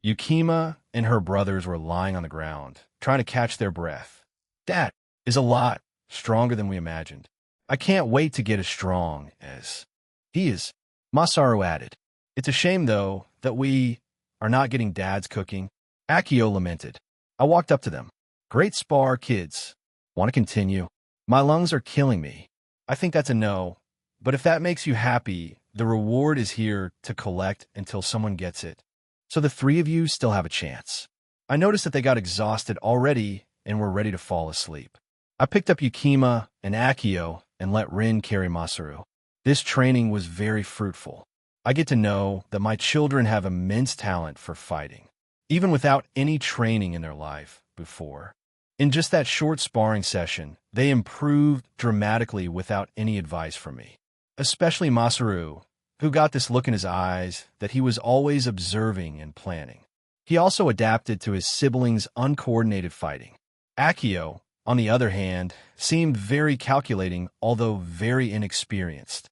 Yukima and her brothers were lying on the ground, trying to catch their breath. That is a lot stronger than we imagined. I can't wait to get as strong as he is, Masaru added. It's a shame, though, that we are not getting Dad's cooking. Akio lamented. I walked up to them. Great spar, kids. Want to continue? My lungs are killing me. I think that's a no, but if that makes you happy, the reward is here to collect until someone gets it. So the three of you still have a chance. I noticed that they got exhausted already and were ready to fall asleep. I picked up Yukima and Akio and let Rin carry Masaru. This training was very fruitful. I get to know that my children have immense talent for fighting, even without any training in their life before. In just that short sparring session, they improved dramatically without any advice from me. Especially Masaru, who got this look in his eyes that he was always observing and planning. He also adapted to his siblings' uncoordinated fighting. Akio, on the other hand, seemed very calculating, although very inexperienced.